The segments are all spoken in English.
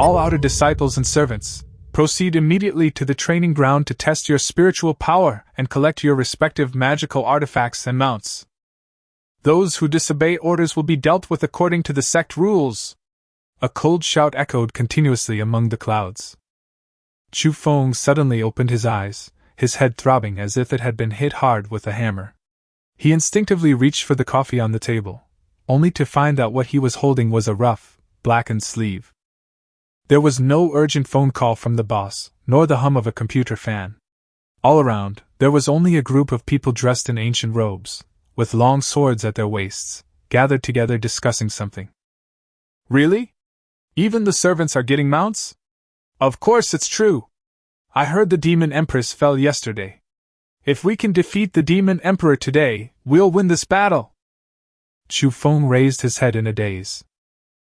All outer disciples and servants, proceed immediately to the training ground to test your spiritual power and collect your respective magical artifacts and mounts. Those who disobey orders will be dealt with according to the sect rules. A cold shout echoed continuously among the clouds. Chu Feng suddenly opened his eyes, his head throbbing as if it had been hit hard with a hammer. He instinctively reached for the coffee on the table, only to find that what he was holding was a rough, blackened sleeve. There was no urgent phone call from the boss, nor the hum of a computer fan. All around, there was only a group of people dressed in ancient robes, with long swords at their waists, gathered together discussing something. Really? Even the servants are getting mounts? Of course it's true. I heard the demon Empress fell yesterday. If we can defeat the demon Emperor today, we'll win this battle. Chu Feng raised his head in a daze.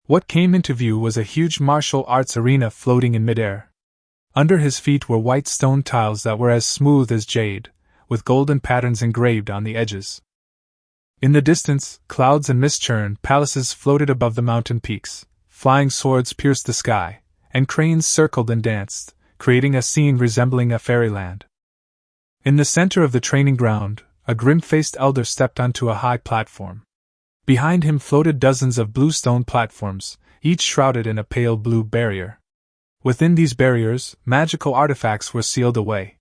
What came into view was a huge martial arts arena floating in midair. Under his feet were white stone tiles that were as smooth as jade, with golden patterns engraved on the edges. In the distance, clouds and mist-churned palaces floated above the mountain peaks, flying swords pierced the sky, and cranes circled and danced, creating a scene resembling a fairyland. In the center of the training ground, a grim-faced elder stepped onto a high platform. Behind him floated dozens of blue stone platforms, each shrouded in a pale blue barrier. Within these barriers, magical artifacts were sealed away.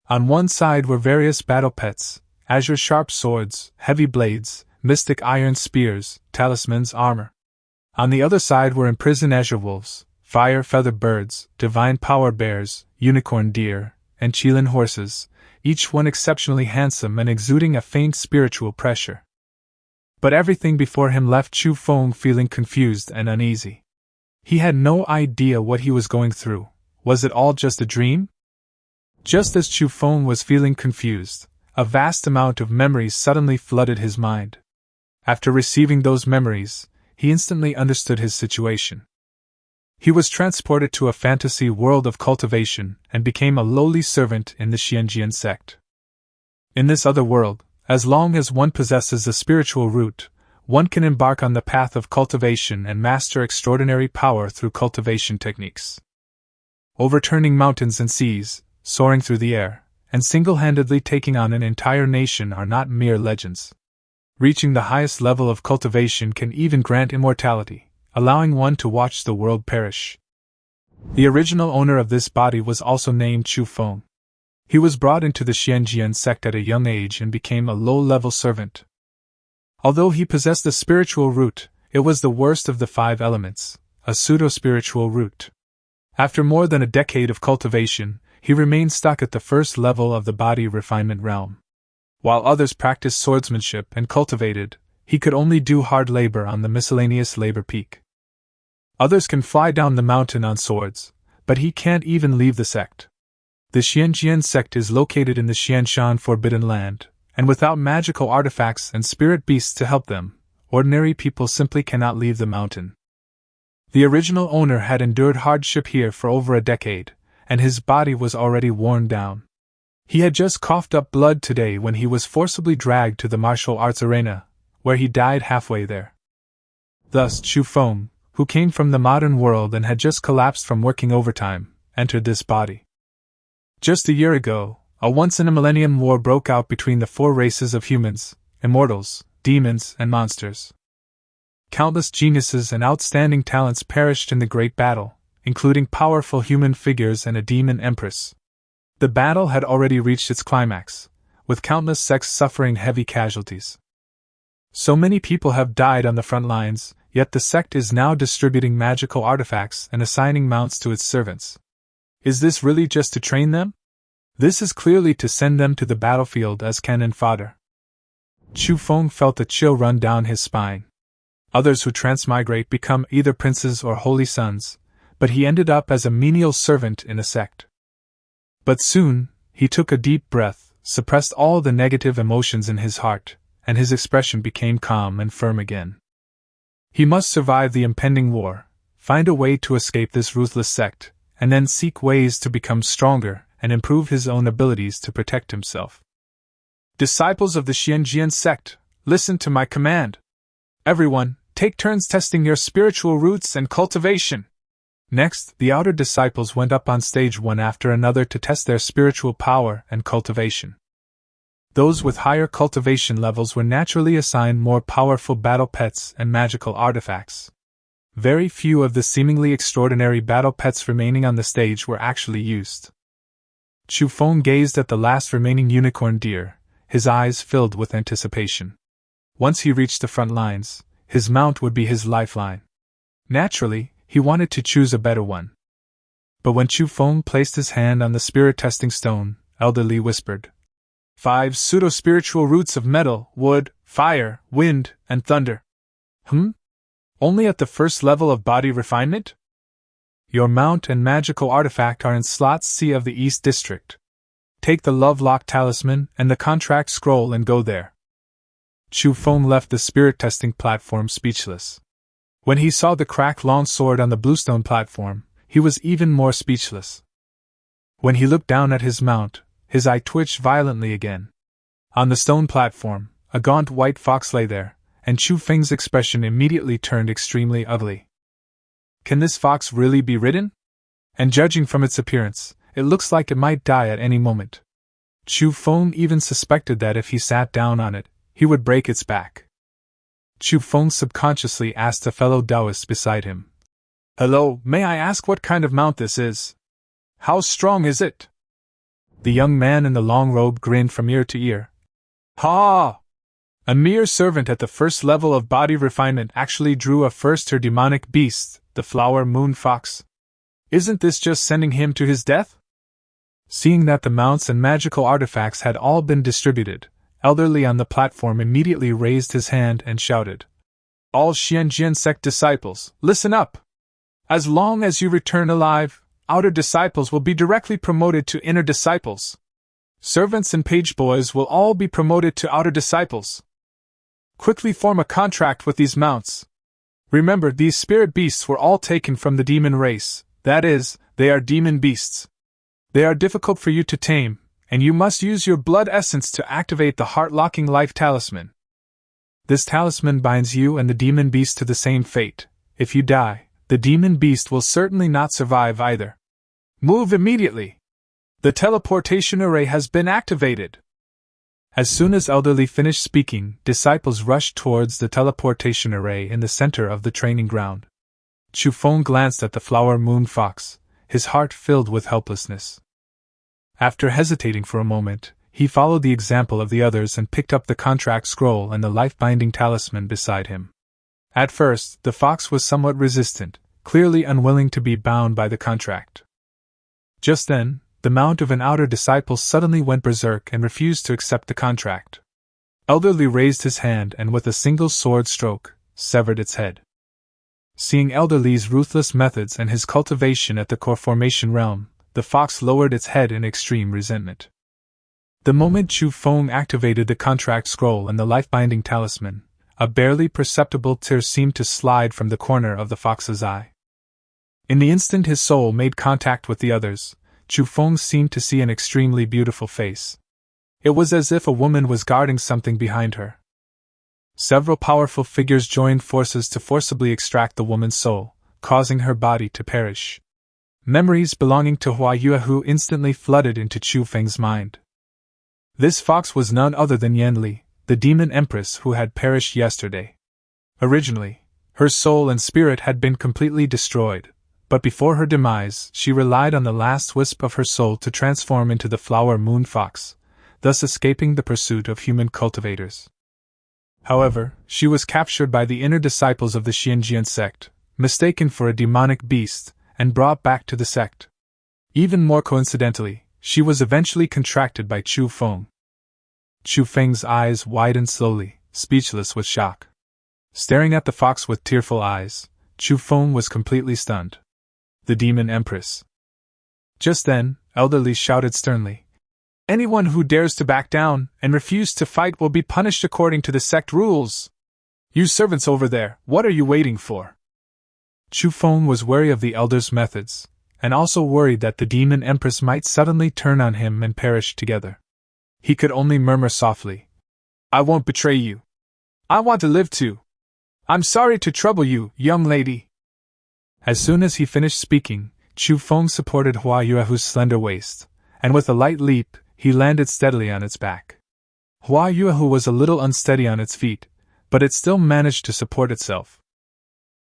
On one side were various battle pets, azure sharp swords, heavy blades, mystic iron spears, talismans, armor. On the other side were imprisoned azure wolves, fire feather birds, divine power bears, unicorn deer, and Qilin horses, each one exceptionally handsome and exuding a faint spiritual pressure. But everything before him left Chu Feng feeling confused and uneasy. He had no idea what he was going through. Was it all just a dream? Just as Chu Feng was feeling confused, a vast amount of memories suddenly flooded his mind. After receiving those memories, he instantly understood his situation. He was transported to a fantasy world of cultivation and became a lowly servant in the Xuanjian Sect. In this other world, as long as one possesses a spiritual root, one can embark on the path of cultivation and master extraordinary power through cultivation techniques. Overturning mountains and seas, soaring through the air, and single-handedly taking on an entire nation are not mere legends. Reaching the highest level of cultivation can even grant immortality, allowing one to watch the world perish. The original owner of this body was also named Chu Feng. He was brought into the Xuanjian Sect at a young age and became a low-level servant. Although he possessed a spiritual root, it was the worst of the 5 elements, a pseudo-spiritual root. After more than a decade of cultivation, he remained stuck at the first level of the body refinement realm. While others practiced swordsmanship and cultivated, he could only do hard labor on the miscellaneous labor peak. Others can fly down the mountain on swords, but he can't even leave the sect. The Xuanjian Sect is located in the Xianshan Forbidden Land, and without magical artifacts and spirit beasts to help them, ordinary people simply cannot leave the mountain. The original owner had endured hardship here for over a decade, and his body was already worn down. He had just coughed up blood today when he was forcibly dragged to the martial arts arena, where he died halfway there. Thus Chu Feng, who came from the modern world and had just collapsed from working overtime, entered this body. Just a year ago, a once-in-a-millennium war broke out between the 4 races of humans, immortals, demons, and monsters. Countless geniuses and outstanding talents perished in the great battle, including powerful human figures and a demon empress. The battle had already reached its climax, with countless sects suffering heavy casualties. So many people have died on the front lines, yet the sect is now distributing magical artifacts and assigning mounts to its servants. Is this really just to train them? This is clearly to send them to the battlefield as cannon fodder. Chu Feng felt a chill run down his spine. Others who transmigrate become either princes or holy sons, but he ended up as a menial servant in a sect. But soon, he took a deep breath, suppressed all the negative emotions in his heart, and his expression became calm and firm again. He must survive the impending war, find a way to escape this ruthless sect, and then seek ways to become stronger and improve his own abilities to protect himself. Disciples of the Xuanjian Sect, listen to my command. Everyone, take turns testing your spiritual roots and cultivation. Next, the outer disciples went up on stage one after another to test their spiritual power and cultivation. Those with higher cultivation levels were naturally assigned more powerful battle pets and magical artifacts. Very few of the seemingly extraordinary battle pets remaining on the stage were actually used. Chu Feng gazed at the last remaining unicorn deer, his eyes filled with anticipation. Once he reached the front lines, his mount would be his lifeline. Naturally, he wanted to choose a better one. But when Chu Feng placed his hand on the spirit testing stone, Elder Li whispered, 5 pseudo-spiritual roots of metal, wood, fire, wind, and thunder. Only at the first level of body refinement? Your mount and magical artifact are in slot C of the East District. Take the Love Lock Talisman and the contract scroll and go there. Chu Feng left the spirit testing platform speechless. When he saw the cracked long sword on the bluestone platform, he was even more speechless. When he looked down at his mount, his eye twitched violently again. On the stone platform, a gaunt white fox lay there, and Chu Feng's expression immediately turned extremely ugly. Can this fox really be ridden? And judging from its appearance, it looks like it might die at any moment. Chu Feng even suspected that if he sat down on it, he would break its back. Chu Feng subconsciously asked a fellow Taoist beside him, "Hello, may I ask what kind of mount this is? How strong is it?" The young man in the long robe grinned from ear to ear. "Ha! A mere servant at the first level of body refinement actually drew a first-tier demonic beast, the flower moon fox. Isn't this just sending him to his death?" Seeing that the mounts and magical artifacts had all been distributed, Elder Li on the platform immediately raised his hand and shouted, "All Xuanjian Sect disciples, listen up! As long as you return alive, outer disciples will be directly promoted to inner disciples. Servants and page boys will all be promoted to outer disciples. Quickly form a contract with these mounts. Remember, these spirit beasts were all taken from the demon race, that is, they are demon beasts. They are difficult for you to tame, and you must use your blood essence to activate the heart-locking life talisman. This talisman binds you and the demon beast to the same fate. If you die, the demon beast will certainly not survive either. Move immediately! The teleportation array has been activated." As soon as Elder Li finished speaking, disciples rushed towards the teleportation array in the center of the training ground. Chu Feng glanced at the flower moon fox, his heart filled with helplessness. After hesitating for a moment, he followed the example of the others and picked up the contract scroll and the life-binding talisman beside him. At first, the fox was somewhat resistant, clearly unwilling to be bound by the contract. Just then, the mount of an outer disciple suddenly went berserk and refused to accept the contract. Elder Li raised his hand and with a single sword stroke, severed its head. Seeing Elder Li's ruthless methods and his cultivation at the core formation realm, the fox lowered its head in extreme resentment. The moment Chu Feng activated the contract scroll and the life-binding talisman, a barely perceptible tear seemed to slide from the corner of the fox's eye. In the instant his soul made contact with the others, Chu Feng seemed to see an extremely beautiful face. It was as if a woman was guarding something behind her. Several powerful figures joined forces to forcibly extract the woman's soul, causing her body to perish. Memories belonging to Hua Yuehu instantly flooded into Chu Feng's mind. This fox was none other than Yan Li, the demon empress who had perished yesterday. Originally, her soul and spirit had been completely destroyed, but before her demise she relied on the last wisp of her soul to transform into the flower moon fox, thus escaping the pursuit of human cultivators. However, she was captured by the inner disciples of the Xuanjian Sect, mistaken for a demonic beast, and brought back to the sect. Even more coincidentally, she was eventually contracted by Chu Feng. Chu Feng's eyes widened slowly, speechless with shock. Staring at the fox with tearful eyes, Chu Feng was completely stunned. The demon empress. Just then, Elder Li shouted sternly, "Anyone who dares to back down and refuse to fight will be punished according to the sect rules. You servants over there, what are you waiting for?" Chu Feng was wary of the elder's methods, and also worried that the demon empress might suddenly turn on him and perish together. He could only murmur softly, "I won't betray you. I want to live too. I'm sorry to trouble you, young lady." As soon as he finished speaking, Chu Feng supported Hua Yuehu's slender waist, and with a light leap, he landed steadily on its back. Hua Yuehu was a little unsteady on its feet, but it still managed to support itself.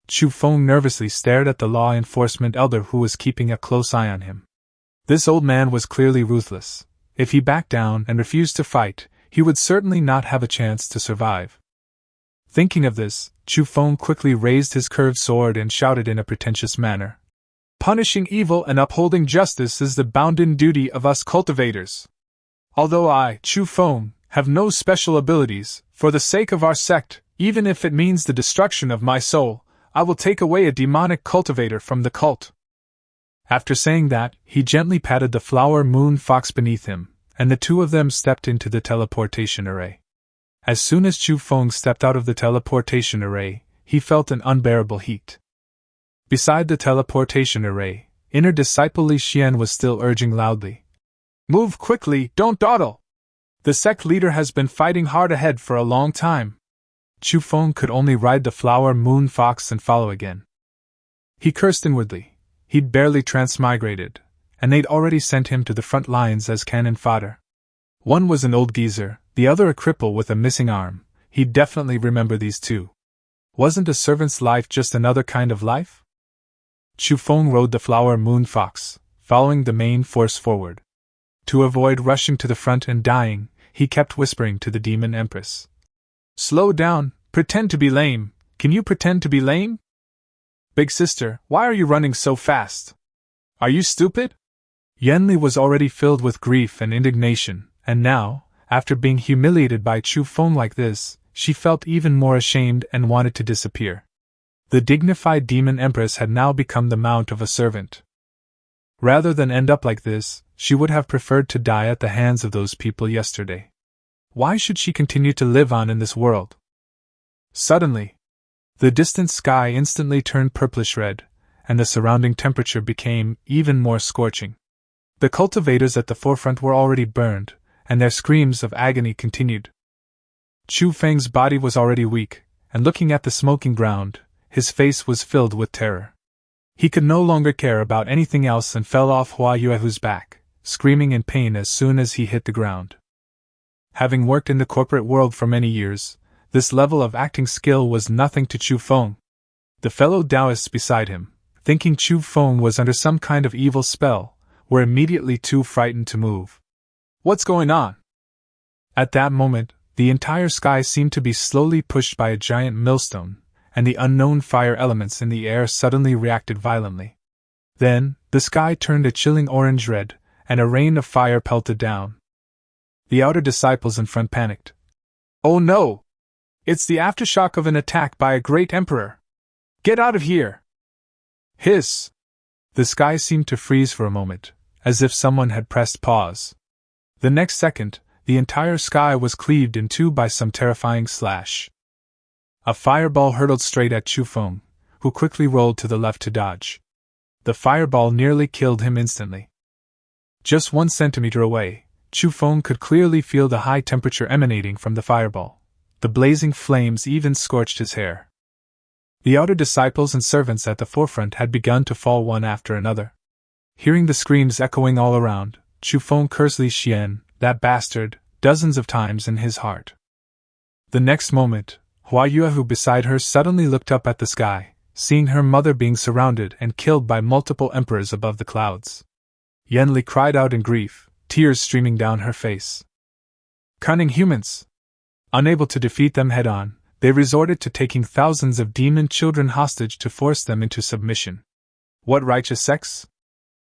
Chu Feng nervously stared at the law enforcement elder who was keeping a close eye on him. This old man was clearly ruthless. If he backed down and refused to fight, he would certainly not have a chance to survive. Thinking of this, Chu Feng quickly raised his curved sword and shouted in a pretentious manner, "Punishing evil and upholding justice is the bounden duty of us cultivators. Although I, Chu Feng, have no special abilities, for the sake of our sect, even if it means the destruction of my soul, I will take away a demonic cultivator from the cult." After saying that, he gently patted the flower moon fox beneath him, and the two of them stepped into the teleportation array. As soon as Chu Feng stepped out of the teleportation array, he felt an unbearable heat. Beside the teleportation array, inner disciple Li Xian was still urging loudly, "Move quickly, don't dawdle! The sect leader has been fighting hard ahead for a long time." Chu Feng could only ride the flower moon fox and follow again. He cursed inwardly. He'd barely transmigrated, and they'd already sent him to the front lines as cannon fodder. One was an old geezer, the other a cripple with a missing arm. He'd definitely remember these two. Wasn't a servant's life just another kind of life? Chu Feng rode the flower moon fox, following the main force forward. To avoid rushing to the front and dying, he kept whispering to the demon Empress, "Slow down, pretend to be lame. Can you pretend to be lame? Big sister, why are you running so fast? Are you stupid?" Yanli was already filled with grief and indignation, and now, after being humiliated by Chu Feng like this, she felt even more ashamed and wanted to disappear. The dignified demon Empress had now become the mount of a servant. Rather than end up like this, she would have preferred to die at the hands of those people yesterday. Why should she continue to live on in this world? Suddenly, the distant sky instantly turned purplish red, and the surrounding temperature became even more scorching. The cultivators at the forefront were already burned, and their screams of agony continued. Chu Feng's body was already weak, and looking at the smoking ground, his face was filled with terror. He could no longer care about anything else and fell off Hua Yuehu's back, screaming in pain as soon as he hit the ground. Having worked in the corporate world for many years, this level of acting skill was nothing to Chu Feng. The fellow Taoists beside him, thinking Chu Feng was under some kind of evil spell, were immediately too frightened to move. "What's going on?" At that moment, the entire sky seemed to be slowly pushed by a giant millstone, and the unknown fire elements in the air suddenly reacted violently. Then, the sky turned a chilling orange-red, and a rain of fire pelted down. The outer disciples in front panicked. "Oh no! It's the aftershock of an attack by a great emperor! Get out of here!" Hiss! The sky seemed to freeze for a moment, as if someone had pressed pause. The next second, the entire sky was cleaved in two by some terrifying slash. A fireball hurtled straight at Chu Feng, who quickly rolled to the left to dodge. The fireball nearly killed him instantly. Just 1 centimeter away, Chu Feng could clearly feel the high temperature emanating from the fireball. The blazing flames even scorched his hair. The outer disciples and servants at the forefront had begun to fall one after another. Hearing the screams echoing all around, Chu Feng cursed Li Xian, that bastard, dozens of times in his heart. The next moment, Hua Yuehu beside her suddenly looked up at the sky, seeing her mother being surrounded and killed by multiple emperors above the clouds. Yanli cried out in grief, tears streaming down her face. Cunning humans! Unable to defeat them head-on, they resorted to taking thousands of demon children hostage to force them into submission. What righteous sects?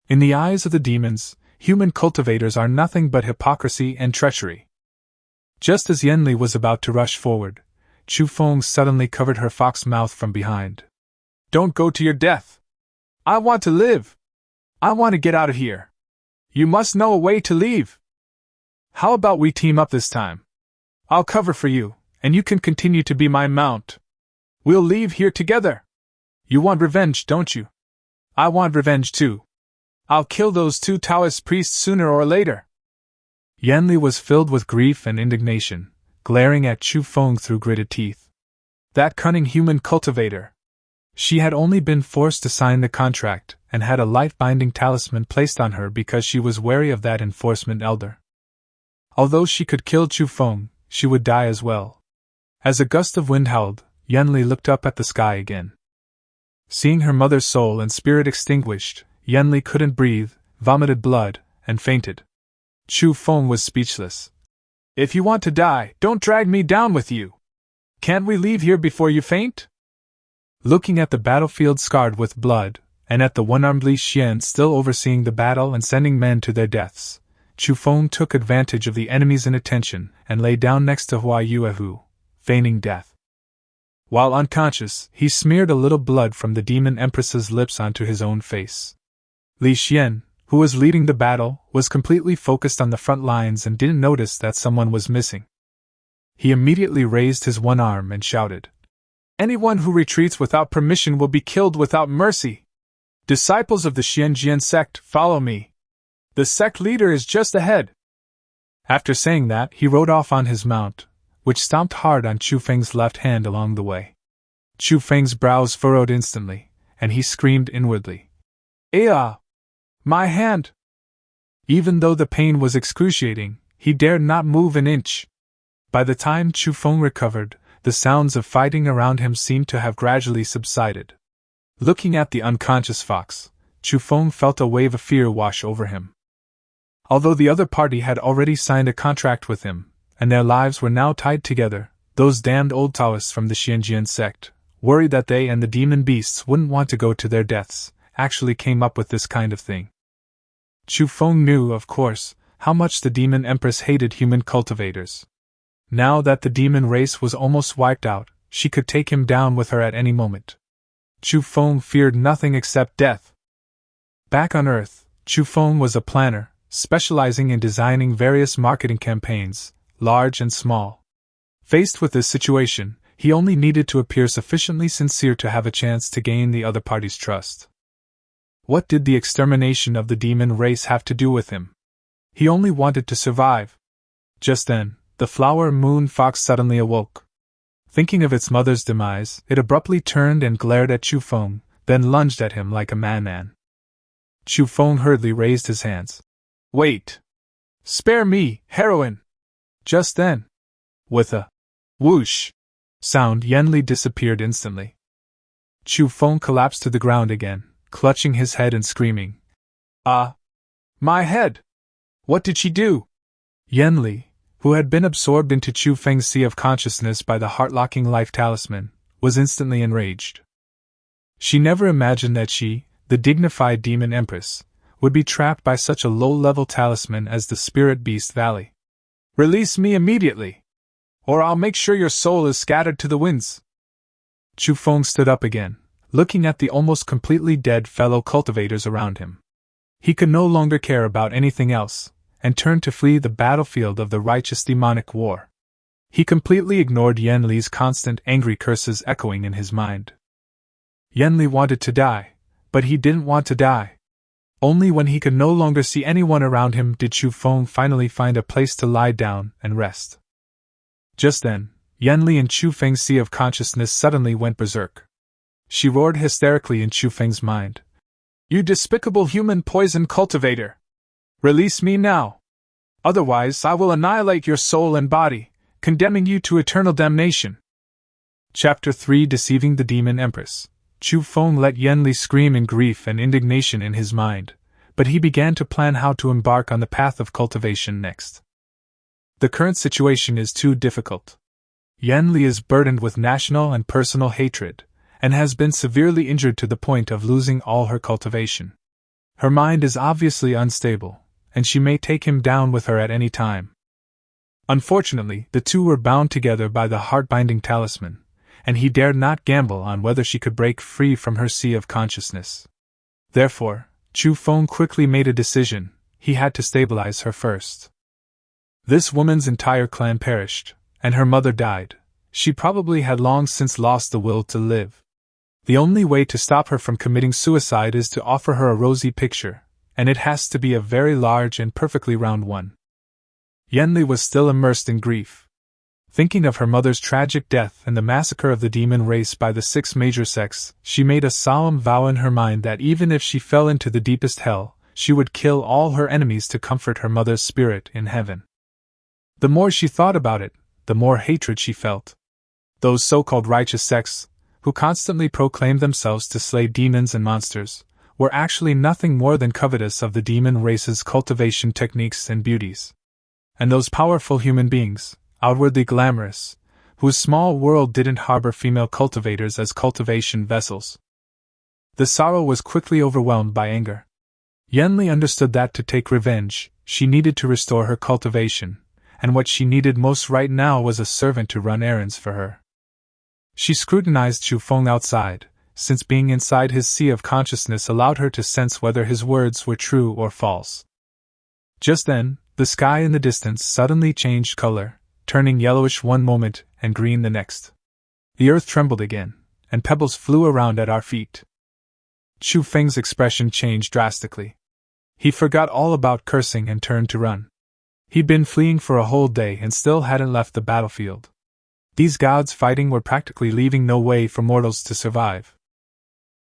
In the eyes of the demons, human cultivators are nothing but hypocrisy and treachery. Just as Yanli was about to rush forward, Chu Feng suddenly covered her fox mouth from behind. "Don't go to your death! I want to live! I want to get out of here! You must know a way to leave! How about we team up this time? I'll cover for you, and you can continue to be my mount. We'll leave here together! You want revenge, don't you? I want revenge too. I'll kill those 2 Taoist priests sooner or later." Yanli was filled with grief and indignation, glaring at Chu Feng through gritted teeth. That cunning human cultivator! She had only been forced to sign the contract and had a life-binding talisman placed on her because she was wary of that enforcement elder. Although she could kill Chu Feng, she would die as well. As a gust of wind howled, Yanli looked up at the sky again. Seeing her mother's soul and spirit extinguished, Yanli couldn't breathe, vomited blood, and fainted. Chu Feng was speechless. "If you want to die, don't drag me down with you. Can't we leave here before you faint?" Looking at the battlefield scarred with blood, and at the one-armed Li Xian still overseeing the battle and sending men to their deaths, Chu Feng took advantage of the enemy's inattention and lay down next to Hua Yuehu, feigning death. While unconscious, he smeared a little blood from the demon Empress's lips onto his own face. Li Xian, who was leading the battle, was completely focused on the front lines and didn't notice that someone was missing. He immediately raised his one arm and shouted, "Anyone who retreats without permission will be killed without mercy! Disciples of the Xuanjian Sect, follow me! The sect leader is just ahead!" After saying that, he rode off on his mount, which stomped hard on Chu Feng's left hand along the way. Chu Feng's brows furrowed instantly, and he screamed inwardly, "Ah! My hand!" Even though the pain was excruciating, he dared not move an inch. By the time Chu Feng recovered, the sounds of fighting around him seemed to have gradually subsided. Looking at the unconscious fox, Chu Feng felt a wave of fear wash over him. Although the other party had already signed a contract with him, and their lives were now tied together, those damned old Taoists from the Xuanjian Sect, worried that they and the demon beasts wouldn't want to go to their deaths, actually came up with this kind of thing. Chu Feng knew, of course, how much the demon Empress hated human cultivators. Now that the demon race was almost wiped out, she could take him down with her at any moment. Chu Feng feared nothing except death. Back on Earth, Chu Feng was a planner, specializing in designing various marketing campaigns, large and small. Faced with this situation, he only needed to appear sufficiently sincere to have a chance to gain the other party's trust. What did the extermination of the demon race have to do with him? He only wanted to survive. Just then, the flower moon fox suddenly awoke. Thinking of its mother's demise, it abruptly turned and glared at Chu Feng, then lunged at him like a madman. Chu Feng hurriedly raised his hands. "Wait! Spare me, heroine!" Just then, with a whoosh sound, Yanli disappeared instantly. Chu Feng collapsed to the ground again, clutching his head and screaming, "Ah! My head! What did she do?" Yanli, who had been absorbed into Chu Feng's sea of consciousness by the heart-locking life talisman, was instantly enraged. She never imagined that she, the dignified demon Empress, would be trapped by such a low-level talisman as the Spirit Beast Valley. "Release me immediately, or I'll make sure your soul is scattered to the winds." Chu Feng stood up again, looking at the almost completely dead fellow cultivators around him. He could no longer care about anything else, and turned to flee the battlefield of the righteous demonic war. He completely ignored Yanli's constant angry curses echoing in his mind. Yanli wanted to die, but he didn't want to die. Only when he could no longer see anyone around him did Chu Feng finally find a place to lie down and rest. Just then, Yanli in Chu Feng's sea of consciousness suddenly went berserk. She roared hysterically in Chu Feng's mind, "You despicable human poison cultivator! Release me now! Otherwise I will annihilate your soul and body, condemning you to eternal damnation." Chapter 3: Deceiving the Demon Empress. Chu Feng let Yanli scream in grief and indignation in his mind, but he began to plan how to embark on the path of cultivation next. The current situation is too difficult. Yanli is burdened with national and personal hatred, and has been severely injured to the point of losing all her cultivation. Her mind is obviously unstable, and she may take him down with her at any time. Unfortunately, the two were bound together by the heart-binding talisman, and he dared not gamble on whether she could break free from her sea of consciousness. Therefore, Chu Feng quickly made a decision: he had to stabilize her first. This woman's entire clan perished, and her mother died. She probably had long since lost the will to live. The only way to stop her from committing suicide is to offer her a rosy picture, and it has to be a very large and perfectly round one. Yanli was still immersed in grief. Thinking of her mother's tragic death and the massacre of the demon race by the 6 major sects, she made a solemn vow in her mind that even if she fell into the deepest hell, she would kill all her enemies to comfort her mother's spirit in heaven. The more she thought about it, the more hatred she felt. Those so-called righteous sects, who constantly proclaimed themselves to slay demons and monsters, were actually nothing more than covetous of the demon race's cultivation techniques and beauties. And those powerful human beings, outwardly glamorous, whose small world didn't harbor female cultivators as cultivation vessels. The sorrow was quickly overwhelmed by anger. Yenli understood that to take revenge, she needed to restore her cultivation, and what she needed most right now was a servant to run errands for her. She scrutinized Chu Feng outside, since being inside his sea of consciousness allowed her to sense whether his words were true or false. Just then, the sky in the distance suddenly changed color, turning yellowish one moment and green the next. The earth trembled again, and pebbles flew around at our feet. Chu Feng's expression changed drastically. He forgot all about cursing and turned to run. He'd been fleeing for a whole day and still hadn't left the battlefield. These gods fighting were practically leaving no way for mortals to survive.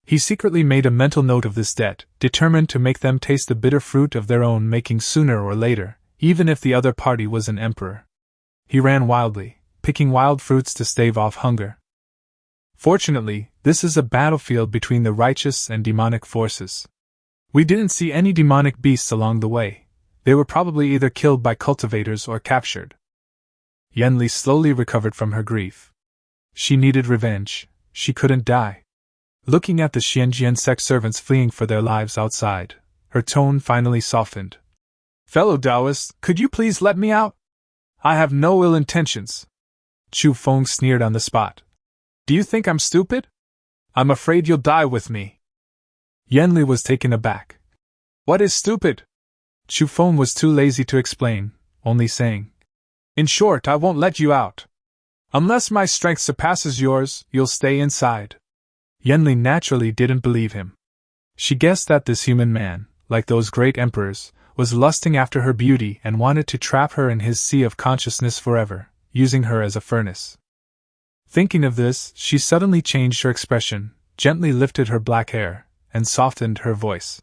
He secretly made a mental note of this debt, determined to make them taste the bitter fruit of their own making sooner or later, even if the other party was an emperor. He ran wildly, picking wild fruits to stave off hunger. Fortunately, this is a battlefield between the righteous and demonic forces. We didn't see any demonic beasts along the way. They were probably either killed by cultivators or captured. Yenli slowly recovered from her grief. She needed revenge. She couldn't die. Looking at the Xuanjian Sect servants fleeing for their lives outside, her tone finally softened. "Fellow Taoists, could you please let me out? I have no ill intentions." Chu Feng sneered on the spot. "Do you think I'm stupid? I'm afraid you'll die with me." Yenli was taken aback. "What is stupid?" Chu Feng was too lazy to explain, only saying, "In short, I won't let you out. Unless my strength surpasses yours, you'll stay inside." Yenli naturally didn't believe him. She guessed that this human man, like those great emperors, was lusting after her beauty and wanted to trap her in his sea of consciousness forever, using her as a furnace. Thinking of this, she suddenly changed her expression, gently lifted her black hair, and softened her voice.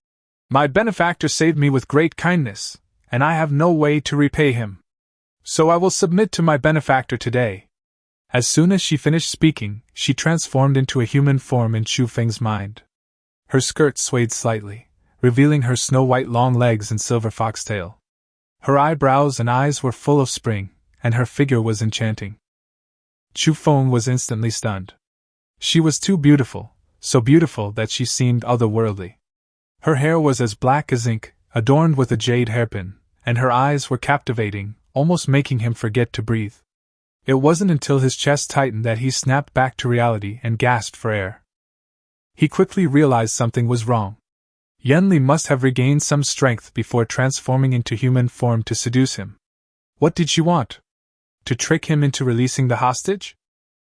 "My benefactor saved me with great kindness, and I have no way to repay him. So I will submit to my benefactor today." As soon as she finished speaking, she transformed into a human form in Chu Feng's mind. Her skirt swayed slightly, revealing her snow-white long legs and silver foxtail. Her eyebrows and eyes were full of spring, and her figure was enchanting. Chu Feng was instantly stunned. She was too beautiful, so beautiful that she seemed otherworldly. Her hair was as black as ink, adorned with a jade hairpin, and her eyes were captivating, almost making him forget to breathe. It wasn't until his chest tightened that he snapped back to reality and gasped for air. He quickly realized something was wrong. Yenli must have regained some strength before transforming into human form to seduce him. What did she want? To trick him into releasing the hostage?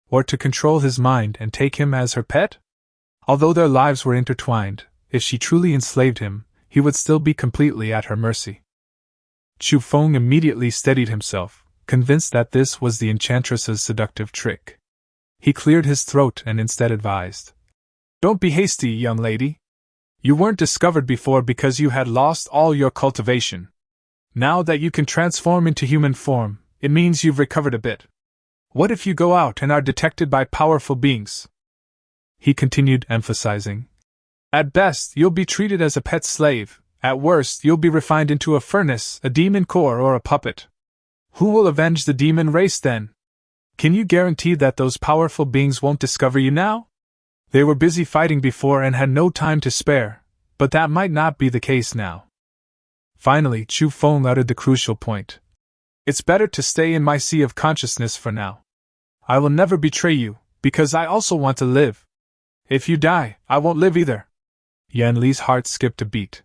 Or to control his mind and take him as her pet? Although their lives were intertwined, if she truly enslaved him, he would still be completely at her mercy. Chu Feng immediately steadied himself, convinced that this was the enchantress's seductive trick. He cleared his throat and instead advised, "Don't be hasty, young lady. You weren't discovered before because you had lost all your cultivation. Now that you can transform into human form, it means you've recovered a bit. What if you go out and are detected by powerful beings?" He continued, emphasizing, "At best, you'll be treated as a pet slave. At worst, you'll be refined into a furnace, a demon core, or a puppet. Who will avenge the demon race then? Can you guarantee that those powerful beings won't discover you now? They were busy fighting before and had no time to spare, but that might not be the case now." Finally, Chu Feng uttered the crucial point. "It's better to stay in my sea of consciousness for now. I will never betray you, because I also want to live. If you die, I won't live either." Yenli's heart skipped a beat.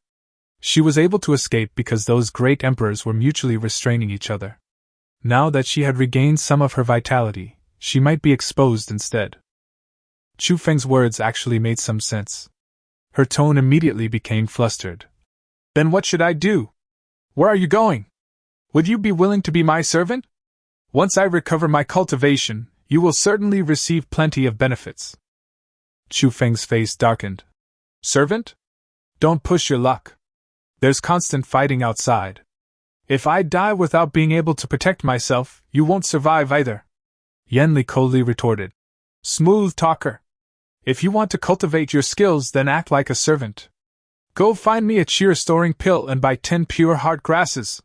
She was able to escape because those great emperors were mutually restraining each other. Now that she had regained some of her vitality, she might be exposed instead. Chu Feng's words actually made some sense. Her tone immediately became flustered. "Then what should I do? Where are you going? Would you be willing to be my servant? Once I recover my cultivation, you will certainly receive plenty of benefits. Chu Feng's face darkened. Servant? Don't push your luck. There's constant fighting outside. If I die without being able to protect myself, you won't survive either. Yanli coldly retorted. Smooth talker. If you want to cultivate your skills, then act like a servant. Go find me a cheer-storing pill and buy 10 pure heart grasses.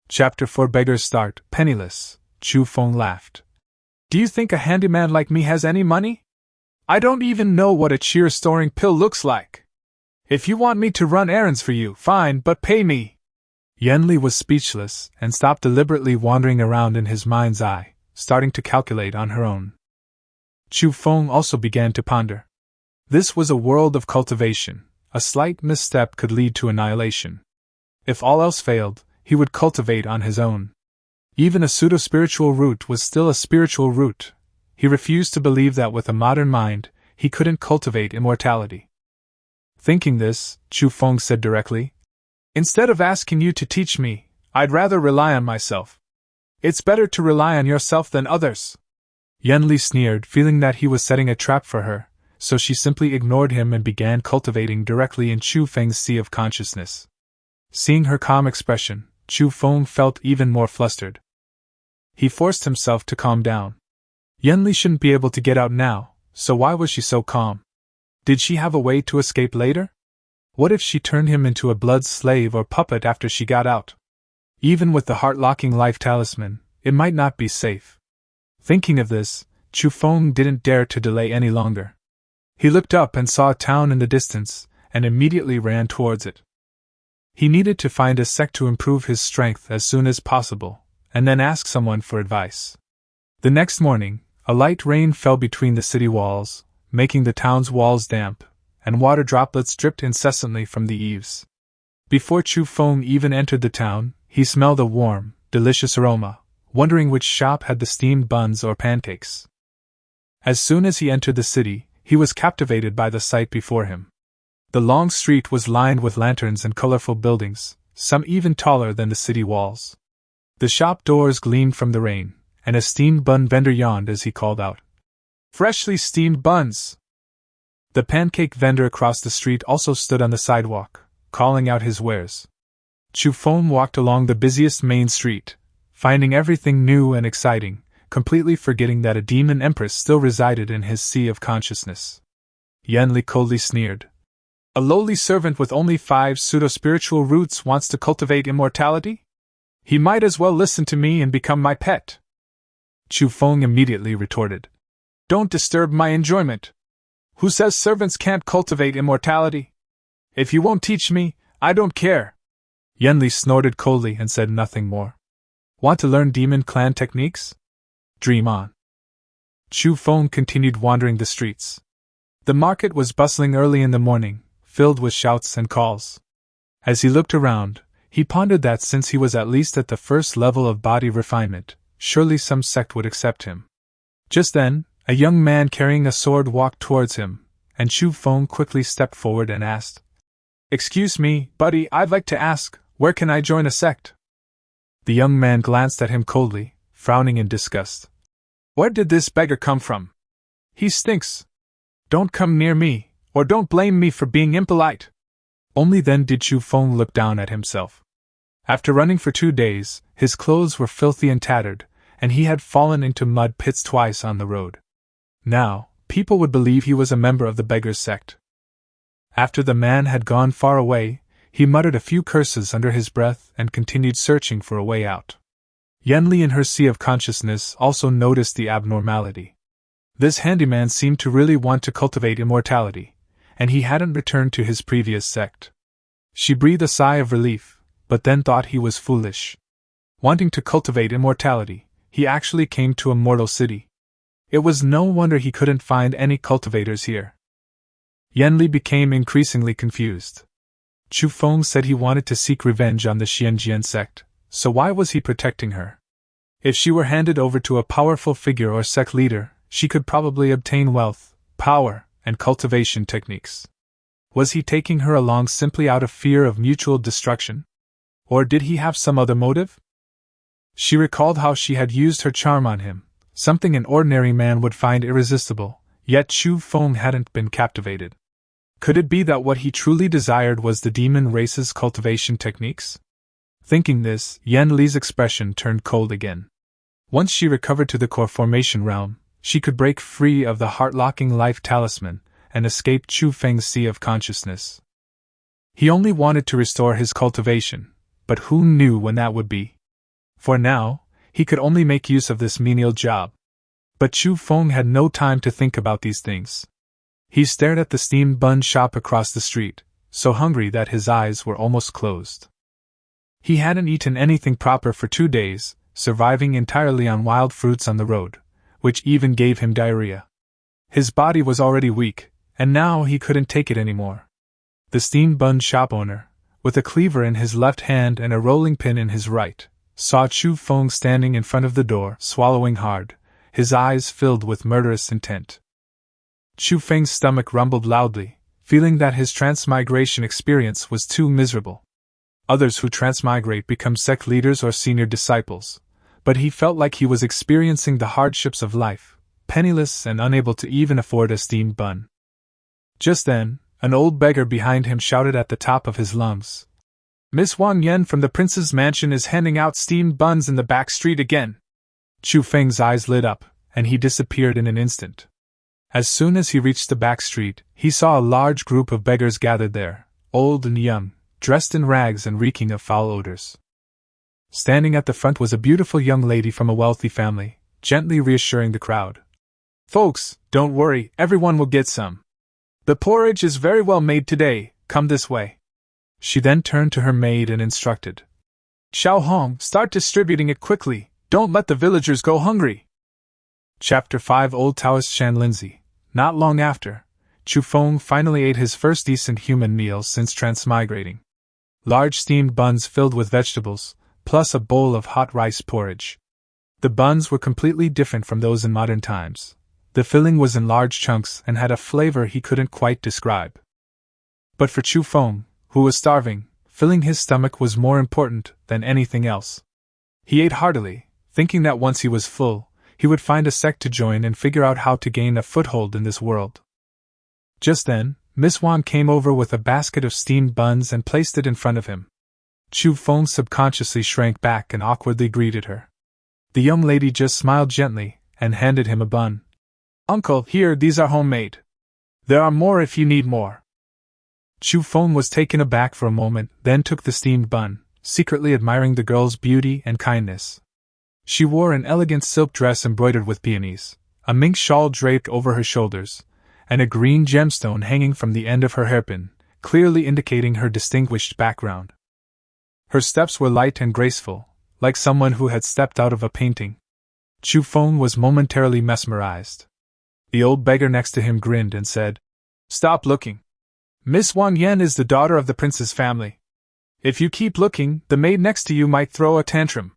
Chapter 4 Beggars Start Penniless. Chu Feng laughed. Do you think a handyman like me has any money? I don't even know what a cheer-storing pill looks like. If you want me to run errands for you, fine, but pay me. Yanli was speechless and stopped deliberately wandering around in his mind's eye, starting to calculate on her own. Chu Feng also began to ponder. This was a world of cultivation. A slight misstep could lead to annihilation. If all else failed, he would cultivate on his own. Even a pseudo-spiritual root was still a spiritual root. He refused to believe that with a modern mind, he couldn't cultivate immortality. Thinking this, Chu Feng said directly, Instead of asking you to teach me, I'd rather rely on myself. It's better to rely on yourself than others. Yanli sneered, feeling that he was setting a trap for her, so she simply ignored him and began cultivating directly in Chu Feng's sea of consciousness. Seeing her calm expression, Chu Feng felt even more flustered. He forced himself to calm down. Yanli shouldn't be able to get out now, so why was she so calm? Did she have a way to escape later? What if she turned him into a blood slave or puppet after she got out? Even with the heart-locking life talisman, it might not be safe. Thinking of this, Chu Feng didn't dare to delay any longer. He looked up and saw a town in the distance, and immediately ran towards it. He needed to find a sect to improve his strength as soon as possible, and then ask someone for advice. The next morning, a light rain fell between the city walls, making the town's walls damp, and water droplets dripped incessantly from the eaves. Before Chu Feng even entered the town, he smelled a warm, delicious aroma, wondering which shop had the steamed buns or pancakes. As soon as he entered the city, he was captivated by the sight before him. The long street was lined with lanterns and colorful buildings, some even taller than the city walls. The shop doors gleamed from the rain, and a steamed bun vendor yawned as he called out, "Freshly steamed buns!" The pancake vendor across the street also stood on the sidewalk, calling out his wares. Chu Feng walked along the busiest main street, finding everything new and exciting, completely forgetting that a demon Empress still resided in his sea of consciousness. Yanli coldly sneered. A lowly servant with only 5 pseudo-spiritual roots wants to cultivate immortality? He might as well listen to me and become my pet. Chu Feng immediately retorted. Don't disturb my enjoyment. Who says servants can't cultivate immortality? If you won't teach me, I don't care. Yanli snorted coldly and said nothing more. Want to learn demon clan techniques? Dream on. Chu Feng continued wandering the streets. The market was bustling early in the morning, filled with shouts and calls. As he looked around, he pondered that since he was at least at the first level of body refinement, surely some sect would accept him. Just then, a young man carrying a sword walked towards him, and Chu Feng quickly stepped forward and asked, Excuse me, buddy, I'd like to ask, where can I join a sect? The young man glanced at him coldly, frowning in disgust. Where did this beggar come from? He stinks. Don't come near me, or don't blame me for being impolite. Only then did Chu Feng look down at himself. After running for 2 days, his clothes were filthy and tattered, and he had fallen into mud pits twice on the road. Now, people would believe he was a member of the Beggars Sect. After the man had gone far away, he muttered a few curses under his breath and continued searching for a way out. Yanli in her sea of consciousness also noticed the abnormality. This handyman seemed to really want to cultivate immortality, and he hadn't returned to his previous sect. She breathed a sigh of relief, but then thought he was foolish. Wanting to cultivate immortality, he actually came to a mortal city. It was no wonder he couldn't find any cultivators here. Yanli became increasingly confused. Chu Feng said he wanted to seek revenge on the Xuanjian Sect, so why was he protecting her? If she were handed over to a powerful figure or sect leader, she could probably obtain wealth, power, and cultivation techniques. Was he taking her along simply out of fear of mutual destruction? Or did he have some other motive? She recalled how she had used her charm on him, something an ordinary man would find irresistible, yet Chu Feng hadn't been captivated. Could it be that what he truly desired was the demon race's cultivation techniques? Thinking this, Yan Li's expression turned cold again. Once she recovered to the core formation realm, she could break free of the heart-locking life talisman and escape Chu Feng's sea of consciousness. He only wanted to restore his cultivation, but who knew when that would be? For now, he could only make use of this menial job. But Chu Feng had no time to think about these things. He stared at the steamed bun shop across the street, so hungry that his eyes were almost closed. He hadn't eaten anything proper for 2 days, surviving entirely on wild fruits on the road, which even gave him diarrhea. His body was already weak, and now he couldn't take it anymore. The steamed bun shop owner, with a cleaver in his left hand and a rolling pin in his right, saw Chu Feng standing in front of the door, swallowing hard, his eyes filled with murderous intent. Chu Feng's stomach rumbled loudly, feeling that his transmigration experience was too miserable. Others who transmigrate become sect leaders or senior disciples, but he felt like he was experiencing the hardships of life, penniless and unable to even afford a steamed bun. Just then, an old beggar behind him shouted at the top of his lungs, "Miss Wang Yan from the prince's mansion is handing out steamed buns in the back street again." Chu Feng's eyes lit up, and he disappeared in an instant. As soon as he reached the back street, he saw a large group of beggars gathered there, old and young, dressed in rags and reeking of foul odors. Standing at the front was a beautiful young lady from a wealthy family, gently reassuring the crowd. "Folks, don't worry, everyone will get some. The porridge is very well made today, come this way." She then turned to her maid and instructed, "Xiao Hong, start distributing it quickly, don't let the villagers go hungry." Chapter 5 Old Taoist Shan Lindsay. Not long after, Chu Feng finally ate his first decent human meal since transmigrating. Large steamed buns filled with vegetables, plus a bowl of hot rice porridge. The buns were completely different from those in modern times. The filling was in large chunks and had a flavor he couldn't quite describe. But for Chu Feng, who was starving, filling his stomach was more important than anything else. He ate heartily, thinking that once he was full, he would find a sect to join and figure out how to gain a foothold in this world. Just then, Miss Wan came over with a basket of steamed buns and placed it in front of him. Chu Feng subconsciously shrank back and awkwardly greeted her. The young lady just smiled gently and handed him a bun. "Uncle, here, these are homemade. There are more if you need more." Chu Feng was taken aback for a moment, then took the steamed bun, secretly admiring the girl's beauty and kindness. She wore an elegant silk dress embroidered with peonies, a mink shawl draped over her shoulders, and a green gemstone hanging from the end of her hairpin, clearly indicating her distinguished background. Her steps were light and graceful, like someone who had stepped out of a painting. Chu Feng was momentarily mesmerized. The old beggar next to him grinned and said, "Stop looking. Miss Wang Yan is the daughter of the prince's family. If you keep looking, the maid next to you might throw a tantrum."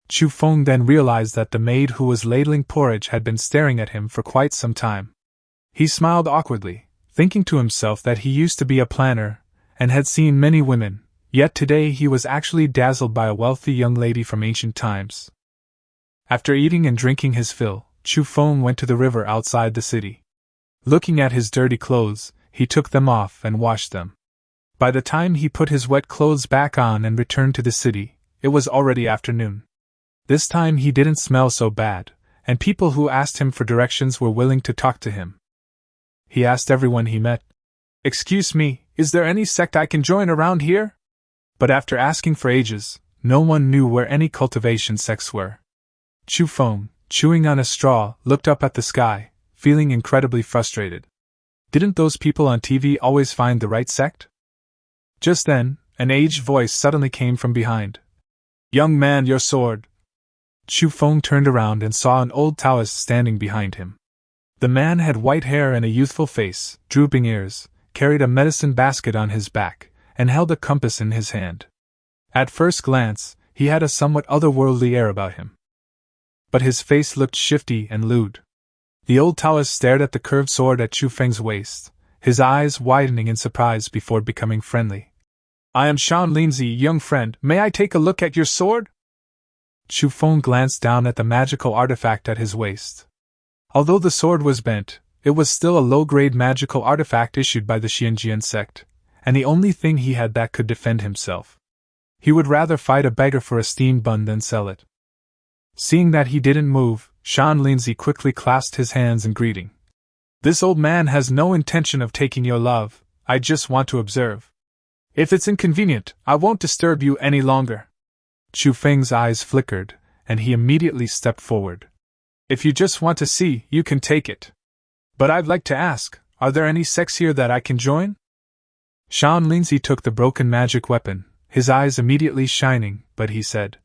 Chu Feng then realized that the maid who was ladling porridge had been staring at him for quite some time. He smiled awkwardly, thinking to himself that he used to be a planner, and had seen many women, yet today he was actually dazzled by a wealthy young lady from ancient times. After eating and drinking his fill, Chu Feng went to the river outside the city. Looking at his dirty clothes, he took them off and washed them. By the time he put his wet clothes back on and returned to the city, it was already afternoon. This time he didn't smell so bad, and people who asked him for directions were willing to talk to him. He asked everyone he met, "Excuse me, is there any sect I can join around here?" But after asking for ages, no one knew where any cultivation sects were. Chu Feng, chewing on a straw, looked up at the sky, feeling incredibly frustrated. Didn't those people on TV always find the right sect? Just then, an aged voice suddenly came from behind. "Young man, your sword." Chu Feng turned around and saw an old Taoist standing behind him. The man had white hair and a youthful face, drooping ears, carried a medicine basket on his back, and held a compass in his hand. At first glance, he had a somewhat otherworldly air about him. But his face looked shifty and lewd. The old Taoist stared at the curved sword at Chu Feng's waist, his eyes widening in surprise before becoming friendly. "I am Shan Lindsay, young friend, may I take a look at your sword?" Chu Feng glanced down at the magical artifact at his waist. Although the sword was bent, it was still a low-grade magical artifact issued by the Xuanjian Sect, and the only thing he had that could defend himself. He would rather fight a beggar for a steamed bun than sell it. Seeing that he didn't move, Xuanjian quickly clasped his hands in greeting. This old man has no intention of taking your love, I just want to observe. If it's inconvenient, I won't disturb you any longer. Chu Feng's eyes flickered, and he immediately stepped forward. If you just want to see, you can take it. But I'd like to ask, are there any sects here that I can join? Xuanjian took the broken magic weapon, his eyes immediately shining, but he said,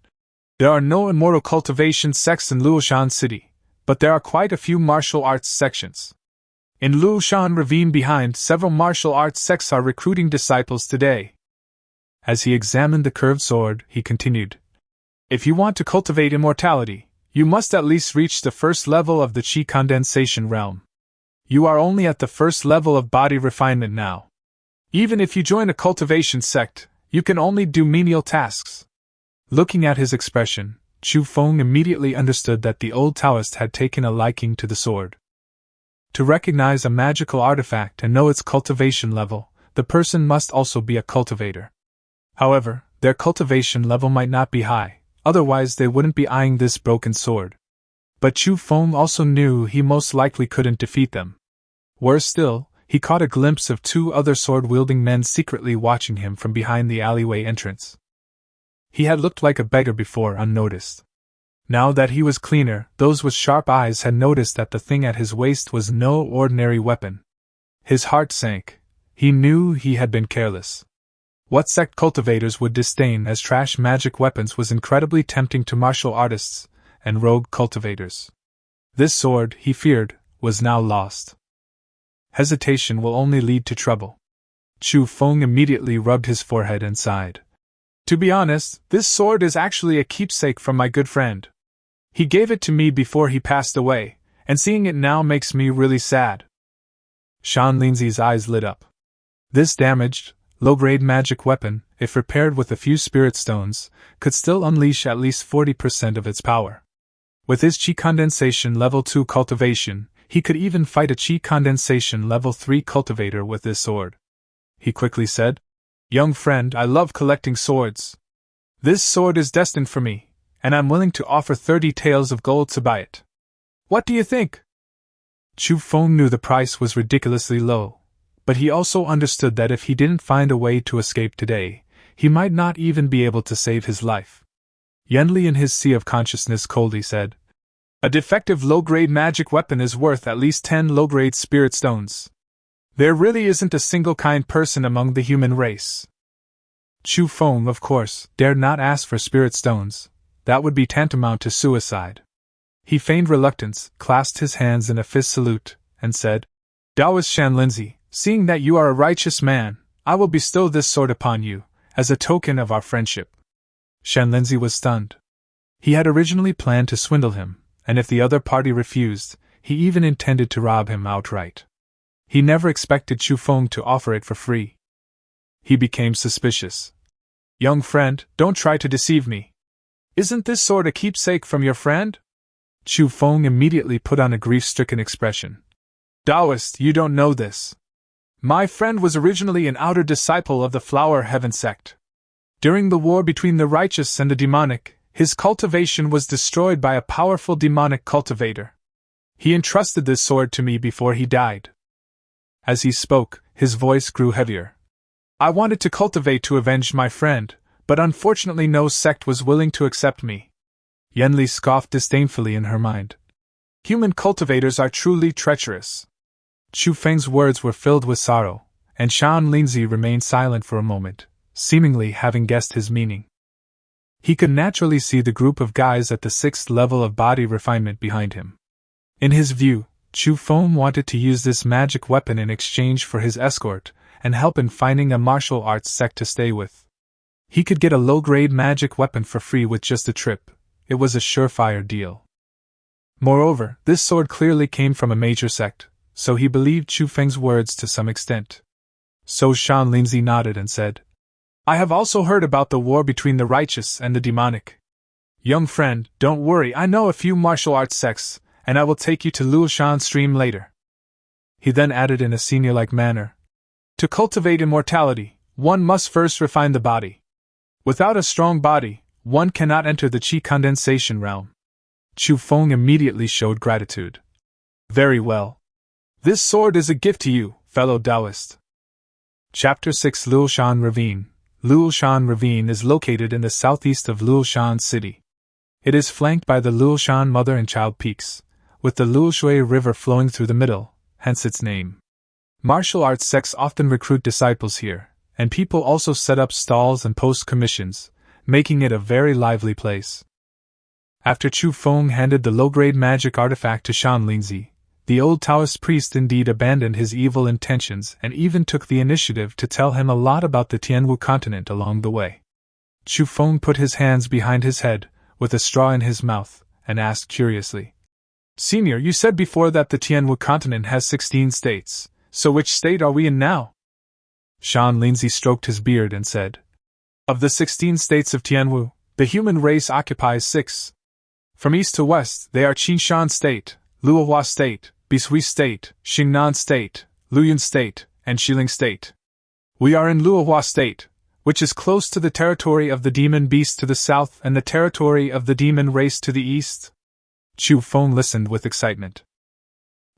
There are no immortal cultivation sects in Luoshan City, but there are quite a few martial arts sections. In Luoshan Ravine behind, several martial arts sects are recruiting disciples today. As he examined the curved sword, he continued, If you want to cultivate immortality, you must at least reach the first level of the Qi condensation realm. You are only at the first level of body refinement now. Even if you join a cultivation sect, you can only do menial tasks. Looking at his expression, Chu Feng immediately understood that the old Taoist had taken a liking to the sword. To recognize a magical artifact and know its cultivation level, the person must also be a cultivator. However, their cultivation level might not be high, otherwise they wouldn't be eyeing this broken sword. But Chu Feng also knew he most likely couldn't defeat them. Worse still, he caught a glimpse of two other sword-wielding men secretly watching him from behind the alleyway entrance. He had looked like a beggar before unnoticed. Now that he was cleaner, those with sharp eyes had noticed that the thing at his waist was no ordinary weapon. His heart sank. He knew he had been careless. What sect cultivators would disdain as trash magic weapons was incredibly tempting to martial artists and rogue cultivators. This sword, he feared, was now lost. Hesitation will only lead to trouble. Chu Feng immediately rubbed his forehead and sighed. To be honest, this sword is actually a keepsake from my good friend. He gave it to me before he passed away, and seeing it now makes me really sad. Xuanjian's eyes lit up. This damaged, low-grade magic weapon, if repaired with a few spirit stones, could still unleash at least 40% of its power. With his Qi condensation level 2 cultivation, he could even fight a Qi condensation level 3 cultivator with this sword. He quickly said, Young friend, I love collecting swords. This sword is destined for me, and I'm willing to offer 30 taels of gold to buy it. What do you think? Chu Feng knew the price was ridiculously low, but he also understood that if he didn't find a way to escape today, he might not even be able to save his life. Yanli in his sea of consciousness coldly said, A defective low-grade magic weapon is worth at least 10 low-grade spirit stones. There really isn't a single kind person among the human race. Chu Feng, of course, dared not ask for spirit stones. That would be tantamount to suicide. He feigned reluctance, clasped his hands in a fist salute, and said, Taoist Xuanjian, seeing that you are a righteous man, I will bestow this sword upon you, as a token of our friendship. Xuanjian was stunned. He had originally planned to swindle him, and if the other party refused, he even intended to rob him outright. He never expected Chu Feng to offer it for free. He became suspicious. Young friend, don't try to deceive me. Isn't this sword a keepsake from your friend? Chu Feng immediately put on a grief-stricken expression. Taoist, you don't know this. My friend was originally an outer disciple of the Flower Heaven sect. During the war between the righteous and the demonic, his cultivation was destroyed by a powerful demonic cultivator. He entrusted this sword to me before he died. As he spoke, his voice grew heavier. I wanted to cultivate to avenge my friend, but unfortunately no sect was willing to accept me. Yanli scoffed disdainfully in her mind. Human cultivators are truly treacherous. Chu Feng's words were filled with sorrow, and Xuanjian remained silent for a moment, seemingly having guessed his meaning. He could naturally see the group of guys at the 6th level of body refinement behind him. In his view, Chu Feng wanted to use this magic weapon in exchange for his escort and help in finding a martial arts sect to stay with. He could get a low-grade magic weapon for free with just a trip. It was a surefire deal. Moreover, this sword clearly came from a major sect, so he believed Chu Feng's words to some extent. So Xuanjian nodded and said, I have also heard about the war between the righteous and the demonic. Young friend, don't worry, I know a few martial arts sects, and I will take you to Luoshan stream later. He then added in a senior-like manner. To cultivate immortality, one must first refine the body. Without a strong body, one cannot enter the qi condensation realm. Chu Feng immediately showed gratitude. Very well. This sword is a gift to you, fellow Taoist. Chapter 6 Luoshan Ravine. Luoshan Ravine is located in the southeast of Luoshan City. It is flanked by the Luoshan Mother and Child Peaks, with the Luoshui River flowing through the middle, hence its name. Martial arts sects often recruit disciples here, and people also set up stalls and post commissions, making it a very lively place. After Chu Feng handed the low-grade magic artifact to Shan Linzi, the old Taoist priest indeed abandoned his evil intentions and even took the initiative to tell him a lot about the Tianwu continent along the way. Chu Feng put his hands behind his head, with a straw in his mouth, and asked curiously, Senior, you said before that the Tianwu continent has 16 states, so which state are we in now? Shan Linzi stroked his beard and said, Of the 16 states of Tianwu, the human race occupies 6. From east to west, they are Qinshan State, Luohua State, Bishui State, Xingnan State, Luyun State, and Xiling State. We are in Luohua State, which is close to the territory of the demon beast to the south and the territory of the demon race to the east. Chu Feng listened with excitement.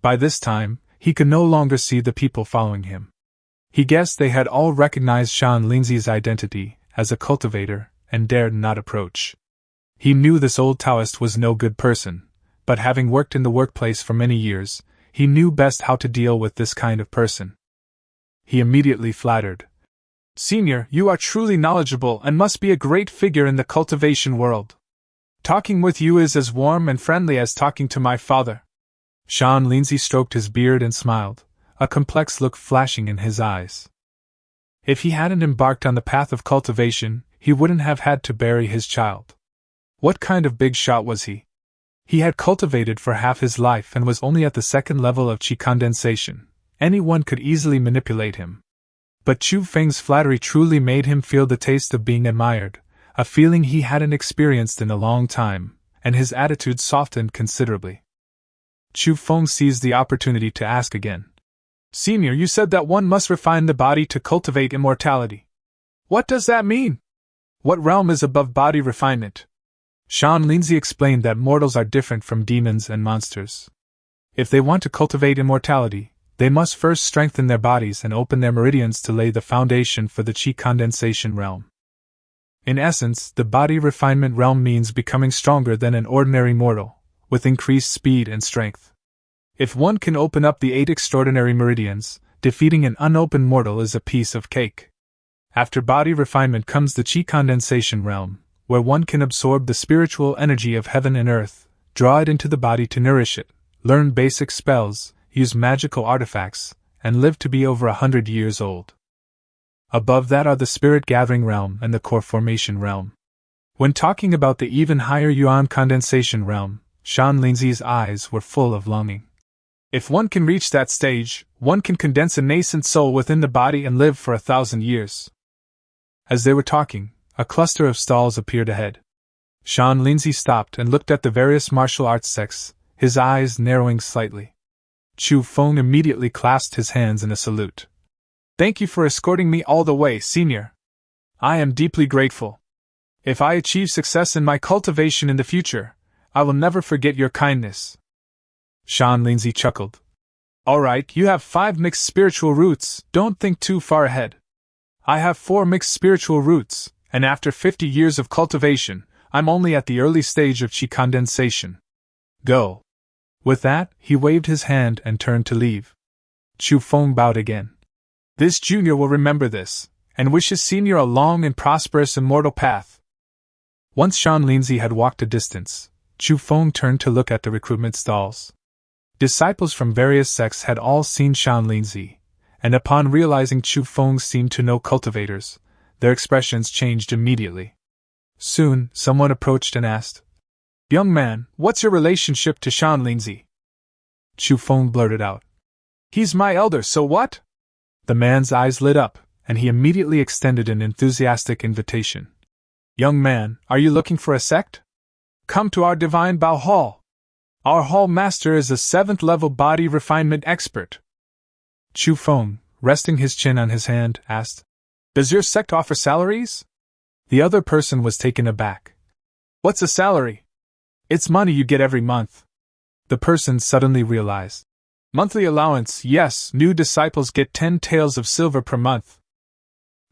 By this time, he could no longer see the people following him. He guessed they had all recognized Shan Linzi's identity as a cultivator and dared not approach. He knew this old Taoist was no good person, but having worked in the workplace for many years, he knew best how to deal with this kind of person. He immediately flattered. Senior, you are truly knowledgeable and must be a great figure in the cultivation world. Talking with you is as warm and friendly as talking to my father. Shan Linzi stroked his beard and smiled, a complex look flashing in his eyes. If he hadn't embarked on the path of cultivation, he wouldn't have had to bury his child. What kind of big shot was he? He had cultivated for half his life and was only at the second level of qi condensation. Anyone could easily manipulate him. But Chu Feng's flattery truly made him feel the taste of being admired, a feeling he hadn't experienced in a long time, and his attitude softened considerably. Chu Feng seized the opportunity to ask again. Senior, you said that one must refine the body to cultivate immortality. What does that mean? What realm is above body refinement? Shan Linzi explained that mortals are different from demons and monsters. If they want to cultivate immortality, they must first strengthen their bodies and open their meridians to lay the foundation for the qi condensation realm. In essence, the body refinement realm means becoming stronger than an ordinary mortal, with increased speed and strength. If one can open up the 8 extraordinary meridians, defeating an unopened mortal is a piece of cake. After body refinement comes the qi condensation realm, where one can absorb the spiritual energy of heaven and earth, draw it into the body to nourish it, learn basic spells, use magical artifacts, and live to be over 100 years old. Above that are the spirit gathering realm and the core formation realm. When talking about the even higher yuan condensation realm, Shan Linzi's eyes were full of longing. If one can reach that stage, one can condense a nascent soul within the body and live for 1,000 years. As they were talking, a cluster of stalls appeared ahead. Shan Linzi stopped and looked at the various martial arts sects, his eyes narrowing slightly. Chu Feng immediately clasped his hands in a salute. Thank you for escorting me all the way, Senior. I am deeply grateful. If I achieve success in my cultivation in the future, I will never forget your kindness. Shan Linzi chuckled. All right, you have 5 mixed spiritual roots, don't think too far ahead. I have 4 mixed spiritual roots, and after 50 years of cultivation, I'm only at the early stage of qi condensation. Go. With that, he waved his hand and turned to leave. Chu Feng bowed again. This junior will remember this, and wishes Senior a long and prosperous immortal path. Once Shan Linzi had walked a distance, Chu Feng turned to look at the recruitment stalls. Disciples from various sects had all seen Shan Linzi, and upon realizing Chu Feng seemed to know cultivators, their expressions changed immediately. Soon, someone approached and asked, Young man, what's your relationship to Shan Linzi? Chu Feng blurted out, He's my elder, so what? The man's eyes lit up, and he immediately extended an enthusiastic invitation. Young man, are you looking for a sect? Come to our Divine Bao Hall. Our hall master is a 7th level body refinement expert. Chu Feng, resting his chin on his hand, asked, Does your sect offer salaries? The other person was taken aback. What's a salary? It's money you get every month. The person suddenly realized. Monthly allowance, yes, new disciples get 10 taels of silver per month.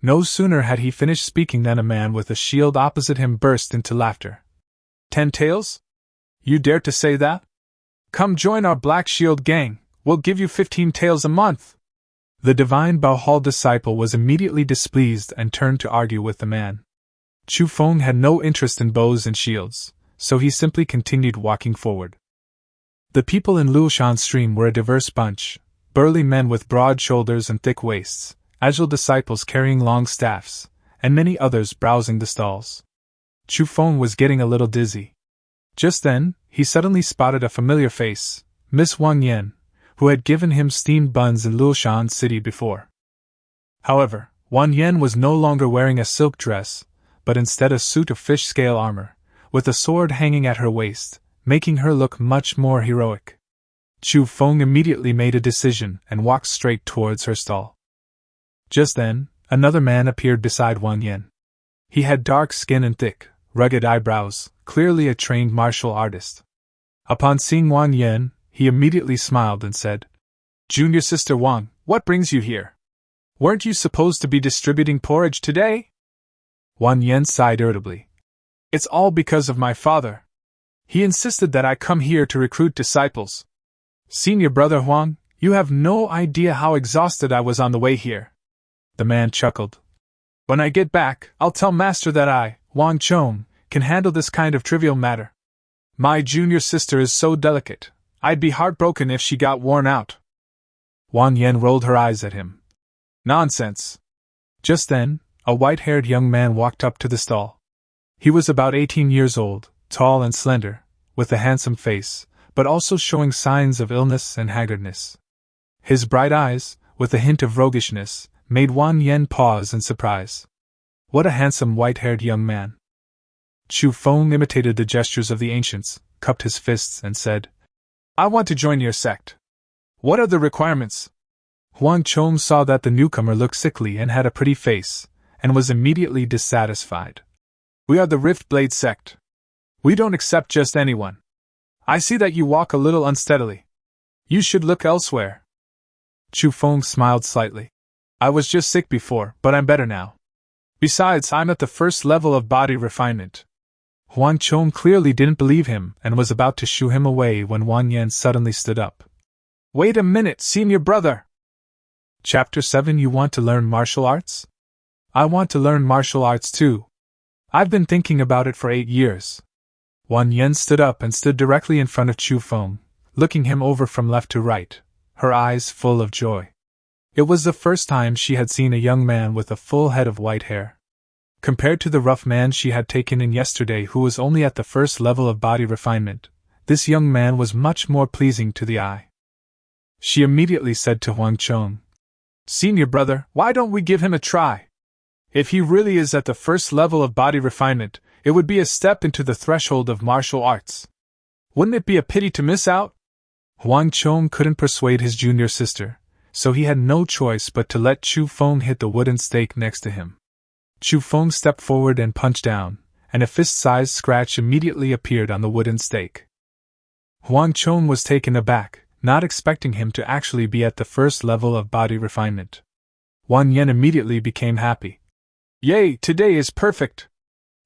No sooner had he finished speaking than a man with a shield opposite him burst into laughter. 10 taels? You dare to say that? Come join our Black Shield gang, we'll give you 15 taels a month. The Divine Bao Hall disciple was immediately displeased and turned to argue with the man. Chu Feng had no interest in bows and shields, so he simply continued walking forward. The people in Luoshan Stream were a diverse bunch, burly men with broad shoulders and thick waists, agile disciples carrying long staffs, and many others browsing the stalls. Chu Feng was getting a little dizzy. Just then, he suddenly spotted a familiar face, Miss Wang Yan, who had given him steamed buns in Luoshan City before. However, Wang Yan was no longer wearing a silk dress, but instead a suit of fish-scale armor, with a sword hanging at her waist, making her look much more heroic. Chu Feng immediately made a decision and walked straight towards her stall. Just then, another man appeared beside Wang Yan. He had dark skin and thick, rugged eyebrows, clearly a trained martial artist. Upon seeing Wang Yan, he immediately smiled and said, Junior Sister Wang, what brings you here? Weren't you supposed to be distributing porridge today? Wang Yan sighed irritably. It's all because of my father. He insisted that I come here to recruit disciples. Senior brother Huang, you have no idea how exhausted I was on the way here. The man chuckled. When I get back, I'll tell Master that I, Wang Chong, can handle this kind of trivial matter. My junior sister is so delicate, I'd be heartbroken if she got worn out. Wang Yan rolled her eyes at him. Nonsense. Just then, a white-haired young man walked up to the stall. He was about 18 years old, tall and slender, with a handsome face, but also showing signs of illness and haggardness. His bright eyes, with a hint of roguishness, made Wang Yan pause in surprise. What a handsome white-haired young man. Chu Feng imitated the gestures of the ancients, cupped his fists and said, I want to join your sect. What are the requirements? Huang Chong saw that the newcomer looked sickly and had a pretty face, and was immediately dissatisfied. We are the Rift Blade sect. We don't accept just anyone. I see that you walk a little unsteadily. You should look elsewhere. Chu Feng smiled slightly. I was just sick before, but I'm better now. Besides, I'm at the 1st level of body refinement. Huang Chong clearly didn't believe him and was about to shoo him away when Wang Yan suddenly stood up. Wait a minute, senior brother! Chapter 7 You want to learn martial arts? I want to learn martial arts too. I've been thinking about it for 8 years. Wang Yan stood up and stood directly in front of Chu Feng, looking him over from left to right, her eyes full of joy. It was the first time she had seen a young man with a full head of white hair. Compared to the rough man she had taken in yesterday who was only at the 1st level of body refinement, this young man was much more pleasing to the eye. She immediately said to Huang Chong, Senior brother, why don't we give him a try? If he really is at the 1st level of body refinement, it would be a step into the threshold of martial arts. Wouldn't it be a pity to miss out? Huang Chong couldn't persuade his junior sister, so he had no choice but to let Chu Feng hit the wooden stake next to him. Chu Feng stepped forward and punched down, and a fist-sized scratch immediately appeared on the wooden stake. Huang Chong was taken aback, not expecting him to actually be at the 1st level of body refinement. Wang Yan immediately became happy. Yay, today is perfect!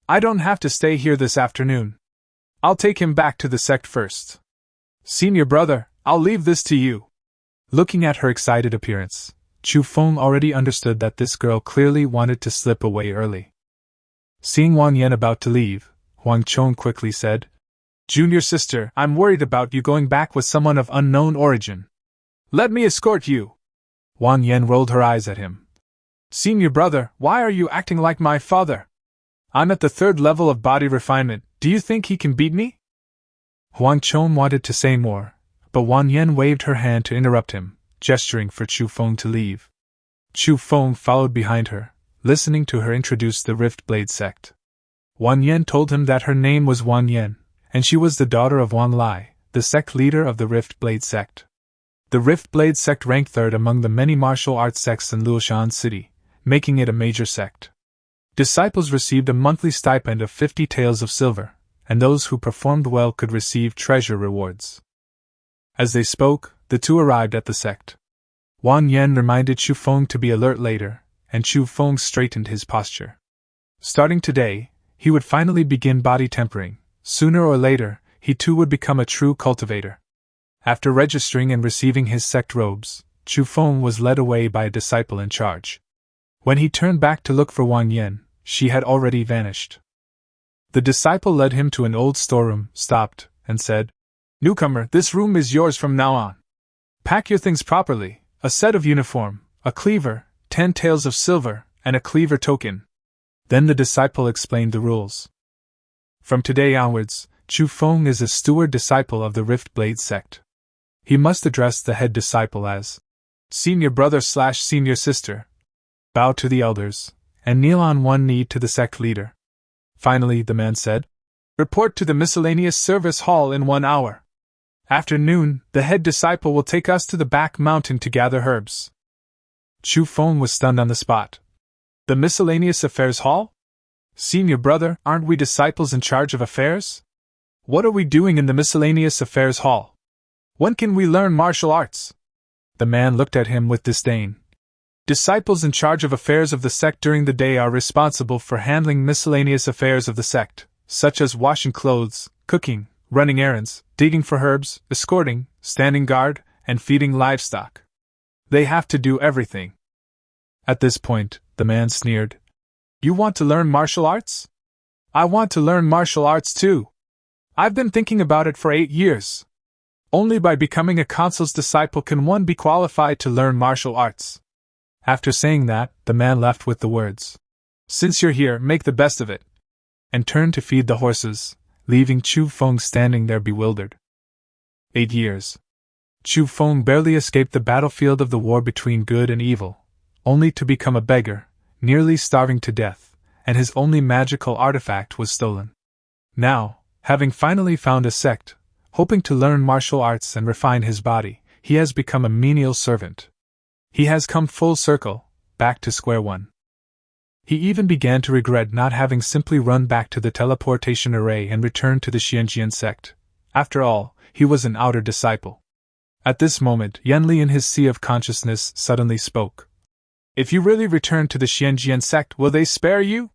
I don't have to stay here this afternoon. I'll take him back to the sect first. Senior brother, I'll leave this to you. Looking at her excited appearance, Chu Feng already understood that this girl clearly wanted to slip away early. Seeing Wang Yan about to leave, Huang Chong quickly said, Junior sister, I'm worried about you going back with someone of unknown origin. Let me escort you. Wang Yan rolled her eyes at him. Senior brother, why are you acting like my father? I'm at the 3rd level of body refinement, do you think he can beat me? Huang Chong wanted to say more, but Wang Yan waved her hand to interrupt him, gesturing for Chu Feng to leave. Chu Feng followed behind her, listening to her introduce the Rift Blade sect. Wang Yan told him that her name was Wang Yan, and she was the daughter of Wang Lai, the sect leader of the Rift Blade Sect. The Rift Blade Sect ranked third among the many martial arts sects in Luoshan City, making it a major sect. Disciples received a monthly stipend of 50 taels of silver, and those who performed well could receive treasure rewards. As they spoke, the two arrived at the sect. Wang Yan reminded Chu Feng to be alert later, and Chu Feng straightened his posture. Starting today, he would finally begin body tempering. Sooner or later, he too would become a true cultivator. After registering and receiving his sect robes, Chu Feng was led away by a disciple in charge. When he turned back to look for Wang Yan, she had already vanished. The disciple led him to an old storeroom, stopped, and said, "Newcomer, this room is yours from now on. Pack your things properly, a set of uniform, a cleaver, 10 taels of silver, and a cleaver token." Then the disciple explained the rules. From today onwards, Chu Feng is a steward disciple of the Rift Blade Sect. He must address the head disciple as senior brother/senior sister, bow to the elders, and kneel on one knee to the sect leader. Finally, the man said, "Report to the miscellaneous service hall in 1 hour. After noon, the head disciple will take us to the back mountain to gather herbs." Chu Feng was stunned on the spot. The miscellaneous affairs hall? Senior brother, aren't we disciples in charge of affairs? What are we doing in the miscellaneous affairs hall? When can we learn martial arts? The man looked at him with disdain. Disciples in charge of affairs of the sect during the day are responsible for handling miscellaneous affairs of the sect, such as washing clothes, cooking, running errands, digging for herbs, escorting, standing guard, and feeding livestock. They have to do everything. At this point, the man sneered. "You want to learn martial arts? I want to learn martial arts too. I've been thinking about it for 8 years. Only by becoming a consul's disciple can one be qualified to learn martial arts." After saying that, the man left with the words, "Since you're here, make the best of it," and turned to feed the horses, leaving Chu Feng standing there bewildered. 8 years. Chu Feng barely escaped the battlefield of the war between good and evil, only to become a beggar, nearly starving to death, and his only magical artifact was stolen. Now, having finally found a sect, hoping to learn martial arts and refine his body, he has become a menial servant. He has come full circle, back to square one. He even began to regret not having simply run back to the teleportation array and returned to the Xuanjian Sect. After all, he was an outer disciple. At this moment, Yanli in his sea of consciousness suddenly spoke. "If you really return to the Xuanjian Sect, will they spare you?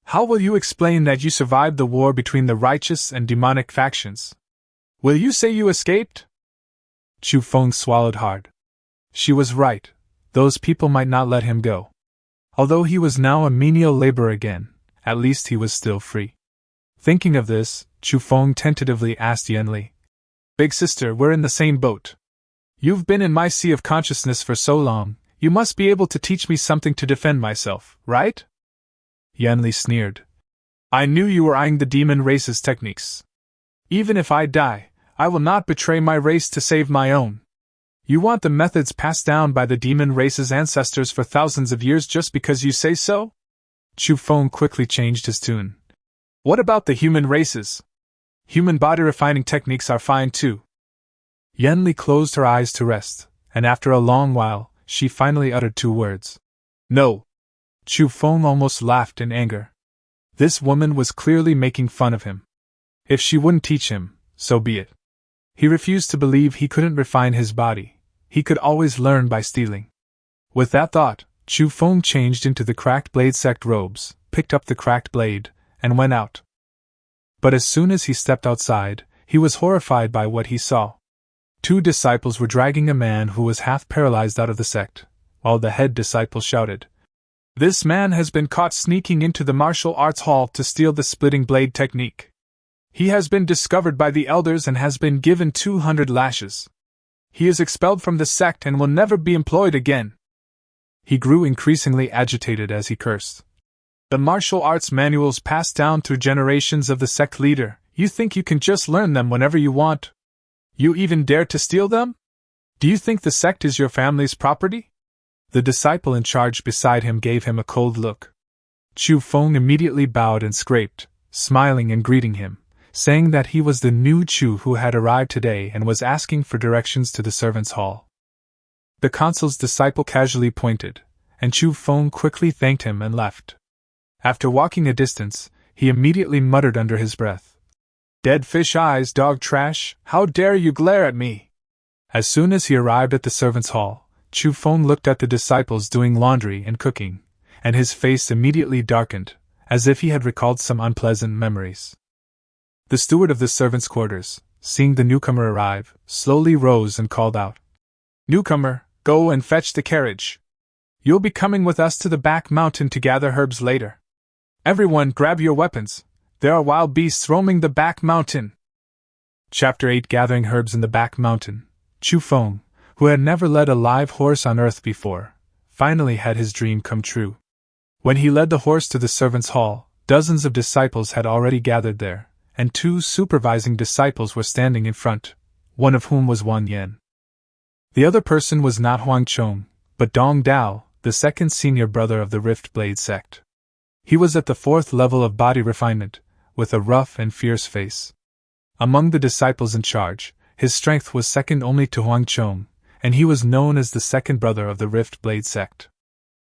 How will you explain that you survived the war between the righteous and demonic factions? Will you say you escaped?" Chu Feng swallowed hard. She was right. Those people might not let him go. Although he was now a menial laborer again, at least he was still free. Thinking of this, Chu Feng tentatively asked Yanli, "Big sister, we're in the same boat. You've been in my sea of consciousness for so long, you must be able to teach me something to defend myself, right?" Yanli sneered. "I knew you were eyeing the demon race's techniques. Even if I die, I will not betray my race to save my own. You want the methods passed down by the demon race's ancestors for thousands of years just because you say so?" Chu Feng quickly changed his tune. "What about the human races? Human body refining techniques are fine too." Yanli closed her eyes to rest, and after a long while, she finally uttered 2 words. "No." Chu Feng almost laughed in anger. This woman was clearly making fun of him. If she wouldn't teach him, so be it. He refused to believe he couldn't refine his body. He could always learn by stealing. With that thought, Chu Feng changed into the Cracked Blade Sect robes, picked up the cracked blade, and went out. But as soon as he stepped outside, he was horrified by what he saw. 2 disciples were dragging a man who was half paralyzed out of the sect, while the head disciple shouted, "This man has been caught sneaking into the martial arts hall to steal the splitting blade technique. He has been discovered by the elders and has been given 200 lashes. He is expelled from the sect and will never be employed again." He grew increasingly agitated as he cursed. "The martial arts manuals passed down through generations of the sect leader, you think you can just learn them whenever you want? You even dare to steal them? Do you think the sect is your family's property?" The disciple in charge beside him gave him a cold look. Chu Feng immediately bowed and scraped, smiling and greeting him, saying that he was the new Chu who had arrived today and was asking for directions to the servants' hall. The consul's disciple casually pointed, and Chu Feng quickly thanked him and left. After walking a distance, he immediately muttered under his breath, "Dead fish eyes, dog trash, how dare you glare at me!" As soon as he arrived at the servants' hall, Chu Feng looked at the disciples doing laundry and cooking, and his face immediately darkened, as if he had recalled some unpleasant memories. The steward of the servants' quarters, seeing the newcomer arrive, slowly rose and called out, "Newcomer, go and fetch the carriage. You'll be coming with us to the back mountain to gather herbs later. Everyone grab your weapons, there are wild beasts roaming the back mountain." Chapter 8 Gathering Herbs in the Back Mountain. Chu Feng, who had never led a live horse on earth before, finally had his dream come true. When he led the horse to the servants' hall, dozens of disciples had already gathered there, and 2 supervising disciples were standing in front, one of whom was Wan Yen. The other person was not Huang Chong, but Dong Dao, the second senior brother of the Rift Blade sect. He was at the 4th level of body refinement, with a rough and fierce face. Among the disciples in charge, his strength was second only to Huang Chong, and he was known as the second brother of the Rift Blade sect.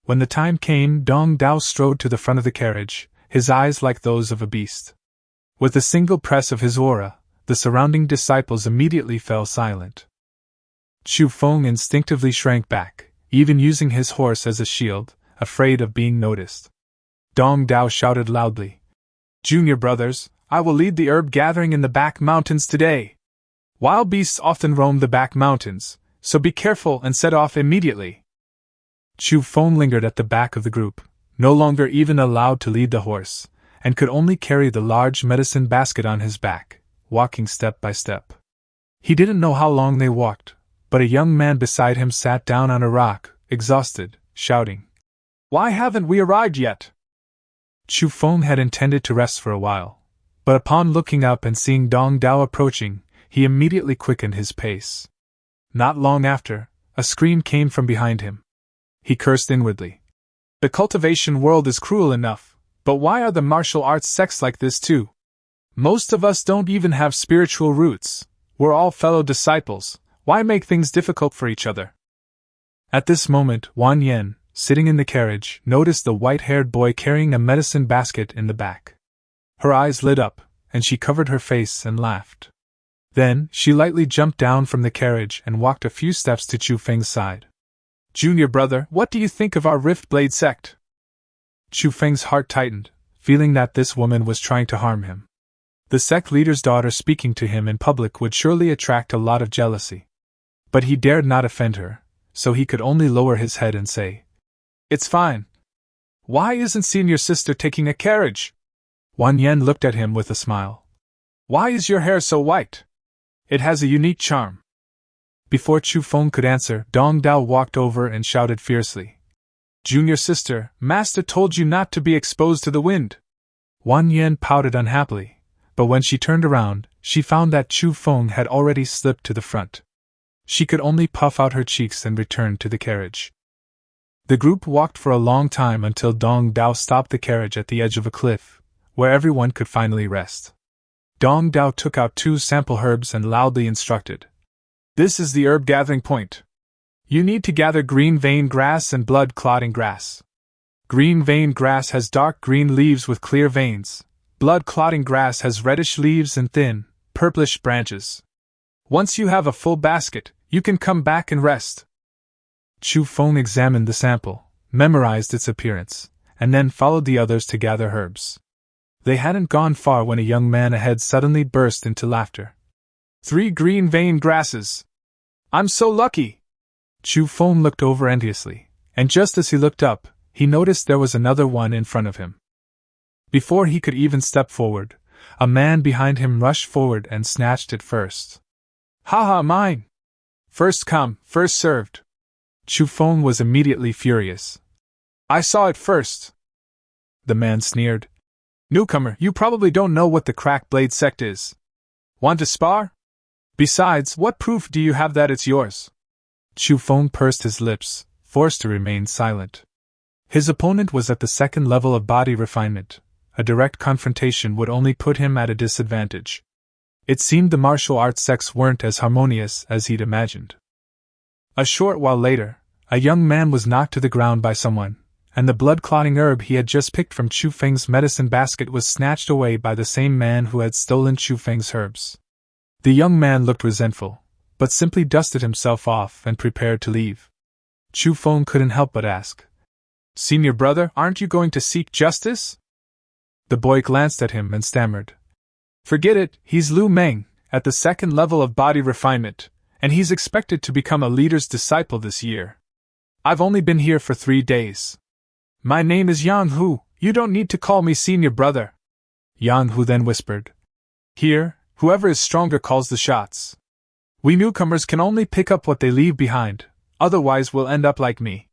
When the time came, Dong Dao strode to the front of the carriage, his eyes like those of a beast. With a single press of his aura, the surrounding disciples immediately fell silent. Chu Feng instinctively shrank back, even using his horse as a shield, afraid of being noticed. Dong Dao shouted loudly, "Junior brothers, I will lead the herb gathering in the back mountains today. Wild beasts often roam the back mountains, so be careful and set off immediately." Chu Feng lingered at the back of the group, no longer even allowed to lead the horse, and could only carry the large medicine basket on his back, walking step by step. He didn't know how long they walked, but a young man beside him sat down on a rock, exhausted, shouting, "Why haven't we arrived yet?" Chu Feng had intended to rest for a while, but upon looking up and seeing Dong Dao approaching, he immediately quickened his pace. Not long after, a scream came from behind him. He cursed inwardly. The cultivation world is cruel enough, but why are the martial arts sects like this too? Most of us don't even have spiritual roots. We're all fellow disciples. Why make things difficult for each other? At this moment, Wan Yen, sitting in the carriage, noticed the white-haired boy carrying a medicine basket in the back. Her eyes lit up, and she covered her face and laughed. Then, she lightly jumped down from the carriage and walked a few steps to Chu Feng's side. "Junior brother, what do you think of our Rift Blade sect?" Chu Feng's heart tightened, feeling that this woman was trying to harm him. The sect leader's daughter speaking to him in public would surely attract a lot of jealousy. But he dared not offend her, so he could only lower his head and say, "It's fine. Why isn't senior sister taking a carriage?" Wan Yen looked at him with a smile. "Why is your hair so white? It has a unique charm." Before Chu Feng could answer, Dong Dao walked over and shouted fiercely, "Junior sister, master told you not to be exposed to the wind." Wan Yen pouted unhappily, but when she turned around, she found that Chu Feng had already slipped to the front. She could only puff out her cheeks and return to the carriage. The group walked for a long time until Dong Dao stopped the carriage at the edge of a cliff, where everyone could finally rest. Dong Dao took out 2 sample herbs and loudly instructed, "This is the herb gathering point. You need to gather green vein grass and blood-clotting grass. Green vein grass has dark green leaves with clear veins. Blood-clotting grass has reddish leaves and thin, purplish branches. Once you have a full basket, you can come back and rest." Chu Feng examined the sample, memorized its appearance, and then followed the others to gather herbs. They hadn't gone far when a young man ahead suddenly burst into laughter. 3 green vein grasses! I'm so lucky!" Chu Feng looked over enviously, and just as he looked up, he noticed there was another one in front of him. Before he could even step forward, a man behind him rushed forward and snatched it first. "Ha ha, mine! First come, first served." Chu Feng was immediately furious. "I saw it first." The man sneered. "Newcomer, you probably don't know what the Crack Blade sect is. Want to spar? Besides, what proof do you have that it's yours?" Chu Feng pursed his lips, forced to remain silent. His opponent was at the 2nd level of body refinement, a direct confrontation would only put him at a disadvantage. It seemed the martial arts sects weren't as harmonious as he'd imagined. A short while later, a young man was knocked to the ground by someone, and the blood-clotting herb he had just picked from Chu Feng's medicine basket was snatched away by the same man who had stolen Chu Feng's herbs. The young man looked resentful, but simply dusted himself off and prepared to leave. Chu Feng couldn't help but ask, "Senior brother, aren't you going to seek justice?" The boy glanced at him and stammered, "Forget it, he's Lu Meng, at the second level of body refinement, and he's expected to become a leader's disciple this year. I've only been here for 3 days. My name is Yang Hu, you don't need to call me senior brother." Yang Hu then whispered, "Here, whoever is stronger calls the shots. We newcomers can only pick up what they leave behind, otherwise we'll end up like me."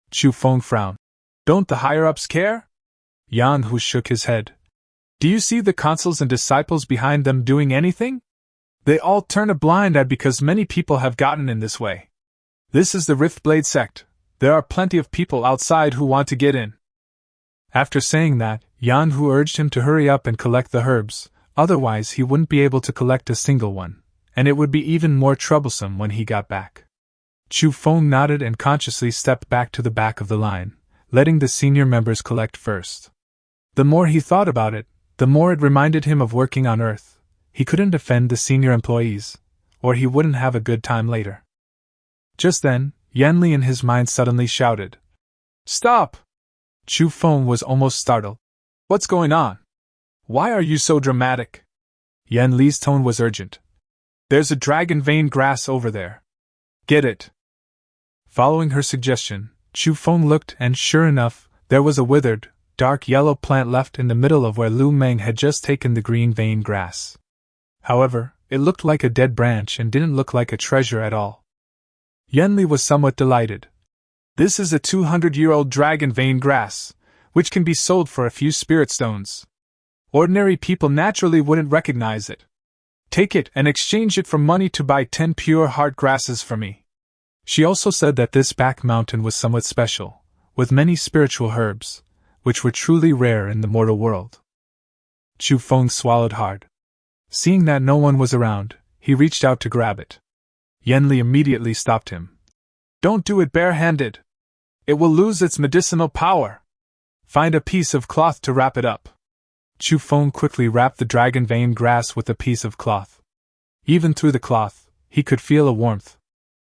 Chu Feng frowned. "Don't the higher-ups care?" Yang Hu shook his head. "Do you see the consuls and disciples behind them doing anything? They all turn a blind eye because many people have gotten in this way. This is the Riftblade sect. There are plenty of people outside who want to get in." After saying that, Yang Hu urged him to hurry up and collect the herbs, otherwise he wouldn't be able to collect a single one, and it would be even more troublesome when he got back. Chu Feng nodded and consciously stepped back to the back of the line, letting the senior members collect first. The more he thought about it, the more it reminded him of working on Earth. He couldn't offend the senior employees, or he wouldn't have a good time later. Just then, Yanli in his mind suddenly shouted, "Stop!" Chu Feng was almost startled. "What's going on? Why are you so dramatic?" Yanli's tone was urgent. "There's a dragon vein grass over there. Get it." Following her suggestion, Chu Feng looked and sure enough, there was a withered, dark yellow plant left in the middle of where Lu Meng had just taken the green vein grass. However, it looked like a dead branch and didn't look like a treasure at all. Yanli was somewhat delighted. "This is a 200-year-old dragon vein grass, which can be sold for a few spirit stones. Ordinary people naturally wouldn't recognize it. Take it and exchange it for money to buy 10 pure heart grasses for me." She also said that this back mountain was somewhat special, with many spiritual herbs, which were truly rare in the mortal world. Chu Feng swallowed hard. Seeing that no one was around, he reached out to grab it. Yanli immediately stopped him. "Don't do it barehanded. It will lose its medicinal power. Find a piece of cloth to wrap it up." Chu Feng quickly wrapped the dragon vein grass with a piece of cloth. Even through the cloth, he could feel a warmth.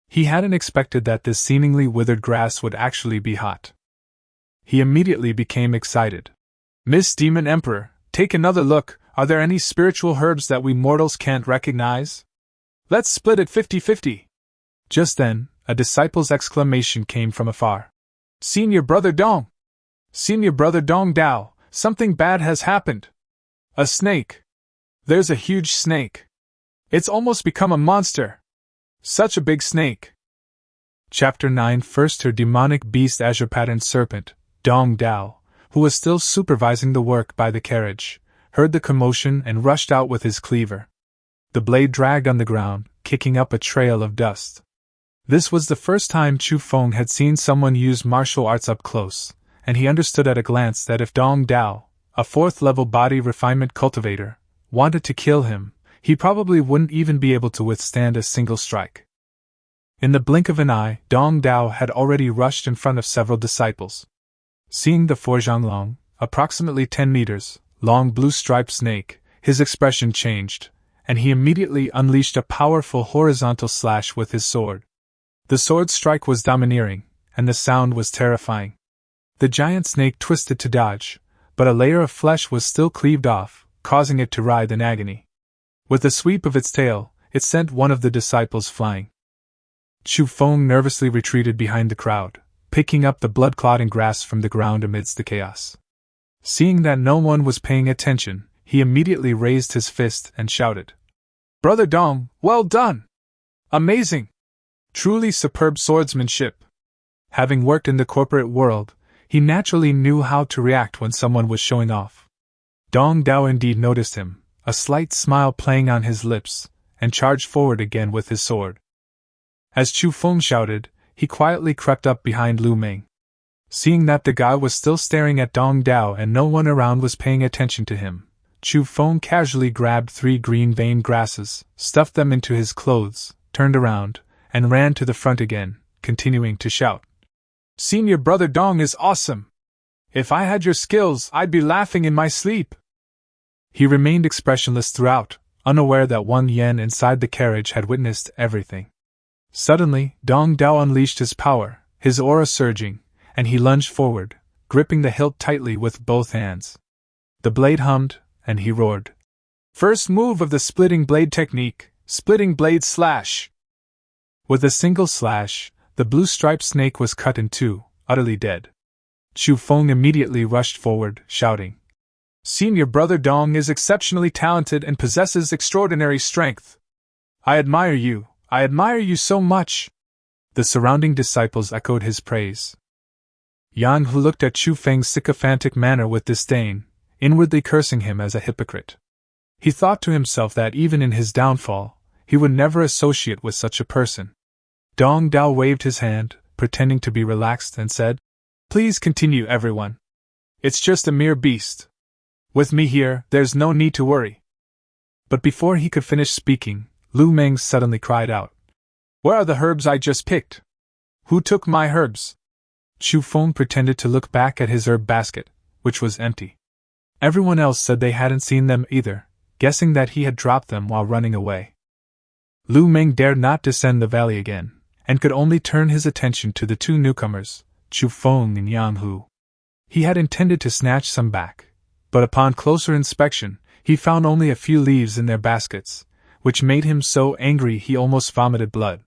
He hadn't expected that this seemingly withered grass would actually be hot. He immediately became excited. "Miss Demon Emperor, take another look. Are there any spiritual herbs that we mortals can't recognize? Let's split it 50-50. Just then, a disciple's exclamation came from afar. "Senior Brother Dong! Senior Brother Dong Dao, something bad has happened. A snake. There's a huge snake. It's almost become a monster. Such a big snake." Chapter 9. First, her demonic beast azure-patterned serpent, Dong Dao, who was still supervising the work by the carriage, heard the commotion and rushed out with his cleaver. The blade dragged on the ground, kicking up a trail of dust. This was the first time Chu Feng had seen someone use martial arts up close, and he understood at a glance that if Dong Dao, a 4th-level body refinement cultivator, wanted to kill him, he probably wouldn't even be able to withstand a single strike. In the blink of an eye, Dong Dao had already rushed in front of several disciples. Seeing the Forjianglong, approximately 10 meters, long blue-striped snake, his expression changed, and he immediately unleashed a powerful horizontal slash with his sword. The sword strike was domineering, and the sound was terrifying. The giant snake twisted to dodge, but a layer of flesh was still cleaved off, causing it to writhe in agony. With a sweep of its tail, it sent one of the disciples flying. Chu Feng nervously retreated behind the crowd, picking up the blood-clotting grass from the ground amidst the chaos. Seeing that no one was paying attention, he immediately raised his fist and shouted, "Brother Dong, well done! Amazing! Truly superb swordsmanship!" Having worked in the corporate world, he naturally knew how to react when someone was showing off. Dong Dao indeed noticed him, a slight smile playing on his lips, and charged forward again with his sword. As Chu Feng shouted, he quietly crept up behind Lu Meng. Seeing that the guy was still staring at Dong Dao and no one around was paying attention to him, Chu Feng casually grabbed 3 green veined grasses, stuffed them into his clothes, turned around, and ran to the front again, continuing to shout. Senior brother Dong is awesome! If I had your skills, I'd be laughing in my sleep! He remained expressionless throughout, unaware that Wang Yan inside the carriage had witnessed everything. Suddenly, Dong Dao unleashed his power, his aura surging, and he lunged forward, gripping the hilt tightly with both hands. The blade hummed, and he roared. First move of the splitting blade technique, splitting blade slash! With a single slash, the blue-striped snake was cut in 2, utterly dead. Chu Feng immediately rushed forward, shouting. Senior brother Dong is exceptionally talented and possesses extraordinary strength. I admire you so much! The surrounding disciples echoed his praise. Yang Hu looked at Chu Feng's sycophantic manner with disdain, inwardly cursing him as a hypocrite. He thought to himself that even in his downfall, he would never associate with such a person. Dong Dao waved his hand, pretending to be relaxed, and said, Please continue, everyone. It's just a mere beast. With me here, there's no need to worry. But before he could finish speaking, Lu Meng suddenly cried out. Where are the herbs I just picked? Who took my herbs? Chu Feng pretended to look back at his herb basket, which was empty. Everyone else said they hadn't seen them either, guessing that he had dropped them while running away. Lu Meng dared not descend the valley again, and could only turn his attention to the 2 newcomers, Chu Feng and Yang Hu. He had intended to snatch some back, but upon closer inspection, he found only a few leaves in their baskets, which made him so angry he almost vomited blood.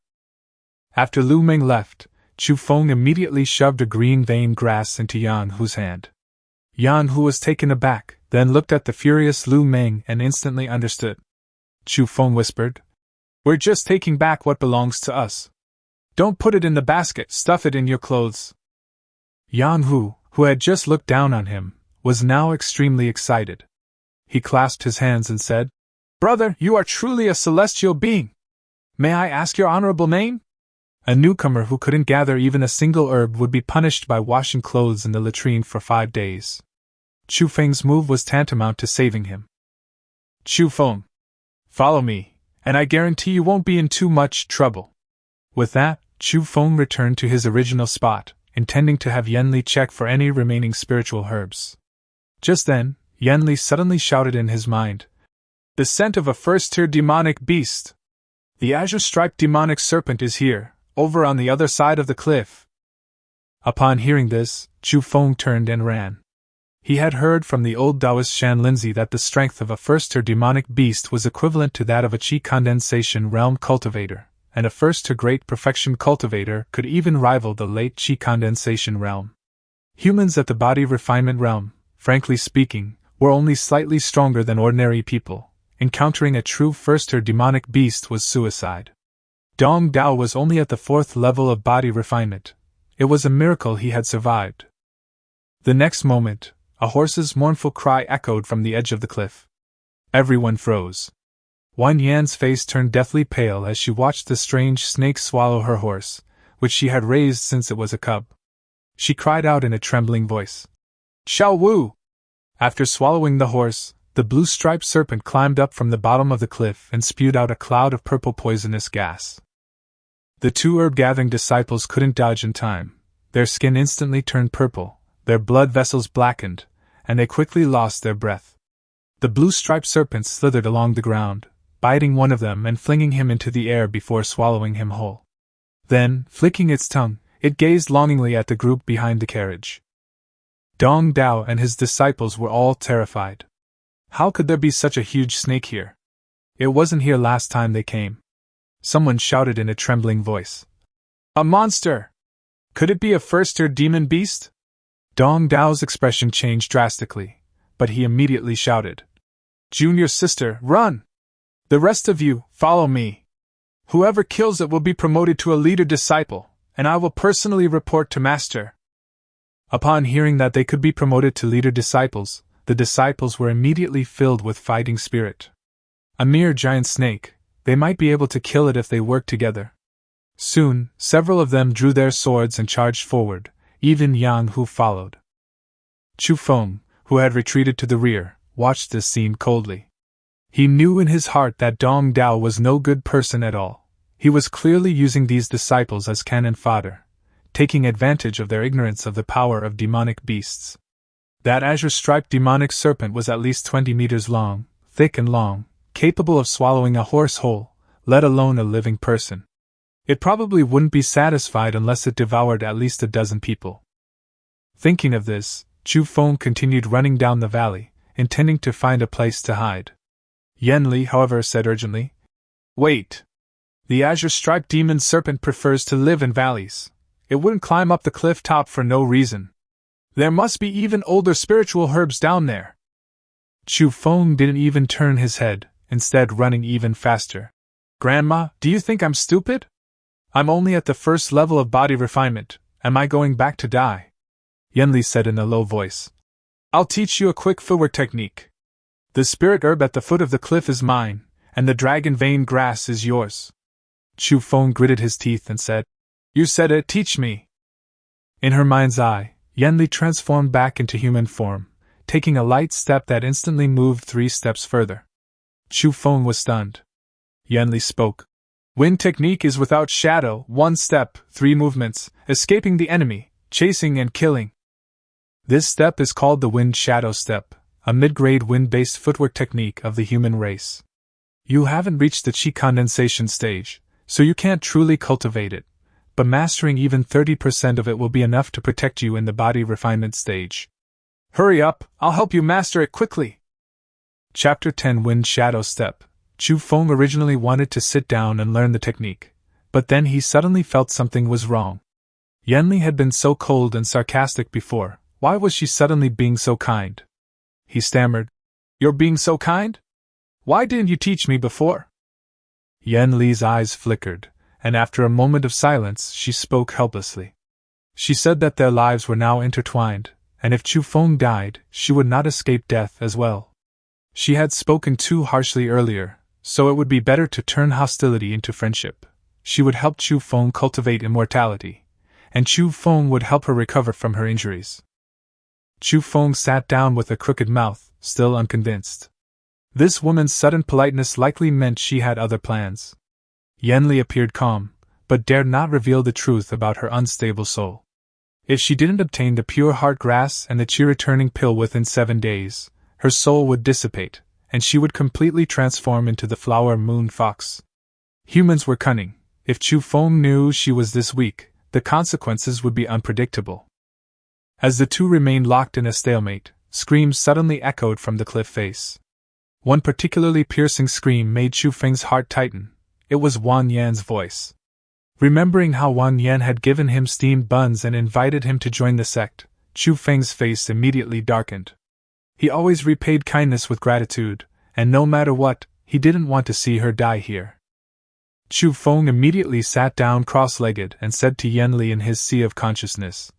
After Lu Meng left, Chu Feng immediately shoved a green veined grass into Yang Hu's hand. Yang Hu was taken aback, then looked at the furious Lu Meng and instantly understood. Chu Feng whispered, We're just taking back what belongs to us. Don't put it in the basket, stuff it in your clothes. Yang Hu, who had just looked down on him, was now extremely excited. He clasped his hands and said, Brother, you are truly a celestial being. May I ask your honorable name? A newcomer who couldn't gather even a single herb would be punished by washing clothes in the latrine for 5 days. Chu Feng's move was tantamount to saving him. Chu Feng, follow me, and I guarantee you won't be in too much trouble. With that, Chu Feng returned to his original spot, intending to have Yan Li check for any remaining spiritual herbs. Just then, Yan Li suddenly shouted in his mind, The scent of a first-tier demonic beast! The azure-striped demonic serpent is here, over on the other side of the cliff. Upon hearing this, Chu Feng turned and ran. He had heard from the old Taoist Shan Lindsay that the strength of a first-tier demonic beast was equivalent to that of a qi condensation realm cultivator, and a first-tier great perfection cultivator could even rival the late qi condensation realm. Humans at the body refinement realm, frankly speaking, were only slightly stronger than ordinary people. Encountering a true first-tier demonic beast was suicide. Dong Dao was only at the 4th level of body refinement. It was a miracle he had survived. The next moment, a horse's mournful cry echoed from the edge of the cliff. Everyone froze. Wang Yan's face turned deathly pale as she watched the strange snake swallow her horse, which she had raised since it was a cub. She cried out in a trembling voice, Xiao Wu! After swallowing the horse, the blue-striped serpent climbed up from the bottom of the cliff and spewed out a cloud of purple poisonous gas. The 2 herb-gathering disciples couldn't dodge in time. Their skin instantly turned purple, their blood vessels blackened, and they quickly lost their breath. The blue-striped serpent slithered along the ground, biting one of them and flinging him into the air before swallowing him whole. Then, flicking its tongue, it gazed longingly at the group behind the carriage. Dong Dao and his disciples were all terrified. How could there be such a huge snake here? It wasn't here last time they came. Someone shouted in a trembling voice. A monster! Could it be a first-tier demon beast? Dong Dao's expression changed drastically, but he immediately shouted, Junior sister, run! The rest of you, follow me. Whoever kills it will be promoted to a leader disciple, and I will personally report to Master. Upon hearing that they could be promoted to leader disciples, the disciples were immediately filled with fighting spirit. A mere giant snake, they might be able to kill it if they worked together. Soon, several of them drew their swords and charged forward, Even Yang Hu followed. Chu Feng, who had retreated to the rear, watched this scene coldly. He knew in his heart that Dong Dao was no good person at all. He was clearly using these disciples as cannon fodder, taking advantage of their ignorance of the power of demonic beasts. That azure-striped demonic serpent was at least 20 meters long, thick and long, capable of swallowing a horse whole, let alone a living person. It probably wouldn't be satisfied unless it devoured at least a dozen people. Thinking of this, Chu Feng continued running down the valley, intending to find a place to hide. Yen Li, however, said urgently, "Wait! The azure-striped demon serpent prefers to live in valleys. It wouldn't climb up the cliff top for no reason. There must be even older spiritual herbs down there." Chu Feng didn't even turn his head, instead running even faster. "Grandma, do you think I'm stupid? I'm only at the first level of body refinement. Am I going back to die?" Yen Li said in a low voice. "I'll teach you a quick footwork technique. The spirit herb at the foot of the cliff is mine, and the dragon vein grass is yours." Chu Feng gritted his teeth and said, "You said it, teach me." In her mind's eye, Yen Li transformed back into human form, taking a light step that instantly moved 3 steps further. Chu Feng was stunned. Yen Li spoke. "Wind technique is without shadow, 1 step, 3 movements, escaping the enemy, chasing and killing. This step is called the wind shadow step, a mid-grade wind-based footwork technique of the human race. You haven't reached the chi condensation stage, so you can't truly cultivate it, but mastering even 30% of it will be enough to protect you in the body refinement stage. Hurry up, I'll help you master it quickly." Chapter 10 Wind Shadow Step. Chu Feng originally wanted to sit down and learn the technique, but then he suddenly felt something was wrong. Yen Li had been so cold and sarcastic before, why was she suddenly being so kind? He stammered, "You're being so kind? Why didn't you teach me before?" Yen Li's eyes flickered, and after a moment of silence she spoke helplessly. She said that their lives were now intertwined, and if Chu Feng died, she would not escape death as well. She had spoken too harshly earlier, so it would be better to turn hostility into friendship. She would help Chu Feng cultivate immortality, and Chu Feng would help her recover from her injuries. Chu Feng sat down with a crooked mouth, still unconvinced. This woman's sudden politeness likely meant she had other plans. Yen Li appeared calm, but dared not reveal the truth about her unstable soul. If she didn't obtain the pure heart grass and the chi-returning pill within 7 days, her soul would dissipate, and she would completely transform into the flower moon fox. Humans were cunning. If Chu Feng knew she was this weak, the consequences would be unpredictable. As the two remained locked in a stalemate, screams suddenly echoed from the cliff face. One particularly piercing scream made Chu Feng's heart tighten. It was Wang Yan's voice. Remembering how Wang Yan had given him steamed buns and invited him to join the sect, Chu Feng's face immediately darkened. He always repaid kindness with gratitude, and no matter what, he didn't want to see her die here. Chu Feng immediately sat down cross-legged and said to Yen Li in his sea of consciousness,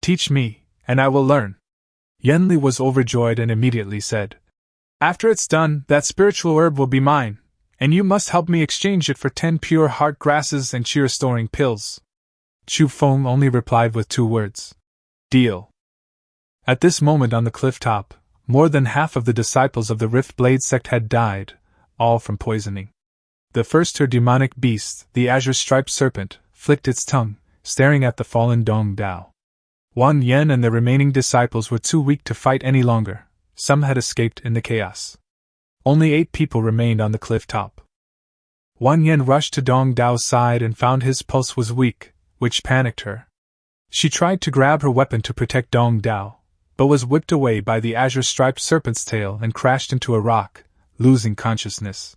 "Teach me, and I will learn." Yen Li was overjoyed and immediately said, "After it's done, that spiritual herb will be mine, and you must help me exchange it for 10 pure heart grasses and chi-restoring pills." Chu Feng only replied with 2 words. "Deal." At this moment on the cliff top, more than half of the disciples of the Rift Blade sect had died, all from poisoning. The first her demonic beast, the azure-striped serpent, flicked its tongue, staring at the fallen Dong Dao. Wang Yan and the remaining disciples were too weak to fight any longer. Some had escaped in the chaos. Only 8 people remained on the cliff top. Wang Yan rushed to Dong Dao's side and found his pulse was weak, which panicked her. She tried to grab her weapon to protect Dong Dao, but was whipped away by the azure-striped serpent's tail and crashed into a rock, losing consciousness.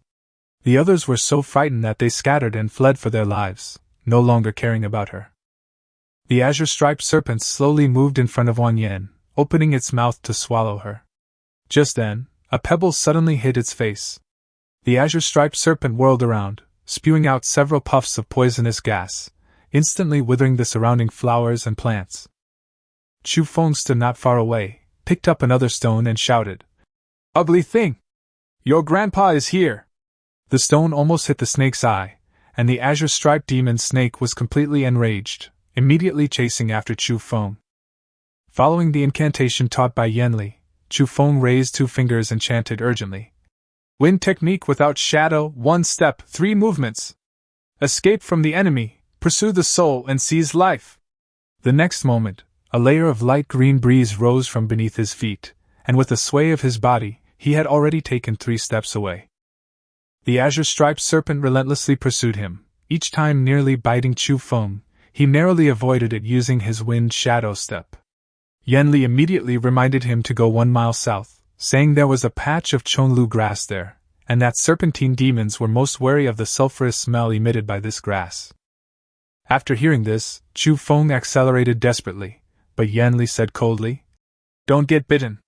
The others were so frightened that they scattered and fled for their lives, no longer caring about her. The azure-striped serpent slowly moved in front of Wang Yan, opening its mouth to swallow her. Just then, a pebble suddenly hit its face. The azure-striped serpent whirled around, spewing out several puffs of poisonous gas, instantly withering the surrounding flowers and plants. Chu Feng stood not far away, picked up another stone and shouted, "Ugly thing! Your grandpa is here!" The stone almost hit the snake's eye, and the azure-striped demon snake was completely enraged, immediately chasing after Chu Feng. Following the incantation taught by Yanli, Chu Feng raised 2 fingers and chanted urgently. Wind technique without shadow, 1 step, 3 movements. Escape from the enemy, pursue the soul and seize life. The next moment, a layer of light green breeze rose from beneath his feet, and with a sway of his body, he had already taken 3 steps away. The azure-striped serpent relentlessly pursued him, each time nearly biting Chu Feng. He narrowly avoided it using his wind shadow step. Yanli immediately reminded him to go 1 mile south, saying there was a patch of Chonlu grass there, and that serpentine demons were most wary of the sulphurous smell emitted by this grass. After hearing this, Chu Feng accelerated desperately, but Yanli said coldly, Don't get bitten.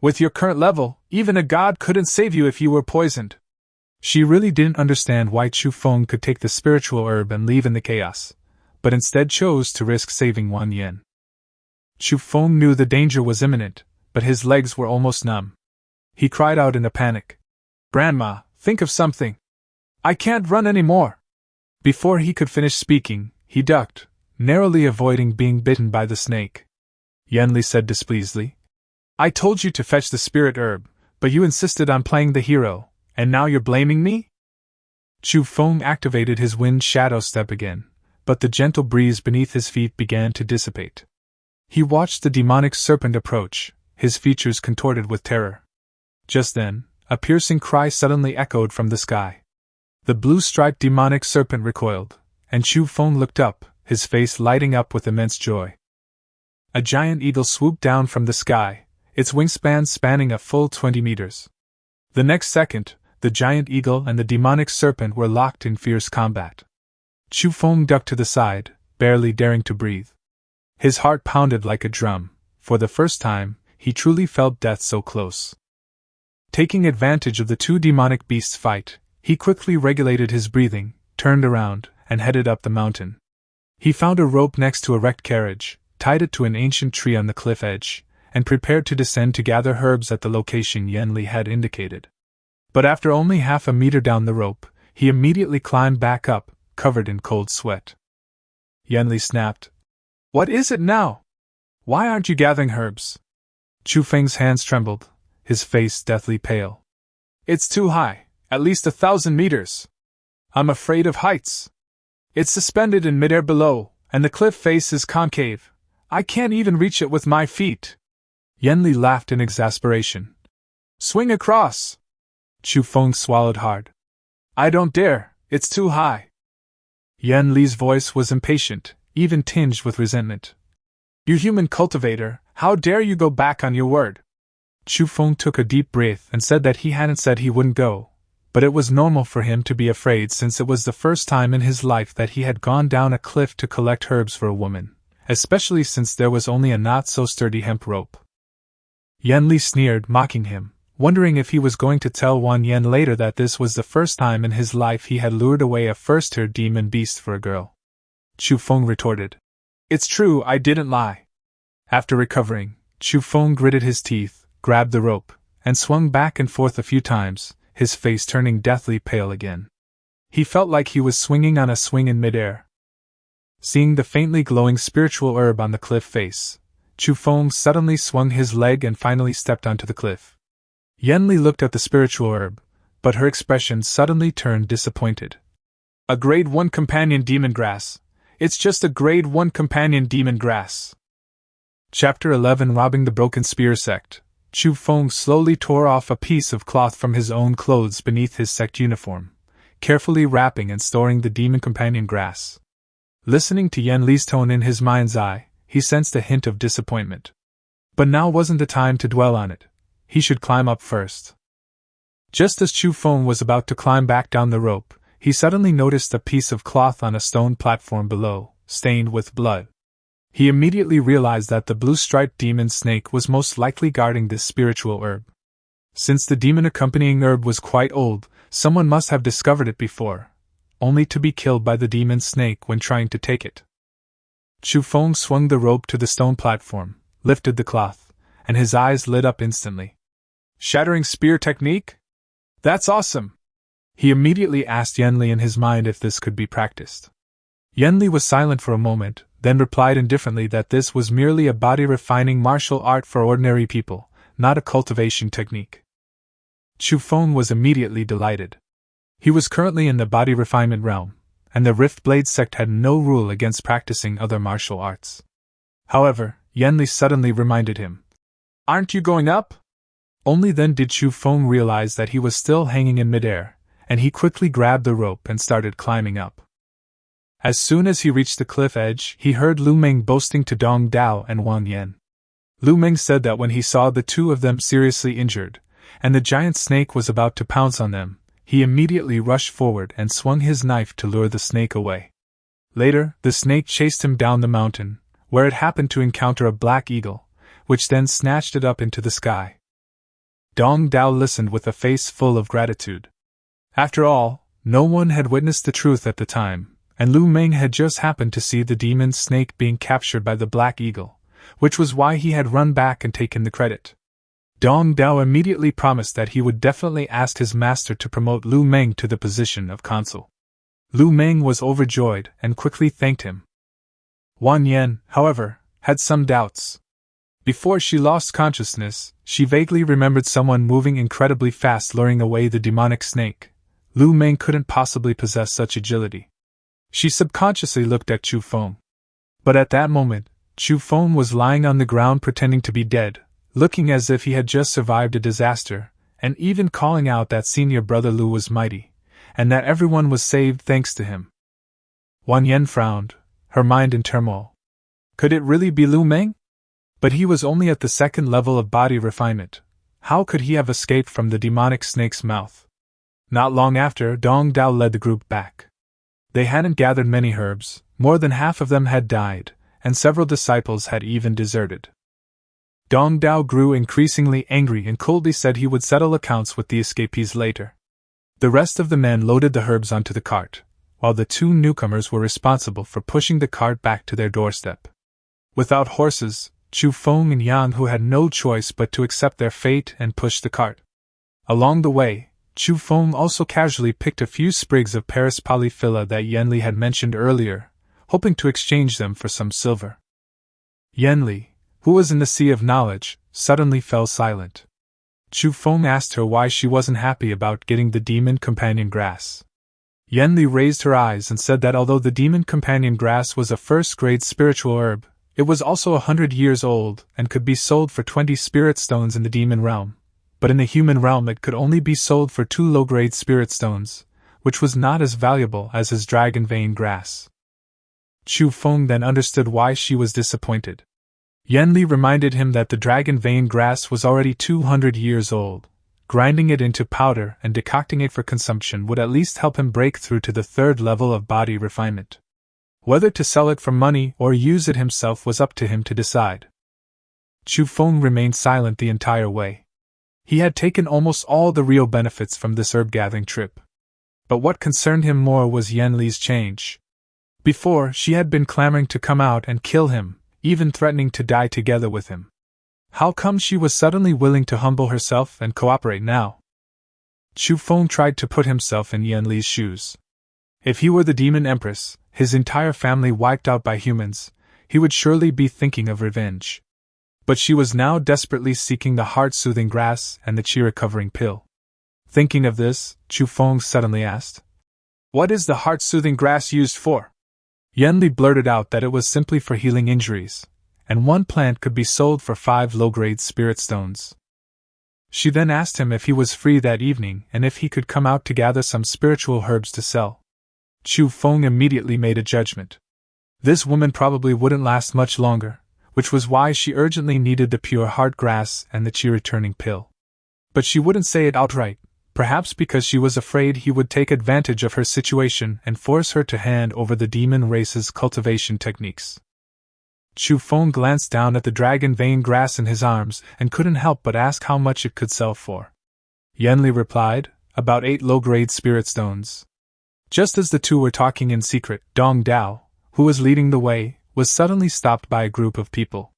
With your current level, even a god couldn't save you if you were poisoned. She really didn't understand why Chu Feng could take the spiritual herb and leave in the chaos, but instead chose to risk saving Wang Yan. Chu Feng knew the danger was imminent, but his legs were almost numb. He cried out in a panic. Grandma, think of something. I can't run anymore. Before he could finish speaking, he ducked, narrowly avoiding being bitten by the snake. Yanli said displeasedly. I told you to fetch the spirit herb, but you insisted on playing the hero, and now you're blaming me? Chu Feng activated his wind shadow step again, but the gentle breeze beneath his feet began to dissipate. He watched the demonic serpent approach, his features contorted with terror. Just then, a piercing cry suddenly echoed from the sky. The blue-striped demonic serpent recoiled, and Chu Feng looked up, his face lighting up with immense joy. A giant eagle swooped down from the sky, its wingspan spanning a full 20 meters. The next second, the giant eagle and the demonic serpent were locked in fierce combat. Chu Feng ducked to the side, barely daring to breathe. His heart pounded like a drum. For the first time, he truly felt death so close. Taking advantage of the 2 demonic beasts' fight, he quickly regulated his breathing, turned around, and headed up the mountain. He found a rope next to a wrecked carriage, tied it to an ancient tree on the cliff edge, and prepared to descend to gather herbs at the location Yanli had indicated. But after only half a meter down the rope, he immediately climbed back up, covered in cold sweat. Yanli snapped. What is it now? Why aren't you gathering herbs? Chu Feng's hands trembled, his face deathly pale. It's too high, at least 1,000 meters. I'm afraid of heights. It's suspended in midair below, and the cliff face is concave. I can't even reach it with my feet. Yanli laughed in exasperation. Swing across. Chu Feng swallowed hard. I don't dare, it's too high. Yanli's voice was impatient, even tinged with resentment. You human cultivator, how dare you go back on your word? Chu Feng took a deep breath and said that he hadn't said he wouldn't go, but it was normal for him to be afraid since it was the first time in his life that he had gone down a cliff to collect herbs for a woman, especially since there was only a not-so-sturdy hemp rope. Yanli sneered, mocking him, wondering if he was going to tell Wang Yan later that this was the first time in his life he had lured away a first-tier demon beast for a girl. Chu Feng retorted. It's true, I didn't lie. After recovering, Chu Feng gritted his teeth, grabbed the rope, and swung back and forth a few times, his face turning deathly pale again. He felt like he was swinging on a swing in midair. Seeing the faintly glowing spiritual herb on the cliff face, Chu Feng suddenly swung his leg and finally stepped onto the cliff. Yanli looked at the spiritual herb, but her expression suddenly turned disappointed. A grade 1 companion demon grass. It's just a grade 1 companion demon grass. Chapter 11 Robbing the Broken Spear Sect. Chu Feng slowly tore off a piece of cloth from his own clothes beneath his sect uniform, carefully wrapping and storing the demon companion grass. Listening to Yanli's tone in his mind's eye, he sensed a hint of disappointment. But now wasn't the time to dwell on it. He should climb up first. Just as Chu Feng was about to climb back down the rope, he suddenly noticed a piece of cloth on a stone platform below, stained with blood. He immediately realized that the blue-striped demon snake was most likely guarding this spiritual herb. Since the demon-accompanying herb was quite old, someone must have discovered it before, only to be killed by the demon snake when trying to take it. Chu Feng swung the rope to the stone platform, lifted the cloth, and his eyes lit up instantly. Shattering spear technique? That's awesome! He immediately asked Yanli in his mind if this could be practiced. Yanli was silent for a moment, then replied indifferently that this was merely a body-refining martial art for ordinary people, not a cultivation technique. Chu Feng was immediately delighted. He was currently in the body refinement realm, and the Rift Blade sect had no rule against practicing other martial arts. However, Yanli suddenly reminded him, "Aren't you going up?" Only then did Chu Feng realize that he was still hanging in midair, and he quickly grabbed the rope and started climbing up. As soon as he reached the cliff edge, he heard Lu Meng boasting to Dong Dao and Wang Yan. Lu Meng said that when he saw the two of them seriously injured, and the giant snake was about to pounce on them, he immediately rushed forward and swung his knife to lure the snake away. Later, the snake chased him down the mountain, where it happened to encounter a black eagle, which then snatched it up into the sky. Dong Dao listened with a face full of gratitude. After all, no one had witnessed the truth at the time, and Lu Meng had just happened to see the demon snake being captured by the black eagle, which was why he had run back and taken the credit. Dong Dao immediately promised that he would definitely ask his master to promote Lu Meng to the position of consul. Lu Meng was overjoyed and quickly thanked him. Wang Yan, however, had some doubts. Before she lost consciousness, she vaguely remembered someone moving incredibly fast luring away the demonic snake. Lu Meng couldn't possibly possess such agility. She subconsciously looked at Chu Feng. But at that moment, Chu Feng was lying on the ground pretending to be dead, looking as if he had just survived a disaster, and even calling out that senior brother Lu was mighty, and that everyone was saved thanks to him. Wang Yan frowned, her mind in turmoil. Could it really be Lu Meng? But he was only at the second level of body refinement. How could he have escaped from the demonic snake's mouth? Not long after, Dong Dao led the group back. They hadn't gathered many herbs, more than half of them had died, and several disciples had even deserted. Dong Dao grew increasingly angry and coldly said he would settle accounts with the escapees later. The rest of the men loaded the herbs onto the cart, while the two newcomers were responsible for pushing the cart back to their doorstep. Without horses, Chu Feng and Yang Hu had no choice but to accept their fate and push the cart. Along the way, Chu Feng also casually picked a few sprigs of Paris polyphylla that Yanli had mentioned earlier, hoping to exchange them for some silver. Yanli, who was in the sea of knowledge, suddenly fell silent. Chu Feng asked her why she wasn't happy about getting the demon companion grass. Yanli raised her eyes and said that although the demon companion grass was a first-grade spiritual herb, it was also 100 years old and could be sold for 20 spirit stones in the demon realm. But in the human realm it could only be sold for 2 low-grade spirit stones, which was not as valuable as his dragon vein grass. Chu Feng then understood why she was disappointed. Yanli reminded him that the dragon vein grass was already 200 years old. Grinding it into powder and decocting it for consumption would at least help him break through to the third level of body refinement. Whether to sell it for money or use it himself was up to him to decide. Chu Feng remained silent the entire way. He had taken almost all the real benefits from this herb-gathering trip. But what concerned him more was Yanli's change. Before, she had been clamoring to come out and kill him, even threatening to die together with him. How come she was suddenly willing to humble herself and cooperate now? Chu Feng tried to put himself in Yanli's shoes. If he were the demon Empress, his entire family wiped out by humans, he would surely be thinking of revenge. But she was now desperately seeking the heart-soothing grass and the chi-recovering pill. Thinking of this, Chu Feng suddenly asked, "What is the heart-soothing grass used for?" Yanli blurted out that it was simply for healing injuries, and one plant could be sold for 5 low-grade spirit stones. She then asked him if he was free that evening and if he could come out to gather some spiritual herbs to sell. Chu Feng immediately made a judgment. This woman probably wouldn't last much longer, which was why she urgently needed the pure heart grass and the chi-returning pill. But she wouldn't say it outright, perhaps because she was afraid he would take advantage of her situation and force her to hand over the demon race's cultivation techniques. Chu Feng glanced down at the dragon vein grass in his arms and couldn't help but ask how much it could sell for. Yanli replied, "About 8 low-grade spirit stones." Just as the two were talking in secret, Dong Dao, who was leading the way, was suddenly stopped by a group of people.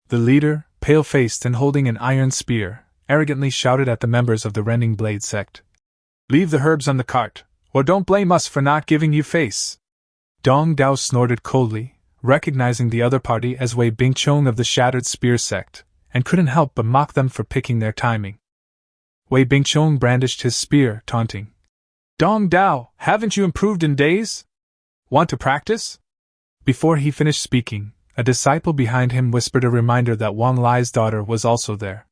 The leader, pale-faced and holding an iron spear, arrogantly shouted at the members of the Rending Blade sect, "Leave the herbs on the cart, or don't blame us for not giving you face." Dong Dao snorted coldly, recognizing the other party as Wei Bingchong of the Shattered Spear Sect, and couldn't help but mock them for picking their timing. Wei Bingchong brandished his spear, taunting. Dong Dao, haven't you improved in days? Want to practice? Before he finished speaking, a disciple behind him whispered a reminder that Wang Lai's daughter was also there.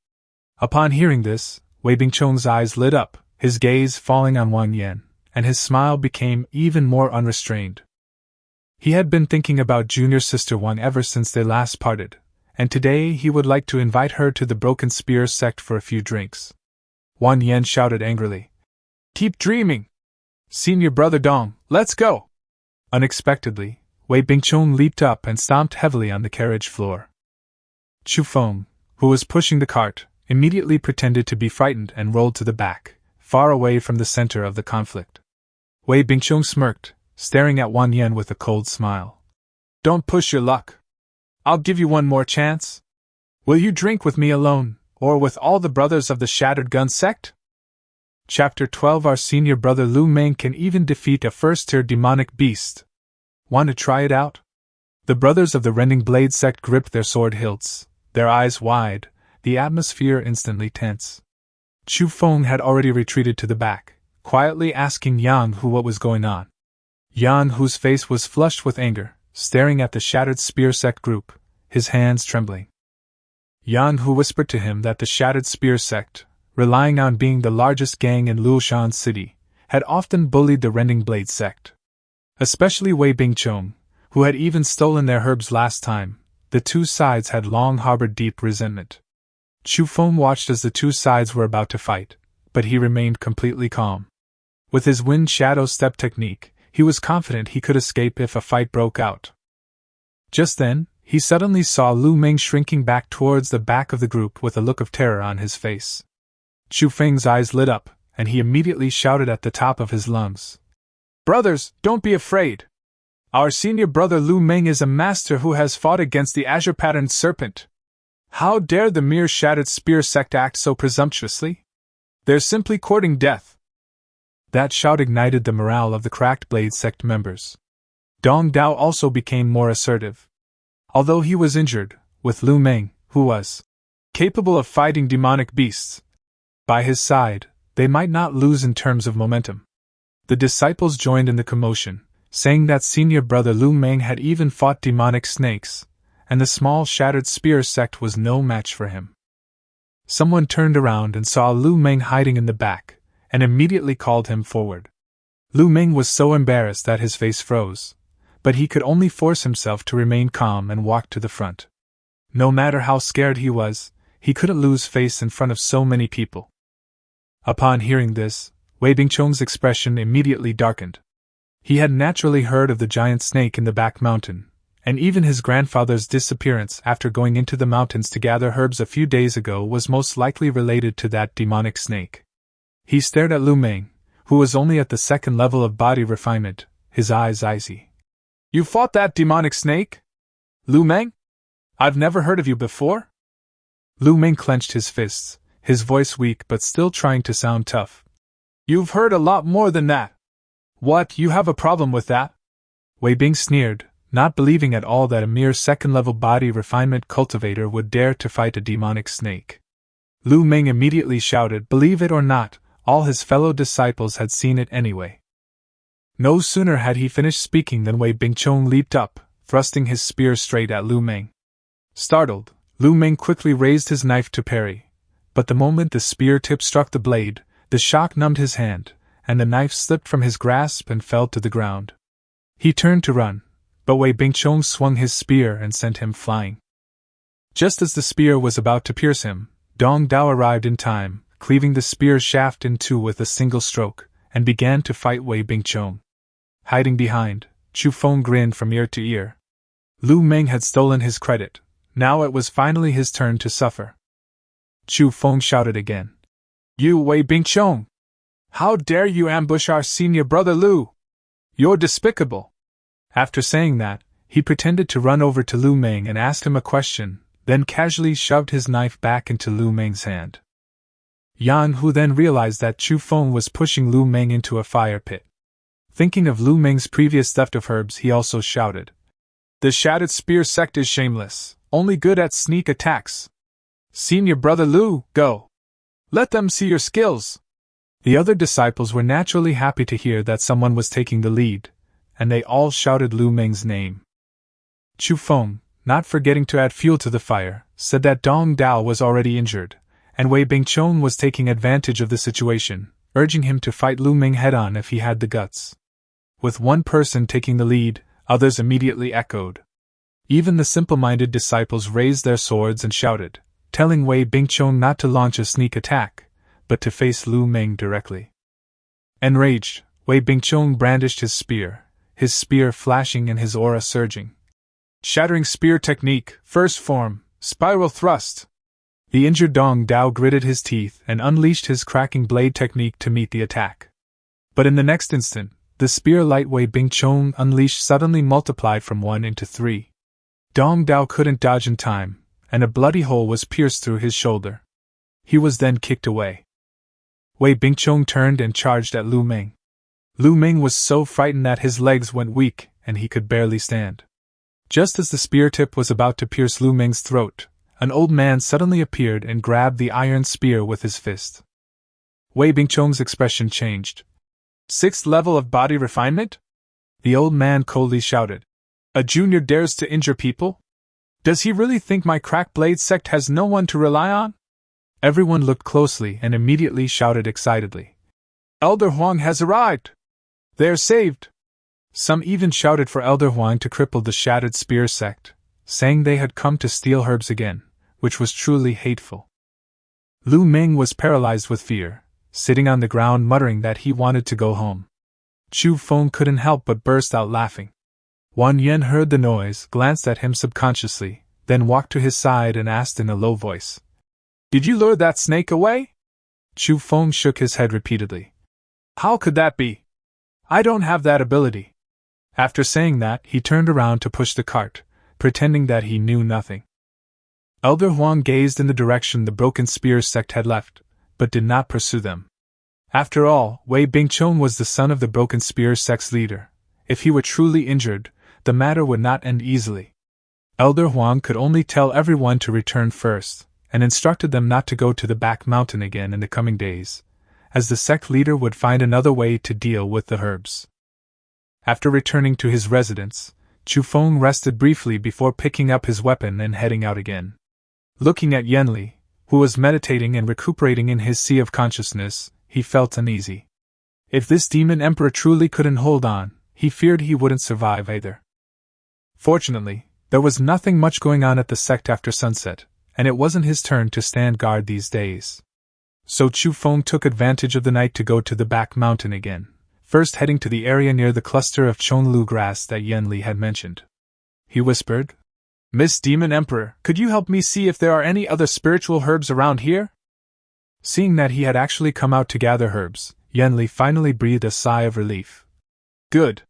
Upon hearing this, Wei Bingchong's eyes lit up, his gaze falling on Wang Yan, and his smile became even more unrestrained. He had been thinking about junior sister Wang ever since they last parted, and today he would like to invite her to the Broken Spear Sect for a few drinks. Wang Yan shouted angrily. Keep dreaming! Senior brother Dong, let's go! Unexpectedly, Wei Bingchong leaped up and stomped heavily on the carriage floor. Chu Feng, who was pushing the cart, immediately pretended to be frightened and rolled to the back, far away from the center of the conflict. Wei Bingchong smirked, staring at Wang Yan with a cold smile. Don't push your luck. I'll give you one more chance. Will you drink with me alone, or with all the brothers of the Shattered Gun Sect? Chapter 12. Our senior brother Lu Meng can even defeat a first-tier demonic beast. Want to try it out? The brothers of the Rending Blade Sect gripped their sword hilts, their eyes wide, the atmosphere instantly tense. Chu Feng had already retreated to the back, quietly asking Yang Hu what was going on. Yang Hu's face was flushed with anger, staring at the Shattered Spear Sect group, his hands trembling. Yang Hu whispered to him that the Shattered Spear Sect, relying on being the largest gang in Luoshan City, had often bullied the Rending Blade Sect. Especially Wei Bingchong, who had even stolen their herbs last time. The two sides had long harbored deep resentment. Chu Feng watched as the two sides were about to fight, but he remained completely calm. With his wind shadow step technique, he was confident he could escape if a fight broke out. Just then, he suddenly saw Lu Meng shrinking back towards the back of the group with a look of terror on his face. Chu Feng's eyes lit up, and he immediately shouted at the top of his lungs. Brothers, don't be afraid! Our senior brother Lu Meng is a master who has fought against the azure-patterned serpent. How dare the mere Shattered Spear Sect act so presumptuously? They're simply courting death. That shout ignited the morale of the Cracked Blade Sect members. Dong Dao also became more assertive. Although he was injured, with Lu Meng, who was capable of fighting demonic beasts, by his side, they might not lose in terms of momentum. The disciples joined in the commotion, saying that senior brother Lu Meng had even fought demonic snakes, and the small Shattered Spear Sect was no match for him. Someone turned around and saw Lu Meng hiding in the back, and immediately called him forward. Lu Meng was so embarrassed that his face froze, but he could only force himself to remain calm and walk to the front. No matter how scared he was, he couldn't lose face in front of so many people. Upon hearing this, Wei Bingchong's expression immediately darkened. He had naturally heard of the giant snake in the back mountain, and even his grandfather's disappearance after going into the mountains to gather herbs a few days ago was most likely related to that demonic snake. He stared at Lu Meng, who was only at the second level of body refinement, his eyes icy. You fought that demonic snake? Lu Meng? I've never heard of you before? Lu Meng clenched his fists, his voice weak but still trying to sound tough. You've heard a lot more than that. What, you have a problem with that? Wei Bing sneered, not believing at all that a mere second-level body refinement cultivator would dare to fight a demonic snake. Lu Meng immediately shouted, believe it or not, all his fellow disciples had seen it anyway. No sooner had he finished speaking than Wei Bingchong leaped up, thrusting his spear straight at Lu Meng. Startled, Lu Meng quickly raised his knife to parry, but the moment the spear tip struck the blade, the shock numbed his hand, and the knife slipped from his grasp and fell to the ground. He turned to run, but Wei Bingchong swung his spear and sent him flying. Just as the spear was about to pierce him, Dong Dao arrived in time, cleaving the spear shaft in two with a single stroke, and began to fight Wei Bingchong. Hiding behind, Chu Feng grinned from ear to ear. Lu Meng had stolen his credit. Now it was finally his turn to suffer. Chu Feng shouted again. You Wei Bingchong! How dare you ambush our senior brother Lu? You're despicable! After saying that, he pretended to run over to Lu Meng and asked him a question, then casually shoved his knife back into Lu Meng's hand. Yan Hu then realized that Chu Feng was pushing Lu Meng into a fire pit. Thinking of Lu Meng's previous theft of herbs, he also shouted, The Shattered Spear Sect is shameless, only good at sneak attacks. Senior Brother Lu, go! Let them see your skills! The other disciples were naturally happy to hear that someone was taking the lead, and they all shouted Lu Meng's name. Chu Feng, not forgetting to add fuel to the fire, said that Dong Dao was already injured, and Wei Bingchong was taking advantage of the situation, urging him to fight Lu Meng head-on if he had the guts. With one person taking the lead, others immediately echoed. Even the simple-minded disciples raised their swords and shouted, telling Wei Bingchong not to launch a sneak attack, but to face Lu Meng directly. Enraged, Wei Bingchong brandished his spear flashing and his aura surging. Shattering Spear Technique, First Form, Spiral Thrust! The injured Dong Dao gritted his teeth and unleashed his cracking blade technique to meet the attack. But in the next instant, the spear light Wei Bingchong unleashed suddenly multiplied from 1 into 3. Dong Dao couldn't dodge in time, and a bloody hole was pierced through his shoulder. He was then kicked away. Wei Bingchong turned and charged at Lu Meng. Lu Meng was so frightened that his legs went weak and he could barely stand. Just as the spear tip was about to pierce Lu Meng's throat, an old man suddenly appeared and grabbed the iron spear with his fist. Wei Bingchong's expression changed. 6th level of body refinement? The old man coldly shouted. A junior dares to injure people? Does he really think my crack blade sect has no one to rely on? Everyone looked closely and immediately shouted excitedly. Elder Huang has arrived! They are saved! Some even shouted for Elder Huang to cripple the Shattered Spear Sect, saying they had come to steal herbs again, which was truly hateful. Lu Meng was paralyzed with fear, sitting on the ground muttering that he wanted to go home. Chu Feng couldn't help but burst out laughing. Wan Yen heard the noise, glanced at him subconsciously, then walked to his side and asked in a low voice. Did you lure that snake away? Chu Feng shook his head repeatedly. How could that be? I don't have that ability. After saying that, he turned around to push the cart, pretending that he knew nothing. Elder Huang gazed in the direction the Broken Spear Sect had left, but did not pursue them. After all, Wei Bingchong was the son of the Broken Spear Sect's leader. If he were truly injured, the matter would not end easily. Elder Huang could only tell everyone to return first, and instructed them not to go to the back mountain again in the coming days, as the sect leader would find another way to deal with the herbs. After returning to his residence, Chu Feng rested briefly before picking up his weapon and heading out again. Looking at Yanli, who was meditating and recuperating in his sea of consciousness, he felt uneasy. If this demon emperor truly couldn't hold on, he feared he wouldn't survive either. Fortunately, there was nothing much going on at the sect after sunset, and it wasn't his turn to stand guard these days. So Chu Feng took advantage of the night to go to the back mountain again, first heading to the area near the cluster of Chonlu grass that Yanli had mentioned. He whispered, Miss Demon Emperor, could you help me see if there are any other spiritual herbs around here? Seeing that he had actually come out to gather herbs, Yanli finally breathed a sigh of relief. Good.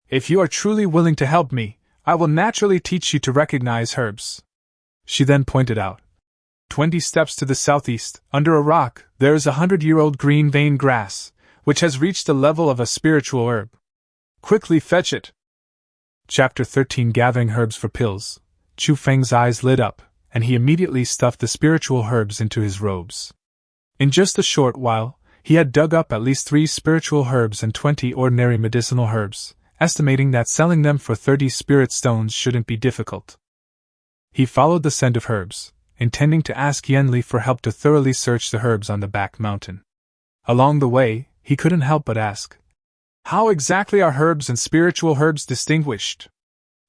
If you are truly willing to help me, I will naturally teach you to recognize herbs. She then pointed out. 20 steps to the southeast, under a rock, there is 100-year-old green vein grass, which has reached the level of a spiritual herb. Quickly fetch it. Chapter 13 Gathering Herbs for Pills. Chu Feng's eyes lit up, and he immediately stuffed the spiritual herbs into his robes. In just a short while, he had dug up at least 3 spiritual herbs and 20 ordinary medicinal herbs, estimating that selling them for 30 spirit stones shouldn't be difficult. He followed the scent of herbs, intending to ask Yanli for help to thoroughly search the herbs on the back mountain. Along the way, he couldn't help but ask, how exactly are herbs and spiritual herbs distinguished?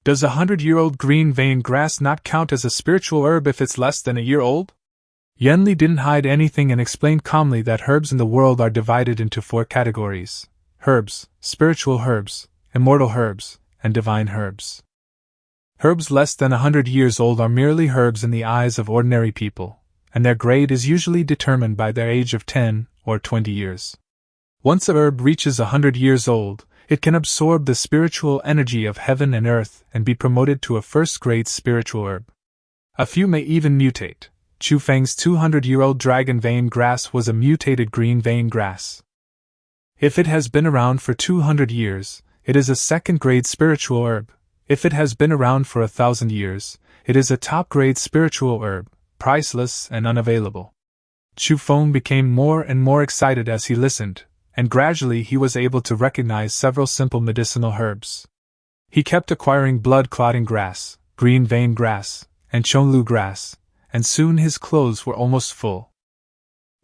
Does a 100-year-old green vein grass not count as a spiritual herb if it's less than a year old? Yanli didn't hide anything and explained calmly that herbs in the world are divided into 4 categories: herbs, spiritual herbs, immortal herbs, and divine herbs. Herbs less than 100 years old are merely herbs in the eyes of ordinary people, and their grade is usually determined by their age of 10 or 20 years. Once a herb reaches 100 years old, it can absorb the spiritual energy of heaven and earth and be promoted to a first-grade spiritual herb. A few may even mutate. Chu Feng's 200-year-old dragon vein grass was a mutated green vein grass. If it has been around for 200 years, it is a second-grade spiritual herb, If it has been around for 1,000 years, it is a top-grade spiritual herb, priceless and unavailable. Chu Feng became more and more excited as he listened, and gradually he was able to recognize several simple medicinal herbs. He kept acquiring blood-clotting grass, green vein grass, and chonlu grass, and soon his clothes were almost full.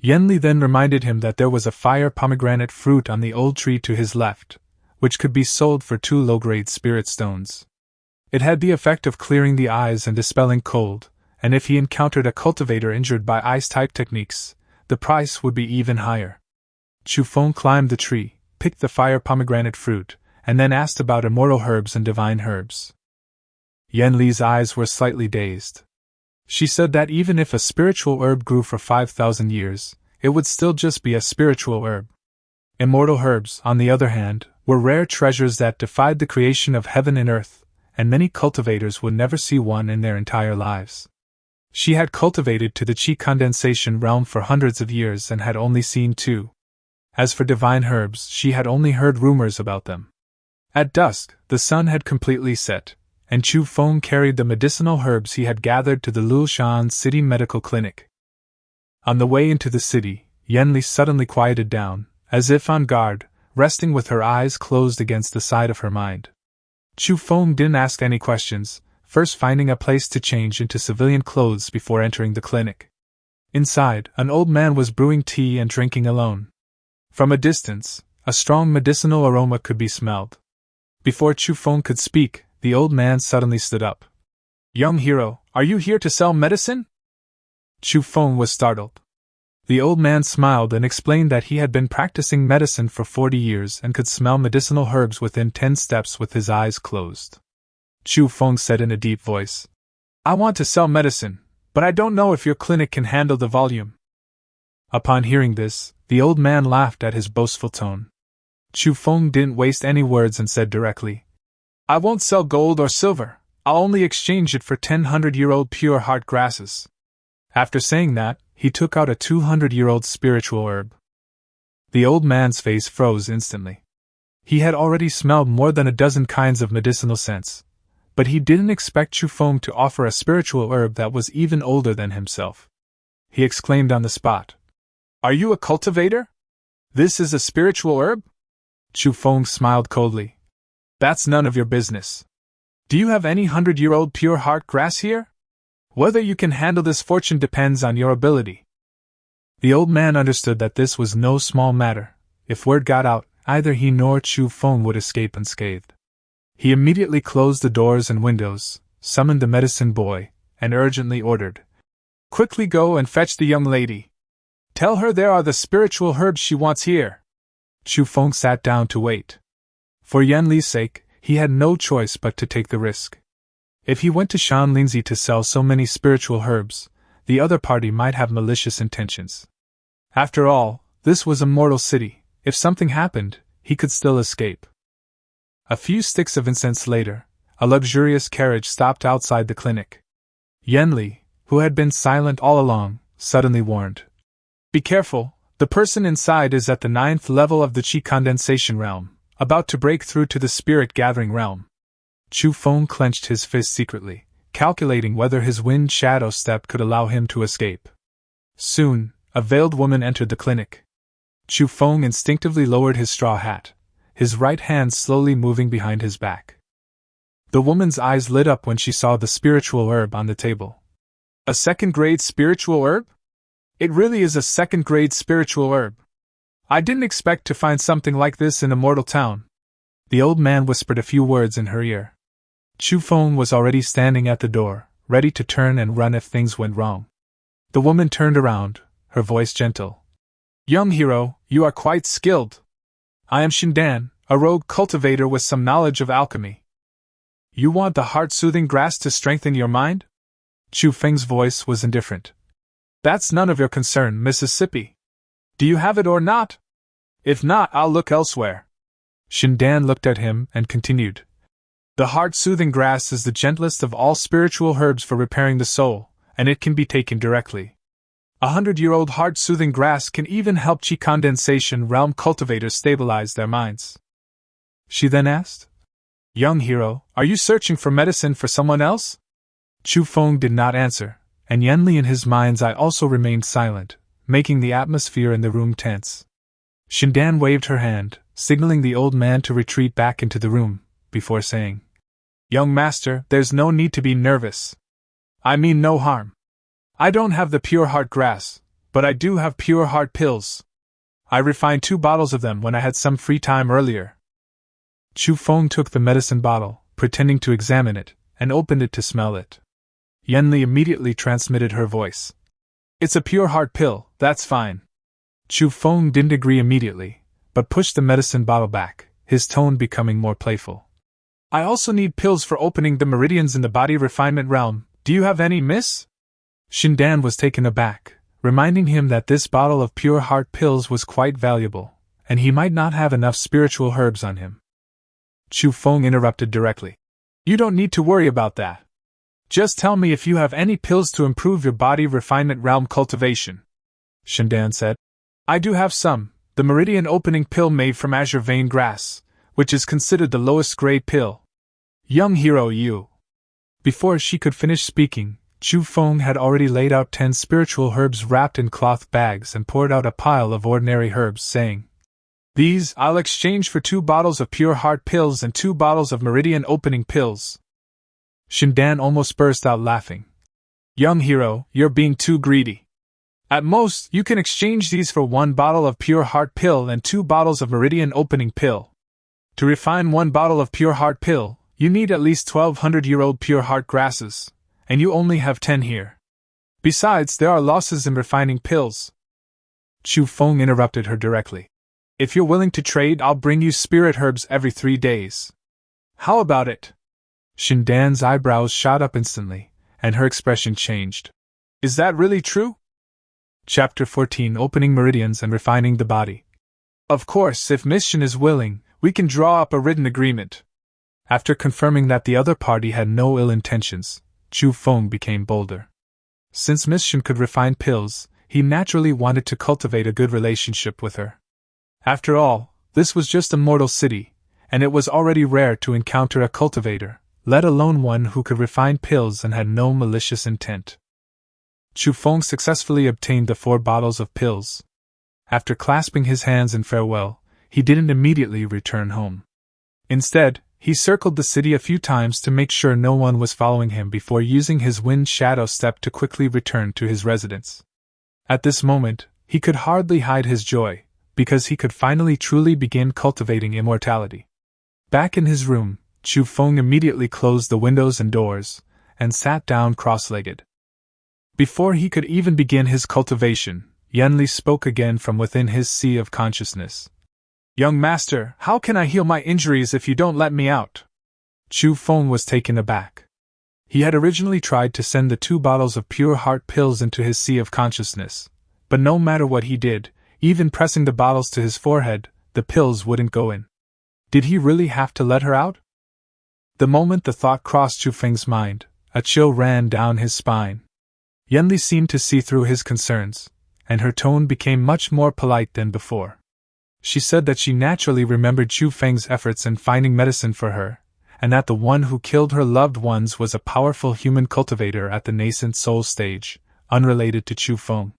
Yanli then reminded him that there was a fire pomegranate fruit on the old tree to his left, which could be sold for 2 low-grade spirit stones. It had the effect of clearing the eyes and dispelling cold, and if he encountered a cultivator injured by ice-type techniques, the price would be even higher. Chu Feng climbed the tree, picked the fire pomegranate fruit, and then asked about immortal herbs and divine herbs. Yanli's eyes were slightly dazed. She said that even if a spiritual herb grew for 5,000 years, it would still just be a spiritual herb. Immortal herbs, on the other hand, were rare treasures that defied the creation of heaven and earth, and many cultivators would never see one in their entire lives. She had cultivated to the chi condensation realm for hundreds of years and had only seen 2. As for divine herbs, she had only heard rumors about them. At dusk, the sun had completely set, and Chu Feng carried the medicinal herbs he had gathered to the Lulshan City Medical Clinic. On the way into the city, Yanli suddenly quieted down, as if on guard, resting with her eyes closed against the side of her mind. Chu Feng didn't ask any questions, first finding a place to change into civilian clothes before entering the clinic. Inside, an old man was brewing tea and drinking alone. From a distance, a strong medicinal aroma could be smelled. Before Chu Feng could speak, the old man suddenly stood up. "Young hero, are you here to sell medicine?" Chu Feng was startled. The old man smiled and explained that he had been practicing medicine for 40 years and could smell medicinal herbs within 10 steps with his eyes closed. Chu Feng said in a deep voice, "I want to sell medicine, but I don't know if your clinic can handle the volume." Upon hearing this, the old man laughed at his boastful tone. Chu Feng didn't waste any words and said directly, "I won't sell gold or silver, I'll only exchange it for 1,000-year-old pure heart grasses." After saying that, he took out a 200-year-old spiritual herb. The old man's face froze instantly. He had already smelled more than a dozen kinds of medicinal scents, but he didn't expect Chu Feng to offer a spiritual herb that was even older than himself. He exclaimed on the spot, "Are you a cultivator? This is a spiritual herb?" Chu Feng smiled coldly. "That's none of your business. Do you have any 100-year-old pure heart grass here? Whether you can handle this fortune depends on your ability." The old man understood that this was no small matter. If word got out, either he nor Chu Feng would escape unscathed. He immediately closed the doors and windows, summoned the medicine boy, and urgently ordered, "Quickly go and fetch the young lady. Tell her there are the spiritual herbs she wants here." Chu Feng sat down to wait. For Yanli's sake, he had no choice but to take the risk. If he went to Shanlinzi to sell so many spiritual herbs, the other party might have malicious intentions. After all, this was a mortal city. If something happened, he could still escape. A few sticks of incense later, a luxurious carriage stopped outside the clinic. Yanli, who had been silent all along, suddenly warned, "Be careful, the person inside is at the 9th level of the chi condensation realm, about to break through to the spirit-gathering realm." Chu Feng clenched his fist secretly, calculating whether his wind shadow step could allow him to escape. Soon, a veiled woman entered the clinic. Chu Feng instinctively lowered his straw hat, his right hand slowly moving behind his back. The woman's eyes lit up when she saw the spiritual herb on the table. "A second-grade spiritual herb? It really is a second-grade spiritual herb. I didn't expect to find something like this in a mortal town." The old man whispered a few words in her ear. Chu Feng was already standing at the door, ready to turn and run if things went wrong. The woman turned around, her voice gentle. "Young hero, you are quite skilled. I am Xuanjian, a rogue cultivator with some knowledge of alchemy. You want the heart-soothing grass to strengthen your mind?" Chu Feng's voice was indifferent. "That's none of your concern, Mississippi. Do you have it or not? If not, I'll look elsewhere." Xuanjian looked at him and continued. "The heart-soothing grass is the gentlest of all spiritual herbs for repairing the soul, and it can be taken directly. 100-year-old heart-soothing grass can even help chi condensation realm cultivators stabilize their minds." She then asked, Young hero, are you searching for medicine for someone else? Chu Feng did not answer, and Yanli in his mind's eye also remained silent, making the atmosphere in the room tense. Xuanjian waved her hand, signaling the old man to retreat back into the room, before saying, Young master, there's no need to be nervous. I mean no harm. I don't have the pure heart grass, but I do have pure heart pills. I refined 2 bottles of them when I had some free time earlier. Chu Feng took the medicine bottle, pretending to examine it, and opened it to smell it. Yanli immediately transmitted her voice. It's a pure heart pill, that's fine. Chu Feng didn't agree immediately, but pushed the medicine bottle back, his tone becoming more playful. I also need pills for opening the meridians in the body refinement realm. Do you have any, miss? Xuanjian was taken aback, reminding him that this bottle of pure heart pills was quite valuable, and he might not have enough spiritual herbs on him. Chu Feng interrupted directly. You don't need to worry about that. Just tell me if you have any pills to improve your body refinement realm cultivation. Xuanjian said. I do have some, the meridian opening pill made from azure vein grass, which is considered the lowest grade pill. Young hero you. Before she could finish speaking, Chu Feng had already laid out 10 spiritual herbs wrapped in cloth bags and poured out a pile of ordinary herbs, saying, These I'll exchange for 2 bottles of pure heart pills and 2 bottles of meridian opening pills. Xuanjian almost burst out laughing. Young hero, you're being too greedy. At most, you can exchange these for 1 bottle of pure heart pill and 2 bottles of meridian opening pill. To refine 1 bottle of pure heart pill, you need at least 1200-year-old pure heart grasses, and you only have 10 here. Besides, there are losses in refining pills. Chu Feng interrupted her directly. If you're willing to trade, I'll bring you spirit herbs every 3 days. How about it? Xuanjian's eyebrows shot up instantly, and her expression changed. Is that really true? Chapter 14 Opening Meridians and Refining the Body. Of course, if Miss Xuan is willing, we can draw up a written agreement. After confirming that the other party had no ill intentions, Chu Feng became bolder. Since Miss Xuan could refine pills, he naturally wanted to cultivate a good relationship with her. After all, this was just a mortal city, and it was already rare to encounter a cultivator, let alone one who could refine pills and had no malicious intent. Chu Feng successfully obtained the 4 bottles of pills. After clasping his hands in farewell, he didn't immediately return home. Instead, he circled the city a few times to make sure no one was following him before using his wind shadow step to quickly return to his residence. At this moment, he could hardly hide his joy, because he could finally truly begin cultivating immortality. Back in his room, Chu Feng immediately closed the windows and doors, and sat down cross-legged. Before he could even begin his cultivation, Yanli spoke again from within his sea of consciousness. Young master, how can I heal my injuries if you don't let me out? Chu Feng was taken aback. He had originally tried to send the 2 bottles of pure heart pills into his sea of consciousness, but no matter what he did, even pressing the bottles to his forehead, the pills wouldn't go in. Did he really have to let her out? The moment the thought crossed Chu Feng's mind, a chill ran down his spine. Yanli seemed to see through his concerns, and her tone became much more polite than before. She said that she naturally remembered Chu Feng's efforts in finding medicine for her, and that the one who killed her loved ones was a powerful human cultivator at the nascent soul stage, unrelated to Chu Feng.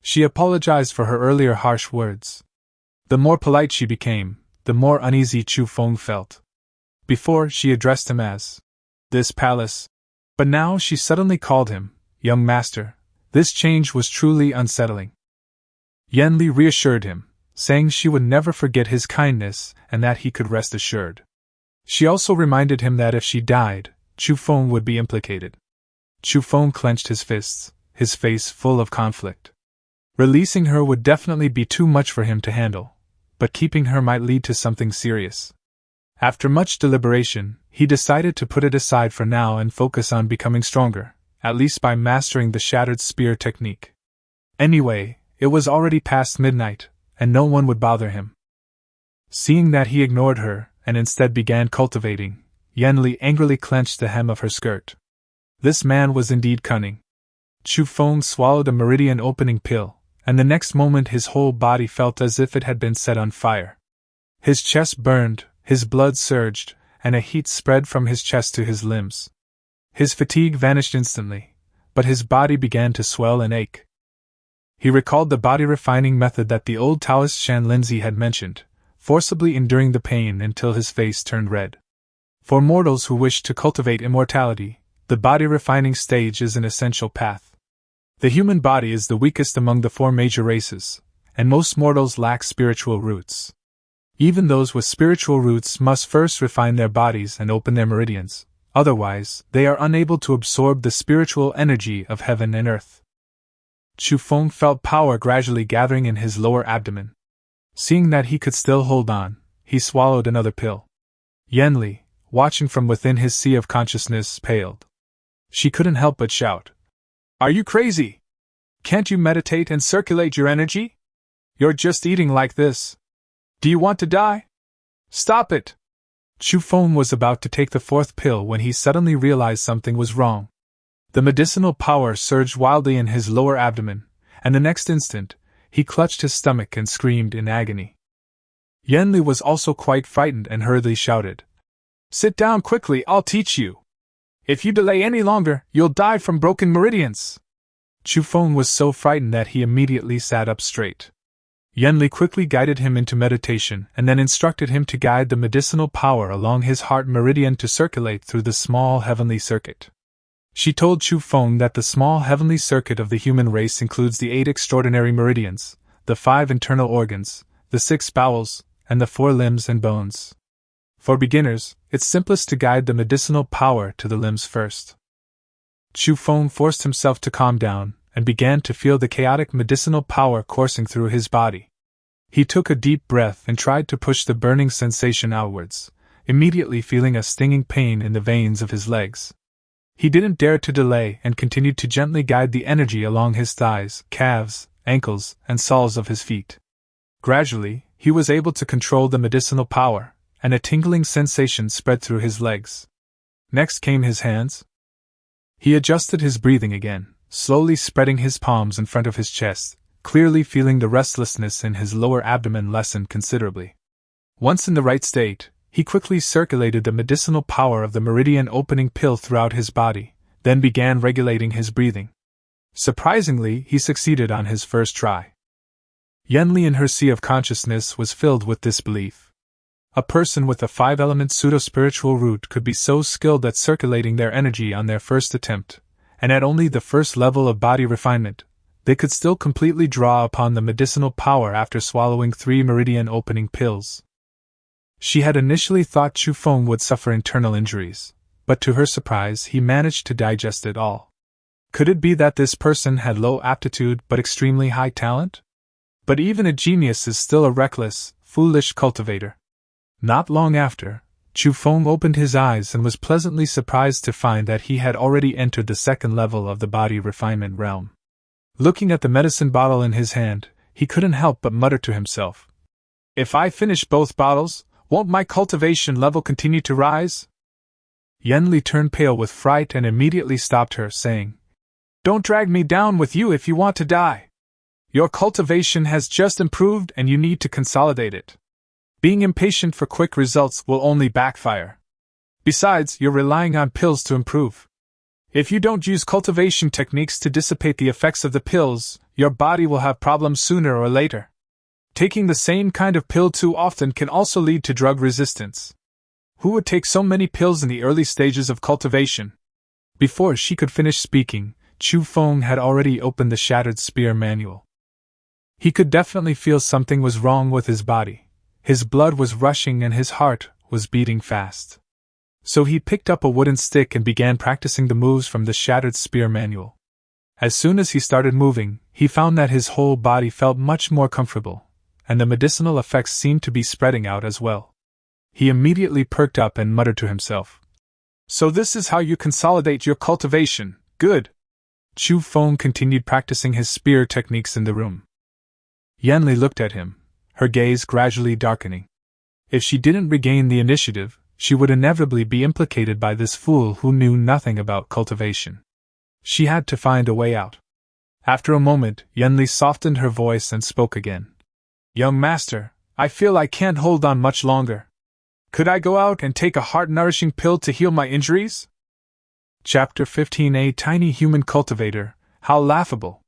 She apologized for her earlier harsh words. The more polite she became, the more uneasy Chu Feng felt. Before, she addressed him as this palace, but now she suddenly called him young master. This change was truly unsettling. Yanli reassured him, saying she would never forget his kindness and that he could rest assured. She also reminded him that if she died, Chu Feng would be implicated. Chu Feng clenched his fists, his face full of conflict. Releasing her would definitely be too much for him to handle, but keeping her might lead to something serious. After much deliberation, he decided to put it aside for now and focus on becoming stronger, at least by mastering the shattered spear technique. Anyway, it was already past midnight, and no one would bother him. Seeing that he ignored her, and instead began cultivating, Yanli angrily clenched the hem of her skirt. This man was indeed cunning. Chu Feng swallowed a meridian opening pill, and the next moment his whole body felt as if it had been set on fire. His chest burned, his blood surged, and a heat spread from his chest to his limbs. His fatigue vanished instantly, but his body began to swell and ache. He recalled the body-refining method that the old Taoist Shan Lindsay had mentioned, forcibly enduring the pain until his face turned red. For mortals who wish to cultivate immortality, the body-refining stage is an essential path. The human body is the weakest among the four major races, and most mortals lack spiritual roots. Even those with spiritual roots must first refine their bodies and open their meridians, otherwise, they are unable to absorb the spiritual energy of heaven and earth. Chu Feng felt power gradually gathering in his lower abdomen. Seeing that he could still hold on, he swallowed another pill. Yanli, watching from within his sea of consciousness, paled. She couldn't help but shout, "Are you crazy? Can't you meditate and circulate your energy? You're just eating like this. Do you want to die? Stop it!" Chu Feng was about to take the fourth pill when he suddenly realized something was wrong. The medicinal power surged wildly in his lower abdomen, and the next instant, he clutched his stomach and screamed in agony. Yanli was also quite frightened and hurriedly shouted, "Sit down quickly, I'll teach you. If you delay any longer, you'll die from broken meridians." Chu Feng was so frightened that he immediately sat up straight. Yanli quickly guided him into meditation and then instructed him to guide the medicinal power along his heart meridian to circulate through the small heavenly circuit. She told Chu Feng that the small heavenly circuit of the human race includes the 8 extraordinary meridians, the 5 internal organs, the 6 bowels, and the 4 limbs and bones. For beginners, it's simplest to guide the medicinal power to the limbs first. Chu Feng forced himself to calm down and began to feel the chaotic medicinal power coursing through his body. He took a deep breath and tried to push the burning sensation outwards, immediately feeling a stinging pain in the veins of his legs. He didn't dare to delay and continued to gently guide the energy along his thighs, calves, ankles, and soles of his feet. Gradually, he was able to control the medicinal power, and a tingling sensation spread through his legs. Next came his hands. He adjusted his breathing again, slowly spreading his palms in front of his chest, clearly feeling the restlessness in his lower abdomen lessen considerably. Once in the right state, he quickly circulated the medicinal power of the meridian opening pill throughout his body, then began regulating his breathing. Surprisingly, he succeeded on his first try. Yanli in her sea of consciousness was filled with disbelief. A person with a 5-element pseudo-spiritual root could be so skilled at circulating their energy on their first attempt, and at only the first level of body refinement, they could still completely draw upon the medicinal power after swallowing 3 meridian opening pills. She had initially thought Chu Feng would suffer internal injuries, but to her surprise he managed to digest it all. Could it be that this person had low aptitude but extremely high talent? But even a genius is still a reckless, foolish cultivator. Not long after, Chu Feng opened his eyes and was pleasantly surprised to find that he had already entered the second level of the body refinement realm. Looking at the medicine bottle in his hand, he couldn't help but mutter to himself, "If I finish both bottles, won't my cultivation level continue to rise?" Yanli turned pale with fright and immediately stopped her, saying, "Don't drag me down with you if you want to die. Your cultivation has just improved and you need to consolidate it. Being impatient for quick results will only backfire. Besides, you're relying on pills to improve. If you don't use cultivation techniques to dissipate the effects of the pills, your body will have problems sooner or later. Taking the same kind of pill too often can also lead to drug resistance. Who would take so many pills in the early stages of cultivation?" Before she could finish speaking, Chu Feng had already opened the shattered spear manual. He could definitely feel something was wrong with his body. His blood was rushing and his heart was beating fast. So he picked up a wooden stick and began practicing the moves from the shattered spear manual. As soon as he started moving, he found that his whole body felt much more comfortable, and the medicinal effects seemed to be spreading out as well. He immediately perked up and muttered to himself, "So this is how you consolidate your cultivation, good." Chu Feng continued practicing his spear techniques in the room. Yanli looked at him, her gaze gradually darkening. If she didn't regain the initiative, she would inevitably be implicated by this fool who knew nothing about cultivation. She had to find a way out. After a moment, Yanli softened her voice and spoke again. "Young master, I feel I can't hold on much longer. Could I go out and take a heart-nourishing pill to heal my injuries? Chapter 15. A tiny human cultivator, how laughable.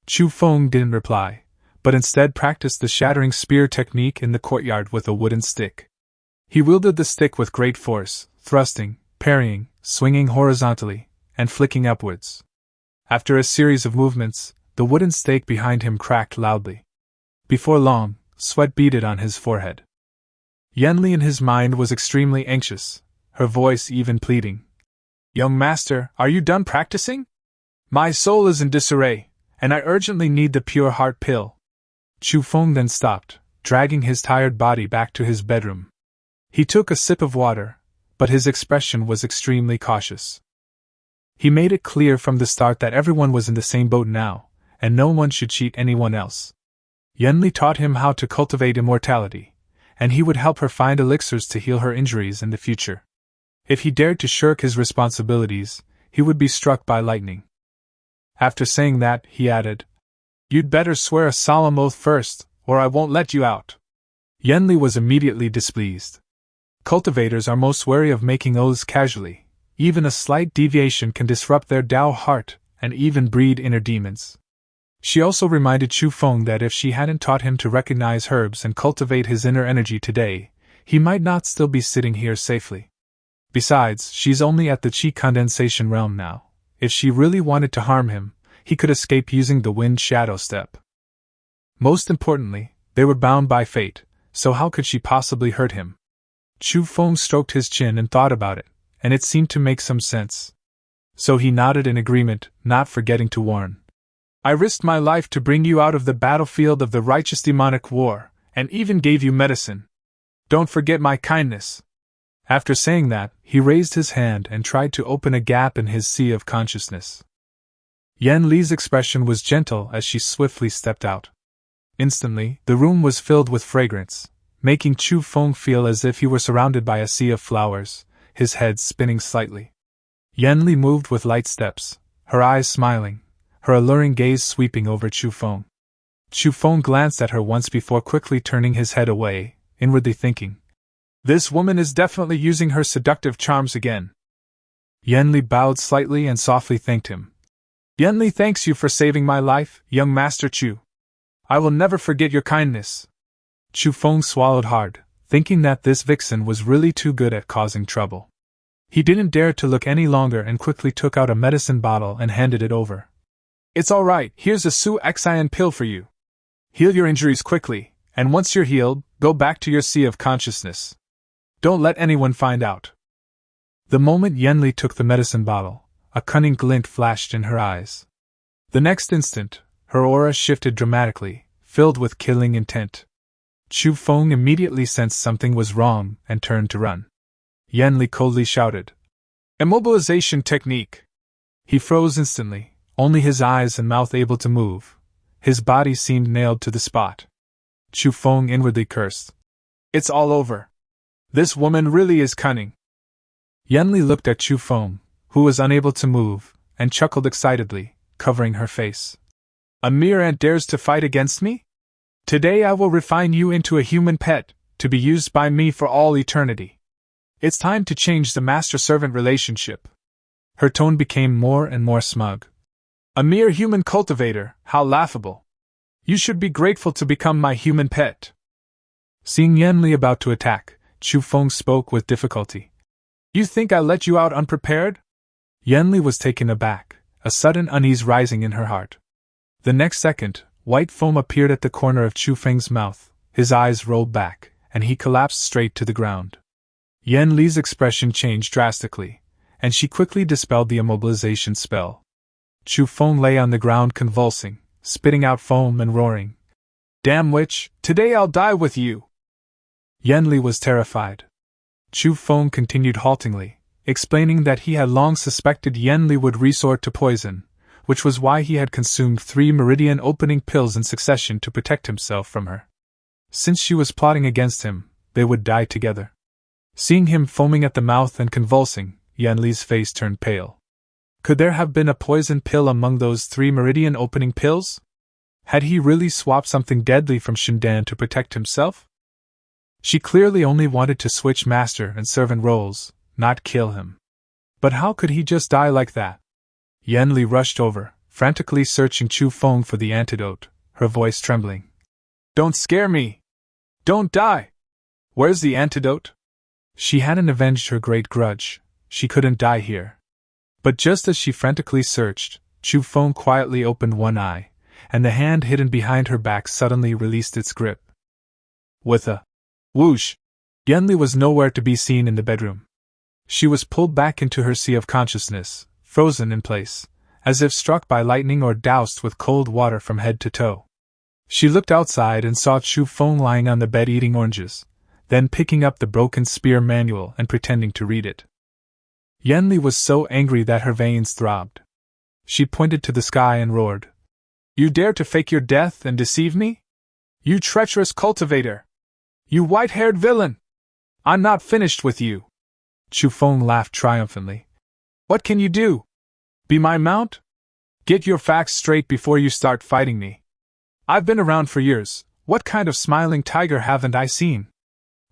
Chu Feng didn't reply, but instead practiced the shattering spear technique in the courtyard with a wooden stick. He wielded the stick with great force, thrusting, parrying, swinging horizontally, and flicking upwards. After a series of movements, the wooden stake behind him cracked loudly. Before long, sweat beaded on his forehead. Yenli in his mind was extremely anxious, her voice even pleading. Young master, are you done practicing? My soul is in disarray, and I urgently need the pure heart pill. Chu Feng then stopped, dragging his tired body back to his bedroom. He took a sip of water, but his expression was extremely cautious. He made it clear from the start that everyone was in the same boat now, and no one should cheat anyone else. Yenli taught him how to cultivate immortality, and he would help her find elixirs to heal her injuries in the future. If he dared to shirk his responsibilities, he would be struck by lightning. After saying that, he added, You'd better swear a solemn oath first, or I won't let you out. Yenli was immediately displeased. Cultivators are most wary of making oaths casually. Even a slight deviation can disrupt their Tao heart and even breed inner demons. She also reminded Chu Feng that if she hadn't taught him to recognize herbs and cultivate his inner energy today, he might not still be sitting here safely. Besides, she's only at the qi condensation realm now. If she really wanted to harm him, he could escape using the wind shadow step. Most importantly, they were bound by fate, so how could she possibly hurt him? Chu Feng stroked his chin and thought about it, and it seemed to make some sense. So he nodded in agreement, not forgetting to warn. I risked my life to bring you out of the battlefield of the righteous demonic war, and even gave you medicine. Don't forget my kindness. After saying that, he raised his hand and tried to open a gap in his sea of consciousness. Yan Li's expression was gentle as she swiftly stepped out. Instantly, the room was filled with fragrance, making Chu Feng feel as if he were surrounded by a sea of flowers, his head spinning slightly. Yan Li moved with light steps, her eyes smiling, her alluring gaze sweeping over Chu Feng. Chu Feng glanced at her once before quickly turning his head away, inwardly thinking, This woman is definitely using her seductive charms again. Yan Li bowed slightly and softly thanked him. Yan Li thanks you for saving my life, young Master Chu. I will never forget your kindness. Chu Feng swallowed hard, thinking that this vixen was really too good at causing trouble. He didn't dare to look any longer and quickly took out a medicine bottle and handed it over. It's all right, here's a Xuanjian pill for you. Heal your injuries quickly, and once you're healed, go back to your sea of consciousness. Don't let anyone find out. The moment Yenli took the medicine bottle, a cunning glint flashed in her eyes. The next instant, her aura shifted dramatically, filled with killing intent. Chu Feng immediately sensed something was wrong and turned to run. Yenli coldly shouted, Immobilization technique! He froze instantly, only his eyes and mouth able to move. His body seemed nailed to the spot. Chu Feng inwardly cursed. It's all over. This woman really is cunning. Yenli looked at Chu Feng, who was unable to move, and chuckled excitedly, covering her face. A mere ant dares to fight against me? Today I will refine you into a human pet, to be used by me for all eternity. It's time to change the master-servant relationship. Her tone became more and more smug. A mere human cultivator, how laughable. You should be grateful to become my human pet. Seeing Yenli about to attack, Chu Feng spoke with difficulty. You think I let you out unprepared? Yenli was taken aback, a sudden unease rising in her heart. The next second, white foam appeared at the corner of Chu Feng's mouth, his eyes rolled back, and he collapsed straight to the ground. Yan Li's expression changed drastically, and she quickly dispelled the immobilization spell. Chu Feng lay on the ground convulsing, spitting out foam and roaring. Damn witch, today I'll die with you! Yan Li was terrified. Chu Feng continued haltingly, explaining that he had long suspected Yan Li would resort to poison, which was why he had consumed 3 meridian-opening pills in succession to protect himself from her. Since she was plotting against him, they would die together. Seeing him foaming at the mouth and convulsing, Yan Li's face turned pale. Could there have been a poison pill among those 3 meridian-opening pills? Had he really swapped something deadly from Shindan to protect himself? She clearly only wanted to switch master and servant roles, not kill him. But how could he just die like that? Yanli rushed over, frantically searching Chu Feng for the antidote, her voice trembling. Don't scare me! Don't die! Where's the antidote? She hadn't avenged her great grudge. She couldn't die here. But just as she frantically searched, Chu Feng quietly opened one eye, and the hand hidden behind her back suddenly released its grip. With a whoosh, Yanli was nowhere to be seen in the bedroom. She was pulled back into her sea of consciousness, frozen in place, as if struck by lightning or doused with cold water from head to toe. She looked outside and saw Chu Feng lying on the bed eating oranges, then picking up the broken spear manual and pretending to read it. Yanli was so angry that her veins throbbed. She pointed to the sky and roared, You dare to fake your death and deceive me? You treacherous cultivator! You white-haired villain! I'm not finished with you! Chu Feng laughed triumphantly. What can you do? Be my mount? Get your facts straight before you start fighting me. I've been around for years. What kind of smiling tiger haven't I seen?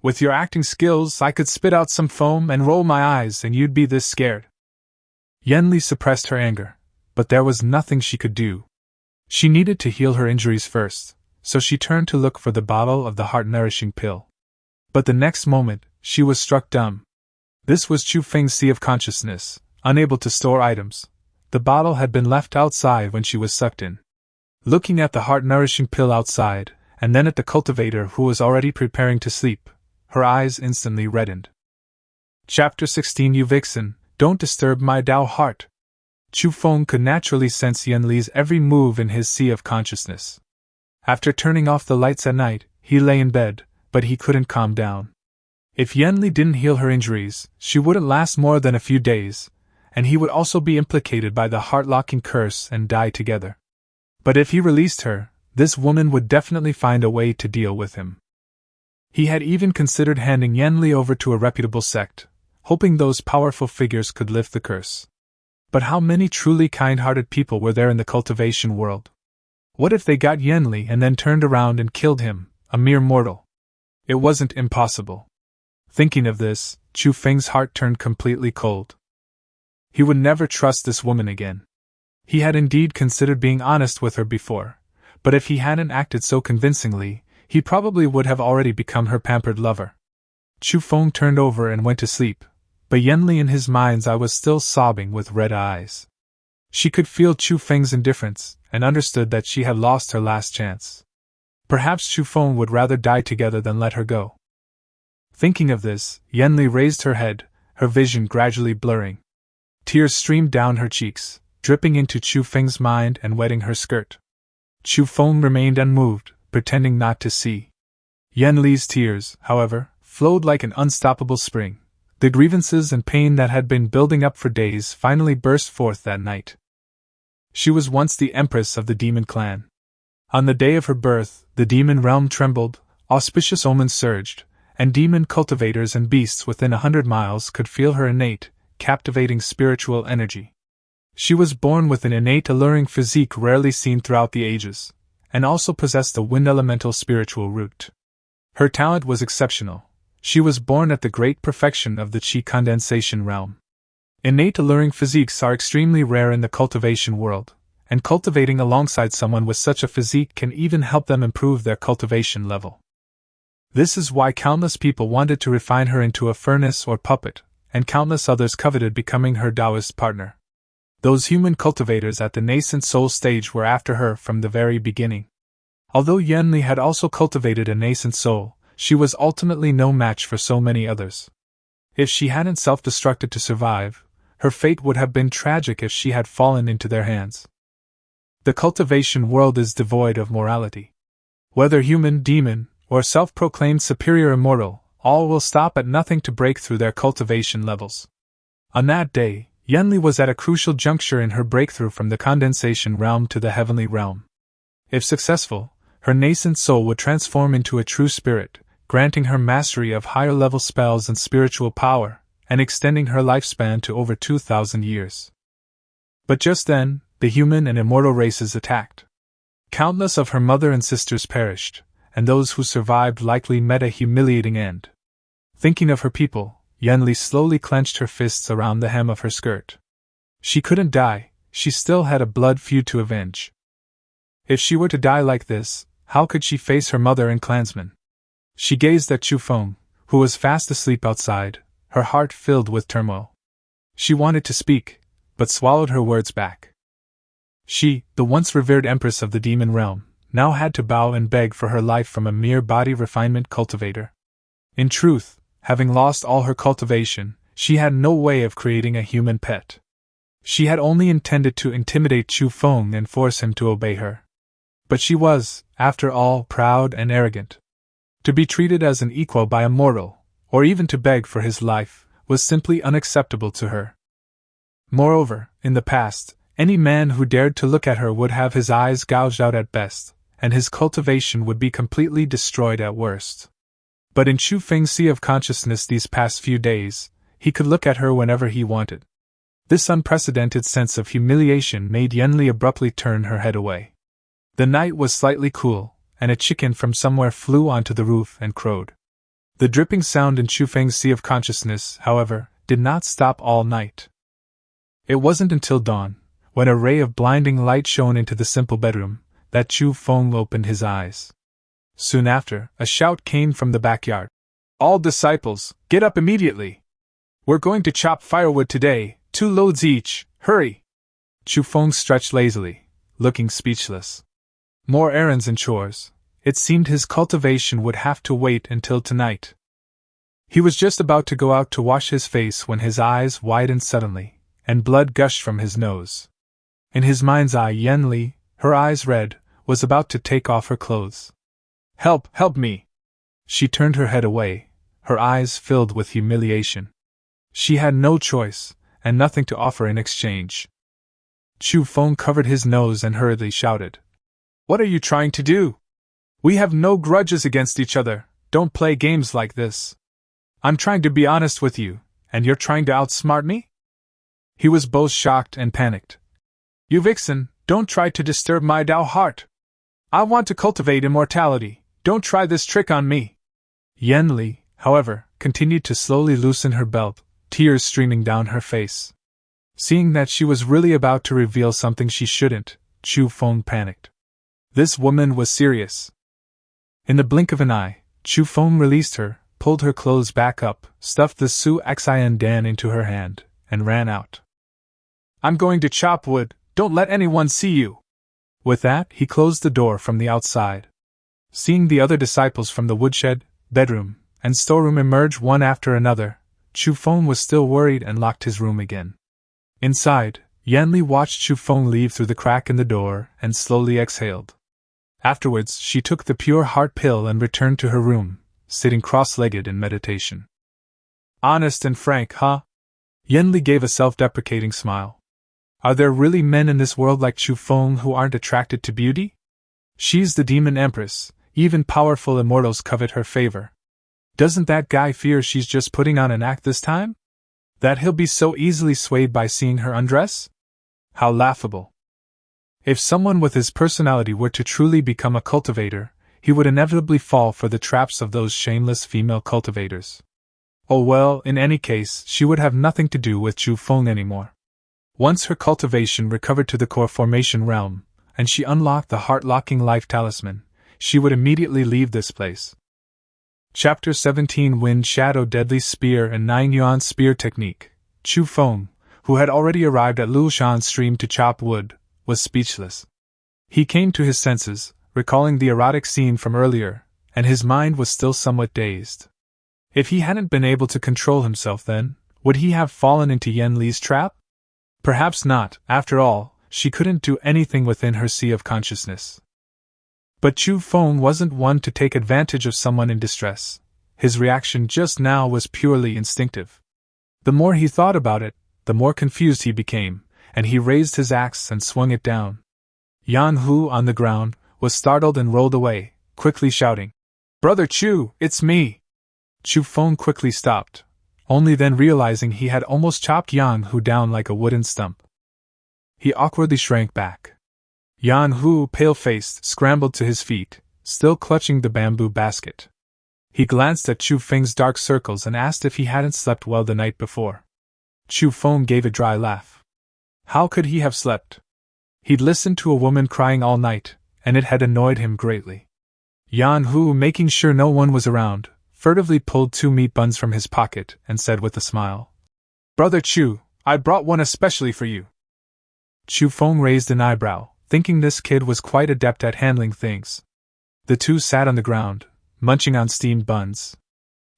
With your acting skills, I could spit out some foam and roll my eyes and you'd be this scared. Yanli suppressed her anger, but there was nothing she could do. She needed to heal her injuries first, so she turned to look for the bottle of the heart-nourishing pill. But the next moment, she was struck dumb. This was Chu Feng's sea of consciousness, unable to store items. The bottle had been left outside when she was sucked in. Looking at the heart-nourishing pill outside, and then at the cultivator who was already preparing to sleep, her eyes instantly reddened. Chapter 16 You vixen, don't disturb my Dao heart. Chu Feng could naturally sense Yanli's every move in his sea of consciousness. After turning off the lights at night, he lay in bed, but he couldn't calm down. If Yanli didn't heal her injuries, she wouldn't last more than a few days, and he would also be implicated by the heart-locking curse and die together. But if he released her, this woman would definitely find a way to deal with him. He had even considered handing Yanli over to a reputable sect, hoping those powerful figures could lift the curse. But how many truly kind-hearted people were there in the cultivation world? What if they got Yanli and then turned around and killed him, a mere mortal? It wasn't impossible. Thinking of this, Chu Feng's heart turned completely cold. He would never trust this woman again. He had indeed considered being honest with her before, but if he hadn't acted so convincingly, he probably would have already become her pampered lover. Chu Feng turned over and went to sleep, but Yanli in his mind's eye was still sobbing with red eyes. She could feel Chu Feng's indifference, and understood that she had lost her last chance. Perhaps Chu Feng would rather die together than let her go. Thinking of this, Yanli raised her head, her vision gradually blurring. Tears streamed down her cheeks, dripping into Chu Feng's mind and wetting her skirt. Chu Feng remained unmoved, pretending not to see. Yanli's tears, however, flowed like an unstoppable spring. The grievances and pain that had been building up for days finally burst forth that night. She was once the Empress of the demon clan. On the day of her birth, the demon realm trembled, auspicious omens surged, and demon cultivators and beasts within 100 miles could feel her innate, captivating spiritual energy. She was born with an innate alluring physique rarely seen throughout the ages, and also possessed a wind elemental spiritual root. Her talent was exceptional. She was born at the great perfection of the Qi condensation realm. Innate alluring physiques are extremely rare in the cultivation world, and cultivating alongside someone with such a physique can even help them improve their cultivation level. This is why countless people wanted to refine her into a furnace or puppet, and countless others coveted becoming her Taoist partner. Those human cultivators at the nascent soul stage were after her from the very beginning. Although Yanli had also cultivated a nascent soul, she was ultimately no match for so many others. If she hadn't self-destructed to survive, her fate would have been tragic if she had fallen into their hands. The cultivation world is devoid of morality. Whether human, demon, or self-proclaimed superior immortal, all will stop at nothing to break through their cultivation levels. On that day, Yanli was at a crucial juncture in her breakthrough from the condensation realm to the heavenly realm. If successful, her nascent soul would transform into a true spirit, granting her mastery of higher-level spells and spiritual power, and extending her lifespan to over 2,000 years. But just then, the human and immortal races attacked. Countless of her mother and sisters perished, and those who survived likely met a humiliating end. Thinking of her people, Yanli slowly clenched her fists around the hem of her skirt. She couldn't die, she still had a blood feud to avenge. If she were to die like this, how could she face her mother and clansmen? She gazed at Chu Feng, who was fast asleep outside, her heart filled with turmoil. She wanted to speak, but swallowed her words back. She, the once revered Empress of the demon realm, now had to bow and beg for her life from a mere body refinement cultivator. In truth, having lost all her cultivation, she had no way of creating a human pet. She had only intended to intimidate Chu Feng and force him to obey her. But she was, after all, proud and arrogant. To be treated as an equal by a mortal, or even to beg for his life, was simply unacceptable to her. Moreover, in the past, any man who dared to look at her would have his eyes gouged out at best, and his cultivation would be completely destroyed at worst. But in Chu Feng's sea of consciousness these past few days, he could look at her whenever he wanted. This unprecedented sense of humiliation made Yanli abruptly turn her head away. The night was slightly cool, and a chicken from somewhere flew onto the roof and crowed. The dripping sound in Chu Feng's sea of consciousness, however, did not stop all night. It wasn't until dawn, when a ray of blinding light shone into the simple bedroom, that Chu Feng opened his eyes. Soon after, a shout came from the backyard. "All disciples, get up immediately! We're going to chop firewood today, 2 loads each, hurry!" Chu Feng stretched lazily, looking speechless. More errands and chores. It seemed his cultivation would have to wait until tonight. He was just about to go out to wash his face when his eyes widened suddenly, and blood gushed from his nose. In his mind's eye, Yanli, her eyes red, was about to take off her clothes. "Help, help me!" She turned her head away, her eyes filled with humiliation. She had no choice, and nothing to offer in exchange. Chu Feng covered his nose and hurriedly shouted, "What are you trying to do? We have no grudges against each other, don't play games like this. I'm trying to be honest with you, and you're trying to outsmart me?" He was both shocked and panicked. "You vixen, don't try to disturb my Tao heart. I want to cultivate immortality, don't try this trick on me." Yanli, however, continued to slowly loosen her belt, tears streaming down her face. Seeing that she was really about to reveal something she shouldn't, Chu Feng panicked. This woman was serious. In the blink of an eye, Chu Feng released her, pulled her clothes back up, stuffed the Xuanjian Dan into her hand, and ran out. "I'm going to chop wood, don't let anyone see you." With that, he closed the door from the outside. Seeing the other disciples from the woodshed, bedroom, and storeroom emerge one after another, Chu Feng was still worried and locked his room again. Inside, Yanli watched Chu Feng leave through the crack in the door and slowly exhaled. Afterwards, she took the pure heart pill and returned to her room, sitting cross-legged in meditation. "Honest and frank, huh?" Yanli gave a self-deprecating smile. "Are there really men in this world like Chu Feng who aren't attracted to beauty? She's the demon empress, even powerful immortals covet her favor. Doesn't that guy fear she's just putting on an act this time? That he'll be so easily swayed by seeing her undress? How laughable. If someone with his personality were to truly become a cultivator, he would inevitably fall for the traps of those shameless female cultivators. Oh well, in any case, she would have nothing to do with Chu Feng anymore. Once her cultivation recovered to the core formation realm, and she unlocked the heart-locking life talisman, she would immediately leave this place. Chapter 17 Wind Shadow Deadly Spear and 9 Yuan Spear Technique. Chu Feng, who had already arrived at Lushan Stream to chop wood, was speechless. He came to his senses, recalling the erotic scene from earlier, and his mind was still somewhat dazed. If he hadn't been able to control himself then, would he have fallen into Yanli's trap? Perhaps not, after all, she couldn't do anything within her sea of consciousness. But Chu Feng wasn't one to take advantage of someone in distress. His reaction just now was purely instinctive. The more he thought about it, the more confused he became, and he raised his axe and swung it down. Yan Hu, on the ground, was startled and rolled away, quickly shouting, "Brother Chu, it's me!" Chu Feng quickly stopped, only then realizing he had almost chopped Yan Hu down like a wooden stump. He awkwardly shrank back. Yan Hu, pale-faced, scrambled to his feet, still clutching the bamboo basket. He glanced at Chu Feng's dark circles and asked if he hadn't slept well the night before. Chu Feng gave a dry laugh. How could he have slept? He'd listened to a woman crying all night, and it had annoyed him greatly. Yan Hu, making sure no one was around, furtively pulled 2 meat buns from his pocket and said with a smile, "Brother Chu, I brought one especially for you." Chu Feng raised an eyebrow, thinking this kid was quite adept at handling things. The two sat on the ground, munching on steamed buns.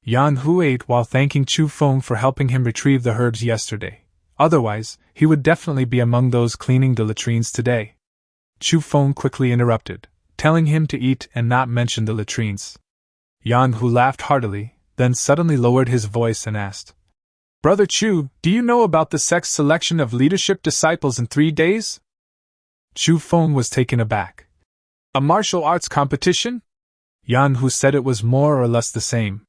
Yan Hu ate while thanking Chu Feng for helping him retrieve the herbs yesterday. Otherwise, he would definitely be among those cleaning the latrines today. Chu Feng quickly interrupted, telling him to eat and not mention the latrines. Yan Hu laughed heartily, then suddenly lowered his voice and asked, "Brother Chu, do you know about the sect's selection of leadership disciples in 3 days?" Chu Feng was taken aback. "A martial arts competition?" Yan Hu said it was more or less the same.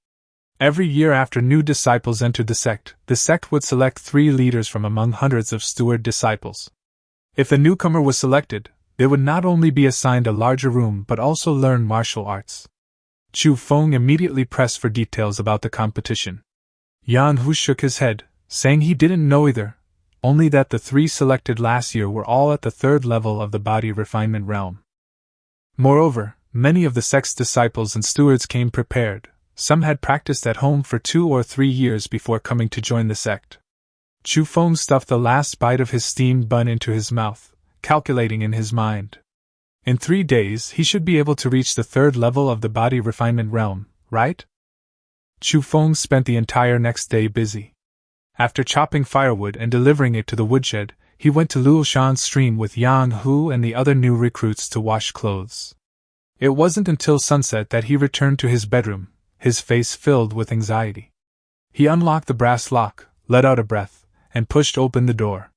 Every year after new disciples entered the sect would select 3 leaders from among hundreds of steward disciples. If the newcomer was selected, they would not only be assigned a larger room but also learn martial arts. Chu Feng immediately pressed for details about the competition. Yan Hu shook his head, saying he didn't know either, only that the 3 selected last year were all at the 3rd level of the body refinement realm. Moreover, many of the sect's disciples and stewards came prepared. Some had practiced at home for 2 or 3 years before coming to join the sect. Chu Feng stuffed the last bite of his steamed bun into his mouth, calculating in his mind. In 3 days he should be able to reach the 3rd level of the body refinement realm, right? Chu Feng spent the entire next day busy. After chopping firewood and delivering it to the woodshed, he went to Luoshan's stream with Yan Hu and the other new recruits to wash clothes. It wasn't until sunset that he returned to his bedroom, his face filled with anxiety. He unlocked the brass lock, let out a breath, and pushed open the door.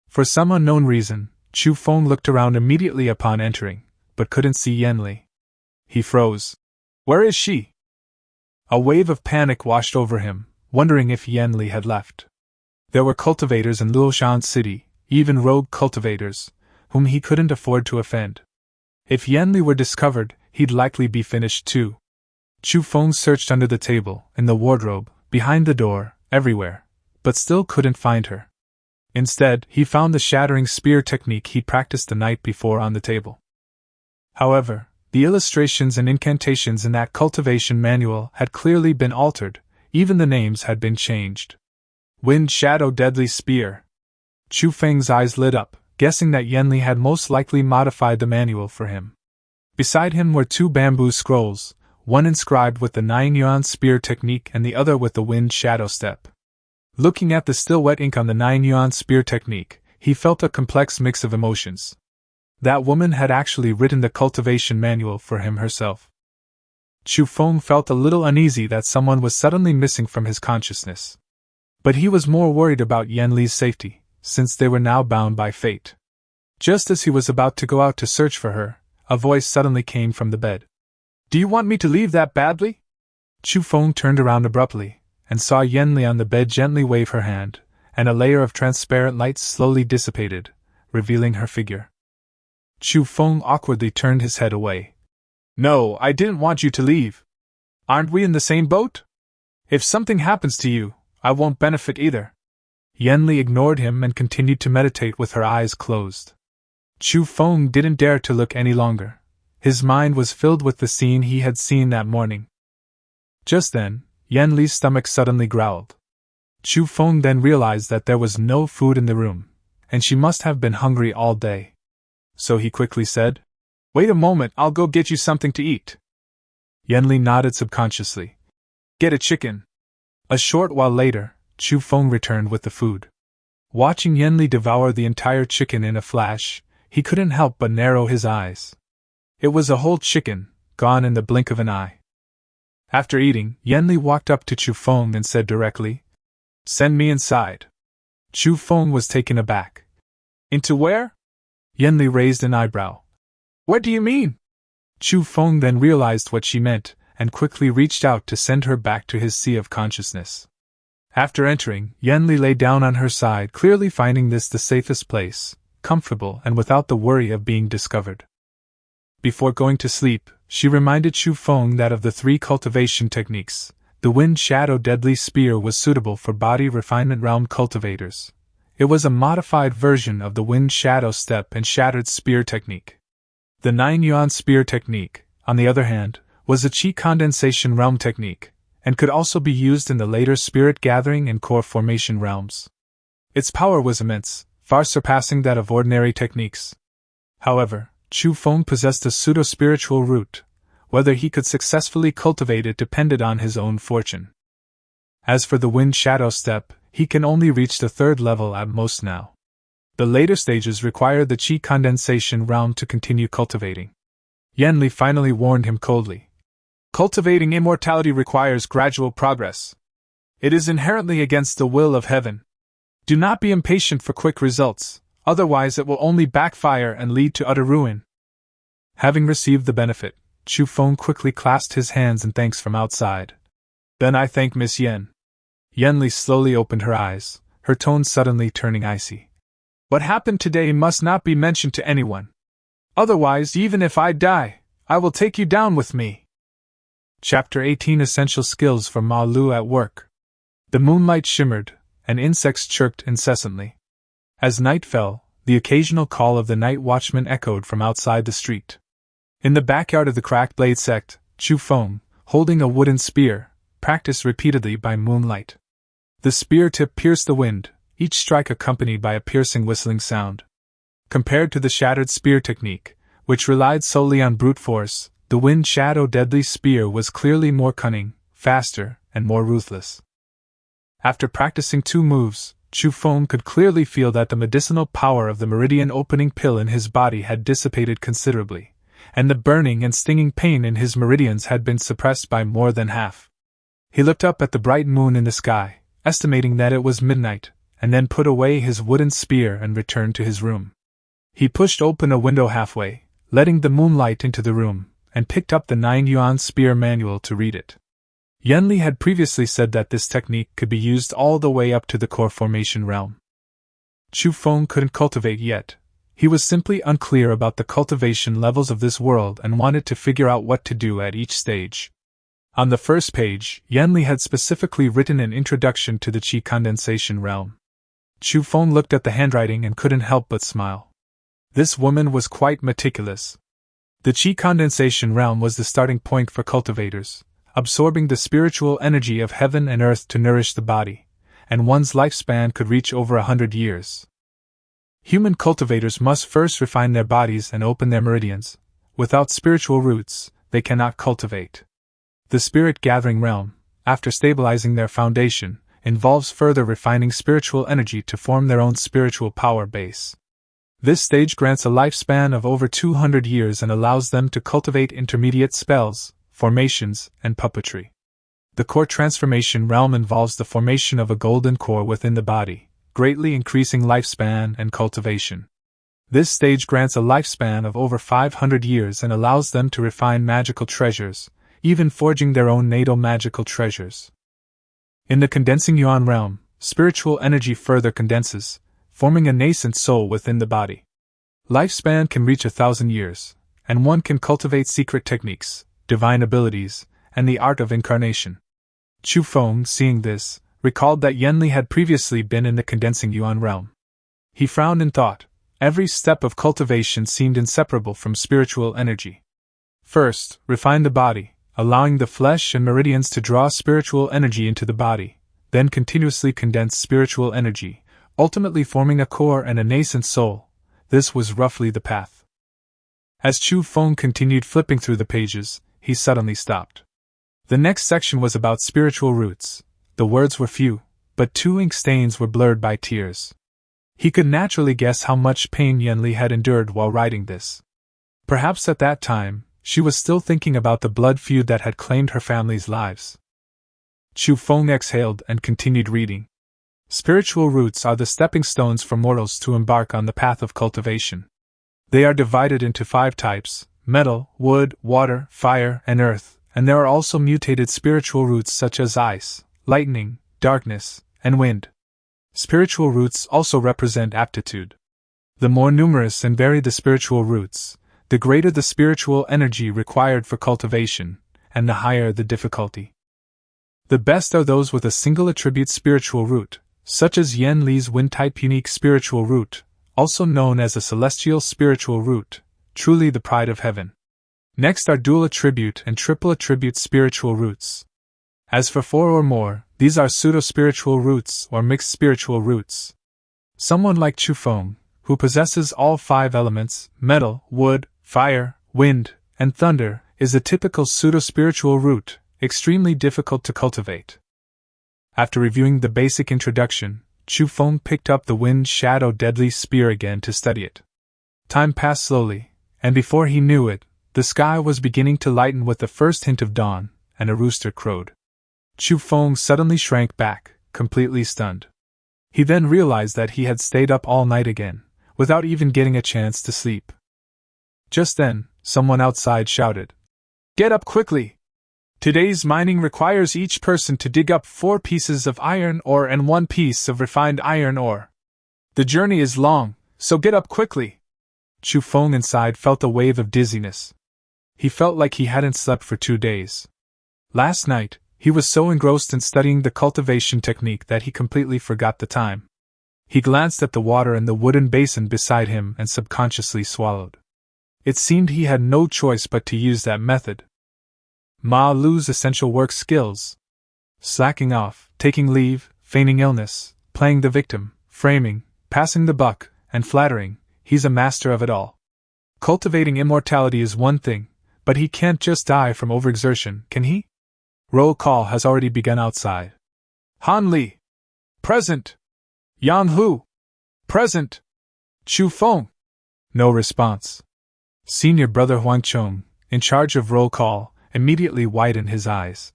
For some unknown reason, Chu Feng looked around immediately upon entering, but couldn't see Yanli. He froze. Where is she? A wave of panic washed over him, wondering if Yanli had left. There were cultivators in Luoshan City, even rogue cultivators, whom he couldn't afford to offend. If Yanli were discovered, he'd likely be finished too. Chu Feng searched under the table, in the wardrobe, behind the door, everywhere, but still couldn't find her. Instead, he found the shattering spear technique he practiced the night before on the table. However, the illustrations and incantations in that cultivation manual had clearly been altered, even the names had been changed. Wind Shadow Deadly Spear. Chu Feng's eyes lit up, guessing that Yanli had most likely modified the manual for him. Beside him were 2 bamboo scrolls, one inscribed with the 9-yuan spear technique and the other with the Wind Shadow step. Looking at the still wet ink on the 9-yuan spear technique, he felt a complex mix of emotions. That woman had actually written the cultivation manual for him herself. Chu Feng felt a little uneasy that someone was suddenly missing from his consciousness. But he was more worried about Yanli's safety, since they were now bound by fate. Just as he was about to go out to search for her, a voice suddenly came from the bed. "Do you want me to leave that badly?" Chu Feng turned around abruptly, and saw Yanli on the bed gently wave her hand, and a layer of transparent light slowly dissipated, revealing her figure. Chu Feng awkwardly turned his head away. "No, I didn't want you to leave. Aren't we in the same boat? If something happens to you, I won't benefit either." Yanli ignored him and continued to meditate with her eyes closed. Chu Feng didn't dare to look any longer. His mind was filled with the scene he had seen that morning. Just then, Yanli's stomach suddenly growled. Chu Feng then realized that there was no food in the room, and she must have been hungry all day. So he quickly said, "Wait a moment, I'll go get you something to eat." Yanli nodded subconsciously. "Get a chicken." A short while later, Chu Feng returned with the food. Watching Yanli devour the entire chicken in a flash, he couldn't help but narrow his eyes. It was a whole chicken, gone in the blink of an eye. After eating, Yanli walked up to Chu Feng and said directly, "Send me inside." Chu Feng was taken aback. "Into where?" Yanli raised an eyebrow. "What do you mean?" Chu Feng then realized what she meant, and quickly reached out to send her back to his sea of consciousness. After entering, Yanli lay down on her side, clearly finding this the safest place, comfortable and without the worry of being discovered. Before going to sleep, she reminded Chu Feng that of the 3 cultivation techniques, the Wind Shadow Deadly Spear was suitable for body refinement realm cultivators. It was a modified version of the Wind Shadow Step and Shattered Spear technique. The 9 Yuan Spear technique, on the other hand, was a Qi condensation realm technique, and could also be used in the later spirit gathering and core formation realms. Its power was immense, far surpassing that of ordinary techniques. However, Chu Feng possessed a pseudo-spiritual root. Whether he could successfully cultivate it depended on his own fortune. As for the Wind Shadow Step, he can only reach the 3rd level at most now. The later stages require the Qi condensation realm to continue cultivating. Yanli finally warned him coldly. Cultivating immortality requires gradual progress. It is inherently against the will of heaven. Do not be impatient for quick results, otherwise it will only backfire and lead to utter ruin. Having received the benefit, Chu Feng quickly clasped his hands in thanks from outside. Then I thank Miss Yen. Yanli slowly opened her eyes, her tone suddenly turning icy. What happened today must not be mentioned to anyone. Otherwise, even if I die, I will take you down with me. Chapter 18 Essential Skills for Ma Lu at Work. The moonlight shimmered, and insects chirped incessantly. As night fell, the occasional call of the night watchman echoed from outside the street. In the backyard of the Cracked Blade Sect, Chu Feng, holding a wooden spear, practiced repeatedly by moonlight. The spear tip pierced the wind, each strike accompanied by a piercing whistling sound. Compared to the Shattered Spear technique, which relied solely on brute force, the Wind Shadow Deadly Spear was clearly more cunning, faster, and more ruthless. After practicing 2 moves, Chu Feng could clearly feel that the medicinal power of the meridian opening pill in his body had dissipated considerably, and the burning and stinging pain in his meridians had been suppressed by more than half. He looked up at the bright moon in the sky, estimating that it was midnight, and then put away his wooden spear and returned to his room. He pushed open a window halfway, letting the moonlight into the room, and picked up the 9 Yuan Spear manual to read it. Yanli had previously said that this technique could be used all the way up to the core formation realm. Chu Feng couldn't cultivate yet. He was simply unclear about the cultivation levels of this world and wanted to figure out what to do at each stage. On the first page, Yanli had specifically written an introduction to the Qi condensation realm. Chu Feng looked at the handwriting and couldn't help but smile. This woman was quite meticulous. The Qi condensation realm was the starting point for cultivators, absorbing the spiritual energy of heaven and earth to nourish the body, and one's lifespan could reach over 100 years. Human cultivators must first refine their bodies and open their meridians. Without spiritual roots, they cannot cultivate. The spirit gathering realm, after stabilizing their foundation, involves further refining spiritual energy to form their own spiritual power base. This stage grants a lifespan of over 200 years and allows them to cultivate intermediate spells, formations, and puppetry. The core transformation realm involves the formation of a golden core within the body, greatly increasing lifespan and cultivation. This stage grants a lifespan of over 500 years and allows them to refine magical treasures, even forging their own natal magical treasures. In the condensing yuan realm, spiritual energy further condenses, forming a nascent soul within the body. Lifespan can reach 1,000 years, and one can cultivate secret techniques, divine abilities, and the art of incarnation. Chu Feng, seeing this, recalled that Yanli had previously been in the condensing yuan realm. He frowned in thought. Every step of cultivation seemed inseparable from spiritual energy. First, refine the body, allowing the flesh and meridians to draw spiritual energy into the body, then continuously condense spiritual energy, ultimately forming a core and a nascent soul. This was roughly the path. As Chu Feng continued flipping through the pages, he suddenly stopped. The next section was about spiritual roots. The words were few, but 2 ink stains were blurred by tears. He could naturally guess how much pain Yanli had endured while writing this. Perhaps at that time, she was still thinking about the blood feud that had claimed her family's lives. Chu Feng exhaled and continued reading. Spiritual roots are the stepping stones for mortals to embark on the path of cultivation. They are divided into 5 types: metal, wood, water, fire, and earth, and there are also mutated spiritual roots such as ice, lightning, darkness, and wind. Spiritual roots also represent aptitude. The more numerous and varied the spiritual roots, the greater the spiritual energy required for cultivation, and the higher the difficulty. The best are those with a single attribute spiritual root, such as Yen Li's wind-type unique spiritual root, also known as a celestial spiritual root, truly the pride of heaven. Next are dual attribute and triple attribute spiritual roots. As for 4 or more, these are pseudo-spiritual roots or mixed spiritual roots. Someone like Chu Feng, who possesses all 5 elements, metal, wood, fire, wind, and thunder, is a typical pseudo-spiritual root, extremely difficult to cultivate. After reviewing the basic introduction, Chu Feng picked up the wind shadow deadly spear again to study it. Time passed slowly, and before he knew it, the sky was beginning to lighten with the first hint of dawn, and a rooster crowed. Chu Feng suddenly shrank back, completely stunned. He then realized that he had stayed up all night again, without even getting a chance to sleep. Just then, someone outside shouted, "Get up quickly! Today's mining requires each person to dig up 4 pieces of iron ore and 1 piece of refined iron ore. The journey is long, so get up quickly." Chu Feng inside felt a wave of dizziness. He felt like he hadn't slept for 2 days. Last night, he was so engrossed in studying the cultivation technique that he completely forgot the time. He glanced at the water in the wooden basin beside him and subconsciously swallowed. It seemed he had no choice but to use that method. Ma Lu's essential work skills. Slacking off, taking leave, feigning illness, playing the victim, framing, passing the buck, and flattering, he's a master of it all. Cultivating immortality is one thing, but he can't just die from overexertion, can he? Roll call has already begun outside. Han Li. Present. Yang Hu. Present. Chu Feng. No response. Senior brother Huang Chong, in charge of roll call, immediately widened his eyes.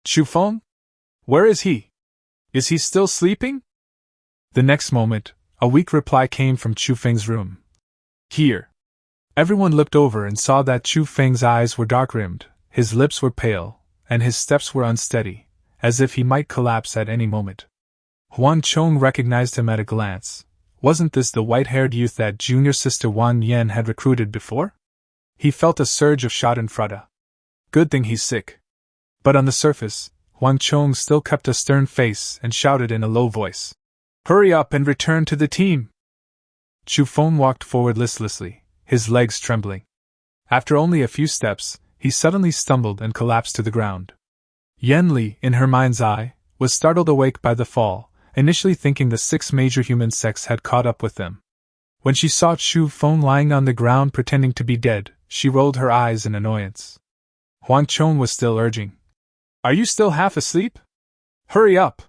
Chu Feng? Where is he? Is he still sleeping? The next moment, a weak reply came from Chu Feng's room. Here. Everyone looked over and saw that Chu Feng's eyes were dark-rimmed, his lips were pale, and his steps were unsteady, as if he might collapse at any moment. Huang Chong recognized him at a glance. Wasn't this the white-haired youth that junior sister Wan Yen had recruited before? He felt a surge of schadenfreude. Good thing he's sick. But on the surface, Huang Chong still kept a stern face and shouted in a low voice, "Hurry up and return to the team!" Chu Feng walked forward listlessly, his legs trembling. After only a few steps, he suddenly stumbled and collapsed to the ground. Yen Li, in her mind's eye, was startled awake by the fall, initially thinking the 6 major human sects had caught up with them. When she saw Chu Feng lying on the ground pretending to be dead, she rolled her eyes in annoyance. Huang Chong was still urging, "Are you still half asleep? Hurry up!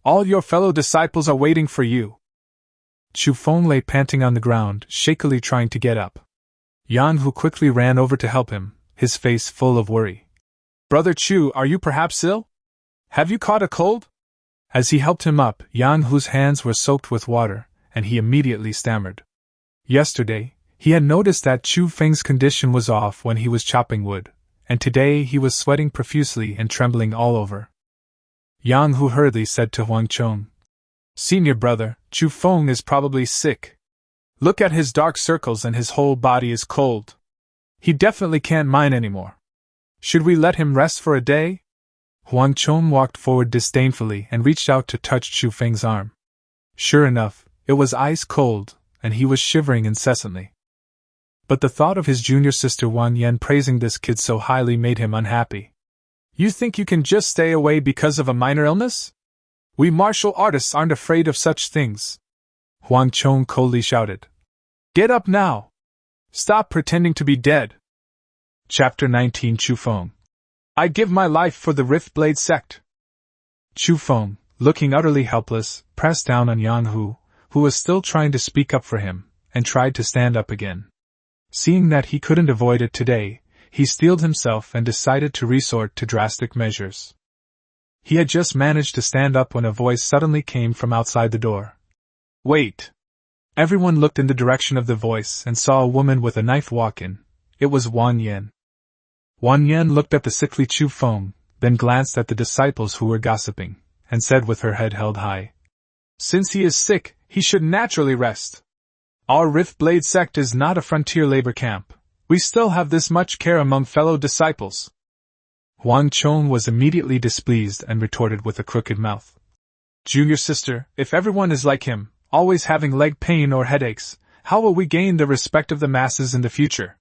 All your fellow disciples are waiting for you." Chu Feng lay panting on the ground, shakily trying to get up. Yang Hu quickly ran over to help him, his face full of worry. "Brother Chu, are you perhaps ill? Have you caught a cold?" As he helped him up, Yang Hu's hands were soaked with water, and he immediately stammered. Yesterday, he had noticed that Chu Feng's condition was off when he was chopping wood, and today he was sweating profusely and trembling all over. Yang Hu hurriedly said to Huang Chong, "Senior brother, Chu Feng is probably sick. Look at his dark circles and his whole body is cold. He definitely can't mine anymore. Should we let him rest for a day?" Huang Chong walked forward disdainfully and reached out to touch Chu Feng's arm. Sure enough, it was ice cold, and he was shivering incessantly. But the thought of his junior sister Wan Yen praising this kid so highly made him unhappy. "You think you can just stay away because of a minor illness? We martial artists aren't afraid of such things," Huang Chong coldly shouted. "Get up now! Stop pretending to be dead!" Chapter 19 Chu Feng. "I give my life for the Rift-Blade Sect." Chu Feng, looking utterly helpless, pressed down on Yang Hu, who was still trying to speak up for him, and tried to stand up again. Seeing that he couldn't avoid it today, he steeled himself and decided to resort to drastic measures. He had just managed to stand up when a voice suddenly came from outside the door. "Wait!" Everyone looked in the direction of the voice and saw a woman with a knife walk in. It was Wan Yen. Wan Yen looked at the sickly Chu Feng, then glanced at the disciples who were gossiping, and said with her head held high, "Since he is sick, he should naturally rest. Our Rift-Blade Sect is not a frontier labor camp. We still have this much care among fellow disciples. Huang Chong was immediately displeased and retorted with a crooked mouth. Junior sister, if everyone is like him, always having leg pain or headaches, how will we gain the respect of the masses in the future?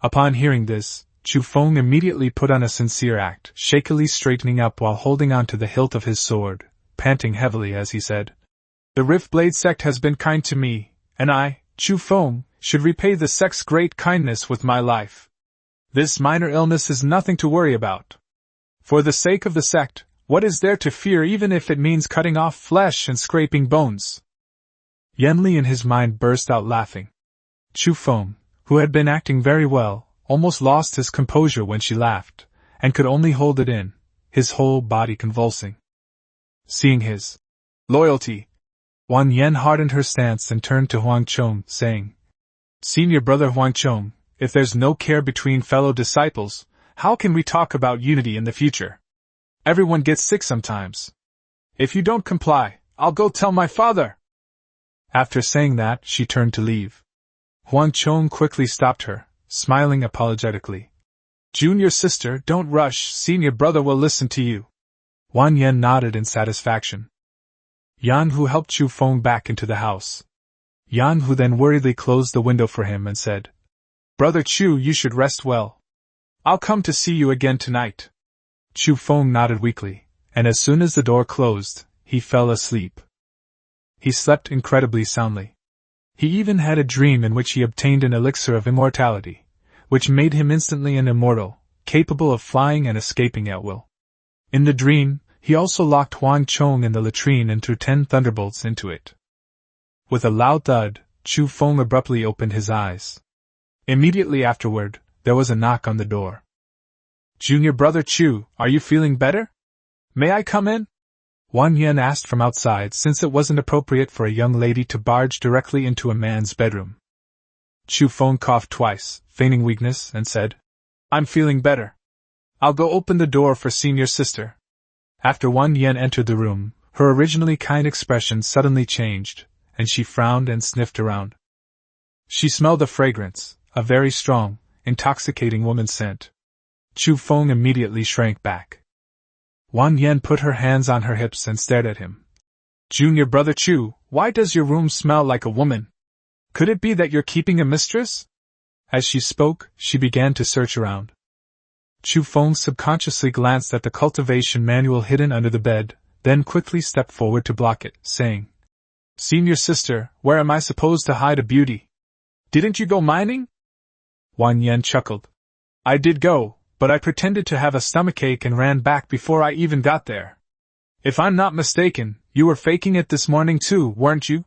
Upon hearing this, Chu Feng immediately put on a sincere act, shakily straightening up while holding on to the hilt of his sword, panting heavily as he said, "The Rift Blade sect has been kind to me, and I, Chu Feng, should repay the sect's great kindness with my life. This minor illness is nothing to worry about. For the sake of the sect, what is there to fear even if it means cutting off flesh and scraping bones?" Yan Li in his mind burst out laughing. Chu Feng, who had been acting very well, almost lost his composure when she laughed, and could only hold it in, his whole body convulsing. Seeing his loyalty, Wan Yen hardened her stance and turned to Huang Chong, saying, "Senior brother Huang Chong, if there's no care between fellow disciples, how can we talk about unity in the future? Everyone gets sick sometimes. If you don't comply, I'll go tell my father." After saying that, she turned to leave. Huang Chong quickly stopped her, smiling apologetically. "Junior sister, don't rush, senior brother will listen to you." Wan Yen nodded in satisfaction. Yan Hu helped Chu Feng back into the house. Yan Hu then worriedly closed the window for him and said, "Brother Chu, you should rest well. I'll come to see you again tonight." Chu Feng nodded weakly, and as soon as the door closed, he fell asleep. He slept incredibly soundly. He even had a dream in which he obtained an elixir of immortality, which made him instantly an immortal, capable of flying and escaping at will. In the dream, he also locked Huang Chong in the latrine and threw 10 thunderbolts into it. With a loud thud, Chu Feng abruptly opened his eyes. Immediately afterward, there was a knock on the door. "Junior brother Chu, are you feeling better? May I come in?" Wan Yen asked from outside, since it wasn't appropriate for a young lady to barge directly into a man's bedroom. Chu Feng coughed twice, feigning weakness, and said, "I'm feeling better. I'll go open the door for senior sister." After Wan Yen entered the room, her originally kind expression suddenly changed, and she frowned and sniffed around. She smelled the fragrance, a very strong, intoxicating woman's scent. Chu Feng immediately shrank back. Wan Yen put her hands on her hips and stared at him. "Junior brother Chu, why does your room smell like a woman? Could it be that you're keeping a mistress?" As she spoke, she began to search around. Chu Feng subconsciously glanced at the cultivation manual hidden under the bed, then quickly stepped forward to block it, saying, "Senior sister, where am I supposed to hide a beauty? Didn't you go mining?" Wan Yen chuckled. "I did go, but I pretended to have a stomachache and ran back before I even got there. If I'm not mistaken, you were faking it this morning too, weren't you?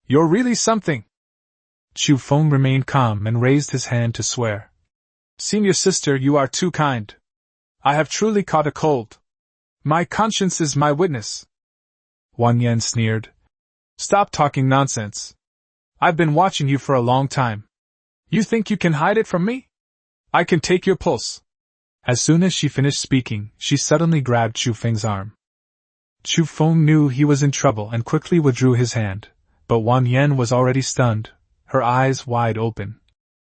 You're really something." Chu Feng remained calm and raised his hand to swear. "Senior sister, you are too kind. I have truly caught a cold. My conscience is my witness." Wan Yen sneered. "Stop talking nonsense. I've been watching you for a long time. You think you can hide it from me? I can take your pulse." As soon as she finished speaking, she suddenly grabbed Chu Feng's arm. Chu Feng knew he was in trouble and quickly withdrew his hand, but Wan Yen was already stunned, her eyes wide open.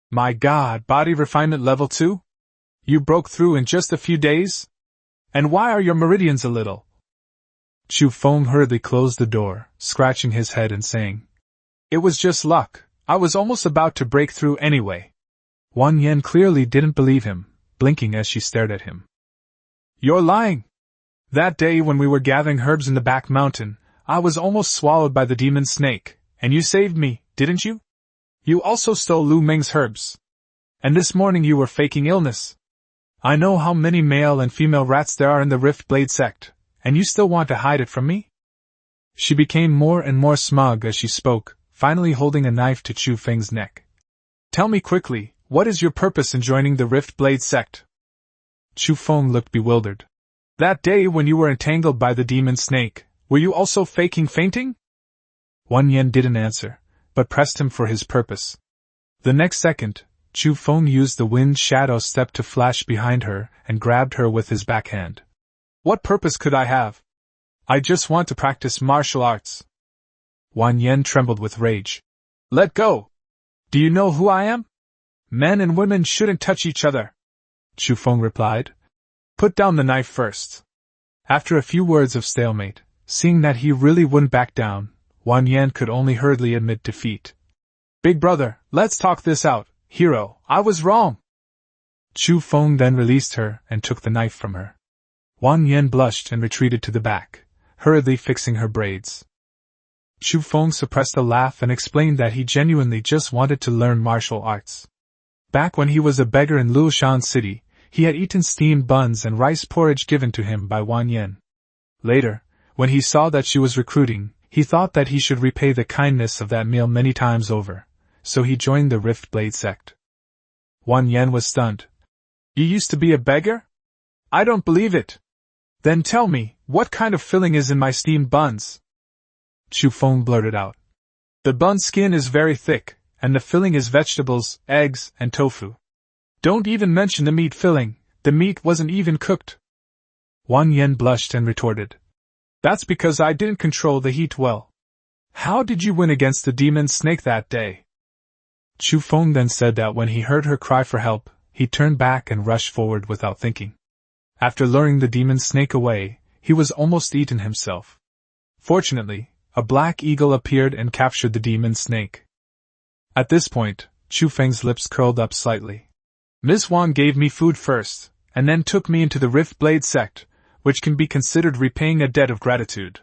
"My God, body refinement level 2? You broke through in just a few days? And why are your meridians a little?" Chu Feng hurriedly closed the door, scratching his head and saying, "It was just luck, I was almost about to break through anyway." Wan Yen clearly didn't believe him, blinking as she stared at him. "You're lying! That day when we were gathering herbs in the back mountain, I was almost swallowed by the demon snake, and you saved me, didn't you? You also stole Lu Meng's herbs. And this morning you were faking illness. I know how many male and female rats there are in the Rift Blade sect, and you still want to hide it from me?" She became more and more smug as she spoke, finally holding a knife to Chu Feng's neck. "Tell me quickly, what is your purpose in joining the Rift Blade sect?" Chu Feng looked bewildered. "That day when you were entangled by the demon snake, were you also faking fainting?" Wan Yen didn't answer, but pressed him for his purpose. The next second, Chu Feng used the wind shadow step to flash behind her and grabbed her with his backhand. "What purpose could I have? I just want to practice martial arts." Wan Yen trembled with rage. "Let go! Do you know who I am? Men and women shouldn't touch each other, Chu Feng replied. Put down the knife first. After a few words of stalemate, seeing that he really wouldn't back down, Xuanjian could only hurriedly admit defeat. Big brother, let's talk this out. Hero, I was wrong. Chu Feng then released her and took the knife from her. Xuanjian blushed and retreated to the back, hurriedly fixing her braids. Chu Feng suppressed a laugh and explained that he genuinely just wanted to learn martial arts. Back when he was a beggar in Luoshan City, he had eaten steamed buns and rice porridge given to him by Xuanjian. Later, when he saw that she was recruiting, he thought that he should repay the kindness of that meal many times over, so he joined the Rift Blade sect. Xuanjian was stunned. You used to be a beggar? I don't believe it. Then tell me, what kind of filling is in my steamed buns? Chu Feng blurted out. The bun skin is very thick, and the filling is vegetables, eggs, and tofu. Don't even mention the meat filling, the meat wasn't even cooked. Xuanjian blushed and retorted. That's because I didn't control the heat well. How did you win against the demon snake that day? Chu Feng then said that when he heard her cry for help, he turned back and rushed forward without thinking. After luring the demon snake away, he was almost eaten himself. Fortunately, a black eagle appeared and captured the demon snake. At this point, Chu Feng's lips curled up slightly. Miss Wang gave me food first, and then took me into the Rift Blade sect, which can be considered repaying a debt of gratitude.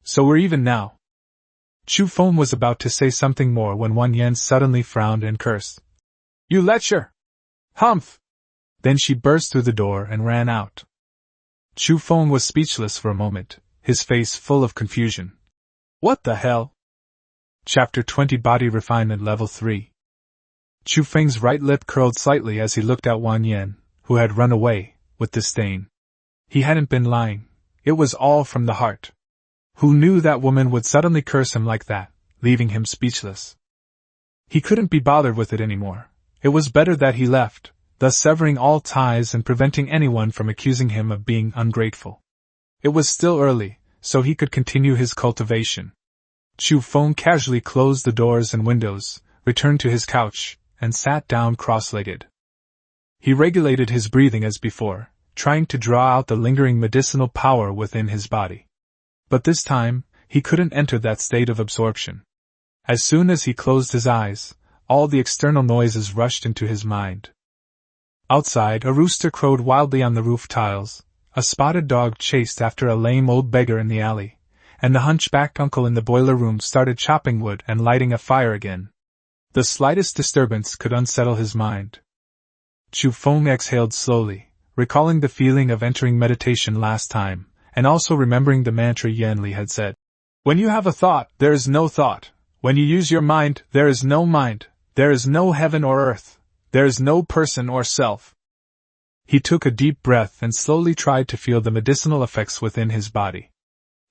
So we're even now. Chu Feng was about to say something more when Xuanjian suddenly frowned and cursed. You lecher! Humph! Then she burst through the door and ran out. Chu Feng was speechless for a moment, his face full of confusion. What the hell? Chapter 20 Body Refinement Level 3. Chu Feng's right lip curled slightly as he looked at Xuanjian, who had run away, with disdain. He hadn't been lying. It was all from the heart. Who knew that woman would suddenly curse him like that, leaving him speechless? He couldn't be bothered with it anymore. It was better that he left, thus severing all ties and preventing anyone from accusing him of being ungrateful. It was still early, so he could continue his cultivation. Chu Feng casually closed the doors and windows, returned to his couch, and sat down cross-legged. He regulated his breathing as before, trying to draw out the lingering medicinal power within his body. But this time, he couldn't enter that state of absorption. As soon as he closed his eyes, all the external noises rushed into his mind. Outside, a rooster crowed wildly on the roof tiles, a spotted dog chased after a lame old beggar in the alley, and the hunchbacked uncle in the boiler room started chopping wood and lighting a fire again. The slightest disturbance could unsettle his mind. Chu Feng exhaled slowly, recalling the feeling of entering meditation last time, and also remembering the mantra Yanli had said. When you have a thought, there is no thought. When you use your mind, there is no mind. There is no heaven or earth. There is no person or self. He took a deep breath and slowly tried to feel the medicinal effects within his body.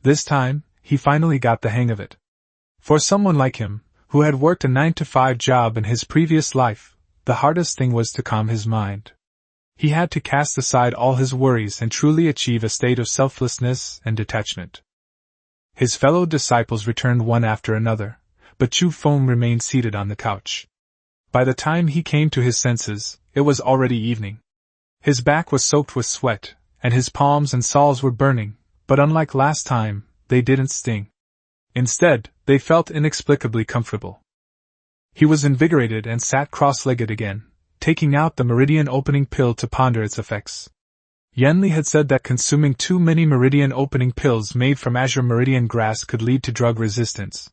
This time, he finally got the hang of it. For someone like him, who had worked a 9-to-5 job in his previous life, the hardest thing was to calm his mind. He had to cast aside all his worries and truly achieve a state of selflessness and detachment. His fellow disciples returned one after another, but Chu Feng remained seated on the couch. By the time he came to his senses, it was already evening. His back was soaked with sweat, and his palms and soles were burning, but unlike last time, they didn't sting. Instead, they felt inexplicably comfortable. He was invigorated and sat cross-legged again, taking out the meridian opening pill to ponder its effects. Yanli had said that consuming too many meridian opening pills made from azure meridian grass could lead to drug resistance,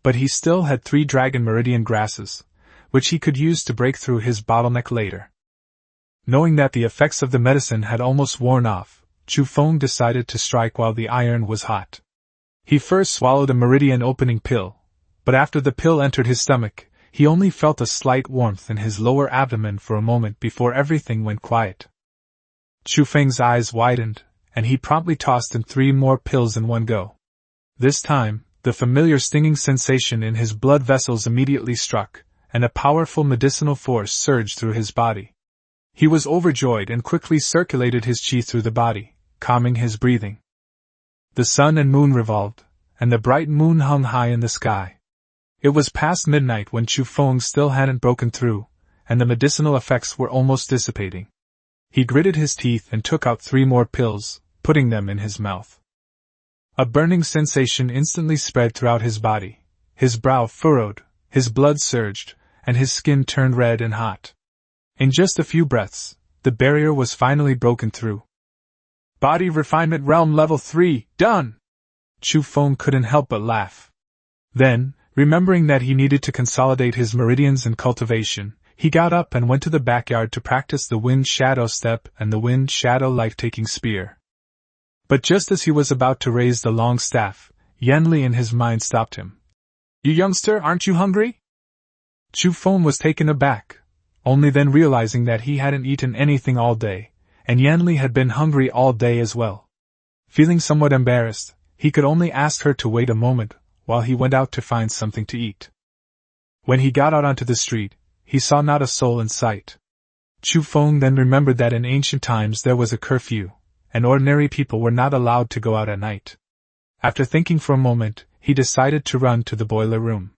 but he still had 3 dragon meridian grasses, which he could use to break through his bottleneck later. Knowing that the effects of the medicine had almost worn off, Chu Feng decided to strike while the iron was hot. He first swallowed a meridian opening pill, but after the pill entered his stomach, he only felt a slight warmth in his lower abdomen for a moment before everything went quiet. Chu Feng's eyes widened, and he promptly tossed in 3 more pills in one go. This time, the familiar stinging sensation in his blood vessels immediately struck, and a powerful medicinal force surged through his body. He was overjoyed and quickly circulated his qi through the body, calming his breathing. The sun and moon revolved, and the bright moon hung high in the sky. It was past midnight when Chu Feng still hadn't broken through, and the medicinal effects were almost dissipating. He gritted his teeth and took out 3 more pills, putting them in his mouth. A burning sensation instantly spread throughout his body. His brow furrowed, his blood surged, and his skin turned red and hot. In just a few breaths, the barrier was finally broken through. Body Refinement Realm Level 3, done! Chu Feng couldn't help but laugh. Then, remembering that he needed to consolidate his meridians and cultivation, he got up and went to the backyard to practice the Wind Shadow Step and the Wind Shadow Life-Taking Spear. But just as he was about to raise the long staff, Yanli in his mind stopped him. "You youngster, aren't you hungry?" Chu Feng was taken aback, only then realizing that he hadn't eaten anything all day, and Yanli had been hungry all day as well. Feeling somewhat embarrassed, he could only ask her to wait a moment while he went out to find something to eat. When he got out onto the street, he saw not a soul in sight. Chu Feng then remembered that in ancient times there was a curfew, and ordinary people were not allowed to go out at night. After thinking for a moment, he decided to run to the boiler room.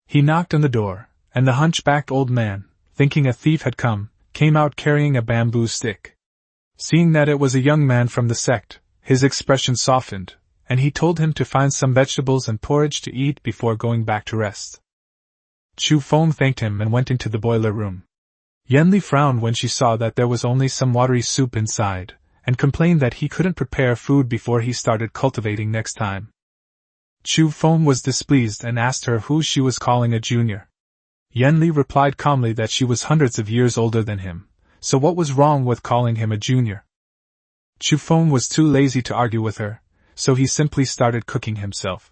He knocked on the door, and the hunchbacked old man, thinking a thief had come, came out carrying a bamboo stick. Seeing that it was a young man from the sect, his expression softened, and he told him to find some vegetables and porridge to eat before going back to rest. Chu Feng thanked him and went into the boiler room. Yanli frowned when she saw that there was only some watery soup inside, and complained that he couldn't prepare food before he started cultivating next time. Chu Feng was displeased and asked her who she was calling a junior. Yanli replied calmly that she was hundreds of years older than him, so what was wrong with calling him a junior? Chu Feng was too lazy to argue with her, so he simply started cooking himself.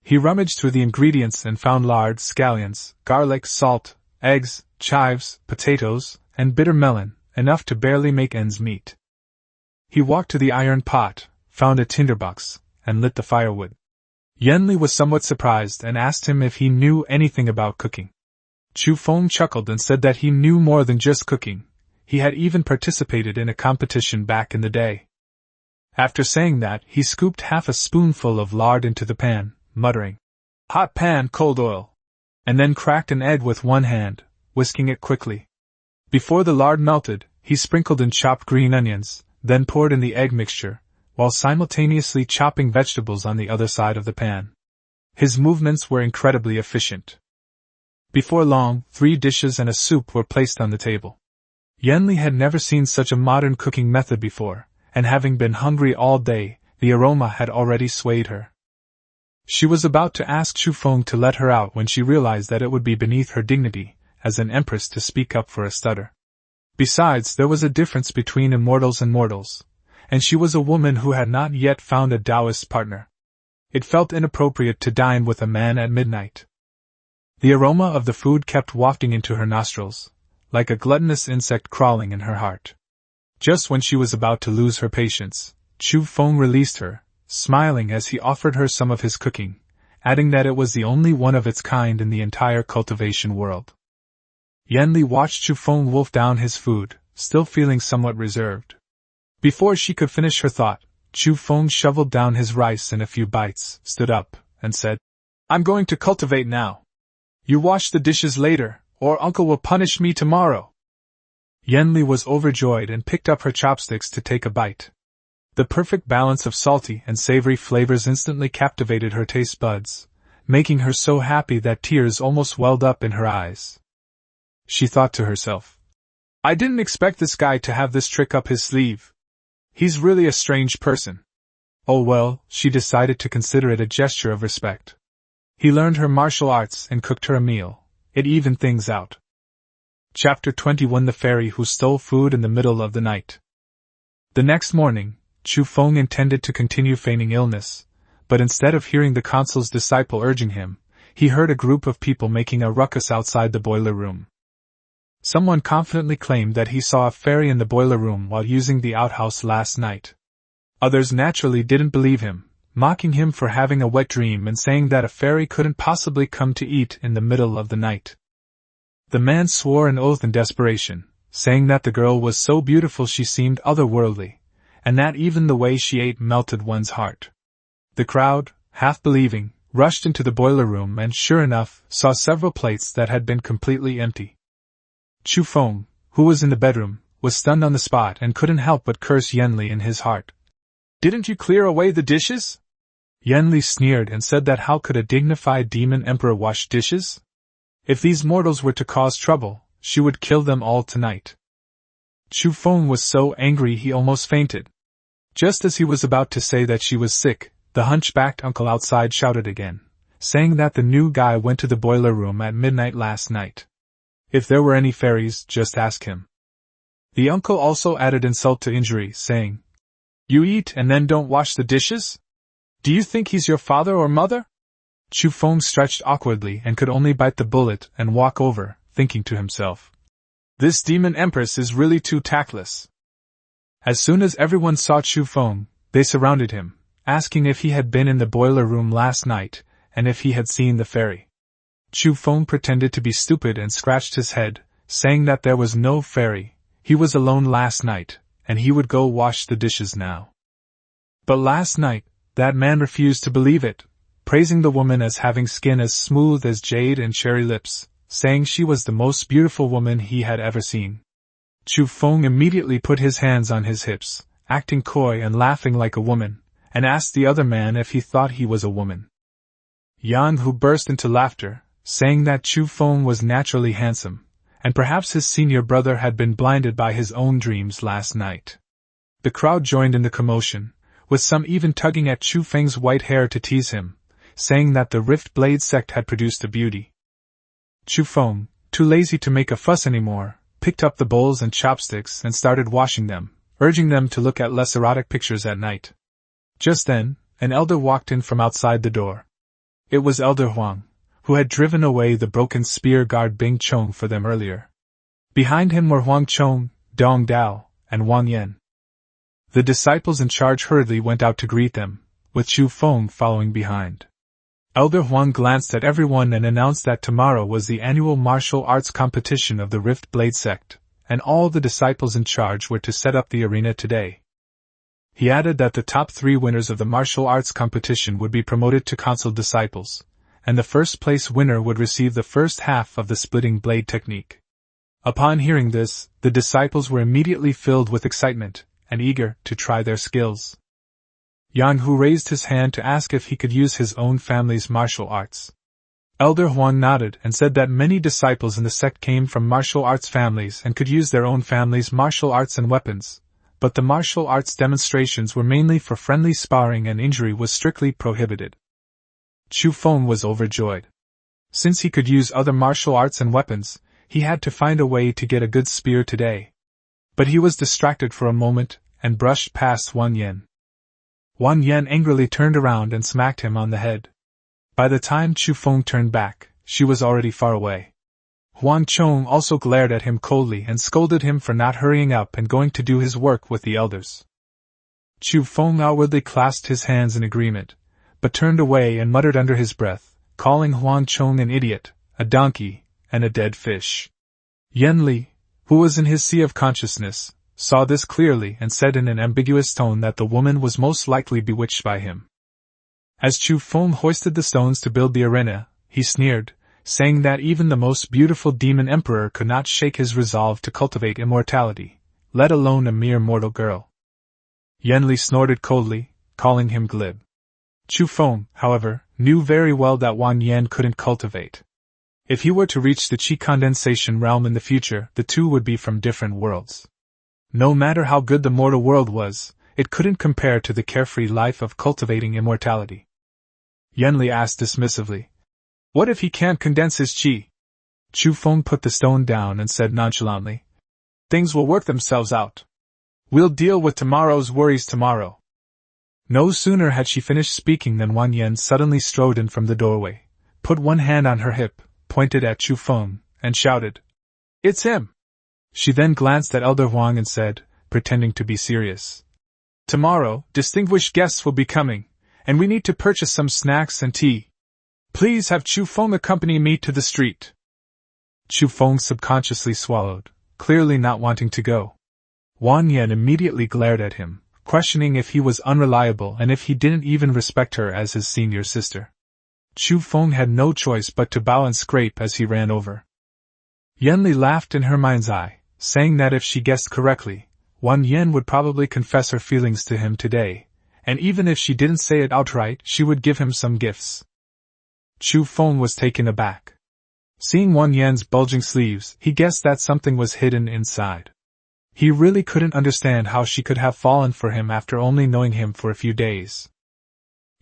He rummaged through the ingredients and found lard, scallions, garlic, salt, eggs, chives, potatoes, and bitter melon, enough to barely make ends meet. He walked to the iron pot, found a tinderbox, and lit the firewood. Yanli was somewhat surprised and asked him if he knew anything about cooking. Chu Feng chuckled and said that he knew more than just cooking. He had even participated in a competition back in the day. After saying that, he scooped half a spoonful of lard into the pan, muttering, "Hot pan, cold oil," and then cracked an egg with one hand, whisking it quickly. Before the lard melted, he sprinkled in chopped green onions, then poured in the egg mixture, while simultaneously chopping vegetables on the other side of the pan. His movements were incredibly efficient. Before long, 3 dishes and a soup were placed on the table. Yanli had never seen such a modern cooking method before, and having been hungry all day, the aroma had already swayed her. She was about to ask Chu Feng to let her out when she realized that it would be beneath her dignity, as an empress, to speak up for a stutter. Besides, there was a difference between immortals and mortals, and she was a woman who had not yet found a Taoist partner. It felt inappropriate to dine with a man at midnight. The aroma of the food kept wafting into her nostrils, like a gluttonous insect crawling in her heart. Just when she was about to lose her patience, Chu Feng released her, smiling as he offered her some of his cooking, adding that it was the only one of its kind in the entire cultivation world. Yanli watched Chu Feng wolf down his food, still feeling somewhat reserved. Before she could finish her thought, Chu Feng shoveled down his rice in a few bites, stood up, and said, "I'm going to cultivate now. You wash the dishes later, or Uncle will punish me tomorrow." Yanli was overjoyed and picked up her chopsticks to take a bite. The perfect balance of salty and savory flavors instantly captivated her taste buds, making her so happy that tears almost welled up in her eyes. She thought to herself, "I didn't expect this guy to have this trick up his sleeve. He's really a strange person." Oh well, she decided to consider it a gesture of respect. He learned her martial arts and cooked her a meal. It evened things out. Chapter 21: The Fairy Who Stole Food in the Middle of the Night. The next morning, Chu Feng intended to continue feigning illness, but instead of hearing the consul's disciple urging him, he heard a group of people making a ruckus outside the boiler room. Someone confidently claimed that he saw a fairy in the boiler room while using the outhouse last night. Others naturally didn't believe him, mocking him for having a wet dream and saying that a fairy couldn't possibly come to eat in the middle of the night. The man swore an oath in desperation, saying that the girl was so beautiful she seemed otherworldly, and that even the way she ate melted one's heart. The crowd, half believing, rushed into the boiler room and sure enough, saw several plates that had been completely empty. Chu Feng, who was in the bedroom, was stunned on the spot and couldn't help but curse Yenli in his heart. "Didn't you clear away the dishes?" Yenli sneered and said that how could a dignified demon emperor wash dishes? If these mortals were to cause trouble, she would kill them all tonight. Chu Feng was so angry he almost fainted. Just as he was about to say that she was sick, the hunchbacked uncle outside shouted again, saying that the new guy went to the boiler room at midnight last night. If there were any fairies, just ask him. The uncle also added insult to injury, saying, "You eat and then don't wash the dishes? Do you think he's your father or mother?" Chu Feng stretched awkwardly and could only bite the bullet and walk over, thinking to himself, "This demon empress is really too tactless." As soon as everyone saw Chu Feng, they surrounded him, asking if he had been in the boiler room last night, and if he had seen the fairy. Chu Feng pretended to be stupid and scratched his head, saying that there was no fairy, he was alone last night, and he would go wash the dishes now. But last night, that man refused to believe it, praising the woman as having skin as smooth as jade and cherry lips, saying she was the most beautiful woman he had ever seen. Chu Feng immediately put his hands on his hips, acting coy and laughing like a woman, and asked the other man if he thought he was a woman. Yang Hu burst into laughter, saying that Chu Feng was naturally handsome, and perhaps his senior brother had been blinded by his own dreams last night. The crowd joined in the commotion, with some even tugging at Chu Feng's white hair to tease him, saying that the Rift Blade sect had produced a beauty. Chu Feng, too lazy to make a fuss anymore, picked up the bowls and chopsticks and started washing them, urging them to look at less erotic pictures at night. Just then, an elder walked in from outside the door. It was Elder Huang, who had driven away the broken spear guard Bing Chong for them earlier. Behind him were Huang Chong, Dong Dao, and Wang Yan. The disciples in charge hurriedly went out to greet them, with Chu Feng following behind. Elder Huang glanced at everyone and announced that tomorrow was the annual martial arts competition of the Rift Blade sect, and all the disciples in charge were to set up the arena today. He added that the top 3 winners of the martial arts competition would be promoted to council disciples, and the first place winner would receive the first half of the splitting blade technique. Upon hearing this, the disciples were immediately filled with excitement, and eager to try their skills. Yang Hu raised his hand to ask if he could use his own family's martial arts. Elder Huang nodded and said that many disciples in the sect came from martial arts families and could use their own family's martial arts and weapons, but the martial arts demonstrations were mainly for friendly sparring and injury was strictly prohibited. Chu Feng was overjoyed. Since he could use other martial arts and weapons, he had to find a way to get a good spear today. But he was distracted for a moment, and brushed past Wang Yan. Wang Yan angrily turned around and smacked him on the head. By the time Chu Feng turned back, she was already far away. Huang Chong also glared at him coldly and scolded him for not hurrying up and going to do his work with the elders. Chu Feng outwardly clasped his hands in agreement, but turned away and muttered under his breath, calling Huang Chong an idiot, a donkey, and a dead fish. Yen Li, who was in his sea of consciousness, saw this clearly and said in an ambiguous tone that the woman was most likely bewitched by him. As Chu Feng hoisted the stones to build the arena, he sneered, saying that even the most beautiful demon emperor could not shake his resolve to cultivate immortality, let alone a mere mortal girl. Yen Li snorted coldly, calling him glib. Chu Feng, however, knew very well that Wang Yan couldn't cultivate. If he were to reach the Qi condensation realm in the future, the two would be from different worlds. No matter how good the mortal world was, it couldn't compare to the carefree life of cultivating immortality. Yen Li asked dismissively, "What if he can't condense his qi?" Chu Feng put the stone down and said nonchalantly, "Things will work themselves out. We'll deal with tomorrow's worries tomorrow." No sooner had she finished speaking than Wang Yan suddenly strode in from the doorway, put one hand on her hip, pointed at Chu Feng, and shouted, "It's him!" She then glanced at Elder Huang and said, pretending to be serious, "Tomorrow, distinguished guests will be coming, and we need to purchase some snacks and tea. Please have Chu Feng accompany me to the street." Chu Feng subconsciously swallowed, clearly not wanting to go. Wang Yan immediately glared at him, questioning if he was unreliable and if he didn't even respect her as his senior sister. Chu Feng had no choice but to bow and scrape as he ran over. Yenli laughed in her mind's eye, saying that if she guessed correctly, Wan Yen would probably confess her feelings to him today, and even if she didn't say it outright, she would give him some gifts. Chu Feng was taken aback. Seeing Wan Yen's bulging sleeves, he guessed that something was hidden inside. He really couldn't understand how she could have fallen for him after only knowing him for a few days.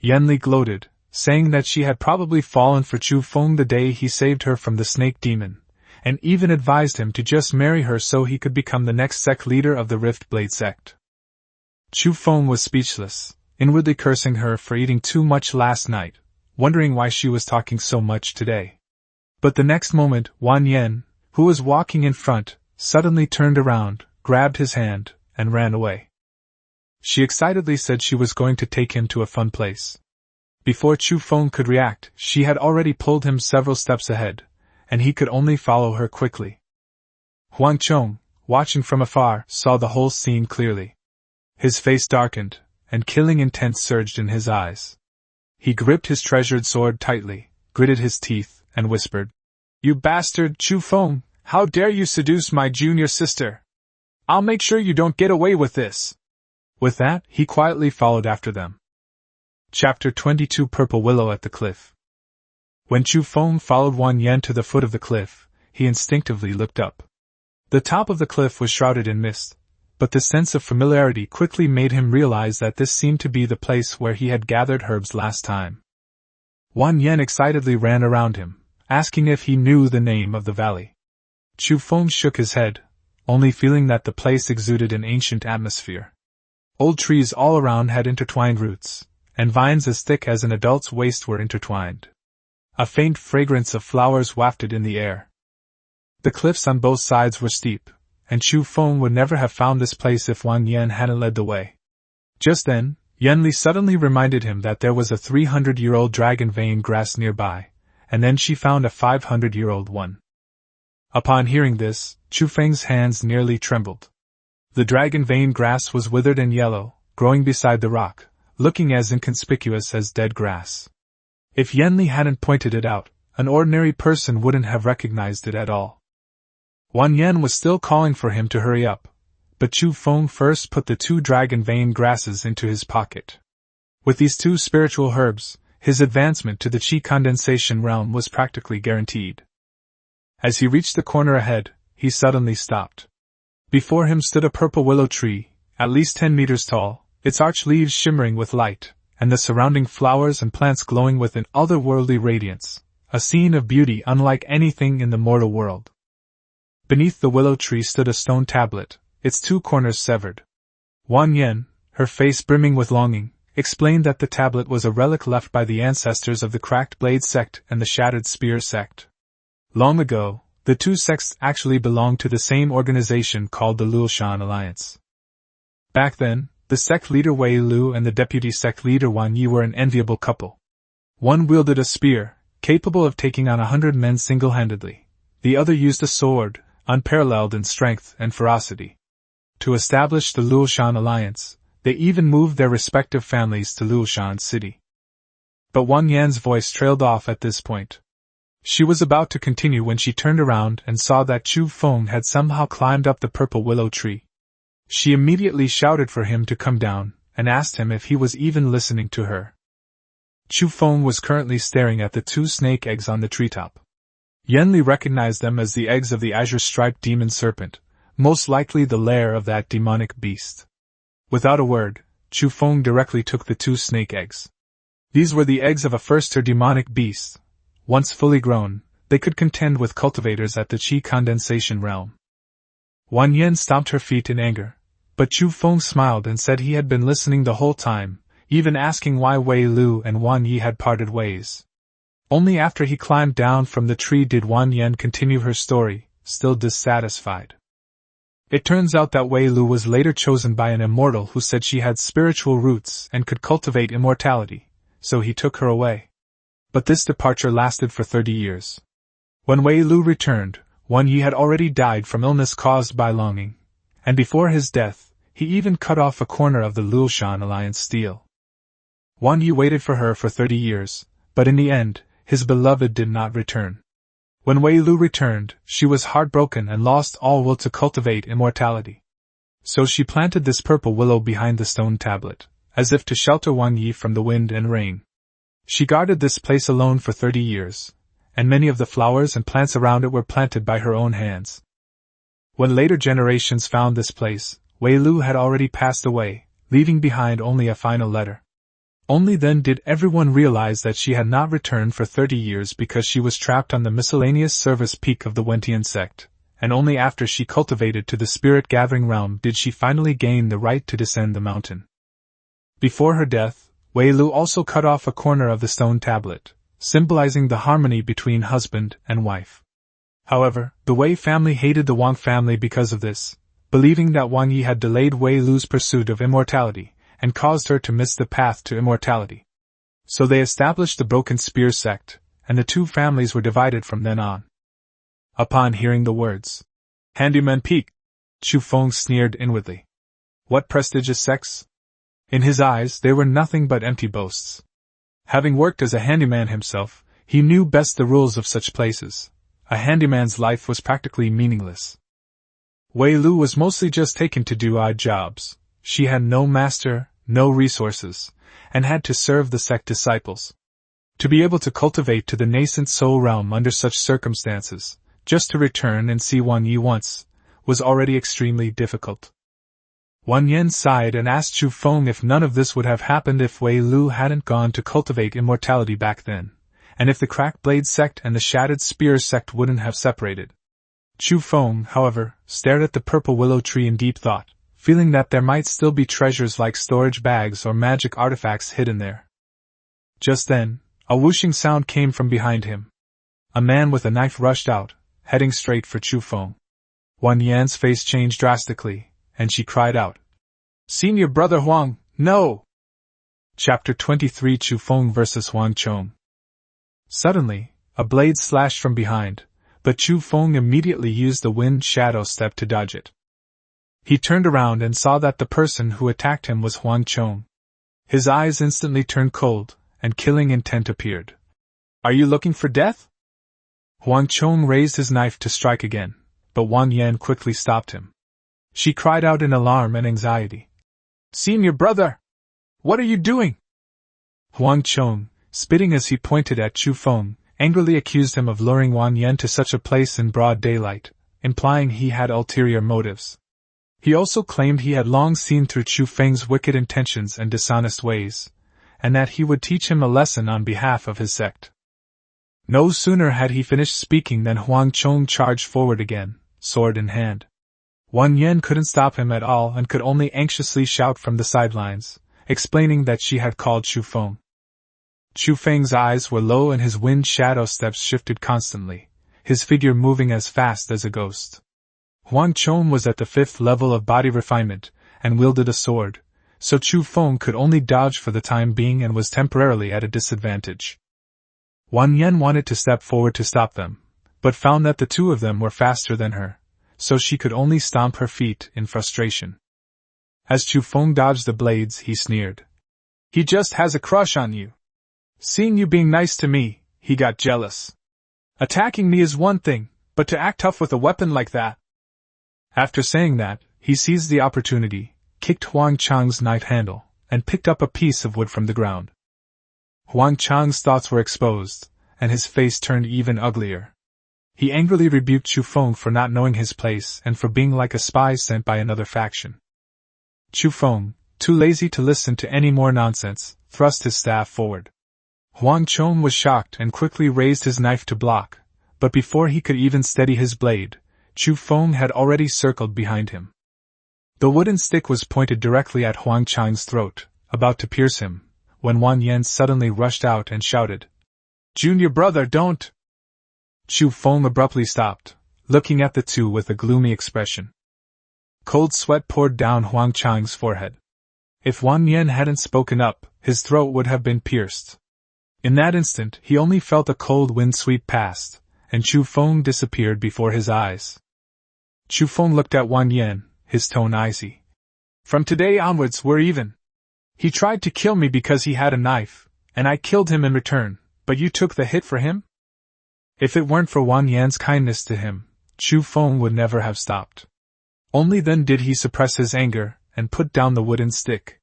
Yenli gloated, saying that she had probably fallen for Chu Feng the day he saved her from the snake demon, and even advised him to just marry her so he could become the next sect leader of the Rift Blade sect. Chu Feng was speechless, inwardly cursing her for eating too much last night, wondering why she was talking so much today. But the next moment, Wan Yen, who was walking in front, suddenly turned around, grabbed his hand, and ran away. She excitedly said she was going to take him to a fun place. Before Chu Feng could react, she had already pulled him several steps ahead, and he could only follow her quickly. Huang Chong, watching from afar, saw the whole scene clearly. His face darkened, and killing intent surged in his eyes. He gripped his treasured sword tightly, gritted his teeth, and whispered, "You bastard, Chu Feng, how dare you seduce my junior sister? I'll make sure you don't get away with this." With that, he quietly followed after them. Chapter 22 Purple Willow at the Cliff. When Chu Feng followed Wan Yen to the foot of the cliff, he instinctively looked up. The top of the cliff was shrouded in mist, but the sense of familiarity quickly made him realize that this seemed to be the place where he had gathered herbs last time. Wan Yen excitedly ran around him, asking if he knew the name of the valley. Chu Feng shook his head, only feeling that the place exuded an ancient atmosphere. Old trees all around had intertwined roots, and vines as thick as an adult's waist were intertwined. A faint fragrance of flowers wafted in the air. The cliffs on both sides were steep, and Chu Feng would never have found this place if Wan Yen hadn't led the way. Just then, Yenli suddenly reminded him that there was a 300-year-old dragon vein grass nearby, and then she found a 500-year-old one. Upon hearing this, Chu Feng's hands nearly trembled. The dragon vein grass was withered and yellow, growing beside the rock, looking as inconspicuous as dead grass. If Yenli hadn't pointed it out, an ordinary person wouldn't have recognized it at all. Wan Yen was still calling for him to hurry up, but Chu Feng first put the 2 dragon vein grasses into his pocket. With these 2 spiritual herbs, his advancement to the Qi condensation realm was practically guaranteed. As he reached the corner ahead, he suddenly stopped. Before him stood a purple willow tree, at least 10 meters tall, its arched leaves shimmering with light, and the surrounding flowers and plants glowing with an otherworldly radiance, a scene of beauty unlike anything in the mortal world. Beneath the willow tree stood a stone tablet, its 2 corners severed. Wan Yen, her face brimming with longing, explained that the tablet was a relic left by the ancestors of the Cracked Blade Sect and the Shattered Spear Sect. Long ago, the 2 sects actually belonged to the same organization called the Luoshan Alliance. Back then, the sect leader Wei Lu and the deputy sect leader Wang Yi were an enviable couple. One wielded a spear, capable of taking on 100 men single-handedly. The other used a sword, unparalleled in strength and ferocity. To establish the Luoshan Alliance, they even moved their respective families to Luoshan City. But Wan Yan's voice trailed off at this point. She was about to continue when she turned around and saw that Chu Feng had somehow climbed up the purple willow tree. She immediately shouted for him to come down, and asked him if he was even listening to her. Chu Feng was currently staring at the 2 snake eggs on the treetop. Yenli recognized them as the eggs of the azure-striped demon serpent, most likely the lair of that demonic beast. Without a word, Chu Feng directly took the 2 snake eggs. These were the eggs of a first-tier demonic beast. Once fully grown, they could contend with cultivators at the Qi condensation realm. Wan Yen stomped her feet in anger, but Chu Feng smiled and said he had been listening the whole time, even asking why Wei Lu and Wang Yi had parted ways. Only after he climbed down from the tree did Wan Yen continue her story, still dissatisfied. It turns out that Wei Lu was later chosen by an immortal who said she had spiritual roots and could cultivate immortality, so he took her away. But this departure lasted for 30 years. When Wei Lu returned, Wang Yi had already died from illness caused by longing, and before his death, he even cut off a corner of the Luoshan Alliance steel. Wang Yi waited for her for 30 years, but in the end, his beloved did not return. When Wei Lu returned, she was heartbroken and lost all will to cultivate immortality. So she planted this purple willow behind the stone tablet, as if to shelter Wang Yi from the wind and rain. She guarded this place alone for 30 years, and many of the flowers and plants around it were planted by her own hands. When later generations found this place, Wei Lu had already passed away, leaving behind only a final letter. Only then did everyone realize that she had not returned for 30 years because she was trapped on the miscellaneous service peak of the Xuanjian Sect, and only after she cultivated to the spirit-gathering realm did she finally gain the right to descend the mountain. Before her death, Wei Lu also cut off a corner of the stone tablet, symbolizing the harmony between husband and wife. However, the Wei family hated the Wang family because of this, believing that Wang Yi had delayed Wei Lu's pursuit of immortality, and caused her to miss the path to immortality. So they established the Broken Spear Sect, and the two families were divided from then on. Upon hearing the words, "Handyman Peak," Chu Feng sneered inwardly. What prestigious sects? In his eyes they were nothing but empty boasts. Having worked as a handyman himself, he knew best the rules of such places. A handyman's life was practically meaningless. Wei Lu was mostly just taken to do odd jobs. She had no master, no resources, and had to serve the sect disciples. To be able to cultivate to the nascent soul realm under such circumstances, just to return and see Wang Yi once, was already extremely difficult. Wan Yen sighed and asked Chu Feng if none of this would have happened if Wei Lu hadn't gone to cultivate immortality back then, and if the Cracked Blade Sect and the Shattered Spear Sect wouldn't have separated. Chu Feng, however, stared at the purple willow tree in deep thought, feeling that there might still be treasures like storage bags or magic artifacts hidden there. Just then, a whooshing sound came from behind him. A man with a knife rushed out, heading straight for Chu Feng. Wan Yan's face changed drastically, and she cried out, "Senior Brother Huang, no!" Chapter 23 Chu Feng vs. Huang Chong. Suddenly, a blade slashed from behind, but Chu Feng immediately used the wind shadow step to dodge it. He turned around and saw that the person who attacked him was Huang Chong. His eyes instantly turned cold, and killing intent appeared. "Are you looking for death?" Huang Chong raised his knife to strike again, but Wan Yan quickly stopped him. She cried out in alarm and anxiety. "Senior brother! What are you doing?" Huang Chong, spitting as he pointed at Chu Feng, angrily accused him of luring Wan Yan to such a place in broad daylight, implying he had ulterior motives. He also claimed he had long seen through Chu Feng's wicked intentions and dishonest ways, and that he would teach him a lesson on behalf of his sect. No sooner had he finished speaking than Huang Chong charged forward again, sword in hand. Wan Yan couldn't stop him at all and could only anxiously shout from the sidelines, explaining that she had called Chu Feng. Chu Feng's eyes were low and his wind shadow steps shifted constantly, his figure moving as fast as a ghost. Huang Chong was at the 5th level of body refinement, and wielded a sword, so Chu Feng could only dodge for the time being and was temporarily at a disadvantage. Wan Yan wanted to step forward to stop them, but found that the two of them were faster than her, so she could only stomp her feet in frustration. As Chu Feng dodged the blades, he sneered. "He just has a crush on you. Seeing you being nice to me, he got jealous. Attacking me is one thing, but to act tough with a weapon like that." After saying that, he seized the opportunity, kicked Huang Chang's knife handle, and picked up a piece of wood from the ground. Huang Chang's thoughts were exposed, and his face turned even uglier. He angrily rebuked Chu Feng for not knowing his place and for being like a spy sent by another faction. Chu Feng, too lazy to listen to any more nonsense, thrust his staff forward. Huang Chong was shocked and quickly raised his knife to block, but before he could even steady his blade, Chu Feng had already circled behind him. The wooden stick was pointed directly at Huang Chang's throat, about to pierce him, when Wan Yan suddenly rushed out and shouted, "Junior brother, don't!" Chu Feng abruptly stopped, looking at the two with a gloomy expression. Cold sweat poured down Huang Chang's forehead. If Wan Yan hadn't spoken up, his throat would have been pierced. In that instant, he only felt a cold wind sweep past, and Chu Feng disappeared before his eyes. Chu Feng looked at Wan Yan, his tone icy. "From today onwards, we're even. He tried to kill me because he had a knife, and I killed him in return, but you took the hit for him?" If it weren't for Wang Yan's kindness to him, Chu Feng would never have stopped. Only then did he suppress his anger and put down the wooden stick.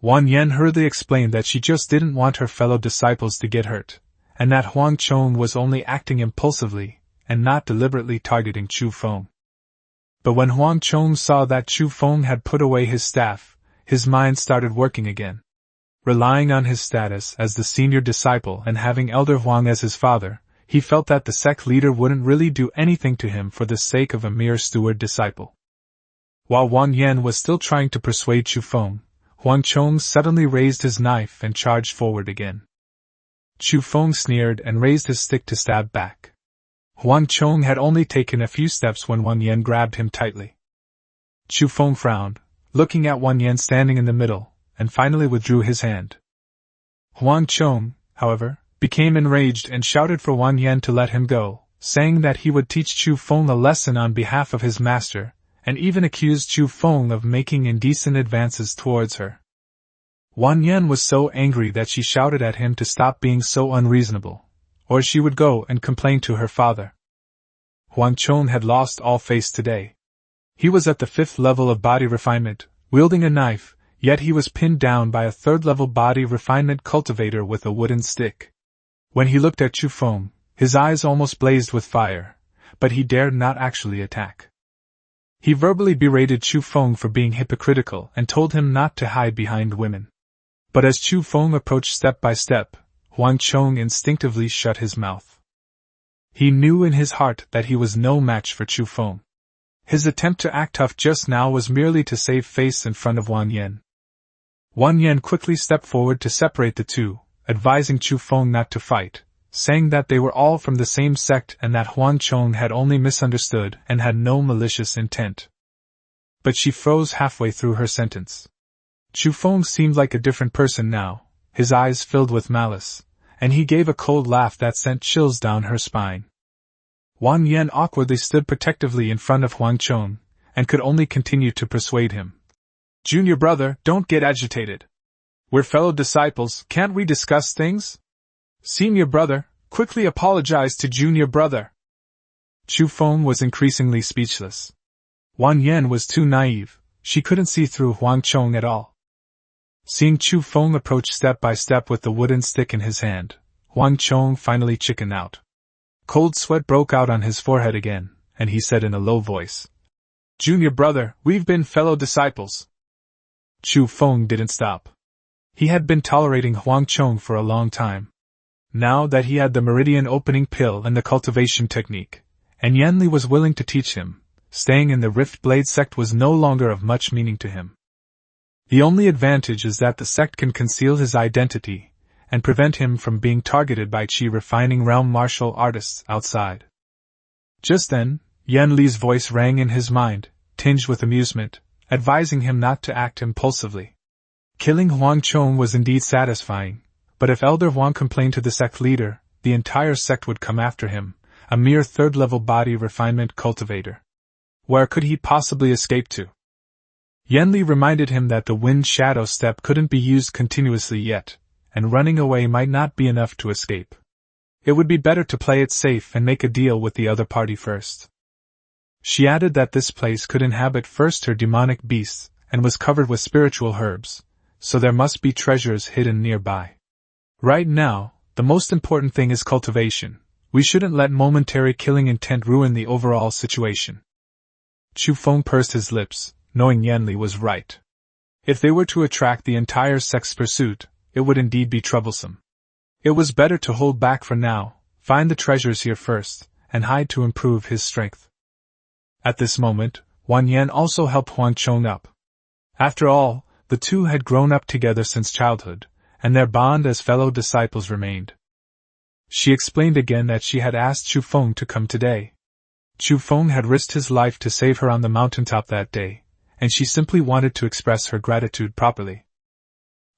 Wang Yan hurriedly explained that she just didn't want her fellow disciples to get hurt, and that Huang Chong was only acting impulsively and not deliberately targeting Chu Feng. But when Huang Chong saw that Chu Feng had put away his staff, his mind started working again. Relying on his status as the senior disciple and having Elder Huang as his father, he felt that the sect leader wouldn't really do anything to him for the sake of a mere steward disciple. While Wang Yan was still trying to persuade Chu Feng, Huang Chong suddenly raised his knife and charged forward again. Chu Feng sneered and raised his stick to stab back. Huang Chong had only taken a few steps when Wang Yan grabbed him tightly. Chu Feng frowned, looking at Wang Yan standing in the middle, and finally withdrew his hand. Huang Chong, however, became enraged and shouted for Wang Yan to let him go, saying that he would teach Chu Feng a lesson on behalf of his master, and even accused Chu Feng of making indecent advances towards her. Wang Yan was so angry that she shouted at him to stop being so unreasonable, or she would go and complain to her father. Huang Chong had lost all face today. He was at the 5th level of body refinement, wielding a knife, yet he was pinned down by a 3rd-level body refinement cultivator with a wooden stick. When he looked at Chu Feng, his eyes almost blazed with fire, but he dared not actually attack. He verbally berated Chu Feng for being hypocritical and told him not to hide behind women. But as Chu Feng approached step by step, Huang Chong instinctively shut his mouth. He knew in his heart that he was no match for Chu Feng. His attempt to act tough just now was merely to save face in front of Wang Yan. Wang Yan quickly stepped forward to separate the two, advising Chu Feng not to fight, saying that they were all from the same sect and that Huang Chong had only misunderstood and had no malicious intent. But she froze halfway through her sentence. Chu Feng seemed like a different person now, his eyes filled with malice, and he gave a cold laugh that sent chills down her spine. Wang Yan awkwardly stood protectively in front of Huang Chong, and could only continue to persuade him. "Junior brother, don't get agitated. We're fellow disciples, can't we discuss things? Senior brother, quickly apologize to junior brother." Chu Feng was increasingly speechless. Wang Yan was too naive, she couldn't see through Huang Chong at all. Seeing Chu Feng approach step by step with the wooden stick in his hand, Huang Chong finally chickened out. Cold sweat broke out on his forehead again, and he said in a low voice, "Junior brother, we've been fellow disciples." Chu Feng didn't stop. He had been tolerating Huang Chong for a long time. Now that he had the meridian opening pill and the cultivation technique, and Yanli was willing to teach him, staying in the Rift Blade sect was no longer of much meaning to him. The only advantage is that the sect can conceal his identity, and prevent him from being targeted by chi-refining realm martial artists outside. Just then, Yanli's voice rang in his mind, tinged with amusement, advising him not to act impulsively. Killing Huang Chong was indeed satisfying, but if Elder Huang complained to the sect leader, the entire sect would come after him, a mere 3rd-level body refinement cultivator. Where could he possibly escape to? Yanli reminded him that the wind shadow step couldn't be used continuously yet, and running away might not be enough to escape. It would be better to play it safe and make a deal with the other party first. She added that this place could inhabit first her demonic beasts, and was covered with spiritual herbs, so there must be treasures hidden nearby. Right now, the most important thing is cultivation. We shouldn't let momentary killing intent ruin the overall situation. Chu Feng pursed his lips, knowing Yanli was right. If they were to attract the entire sect's pursuit, it would indeed be troublesome. It was better to hold back for now, find the treasures here first, and hide to improve his strength. At this moment, Wang Yan also helped Huang Chong up. After all, the two had grown up together since childhood, and their bond as fellow disciples remained. She explained again that she had asked Chu Feng to come today. Chu Feng had risked his life to save her on the mountaintop that day, and she simply wanted to express her gratitude properly.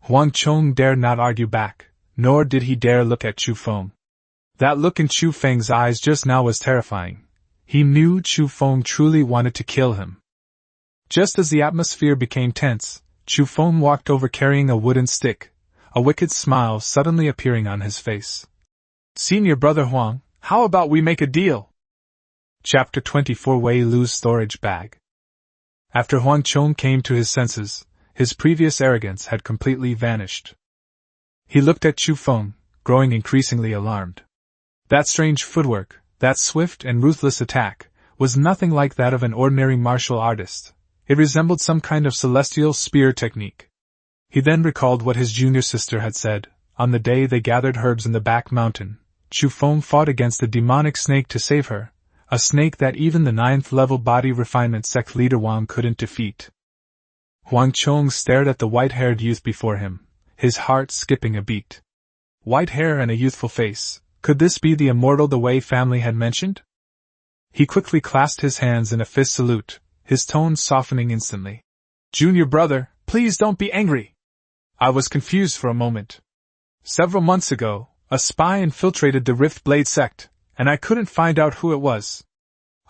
Huang Chong dared not argue back, nor did he dare look at Chu Feng. That look in Chu Feng's eyes just now was terrifying. He knew Chu Feng truly wanted to kill him. Just as the atmosphere became tense, Chu Feng walked over carrying a wooden stick, a wicked smile suddenly appearing on his face. "Senior brother Huang, How about we make a deal? Chapter 24 Wei Lu's Storage Bag. After Huang Chong came to his senses, his previous arrogance had completely vanished. He looked at Chu Feng, growing increasingly alarmed. That strange footwork, that swift and ruthless attack, was nothing like that of an ordinary martial artist. It resembled some kind of celestial spear technique. He then recalled what his junior sister had said. On the day they gathered herbs in the back mountain, Chu Feng fought against a demonic snake to save her, a snake that even the 9th-level body refinement sect leader Wang couldn't defeat. Huang Chong stared at the white-haired youth before him, his heart skipping a beat. White hair and a youthful face, could this be the immortal the Wei family had mentioned? He quickly clasped his hands in a fist salute, his tone softening instantly. Junior brother, please don't be angry. I was confused for a moment. Several months ago, a spy infiltrated the Rift Blade sect, and I couldn't find out who it was.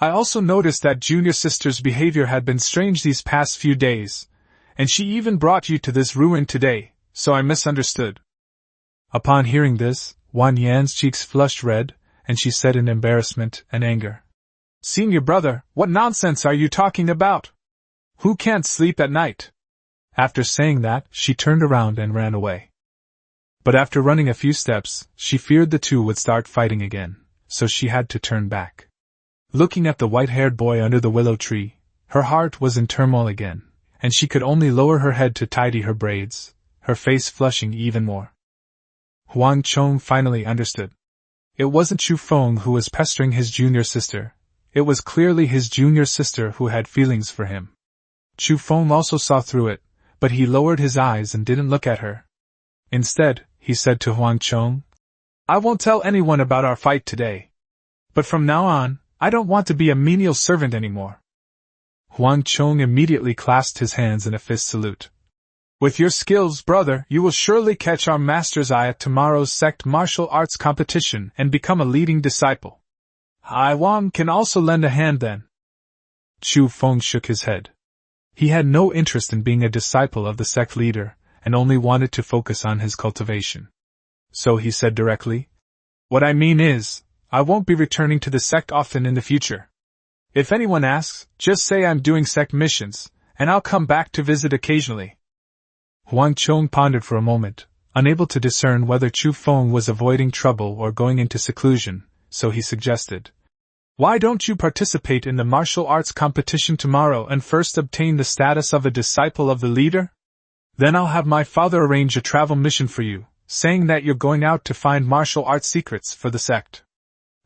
I also noticed that junior sister's behavior had been strange these past few days, and she even brought you to this ruin today, so I misunderstood. Upon hearing this, Wan Yan's cheeks flushed red, and she said in embarrassment and anger, Senior brother, what nonsense are you talking about? Who can't sleep at night? After saying that, she turned around and ran away. But after running a few steps, she feared the two would start fighting again, so she had to turn back. Looking at the white-haired boy under the willow tree, her heart was in turmoil again, and she could only lower her head to tidy her braids, her face flushing even more. Huang Chong finally understood. It wasn't Chu Feng who was pestering his junior sister. It was clearly his junior sister who had feelings for him. Chu Feng also saw through it, but he lowered his eyes and didn't look at her. Instead, he said to Huang Chong, I won't tell anyone about our fight today. But from now on, I don't want to be a menial servant anymore. Huang Chong immediately clasped his hands in a fist salute. With your skills, brother, you will surely catch our master's eye at tomorrow's sect martial arts competition and become a leading disciple. Wang can also lend a hand then. Chu Feng shook his head. He had no interest in being a disciple of the sect leader, and only wanted to focus on his cultivation. So he said directly, What I mean is, I won't be returning to the sect often in the future. If anyone asks, just say I'm doing sect missions, and I'll come back to visit occasionally. Huang Chong pondered for a moment, unable to discern whether Chu Feng was avoiding trouble or going into seclusion, so he suggested, Why don't you participate in the martial arts competition tomorrow and first obtain the status of a disciple of the leader? Then I'll have my father arrange a travel mission for you, saying that you're going out to find martial arts secrets for the sect.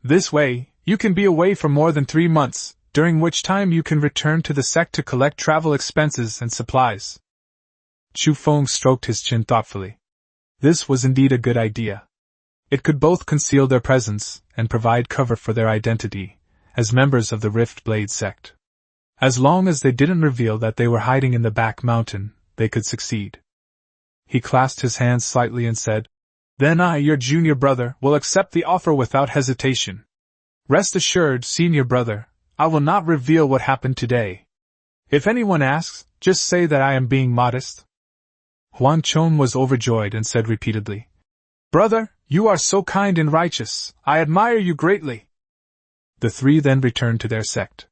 This way, you can be away for more than 3 months, during which time you can return to the sect to collect travel expenses and supplies. Chu Feng stroked his chin thoughtfully. This was indeed a good idea. It could both conceal their presence and provide cover for their identity, as members of the Rift Blade sect. As long as they didn't reveal that they were hiding in the back mountain, they could succeed. He clasped his hands slightly and said, Then I, your junior brother, will accept the offer without hesitation. Rest assured, senior brother, I will not reveal what happened today. If anyone asks, just say that I am being modest. Huang Chong was overjoyed and said repeatedly, Brother, you are so kind and righteous, I admire you greatly. The three then returned to their sect.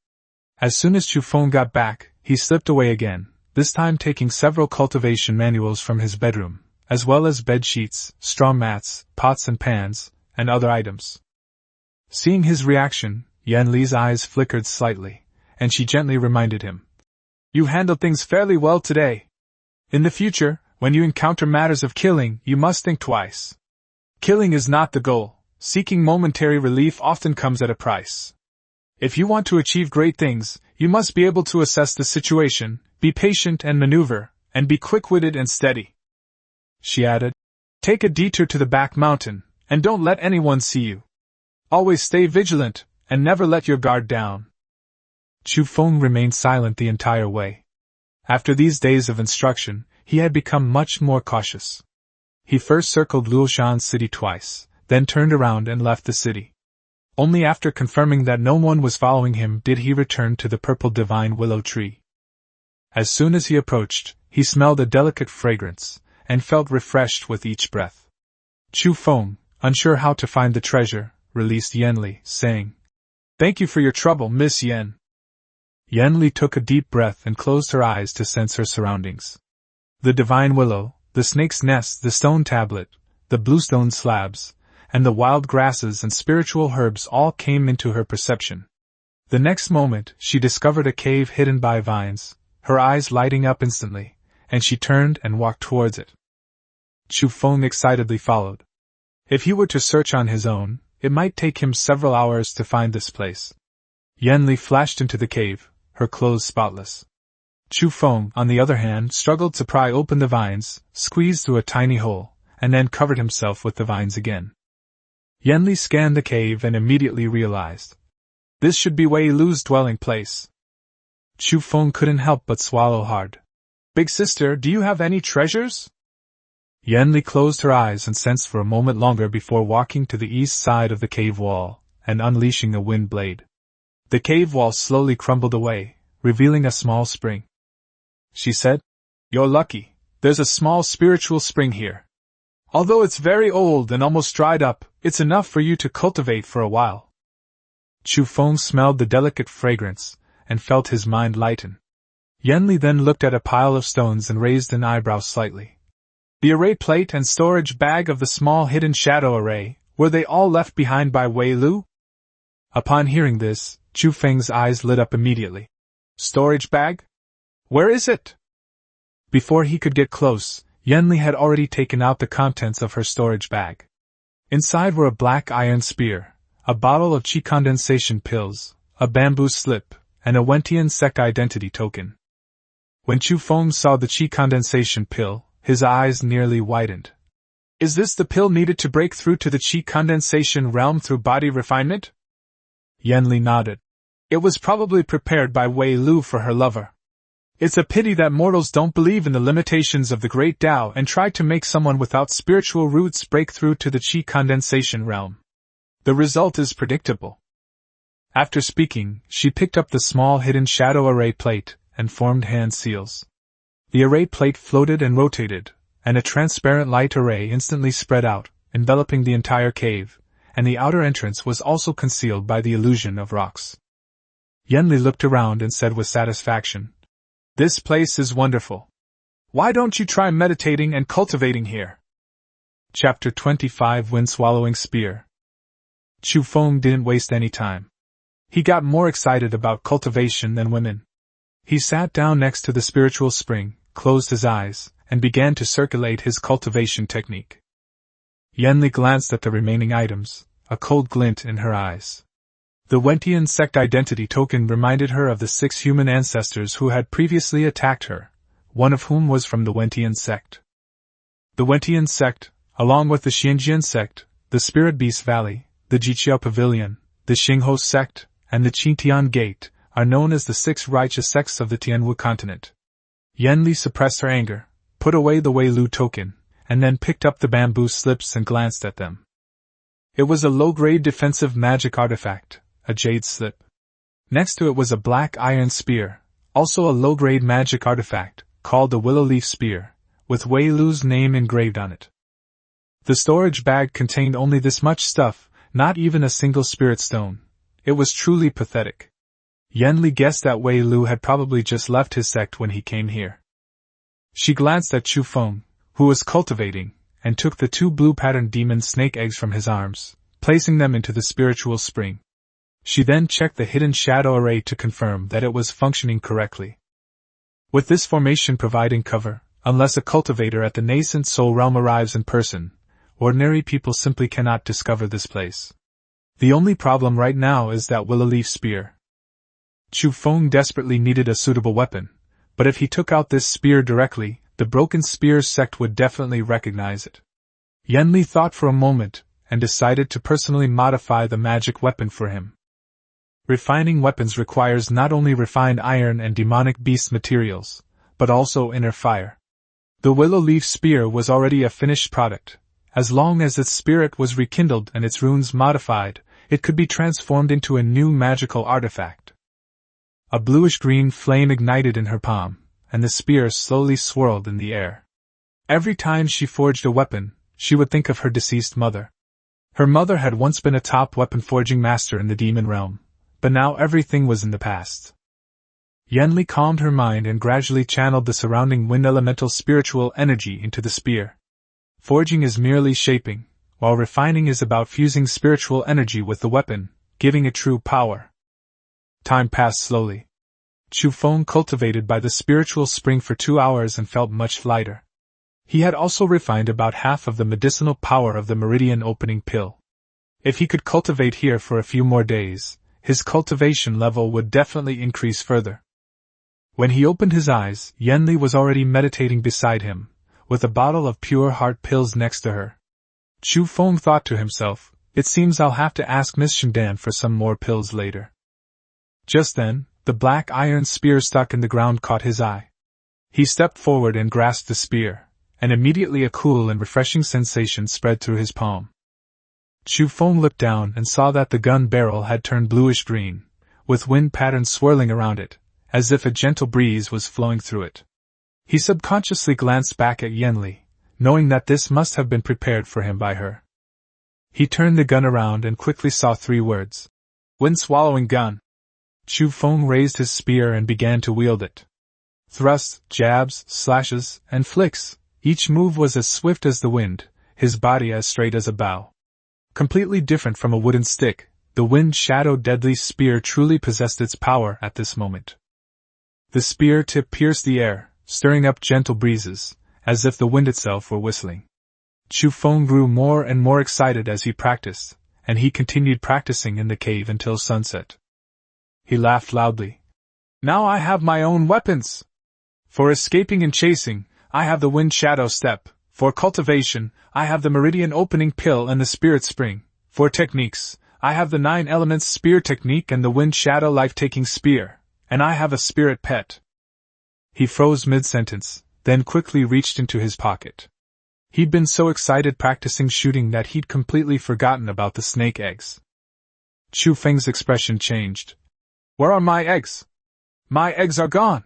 As soon as Chu Feng got back, he slipped away again, this time taking several cultivation manuals from his bedroom, as well as bed sheets, straw mats, pots and pans, and other items. Seeing his reaction, Yan Li's eyes flickered slightly, and she gently reminded him, You handled things fairly well today. In the future, when you encounter matters of killing, you must think twice. Killing is not the goal. Seeking momentary relief often comes at a price. If you want to achieve great things, you must be able to assess the situation, be patient and maneuver, and be quick-witted and steady. She added, Take a detour to the back mountain, and don't let anyone see you. Always stay vigilant, and never let your guard down. Chu Feng remained silent the entire way. After these days of instruction, he had become much more cautious. He first circled Luoshan city twice, then turned around and left the city. Only after confirming that no one was following him did he return to the purple divine willow tree. As soon as he approached, he smelled a delicate fragrance, and felt refreshed with each breath. Chu Feng, unsure how to find the treasure, released Yanli, saying, "Thank you for your trouble, Miss Yan." Yanli took a deep breath and closed her eyes to sense her surroundings. The divine willow, the snake's nest, the stone tablet, the bluestone slabs, and the wild grasses and spiritual herbs all came into her perception. The next moment, she discovered a cave hidden by vines, her eyes lighting up instantly, and she turned and walked towards it. Chu Feng excitedly followed. If he were to search on his own, it might take him several hours to find this place. Yanli flashed into the cave, her clothes spotless. Chu Feng, on the other hand, struggled to pry open the vines, squeezed through a tiny hole, and then covered himself with the vines again. Yanli scanned the cave and immediately realized. This should be Wei Lu's dwelling place. Chu Feng couldn't help but swallow hard. "Big sister, do you have any treasures?" Yanli closed her eyes and sensed for a moment longer before walking to the east side of the cave wall, and unleashing a wind blade. The cave wall slowly crumbled away, revealing a small spring. She said, "You're lucky, there's a small spiritual spring here. Although it's very old and almost dried up, it's enough for you to cultivate for a while." Chu Feng smelled the delicate fragrance, and felt his mind lighten. Yanli then looked at a pile of stones and raised an eyebrow slightly. The array plate and storage bag of the small hidden shadow array, were they all left behind by Wei Lu? Upon hearing this, Chu Feng's eyes lit up immediately. "Storage bag? Where is it?" Before he could get close, Yanli had already taken out the contents of her storage bag. Inside were a black iron spear, a bottle of qi condensation pills, a bamboo slip, and a Xuanjian Sect identity token. When Chu Feng saw the qi condensation pill, his eyes nearly widened. "Is this the pill needed to break through to the qi condensation realm through body refinement?" Yanli nodded. "It was probably prepared by Wei Lu for her lover. It's a pity that mortals don't believe in the limitations of the great Tao and try to make someone without spiritual roots break through to the qi condensation realm. The result is predictable." After speaking, she picked up the small hidden shadow array plate and formed hand seals. The array plate floated and rotated, and a transparent light array instantly spread out, enveloping the entire cave, and the outer entrance was also concealed by the illusion of rocks. Yanli looked around and said with satisfaction, "This place is wonderful. Why don't you try meditating and cultivating here?" Chapter 25 Wind-Swallowing Spear. Chu Feng didn't waste any time. He got more excited about cultivation than women. He sat down next to the spiritual spring, closed his eyes, and began to circulate his cultivation technique. Yanli glanced at the remaining items, a cold glint in her eyes. The Xuanjian Sect identity token reminded her of the 6 human ancestors who had previously attacked her, one of whom was from the Xuanjian Sect. The Xuanjian Sect, along with the Xuanjian Sect, the Spirit Beast Valley, the Jiqiao Pavilion, the Xingho Sect, and the Qintian Gate, are known as the 6 righteous sects of the Tianwu continent. Yanli suppressed her anger, put away the Wei Lu token, and then picked up the bamboo slips and glanced at them. It was a low-grade defensive magic artifact, a jade slip. Next to it was a black iron spear, also a low-grade magic artifact, called the Willow Leaf Spear, with Wei Lu's name engraved on it. The storage bag contained only this much stuff, not even a single spirit stone. It was truly pathetic. Yanli guessed that Wei Lu had probably just left his sect when he came here. She glanced at Chu Feng, who was cultivating, and took the 2 blue-patterned demon snake eggs from his arms, placing them into the spiritual spring. She then checked the hidden shadow array to confirm that it was functioning correctly. With this formation providing cover, unless a cultivator at the nascent soul realm arrives in person, ordinary people simply cannot discover this place. The only problem right now is that willow leaf spear. Chu Feng desperately needed a suitable weapon, but if he took out this spear directly, the Broken Spears sect would definitely recognize it. Yanli thought for a moment, and decided to personally modify the magic weapon for him. Refining weapons requires not only refined iron and demonic beast materials, but also inner fire. The willow leaf spear was already a finished product. As long as its spirit was rekindled and its runes modified, it could be transformed into a new magical artifact. A bluish-green flame ignited in her palm, and the spear slowly swirled in the air. Every time she forged a weapon, she would think of her deceased mother. Her mother had once been a top weapon forging master in the demon realm, but now everything was in the past. Yanli calmed her mind and gradually channeled the surrounding wind elemental spiritual energy into the spear. Forging is merely shaping, while refining is about fusing spiritual energy with the weapon, giving it true power. Time passed slowly. Chu Feng cultivated by the spiritual spring for 2 hours and felt much lighter. He had also refined about half of the medicinal power of the meridian opening pill. If he could cultivate here for a few more days, his cultivation level would definitely increase further. When he opened his eyes, Yanli was already meditating beside him, with a bottle of pure heart pills next to her. Chu Feng thought to himself, it seems I'll have to ask Miss Shindan for some more pills later. Just then, the black iron spear stuck in the ground caught his eye. He stepped forward and grasped the spear, and immediately a cool and refreshing sensation spread through his palm. Chu Feng looked down and saw that the gun barrel had turned bluish-green, with wind patterns swirling around it, as if a gentle breeze was flowing through it. He subconsciously glanced back at Yanli, knowing that this must have been prepared for him by her. He turned the gun around and quickly saw 3 words. Wind-swallowing gun. Chu Feng raised his spear and began to wield it. Thrusts, jabs, slashes, and flicks, each move was as swift as the wind, his body as straight as a bow. Completely different from a wooden stick, the wind-shadowed deadly spear truly possessed its power at this moment. The spear tip pierced the air, stirring up gentle breezes, as if the wind itself were whistling. Chu Feng grew more and more excited as he practiced, and he continued practicing in the cave until sunset. He laughed loudly. Now I have my own weapons! For escaping and chasing, I have the wind shadow step. For cultivation, I have the meridian opening pill and the spirit spring. For techniques, I have the 9 elements spear technique and the wind shadow life-taking spear. And I have a spirit pet. He froze mid-sentence, then quickly reached into his pocket. He'd been so excited practicing shooting that he'd completely forgotten about the snake eggs. Chu Feng's expression changed. Where are my eggs? My eggs are gone!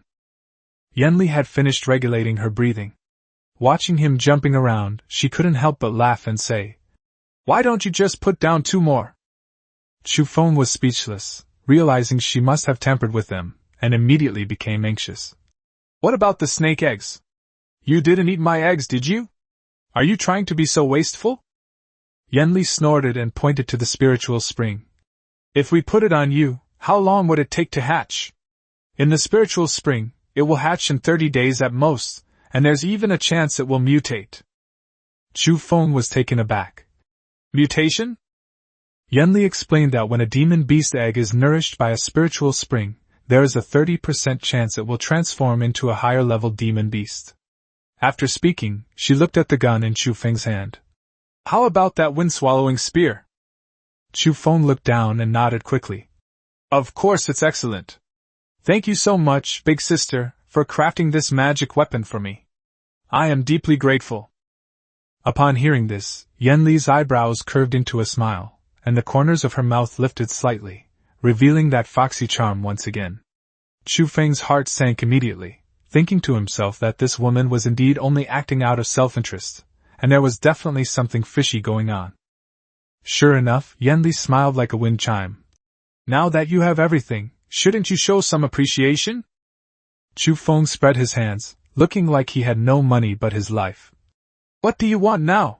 Yanli had finished regulating her breathing. Watching him jumping around, she couldn't help but laugh and say, Why don't you just put down 2 more? Chu Feng was speechless, realizing she must have tampered with them, and immediately became anxious. What about the snake eggs? You didn't eat my eggs, did you? Are you trying to be so wasteful? Yanli snorted and pointed to the spiritual spring. If we put it on you, how long would it take to hatch? In the spiritual spring, it will hatch in 30 days at most, and there's even a chance it will mutate. Chu Feng was taken aback. Mutation? Yanli explained that when a demon beast egg is nourished by a spiritual spring, there is a 30% chance it will transform into a higher-level demon beast. After speaking, she looked at the gun in Chu Feng's hand. How about that wind-swallowing spear? Chu Feng looked down and nodded quickly. Of course it's excellent. Thank you so much, big sister, for crafting this magic weapon for me. I am deeply grateful. Upon hearing this, Yanli's eyebrows curved into a smile, and the corners of her mouth lifted slightly, revealing that foxy charm once again. Chu Feng's heart sank immediately, thinking to himself that this woman was indeed only acting out of self-interest, and there was definitely something fishy going on. Sure enough, Yanli smiled like a wind chime. Now that you have everything, shouldn't you show some appreciation? Chu Feng spread his hands, looking like he had no money but his life. What do you want now?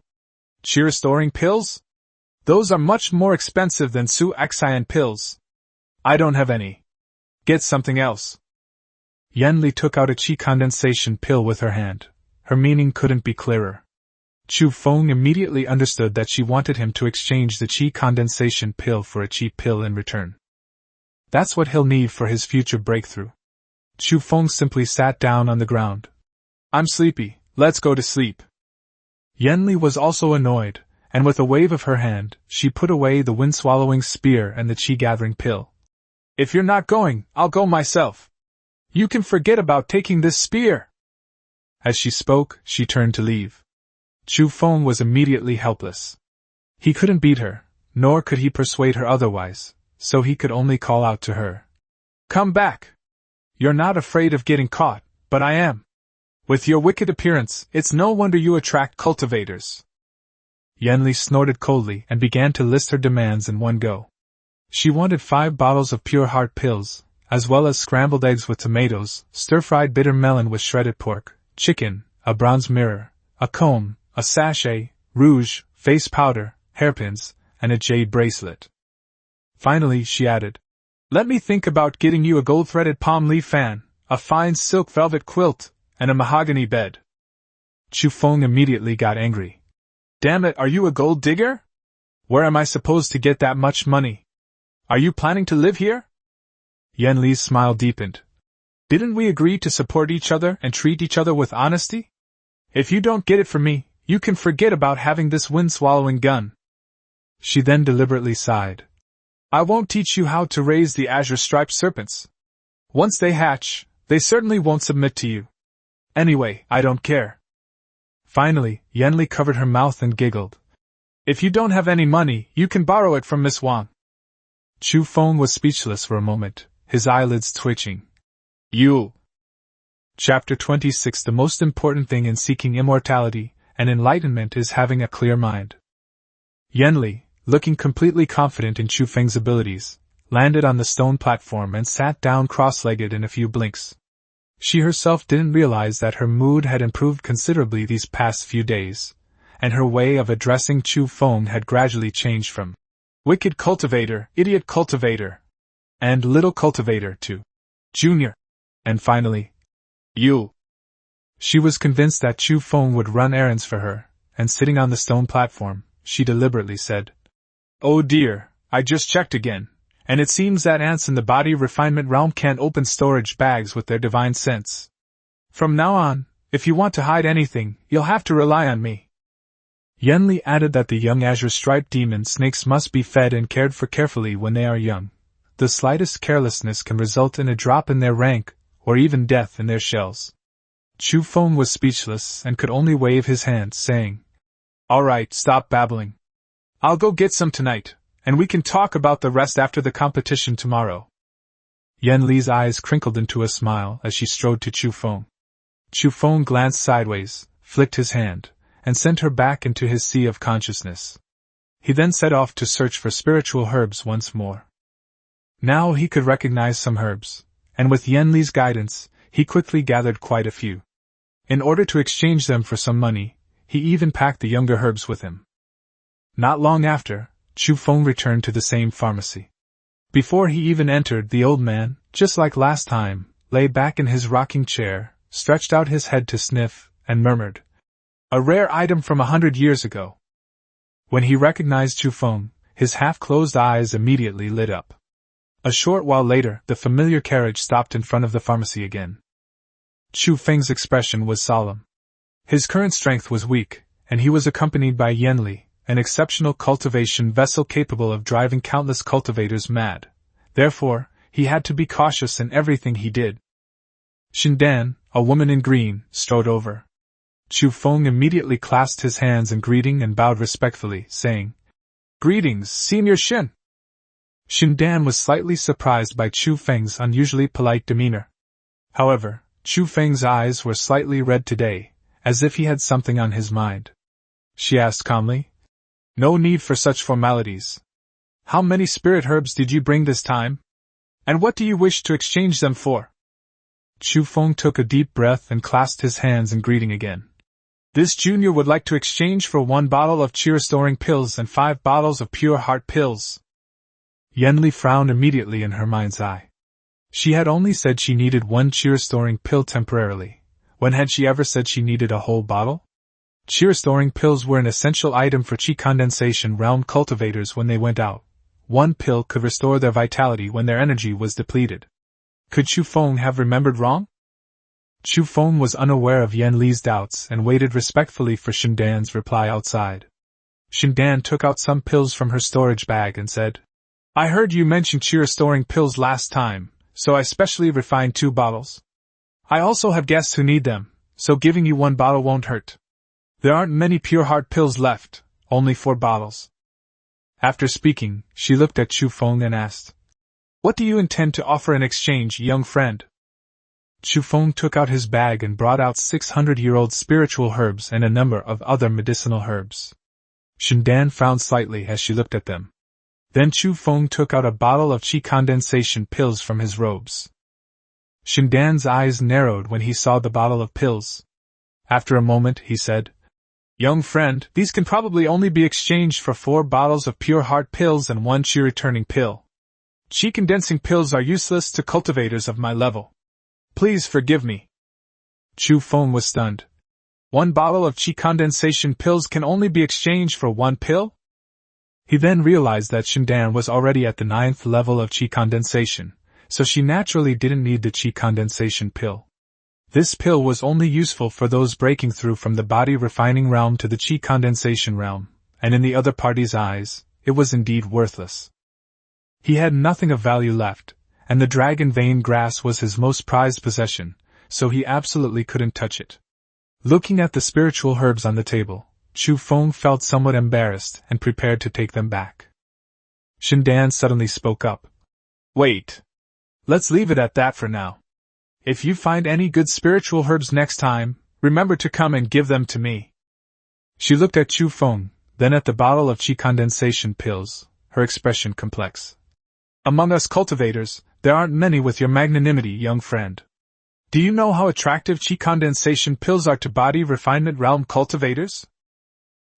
Chi-restoring pills? Those are much more expensive than Su-Xian pills. I don't have any. Get something else. Yanli took out a qi condensation pill with her hand. Her meaning couldn't be clearer. Chu Feng immediately understood that she wanted him to exchange the qi condensation pill for a qi pill in return. That's what he'll need for his future breakthrough. Chu Feng simply sat down on the ground. I'm sleepy, let's go to sleep. Yanli was also annoyed, and with a wave of her hand, she put away the wind-swallowing spear and the qi-gathering pill. If you're not going, I'll go myself. You can forget about taking this spear. As she spoke, she turned to leave. Chu Feng was immediately helpless. He couldn't beat her, nor could he persuade her otherwise, so he could only call out to her. Come back! You're not afraid of getting caught, but I am. With your wicked appearance, it's no wonder you attract cultivators. Yanli snorted coldly and began to list her demands in one go. She wanted 5 bottles of pure heart pills, as well as scrambled eggs with tomatoes, stir-fried bitter melon with shredded pork, chicken, a bronze mirror, a comb, a sachet, rouge, face powder, hairpins, and a jade bracelet. Finally, she added, "Let me think about getting you a gold-threaded palm leaf fan, a fine silk velvet quilt, and a mahogany bed." Chu Feng immediately got angry. "Damn it, are you a gold digger? Where am I supposed to get that much money? Are you planning to live here?" Yanli's smile deepened. "Didn't we agree to support each other and treat each other with honesty? If you don't get it from me, you can forget about having this wind-swallowing gun." She then deliberately sighed. "I won't teach you how to raise the azure-striped serpents. Once they hatch, they certainly won't submit to you. Anyway, I don't care." Finally, Yanli covered her mouth and giggled. "If you don't have any money, you can borrow it from Miss Wang." Chu Feng was speechless for a moment, his eyelids twitching. "You." Chapter 26. The most important thing in seeking immortality and enlightenment is having a clear mind. Yanli, looking completely confident in Chu Feng's abilities, landed on the stone platform and sat down cross-legged in a few blinks. She herself didn't realize that her mood had improved considerably these past few days, and her way of addressing Chu Feng had gradually changed from "wicked cultivator, idiot cultivator," and little cultivator to "junior," and finally, "you." She was convinced that Chu Feng would run errands for her, and sitting on the stone platform, she deliberately said, "Oh dear, I just checked again, and it seems that ants in the body refinement realm can't open storage bags with their divine sense. From now on, if you want to hide anything, you'll have to rely on me." Yanli added that the young azure-striped demon snakes must be fed and cared for carefully when they are young. The slightest carelessness can result in a drop in their rank, or even death in their shells. Chu Feng was speechless and could only wave his hand, saying, "All right, stop babbling. I'll go get some tonight, and we can talk about the rest after the competition tomorrow." Yanli's eyes crinkled into a smile as she strode to Chu Feng. Chu Feng glanced sideways, flicked his hand, and sent her back into his sea of consciousness. He then set off to search for spiritual herbs once more. Now he could recognize some herbs, and with Yanli's guidance, he quickly gathered quite a few. In order to exchange them for some money, he even packed the younger herbs with him. Not long after, Chu Feng returned to the same pharmacy. Before he even entered, the old man, just like last time, lay back in his rocking chair, stretched out his head to sniff, and murmured, "A rare item from 100 years ago." When he recognized Chu Feng, his half-closed eyes immediately lit up. A short while later, the familiar carriage stopped in front of the pharmacy again. Chu Feng's expression was solemn. His current strength was weak, and he was accompanied by Yanli, an exceptional cultivation vessel capable of driving countless cultivators mad. Therefore, he had to be cautious in everything he did. Xuanjian, a woman in green, strode over. Chu Feng immediately clasped his hands in greeting and bowed respectfully, saying, "Greetings, Senior Xin." Xuanjian was slightly surprised by Chu Feng's unusually polite demeanor. However, Chu Feng's eyes were slightly red today, as if he had something on his mind. She asked calmly, "No need for such formalities. How many spirit herbs did you bring this time? And what do you wish to exchange them for?" Chu Feng took a deep breath and clasped his hands in greeting again. "This junior would like to exchange for 1 bottle of chi-restoring pills and 5 bottles of pure heart pills." Yanli frowned immediately in her mind's eye. She had only said she needed 1 chi-restoring pill temporarily. When had she ever said she needed a whole bottle? Chi-restoring pills were an essential item for chi condensation realm cultivators when they went out. 1 pill could restore their vitality when their energy was depleted. Could Chu Feng have remembered wrong? Chu Feng was unaware of Yanli's doubts and waited respectfully for Xuanjian's reply outside. Xuanjian took out some pills from her storage bag and said, "I heard you mention chi-restoring pills last time, so I specially refined 2 bottles. I also have guests who need them, so giving you 1 bottle won't hurt. There aren't many pure heart pills left, only 4 bottles." After speaking, she looked at Chu Feng and asked, "What do you intend to offer in exchange, young friend?" Chu Feng took out his bag and brought out 600-year-old spiritual herbs and a number of other medicinal herbs. Xuanjian frowned slightly as she looked at them. Then Chu Feng took out a bottle of qi condensation pills from his robes. Xuanjian's eyes narrowed when he saw the bottle of pills. After a moment, he said, "Young friend, these can probably only be exchanged for 4 bottles of pure heart pills and 1 qi returning pill. Qi condensing pills are useless to cultivators of my level. Please forgive me." Chu Feng was stunned. 1 bottle of qi condensation pills can only be exchanged for 1 pill? He then realized that Xuanjian was already at the 9th level of qi condensation, so she naturally didn't need the qi condensation pill. This pill was only useful for those breaking through from the body refining realm to the qi condensation realm, and in the other party's eyes, it was indeed worthless. He had nothing of value left, and the dragon vein grass was his most prized possession, so he absolutely couldn't touch it. Looking at the spiritual herbs on the table, Chu Feng felt somewhat embarrassed and prepared to take them back. Xuanjian suddenly spoke up. "Wait. Let's leave it at that for now. If you find any good spiritual herbs next time, remember to come and give them to me." She looked at Chu Feng, then at the bottle of qi condensation pills, her expression complex. "Among us cultivators, there aren't many with your magnanimity, young friend. Do you know how attractive qi condensation pills are to body refinement realm cultivators?"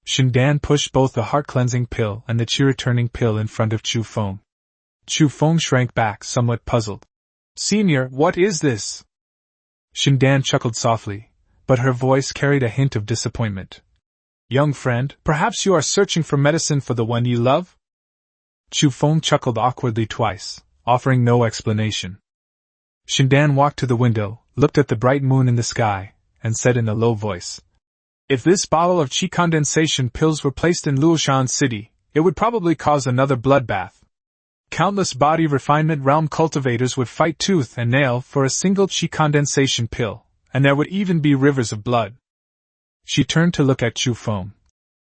Xuanjian pushed both the heart-cleansing pill and the qi-returning pill in front of Chu Feng. Chu Feng shrank back, somewhat puzzled. "Senior, what is this?" Xuanjian chuckled softly, but her voice carried a hint of disappointment. "Young friend, perhaps you are searching for medicine for the one you love?" Chu Feng chuckled awkwardly twice, offering no explanation. Xuanjian walked to the window, looked at the bright moon in the sky, and said in a low voice, "If this bottle of qi condensation pills were placed in Xuanjian City, it would probably cause another bloodbath. Countless body refinement realm cultivators would fight tooth and nail for a single qi condensation pill, and there would even be rivers of blood." She turned to look at Chu Feng.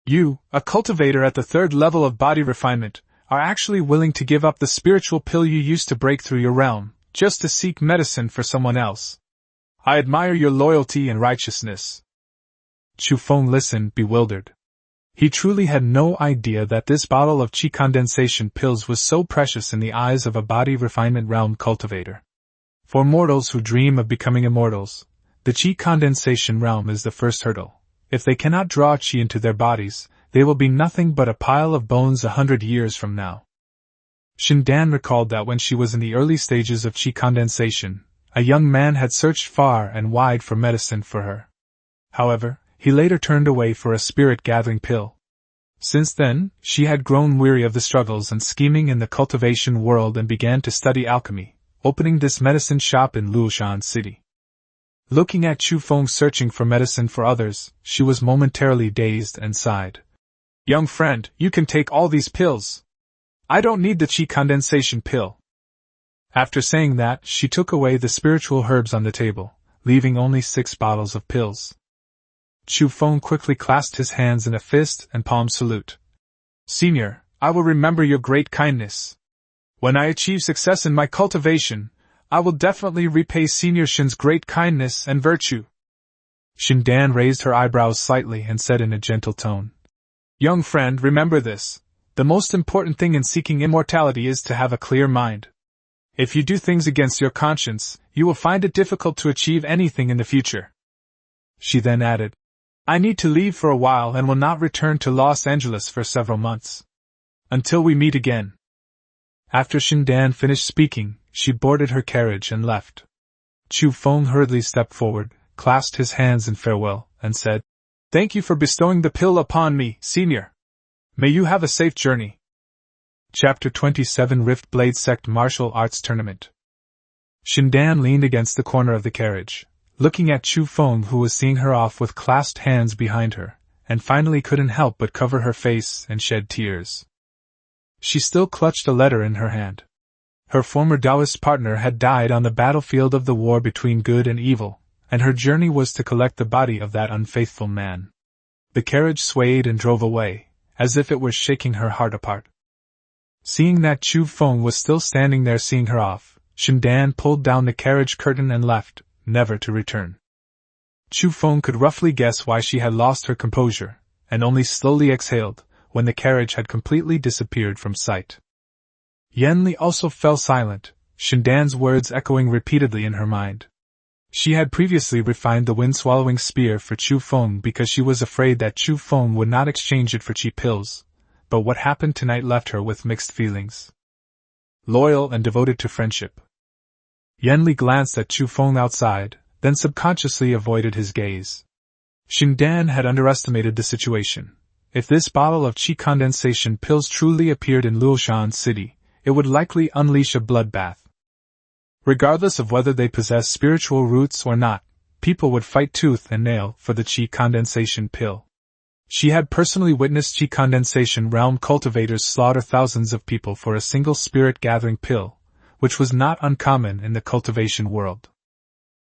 "You, a cultivator at the 3rd level of body refinement, are actually willing to give up the spiritual pill you used to break through your realm, just to seek medicine for someone else. I admire your loyalty and righteousness." Chu Feng listened, bewildered. He truly had no idea that this bottle of qi condensation pills was so precious in the eyes of a body refinement realm cultivator. For mortals who dream of becoming immortals, the qi condensation realm is the first hurdle. If they cannot draw qi into their bodies, they will be nothing but a pile of bones 100 years from now. Xuanjian recalled that when she was in the early stages of qi condensation, a young man had searched far and wide for medicine for her. However, he later turned away for a spirit-gathering pill. Since then, she had grown weary of the struggles and scheming in the cultivation world and began to study alchemy, opening this medicine shop in Xuanjian City. Looking at Chu Feng searching for medicine for others, she was momentarily dazed and sighed. "Young friend, you can take all these pills. I don't need the qi condensation pill." After saying that, she took away the spiritual herbs on the table, leaving only 6 bottles of pills. Chu Feng quickly clasped his hands in a fist and palm salute. "Senior, I will remember your great kindness. When I achieve success in my cultivation, I will definitely repay Senior Shin's great kindness and virtue." Xuanjian raised her eyebrows slightly and said in a gentle tone, "Young friend, remember this. The most important thing in seeking immortality is to have a clear mind. If you do things against your conscience, you will find it difficult to achieve anything in the future." She then added, "I need to leave for a while and will not return to Los Angeles for several months. Until we meet again." After Xuanjian finished speaking, she boarded her carriage and left. Chu Feng hurriedly stepped forward, clasped his hands in farewell, and said, "Thank you for bestowing the pill upon me, Senior. May you have a safe journey." Chapter 27 Rift Blade Sect Martial Arts Tournament. Xuanjian leaned against the corner of the carriage, looking at Chu Feng, who was seeing her off with clasped hands behind her, and finally couldn't help but cover her face and shed tears. She still clutched a letter in her hand. Her former Taoist partner had died on the battlefield of the war between good and evil, and her journey was to collect the body of that unfaithful man. The carriage swayed and drove away, as if it were shaking her heart apart. Seeing that Chu Feng was still standing there seeing her off, Xuanjian pulled down the carriage curtain and left, never to return. Chu Feng could roughly guess why she had lost her composure, and only slowly exhaled, when the carriage had completely disappeared from sight. Yanli also fell silent, Xuanjian's words echoing repeatedly in her mind. She had previously refined the wind-swallowing spear for Chu Feng because she was afraid that Chu Feng would not exchange it for cheap pills, but what happened tonight left her with mixed feelings. Loyal and devoted to friendship. Yanli glanced at Chu Feng outside, then subconsciously avoided his gaze. Xuanjian had underestimated the situation. If this bottle of qi condensation pills truly appeared in Luoshan City, it would likely unleash a bloodbath. Regardless of whether they possess spiritual roots or not, people would fight tooth and nail for the qi condensation pill. She had personally witnessed qi condensation realm cultivators slaughter thousands of people for a single spirit-gathering pill, which was not uncommon in the cultivation world.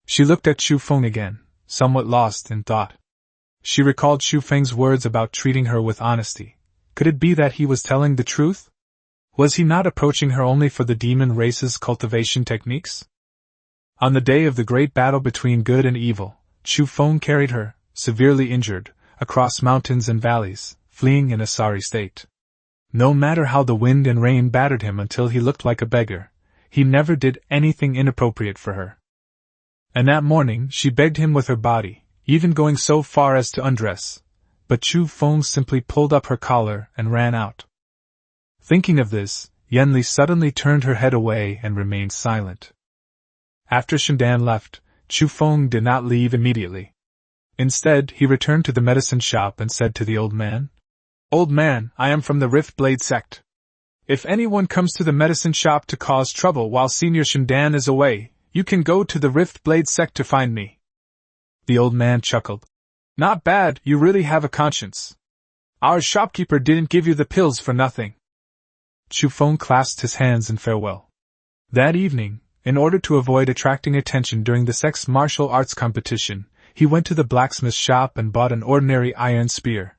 She looked at Chu Feng again, somewhat lost in thought. She recalled Chu Feng's words about treating her with honesty. Could it be that he was telling the truth? Was he not approaching her only for the demon race's cultivation techniques? On the day of the great battle between good and evil, Chu Feng carried her, severely injured, across mountains and valleys, fleeing in a sorry state. No matter how the wind and rain battered him until he looked like a beggar, he never did anything inappropriate for her. And that morning she begged him with her body, even going so far as to undress, but Chu Feng simply pulled up her collar and ran out. Thinking of this, Yanli suddenly turned her head away and remained silent. After Xuanjian left, Chu Feng did not leave immediately. Instead, he returned to the medicine shop and said to the old man, "Old man, I am from the Rift Blade Sect. If anyone comes to the medicine shop to cause trouble while Senior Xuanjian is away, you can go to the Rift Blade Sect to find me." The old man chuckled. "Not bad, you really have a conscience. Our shopkeeper didn't give you the pills for nothing." Chu Feng clasped his hands in farewell. That evening, in order to avoid attracting attention during the sect's martial arts competition, he went to the blacksmith shop and bought an ordinary iron spear.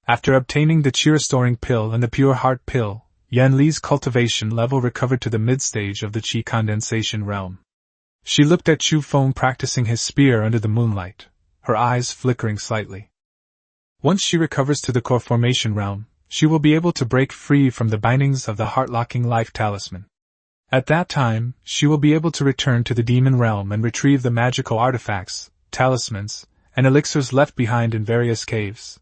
After obtaining the qi-restoring pill and the pure heart pill, Yanli's cultivation level recovered to the mid-stage of the qi condensation realm. She looked at Chu Feng practicing his spear under the moonlight, her eyes flickering slightly. Once she recovers to the core formation realm, she will be able to break free from the bindings of the heart-locking life talisman. At that time, she will be able to return to the demon realm and retrieve the magical artifacts, talismans, and elixirs left behind in various caves.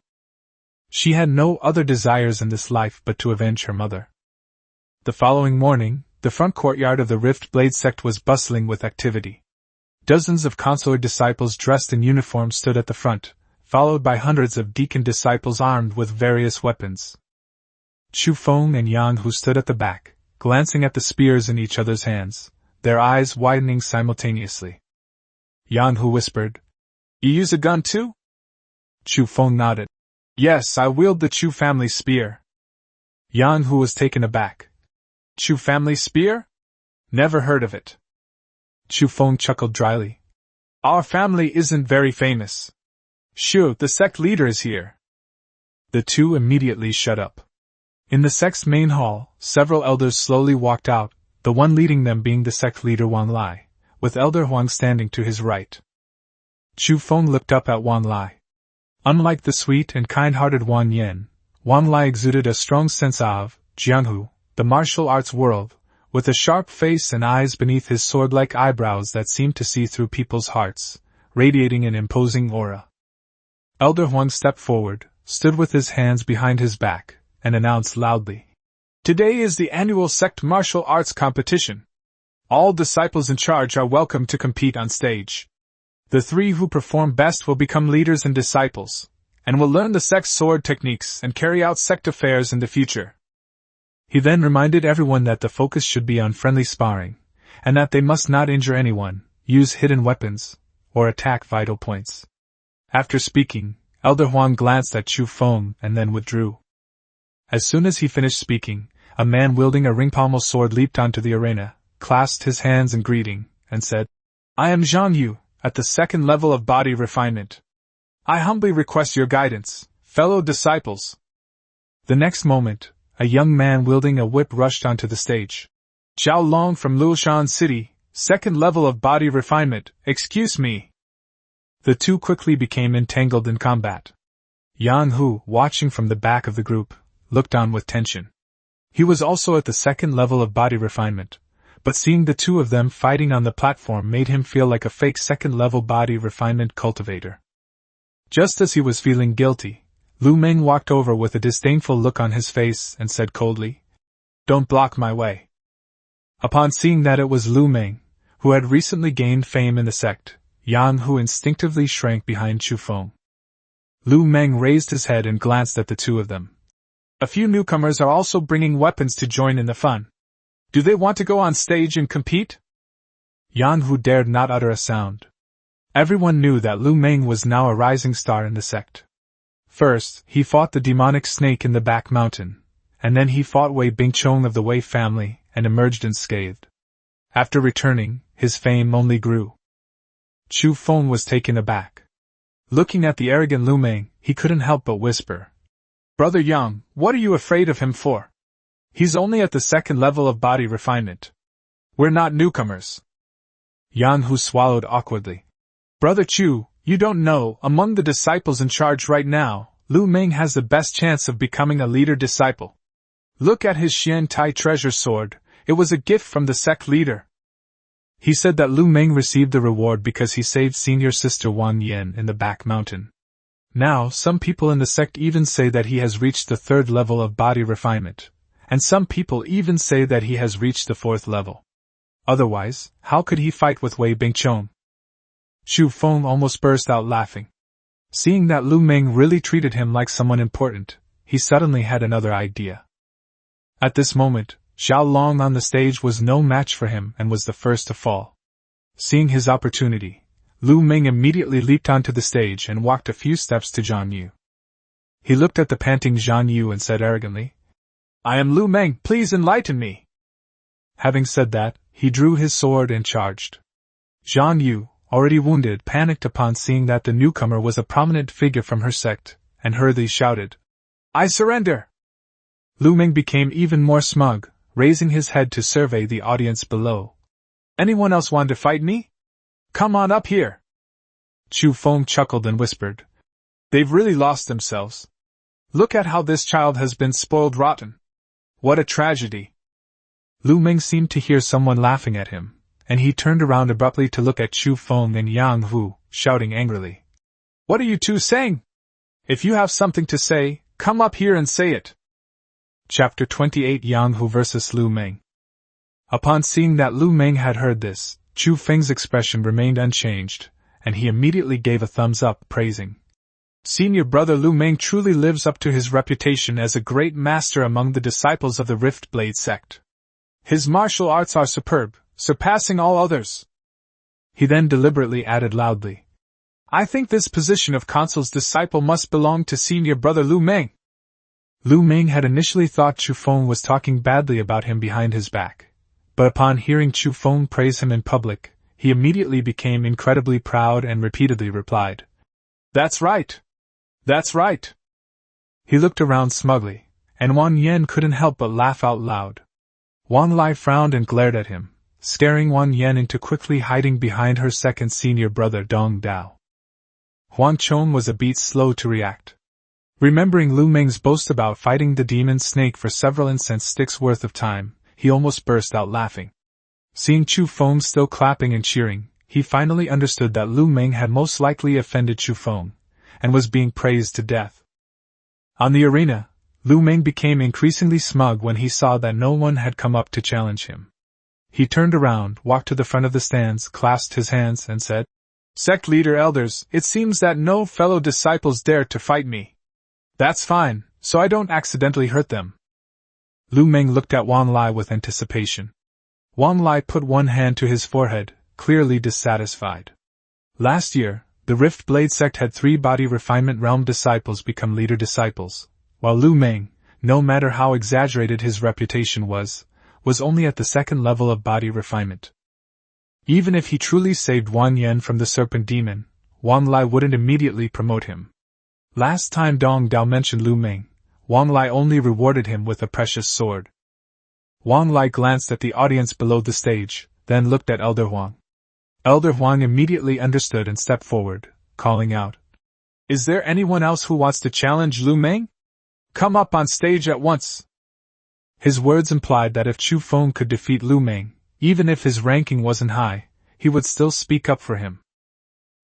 She had no other desires in this life but to avenge her mother. The following morning, the front courtyard of the Rift Blade Sect was bustling with activity. Dozens of consular disciples dressed in uniform stood at the front, followed by hundreds of deacon disciples armed with various weapons. Chu Feng and Yang Hu stood at the back, glancing at the spears in each other's hands, their eyes widening simultaneously. Yang Hu whispered, "You use a gun too?" Chu Feng nodded. "Yes, I wield the Chu family spear." Yang Hu was taken aback. "Chu family spear? Never heard of it." Chu Feng chuckled dryly. "Our family isn't very famous. Shu, the sect leader, is here." The two immediately shut up. In the sect's main hall, several elders slowly walked out, the one leading them being the sect leader Wang Lai, with Elder Huang standing to his right. Chu Feng looked up at Wang Lai. Unlike the sweet and kind-hearted Wang Yan, Wang Lai exuded a strong sense of Jianghu, the martial arts world, with a sharp face and eyes beneath his sword-like eyebrows that seemed to see through people's hearts, radiating an imposing aura. Elder Huang stepped forward, stood with his hands behind his back, and announced loudly, "Today is the annual sect martial arts competition. All disciples in charge are welcome to compete on stage. The 3 who perform best will become leaders and disciples, and will learn the sect's sword techniques and carry out sect affairs in the future." He then reminded everyone that the focus should be on friendly sparring, and that they must not injure anyone, use hidden weapons, or attack vital points. After speaking, Elder Huang glanced at Chu Feng and then withdrew. As soon as he finished speaking, a man wielding a ring-pommel sword leaped onto the arena, clasped his hands in greeting, and said, "I am Zhang Yu, at the 2nd level of body refinement. I humbly request your guidance, fellow disciples." The next moment, a young man wielding a whip rushed onto the stage. "Zhao Long from Luoshan City, 2nd level of body refinement, excuse me." The two quickly became entangled in combat. Yang Hu, watching from the back of the group, looked on with tension. He was also at the second level of body refinement, but seeing the two of them fighting on the platform made him feel like a fake second-level body refinement cultivator. Just as he was feeling guilty, Lu Meng walked over with a disdainful look on his face and said coldly, "Don't block my way." Upon seeing that it was Lu Meng, who had recently gained fame in the sect, Yang Hu instinctively shrank behind Chu Feng. Lu Meng raised his head and glanced at the two of them. "A few newcomers are also bringing weapons to join in the fun. Do they want to go on stage and compete?" Yang Hu dared not utter a sound. Everyone knew that Lu Meng was now a rising star in the sect. First, he fought the demonic snake in the back mountain, and then he fought Wei Bingchong of the Wei family and emerged unscathed. After returning, his fame only grew. Chu Feng was taken aback. Looking at the arrogant Lu Meng, he couldn't help but whisper, "Brother Yang, what are you afraid of him for? He's only at the second level of body refinement. We're not newcomers." Yang Hu swallowed awkwardly. "Brother Chu, you don't know, among the disciples in charge right now, Lu Meng has the best chance of becoming a leader disciple. Look at his Xian Tai treasure sword, it was a gift from the sect leader." He said that Lu Meng received the reward because he saved senior sister Wang Yan in the back mountain. Now, some people in the sect even say that he has reached the third level of body refinement, and some people even say that he has reached the fourth level. Otherwise, how could he fight with Wei Bingchong? Chu Feng almost burst out laughing. Seeing that Lu Meng really treated him like someone important, he suddenly had another idea. At this moment, Xiao Long on the stage was no match for him and was the first to fall. Seeing his opportunity, Lu Meng immediately leaped onto the stage and walked a few steps to Zhang Yu. He looked at the panting Zhang Yu and said arrogantly, "I am Lu Meng, please enlighten me." Having said that, he drew his sword and charged. Zhang Yu, already wounded, panicked upon seeing that the newcomer was a prominent figure from her sect, and hurriedly shouted, "I surrender!" Lu Meng became even more smug, raising his head to survey the audience below. "Anyone else want to fight me? Come on up here." Chu Feng chuckled and whispered, "They've really lost themselves. Look at how this child has been spoiled rotten. What a tragedy." Lu Meng seemed to hear someone laughing at him, and he turned around abruptly to look at Chu Feng and Yang Hu, shouting angrily, "What are you two saying? If you have something to say, come up here and say it." Chapter 28 Yang Hu vs. Lu Meng. Upon seeing that Lu Meng had heard this, Chu Feng's expression remained unchanged, and he immediately gave a thumbs up, praising. "Senior brother Lu Meng truly lives up to his reputation as a great master among the disciples of the Rift Blade sect. His martial arts are superb, surpassing all others." He then deliberately added loudly, "I think this position of Consul's disciple must belong to senior brother Lu Meng." Lu Meng had initially thought Chu Feng was talking badly about him behind his back, but upon hearing Chu Feng praise him in public, he immediately became incredibly proud and repeatedly replied, "That's right! That's right!" He looked around smugly, and Wang Yan couldn't help but laugh out loud. Wang Lai frowned and glared at him, scaring Wang Yan into quickly hiding behind her second senior brother Dong Dao. Huang Chong was a bit slow to react. Remembering Lu Meng's boast about fighting the demon snake for several incense sticks worth of time, he almost burst out laughing. Seeing Chu Feng still clapping and cheering, he finally understood that Lu Meng had most likely offended Chu Feng, and was being praised to death. On the arena, Lu Meng became increasingly smug when he saw that no one had come up to challenge him. He turned around, walked to the front of the stands, clasped his hands, and said, "Sect leader elders, it seems that no fellow disciples dare to fight me. That's fine, so I don't accidentally hurt them." Lu Meng looked at Wang Lai with anticipation. Wang Lai put one hand to his forehead, clearly dissatisfied. Last year, the Rift Blade sect had 3 body refinement realm disciples become leader disciples, while Lu Meng, no matter how exaggerated his reputation was only at the second level of body refinement. Even if he truly saved Wang Yan from the serpent demon, Wang Lai wouldn't immediately promote him. Last time Dong Dao mentioned Lu Meng, Wang Lai only rewarded him with a precious sword. Wang Lai glanced at the audience below the stage, then looked at Elder Huang. Elder Huang immediately understood and stepped forward, calling out, Is there anyone else who wants to challenge Lu Meng? Come up on stage at once. His words implied that if Chu Feng could defeat Lu Meng, even if his ranking wasn't high, he would still speak up for him.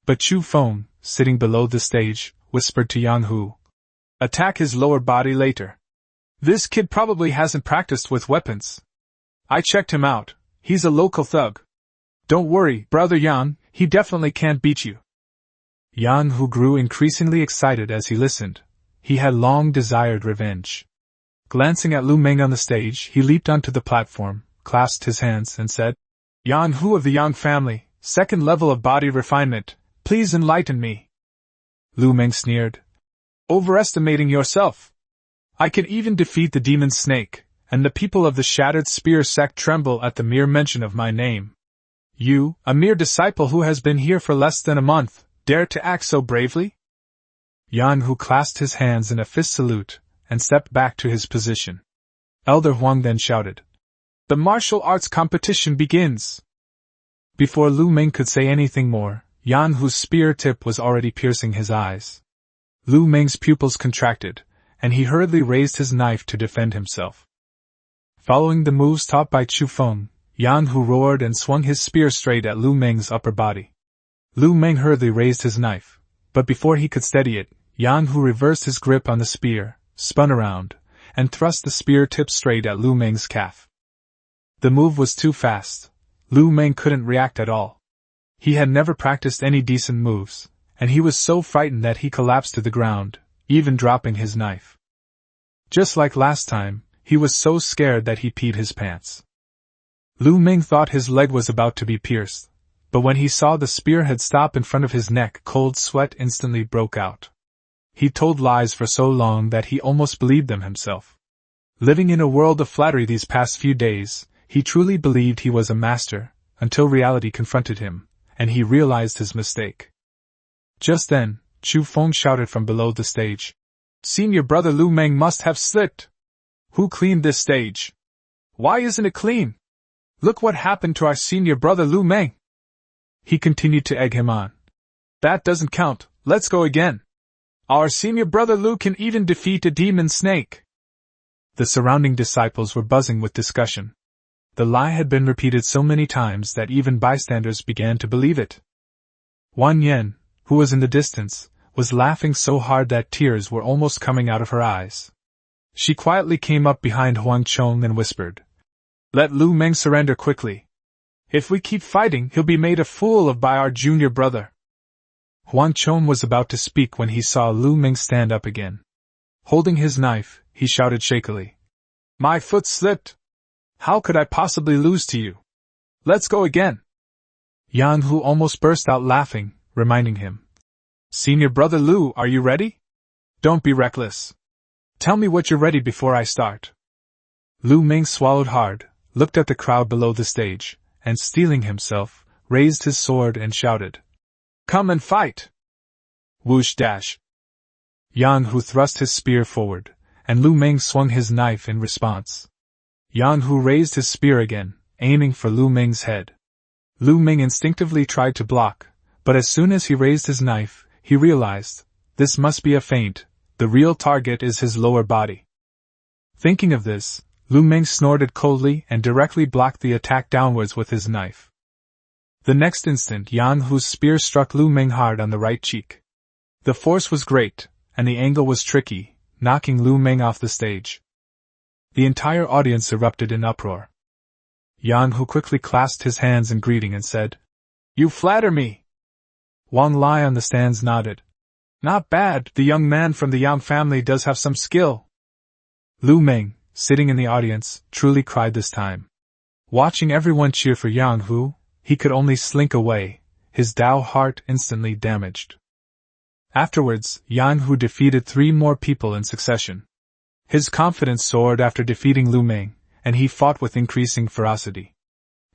But Chu Feng, sitting below the stage, whispered to Yang Hu, "Attack his lower body later. This kid probably hasn't practiced with weapons. I checked him out, he's a local thug. Don't worry, brother Yang, he definitely can't beat you." Yang Hu grew increasingly excited as he listened. He had long desired revenge. Glancing at Lu Meng on the stage, he leaped onto the platform, clasped his hands, and said, "Yang Hu of the Yang family, second level of body refinement, please enlighten me." Lu Meng sneered. "Overestimating yourself. I can even defeat the demon snake, and the people of the Shattered Spear sect tremble at the mere mention of my name. You, a mere disciple who has been here for less than a month, dare to act so bravely?" Yang Hu clasped his hands in a fist salute, and stepped back to his position. Elder Huang then shouted, "The martial arts competition begins!" Before Lu Meng could say anything more, Yang Hu's spear tip was already piercing his eyes. Lu Meng's pupils contracted, and he hurriedly raised his knife to defend himself. Following the moves taught by Chu Feng, Yang Hu roared and swung his spear straight at Lu Meng's upper body. Lu Meng hurriedly raised his knife, but before he could steady it, Yang Hu reversed his grip on the spear, spun around, and thrust the spear tip straight at Lu Meng's calf. The move was too fast. Lu Meng couldn't react at all. He had never practiced any decent moves, and he was so frightened that he collapsed to the ground, even dropping his knife. Just like last time, he was so scared that he peed his pants. Lu Meng thought his leg was about to be pierced, but when he saw the spearhead stop in front of his neck, cold sweat instantly broke out. He told lies for so long that he almost believed them himself. Living in a world of flattery these past few days, he truly believed he was a master, until reality confronted him, and he realized his mistake. Just then, Chu Feng shouted from below the stage, "Senior brother Lu Meng must have slipped. Who cleaned this stage? Why isn't it clean? Look what happened to our senior brother Lu Meng." He continued to egg him on. "That doesn't count, let's go again. Our senior brother Lu can even defeat a demon snake." The surrounding disciples were buzzing with discussion. The lie had been repeated so many times that even bystanders began to believe it. Wan Yen, who was in the distance, was laughing so hard that tears were almost coming out of her eyes. She quietly came up behind Huang Chong and whispered, "Let Lu Meng surrender quickly. If we keep fighting, he'll be made a fool of by our junior brother." Huang Chong was about to speak when he saw Lu Meng stand up again. Holding his knife, he shouted shakily, "My foot slipped. How could I possibly lose to you? Let's go again." Yang Hu almost burst out laughing, reminding him, "Senior brother Lu, are you ready? Don't be reckless. Tell me what you're ready before I start." Lu Meng swallowed hard, looked at the crowd below the stage, and steeling himself, raised his sword and shouted, "Come and fight!" Whoosh dash. Yang Hu thrust his spear forward, and Lu Meng swung his knife in response. Yang Hu raised his spear again, aiming for Lu Meng's head. Lu Meng instinctively tried to block, but as soon as he raised his knife, he realized, this must be a feint, the real target is his lower body. Thinking of this, Lu Meng snorted coldly and directly blocked the attack downwards with his knife. The next instant Yang Hu's spear struck Lu Meng hard on the right cheek. The force was great, and the angle was tricky, knocking Lu Meng off the stage. The entire audience erupted in uproar. Yang Hu quickly clasped his hands in greeting and said, "You flatter me." Wang Lai on the stands nodded. "Not bad, the young man from the Yang family does have some skill." Lu Meng, sitting in the audience, truly cried this time. Watching everyone cheer for Yang Hu, he could only slink away, his Tao heart instantly damaged. Afterwards, Yang Hu defeated 3 more people in succession. His confidence soared after defeating Lu Meng, and he fought with increasing ferocity.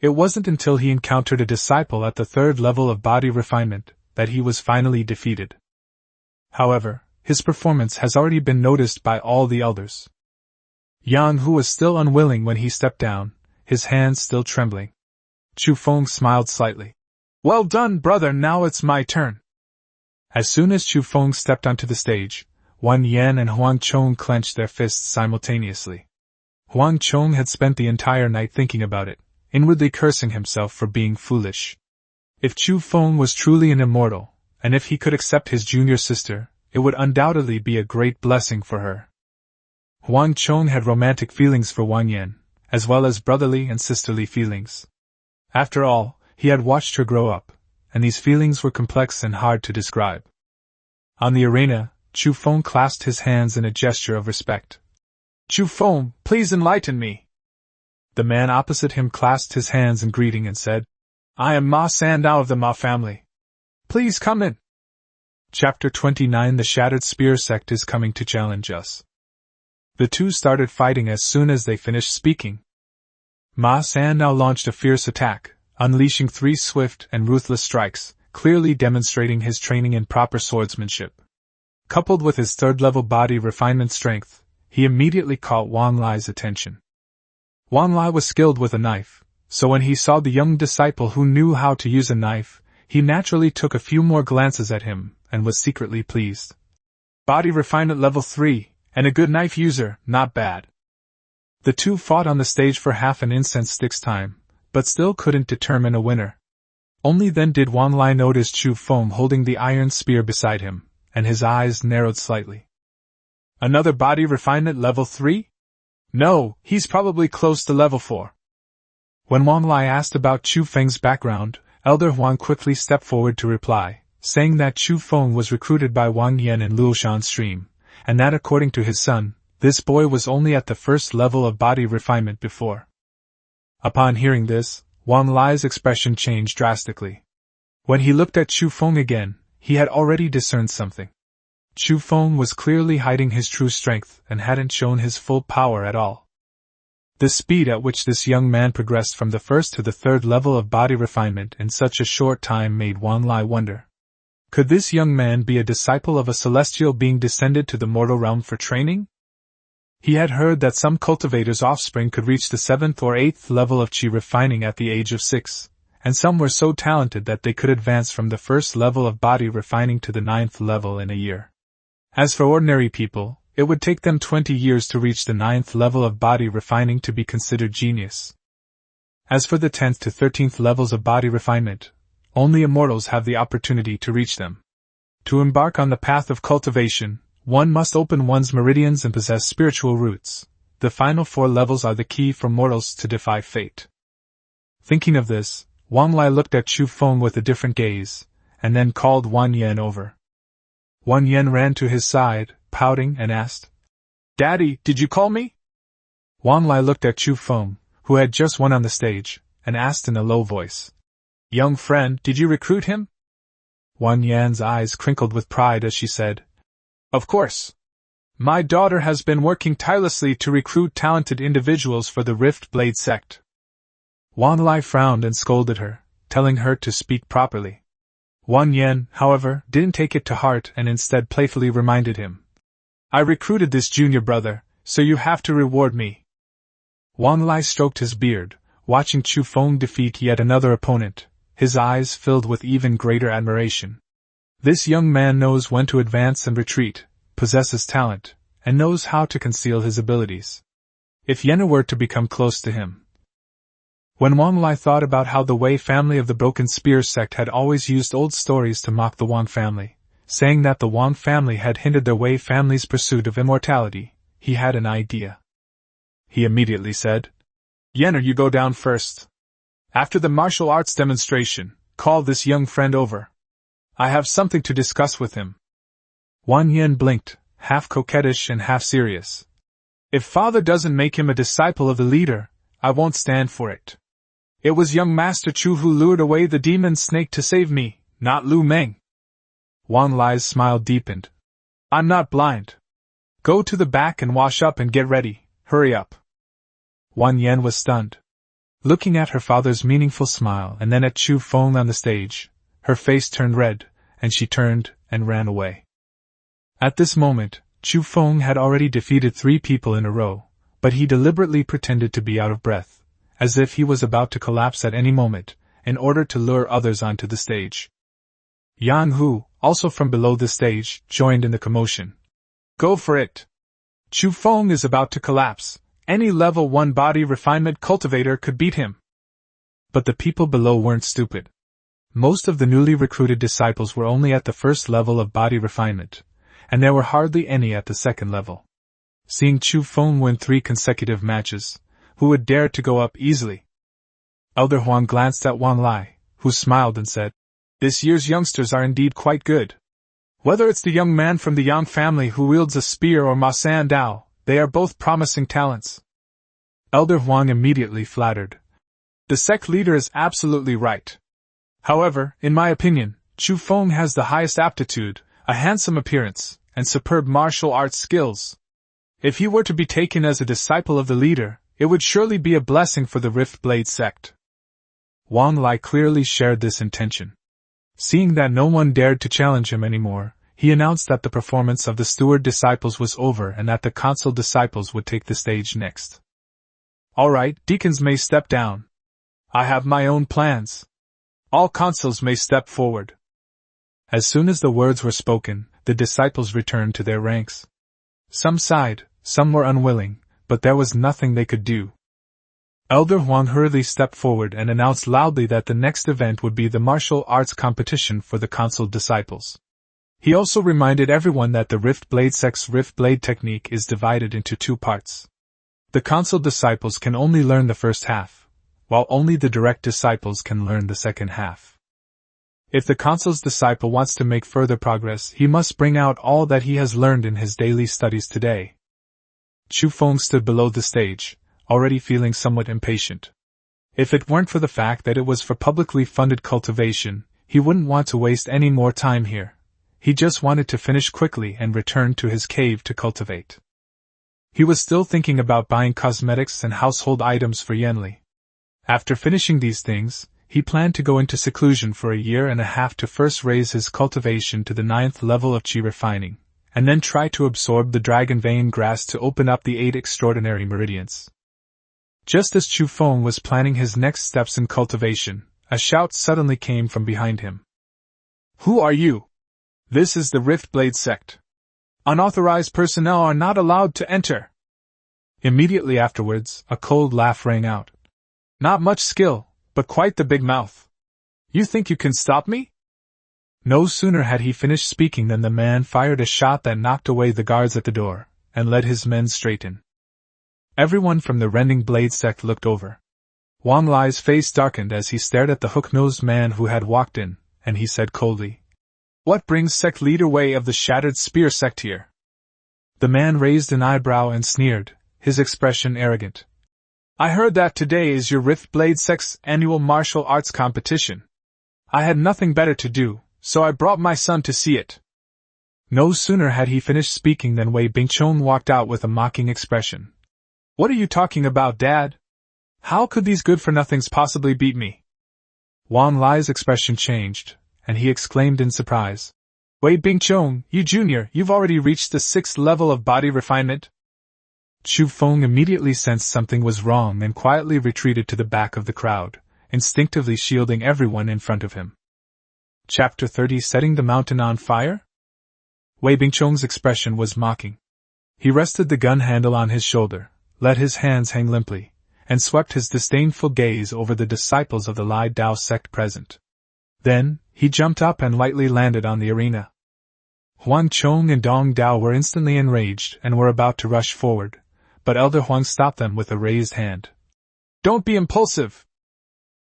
It wasn't until he encountered a disciple at the 3rd level of body refinement that he was finally defeated. However, his performance has already been noticed by all the elders. Yang Hu was still unwilling when he stepped down, his hands still trembling. Chu Feng smiled slightly. "Well done, brother, now it's my turn." As soon as Chu Feng stepped onto the stage, Wan Yan and Huang Chong clenched their fists simultaneously. Huang Chong had spent the entire night thinking about it, inwardly cursing himself for being foolish. If Chu Feng was truly an immortal, and if he could accept his junior sister, it would undoubtedly be a great blessing for her. Huang Chong had romantic feelings for Wan Yan, as well as brotherly and sisterly feelings. After all, he had watched her grow up, and these feelings were complex and hard to describe. On the arena, Chu Feng clasped his hands in a gesture of respect. "Chu Feng, please enlighten me." The man opposite him clasped his hands in greeting and said, "I am Ma Sandao of the Ma family. Please come in." Chapter 29 The Shattered Spear Sect is coming to challenge us. The two started fighting as soon as they finished speaking. Ma Sandao launched a fierce attack, unleashing 3 swift and ruthless strikes, clearly demonstrating his training in proper swordsmanship. Coupled with his third-level body refinement strength, he immediately caught Wan Lai's attention. Wan Lai was skilled with a knife, so when he saw the young disciple who knew how to use a knife, he naturally took a few more glances at him, and was secretly pleased. Body refinement level 3, and a good knife user, not bad. The two fought on the stage for half an incense stick's time, but still couldn't determine a winner. Only then did Wan Lai notice Chu Feng holding the iron spear beside him, and his eyes narrowed slightly. Another body refinement level 3? No, he's probably close to level 4. When Wan Lai asked about Chu Feng's background, Elder Huang quickly stepped forward to reply, saying that Chu Feng was recruited by Wang Yan in Luoshan Stream, and that according to his son, this boy was only at the first level of body refinement before. Upon hearing this, Wan Lai's expression changed drastically. When he looked at Chu Feng again, he had already discerned something. Chu Feng was clearly hiding his true strength and hadn't shown his full power at all. The speed at which this young man progressed from the first to the third level of body refinement in such a short time made Wan Lai wonder. Could this young man be a disciple of a celestial being descended to the mortal realm for training? He had heard that some cultivators' offspring could reach the 7th or 8th level of chi refining at the age of 6, and some were so talented that they could advance from the first level of body refining to the 9th level in a year. As for ordinary people, it would take them 20 years to reach the 9th level of body refining to be considered genius. As for the 10th to 13th levels of body refinement, only immortals have the opportunity to reach them. To embark on the path of cultivation, one must open one's meridians and possess spiritual roots. The final 4 levels are the key for mortals to defy fate. Thinking of this, Wan Lai looked at Chu Feng with a different gaze, and then called Wan Yan over. Wan Yan ran to his side, pouting, and asked, "Daddy, did you call me?" Wan Lai looked at Chu Feng, who had just won on the stage, and asked in a low voice, "Young friend, did you recruit him?" Wan Yan's eyes crinkled with pride as she said, "Of course. My daughter has been working tirelessly to recruit talented individuals for the Rift Blade sect." Wan Lai frowned and scolded her, telling her to speak properly. Wan Yan, however, didn't take it to heart and instead playfully reminded him, "I recruited this junior brother, so you have to reward me." Wan Lai stroked his beard, watching Chu Feng defeat yet another opponent, his eyes filled with even greater admiration. This young man knows when to advance and retreat, possesses talent, and knows how to conceal his abilities. If Yenna were to become close to him. When Wan Lai thought about how the Wei family of the Broken Spear sect had always used old stories to mock the Wan family, saying that the Wan family had hindered the Wei family's pursuit of immortality, he had an idea. He immediately said, "Yenna, you go down first. After the martial arts demonstration, call this young friend over. I have something to discuss with him." Wan Yan blinked, half coquettish and half serious. "If father doesn't make him a disciple of the leader, I won't stand for it. It was young Master Chu who lured away the demon snake to save me, not Lu Meng." Wan Lai's smile deepened. "I'm not blind. Go to the back and wash up and get ready, hurry up." Wan Yan was stunned. Looking at her father's meaningful smile and then at Chu Feng on the stage, her face turned red, and she turned and ran away. At this moment, Chu Feng had already defeated 3 people in a row, but he deliberately pretended to be out of breath, as if he was about to collapse at any moment, in order to lure others onto the stage. Yang Hu, also from below the stage, joined in the commotion. Go for it! Chu Feng is about to collapse. Any level 1 body refinement cultivator could beat him. But the people below weren't stupid. Most of the newly recruited disciples were only at the first level of body refinement, and there were hardly any at the second level. Seeing Chu Feng win 3 consecutive matches, who would dare to go up easily? Elder Huang glanced at Wang Lai, who smiled and said, "This year's youngsters are indeed quite good. Whether it's the young man from the Yang family who wields a spear or Ma San Dao, they are both promising talents." Elder Huang immediately flattered. "The sect leader is absolutely right. However, in my opinion, Chu Feng has the highest aptitude, a handsome appearance, and superb martial arts skills. If he were to be taken as a disciple of the leader, it would surely be a blessing for the Rift Blade sect." Wang Lai clearly shared this intention. Seeing that no one dared to challenge him anymore, he announced that the performance of the steward disciples was over and that the consul disciples would take the stage next. "All right, deacons may step down. I have my own plans. All consuls may step forward." As soon as the words were spoken, the disciples returned to their ranks. Some sighed, some were unwilling, but there was nothing they could do. Elder Huang hurriedly stepped forward and announced loudly that the next event would be the martial arts competition for the consul disciples. He also reminded everyone that the Rift Blade sect's Rift Blade technique is divided into 2 parts. The consul disciples can only learn the first half, while only the direct disciples can learn the second half. If the consul's disciple wants to make further progress, he must bring out all that he has learned in his daily studies today. Chu Feng stood below the stage, already feeling somewhat impatient. If it weren't for the fact that it was for publicly funded cultivation, he wouldn't want to waste any more time here. He just wanted to finish quickly and return to his cave to cultivate. He was still thinking about buying cosmetics and household items for Yanli. After finishing these things, he planned to go into seclusion for 1.5 years to first raise his cultivation to the 9th level of qi refining, and then try to absorb the dragon vein grass to open up the 8 extraordinary meridians. Just as Chu Feng was planning his next steps in cultivation, a shout suddenly came from behind him. "Who are you? This is the Rift Blade sect. Unauthorized personnel are not allowed to enter." Immediately afterwards, a cold laugh rang out. "Not much skill, but quite the big mouth. You think you can stop me?" No sooner had he finished speaking than the man fired a shot that knocked away the guards at the door, and led his men straight in. Everyone from the Rending Blade sect looked over. Wang Lai's face darkened as he stared at the hook-nosed man who had walked in, and he said coldly, "What brings sect leader Wei of the Shattered Spear sect here?" The man raised an eyebrow and sneered, his expression arrogant. "I heard that today is your Rift Blade sect's annual martial arts competition. I had nothing better to do, so I brought my son to see it." No sooner had he finished speaking than Wei Bingchong walked out with a mocking expression. "What are you talking about, Dad? How could these good-for-nothings possibly beat me?" Wang Lai's expression changed, and he exclaimed in surprise. "Wei Bingchong, you junior, you've already reached the 6th level of body refinement?" Chu Feng immediately sensed something was wrong and quietly retreated to the back of the crowd, instinctively shielding everyone in front of him. Chapter 30: Setting the Mountain on Fire? Wei Bingchong's expression was mocking. He rested the gun handle on his shoulder, let his hands hang limply, and swept his disdainful gaze over the disciples of the Lai Dao sect present. Then, he jumped up and lightly landed on the arena. Huang Chong and Dong Dao were instantly enraged and were about to rush forward, but Elder Huang stopped them with a raised hand. "Don't be impulsive!"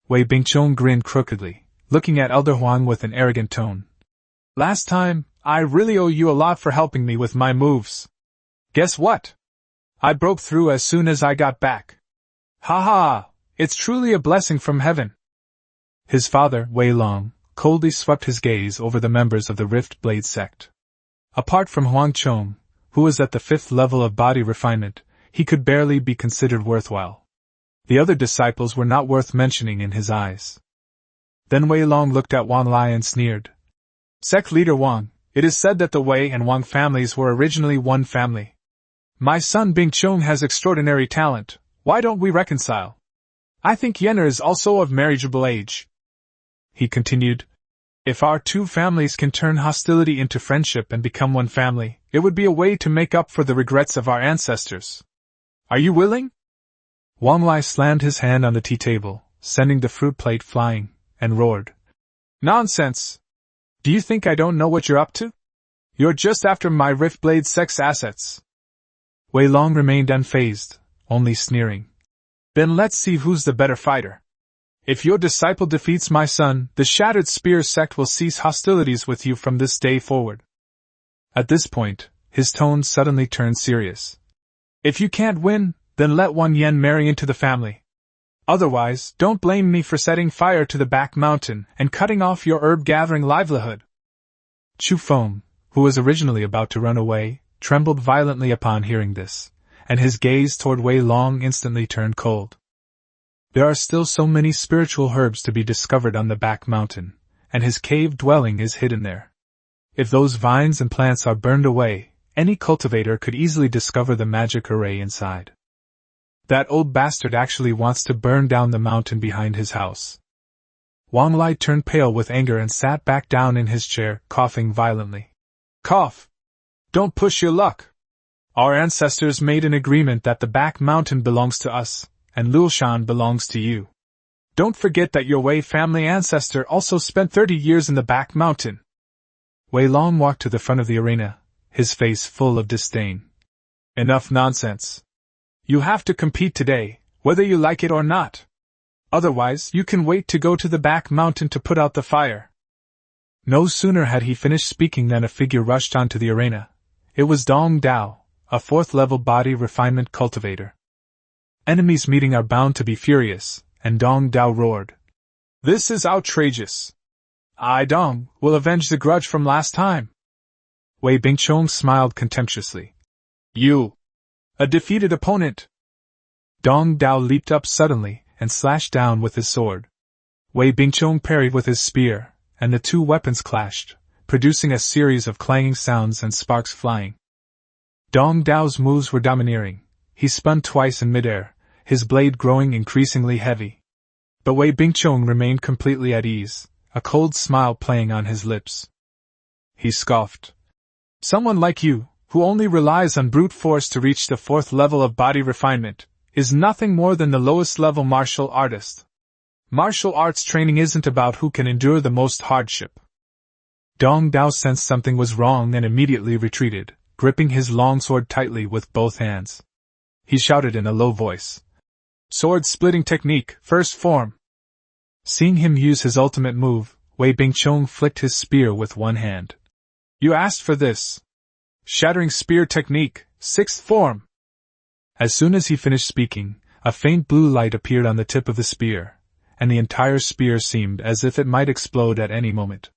Wei Bingchong grinned crookedly, looking at Elder Huang with an arrogant tone. "Last time, I really owe you a lot for helping me with my moves. Guess what? I broke through as soon as I got back. Ha ha! It's truly a blessing from heaven." His father, Wei Long, coldly swept his gaze over the members of the Rift Blade sect. Apart from Huang Chong, who was at the 5th level of body refinement, he could barely be considered worthwhile. The other disciples were not worth mentioning in his eyes. Then Wei Long looked at Wang Lai and sneered. "Sect leader Wang, it is said that the Wei and Wang families were originally one family. My son Bingchong has extraordinary talent, why don't we reconcile? I think Yenner is also of marriageable age." He continued, If our two families can turn hostility into friendship and become one family, it would be a way to make up for the regrets of our ancestors. Are you willing? Wang Lai slammed his hand on the tea table, sending the fruit plate flying, and roared. Nonsense! Do you think I don't know what you're up to? You're just after my Riftblade Sect's assets. Wei Long remained unfazed, only sneering. Then let's see who's the better fighter. If your disciple defeats my son, the Shattered Spear Sect will cease hostilities with you from this day forward. At this point, his tone suddenly turned serious. If you can't win, then let Wan Yen marry into the family. Otherwise, don't blame me for setting fire to the back mountain and cutting off your herb-gathering livelihood. Chu Feng, who was originally about to run away, trembled violently upon hearing this, and his gaze toward Wei Long instantly turned cold. There are still so many spiritual herbs to be discovered on the back mountain, and his cave dwelling is hidden there. If those vines and plants are burned away, any cultivator could easily discover the magic array inside. That old bastard actually wants to burn down the mountain behind his house. Wang Lai turned pale with anger and sat back down in his chair, coughing violently. Cough! Don't push your luck! Our ancestors made an agreement that the back mountain belongs to us, and Luoshan belongs to you. Don't forget that your Wei family ancestor also spent 30 years in the back mountain. Wei Long walked to the front of the arena, his face full of disdain. Enough nonsense. You have to compete today, whether you like it or not. Otherwise, you can wait to go to the back mountain to put out the fire. No sooner had he finished speaking than a figure rushed onto the arena. It was Dong Dao, a 4th-level body refinement cultivator. Enemies meeting are bound to be furious, and Dong Dao roared. This is outrageous. I, Dong, will avenge the grudge from last time. Wei Bingchong smiled contemptuously. You! A defeated opponent! Dong Dao leaped up suddenly and slashed down with his sword. Wei Bingchong parried with his spear, and the two weapons clashed, producing a series of clanging sounds and sparks flying. Dong Dao's moves were domineering. He spun twice in midair, his blade growing increasingly heavy. But Wei Bingchong remained completely at ease, a cold smile playing on his lips. He scoffed. Someone like you, who only relies on brute force to reach the 4th level of body refinement, is nothing more than the lowest level martial artist. Martial arts training isn't about who can endure the most hardship. Dong Dao sensed something was wrong and immediately retreated, gripping his longsword tightly with both hands. He shouted in a low voice. Sword-splitting technique, first form. Seeing him use his ultimate move, Wei Bingchong flicked his spear with one hand. You asked for this. Shattering spear technique, 6th form. As soon as he finished speaking, a faint blue light appeared on the tip of the spear, and the entire spear seemed as if it might explode at any moment.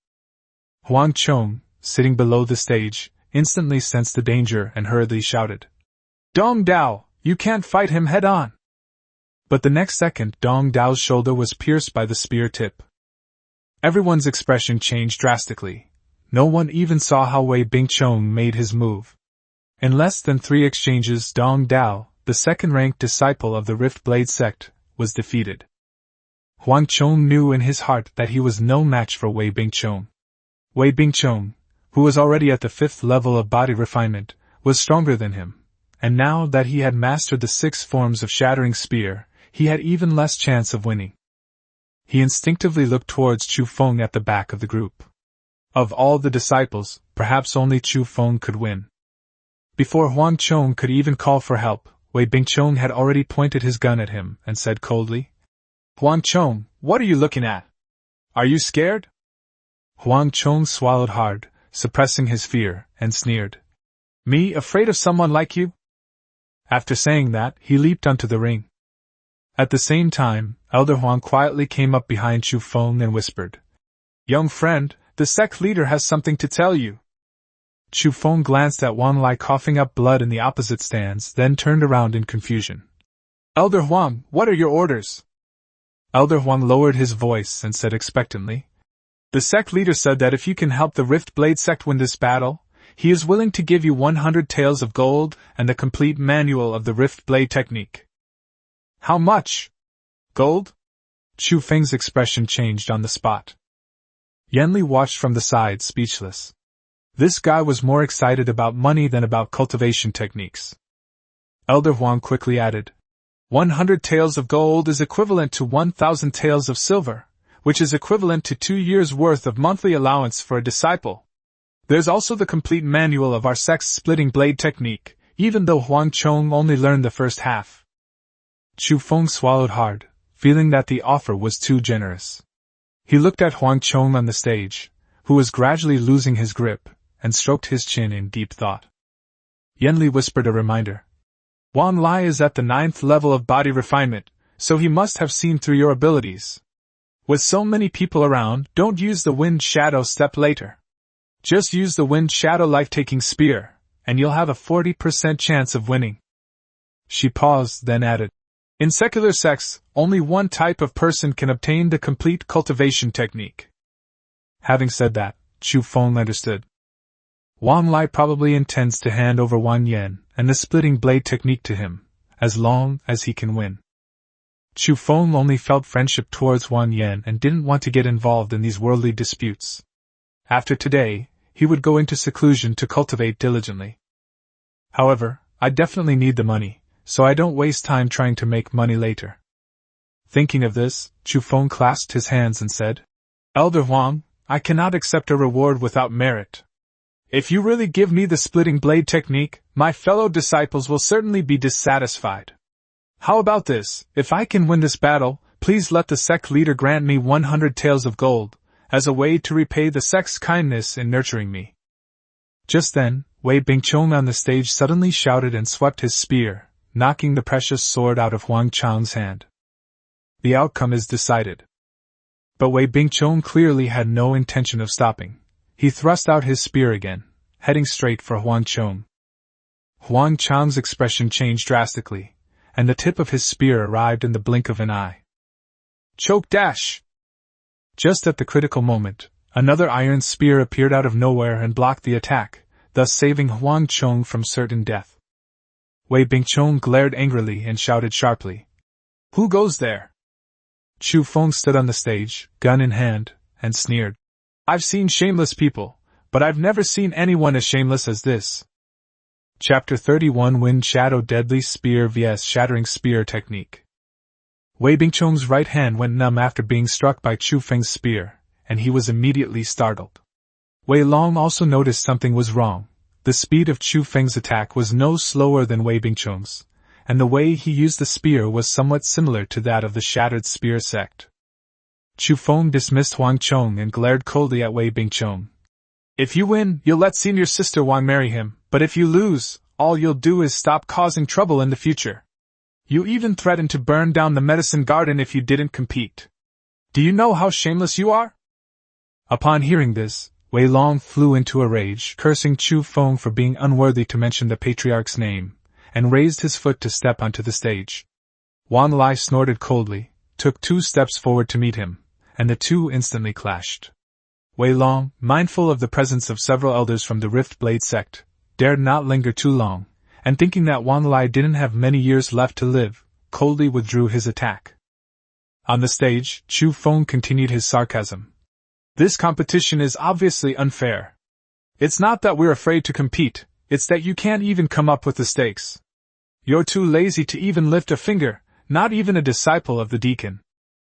Huang Chong, sitting below the stage, instantly sensed the danger and hurriedly shouted. Dong Dao, you can't fight him head-on! But the next second Dong Dao's shoulder was pierced by the spear tip. Everyone's expression changed drastically. No one even saw how Wei Bingchong made his move. In less than 3 exchanges Dong Dao, the second-ranked disciple of the Riftblade Sect, was defeated. Huang Chong knew in his heart that he was no match for Wei Bingchong. Wei Bingchong, who was already at the 5th level of body refinement, was stronger than him, and now that he had mastered the 6 forms of Shattering Spear, he had even less chance of winning. He instinctively looked towards Chu Feng at the back of the group. Of all the disciples, perhaps only Chu Feng could win. Before Huang Chong could even call for help, Wei Bingchong had already pointed his gun at him and said coldly, Huang Chong, what are you looking at? Are you scared? Huang Chong swallowed hard, suppressing his fear, and sneered. Me afraid of someone like you? After saying that, he leaped onto the ring. At the same time, Elder Huang quietly came up behind Chu Feng and whispered, Young friend, the sect leader has something to tell you. Chu Feng glanced at Wang Lai coughing up blood in the opposite stands, then turned around in confusion. Elder Huang, what are your orders? Elder Huang lowered his voice and said expectantly, The sect leader said that if you can help the Riftblade Sect win this battle, he is willing to give you 100 taels of gold and the complete manual of the Riftblade technique. How much? Gold? Chu Feng's expression changed on the spot. Yanli watched from the side, speechless. This guy was more excited about money than about cultivation techniques. Elder Huang quickly added, 100 taels of gold is equivalent to 1,000 taels of silver, which is equivalent to 2 years' worth of monthly allowance for a disciple. There's also the complete manual of our sect's splitting blade technique, even though Huang Chong only learned the first half. Chu Feng swallowed hard, feeling that the offer was too generous. He looked at Huang Chong on the stage, who was gradually losing his grip, and stroked his chin in deep thought. Yanli whispered a reminder. Wan Lai is at the 9th level of body refinement, so he must have seen through your abilities. With so many people around, don't use the wind shadow step later. Just use the wind shadow life-taking spear, and you'll have a 40% chance of winning. She paused, then added, in secular sects, only one type of person can obtain the complete cultivation technique. Having said that, Chu Feng understood. Wan Lai probably intends to hand over Wan Yan and the splitting blade technique to him, as long as he can win. Chu Feng only felt friendship towards Wan Yan and didn't want to get involved in these worldly disputes. After today, he would go into seclusion to cultivate diligently. However, I definitely need the money, so I don't waste time trying to make money later. Thinking of this, Chu Feng clasped his hands and said, Elder Huang, I cannot accept a reward without merit. If you really give me the splitting blade technique, my fellow disciples will certainly be dissatisfied. How about this, if I can win this battle, please let the sect leader grant me 100 taels of gold, as a way to repay the sect's kindness in nurturing me. Just then, Wei Bingchong on the stage suddenly shouted and swept his spear, knocking the precious sword out of Huang Chang's hand. The outcome is decided. But Wei Bingchong clearly had no intention of stopping. He thrust out his spear again, heading straight for Huang Chong. Huang Chang's expression changed drastically, and the tip of his spear arrived in the blink of an eye. Choke dash! Just at the critical moment, another iron spear appeared out of nowhere and blocked the attack, thus saving Huang Chong from certain death. Wei Bingchong glared angrily and shouted sharply, Who goes there? Chu Feng stood on the stage, gun in hand, and sneered. I've seen shameless people, but I've never seen anyone as shameless as this. Chapter 31 Wind Shadow Deadly Spear vs Shattering Spear Technique. Wei Bingchong's right hand went numb after being struck by Chu Feng's spear, and he was immediately startled. Wei Long also noticed something was wrong. The speed of Chu Feng's attack was no slower than Wei Bingchong's, and the way he used the spear was somewhat similar to that of the Shattered Spear Sect. Chu Feng dismissed Huang Chong and glared coldly at Wei Bingchong. If you win, you'll let senior sister Wang marry him, but if you lose, all you'll do is stop causing trouble in the future. You even threatened to burn down the medicine garden if you didn't compete. Do you know how shameless you are? Upon hearing this, Wei Long flew into a rage, cursing Chu Feng for being unworthy to mention the patriarch's name, and raised his foot to step onto the stage. Wan Lai snorted coldly, took 2 steps forward to meet him, and the two instantly clashed. Wei Long, mindful of the presence of several elders from the Rift Blade sect, dared not linger too long, and thinking that Wan Lai didn't have many years left to live, coldly withdrew his attack. On the stage, Chu Feng continued his sarcasm. This competition is obviously unfair. It's not that we're afraid to compete, it's that you can't even come up with the stakes. You're too lazy to even lift a finger, not even a disciple of the deacon.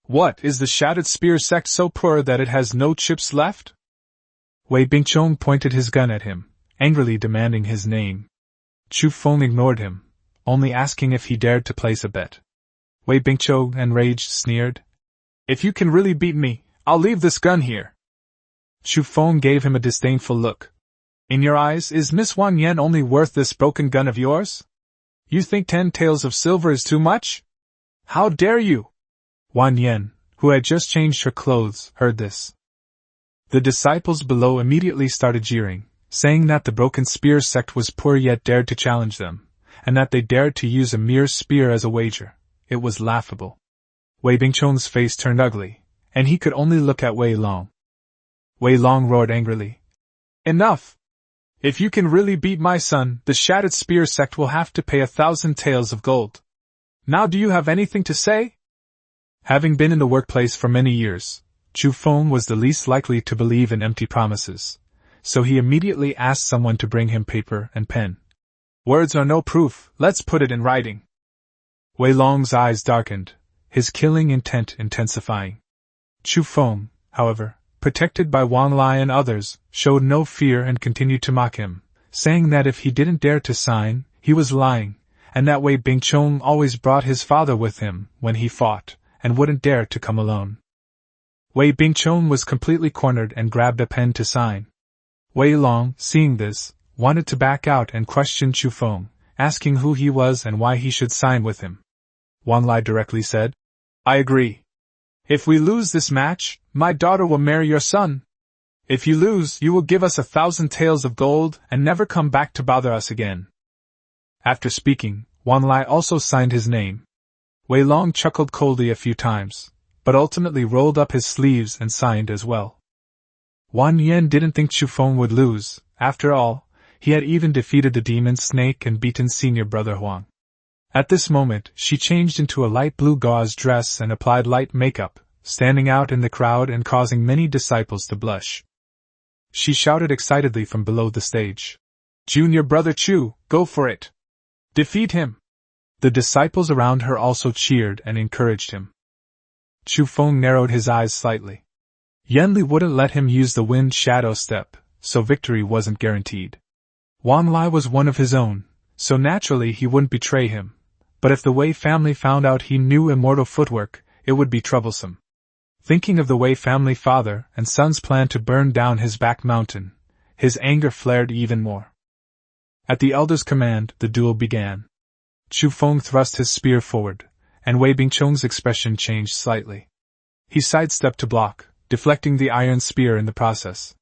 What, is the Shattered Spear Sect so poor that it has no chips left? Wei Bingchong pointed his gun at him, angrily demanding his name. Chu Feng ignored him, only asking if he dared to place a bet. Wei Bingchong, enraged, sneered. If you can really beat me, I'll leave this gun here. Chu Feng gave him a disdainful look. In your eyes, is Miss Wang Yan only worth this broken gun of yours? You think 10 taels of silver is too much? How dare you? Wan Yan, who had just changed her clothes, heard this. The disciples below immediately started jeering, saying that the Broken Spear sect was poor yet dared to challenge them, and that they dared to use a mere spear as a wager. It was laughable. Wei Bingchong's face turned ugly, and he could only look at Wei Long. Wei Long roared angrily. Enough! If you can really beat my son, the Shattered Spear sect will have to pay 1,000 taels of gold. Now do you have anything to say? Having been in the workplace for many years, Chu Feng was the least likely to believe in empty promises, so he immediately asked someone to bring him paper and pen. Words are no proof, let's put it in writing. Wei Long's eyes darkened, his killing intent intensifying. Chu Feng, however, protected by Wang Lai and others, showed no fear and continued to mock him, saying that if he didn't dare to sign, he was lying, and that Wei Bingchong always brought his father with him when he fought, and wouldn't dare to come alone. Wei Bingchong was completely cornered and grabbed a pen to sign. Wei Long, seeing this, wanted to back out and question Chu Feng, asking who he was and why he should sign with him. Wang Lai directly said, I agree. If we lose this match, my daughter will marry your son. If you lose, you will give us 1,000 taels of gold and never come back to bother us again. After speaking, Wang Lai also signed his name. Wei Long chuckled coldly a few times, but ultimately rolled up his sleeves and signed as well. Wan Yen didn't think Chu Feng would lose. After all, he had even defeated the demon snake and beaten senior brother Huang. At this moment, she changed into a light blue gauze dress and applied light makeup, standing out in the crowd and causing many disciples to blush. She shouted excitedly from below the stage. Junior brother Chu, go for it! Defeat him! The disciples around her also cheered and encouraged him. Chu Feng narrowed his eyes slightly. Yanli wouldn't let him use the wind shadow step, so victory wasn't guaranteed. Wang Lai was one of his own, so naturally he wouldn't betray him. But if the Wei family found out he knew immortal footwork, it would be troublesome. Thinking of the Wei family father and son's plan to burn down his back mountain, his anger flared even more. At the elder's command, the duel began. Chu Feng thrust his spear forward, and Wei Bingchong's expression changed slightly. He sidestepped to block, deflecting the iron spear in the process.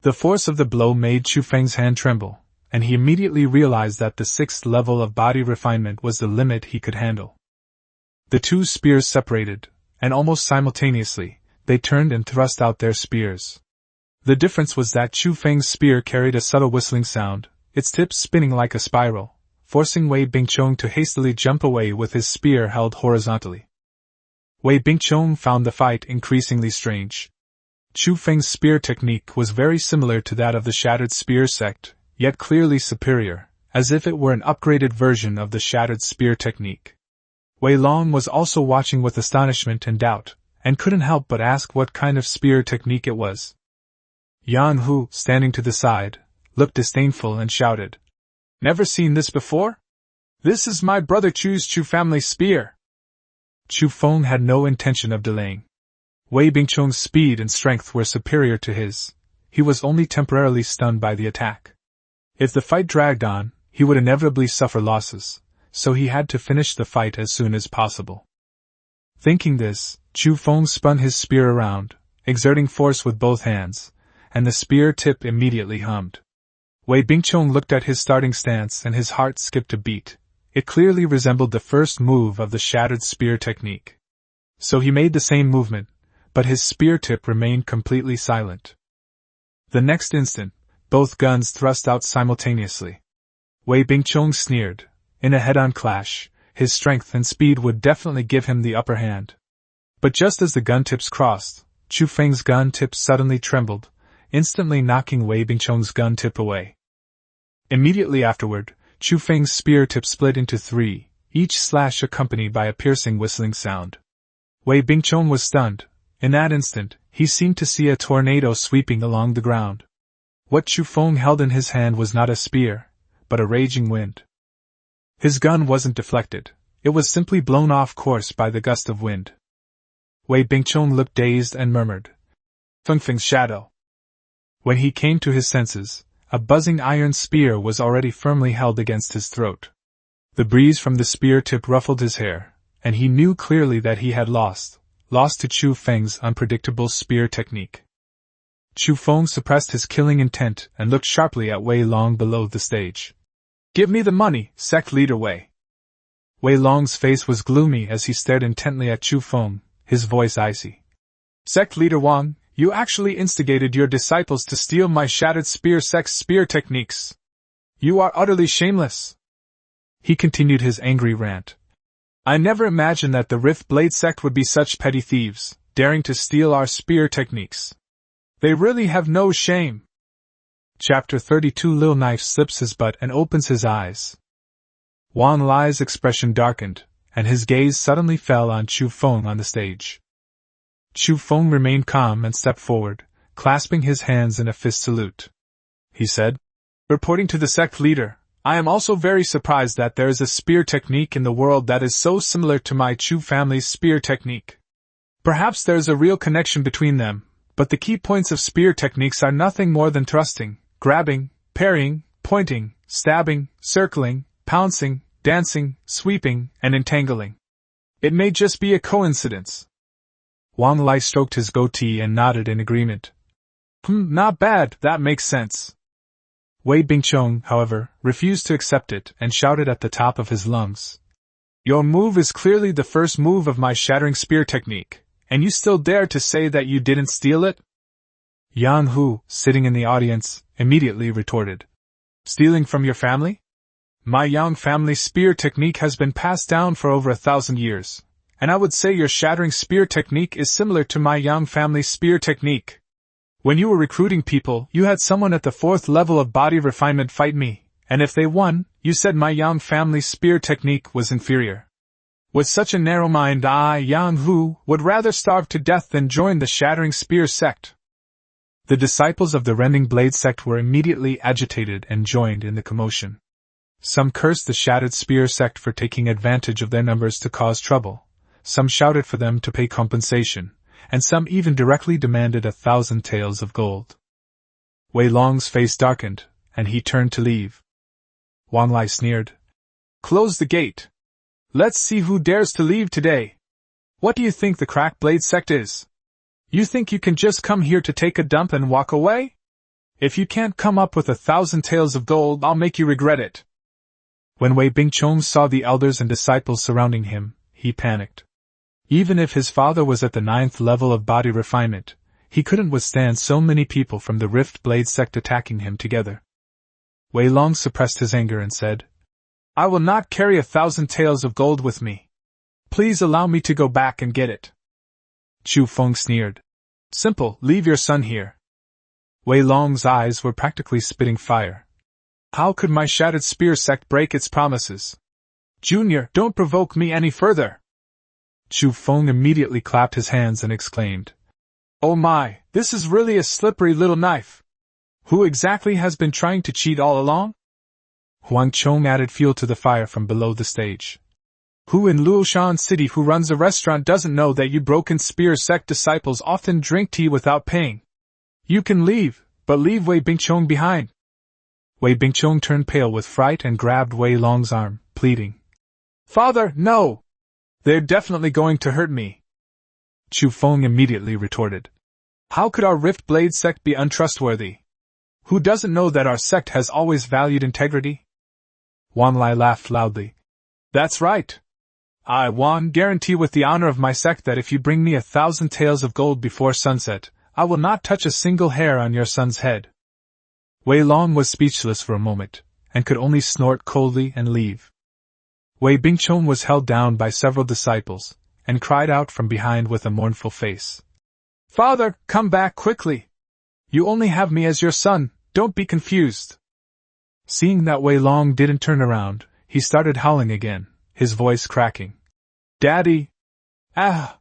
The force of the blow made Chu Feng's hand tremble, and he immediately realized that the 6th level of body refinement was the limit he could handle. The two spears separated, and almost simultaneously, they turned and thrust out their spears. The difference was that Chu Feng's spear carried a subtle whistling sound, its tip spinning like a spiral, forcing Wei Bingchong to hastily jump away with his spear held horizontally. Wei Bingchong found the fight increasingly strange. Chu Feng's spear technique was very similar to that of the Shattered Spear Sect, yet clearly superior, as if it were an upgraded version of the Shattered Spear technique. Wei Long was also watching with astonishment and doubt, and couldn't help but ask what kind of spear technique it was. Yan Hu, standing to the side, looked disdainful and shouted, Never seen this before? This is my brother Chu's Chu family spear. Chu Feng had no intention of delaying. Wei Bingchong's speed and strength were superior to his. He was only temporarily stunned by the attack. If the fight dragged on, he would inevitably suffer losses, so he had to finish the fight as soon as possible. Thinking this, Chu Feng spun his spear around, exerting force with both hands, and the spear tip immediately hummed. Wei Bingchong looked at his starting stance and his heart skipped a beat. It clearly resembled the first move of the Shattered Spear technique. So he made the same movement, but his spear tip remained completely silent. The next instant, both guns thrust out simultaneously. Wei Bingchong sneered. In a head-on clash, his strength and speed would definitely give him the upper hand. But just as the gun tips crossed, Chu Feng's gun tip suddenly trembled, instantly knocking Wei Bingchong's gun tip away. Immediately afterward, Chu Feng's spear tip split into 3, each slash accompanied by a piercing whistling sound. Wei Bingchong was stunned. In that instant, he seemed to see a tornado sweeping along the ground. What Chu Feng held in his hand was not a spear, but a raging wind. His gun wasn't deflected, it was simply blown off course by the gust of wind. Wei Bingchong looked dazed and murmured, Feng's shadow. When he came to his senses, a buzzing iron spear was already firmly held against his throat. The breeze from the spear tip ruffled his hair, and he knew clearly that he had lost to Chu Feng's unpredictable spear technique. Chu Feng suppressed his killing intent and looked sharply at Wei Long below the stage. Give me the money, sect leader Wei. Wei Long's face was gloomy as he stared intently at Chu Feng, his voice icy. Sect leader Wang, you actually instigated your disciples to steal my Shattered Spear Sect's spear techniques. You are utterly shameless. He continued his angry rant. I never imagined that the Rift Blade Sect would be such petty thieves, daring to steal our spear techniques. They really have no shame. Chapter 32. Lil Knife slips his butt and opens his eyes. Wang Lai's expression darkened, and his gaze suddenly fell on Chu Feng on the stage. Chu Feng remained calm and stepped forward, clasping his hands in a fist salute. He said, "Reporting to the sect leader, I am also very surprised that there is a spear technique in the world that is so similar to my Chu family's spear technique. Perhaps there is a real connection between them, but the key points of spear techniques are nothing more than thrusting, grabbing, parrying, pointing, stabbing, circling, pouncing, dancing, sweeping, and entangling. It may just be a coincidence." Wang Lai stroked his goatee and nodded in agreement. Not bad, that makes sense." Wei Bingchong, however, refused to accept it and shouted at the top of his lungs. "Your move is clearly the first move of my shattering spear technique, and you still dare to say that you didn't steal it?" Yang Hu, sitting in the audience, immediately retorted. "Stealing from your family? My Yang family spear technique has been passed down for over 1,000 years, and I would say your shattering spear technique is similar to my Yang family spear technique. When you were recruiting people, you had someone at the 4th level of body refinement fight me, and if they won, you said my Yang family spear technique was inferior. With such a narrow mind, I, Yang Hu, would rather starve to death than join the shattering spear sect." The disciples of the rending blade sect were immediately agitated and joined in the commotion. Some cursed the shattered spear sect for taking advantage of their numbers to cause trouble, some shouted for them to pay compensation, and some even directly demanded 1,000 taels of gold. Wei Long's face darkened, and he turned to leave. Wang Lai sneered. "Close the gate. Let's see who dares to leave today. What do you think the crack blade sect is? You think you can just come here to take a dump and walk away? If you can't come up with 1,000 taels of gold, I'll make you regret it." When Wei Bingchong saw the elders and disciples surrounding him, he panicked. Even if his father was at the 9th level of body refinement, he couldn't withstand so many people from the Rift Blade sect attacking him together. Wei Long suppressed his anger and said, "I will not carry 1,000 taels of gold with me. Please allow me to go back and get it." Chu Feng sneered. "Simple, leave your son here." Wei Long's eyes were practically spitting fire. "How could my shattered spear sect break its promises? Junior, don't provoke me any further." Chu Feng immediately clapped his hands and exclaimed, "Oh my, this is really a slippery little knife. Who exactly has been trying to cheat all along?" Huang Chong added fuel to the fire from below the stage. "Who in Luoshan City who runs a restaurant doesn't know that you broken spear sect disciples often drink tea without paying? You can leave, but leave Wei Bingchong behind." Wei Bingchong turned pale with fright and grabbed Wei Long's arm, pleading, "Father, no! They're definitely going to hurt me." Chu Feng immediately retorted, "How could our Rift Blade sect be untrustworthy? Who doesn't know that our sect has always valued integrity?" Wang Lai laughed loudly. "That's right. I, Wang, guarantee with the honor of my sect that if you bring me 1,000 taels of gold before sunset, I will not touch a single hair on your son's head." Wei Long was speechless for a moment, and could only snort coldly and leave. Wei Bingchong was held down by several disciples, and cried out from behind with a mournful face, "Father, come back quickly! You only have me as your son, don't be confused." Seeing that Wei Long didn't turn around, he started howling again, his voice cracking. "Daddy! Ah!"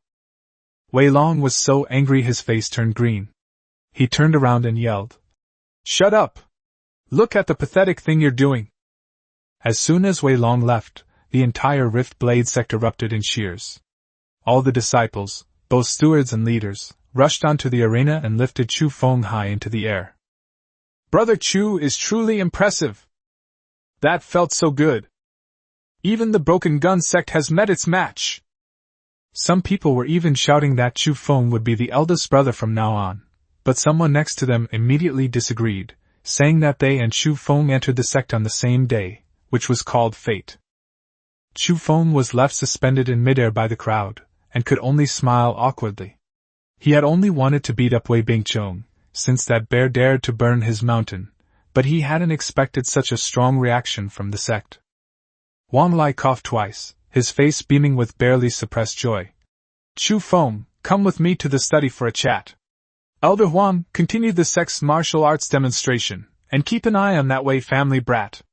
Wei Long was so angry his face turned green. He turned around and yelled, "Shut up! Look at the pathetic thing you're doing!" As soon as Wei Long left, the entire Rift Blade sect erupted in cheers. All the disciples, both stewards and leaders, rushed onto the arena and lifted Chu Feng high into the air. "Brother Chu is truly impressive. That felt so good. Even the Broken Gun sect has met its match." Some people were even shouting that Chu Feng would be the eldest brother from now on, but someone next to them immediately disagreed, saying that they and Chu Feng entered the sect on the same day, which was called fate. Chu Feng was left suspended in midair by the crowd, and could only smile awkwardly. He had only wanted to beat up Wei Bingchong, since that bear dared to burn his mountain, but he hadn't expected such a strong reaction from the sect. Wang Lai coughed twice, his face beaming with barely suppressed joy. "Chu Feng, come with me to the study for a chat. Elder Huang, continue the sect's martial arts demonstration, and keep an eye on that Wei family brat.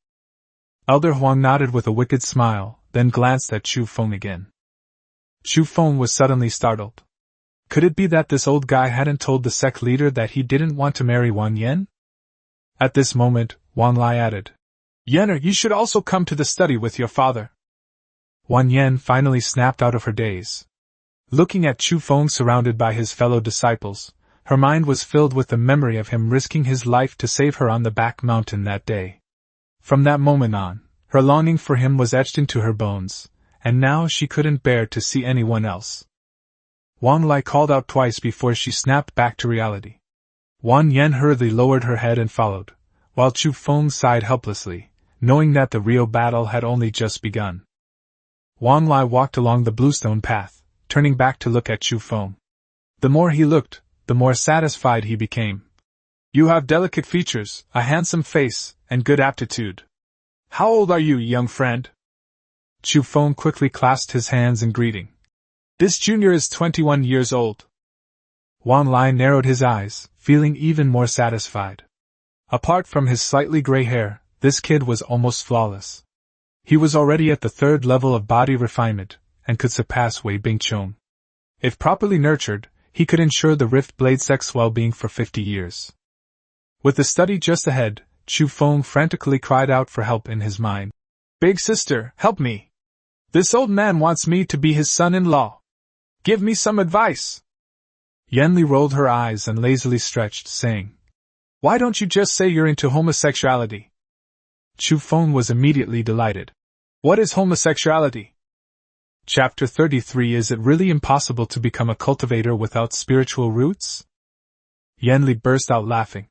Elder Huang nodded with a wicked smile, then glanced at Chu Feng again. Chu Feng was suddenly startled. Could it be that this old guy hadn't told the sect leader that he didn't want to marry Wang Yan? At this moment, Wang Lai added, Yenner, you should also come to the study with your father. Wang Yan finally snapped out of her daze. Looking at Chu Feng surrounded by his fellow disciples, her mind was filled with the memory of him risking his life to save her on the back mountain that day. From that moment on, her longing for him was etched into her bones, and now she couldn't bear to see anyone else. Wang Lai called out twice before she snapped back to reality. Wang Yan hurriedly lowered her head and followed, while Chu Feng sighed helplessly, knowing that the real battle had only just begun. Wang Lai walked along the bluestone path, turning back to look at Chu Feng. The more he looked, the more satisfied he became. You have delicate features, a handsome face, and good aptitude. How old are you, young friend? Chu Feng quickly clasped his hands in greeting. This junior is 21 years old. Wang Lai narrowed his eyes, feeling even more satisfied. Apart from his slightly gray hair, this kid was almost flawless. He was already at the 3rd level of body refinement, and could surpass Wei Bingqiong. If properly nurtured, he could ensure the Rift Blade sect's well-being for 50 years. With the study just ahead, Chu Feng frantically cried out for help in his mind. Big sister, help me! This old man wants me to be his son-in-law. Give me some advice! Yanli rolled her eyes and lazily stretched, saying, Why don't you just say you're into homosexuality? Chu Feng was immediately delighted. What is homosexuality? Chapter 33 Is it really impossible to become a cultivator without spiritual roots? Yanli burst out laughing.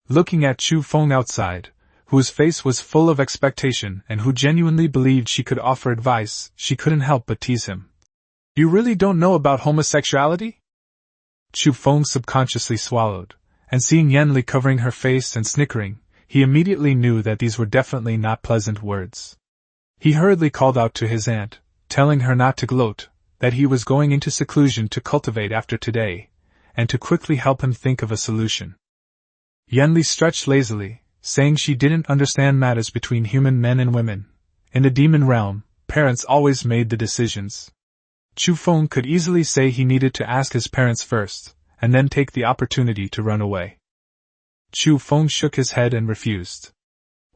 Looking at Chu Feng outside, whose face was full of expectation and who genuinely believed she could offer advice, she couldn't help but tease him. You really don't know about homosexuality? Chu Feng subconsciously swallowed, and seeing Yanli covering her face and snickering, he immediately knew that these were definitely not pleasant words. He hurriedly called out to his aunt, telling her not to gloat, that he was going into seclusion to cultivate after today, and to quickly help him think of a solution. Yanli stretched lazily, saying she didn't understand matters between human men and women. In the demon realm, parents always made the decisions. Chu Feng could easily say he needed to ask his parents first, and then take the opportunity to run away. Chu Feng shook his head and refused.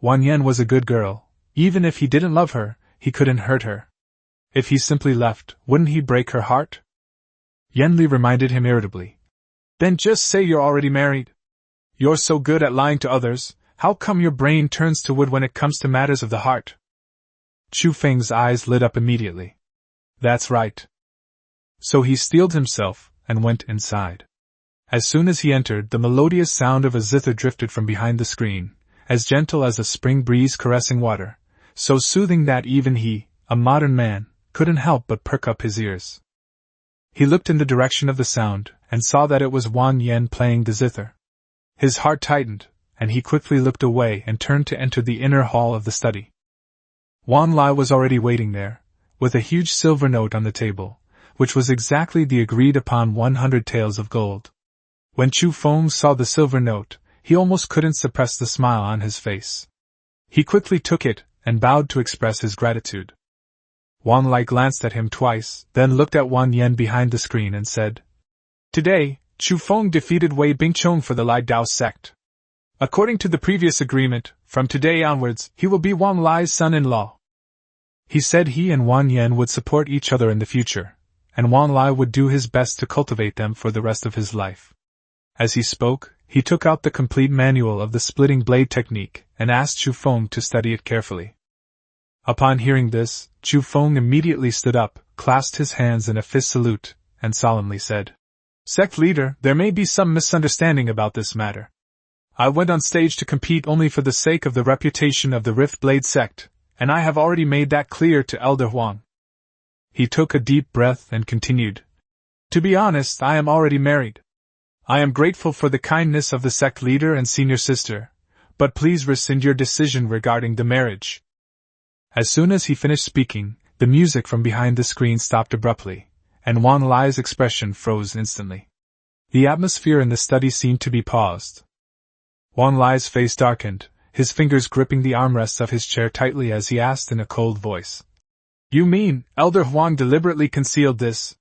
Wang Yan was a good girl. Even if he didn't love her, he couldn't hurt her. If he simply left, wouldn't he break her heart? Yanli reminded him irritably. Then just say you're already married. You're so good at lying to others, how come your brain turns to wood when it comes to matters of the heart? Chu Feng's eyes lit up immediately. That's right. So he steeled himself and went inside. As soon as he entered, the melodious sound of a zither drifted from behind the screen, as gentle as a spring breeze caressing water, so soothing that even he, a modern man, couldn't help but perk up his ears. He looked in the direction of the sound, and saw that it was Wang Yan playing the zither. His heart tightened, and he quickly looked away and turned to enter the inner hall of the study. Wang Lai was already waiting there, with a huge silver note on the table, which was exactly the agreed-upon 100 taels of gold. When Chu Feng saw the silver note, he almost couldn't suppress the smile on his face. He quickly took it, and bowed to express his gratitude. Wang Lai glanced at him twice, then looked at Wang Yan behind the screen and said, Today, Chu Feng defeated Wei Bingqiong for the Lai Dao sect. According to the previous agreement, from today onwards, he will be Wang Lai's son-in-law. He said he and Wang Yan would support each other in the future, and Wang Lai would do his best to cultivate them for the rest of his life. As he spoke, he took out the complete manual of the splitting blade technique and asked Chu Feng to study it carefully. Upon hearing this, Chu Feng immediately stood up, clasped his hands in a fist salute, and solemnly said, Sect leader, there may be some misunderstanding about this matter. I went on stage to compete only for the sake of the reputation of the Rift Blade sect, and I have already made that clear to Elder Huang. He took a deep breath and continued, To be honest, I am already married. I am grateful for the kindness of the sect leader and senior sister, but please rescind your decision regarding the marriage. As soon as he finished speaking, the music from behind the screen stopped abruptly, and Wan Lai's expression froze instantly. The atmosphere in the study seemed to be paused. Wan Lai's face darkened, his fingers gripping the armrests of his chair tightly as he asked in a cold voice. You mean, Elder Huang deliberately concealed this?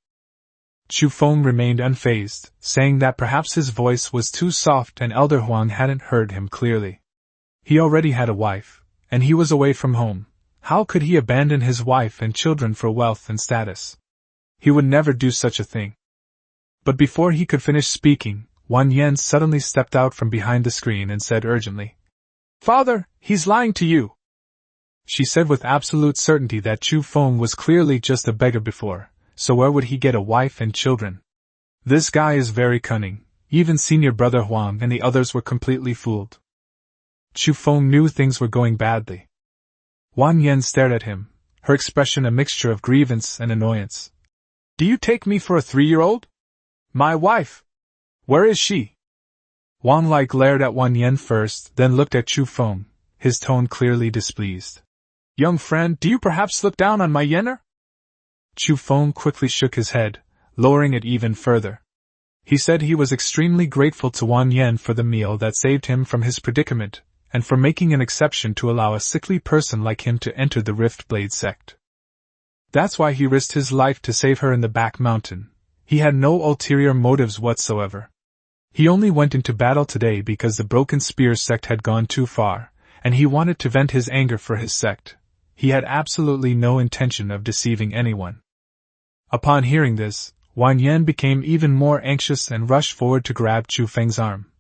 Chu Feng remained unfazed, saying that perhaps his voice was too soft and Elder Huang hadn't heard him clearly. He already had a wife, and he was away from home. How could he abandon his wife and children for wealth and status? He would never do such a thing. But before he could finish speaking, Wan Yan suddenly stepped out from behind the screen and said urgently, Father, he's lying to you. She said with absolute certainty that Chu Feng was clearly just a beggar before, so where would he get a wife and children? This guy is very cunning. Even senior brother Huang and the others were completely fooled. Chu Feng knew things were going badly. Wan Yan stared at him, her expression a mixture of grievance and annoyance. Do you take me for a 3-year-old? My wife? Where is she? Wan Lai glared at Wan Yan first, then looked at Chu Feng, his tone clearly displeased. Young friend, do you perhaps look down on my yener? Chu Feng quickly shook his head, lowering it even further. He said he was extremely grateful to Wan Yan for the meal that saved him from his predicament, and for making an exception to allow a sickly person like him to enter the Riftblade sect. That's why he risked his life to save her in the back mountain. He had no ulterior motives whatsoever. He only went into battle today because the Broken Spear sect had gone too far, and he wanted to vent his anger for his sect. He had absolutely no intention of deceiving anyone. Upon hearing this, Wan Yan became even more anxious and rushed forward to grab Chu Feng's arm.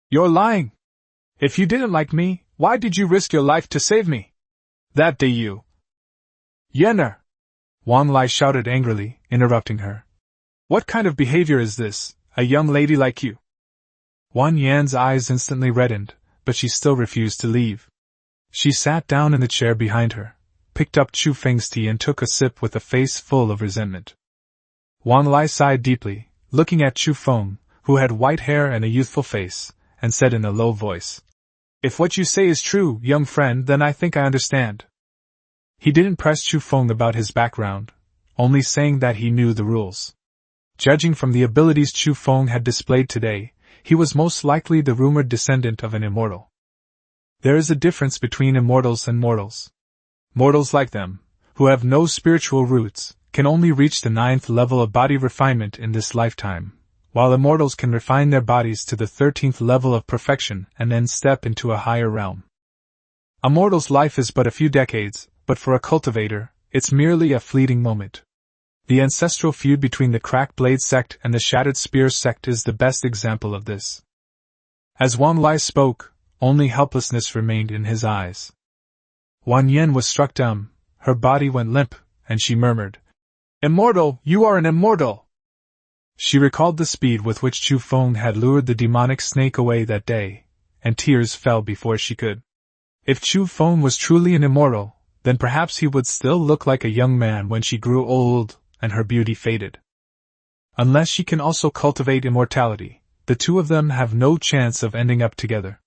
You're lying! If you didn't like me, why did you risk your life to save me? That day you... Yener! Wan Lai shouted angrily, interrupting her. What kind of behavior is this, a young lady like you? Wan Yan's eyes instantly reddened, but she still refused to leave. She sat down in the chair behind her, picked up Chu Feng's tea and took a sip with a face full of resentment. Wan Lai sighed deeply, looking at Chu Feng, who had white hair and a youthful face, and said in a low voice, If what you say is true, young friend, then I think I understand. He didn't press Chu Feng about his background, only saying that he knew the rules. Judging from the abilities Chu Feng had displayed today, he was most likely the rumored descendant of an immortal. There is a difference between immortals and mortals. Mortals like them, who have no spiritual roots, can only reach the 9th level of body refinement in this lifetime, while immortals can refine their bodies to the 13th level of perfection and then step into a higher realm. A mortal's life is but a few decades, but for a cultivator, it's merely a fleeting moment. The ancestral feud between the Cracked Blade sect and the Shattered Spear sect is the best example of this. As Wan Lai spoke, only helplessness remained in his eyes. Wan Yan was struck dumb, her body went limp, and she murmured, Immortal, you are an immortal! She recalled the speed with which Chu Feng had lured the demonic snake away that day, and tears fell before she could. If Chu Feng was truly an immortal, then perhaps he would still look like a young man when she grew old and her beauty faded. Unless she can also cultivate immortality, the two of them have no chance of ending up together.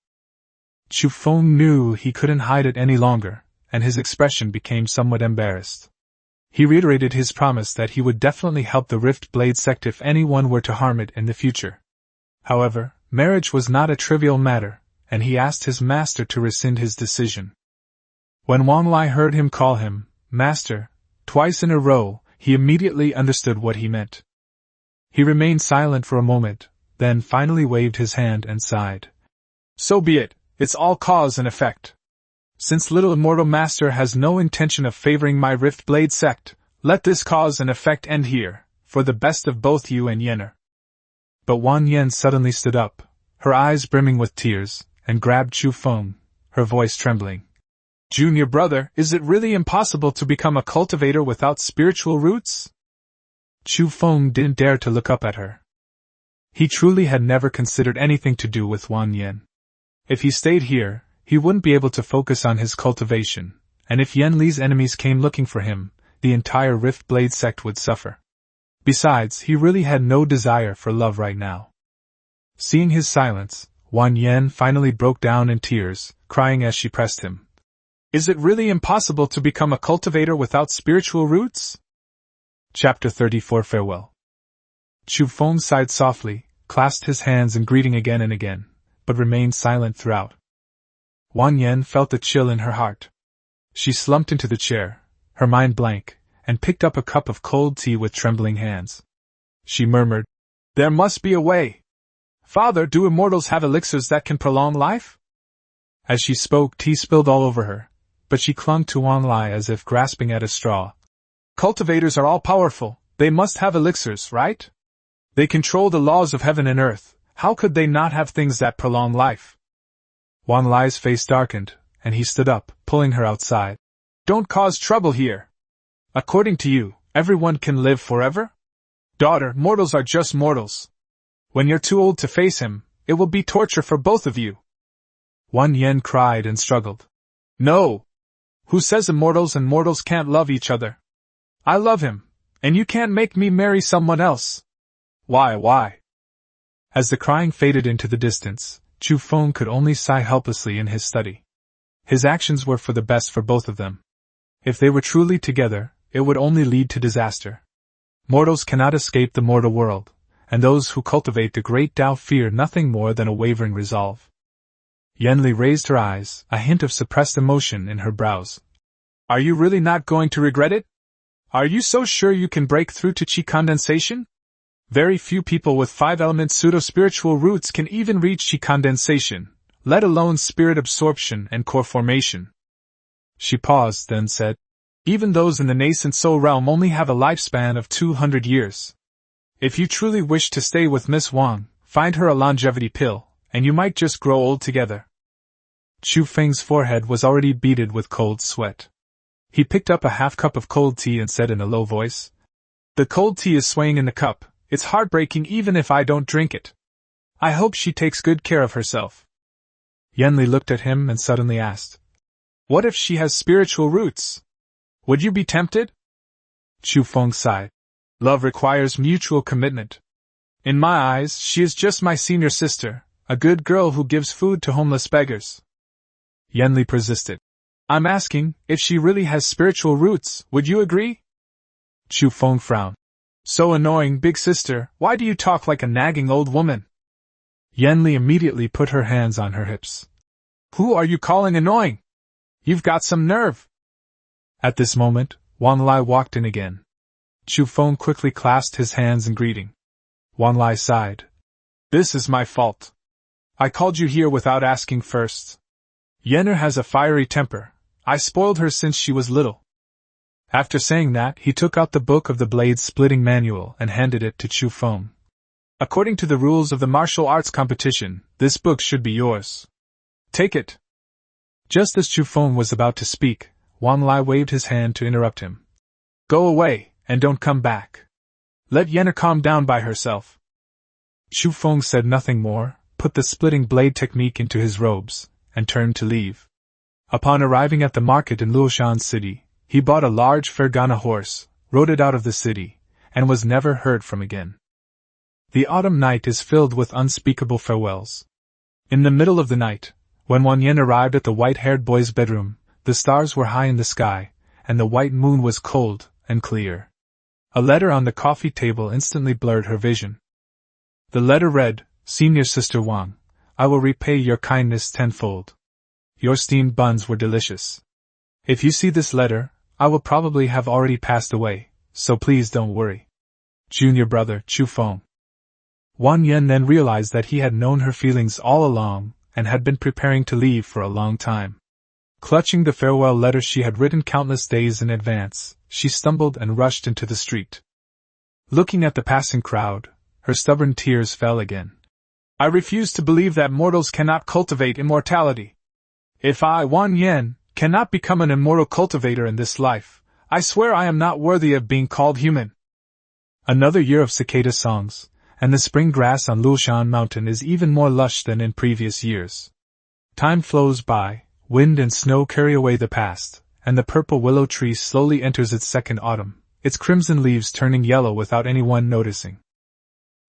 Chu Feng knew he couldn't hide it any longer, and his expression became somewhat embarrassed. He reiterated his promise that he would definitely help the Rift Blade sect if anyone were to harm it in the future. However, marriage was not a trivial matter, and he asked his master to rescind his decision. When Wan Lai heard him call him master twice in a row, he immediately understood what he meant. He remained silent for a moment, then finally waved his hand and sighed. So be it, it's all cause and effect. Since little immortal master has no intention of favoring my Rift Blade sect, let this cause and effect end here, for the best of both you and Yener. But Wan Yan suddenly stood up, her eyes brimming with tears, and grabbed Chu Feng, her voice trembling. Junior brother, is it really impossible to become a cultivator without spiritual roots? Chu Feng didn't dare to look up at her. He truly had never considered anything to do with Wan Yan. If he stayed here, he wouldn't be able to focus on his cultivation, and if Yan Li's enemies came looking for him, the entire Rift Blade sect would suffer. Besides, he really had no desire for love right now. Seeing his silence, Wan Yan finally broke down in tears, crying as she pressed him. Is it really impossible to become a cultivator without spiritual roots? Chapter 34 Farewell. Chu Feng sighed softly, clasped his hands in greeting again and again, but remained silent throughout. Wang Yan felt a chill in her heart. She slumped into the chair, her mind blank, and picked up a cup of cold tea with trembling hands. She murmured, "There must be a way. Father, do immortals have elixirs that can prolong life?" As she spoke, tea spilled all over her, but she clung to Wan Lai as if grasping at a straw. "Cultivators are all-powerful, they must have elixirs, right? They control the laws of heaven and earth, how could they not have things that prolong life?" Wan Lai's face darkened, and he stood up, pulling her outside. "Don't cause trouble here. According to you, everyone can live forever? Daughter, mortals are just mortals. When you're too old to face him, it will be torture for both of you." Wan Yan cried and struggled. "No! Who says immortals and mortals can't love each other? I love him, and you can't make me marry someone else. Why? As the crying faded into the distance, Chu Feng could only sigh helplessly in his study. His actions were for the best for both of them. If they were truly together, it would only lead to disaster. Mortals cannot escape the mortal world, and those who cultivate the great Tao fear nothing more than a wavering resolve. Yanli raised her eyes, a hint of suppressed emotion in her brows. "Are you really not going to regret it? Are you so sure you can break through to Qi condensation? Very few people with 5-element pseudo-spiritual roots can even reach Qi condensation, let alone spirit absorption and core formation." She paused, then said, "Even those in the nascent soul realm only have a lifespan of 200 years. If you truly wish to stay with Miss Wang, find her a longevity pill, and you might just grow old together." Chu Feng's forehead was already beaded with cold sweat. He picked up a half cup of cold tea and said in a low voice, "The cold tea is swaying in the cup. It's heartbreaking even if I don't drink it. I hope she takes good care of herself." Yanli looked at him and suddenly asked, "What if she has spiritual roots? Would you be tempted?" Chu Feng sighed. "Love requires mutual commitment. In my eyes, she is just my senior sister, a good girl who gives food to homeless beggars." Yanli persisted. "I'm asking, if she really has spiritual roots, would you agree?" Chu Feng frowned. "So annoying, big sister, why do you talk like a nagging old woman?" Yanli immediately put her hands on her hips. "Who are you calling annoying? You've got some nerve." At this moment, Wan Lai walked in again. Chu Feng quickly clasped his hands in greeting. Wan Lai sighed. "This is my fault. I called you here without asking first. Yenner has a fiery temper. I spoiled her since she was little." After saying that, he took out the book of the blade-splitting manual and handed it to Chu Feng. "According to the rules of the martial arts competition, this book should be yours. Take it." Just as Chu Feng was about to speak, Wan Lai waved his hand to interrupt him. "Go away, and don't come back. Let Yenner calm down by herself." Chu Feng said nothing more, put the splitting blade technique into his robes, and turned to leave. Upon arriving at the market in Luoshan City, he bought a large Fergana horse, rode it out of the city, and was never heard from again. The autumn night is filled with unspeakable farewells. In the middle of the night, when Wan Yin arrived at the white-haired boy's bedroom, the stars were high in the sky, and the white moon was cold and clear. A letter on the coffee table instantly blurred her vision. The letter read, "Senior Sister Wang, I will repay your kindness tenfold. Your steamed buns were delicious. If you see this letter, I will probably have already passed away, so please don't worry. Junior brother, Chu Feng." Wan Yen then realized that he had known her feelings all along, and had been preparing to leave for a long time. Clutching the farewell letter she had written countless days in advance, she stumbled and rushed into the street. Looking at the passing crowd, her stubborn tears fell again. "I refuse to believe that mortals cannot cultivate immortality. If I, Wan Yen, cannot become an immortal cultivator in this life, I swear I am not worthy of being called human." Another year of cicada songs, and the spring grass on Luoshan Mountain is even more lush than in previous years. Time flows by, wind and snow carry away the past, and the purple willow tree slowly enters its second autumn, its crimson leaves turning yellow without anyone noticing.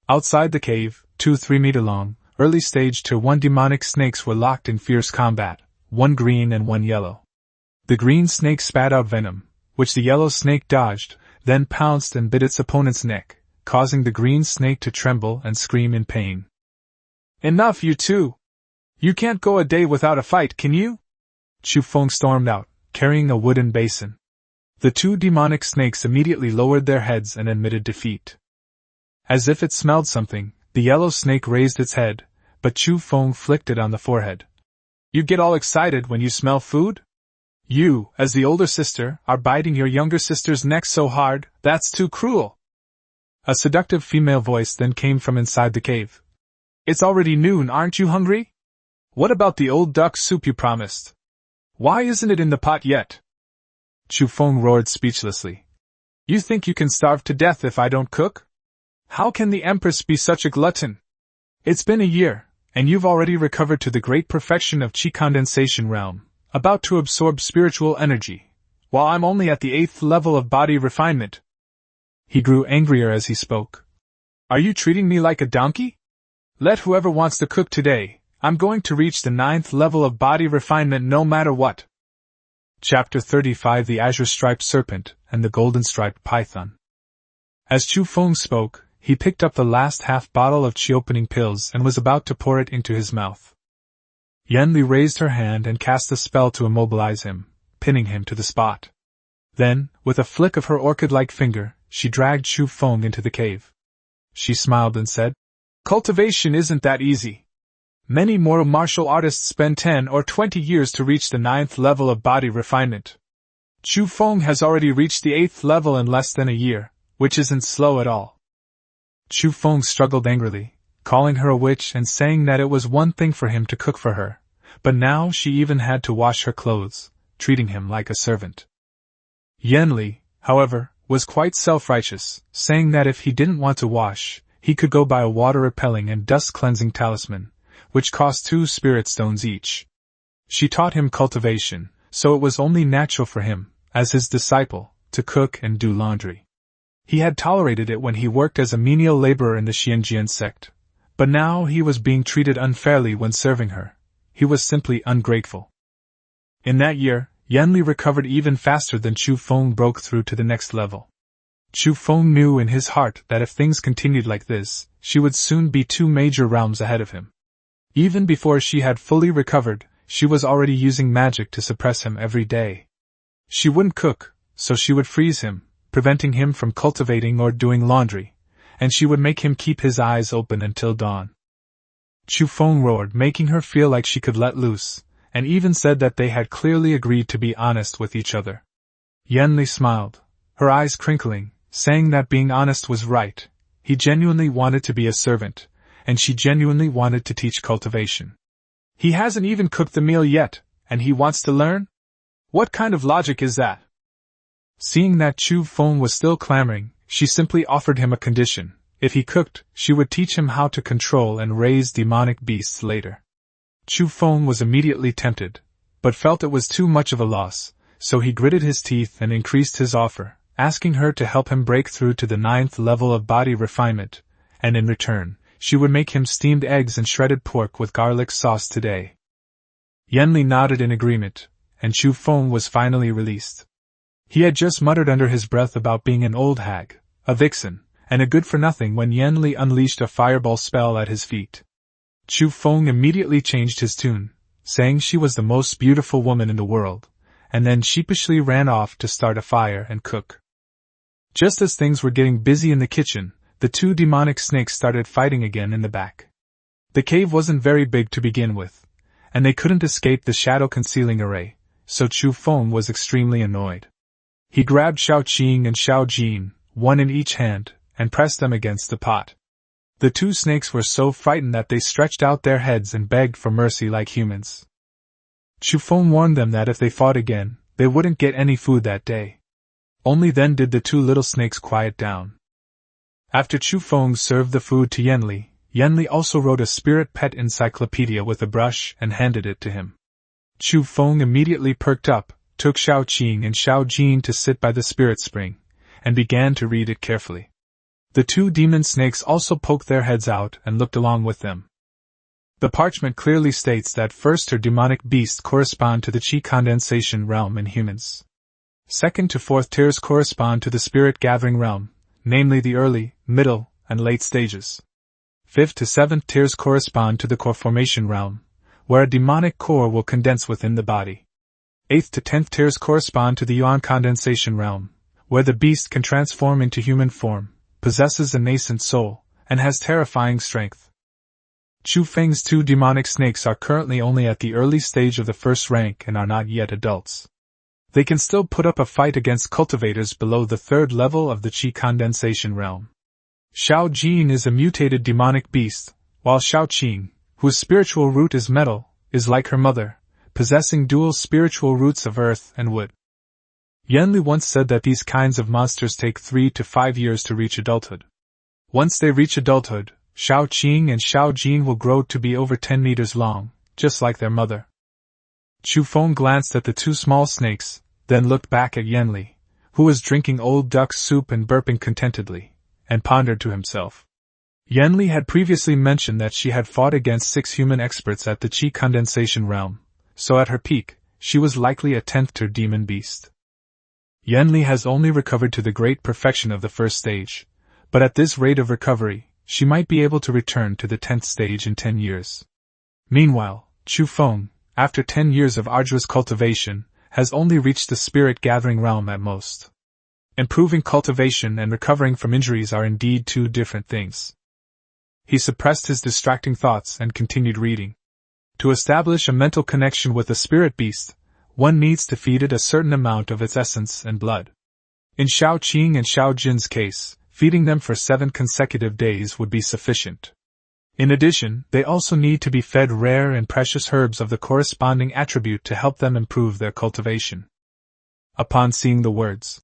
Outside the cave, 2 3-meter long, early-stage Tier 1 demonic snakes were locked in fierce combat, one green and one yellow. The green snake spat out venom, which the yellow snake dodged, then pounced and bit its opponent's neck, causing the green snake to tremble and scream in pain. "Enough, you two! You can't go a day without a fight, can you?" Chu Feng stormed out, carrying a wooden basin. The two demonic snakes immediately lowered their heads and admitted defeat. As if it smelled something, the yellow snake raised its head, but Chu Feng flicked it on the forehead. "You get all excited when you smell food? You, as the older sister, are biting your younger sister's neck so hard, that's too cruel." A seductive female voice then came from inside the cave. "It's already noon, aren't you hungry? What about the old duck soup you promised? Why isn't it in the pot yet?" Chu Feng roared speechlessly. "You think you can starve to death if I don't cook? How can the Empress be such a glutton? It's been a year, and you've already recovered to the great perfection of Qi condensation realm, about to absorb spiritual energy, while I'm only at the 8th level of body refinement." He grew angrier as he spoke. "Are you treating me like a donkey? Let whoever wants to cook today. I'm going to reach the 9th level of body refinement no matter what." Chapter 35: The Azure Striped Serpent and the Golden Striped Python. As Chu Feng spoke, he picked up the last half bottle of Qi-opening pills and was about to pour it into his mouth. Yanli raised her hand and cast a spell to immobilize him, pinning him to the spot. Then, with a flick of her orchid-like finger, she dragged Chu Feng into the cave. She smiled and said, "Cultivation isn't that easy. Many mortal martial artists spend 10 or 20 years to reach the 9th level of body refinement. Chu Feng has already reached the 8th level in less than a year, which isn't slow at all." Chu Feng struggled angrily, calling her a witch and saying that it was one thing for him to cook for her, but now she even had to wash her clothes, treating him like a servant. Yanli, however, was quite self-righteous, saying that if he didn't want to wash, he could go buy a water-repelling and dust-cleansing talisman, which cost 2 spirit stones each. She taught him cultivation, so it was only natural for him, as his disciple, to cook and do laundry. He had tolerated it when he worked as a menial laborer in the Xuanjian Sect, but now he was being treated unfairly when serving her. He was simply ungrateful. In that year, Yanli recovered even faster than Chu Feng broke through to the next level. Chu Feng knew in his heart that if things continued like this, she would soon be 2 major realms ahead of him. Even before she had fully recovered, she was already using magic to suppress him every day. She wouldn't cook, so she would freeze him, preventing him from cultivating or doing laundry, and she would make him keep his eyes open until dawn. Chu Feng roared, making her feel like she could let loose, and even said that they had clearly agreed to be honest with each other. Yanli smiled, her eyes crinkling, saying that being honest was right. He genuinely wanted to be a servant, and she genuinely wanted to teach cultivation. He hasn't even cooked the meal yet, and he wants to learn? What kind of logic is that? Seeing that Chu Feng was still clamoring, she simply offered him a condition. If he cooked, she would teach him how to control and raise demonic beasts later. Chu Feng was immediately tempted, but felt it was too much of a loss, so he gritted his teeth and increased his offer, asking her to help him break through to the 9th level of body refinement, and in return, she would make him steamed eggs and shredded pork with garlic sauce today. Yanli nodded in agreement, and Chu Feng was finally released. He had just muttered under his breath about being an old hag, a vixen, and a good-for-nothing when Yanli unleashed a fireball spell at his feet. Chu Feng immediately changed his tune, saying she was the most beautiful woman in the world, and then sheepishly ran off to start a fire and cook. Just as things were getting busy in the kitchen, the 2 demonic snakes started fighting again in the back. The cave wasn't very big to begin with, and they couldn't escape the shadow-concealing array, so Chu Feng was extremely annoyed. He grabbed Xiao Qing and Xiao Jin, one in each hand, and pressed them against the pot. The 2 snakes were so frightened that they stretched out their heads and begged for mercy like humans. Chu Feng warned them that if they fought again, they wouldn't get any food that day. Only then did the 2 little snakes quiet down. After Chu Feng served the food to Yanli, Yanli also wrote a spirit pet encyclopedia with a brush and handed it to him. Chu Feng immediately perked up, took Xiao Qing and Xiao Jin to sit by the spirit spring, and began to read it carefully. The 2 demon snakes also poked their heads out and looked along with them. The parchment clearly states that first her demonic beasts correspond to the Qi condensation realm in humans. Second to fourth tiers correspond to the spirit-gathering realm, namely the early, middle, and late stages. Fifth to seventh tiers correspond to the core formation realm, where a demonic core will condense within the body. Eighth to 10th tiers correspond to the yuan condensation realm, where the beast can transform into human form, possesses a nascent soul, and has terrifying strength. Chu Feng's 2 demonic snakes are currently only at the early stage of the first rank and are not yet adults. They can still put up a fight against cultivators below the 3rd level of the Qi condensation realm. Xuanjian is a mutated demonic beast, while Xuanqing, whose spiritual root is metal, is like her mother, possessing dual spiritual roots of earth and wood. Yanli once said that these kinds of monsters take 3 to 5 years to reach adulthood. Once they reach adulthood, Xuanqing and Xuanjian will grow to be over 10 meters long, just like their mother. Chu Feng glanced at the 2 small snakes, then looked back at Yanli, who was drinking old duck soup and burping contentedly, and pondered to himself. Yanli had previously mentioned that she had fought against 6 human experts at the Qi condensation realm, so at her peak, she was likely a 10th-tier demon beast. Yanli has only recovered to the great perfection of the first stage, but at this rate of recovery, she might be able to return to the 10th stage in 10 years. Meanwhile, Chu Feng, after 10 years of arduous cultivation, has only reached the spirit-gathering realm at most. Improving cultivation and recovering from injuries are indeed 2 different things. He suppressed his distracting thoughts and continued reading. To establish a mental connection with a spirit beast, one needs to feed it a certain amount of its essence and blood. In Xuanqing and Xuanjian's case, feeding them for 7 consecutive days would be sufficient. In addition, they also need to be fed rare and precious herbs of the corresponding attribute to help them improve their cultivation. Upon seeing the words,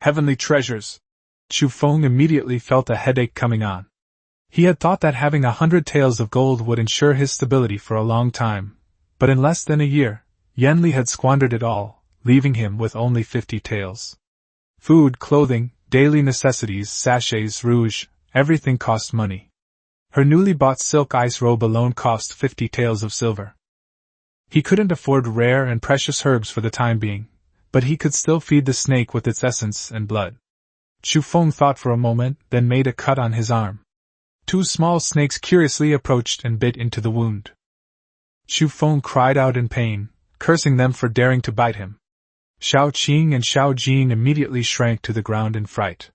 "heavenly treasures," Chu Feng immediately felt a headache coming on. He had thought that having 100 taels of gold would ensure his stability for a long time, but in less than a year, Yanli had squandered it all, leaving him with only 50 taels. Food, clothing, daily necessities, sachets, rouge, everything cost money. Her newly bought silk ice robe alone cost 50 taels of silver. He couldn't afford rare and precious herbs for the time being, but he could still feed the snake with its essence and blood. Chu Feng thought for a moment, then made a cut on his arm. 2 small snakes curiously approached and bit into the wound. Chu Feng cried out in pain, cursing them for daring to bite him. Xuanqing and Xuanjian immediately shrank to the ground in fright.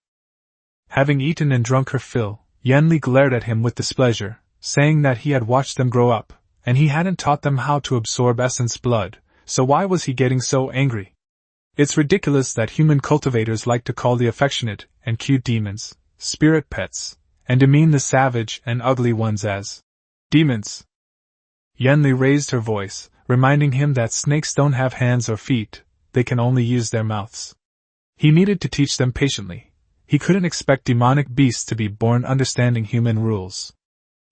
Having eaten and drunk her fill, Yanli glared at him with displeasure, saying that he had watched them grow up, and he hadn't taught them how to absorb essence blood, so why was he getting so angry? It's ridiculous that human cultivators like to call the affectionate and cute demons spirit pets, and demean the savage and ugly ones as demons. Yanli raised her voice, reminding him that snakes don't have hands or feet, they can only use their mouths. He needed to teach them patiently. He couldn't expect demonic beasts to be born understanding human rules.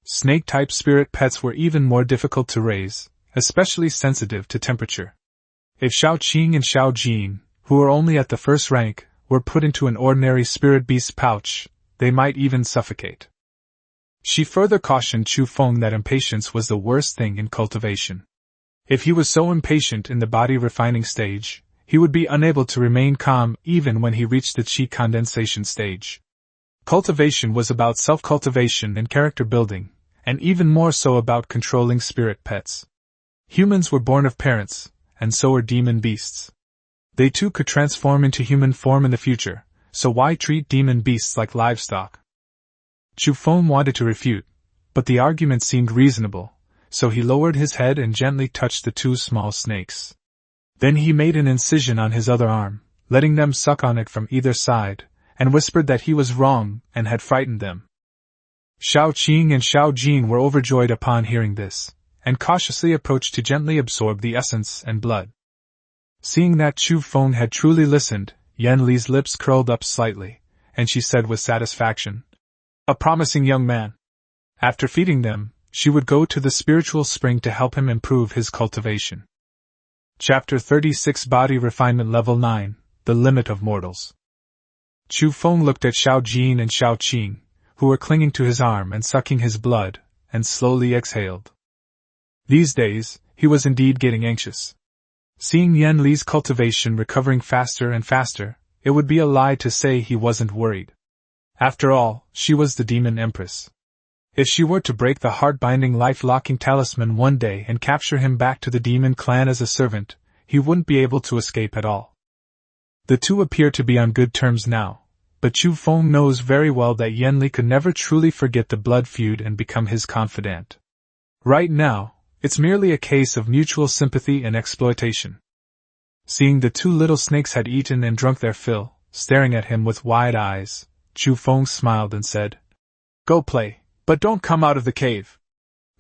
Snake-type spirit pets were even more difficult to raise, especially sensitive to temperature. If Xuanqing and Xuanjian, who were only at the first rank, were put into an ordinary spirit beast pouch, they might even suffocate. She further cautioned Chu Feng that impatience was the worst thing in cultivation. If he was so impatient in the body refining stage, he would be unable to remain calm even when he reached the Qi condensation stage. Cultivation was about self-cultivation and character building, and even more so about controlling spirit pets. Humans were born of parents, and so were demon beasts. They too could transform into human form in the future, so why treat demon beasts like livestock? Chu Feng wanted to refute, but the argument seemed reasonable, so he lowered his head and gently touched the 2 small snakes. Then he made an incision on his other arm, letting them suck on it from either side, and whispered that he was wrong and had frightened them. Xuanqing and Xuanjian were overjoyed upon hearing this, and cautiously approached to gently absorb the essence and blood. Seeing that Chu Feng had truly listened, Yanli's lips curled up slightly, and she said with satisfaction, "A promising young man." After feeding them, she would go to the spiritual spring to help him improve his cultivation. Chapter 36 Body Refinement Level 9, The Limit of Mortals. Chu Feng looked at Xuanjian and Xuanqing, who were clinging to his arm and sucking his blood, and slowly exhaled. These days, he was indeed getting anxious. Seeing Yan Li's cultivation recovering faster and faster, it would be a lie to say he wasn't worried. After all, she was the demon Empress. If she were to break the heart-binding life-locking talisman one day and capture him back to the demon clan as a servant, he wouldn't be able to escape at all. The two appear to be on good terms now, but Chu Feng knows very well that Yan Li could never truly forget the blood feud and become his confidant. Right now, it's merely a case of mutual sympathy and exploitation. Seeing the two little snakes had eaten and drunk their fill, staring at him with wide eyes, Chu Feng smiled and said, "Go play, but don't come out of the cave.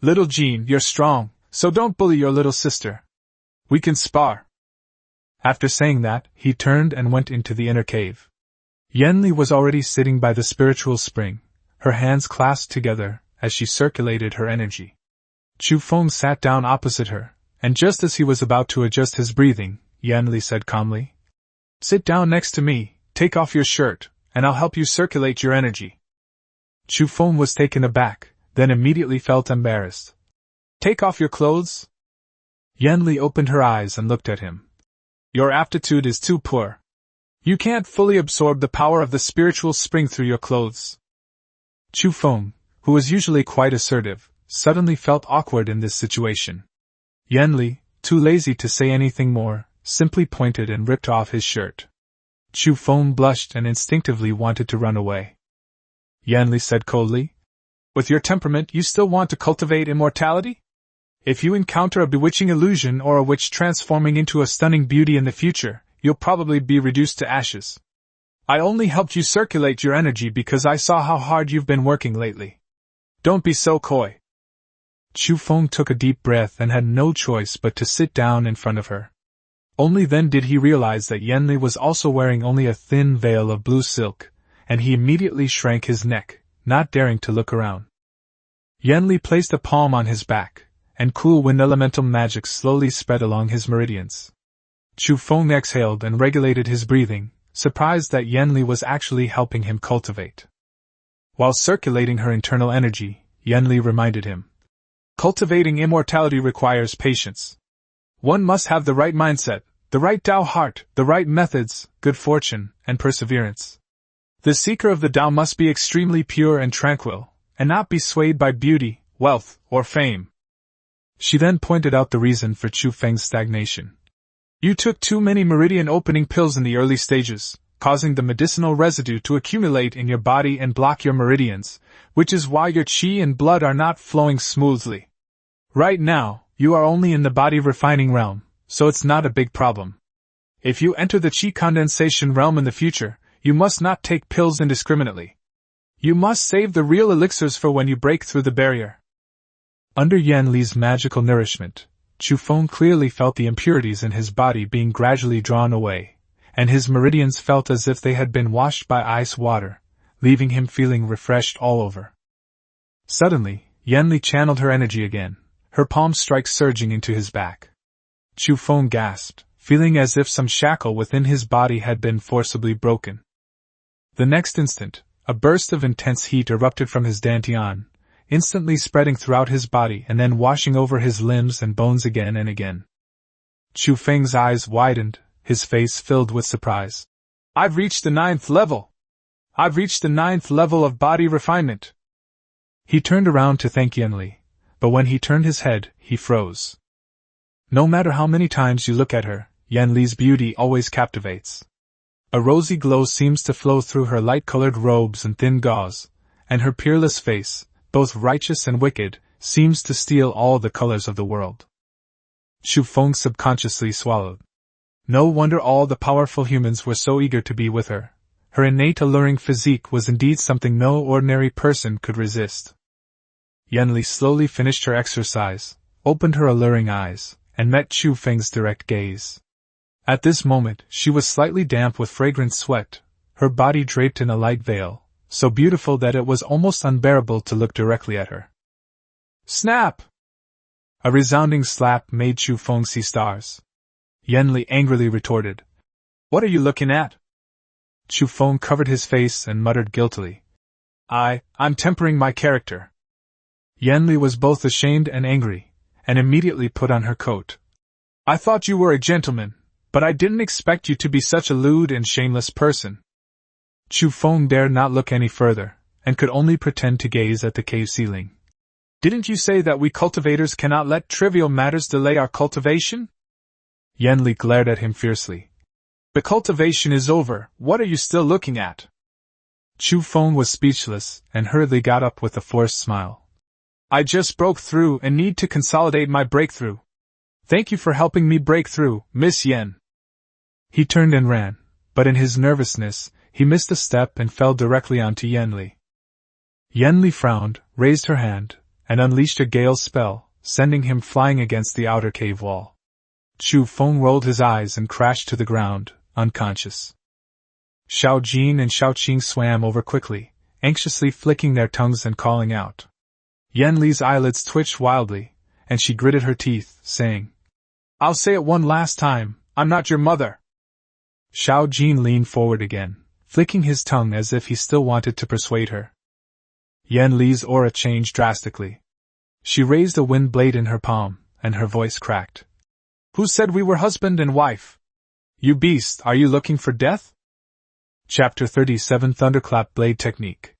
Little Jean, you're strong, so don't bully your little sister. We can spar." After saying that, he turned and went into the inner cave. Yan Li was already sitting by the spiritual spring, her hands clasped together as she circulated her energy. Chu Feng sat down opposite her, and just as he was about to adjust his breathing, Yan Li said calmly, "Sit down next to me, take off your shirt, and I'll help you circulate your energy." Chu Feng was taken aback, then immediately felt embarrassed. "Take off your clothes?" Yan Li opened her eyes and looked at him. "Your aptitude is too poor. You can't fully absorb the power of the spiritual spring through your clothes." Chu Feng, who was usually quite assertive, suddenly felt awkward in this situation. Yan Li, too lazy to say anything more, simply pointed and ripped off his shirt. Chu Feng blushed and instinctively wanted to run away. Yan Li said coldly, "With your temperament you still want to cultivate immortality? If you encounter a bewitching illusion or a witch transforming into a stunning beauty in the future, you'll probably be reduced to ashes. I only helped you circulate your energy because I saw how hard you've been working lately. Don't be so coy." Chu Feng took a deep breath and had no choice but to sit down in front of her. Only then did he realize that Yan Li was also wearing only a thin veil of blue silk, and he immediately shrank his neck, not daring to look around. Yan Li placed a palm on his back, and cool wind elemental magic slowly spread along his meridians. Chu Feng exhaled and regulated his breathing, surprised that Yan Li was actually helping him cultivate. While circulating her internal energy, Yan Li reminded him, "Cultivating immortality requires patience. One must have the right mindset, the right Tao heart, the right methods, good fortune, and perseverance. The seeker of the Tao must be extremely pure and tranquil, and not be swayed by beauty, wealth, or fame." She then pointed out the reason for Chu Feng's stagnation. "You took too many meridian opening pills in the early stages, causing the medicinal residue to accumulate in your body and block your meridians, which is why your qi and blood are not flowing smoothly. Right now, you are only in the body refining realm, so it's not a big problem. If you enter the qi condensation realm in the future, you must not take pills indiscriminately. You must save the real elixirs for when you break through the barrier." Under Yan Li's magical nourishment, Chu Feng clearly felt the impurities in his body being gradually drawn away, and his meridians felt as if they had been washed by ice water, leaving him feeling refreshed all over. Suddenly, Yan Li channeled her energy again, her palm strikes surging into his back. Chu Feng gasped, feeling as if some shackle within his body had been forcibly broken. The next instant, a burst of intense heat erupted from his dantian, instantly spreading throughout his body and then washing over his limbs and bones again and again. Chu Feng's eyes widened, his face filled with surprise. "I've reached the 9th level! I've reached the 9th level of body refinement!" He turned around to thank Yan Li, but when he turned his head, he froze. No matter how many times you look at her, Yan Li's beauty always captivates. A rosy glow seems to flow through her light-colored robes and thin gauze, and her peerless face, both righteous and wicked, seems to steal all the colors of the world. Chu Feng subconsciously swallowed. No wonder all the powerful humans were so eager to be with her. Her innate alluring physique was indeed something no ordinary person could resist. Yan Li slowly finished her exercise, opened her alluring eyes, and met Chu Feng's direct gaze. At this moment, she was slightly damp with fragrant sweat, her body draped in a light veil, so beautiful that it was almost unbearable to look directly at her. Snap! A resounding slap made Chu Feng see stars. Yan Li angrily retorted, "What are you looking at?" Chu Feng covered his face and muttered guiltily, I'm tempering my character." Yan Li was both ashamed and angry, and immediately put on her coat. I thought you were a gentleman, but I didn't expect you to be such a lewd and shameless person. Chu Feng dared not look any further, and could only pretend to gaze at the cave ceiling. Didn't you say that we cultivators cannot let trivial matters delay our cultivation? Yanli glared at him fiercely. The cultivation is over, what are you still looking at? Chu Feng was speechless, and hurriedly got up with a forced smile. I just broke through and need to consolidate my breakthrough. Thank you for helping me break through, Miss Yen. He turned and ran, but in his nervousness, he missed a step and fell directly onto Yanli. Yanli frowned, raised her hand, and unleashed a gale spell, sending him flying against the outer cave wall. Chu Feng rolled his eyes and crashed to the ground, unconscious. Xiao Jin and Xiao Qing swam over quickly, anxiously flicking their tongues and calling out. Yanli's eyelids twitched wildly, and she gritted her teeth, saying, I'll say it one last time, I'm not your mother. Xiao Jin leaned forward again, flicking his tongue as if he still wanted to persuade her. Yanli's aura changed drastically. She raised a wind blade in her palm, and her voice cracked. Who said we were husband and wife? You beast, are you looking for death? Chapter 37 Thunderclap Blade Technique.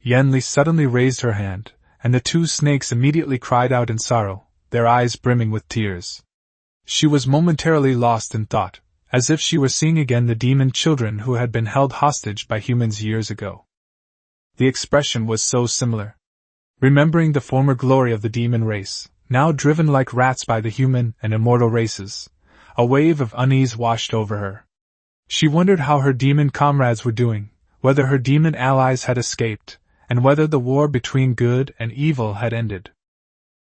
Yanli suddenly raised her hand, and the two snakes immediately cried out in sorrow, their eyes brimming with tears. She was momentarily lost in thought, as if she were seeing again the demon children who had been held hostage by humans years ago. The expression was so similar. Remembering the former glory of the demon race, now driven like rats by the human and immortal races, a wave of unease washed over her. She wondered how her demon comrades were doing, whether her demon allies had escaped, and whether the war between good and evil had ended.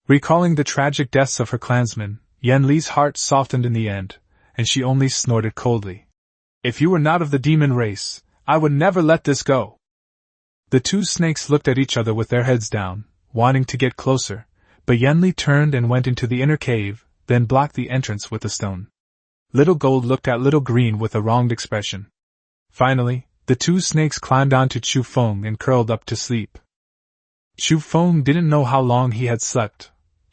Recalling the tragic deaths of her clansmen, Yanli's heart softened in the end, and she only snorted coldly. If you were not of the demon race, I would never let this go. The two snakes looked at each other with their heads down, wanting to get closer, but Yanli turned and went into the inner cave, then blocked the entrance with a stone. Little Gold looked at Little Green with a wronged expression. Finally, the two snakes climbed onto Chu Feng and curled up to sleep. Chu Feng didn't know how long he had slept,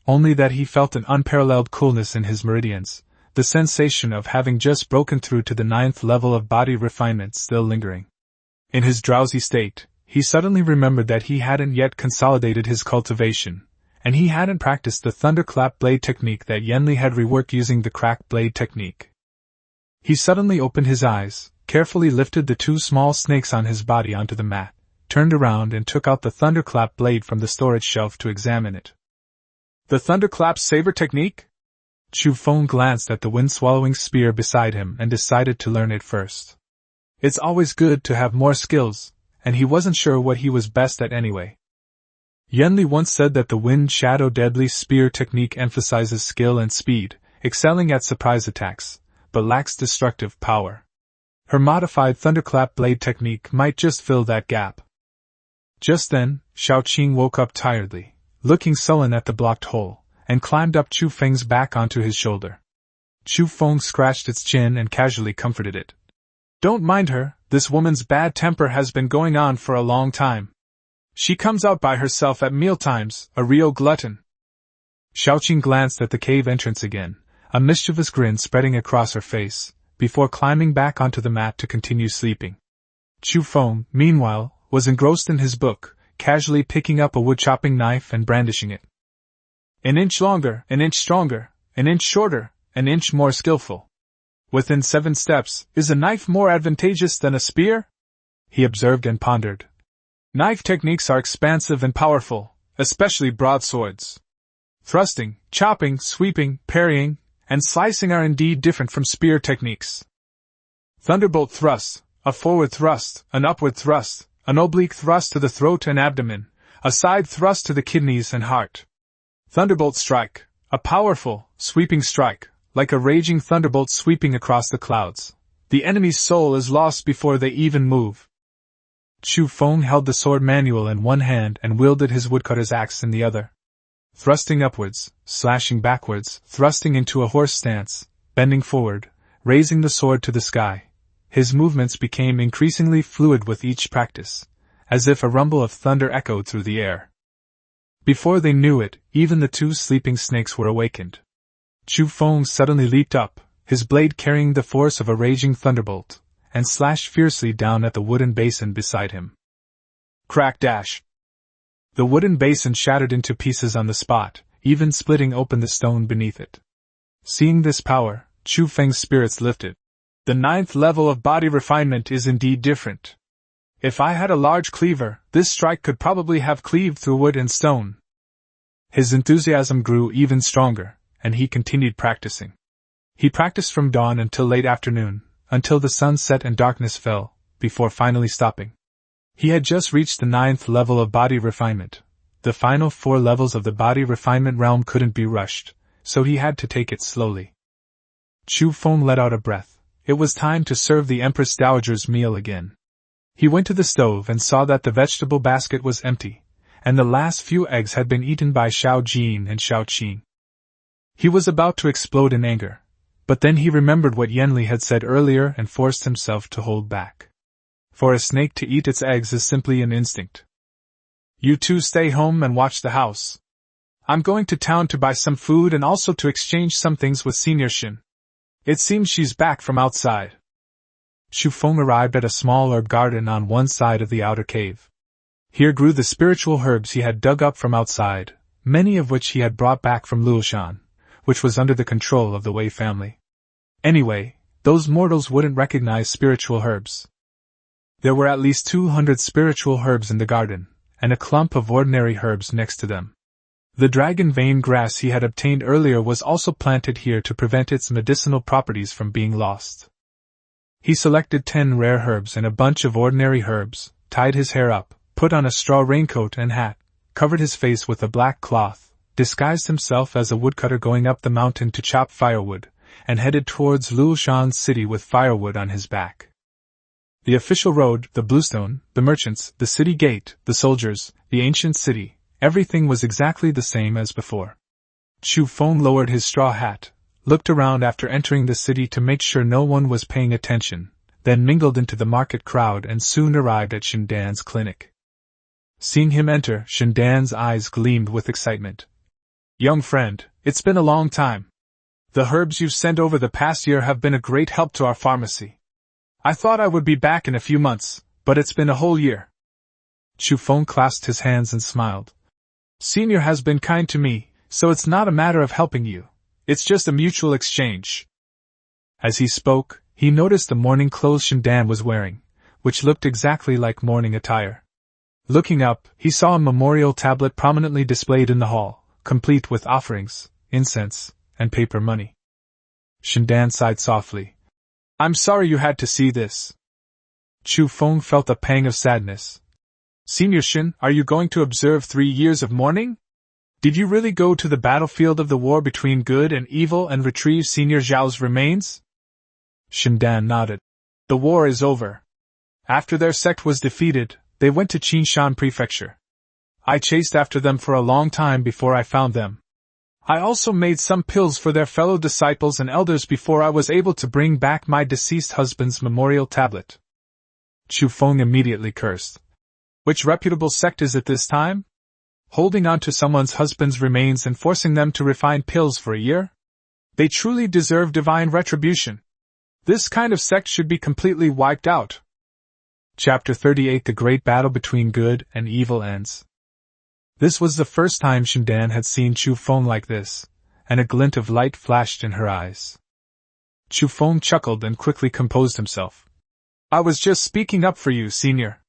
only that he felt an unparalleled coolness in his meridians, the sensation of having just broken through to the 9th level of body refinement still lingering. In his drowsy state, he suddenly remembered that he hadn't yet consolidated his cultivation, and he hadn't practiced the thunderclap blade technique that Yanli had reworked using the crack blade technique. He suddenly opened his eyes, carefully lifted the two small snakes on his body onto the mat, turned around and took out the thunderclap blade from the storage shelf to examine it. The thunderclap saber technique? Chu Feng glanced at the wind-swallowing spear beside him and decided to learn it first. It's always good to have more skills, and he wasn't sure what he was best at anyway. Yanli once said that the Wind Shadow Deadly Spear technique emphasizes skill and speed, excelling at surprise attacks, but lacks destructive power. Her modified thunderclap blade technique might just fill that gap. Just then, Xiao Qing woke up tiredly, looking sullen at the blocked hole, and climbed up Chu Feng's back onto his shoulder. Chu Feng scratched its chin and casually comforted it. Don't mind her, this woman's bad temper has been going on for a long time. She comes out by herself at mealtimes, a real glutton. Xiaoqing glanced at the cave entrance again, a mischievous grin spreading across her face, before climbing back onto the mat to continue sleeping. Chu Feng, meanwhile, was engrossed in his book, casually picking up a wood-chopping knife and brandishing it. An inch longer, an inch stronger, an inch shorter, an inch more skillful. Within 7 steps, is a knife more advantageous than a spear? He observed and pondered. Knife techniques are expansive and powerful, especially broadswords. Thrusting, chopping, sweeping, parrying, and slicing are indeed different from spear techniques. Thunderbolt thrust, a forward thrust, an upward thrust, an oblique thrust to the throat and abdomen, a side thrust to the kidneys and heart. Thunderbolt strike, a powerful, sweeping strike, like a raging thunderbolt sweeping across the clouds. The enemy's soul is lost before they even move. Chu Feng held the sword manual in one hand and wielded his woodcutter's axe in the other. Thrusting upwards, slashing backwards, thrusting into a horse stance, bending forward, raising the sword to the sky. His movements became increasingly fluid with each practice, as if a rumble of thunder echoed through the air. Before they knew it, even the 2 sleeping snakes were awakened. Chu Feng suddenly leaped up, his blade carrying the force of a raging thunderbolt, and slashed fiercely down at the wooden basin beside him. Crack dash! The wooden basin shattered into pieces on the spot, even splitting open the stone beneath it. Seeing this power, Chu Feng's spirits lifted. The 9th level of body refinement is indeed different. If I had a large cleaver, this strike could probably have cleaved through wood and stone. His enthusiasm grew even stronger, and he continued practicing. He practiced from dawn until late afternoon, until the sun set and darkness fell, before finally stopping. He had just reached the 9th level of body refinement. The final 4 levels of the body refinement realm couldn't be rushed, so he had to take it slowly. Chu Feng let out a breath. It was time to serve the Empress Dowager's meal again. He went to the stove and saw that the vegetable basket was empty, and the last few eggs had been eaten by Xuanjian and Xuanqing. He was about to explode in anger, but then he remembered what Yanli had said earlier and forced himself to hold back. For a snake to eat its eggs is simply an instinct. You two stay home and watch the house. I'm going to town to buy some food and also to exchange some things with Senior Shin. It seems she's back from outside. Chu Feng arrived at a small herb garden on one side of the outer cave. Here grew the spiritual herbs he had dug up from outside, many of which he had brought back from Luoshan, which was under the control of the Wei family. Anyway, those mortals wouldn't recognize spiritual herbs. There were at least 200 spiritual herbs in the garden, and a clump of ordinary herbs next to them. The dragon vein grass he had obtained earlier was also planted here to prevent its medicinal properties from being lost. He selected 10 rare herbs and a bunch of ordinary herbs, tied his hair up, put on a straw raincoat and hat, covered his face with a black cloth, disguised himself as a woodcutter going up the mountain to chop firewood, and headed towards Luoshan City with firewood on his back. The official road, the bluestone, the merchants, the city gate, the soldiers, the ancient city, everything was exactly the same as before. Chu Feng lowered his straw hat, looked around after entering the city to make sure no one was paying attention, then mingled into the market crowd and soon arrived at Shindan's clinic. Seeing him enter, Shindan's eyes gleamed with excitement. Young friend, it's been a long time. The herbs you've sent over the past year have been a great help to our pharmacy. I thought I would be back in a few months, but it's been a whole year. Chu Feng clasped his hands and smiled. Senior has been kind to me, so it's not a matter of helping you. It's just a mutual exchange. As he spoke, he noticed the morning clothes Shindan was wearing, which looked exactly like morning attire. Looking up, he saw a memorial tablet prominently displayed in the hall, complete with offerings, incense, and paper money. Shindan sighed softly. I'm sorry you had to see this. Chu Feng felt a pang of sadness. Senior Shin, are you going to observe 3 years of mourning? Did you really go to the battlefield of the war between good and evil and retrieve Senior Zhao's remains? Shindan nodded. The war is over. After their sect was defeated, they went to Qinshan Prefecture. I chased after them for a long time before I found them. I also made some pills for their fellow disciples and elders before I was able to bring back my deceased husband's memorial tablet. Chu Feng immediately cursed. Which reputable sect is it this time? Holding on to someone's husband's remains and forcing them to refine pills for a year? They truly deserve divine retribution. This kind of sect should be completely wiped out. Chapter 38 The Great Battle Between Good and Evil Ends. This was the first time Shindan had seen Chu Feng like this, and a glint of light flashed in her eyes. Chu Feng chuckled and quickly composed himself. I was just speaking up for you, Senior.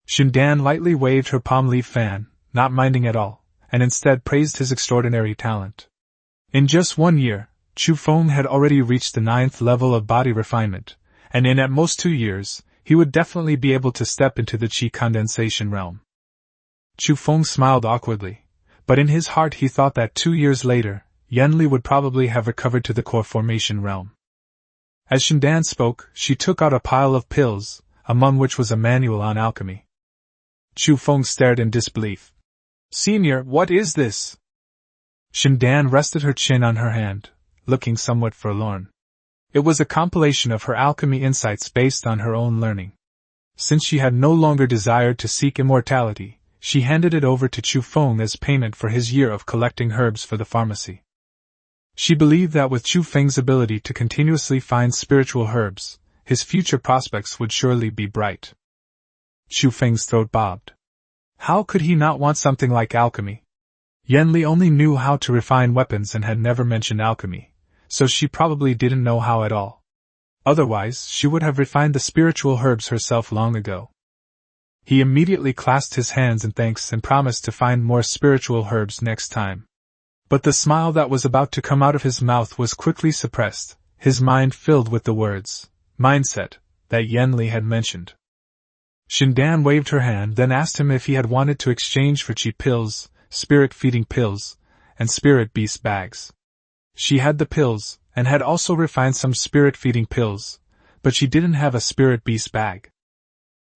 Shindan lightly waved her palm leaf fan, not minding at all, and instead praised his extraordinary talent. In just 1 year, Chu Feng had already reached the 9th level of body refinement, and in at most 2 years, he would definitely be able to step into the Qi condensation realm. Chu Feng smiled awkwardly, but in his heart he thought that 2 years later, Yanli would probably have recovered to the core formation realm. As Shindan spoke, she took out a pile of pills, among which was a manual on alchemy. Chu Feng stared in disbelief. Senior, what is this? Shindan rested her chin on her hand, looking somewhat forlorn. It was a compilation of her alchemy insights based on her own learning. Since she had no longer desired to seek immortality, she handed it over to Chu Feng as payment for his year of collecting herbs for the pharmacy. She believed that with Chu Feng's ability to continuously find spiritual herbs, his future prospects would surely be bright. Chu Feng's throat bobbed. How could he not want something like alchemy? Yan Li only knew how to refine weapons and had never mentioned alchemy, so she probably didn't know how at all. Otherwise, she would have refined the spiritual herbs herself long ago. He immediately clasped his hands in thanks and promised to find more spiritual herbs next time. But the smile that was about to come out of his mouth was quickly suppressed, his mind filled with the words, mindset, that Yan Li had mentioned. Xindan waved her hand, then asked him if he had wanted to exchange for chi pills, spirit-feeding pills, and spirit beast bags. She had the pills, and had also refined some spirit-feeding pills, but she didn't have a spirit beast bag.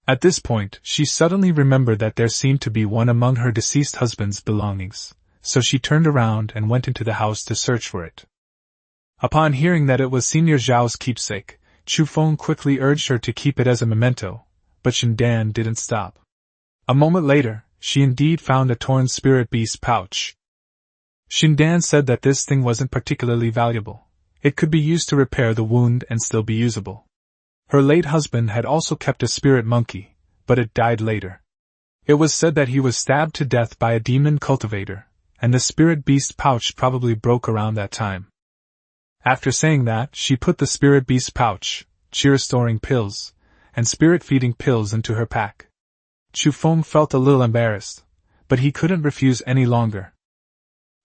At this point, she suddenly remembered that there seemed to be one among her deceased husband's belongings, so she turned around and went into the house to search for it. Upon hearing that it was Senior Zhao's keepsake, Chu Feng quickly urged her to keep it as a memento, but Xindan didn't stop. A moment later, she indeed found a torn spirit beast pouch. Xindan said that this thing wasn't particularly valuable. It could be used to repair the wound and still be usable. Her late husband had also kept a spirit monkey, but it died later. It was said that he was stabbed to death by a demon cultivator, and the spirit beast pouch probably broke around that time. After saying that, she put the spirit beast pouch, chi-restoring pills, and spirit-feeding pills into her pack. Chu Feng felt a little embarrassed, but he couldn't refuse any longer.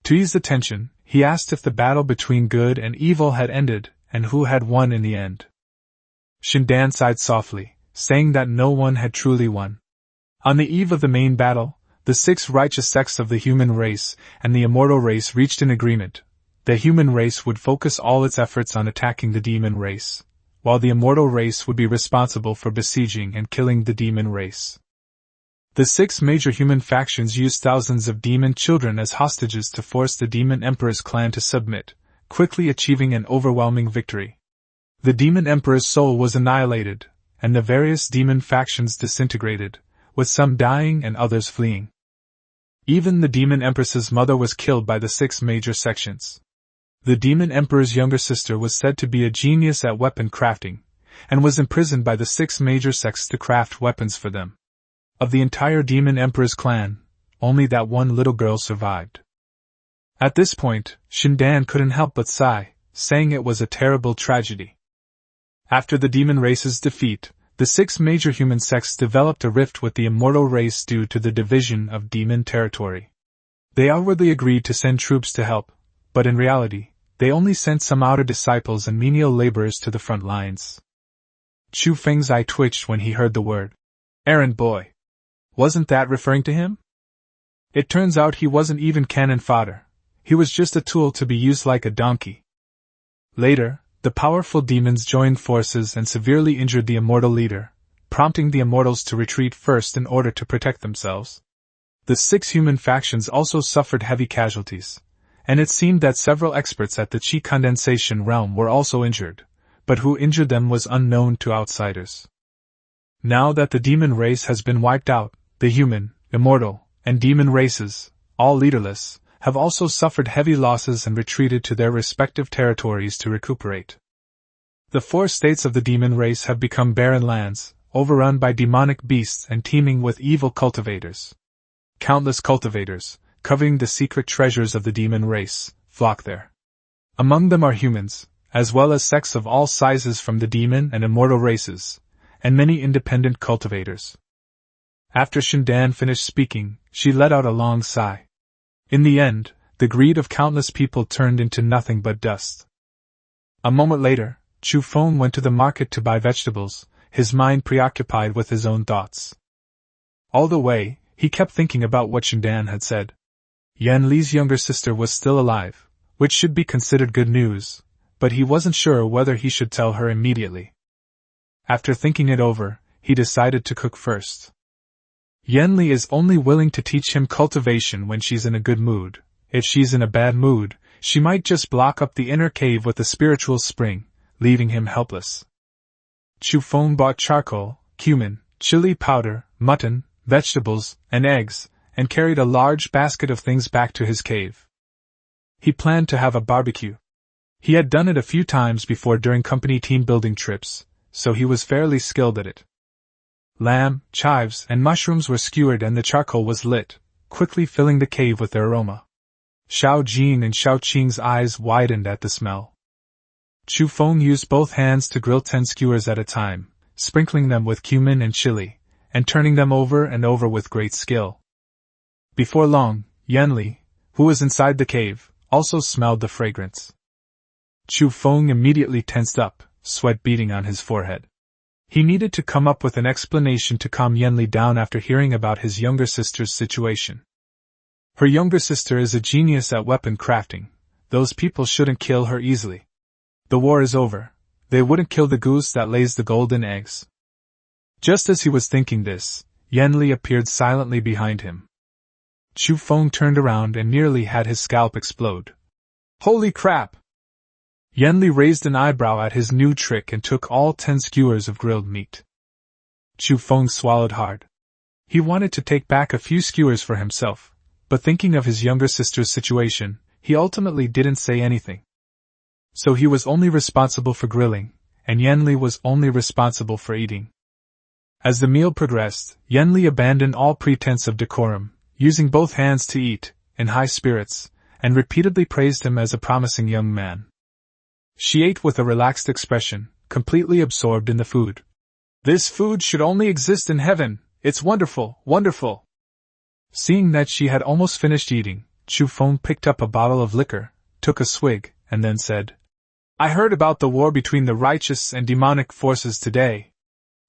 To ease the tension, he asked if the battle between good and evil had ended, and who had won in the end. Xindan sighed softly, saying that no one had truly won. On the eve of the main battle, the 6 righteous sects of the human race and the immortal race reached an agreement. The human race would focus all its efforts on attacking the demon race, while the immortal race would be responsible for besieging and killing the demon race. The 6 major human factions used thousands of demon children as hostages to force the demon emperor's clan to submit, quickly achieving an overwhelming victory. The demon emperor's soul was annihilated, and the various demon factions disintegrated, with some dying and others fleeing. Even the demon empress's mother was killed by the 6 major sections. The demon emperor's younger sister was said to be a genius at weapon crafting, and was imprisoned by the 6 major sects to craft weapons for them. Of the entire demon emperor's clan, only that one little girl survived. At this point, Xindan couldn't help but sigh, saying it was a terrible tragedy. After the demon race's defeat, the 6 major human sects developed a rift with the immortal race due to the division of demon territory. They outwardly agreed to send troops to help, but in reality, they only sent some outer disciples and menial laborers to the front lines. Chu Feng's eye twitched when he heard the word errand boy. Wasn't that referring to him? It turns out he wasn't even cannon fodder. He was just a tool to be used like a donkey. Later, the powerful demons joined forces and severely injured the immortal leader, prompting the immortals to retreat first in order to protect themselves. The 6 human factions also suffered heavy casualties, and it seemed that several experts at the chi condensation realm were also injured, but who injured them was unknown to outsiders. Now that the demon race has been wiped out, the human, immortal, and demon races, all leaderless, have also suffered heavy losses and retreated to their respective territories to recuperate. The 4 states of the demon race have become barren lands, overrun by demonic beasts and teeming with evil cultivators. Countless cultivators, covering the secret treasures of the demon race, flock there. Among them are humans, as well as sects of all sizes from the demon and immortal races, and many independent cultivators. After Xindan finished speaking, she let out a long sigh. In the end, the greed of countless people turned into nothing but dust. A moment later, Chu Feng went to the market to buy vegetables, his mind preoccupied with his own thoughts. All the way, he kept thinking about what Xindan had said. Yan Li's younger sister was still alive, which should be considered good news, but he wasn't sure whether he should tell her immediately. After thinking it over, he decided to cook first. Yan Li is only willing to teach him cultivation when she's in a good mood. If she's in a bad mood, she might just block up the inner cave with a spiritual spring, leaving him helpless. Chu Feng bought charcoal, cumin, chili powder, mutton, vegetables, and eggs, and carried a large basket of things back to his cave. He planned to have a barbecue, He had done it a few times before during company team building trips, so he was fairly skilled at it. Lamb, chives, and mushrooms were skewered and the charcoal was lit, quickly filling the cave with their aroma. Xuanjian and Xuanqing's eyes widened at the smell. Chu Feng used both hands to grill 10 skewers at a time, sprinkling them with cumin and chili, and turning them over and over with great skill. Before long, Yanli, who was inside the cave, also smelled the fragrance. Chu Feng immediately tensed up, sweat beading on his forehead. He needed to come up with an explanation to calm Yanli down after hearing about his younger sister's situation. Her younger sister is a genius at weapon crafting. Those people shouldn't kill her easily. The war is over. They wouldn't kill the goose that lays the golden eggs. Just as he was thinking this, Yanli appeared silently behind him. Chu Feng turned around and nearly had his scalp explode. Holy crap! Yanli raised an eyebrow at his new trick and took all 10 skewers of grilled meat. Chu Feng swallowed hard. He wanted to take back a few skewers for himself, but thinking of his younger sister's situation, he ultimately didn't say anything. So he was only responsible for grilling, and Yanli was only responsible for eating. As the meal progressed, Yanli abandoned all pretense of decorum, using both hands to eat, in high spirits, and repeatedly praised him as a promising young man. She ate with a relaxed expression, completely absorbed in the food. This food should only exist in heaven. It's wonderful, wonderful. Seeing that she had almost finished eating, Chu Feng picked up a bottle of liquor, took a swig, and then said, I heard about the war between the righteous and demonic forces today.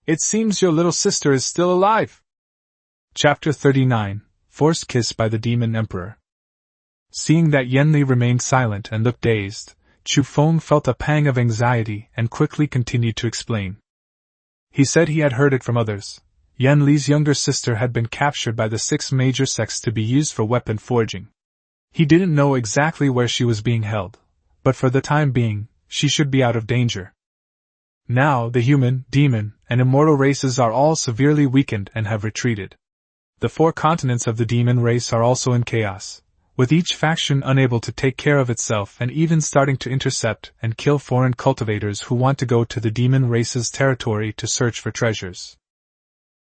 It seems your little sister is still alive. Chapter 39, Forced Kiss by the Demon Emperor. Seeing that Yanli remained silent and looked dazed, Chu Feng felt a pang of anxiety and quickly continued to explain. He said he had heard it from others. Yanli's younger sister had been captured by the 6 major sects to be used for weapon forging. He didn't know exactly where she was being held, but for the time being, she should be out of danger. Now the human, demon, and immortal races are all severely weakened and have retreated. The 4 continents of the demon race are also in chaos, with each faction unable to take care of itself and even starting to intercept and kill foreign cultivators who want to go to the demon race's territory to search for treasures.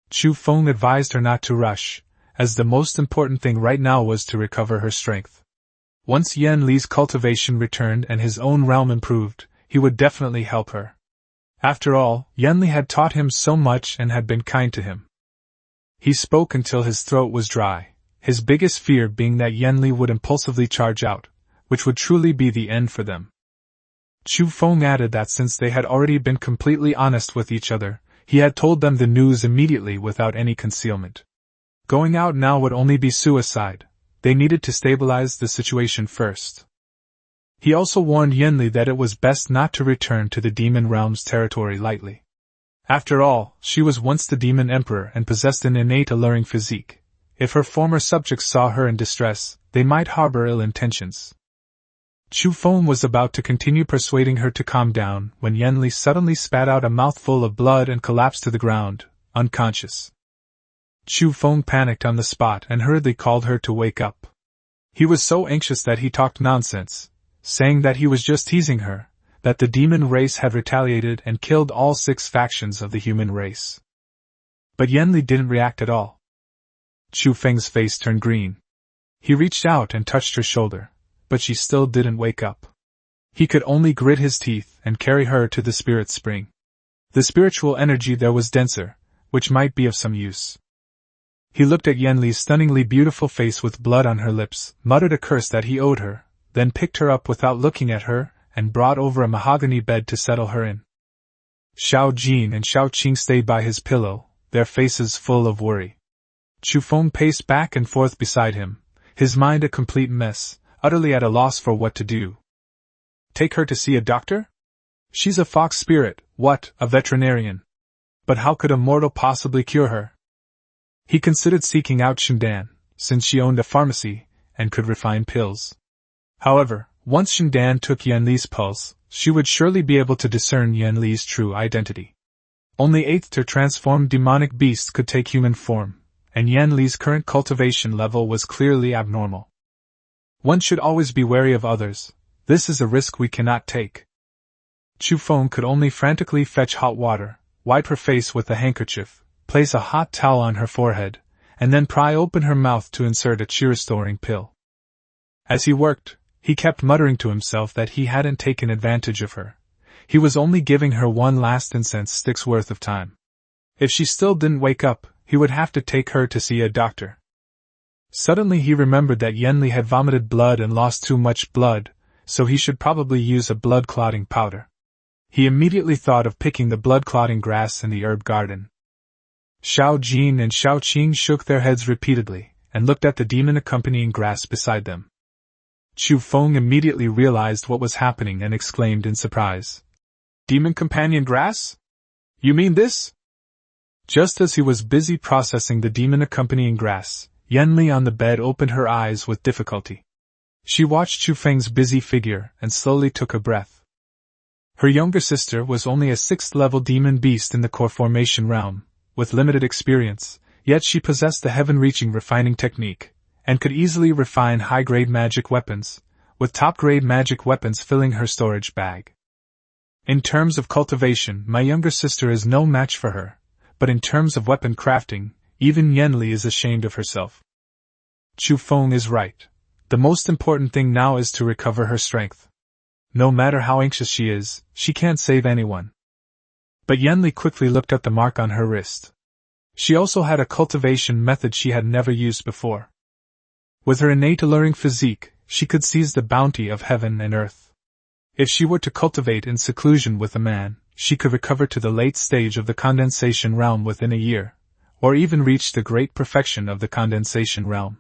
Chu Feng advised her not to rush, as the most important thing right now was to recover her strength. Once Yanli's cultivation returned and his own realm improved, he would definitely help her. After all, Yanli had taught him so much and had been kind to him. He spoke until his throat was dry, his biggest fear being that Yanli would impulsively charge out, which would truly be the end for them. Chu Feng added that since they had already been completely honest with each other, he had told them the news immediately without any concealment. Going out now would only be suicide. They needed to stabilize the situation first. He also warned Yanli that it was best not to return to the demon realm's territory lightly. After all, she was once the demon emperor and possessed an innate alluring physique. If her former subjects saw her in distress, they might harbor ill intentions. Chu Feng was about to continue persuading her to calm down when Yanli suddenly spat out a mouthful of blood and collapsed to the ground, unconscious. Chu Feng panicked on the spot and hurriedly called her to wake up. He was so anxious that he talked nonsense, saying that he was just teasing her, that the demon race had retaliated and killed all 6 factions of the human race. But Yanli didn't react at all. Chu Feng's face turned green. He reached out and touched her shoulder, but she still didn't wake up. He could only grit his teeth and carry her to the spirit spring. The spiritual energy there was denser, which might be of some use. He looked at Yanli's stunningly beautiful face with blood on her lips, muttered a curse that he owed her, then picked her up without looking at her, and brought over a mahogany bed to settle her in. Xuanjian and Xuanqing stayed by his pillow, their faces full of worry. Chu Feng paced back and forth beside him, his mind a complete mess, utterly at a loss for what to do. Take her to see a doctor? She's a fox spirit, what, a veterinarian. But how could a mortal possibly cure her? He considered seeking out Shindan, since she owned a pharmacy, and could refine pills. However, once Shindan took Yanli's pulse, she would surely be able to discern Yanli's true identity. Only 8th or transformed demonic beasts could take human form, and Yanli's current cultivation level was clearly abnormal. One should always be wary of others, This is a risk we cannot take. Chu Feng could only frantically fetch hot water, wipe her face with a handkerchief, place a hot towel on her forehead, and then pry open her mouth to insert a chi-restoring pill. As he worked, he kept muttering to himself that he hadn't taken advantage of her. He was only giving her one last incense stick's worth of time. If she still didn't wake up, he would have to take her to see a doctor. Suddenly he remembered that Yanli had vomited blood and lost too much blood, so he should probably use a blood-clotting powder. He immediately thought of picking the blood-clotting grass in the herb garden. Xiao Jin and Xiao Qing shook their heads repeatedly, and looked at the demon-accompanying grass beside them. Chu Feng immediately realized what was happening and exclaimed in surprise. Demon-companion grass? You mean this? Just as he was busy processing the demon-accompanying grass, Yanli on the bed opened her eyes with difficulty. She watched Chu Feng's busy figure and slowly took a breath. Her younger sister was only a 6th-level demon beast in the core formation realm, with limited experience, yet she possessed the heaven-reaching refining technique, and could easily refine high-grade magic weapons, with top-grade magic weapons filling her storage bag. In terms of cultivation, my younger sister is no match for her, but in terms of weapon crafting, even Yanli is ashamed of herself. Chu Feng is right. The most important thing now is to recover her strength. No matter how anxious she is, she can't save anyone. But Yanli quickly looked at the mark on her wrist. She also had a cultivation method she had never used before. With her innate alluring physique, she could seize the bounty of heaven and earth. If she were to cultivate in seclusion with a man, she could recover to the late stage of the condensation realm within a year, or even reach the great perfection of the condensation realm.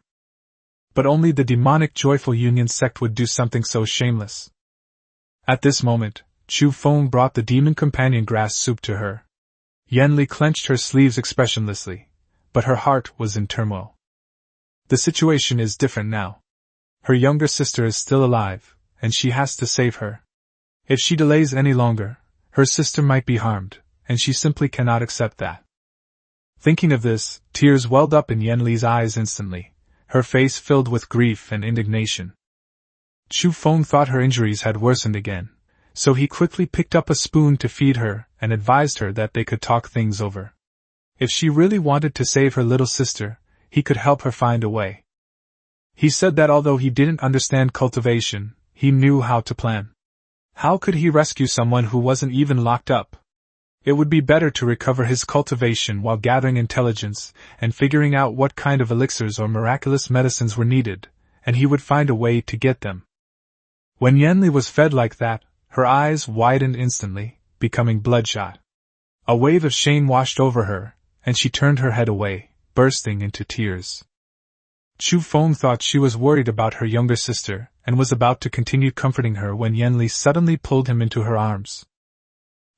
But only the demonic Xuanjian Sect would do something so shameless. At this moment, Chu Feng brought the demon companion grass soup to her. Yanli clenched her sleeves expressionlessly, but her heart was in turmoil. The situation is different now. Her younger sister is still alive, and she has to save her. If she delays any longer, her sister might be harmed, and she simply cannot accept that. Thinking of this, tears welled up in Yanli's eyes instantly, her face filled with grief and indignation. Chu Feng thought her injuries had worsened again, so he quickly picked up a spoon to feed her and advised her that they could talk things over. If she really wanted to save her little sister, he could help her find a way. He said that although he didn't understand cultivation, he knew how to plan. How could he rescue someone who wasn't even locked up? It would be better to recover his cultivation while gathering intelligence and figuring out what kind of elixirs or miraculous medicines were needed, and he would find a way to get them. When Yanli was fed like that, her eyes widened instantly, becoming bloodshot. A wave of shame washed over her, and she turned her head away, bursting into tears. Chu Feng thought she was worried about her younger sister, and was about to continue comforting her when Yanli suddenly pulled him into her arms.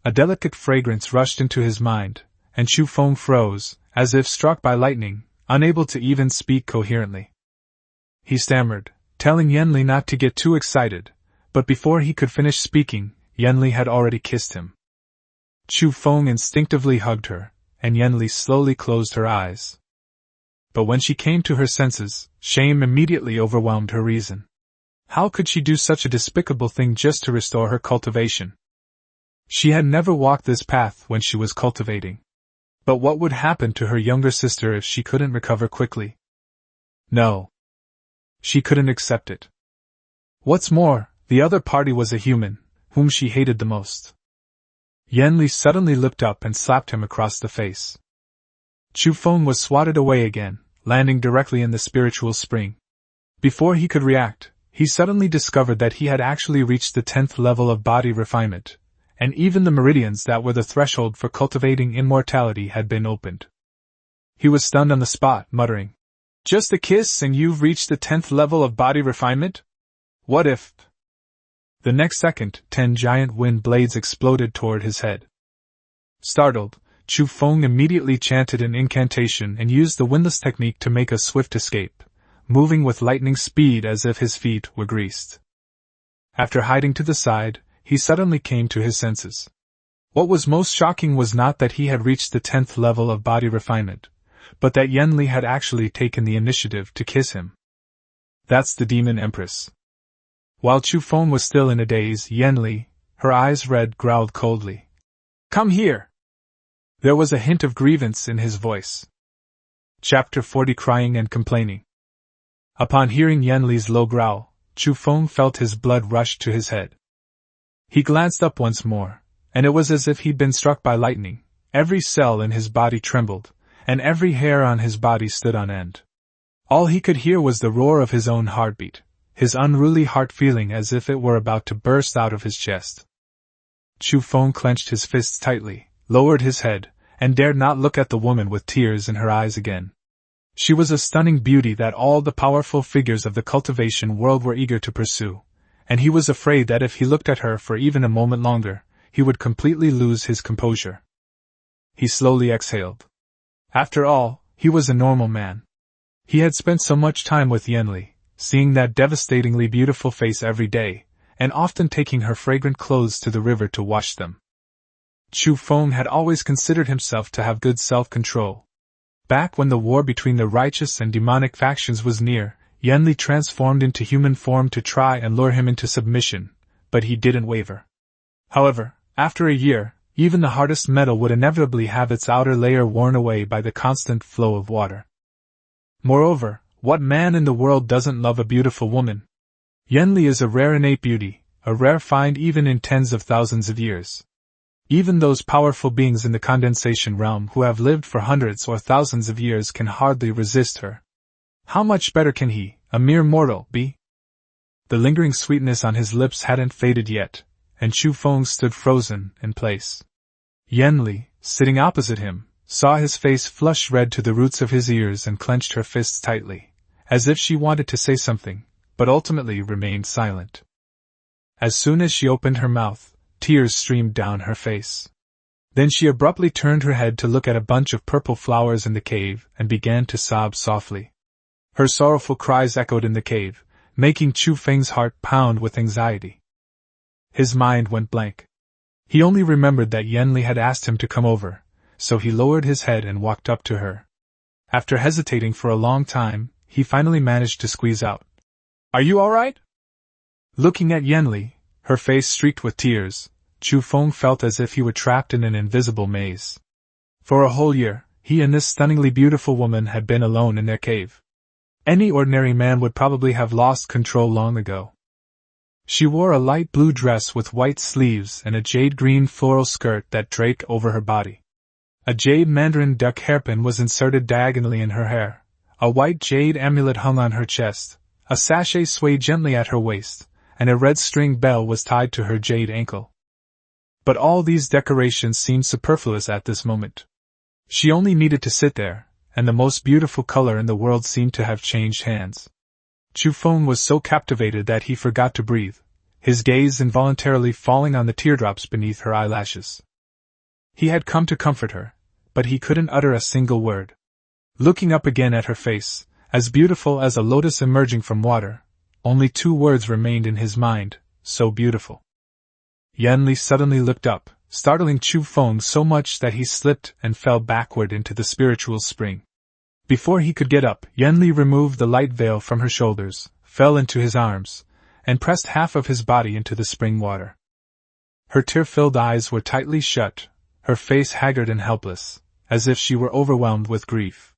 A delicate fragrance rushed into his mind, and Chu Feng froze, as if struck by lightning, unable to even speak coherently. He stammered, telling Yanli not to get too excited, but before he could finish speaking, Yanli had already kissed him. Chu Feng instinctively hugged her, and Yanli slowly closed her eyes. But when she came to her senses, shame immediately overwhelmed her reason. How could she do such a despicable thing just to restore her cultivation? She had never walked this path when she was cultivating. But what would happen to her younger sister if she couldn't recover quickly? No. She couldn't accept it. What's more, the other party was a human, whom she hated the most. Yanli suddenly looked up and slapped him across the face. Chu Feng was swatted away again, landing directly in the spiritual spring. Before he could react, he suddenly discovered that he had actually reached the 10th level of body refinement, and even the meridians that were the threshold for cultivating immortality had been opened. He was stunned on the spot, muttering, "Just a kiss and you've reached the 10th level of body refinement? What if?" The next second, 10 giant wind blades exploded toward his head. Startled, Chu Feng immediately chanted an incantation and used the windlass technique to make a swift escape, moving with lightning speed as if his feet were greased. After hiding to the side, he suddenly came to his senses. What was most shocking was not that he had reached the 10th level of body refinement, but that Yanli had actually taken the initiative to kiss him. That's the demon Empress. While Chu Feng was still in a daze, Yanli, her eyes red, growled coldly. "Come here!" There was a hint of grievance in his voice. Chapter 40 Crying and Complaining. Upon hearing Yanli's low growl, Chu Feng felt his blood rush to his head. He glanced up once more, and it was as if he'd been struck by lightning. Every cell in his body trembled, and every hair on his body stood on end. All he could hear was the roar of his own heartbeat, his unruly heart feeling as if it were about to burst out of his chest. Chu Feng clenched his fists tightly, lowered his head, and dared not look at the woman with tears in her eyes again. She was a stunning beauty that all the powerful figures of the cultivation world were eager to pursue, and he was afraid that if he looked at her for even a moment longer, he would completely lose his composure. He slowly exhaled. After all, he was a normal man. He had spent so much time with Yanli, seeing that devastatingly beautiful face every day, and often taking her fragrant clothes to the river to wash them. Chu Feng had always considered himself to have good self-control. Back when the war between the righteous and demonic factions was near, Yanli transformed into human form to try and lure him into submission, but he didn't waver. However, after a year, even the hardest metal would inevitably have its outer layer worn away by the constant flow of water. Moreover, what man in the world doesn't love a beautiful woman? Yanli is a rare innate beauty, a rare find even in tens of thousands of years. Even those powerful beings in the condensation realm who have lived for hundreds or thousands of years can hardly resist her. How much better can he, a mere mortal, be? The lingering sweetness on his lips hadn't faded yet, and Chu Feng stood frozen in place. Yanli, sitting opposite him, saw his face flush red to the roots of his ears and clenched her fists tightly, as if she wanted to say something, but ultimately remained silent. As soon as she opened her mouth, tears streamed down her face. Then she abruptly turned her head to look at a bunch of purple flowers in the cave and began to sob softly. Her sorrowful cries echoed in the cave, making Chu Feng's heart pound with anxiety. His mind went blank. He only remembered that Yanli had asked him to come over, so he lowered his head and walked up to her. After hesitating for a long time, he finally managed to squeeze out, "Are you all right?" Looking at Yanli, her face streaked with tears, Chu Feng felt as if he were trapped in an invisible maze. For a whole year, he and this stunningly beautiful woman had been alone in their cave. Any ordinary man would probably have lost control long ago. She wore a light blue dress with white sleeves and a jade-green floral skirt that draped over her body. A jade mandarin duck hairpin was inserted diagonally in her hair, a white jade amulet hung on her chest, a sachet swayed gently at her waist, and a red string bell was tied to her jade ankle. But all these decorations seemed superfluous at this moment. She only needed to sit there, and the most beautiful color in the world seemed to have changed hands. Chu Feng was so captivated that he forgot to breathe, his gaze involuntarily falling on the teardrops beneath her eyelashes. He had come to comfort her, but he couldn't utter a single word. Looking up again at her face, as beautiful as a lotus emerging from water, only two words remained in his mind, so beautiful. Yanli suddenly looked up, startling Chu Feng so much that he slipped and fell backward into the spiritual spring. Before he could get up, Yanli removed the light veil from her shoulders, fell into his arms, and pressed half of his body into the spring water. Her tear-filled eyes were tightly shut, her face haggard and helpless, as if she were overwhelmed with grief.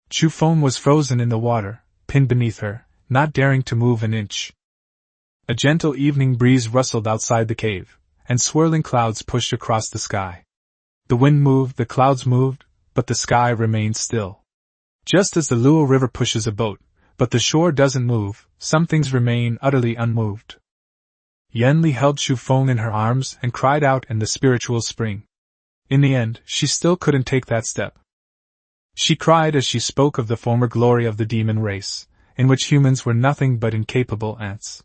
Chu Feng was frozen in the water, pinned beneath her, not daring to move an inch. A gentle evening breeze rustled outside the cave, and swirling clouds pushed across the sky. The wind moved, the clouds moved, but the sky remained still. Just as the Luo River pushes a boat, but the shore doesn't move, some things remain utterly unmoved. Yanli held Chu Feng in her arms and cried out in the spiritual spring. In the end, she still couldn't take that step. She cried as she spoke of the former glory of the demon race, in which humans were nothing but incapable ants.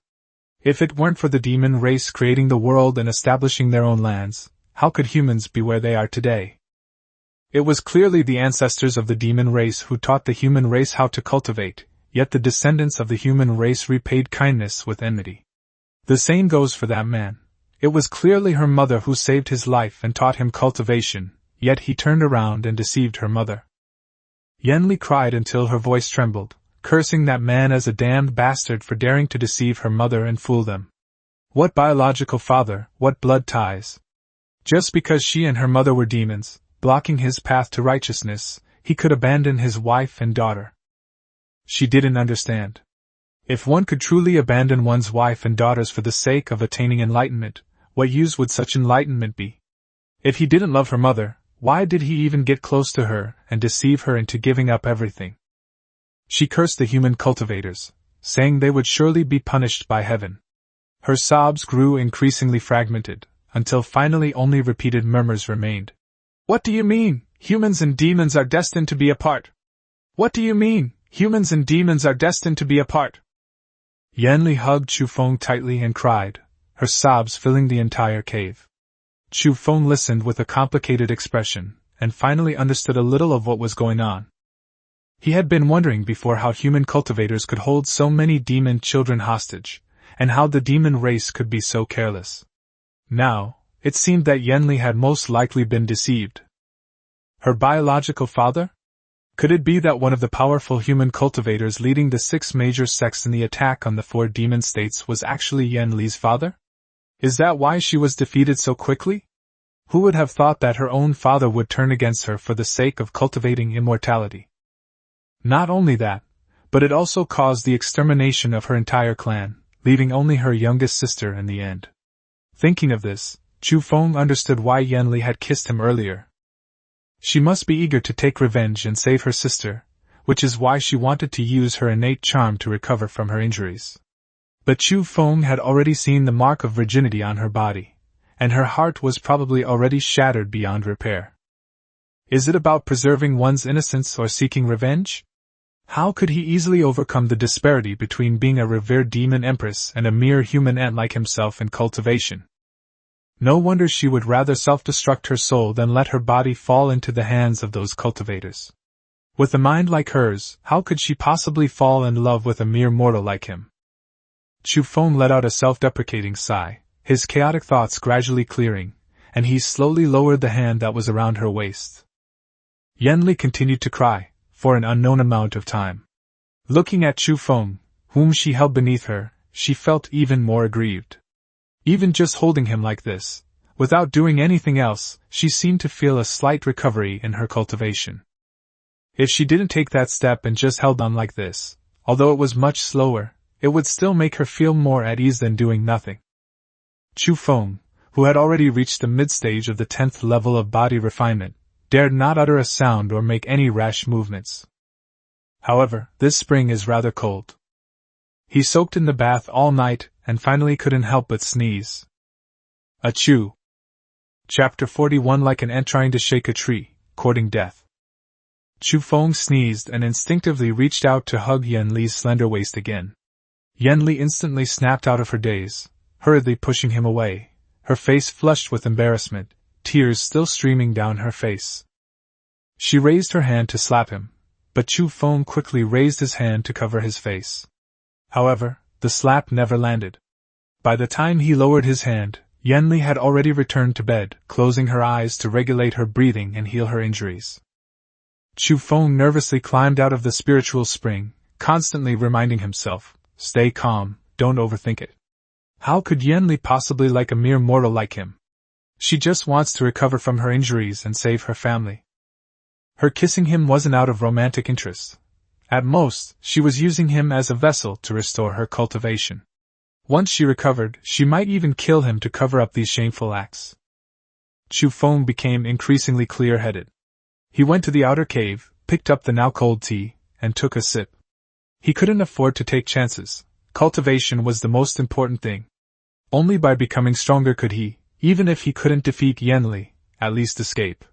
If it weren't for the demon race creating the world and establishing their own lands, how could humans be where they are today? It was clearly the ancestors of the demon race who taught the human race how to cultivate, yet the descendants of the human race repaid kindness with enmity. The same goes for that man. It was clearly her mother who saved his life and taught him cultivation, yet he turned around and deceived her mother. Yanli cried until her voice trembled, cursing that man as a damned bastard for daring to deceive her mother and fool them. What biological father, what blood ties? Just because she and her mother were demons, blocking his path to righteousness, he could abandon his wife and daughter. She didn't understand. If one could truly abandon one's wife and daughters for the sake of attaining enlightenment, what use would such enlightenment be? If he didn't love her mother, why did he even get close to her and deceive her into giving up everything? She cursed the human cultivators, saying they would surely be punished by heaven. Her sobs grew increasingly fragmented, until finally only repeated murmurs remained. What do you mean, humans and demons are destined to be apart? What do you mean, humans and demons are destined to be apart? Yanli hugged Chu Feng tightly and cried, her sobs filling the entire cave. Chu Feng listened with a complicated expression, and finally understood a little of what was going on. He had been wondering before how human cultivators could hold so many demon children hostage, and how the demon race could be so careless. Now, it seemed that Yanli had most likely been deceived. Her biological father? Could it be that one of the powerful human cultivators leading the 6 major sects in the attack on the 4 demon states was actually Yanli's father? Is that why she was defeated so quickly? Who would have thought that her own father would turn against her for the sake of cultivating immortality? Not only that, but it also caused the extermination of her entire clan, leaving only her youngest sister in the end. Thinking of this, Chu Feng understood why Yanli had kissed him earlier. She must be eager to take revenge and save her sister, which is why she wanted to use her innate charm to recover from her injuries. But Chu Feng had already seen the mark of virginity on her body, and her heart was probably already shattered beyond repair. Is it about preserving one's innocence or seeking revenge? How could he easily overcome the disparity between being a revered demon empress and a mere human ant like himself in cultivation? No wonder she would rather self-destruct her soul than let her body fall into the hands of those cultivators. With a mind like hers, how could she possibly fall in love with a mere mortal like him? Chu Feng let out a self-deprecating sigh, his chaotic thoughts gradually clearing, and he slowly lowered the hand that was around her waist. Yanli continued to cry, for an unknown amount of time. Looking at Chu Feng, whom she held beneath her, she felt even more aggrieved. Even just holding him like this, without doing anything else, she seemed to feel a slight recovery in her cultivation. If she didn't take that step and just held on like this, although it was much slower, it would still make her feel more at ease than doing nothing. Chu Feng, who had already reached the mid-stage of the 10th level of body refinement, dared not utter a sound or make any rash movements. However, this spring is rather cold. He soaked in the bath all night, and finally couldn't help but sneeze. Achoo! Chapter 41. Like an ant trying to shake a tree, courting death. Chu Feng sneezed and instinctively reached out to hug Yanli's slender waist again. Yanli instantly snapped out of her daze, hurriedly pushing him away, her face flushed with embarrassment, tears still streaming down her face. She raised her hand to slap him, but Chu Feng quickly raised his hand to cover his face. However, the slap never landed. By the time he lowered his hand, Yanli had already returned to bed, closing her eyes to regulate her breathing and heal her injuries. Chu Feng nervously climbed out of the spiritual spring, constantly reminding himself, "Stay calm, don't overthink it. How could Yanli possibly like a mere mortal like him? She just wants to recover from her injuries and save her family." Her kissing him wasn't out of romantic interest. At most, she was using him as a vessel to restore her cultivation. Once she recovered, she might even kill him to cover up these shameful acts. Chu Feng became increasingly clear-headed. He went to the outer cave, picked up the now-cold tea, and took a sip. He couldn't afford to take chances. Cultivation was the most important thing. Only by becoming stronger could he, even if he couldn't defeat Yanli, at least escape.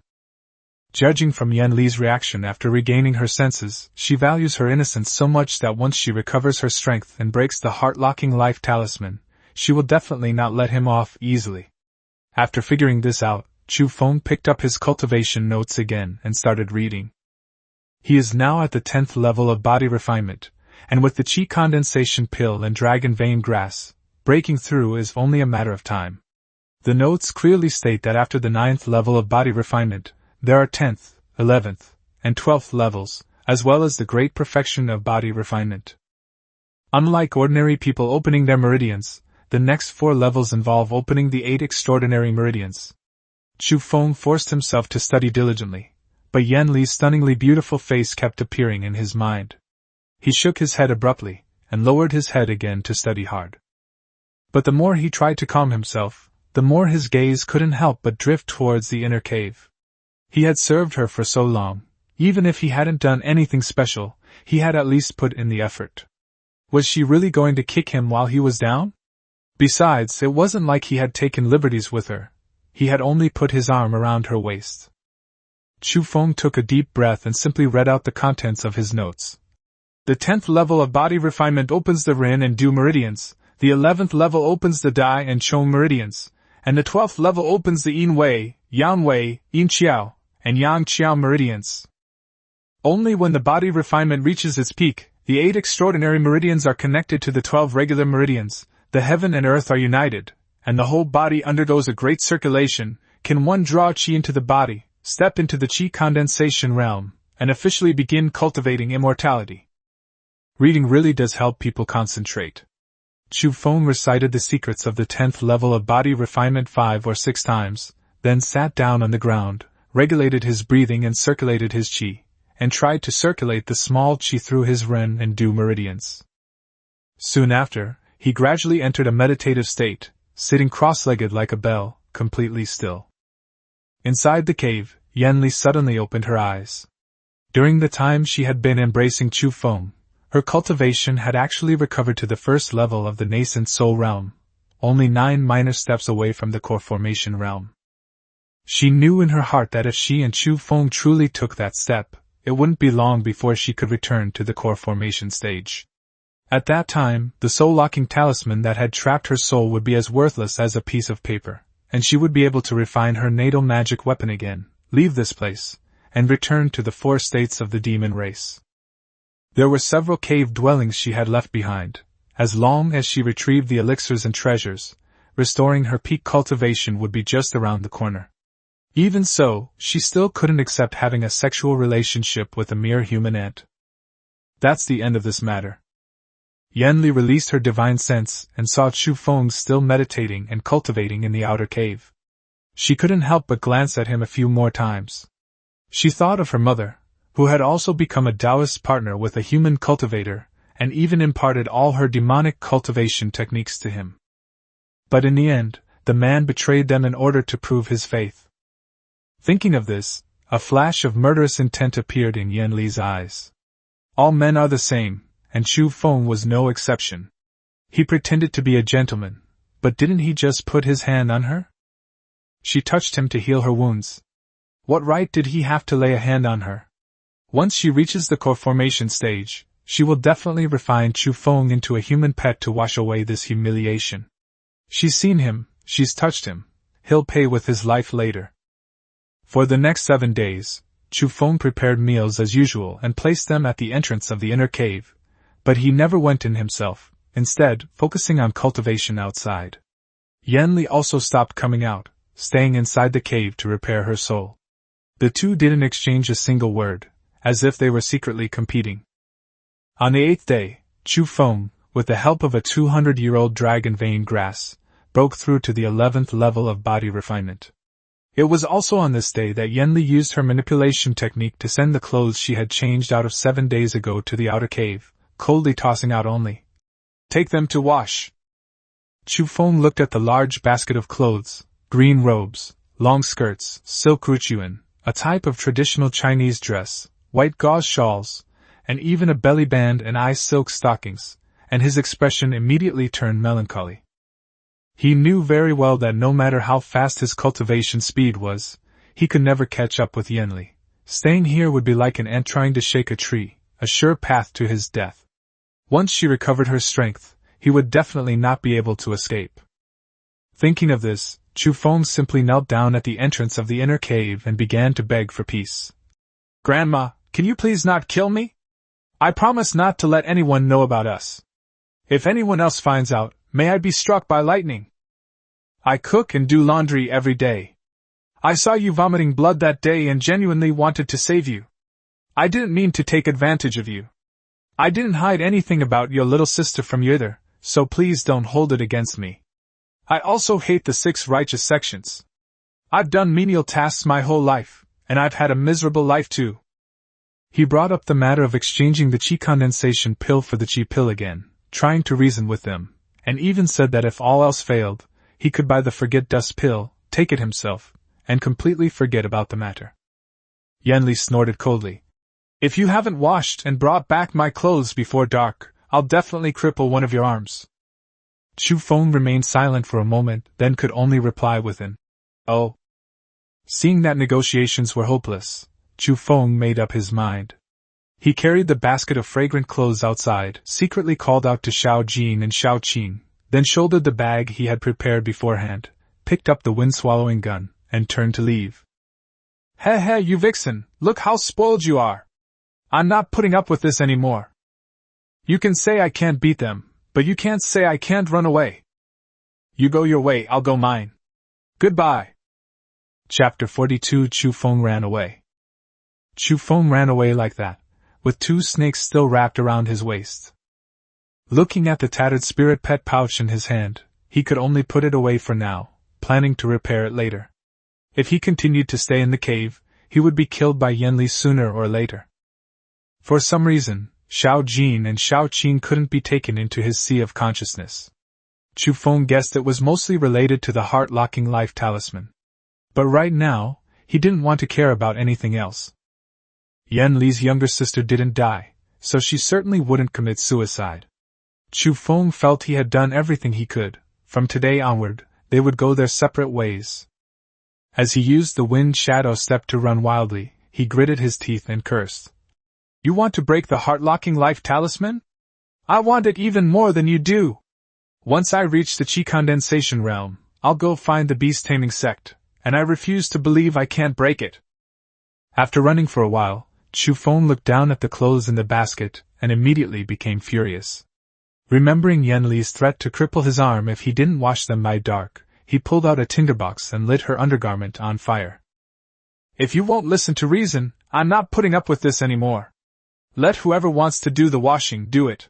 Judging from Yanli's reaction after regaining her senses, she values her innocence so much that once she recovers her strength and breaks the heart-locking life talisman, she will definitely not let him off easily. After figuring this out, Chu Feng picked up his cultivation notes again and started reading. He is now at the 10th level of body refinement, and with the chi condensation pill and dragon vein grass, breaking through is only a matter of time. The notes clearly state that after the 9th level of body refinement, there are 10th, 11th, and 12th levels, as well as the great perfection of body refinement. Unlike ordinary people opening their meridians, the next 4 levels involve opening the 8 extraordinary meridians. Chu Feng forced himself to study diligently, but Yan Li's stunningly beautiful face kept appearing in his mind. He shook his head abruptly, and lowered his head again to study hard. But the more he tried to calm himself, the more his gaze couldn't help but drift towards the inner cave. He had served her for so long, even if he hadn't done anything special, he had at least put in the effort. Was she really going to kick him while he was down? Besides, it wasn't like he had taken liberties with her. He had only put his arm around her waist. Chu Feng took a deep breath and simply read out the contents of his notes. The 10th level of body refinement opens the Rin and Du meridians, the 11th level opens the Dai and Chong meridians, and the 12th level opens the Yin Wei, Yang Wei, Yin Qiao, and Yang Qiao meridians. Only when the body refinement reaches its peak, the 8 extraordinary meridians are connected to the 12 regular meridians, the heaven and earth are united, and the whole body undergoes a great circulation, can one draw qi into the body, step into the qi condensation realm, and officially begin cultivating immortality. Reading really does help people concentrate. Chu Feng recited the secrets of the 10th level of body refinement 5 or 6 times, then sat down on the ground, regulated his breathing and circulated his qi, and tried to circulate the small qi through his Ren and Du meridians. Soon after, he gradually entered a meditative state, sitting cross-legged like a bell, completely still. Inside the cave, Yan Li suddenly opened her eyes. During the time she had been embracing Chu Feng, her cultivation had actually recovered to the first level of the nascent soul realm, only 9 minor steps away from the core formation realm. She knew in her heart that if she and Chu Feng truly took that step, it wouldn't be long before she could return to the core formation stage. At that time, the soul-locking talisman that had trapped her soul would be as worthless as a piece of paper, and she would be able to refine her natal magic weapon again, leave this place, and return to the 4 states of the demon race. There were several cave dwellings she had left behind. As long as she retrieved the elixirs and treasures, restoring her peak cultivation would be just around the corner. Even so, she still couldn't accept having a sexual relationship with a mere human ant. That's the end of this matter. Yan Li released her divine sense and saw Chu Feng still meditating and cultivating in the outer cave. She couldn't help but glance at him a few more times. She thought of her mother, who had also become a Taoist partner with a human cultivator, and even imparted all her demonic cultivation techniques to him. But in the end, the man betrayed them in order to prove his faith. Thinking of this, a flash of murderous intent appeared in Yan Li's eyes. All men are the same, and Chu Feng was no exception. He pretended to be a gentleman, but didn't he just put his hand on her? She touched him to heal her wounds. What right did he have to lay a hand on her? Once she reaches the core formation stage, she will definitely refine Chu Feng into a human pet to wash away this humiliation. She's seen him, she's touched him, he'll pay with his life later. For the next 7 days, Chu Feng prepared meals as usual and placed them at the entrance of the inner cave, but he never went in himself, instead focusing on cultivation outside. Yan Li also stopped coming out, staying inside the cave to repair her soul. The two didn't exchange a single word, as if they were secretly competing. On the 8th day, Chu Feng, with the help of a 200-year-old dragon vein grass, broke through to the 11th level of body refinement. It was also on this day that Yan Li used her manipulation technique to send the clothes she had changed out of 7 days ago to the outer cave, coldly tossing out only, "Take them to wash." Chu Feng looked at the large basket of clothes, green robes, long skirts, silk ruchuan, a type of traditional Chinese dress, white gauze shawls, and even a belly band and silk stockings, and his expression immediately turned melancholy. He knew very well that no matter how fast his cultivation speed was, he could never catch up with Yan Li. Staying here would be like an ant trying to shake a tree, a sure path to his death. Once she recovered her strength, he would definitely not be able to escape. Thinking of this, Chu Feng simply knelt down at the entrance of the inner cave and began to beg for peace. "Grandma, can you please not kill me? I promise not to let anyone know about us. If anyone else finds out, may I be struck by lightning. I cook and do laundry every day. I saw you vomiting blood that day and genuinely wanted to save you. I didn't mean to take advantage of you. I didn't hide anything about your little sister from you either, so please don't hold it against me. I also hate the 6 righteous sections. I've done menial tasks my whole life, and I've had a miserable life too. He brought up the matter of exchanging the chi condensation pill for the chi pill again, trying to reason with them, and even said that if all else failed, he could buy the forget dust pill, take it himself, and completely forget about the matter. Yanli snorted coldly. If you haven't washed and brought back my clothes before dark, I'll definitely cripple one of your arms. Chu Feng remained silent for a moment, then could only reply with an, "Oh." Seeing that negotiations were hopeless, Chu Feng made up his mind. He carried the basket of fragrant clothes outside, secretly called out to Xiao Jin and Xiao Qing, then shouldered the bag he had prepared beforehand, picked up the wind-swallowing gun, and turned to leave. Hey, you vixen, look how spoiled you are. I'm not putting up with this anymore. You can say I can't beat them, but you can't say I can't run away. You go your way, I'll go mine. Goodbye. Chapter 42. Chu Feng ran away. Chu Feng ran away like that, with 2 snakes still wrapped around his waist. Looking at the tattered spirit pet pouch in his hand, he could only put it away for now, planning to repair it later. If he continued to stay in the cave, he would be killed by Yanli sooner or later. For some reason, Xiao Jin and Xiao Qing couldn't be taken into his sea of consciousness. Chu Feng guessed it was mostly related to the heart-locking life talisman. But right now, he didn't want to care about anything else. Yanli's younger sister didn't die, so she certainly wouldn't commit suicide. Chu Feng felt he had done everything he could. From today onward, they would go their separate ways. As he used the wind shadow step to run wildly, he gritted his teeth and cursed. You want to break the heart-locking life talisman? I want it even more than you do. Once I reach the chi condensation realm, I'll go find the beast-taming sect, and I refuse to believe I can't break it. After running for a while, Chu Feng looked down at the clothes in the basket, and immediately became furious. Remembering Yanli's threat to cripple his arm if he didn't wash them by dark, he pulled out a tinderbox and lit her undergarment on fire. If you won't listen to reason, I'm not putting up with this anymore. Let whoever wants to do the washing do it.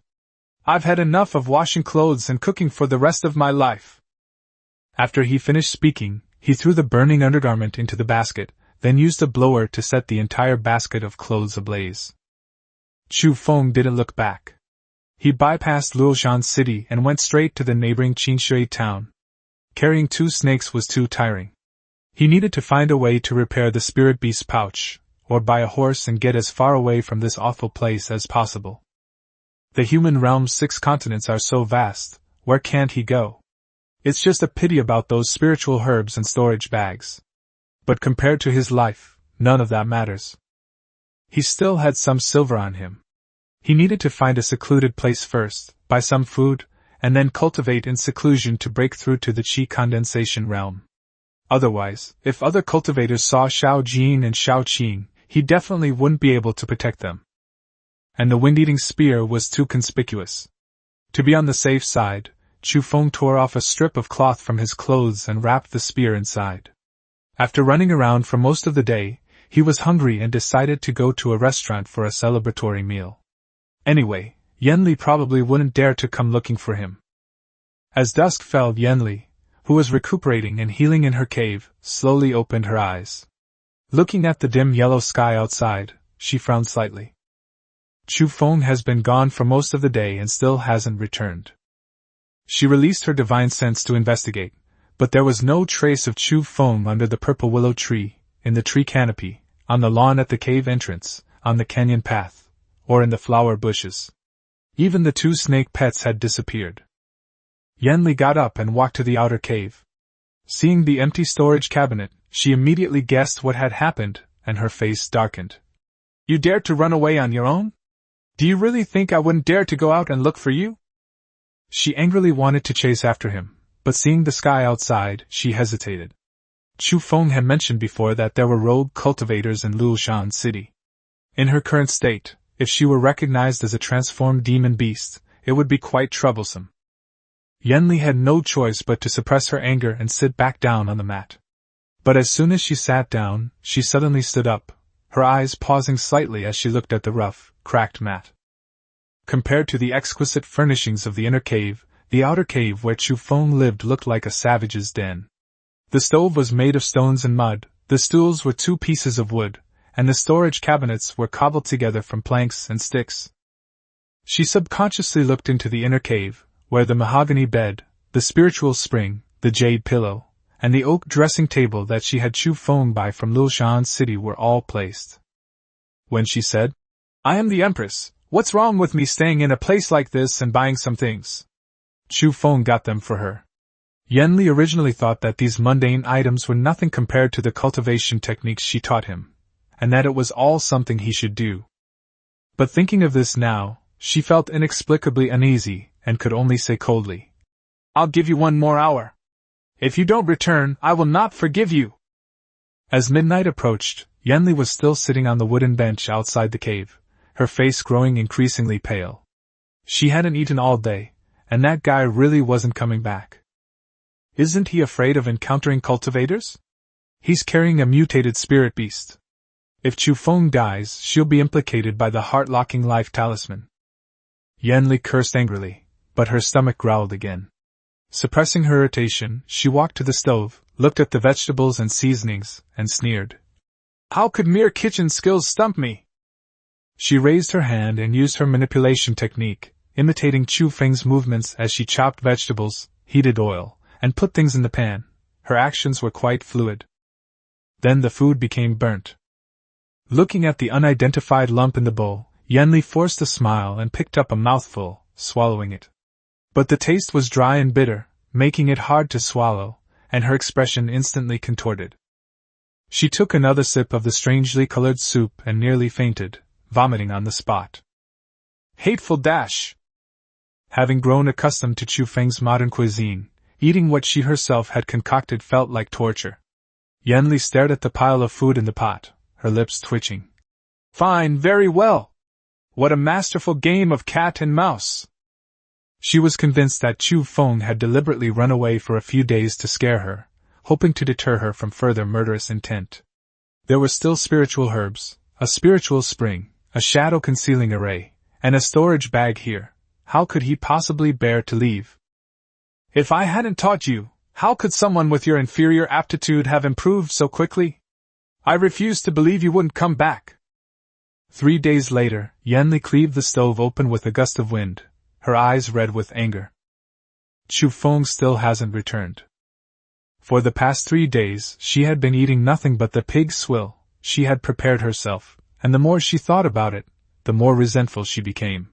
I've had enough of washing clothes and cooking for the rest of my life. After he finished speaking, he threw the burning undergarment into the basket, then used a blower to set the entire basket of clothes ablaze. Chu Feng didn't look back. He bypassed Luoshan City and went straight to the neighboring Qingshui town. Carrying 2 snakes was too tiring. He needed to find a way to repair the spirit beast pouch, or buy a horse and get as far away from this awful place as possible. The human realm's 6 continents are so vast, where can't he go? It's just a pity about those spiritual herbs and storage bags. But compared to his life, none of that matters. He still had some silver on him. He needed to find a secluded place first, buy some food, and then cultivate in seclusion to break through to the chi condensation realm. Otherwise, if other cultivators saw Xiao Jin and Xiao Qing, he definitely wouldn't be able to protect them. And the wind-eating spear was too conspicuous. To be on the safe side, Chu Feng tore off a strip of cloth from his clothes and wrapped the spear inside. After running around for most of the day, he was hungry and decided to go to a restaurant for a celebratory meal. Anyway, Yanli probably wouldn't dare to come looking for him. As dusk fell, Yanli, who was recuperating and healing in her cave, slowly opened her eyes. Looking at the dim yellow sky outside, she frowned slightly. Chu Feng has been gone for most of the day and still hasn't returned. She released her divine sense to investigate, but there was no trace of Chu Feng under the purple willow tree, in the tree canopy, on the lawn at the cave entrance, on the canyon path, or in the flower bushes. Even the 2 snake pets had disappeared. Yanli got up and walked to the outer cave. Seeing the empty storage cabinet, she immediately guessed what had happened, and her face darkened. You dared to run away on your own? Do you really think I wouldn't dare to go out and look for you? She angrily wanted to chase after him, but seeing the sky outside, she hesitated. Chu Feng had mentioned before that there were rogue cultivators in Luoshan City. In her current state, if she were recognized as a transformed demon beast, it would be quite troublesome. Yanli had no choice but to suppress her anger and sit back down on the mat. But as soon as she sat down, she suddenly stood up, her eyes pausing slightly as she looked at the rough, cracked mat. Compared to the exquisite furnishings of the inner cave, the outer cave where Chu Feng lived looked like a savage's den. The stove was made of stones and mud, the stools were 2 pieces of wood, and the storage cabinets were cobbled together from planks and sticks. She subconsciously looked into the inner cave, where the mahogany bed, the spiritual spring, the jade pillow, and the oak dressing table that she had Chu Feng buy from Lilshan City were all placed. When she said, "I am the Empress, what's wrong with me staying in a place like this and buying some things?" Chu Feng got them for her. Yanli originally thought that these mundane items were nothing compared to the cultivation techniques she taught him, and that it was all something he should do. But thinking of this now, she felt inexplicably uneasy, and could only say coldly, "I'll give you 1 more hour. If you don't return, I will not forgive you." As midnight approached, Yanli was still sitting on the wooden bench outside the cave, her face growing increasingly pale. She hadn't eaten all day, and that guy really wasn't coming back. Isn't he afraid of encountering cultivators? He's carrying a mutated spirit beast. If Chu Feng dies, she'll be implicated by the heart-locking life talisman. Yanli cursed angrily, but her stomach growled again. Suppressing her irritation, she walked to the stove, looked at the vegetables and seasonings, and sneered. "How could mere kitchen skills stump me?" She raised her hand and used her manipulation technique, imitating Chu Feng's movements as she chopped vegetables, heated oil, and put things in the pan. Her actions were quite fluid. Then the food became burnt. Looking at the unidentified lump in the bowl, Yanli forced a smile and picked up a mouthful, swallowing it. But the taste was dry and bitter, making it hard to swallow, and her expression instantly contorted. She took another sip of the strangely colored soup and nearly fainted, vomiting on the spot. Hateful dash! Having grown accustomed to Chu Feng's modern cuisine, eating what she herself had concocted felt like torture. Yanli stared at the pile of food in the pot, her lips twitching. "Fine, very well! What a masterful game of cat and mouse!" She was convinced that Chu Feng had deliberately run away for a few days to scare her, hoping to deter her from further murderous intent. There were still spiritual herbs, a spiritual spring, a shadow-concealing array, and a storage bag here. How could he possibly bear to leave? "If I hadn't taught you, how could someone with your inferior aptitude have improved so quickly? I refuse to believe you wouldn't come back." 3 days later, Yanli cleaved the stove open with a gust of wind, her eyes red with anger. Chu Feng still hasn't returned. For the past 3 days, she had been eating nothing but the pig swill she had prepared herself, and the more she thought about it, the more resentful she became.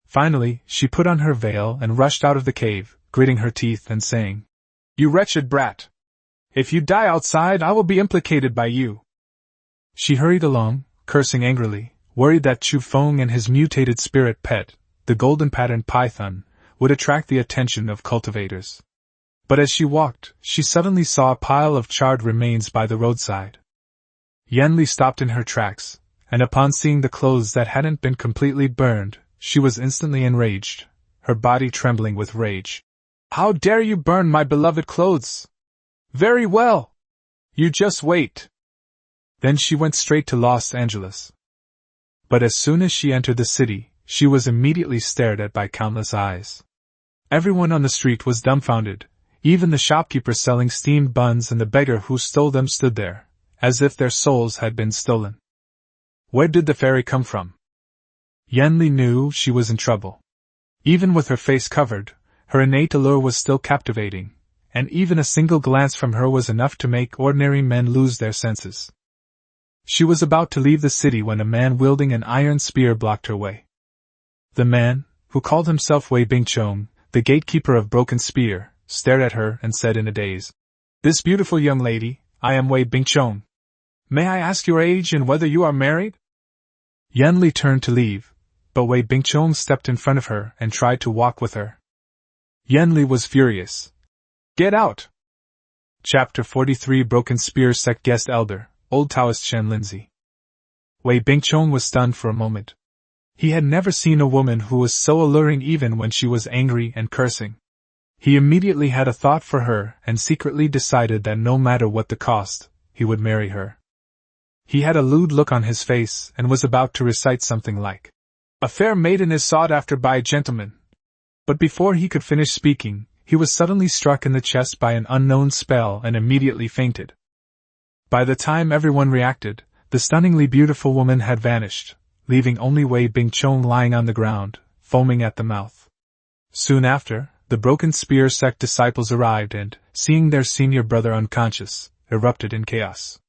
Finally, she put on her veil and rushed out of the cave, gritting her teeth and saying, "You wretched brat! If you die outside, I will be implicated by you." She hurried along, cursing angrily, worried that Chu Feng and his mutated spirit pet, the golden-patterned python, would attract the attention of cultivators. But as she walked, she suddenly saw a pile of charred remains by the roadside. Yanli stopped in her tracks, and upon seeing the clothes that hadn't been completely burned, she was instantly enraged, her body trembling with rage. "How dare you burn my beloved clothes? Very well! You just wait!" Then she went straight to Los Angeles. But as soon as she entered the city, she was immediately stared at by countless eyes. Everyone on the street was dumbfounded, even the shopkeeper selling steamed buns and the beggar who stole them stood there, as if their souls had been stolen. Where did the fairy come from? Yanli knew she was in trouble. Even with her face covered, her innate allure was still captivating, and even a single glance from her was enough to make ordinary men lose their senses. She was about to leave the city when a man wielding an iron spear blocked her way. The man, who called himself Wei Bingchong, the gatekeeper of Broken Spear, stared at her and said in a daze, "This beautiful young lady, I am Wei Bingchong. May I ask your age and whether you are married?" Yanli turned to leave, but Wei Bingchong stepped in front of her and tried to walk with her. Yanli was furious. "Get out!" Chapter 43 Broken Spear Sect Guest Elder, Old Taoist Shen Lindsay. Wei Bingchong was stunned for a moment. He had never seen a woman who was so alluring even when she was angry and cursing. He immediately had a thought for her and secretly decided that no matter what the cost, he would marry her. He had a lewd look on his face and was about to recite something like, "A fair maiden is sought after by a gentleman." But before he could finish speaking, he was suddenly struck in the chest by an unknown spell and immediately fainted. By the time everyone reacted, the stunningly beautiful woman had vanished, leaving only Wei Bingchong lying on the ground, foaming at the mouth. Soon after, the Broken Spear Sect disciples arrived and, seeing their senior brother unconscious, erupted in chaos.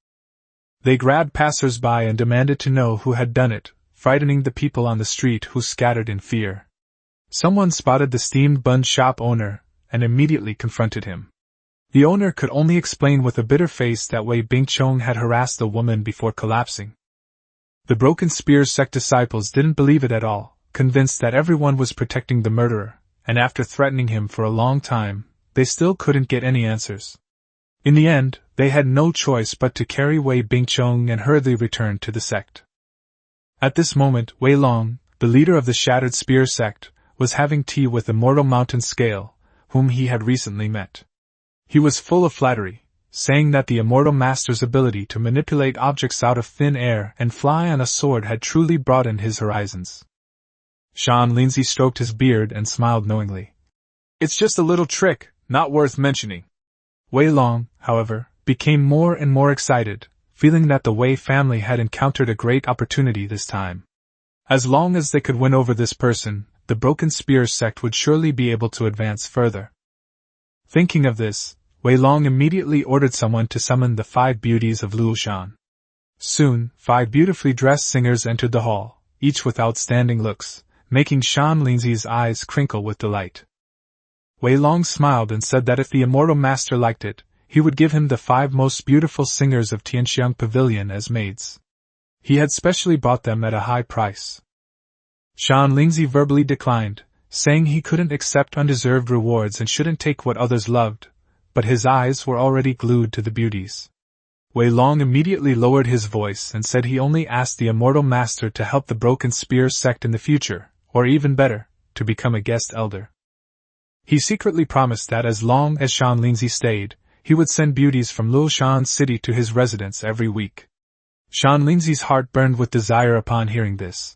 They grabbed passers-by and demanded to know who had done it, frightening the people on the street who scattered in fear. Someone spotted the steamed bun shop owner and immediately confronted him. The owner could only explain with a bitter face that Wei Bingchong had harassed the woman before collapsing. The Broken Spear Sect disciples didn't believe it at all, convinced that everyone was protecting the murderer, and after threatening him for a long time, they still couldn't get any answers. In the end, they had no choice but to carry Wei Bingchong and hurriedly return to the sect. At this moment, Wei Long, the leader of the Shattered Spear Sect, was having tea with Immortal Mountain Scale, whom he had recently met. He was full of flattery, saying that the Immortal Master's ability to manipulate objects out of thin air and fly on a sword had truly broadened his horizons. Sean Lindsay stroked his beard and smiled knowingly. "It's just a little trick, not worth mentioning." Wei Long, however, became more and more excited, feeling that the Wei family had encountered a great opportunity this time. As long as they could win over this person, the Broken Spear Sect would surely be able to advance further. Thinking of this, Wei Long immediately ordered someone to summon the 5 beauties of Luoshan. Soon, 5 beautifully dressed singers entered the hall, each with outstanding looks, making Shan Lindsay's eyes crinkle with delight. Wei Long smiled and said that if the Immortal Master liked it, he would give him the 5 most beautiful singers of Tianxiang Pavilion as maids. He had specially bought them at a high price. Shan Lindsay verbally declined, saying he couldn't accept undeserved rewards and shouldn't take what others loved, but his eyes were already glued to the beauties. Wei Long immediately lowered his voice and said he only asked the Immortal Master to help the Broken Spear Sect in the future, or even better, to become a guest elder. He secretly promised that as long as Shan Lindsay stayed, he would send beauties from Luoshan City to his residence every week. Shan Lindsay's heart burned with desire upon hearing this,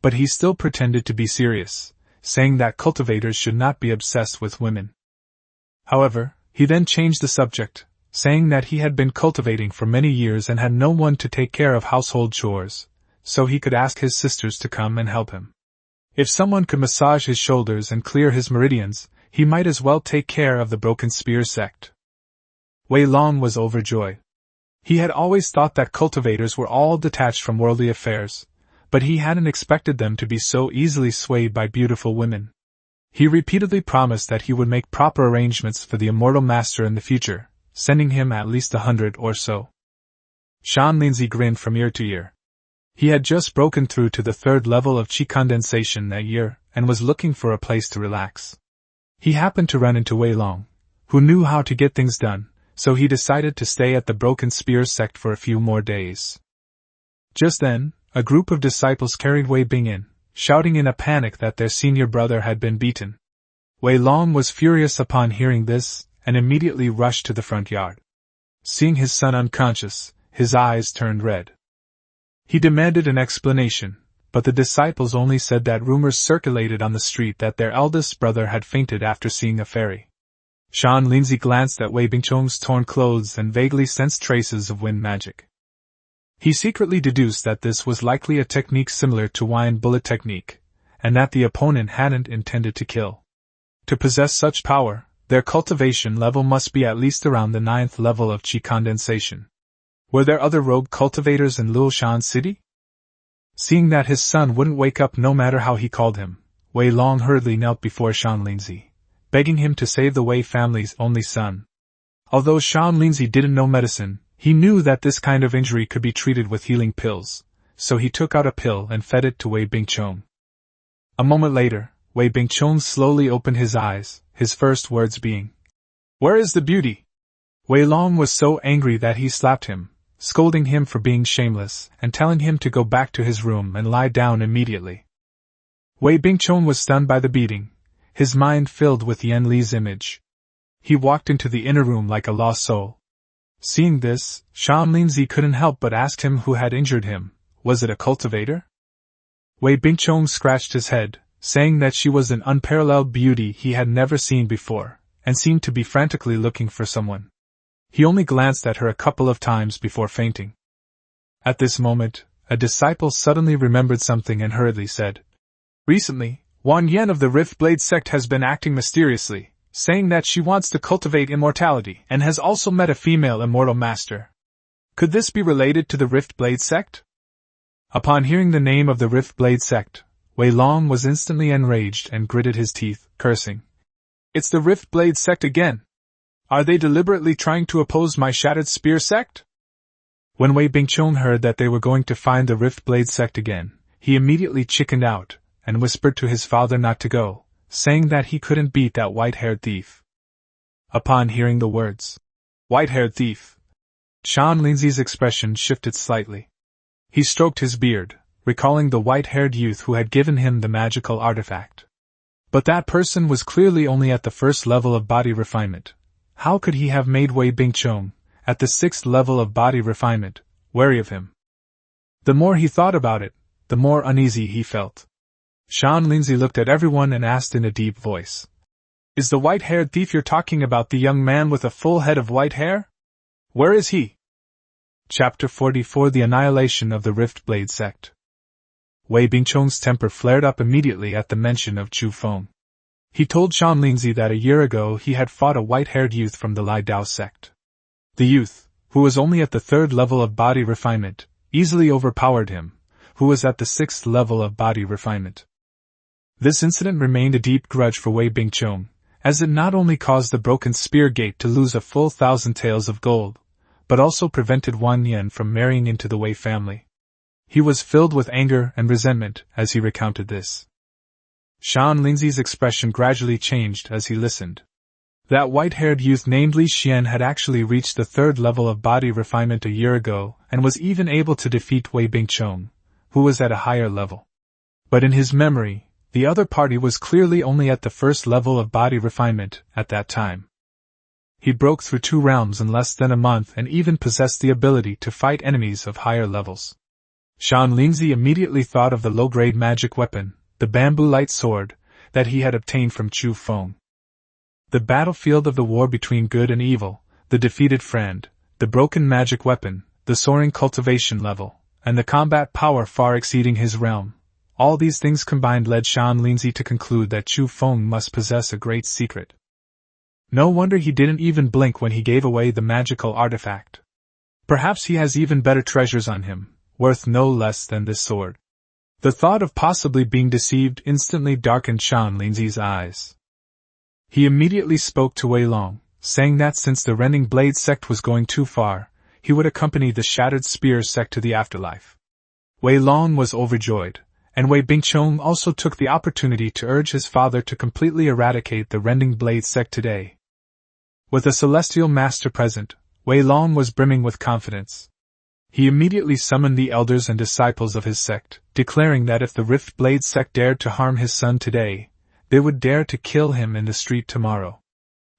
but he still pretended to be serious, saying that cultivators should not be obsessed with women. However, he then changed the subject, saying that he had been cultivating for many years and had no one to take care of household chores, so he could ask his sisters to come and help him. If someone could massage his shoulders and clear his meridians, he might as well take care of the Broken Spear Sect. Wei Long was overjoyed. He had always thought that cultivators were all detached from worldly affairs, but he hadn't expected them to be so easily swayed by beautiful women. He repeatedly promised that he would make proper arrangements for the Immortal Master in the future, sending him at least 100 or so. Shan Lindsay grinned from ear to ear. He had just broken through to the 3rd level of Qi condensation that year, and was looking for a place to relax. He happened to run into Wei Long, who knew how to get things done, so he decided to stay at the Broken Spear Sect for a few more days. Just then, a group of disciples carried Wei Bing in, shouting in a panic that their senior brother had been beaten. Wei Long was furious upon hearing this, and immediately rushed to the front yard. Seeing his son unconscious, his eyes turned red. He demanded an explanation, but the disciples only said that rumors circulated on the street that their eldest brother had fainted after seeing a fairy. Shan Lindsay glanced at Wei Bingchong's torn clothes and vaguely sensed traces of wind magic. He secretly deduced that this was likely a technique similar to wine bullet technique, and that the opponent hadn't intended to kill. To possess such power, their cultivation level must be at least around the 9th level of Qi condensation. Were there other rogue cultivators in Luoshan City? Seeing that his son wouldn't wake up no matter how he called him, Wei Long hurriedly knelt before Shan Lindsay, begging him to save the Wei family's only son. Although Shan Lindsay didn't know medicine, he knew that this kind of injury could be treated with healing pills, so he took out a pill and fed it to Wei Bingchong. A moment later, Wei Bingchong slowly opened his eyes, his first words being, "Where is the beauty?" Wei Long was so angry that he slapped him, scolding him for being shameless and telling him to go back to his room and lie down immediately. Wei Bingchong was stunned by the beating, his mind filled with Yan Li's image. He walked into the inner room like a lost soul. Seeing this, Shan Linzi couldn't help but ask him who had injured him. Was it a cultivator? Wei Bingchong scratched his head, saying that she was an unparalleled beauty he had never seen before, and seemed to be frantically looking for someone. He only glanced at her a couple of times before fainting. At this moment, a disciple suddenly remembered something and hurriedly said, "Recently, Wan Yen of the Rift Blade sect has been acting mysteriously, saying that she wants to cultivate immortality and has also met a female immortal master. Could this be related to the Rift Blade sect?" Upon hearing the name of the Rift Blade sect, Wei Long was instantly enraged and gritted his teeth, cursing. "It's the Rift Blade sect again! Are they deliberately trying to oppose my Shattered Spear sect?" When Wei Bingchong heard that they were going to find the Rift Blade sect again, he immediately chickened out, and whispered to his father not to go, saying that he couldn't beat that white-haired thief. Upon hearing the words, "white-haired thief," Shan Linzi's expression shifted slightly. He stroked his beard, recalling the white-haired youth who had given him the magical artifact. But that person was clearly only at the first level of body refinement. How could he have made Wei Bingchong, at the 6th level of body refinement, wary of him? The more he thought about it, the more uneasy he felt. Shan Linzi looked at everyone and asked in a deep voice, "Is the white-haired thief you're talking about the young man with a full head of white hair? Where is he?" Chapter 44: The Annihilation of the Rift Blade Sect. Wei Bingchong's temper flared up immediately at the mention of Chu Feng. He told Shan Linzi that a year ago he had fought a white-haired youth from the Lai Dao sect. The youth, who was only at the 3rd level of body refinement, easily overpowered him, who was at the 6th level of body refinement. This incident remained a deep grudge for Wei Bingchong, as it not only caused the broken spear gate to lose a full 1,000 taels of gold, but also prevented Wan Yen from marrying into the Wei family. He was filled with anger and resentment as he recounted this. Shan Linzi's expression gradually changed as he listened. That white-haired youth named Li Xian had actually reached the 3rd level of body refinement a year ago and was even able to defeat Wei Bingchong, who was at a higher level. But in his memory, the other party was clearly only at the 1st level of body refinement at that time. He broke through 2 realms in less than a month and even possessed the ability to fight enemies of higher levels. Shan Linzi immediately thought of the low-grade magic weapon, the bamboo light sword, that he had obtained from Chu Feng. The battlefield of the war between good and evil, the defeated friend, the broken magic weapon, the soaring cultivation level, and the combat power far exceeding his realm. All these things combined led Shan Linzi to conclude that Chu Feng must possess a great secret. No wonder he didn't even blink when he gave away the magical artifact. Perhaps he has even better treasures on him, worth no less than this sword. The thought of possibly being deceived instantly darkened Shan Linzi's eyes. He immediately spoke to Wei Long, saying that since the Rending Blade sect was going too far, he would accompany the Shattered Spear sect to the afterlife. Wei Long was overjoyed, and Wei Bingchong also took the opportunity to urge his father to completely eradicate the Rending Blade sect today. With a celestial master present, Wei Long was brimming with confidence. He immediately summoned the elders and disciples of his sect, declaring that if the Rift Blade sect dared to harm his son today, they would dare to kill him in the street tomorrow.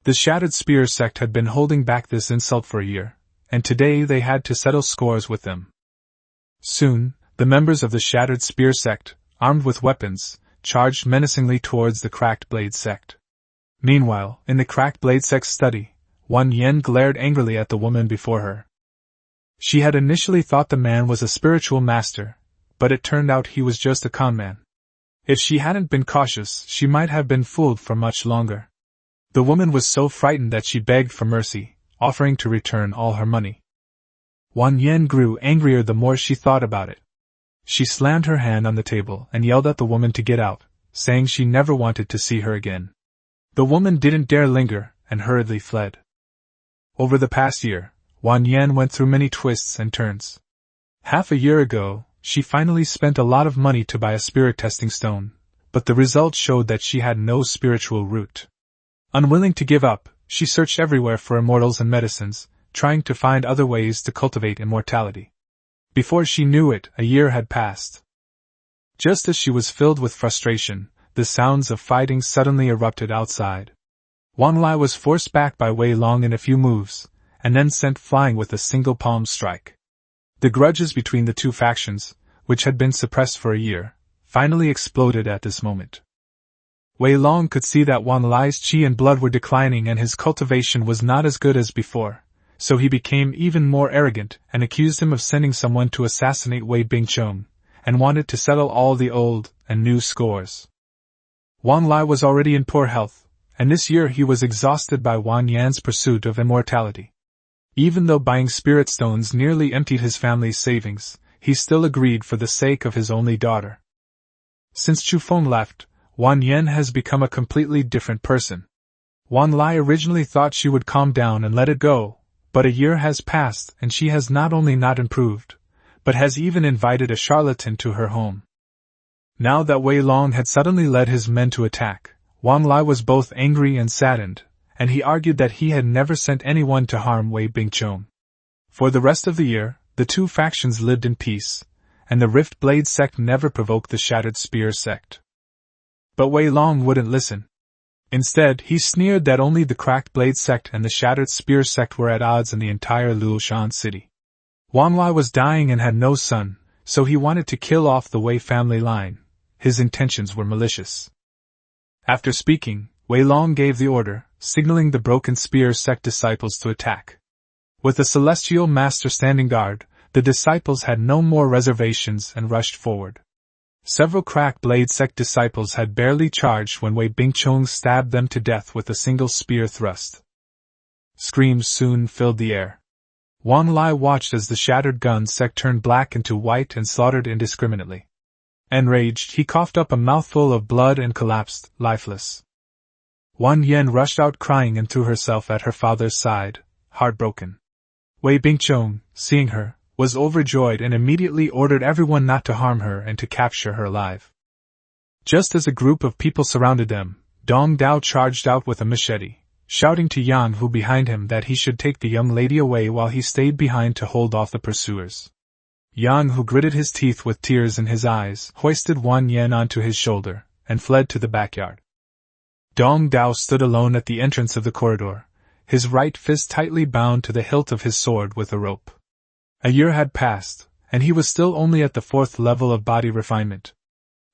The Shattered Spear sect had been holding back this insult for a year, and today they had to settle scores with them. Soon, the members of the Shattered Spear sect, armed with weapons, charged menacingly towards the Cracked Blade sect. Meanwhile, in the Cracked Blade sect's study, Wan Yen glared angrily at the woman before her. She had initially thought the man was a spiritual master, but it turned out he was just a conman. If she hadn't been cautious, she might have been fooled for much longer. The woman was so frightened that she begged for mercy, offering to return all her money. Wan Yen grew angrier the more she thought about it. She slammed her hand on the table and yelled at the woman to get out, saying she never wanted to see her again. The woman didn't dare linger and hurriedly fled. Over the past year, Wan Yen went through many twists and turns. Half a year ago, she finally spent a lot of money to buy a spirit testing stone, but the results showed that she had no spiritual root. Unwilling to give up, she searched everywhere for immortals and medicines, trying to find other ways to cultivate immortality. Before she knew it, a year had passed. Just as she was filled with frustration, the sounds of fighting suddenly erupted outside. Wang Lai was forced back by Wei Long in a few moves, and then sent flying with a single palm strike. The grudges between the two factions, which had been suppressed for a year, finally exploded at this moment. Wei Long could see that Wan Lai's qi and blood were declining and his cultivation was not as good as before, so he became even more arrogant and accused him of sending someone to assassinate Wei Bingchong, and wanted to settle all the old and new scores. Wan Lai was already in poor health, and this year he was exhausted by Wan Yan's pursuit of immortality. Even though buying spirit stones nearly emptied his family's savings, he still agreed for the sake of his only daughter. Since Chu Feng left, Wan Yan has become a completely different person. Wan Lai originally thought she would calm down and let it go, but a year has passed and she has not only not improved, but has even invited a charlatan to her home. Now that Wei Long had suddenly led his men to attack, Wan Lai was both angry and saddened, and he argued that he had never sent anyone to harm Wei Bingchong. For the rest of the year, the two factions lived in peace, and the Rift Blade Sect never provoked the Shattered Spear Sect. But Wei Long wouldn't listen. Instead, he sneered that only the Cracked Blade Sect and the Shattered Spear Sect were at odds in the entire Luoshan city. Wan Lai was dying and had no son, so he wanted to kill off the Wei family line. His intentions were malicious. After speaking, Wei Long gave the order, signaling the Broken Spear Sect disciples to attack. With the Celestial Master standing guard, the disciples had no more reservations and rushed forward. Several Cracked Blade Sect disciples had barely charged when Wei Bingchong stabbed them to death with a single spear thrust. Screams soon filled the air. Wan Lai watched as the Shattered Gun Sect turned black into white and slaughtered indiscriminately. Enraged, he coughed up a mouthful of blood and collapsed, lifeless. Wan Yan rushed out crying and threw herself at her father's side, heartbroken. Wei Bingchong, seeing her, was overjoyed and immediately ordered everyone not to harm her and to capture her alive. Just as a group of people surrounded them, Dong Dao charged out with a machete, shouting to Yang Hu behind him that he should take the young lady away while he stayed behind to hold off the pursuers. Yang Hu gritted his teeth with tears in his eyes, hoisted Wan Yan onto his shoulder, and fled to the backyard. Dong Dao stood alone at the entrance of the corridor, his right fist tightly bound to the hilt of his sword with a rope. A year had passed, and he was still only at the 4th level of body refinement.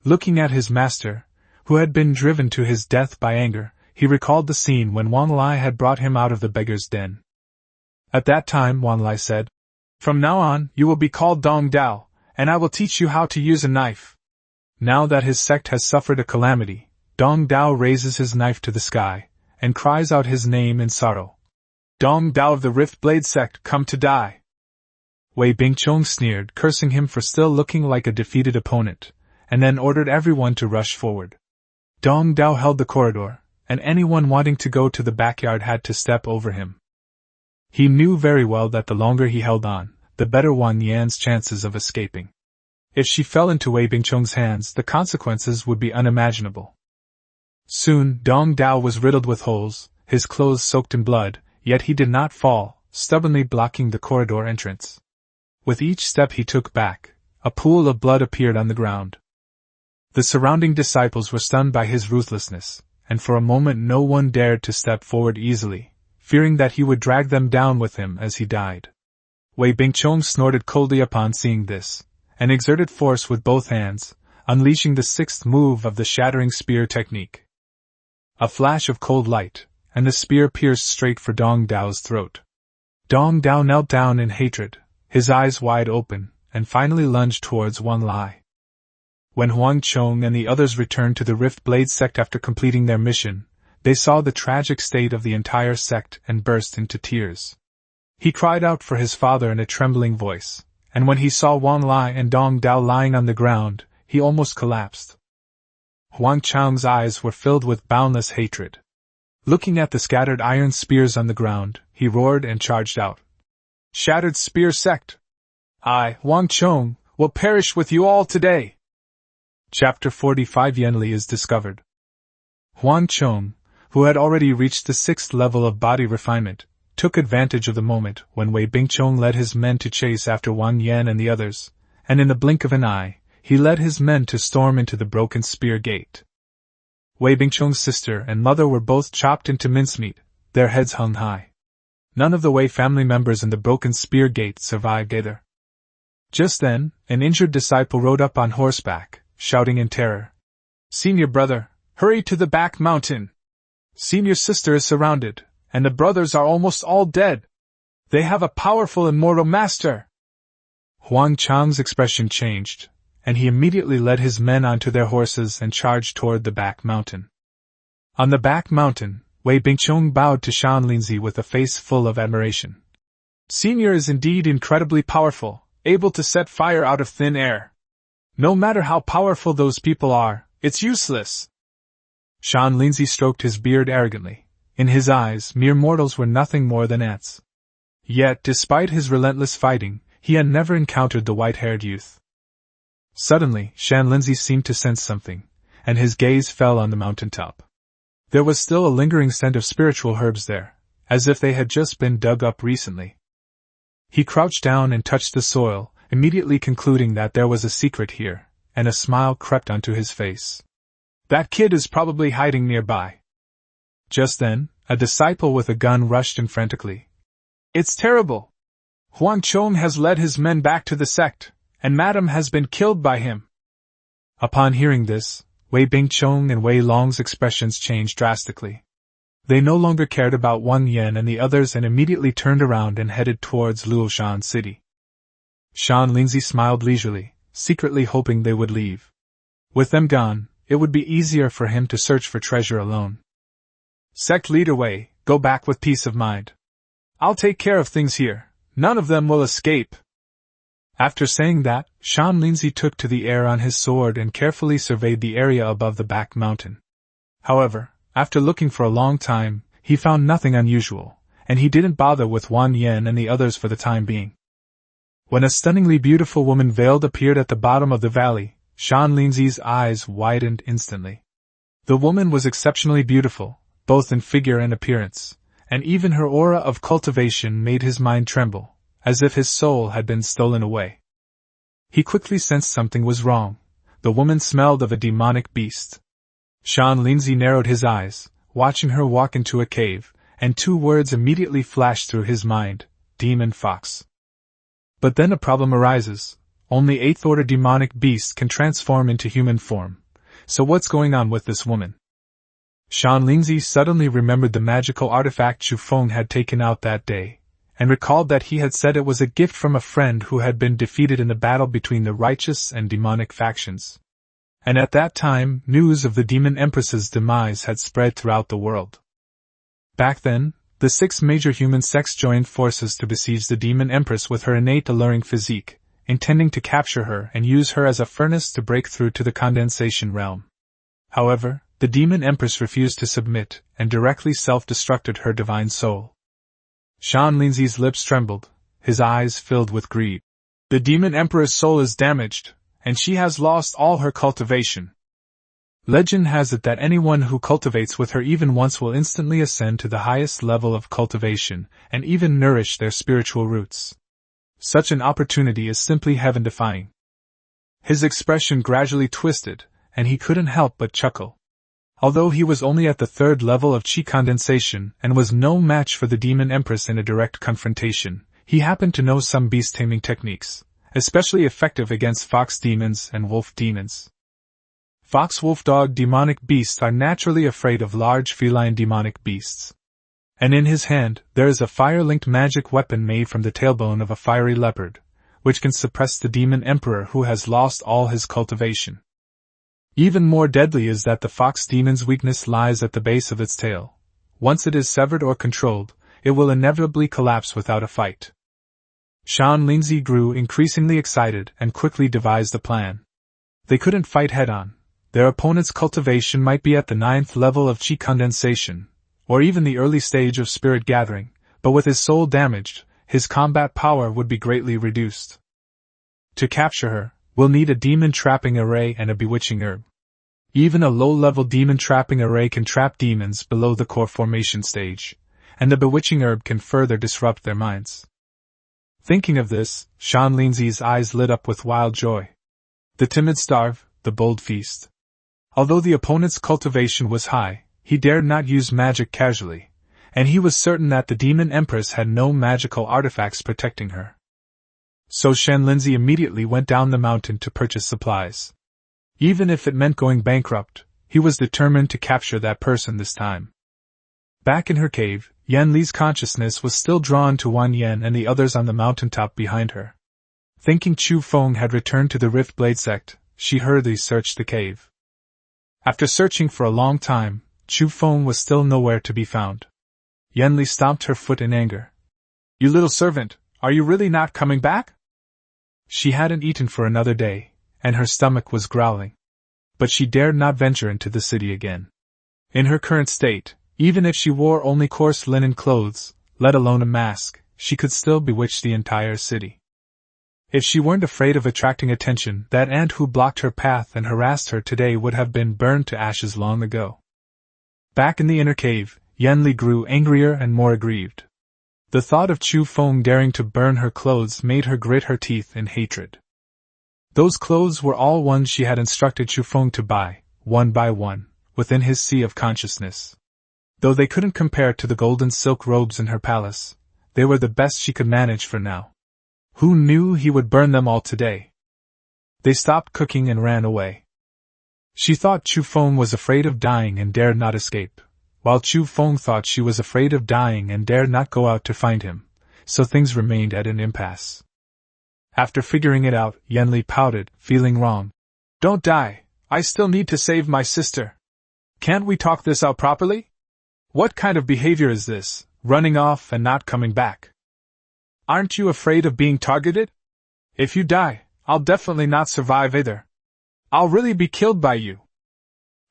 Looking at his master, who had been driven to his death by anger, he recalled the scene when Wan Lai had brought him out of the beggar's den. At that time Wan Lai said, "From now on, you will be called Dong Dao, and I will teach you how to use a knife." Now that his sect has suffered a calamity, Dong Dao raises his knife to the sky, and cries out his name in sorrow. "Dong Dao of the Rift Blade Sect, come to die!" Wei Bingchong sneered, cursing him for still looking like a defeated opponent, and then ordered everyone to rush forward. Dong Dao held the corridor, and anyone wanting to go to the backyard had to step over him. He knew very well that the longer he held on, the better Wan Yan's chances of escaping. If she fell into Wei Bingchong's hands, the consequences would be unimaginable. Soon, Dong Dao was riddled with holes, his clothes soaked in blood, yet he did not fall, stubbornly blocking the corridor entrance. With each step he took back, a pool of blood appeared on the ground. The surrounding disciples were stunned by his ruthlessness, and for a moment no one dared to step forward easily, fearing that he would drag them down with him as he died. Wei Bingchong snorted coldly upon seeing this, and exerted force with both hands, unleashing the 6th move of the shattering spear technique. A flash of cold light, and the spear pierced straight for Dong Dao's throat. Dong Dao knelt down in hatred, his eyes wide open, and finally lunged towards Wan Lai. When Huang Chong and the others returned to the Rift Blade Sect after completing their mission, they saw the tragic state of the entire sect and burst into tears. He cried out for his father in a trembling voice, and when he saw Wan Lai and Dong Dao lying on the ground, he almost collapsed. Huang Chong's eyes were filled with boundless hatred. Looking at the scattered iron spears on the ground, he roared and charged out. "Shattered Spear Sect! I, Huang Chong, will perish with you all today!" Chapter 45 Yenli is discovered. Huang Chong, who had already reached the 6th level of body refinement, took advantage of the moment when Wei Bingchong led his men to chase after Wang Yan and the others, and in the blink of an eye, he led his men to storm into the Broken Spear Gate. Wei Bingchong's sister and mother were both chopped into mincemeat, their heads hung high. None of the Wei family members in the broken spear gate survived either. Just then, an injured disciple rode up on horseback, shouting in terror. "Senior brother, hurry to the back mountain! Senior sister is surrounded, and the brothers are almost all dead. They have a powerful immortal master!" Huang Chang's expression changed, and he immediately led his men onto their horses and charged toward the back mountain. On the back mountain, Wei Bingqiong bowed to Shan Linzi with a face full of admiration. "Senior is indeed incredibly powerful, able to set fire out of thin air. No matter how powerful those people are, it's useless." Shan Linzi stroked his beard arrogantly. In his eyes, mere mortals were nothing more than ants. Yet, despite his relentless fighting, he had never encountered the white-haired youth. Suddenly, Shan Linzi seemed to sense something, and his gaze fell on the mountaintop. There was still a lingering scent of spiritual herbs there, as if they had just been dug up recently. He crouched down and touched the soil, immediately concluding that there was a secret here, and a smile crept onto his face. "That kid is probably hiding nearby." Just then, a disciple with a gun rushed in frantically. "It's terrible! Huang Chong has led his men back to the sect, and Madame has been killed by him." Upon hearing this, Wei Bingqiong and Wei Long's expressions changed drastically. They no longer cared about Wang Yan and the others and immediately turned around and headed towards Luoshan City. Shan Linzi smiled leisurely, secretly hoping they would leave. With them gone, it would be easier for him to search for treasure alone. "Sect leader Wei, go back with peace of mind. I'll take care of things here. None of them will escape." After saying that, Shan Linzi took to the air on his sword and carefully surveyed the area above the back mountain. However, after looking for a long time, he found nothing unusual, and he didn't bother with Wang Yan and the others for the time being. When a stunningly beautiful woman veiled appeared at the bottom of the valley, Shan Linzi's eyes widened instantly. The woman was exceptionally beautiful, both in figure and appearance, and even her aura of cultivation made his mind tremble, as if his soul had been stolen away. He quickly sensed something was wrong. The woman smelled of a demonic beast. Shan Linzi narrowed his eyes, watching her walk into a cave, and two words immediately flashed through his mind: demon fox. But then a problem arises. Only 8th order demonic beasts can transform into human form. So what's going on with this woman? Shan Linzi suddenly remembered the magical artifact Chu Feng had taken out that day, and recalled that he had said it was a gift from a friend who had been defeated in the battle between the righteous and demonic factions. And at that time, news of the demon Empress's demise had spread throughout the world. Back then, the 6 major human sects joined forces to besiege the demon Empress with her innate alluring physique, intending to capture her and use her as a furnace to break through to the condensation realm. However, the demon Empress refused to submit, and directly self-destructed her divine soul. Shan Linzi's lips trembled, his eyes filled with greed. The demon Emperor's soul is damaged, and she has lost all her cultivation. Legend has it that anyone who cultivates with her even once will instantly ascend to the highest level of cultivation, and even nourish their spiritual roots. Such an opportunity is simply heaven-defying. His expression gradually twisted, and he couldn't help but chuckle. Although he was only at the 3rd level of chi condensation and was no match for the demon Empress in a direct confrontation, he happened to know some beast-taming techniques, especially effective against fox demons and wolf demons. Fox-wolf-dog demonic beasts are naturally afraid of large feline demonic beasts. And in his hand, there is a fire-linked magic weapon made from the tailbone of a fiery leopard, which can suppress the demon emperor who has lost all his cultivation. Even more deadly is that the fox demon's weakness lies at the base of its tail. Once it is severed or controlled, it will inevitably collapse without a fight. Shan Linzi grew increasingly excited and quickly devised a plan. They couldn't fight head-on. Their opponent's cultivation might be at the 9th level of chi condensation, or even the early stage of spirit gathering, but with his soul damaged, his combat power would be greatly reduced. To capture her, we'll need a demon trapping array and a bewitching herb. Even a low-level demon trapping array can trap demons below the core formation stage, and the bewitching herb can further disrupt their minds. Thinking of this, Shan Linzi's eyes lit up with wild joy. The timid starve, the bold feast. Although the opponent's cultivation was high, he dared not use magic casually, and he was certain that the demon Empress had no magical artifacts protecting her. So Xuanjian immediately went down the mountain to purchase supplies. Even if it meant going bankrupt, he was determined to capture that person this time. Back in her cave, Yanli's consciousness was still drawn to Wan Yan and the others on the mountaintop behind her. Thinking Chu Feng had returned to the Riftblade Sect, she hurriedly searched the cave. After searching for a long time, Chu Feng was still nowhere to be found. Yanli stomped her foot in anger. "You little servant, are you really not coming back?" She hadn't eaten for another day, and her stomach was growling. But she dared not venture into the city again. In her current state, even if she wore only coarse linen clothes, let alone a mask, she could still bewitch the entire city. If she weren't afraid of attracting attention, that ant who blocked her path and harassed her today would have been burned to ashes long ago. Back in the inner cave, Yanli grew angrier and more aggrieved. The thought of Chu Feng daring to burn her clothes made her grit her teeth in hatred. Those clothes were all ones she had instructed Chu Feng to buy, one by one, within his sea of consciousness. Though they couldn't compare to the golden silk robes in her palace, they were the best she could manage for now. Who knew he would burn them all today? They stopped cooking and ran away. She thought Chu Feng was afraid of dying and dared not escape, while Chu Feng thought she was afraid of dying and dared not go out to find him, so things remained at an impasse. After figuring it out, Yanli pouted, feeling wrong. "Don't die, I still need to save my sister. Can't we talk this out properly? What kind of behavior is this, running off and not coming back? Aren't you afraid of being targeted? If you die, I'll definitely not survive either. I'll really be killed by you."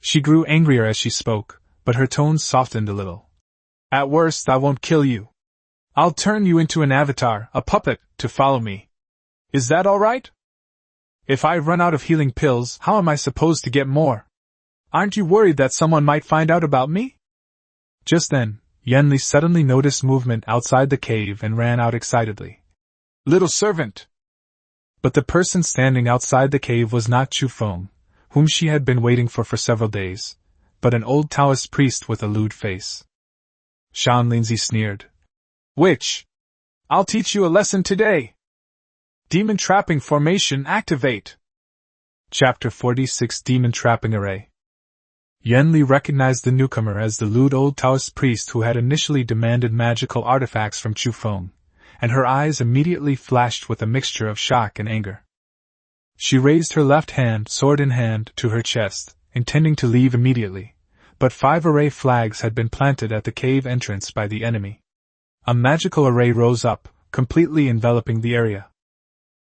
She grew angrier as she spoke, but her tone softened a little. "At worst, I won't kill you. I'll turn you into an avatar, a puppet, to follow me. Is that all right? If I run out of healing pills, how am I supposed to get more? Aren't you worried that someone might find out about me?" Just then, Yanli suddenly noticed movement outside the cave and ran out excitedly. "Little servant!" But the person standing outside the cave was not Chu Feng, whom she had been waiting for several days, but an old Taoist priest with a lewd face. Xuanjian sneered. "Witch! I'll teach you a lesson today! Demon Trapping Formation activate!" Chapter 46 Demon Trapping Array. Yanli recognized the newcomer as the lewd old Taoist priest who had initially demanded magical artifacts from Chu Feng, and her eyes immediately flashed with a mixture of shock and anger. She raised her left hand, sword in hand, to her chest, intending to leave immediately, but 5 array flags had been planted at the cave entrance by the enemy. A magical array rose up, completely enveloping the area.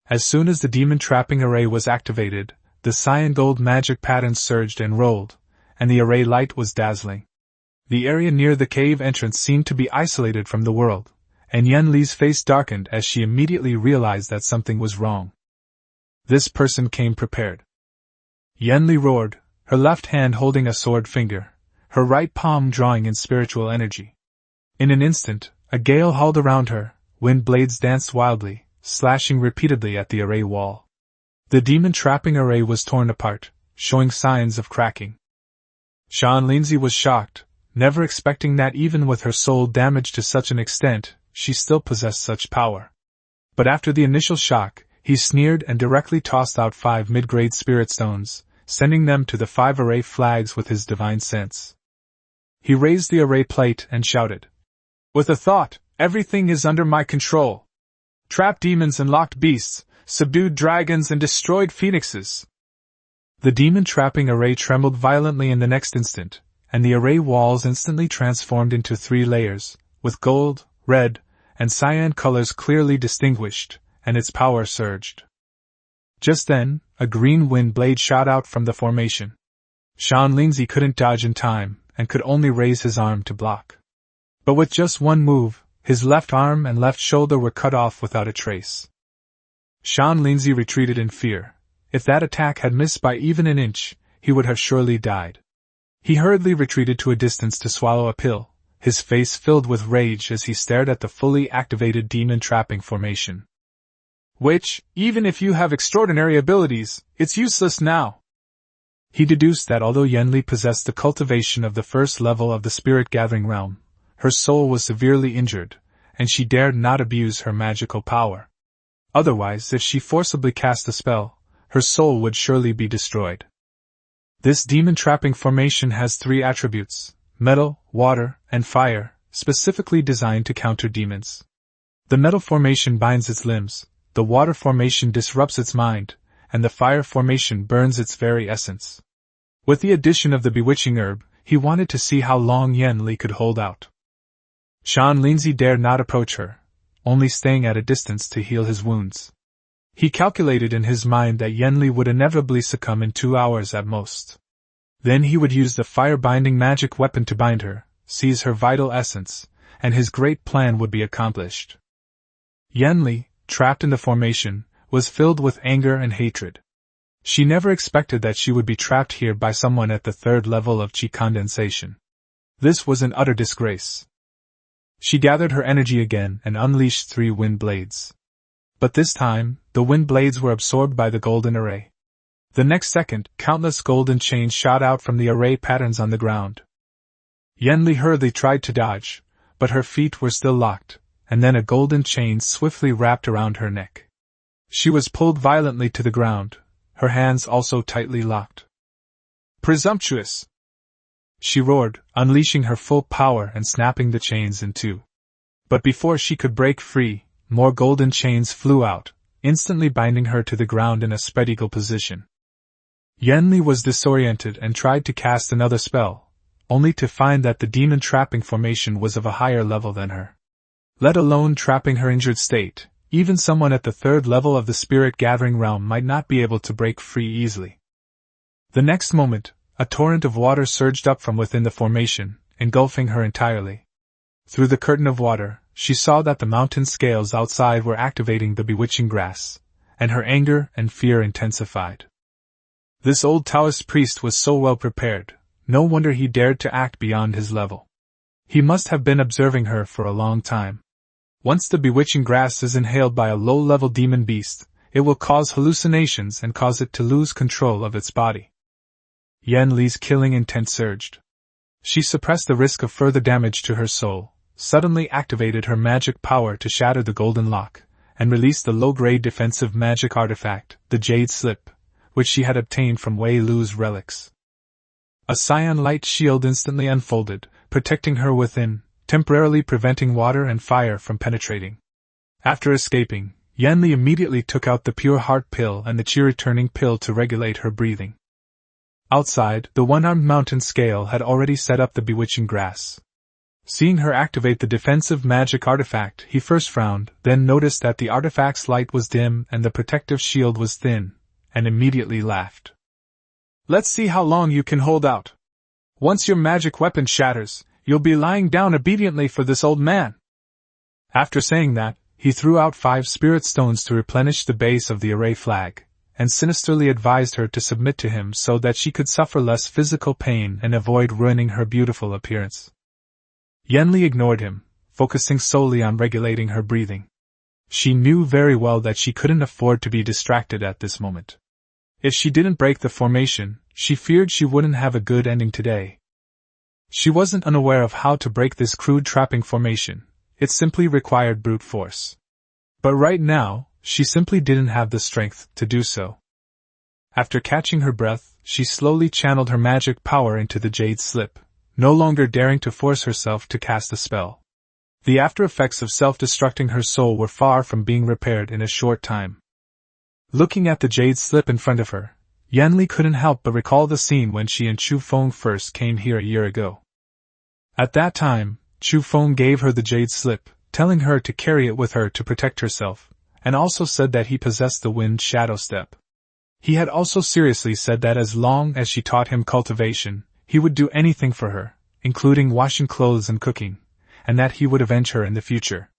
As soon as the demon trapping array was activated, the cyan gold magic pattern surged and rolled, and the array light was dazzling. The area near the cave entrance seemed to be isolated from the world, and Yanli's face darkened as she immediately realized that something was wrong. This person came prepared. Yanli roared, her left hand holding a sword finger, her right palm drawing in spiritual energy. In an instant, a gale howled around her, wind blades danced wildly, slashing repeatedly at the array wall. The demon trapping array was torn apart, showing signs of cracking. Xuanjian was shocked, never expecting that even with her soul damaged to such an extent, she still possessed such power. But after the initial shock, he sneered and directly tossed out 5 mid-grade spirit stones, sending them to the 5 array flags with his divine sense. He raised the array plate and shouted, "With a thought, everything is under my control. Trapped demons and locked beasts, subdued dragons and destroyed phoenixes." The demon trapping array trembled violently in the next instant, and the array walls instantly transformed into 3 layers, with gold, red, and cyan colors clearly distinguished, and its power surged. Just then, a green wind blade shot out from the formation. Xuanjian couldn't dodge in time, and could only raise his arm to block. But with just one move, his left arm and left shoulder were cut off without a trace. Xuanjian retreated in fear. If that attack had missed by even an inch, he would have surely died. He hurriedly retreated to a distance to swallow a pill, his face filled with rage as he stared at the fully activated demon trapping formation. "Which, even if you have extraordinary abilities, it's useless now." He deduced that although Yanli possessed the cultivation of the first level of the spirit-gathering realm, her soul was severely injured, and she dared not abuse her magical power. Otherwise, if she forcibly cast a spell, her soul would surely be destroyed. This demon-trapping formation has 3 attributes: metal, water, and fire, specifically designed to counter demons. The metal formation binds its limbs, the water formation disrupts its mind, and the fire formation burns its very essence. With the addition of the bewitching herb, he wanted to see how long Yen Li could hold out. Shan Linzi dared not approach her, only staying at a distance to heal his wounds. He calculated in his mind that Yen Li would inevitably succumb in 2 hours at most. Then he would use the fire-binding magic weapon to bind her, seize her vital essence, and his great plan would be accomplished. Yen Li, trapped in the formation, was filled with anger and hatred. She never expected that she would be trapped here by someone at the 3rd level of qi condensation. This was an utter disgrace. She gathered her energy again and unleashed 3 wind blades. But this time, the wind blades were absorbed by the golden array. The next second, countless golden chains shot out from the array patterns on the ground. Yen Li hurriedly tried to dodge, but her feet were still locked, and then a golden chain swiftly wrapped around her neck. She was pulled violently to the ground, her hands also tightly locked. "Presumptuous!" she roared, unleashing her full power and snapping the chains in 2. But before she could break free, more golden chains flew out, instantly binding her to the ground in a spread eagle position. Yen Li was disoriented and tried to cast another spell, only to find that the demon trapping formation was of a higher level than her. Let alone trapping her injured state, even someone at the 3rd level of the spirit gathering realm might not be able to break free easily. The next moment, a torrent of water surged up from within the formation, engulfing her entirely. Through the curtain of water, she saw that the mountain scales outside were activating the bewitching grass, and her anger and fear intensified. This old Taoist priest was so well prepared, no wonder he dared to act beyond his level. He must have been observing her for a long time. Once the bewitching grass is inhaled by a low-level demon beast, it will cause hallucinations and cause it to lose control of its body. Yen Li's killing intent surged. She suppressed the risk of further damage to her soul, suddenly activated her magic power to shatter the golden lock, and released the low-grade defensive magic artifact, the Jade Slip, which she had obtained from Wei Lu's relics. A cyan light shield instantly unfolded, protecting her within, temporarily preventing water and fire from penetrating. After escaping, Yen Li immediately took out the pure heart pill and the chi-returning pill to regulate her breathing. Outside, the one-armed mountain scale had already set up the bewitching grass. Seeing her activate the defensive magic artifact, he first frowned, then noticed that the artifact's light was dim and the protective shield was thin, and immediately laughed. "Let's see how long you can hold out. Once your magic weapon shatters, you'll be lying down obediently for this old man." After saying that, he threw out 5 spirit stones to replenish the base of the array flag, and sinisterly advised her to submit to him so that she could suffer less physical pain and avoid ruining her beautiful appearance. Yen Li ignored him, focusing solely on regulating her breathing. She knew very well that she couldn't afford to be distracted at this moment. If she didn't break the formation, she feared she wouldn't have a good ending today. She wasn't unaware of how to break this crude trapping formation, it simply required brute force. But right now, she simply didn't have the strength to do so. After catching her breath, she slowly channeled her magic power into the Jade Slip, no longer daring to force herself to cast a spell. The after effects of self-destructing her soul were far from being repaired in a short time. Looking at the Jade Slip in front of her, Yen Li couldn't help but recall the scene when she and Chu Feng first came here a year ago. At that time, Chu Feng gave her the Jade Slip, telling her to carry it with her to protect herself, and also said that he possessed the Wind Shadow Step. He had also seriously said that as long as she taught him cultivation, he would do anything for her, including washing clothes and cooking, and that he would avenge her in the future.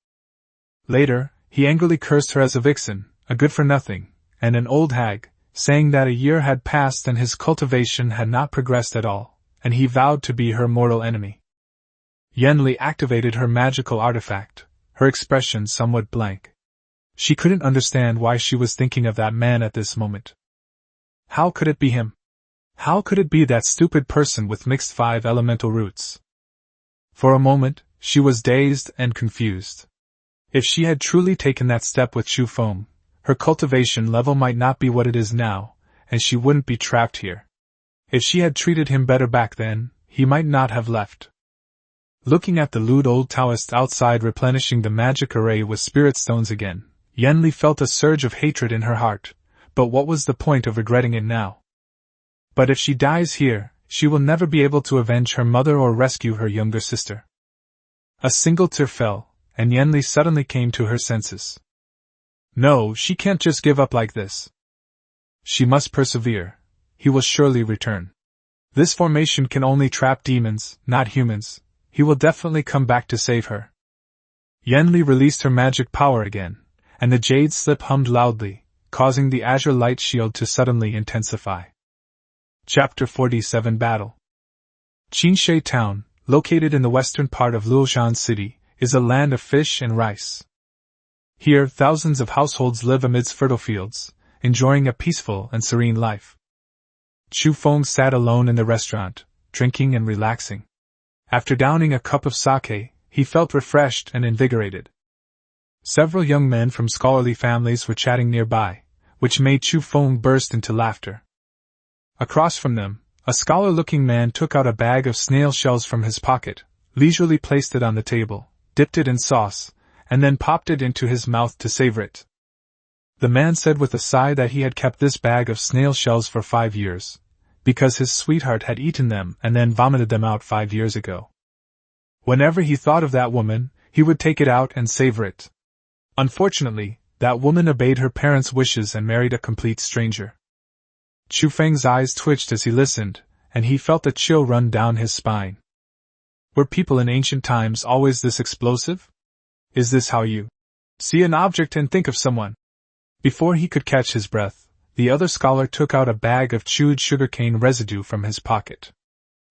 Later, he angrily cursed her as a vixen, a good-for-nothing, and an old hag, saying that a year had passed and his cultivation had not progressed at all, and he vowed to be her mortal enemy. Yen Li activated her magical artifact, her expression somewhat blank. She couldn't understand why she was thinking of that man at this moment. How could it be him? How could it be that stupid person with mixed 5 elemental roots? For a moment, she was dazed and confused. If she had truly taken that step with Chu Feng, her cultivation level might not be what it is now, and she wouldn't be trapped here. If she had treated him better back then, he might not have left. Looking at the lewd old Taoist outside replenishing the magic array with spirit stones again, Yanli felt a surge of hatred in her heart, but what was the point of regretting it now? But if she dies here, she will never be able to avenge her mother or rescue her younger sister. A single tear fell, and Yanli suddenly came to her senses. No, she can't just give up like this. She must persevere. He will surely return. This formation can only trap demons, not humans. He will definitely come back to save her. Yanli released her magic power again, and the jade slip hummed loudly, causing the azure light shield to suddenly intensify. Chapter 47 Battle. Qinshe Town, located in the western part of Luoshan City, is a land of fish and rice. Here, thousands of households live amidst fertile fields, enjoying a peaceful and serene life. Chu Feng sat alone in the restaurant, drinking and relaxing. After downing a cup of sake, he felt refreshed and invigorated. Several young men from scholarly families were chatting nearby, which made Chu Feng burst into laughter. Across from them, a scholar-looking man took out a bag of snail shells from his pocket, leisurely placed it on the table, dipped it in sauce, and then popped it into his mouth to savor it. The man said with a sigh that he had kept this bag of snail shells for 5 years, because his sweetheart had eaten them and then vomited them out 5 years ago. Whenever he thought of that woman, he would take it out and savor it. Unfortunately, that woman obeyed her parents' wishes and married a complete stranger. Chu Feng's eyes twitched as he listened, and he felt a chill run down his spine. Were people in ancient times always this explosive? Is this how you see an object and think of someone? Before he could catch his breath, the other scholar took out a bag of chewed sugarcane residue from his pocket.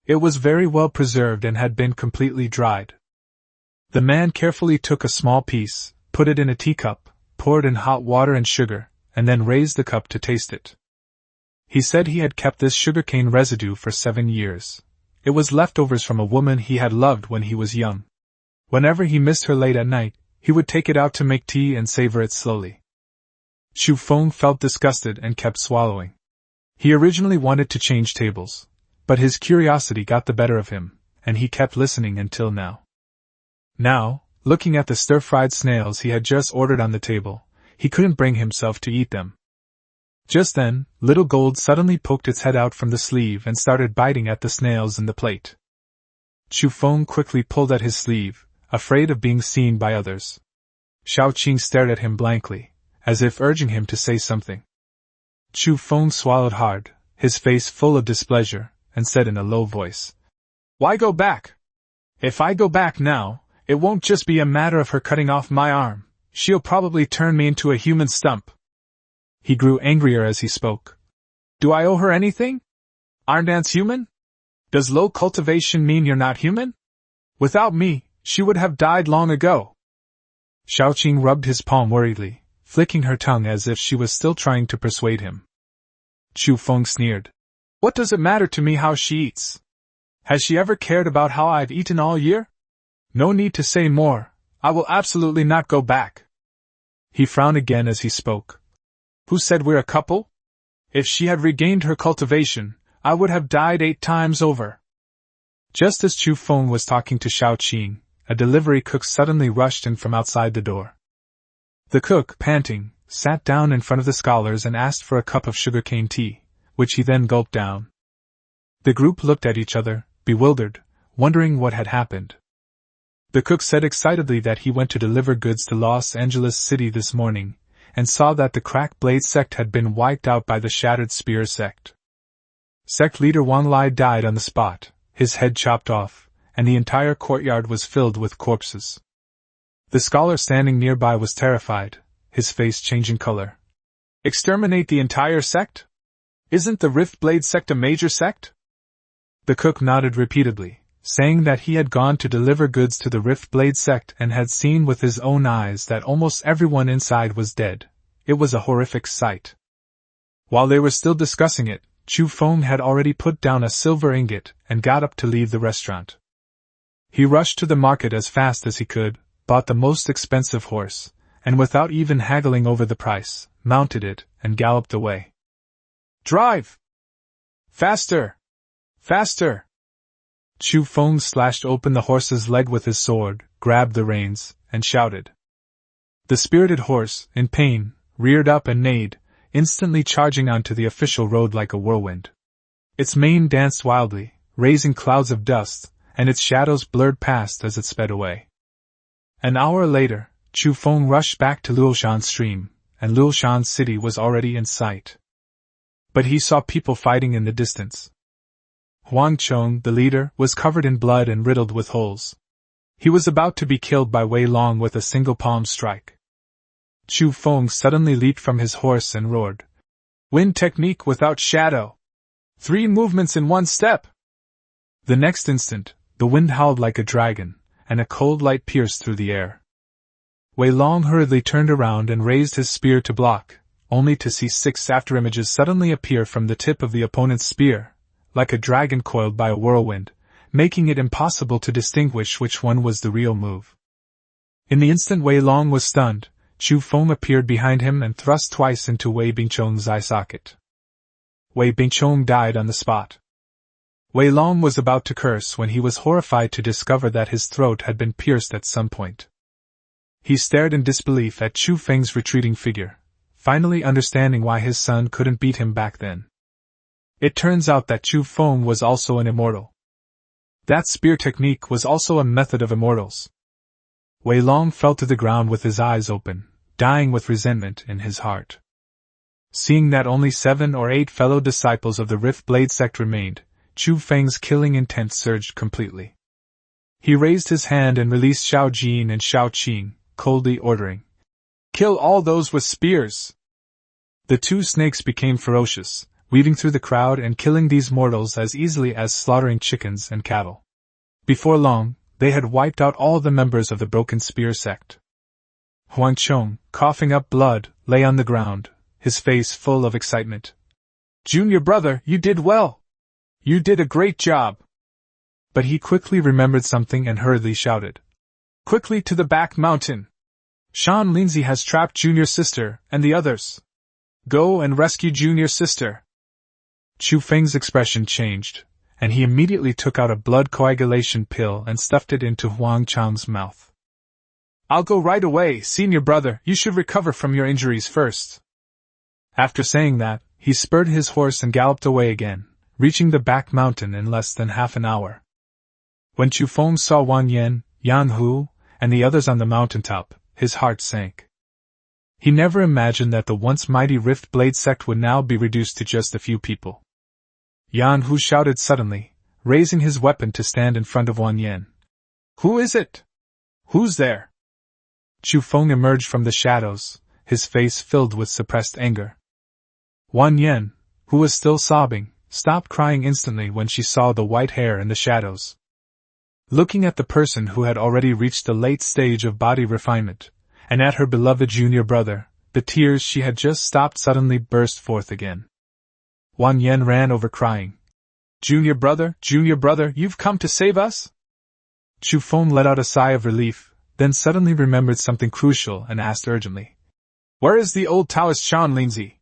It was very well preserved and had been completely dried. The man carefully took a small piece, put it in a teacup, poured in hot water and sugar, and then raised the cup to taste it. He said he had kept this sugarcane residue for 7 years. It was leftovers from a woman he had loved when he was young. Whenever he missed her late at night, he would take it out to make tea and savor it slowly. Chu Feng felt disgusted and kept swallowing. He originally wanted to change tables, but his curiosity got the better of him, and he kept listening until now. Now, looking at the stir-fried snails he had just ordered on the table, he couldn't bring himself to eat them. Just then, Little Gold suddenly poked its head out from the sleeve and started biting at the snails in the plate. Chu Feng quickly pulled at his sleeve, afraid of being seen by others. Xiao Qing stared at him blankly, as if urging him to say something. Chu Feng swallowed hard, his face full of displeasure, and said in a low voice, "Why go back? If I go back now, it won't just be a matter of her cutting off my arm, she'll probably turn me into a human stump." He grew angrier as he spoke. "Do I owe her anything? Aren't ants human? Does low cultivation mean you're not human? Without me, she would have died long ago." Xiao Qing rubbed his palm worriedly, flicking her tongue as if she was still trying to persuade him. Chu Feng sneered. "What does it matter to me how she eats? Has she ever cared about how I've eaten all year? No need to say more, I will absolutely not go back." He frowned again as he spoke. "Who said we're a couple? If she had regained her cultivation, I would have died 8 times over." Just as Chu Feng was talking to Xiao Qing, a delivery cook suddenly rushed in from outside the door. The cook, panting, sat down in front of the scholars and asked for a cup of sugarcane tea, which he then gulped down. The group looked at each other, bewildered, wondering what had happened. The cook said excitedly that he went to deliver goods to Los Angeles City this morning, and saw that the Crack Blade Sect had been wiped out by the Shattered Spear Sect. Sect leader Wang Lai died on the spot, his head chopped off, and the entire courtyard was filled with corpses. The scholar standing nearby was terrified, his face changing color. "Exterminate the entire sect? Isn't the Rift Blade Sect a major sect?" The cook nodded repeatedly, saying that he had gone to deliver goods to the Rift Blade Sect and had seen with his own eyes that almost everyone inside was dead. It was a horrific sight. While they were still discussing it, Chu Feng had already put down a silver ingot and got up to leave the restaurant. He rushed to the market as fast as he could, bought the most expensive horse, and without even haggling over the price, mounted it, and galloped away. "Drive! Faster! Faster!" Chu Feng slashed open the horse's leg with his sword, grabbed the reins, and shouted. The spirited horse, in pain, reared up and neighed, instantly charging onto the official road like a whirlwind. Its mane danced wildly, raising clouds of dust, and its shadows blurred past as it sped away. An hour later, Chu Feng rushed back to Luoshan Stream, and Luoshan City was already in sight. But he saw people fighting in the distance. Huang Chong, the leader, was covered in blood and riddled with holes. He was about to be killed by Wei Long with a single palm strike. Chu Feng suddenly leaped from his horse and roared. "Wind technique without shadow! 3 movements in 1 step!" The next instant, the wind howled like a dragon, and a cold light pierced through the air. Wei Long hurriedly turned around and raised his spear to block, only to see 6 afterimages suddenly appear from the tip of the opponent's spear, like a dragon coiled by a whirlwind, making it impossible to distinguish which one was the real move. In the instant Wei Long was stunned, Chu Feng appeared behind him and thrust twice into Wei Bingchong's eye socket. Wei Bingchong died on the spot. Wei Long was about to curse when he was horrified to discover that his throat had been pierced at some point. He stared in disbelief at Chu Feng's retreating figure, finally understanding why his son couldn't beat him back then. It turns out that Chu Feng was also an immortal. That spear technique was also a method of immortals. Wei Long fell to the ground with his eyes open, dying with resentment in his heart. Seeing that only 7 or 8 fellow disciples of the Rift Blade sect remained, Chu Feng's killing intent surged completely. He raised his hand and released Xiao Jin and Xiao Qing, coldly ordering, "Kill all those with spears!" The 2 snakes became ferocious, weaving through the crowd and killing these mortals as easily as slaughtering chickens and cattle. Before long, they had wiped out all the members of the Broken Spear sect. Huang Chong, coughing up blood, lay on the ground, his face full of excitement. "Junior brother, you did well! You did a great job!" But he quickly remembered something and hurriedly shouted, "Quickly to the back mountain! Shan Lindsay has trapped Junior sister and the others. Go and rescue Junior sister." Chu Feng's expression changed, and he immediately took out a blood coagulation pill and stuffed it into Huang Chang's mouth. "I'll go right away, senior brother, you should recover from your injuries first." After saying that, he spurred his horse and galloped away again, reaching the back mountain in less than half an hour. When Chu Feng saw Wan Yan, Yan Hu, and the others on the mountaintop, his heart sank. He never imagined that the once mighty Rift Blade sect would now be reduced to just a few people. Yan Hu shouted suddenly, raising his weapon to stand in front of Wan Yan. "Who is it? Who's there?" Chu Feng emerged from the shadows, his face filled with suppressed anger. Wan Yan, who was still sobbing, stopped crying instantly when she saw the white hair in the shadows. Looking at the person who had already reached the late stage of body refinement, and at her beloved junior brother, the tears she had just stopped suddenly burst forth again. Wan Yan ran over crying, Junior brother, you've come to save us?" Chu Feng let out a sigh of relief, then suddenly remembered something crucial and asked urgently, "Where is the old Taoist Shan Lindsay?"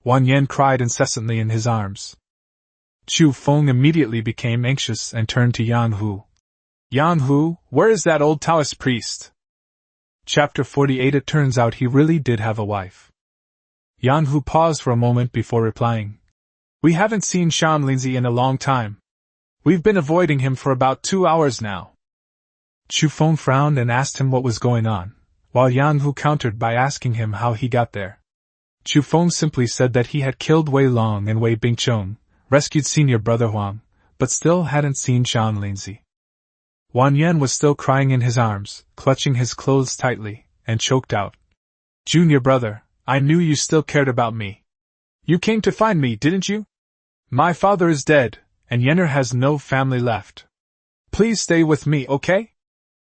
Wan Yan cried incessantly in his arms. Chu Feng immediately became anxious and turned to Yan Hu. "Yan Hu, where is that old Taoist priest?" Chapter 48. It turns out he really did have a wife. Yan Hu paused for a moment before replying, "We haven't seen Shan Lindsay in a long time. We've been avoiding him for about 2 hours now." Chu Feng frowned and asked him what was going on, while Yan Hu countered by asking him how he got there. Chu Feng simply said that he had killed Wei Long and Wei Bingchong, rescued senior brother Huang, but still hadn't seen Shan Lindsay. Wan Yan was still crying in his arms, clutching his clothes tightly, and choked out, "Junior brother, I knew you still cared about me. You came to find me, didn't you? My father is dead, and Yenner has no family left. Please stay with me, okay?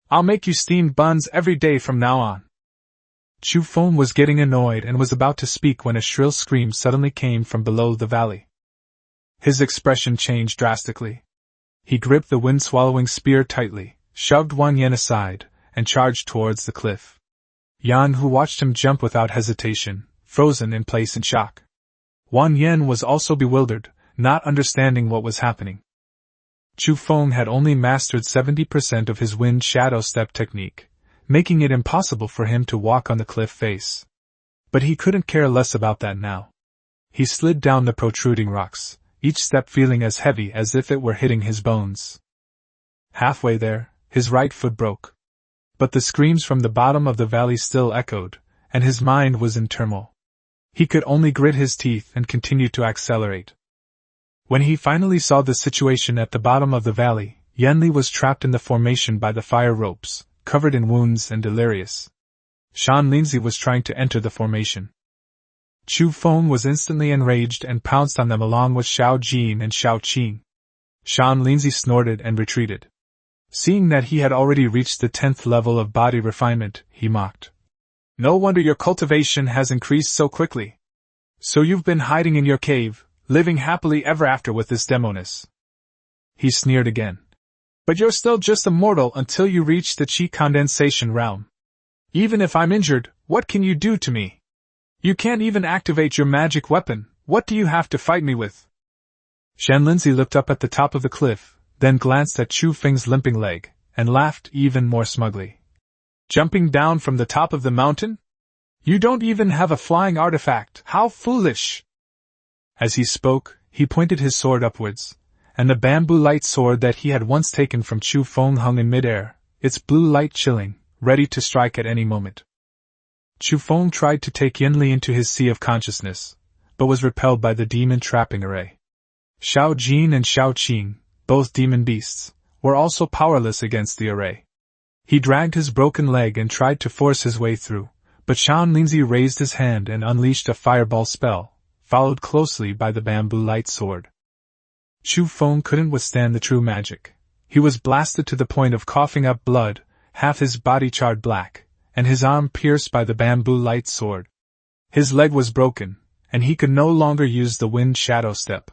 I'll make you steamed buns every day from now on." Chu Feng was getting annoyed and was about to speak when a shrill scream suddenly came from below the valley. His expression changed drastically. He gripped the wind-swallowing spear tightly, shoved Wang Yan aside, and charged towards the cliff. Yan Hu watched him jump without hesitation, frozen in place in shock. Wang Yan was also bewildered, not understanding what was happening. Chu Feng had only mastered 70% of his wind shadow step technique, making it impossible for him to walk on the cliff face. But he couldn't care less about that now. He slid down the protruding rocks, each step feeling as heavy as if it were hitting his bones. Halfway there, his right foot broke. But the screams from the bottom of the valley still echoed, and his mind was in turmoil. He could only grit his teeth and continue to accelerate. When he finally saw the situation at the bottom of the valley, Yanli was trapped in the formation by the fire ropes, covered in wounds and delirious. Shan Linzi was trying to enter the formation. Chu Feng was instantly enraged and pounced on them along with Xiao Jin and Xiao Qing. Shan Linzi snorted and retreated. Seeing that he had already reached the 10th level of body refinement, he mocked. No wonder your cultivation has increased so quickly. So you've been hiding in your cave, living happily ever after with this demoness. He sneered again. But you're still just a mortal until you reach the Qi condensation realm. Even if I'm injured, what can you do to me? You can't even activate your magic weapon, what do you have to fight me with? Shan Linzi looked up at the top of the cliff, then glanced at Chu Feng's limping leg, and laughed even more smugly. Jumping down from the top of the mountain? You don't even have a flying artifact, how foolish! As he spoke, he pointed his sword upwards, and the bamboo light sword that he had once taken from Chu Feng hung in midair, its blue light chilling, ready to strike at any moment. Chu Feng tried to take Yanli into his sea of consciousness, but was repelled by the demon trapping array. Xiao Jin and Xiao Qing, both demon beasts, were also powerless against the array. He dragged his broken leg and tried to force his way through, but Shan Linzi raised his hand and unleashed a fireball spell, followed closely by the bamboo light sword. Chu Feng couldn't withstand the true magic. He was blasted to the point of coughing up blood, half his body charred black, and his arm pierced by the bamboo light sword. His leg was broken, and he could no longer use the wind shadow step.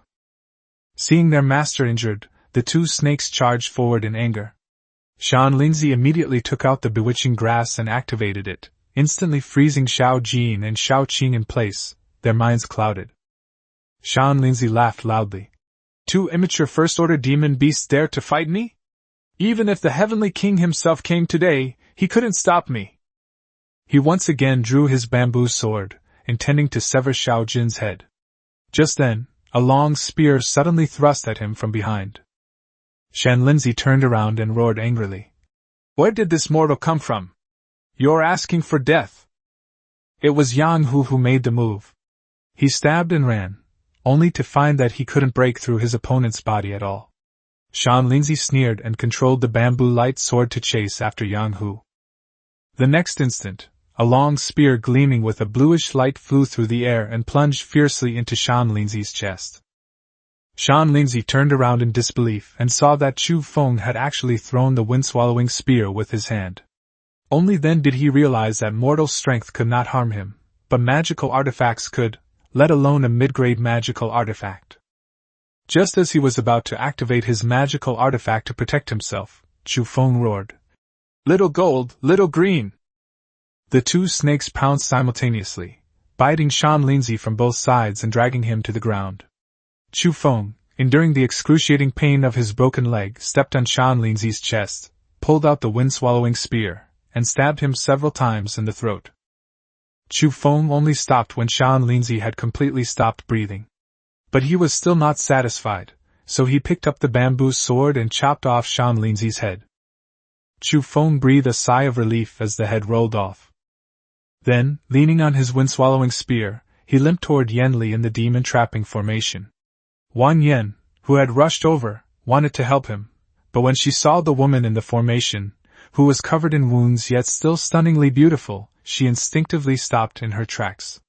Seeing their master injured, the two snakes charged forward in anger. Shan Linzi immediately took out the bewitching grass and activated it, instantly freezing Xiao Jin and Xiao Qing in place, their minds clouded. Shan Linzi laughed loudly. Two immature first-order demon beasts dare to fight me? Even if the Heavenly King himself came today, he couldn't stop me. He once again drew his bamboo sword, intending to sever Xiao Jin's head. Just then, a long spear suddenly thrust at him from behind. Shan Linzi turned around and roared angrily. Where did this mortal come from? You're asking for death. It was Yang Hu who made the move. He stabbed and ran, only to find that he couldn't break through his opponent's body at all. Shan Linzi sneered and controlled the bamboo light sword to chase after Yang Hu. The next instant, a long spear gleaming with a bluish light flew through the air and plunged fiercely into Shan Linzi's chest. Shan Linzi turned around in disbelief and saw that Chu Feng had actually thrown the wind-swallowing spear with his hand. Only then did he realize that mortal strength could not harm him, but magical artifacts could, let alone a mid-grade magical artifact. Just as he was about to activate his magical artifact to protect himself, Chu Feng roared, Little gold, little green! The two snakes pounced simultaneously, biting Shan Linzi from both sides and dragging him to the ground. Chu Feng, enduring the excruciating pain of his broken leg, stepped on Shan Linzi's chest, pulled out the wind-swallowing spear, and stabbed him several times in the throat. Chu Feng only stopped when Shan Linzi had completely stopped breathing. But he was still not satisfied, so he picked up the bamboo sword and chopped off Shan Linzi's head. Chu Feng breathed a sigh of relief as the head rolled off. Then, leaning on his wind-swallowing spear, he limped toward Yanli in the demon-trapping formation. Wang Yan, who had rushed over, wanted to help him, but when she saw the woman in the formation, who was covered in wounds yet still stunningly beautiful, she instinctively stopped in her tracks.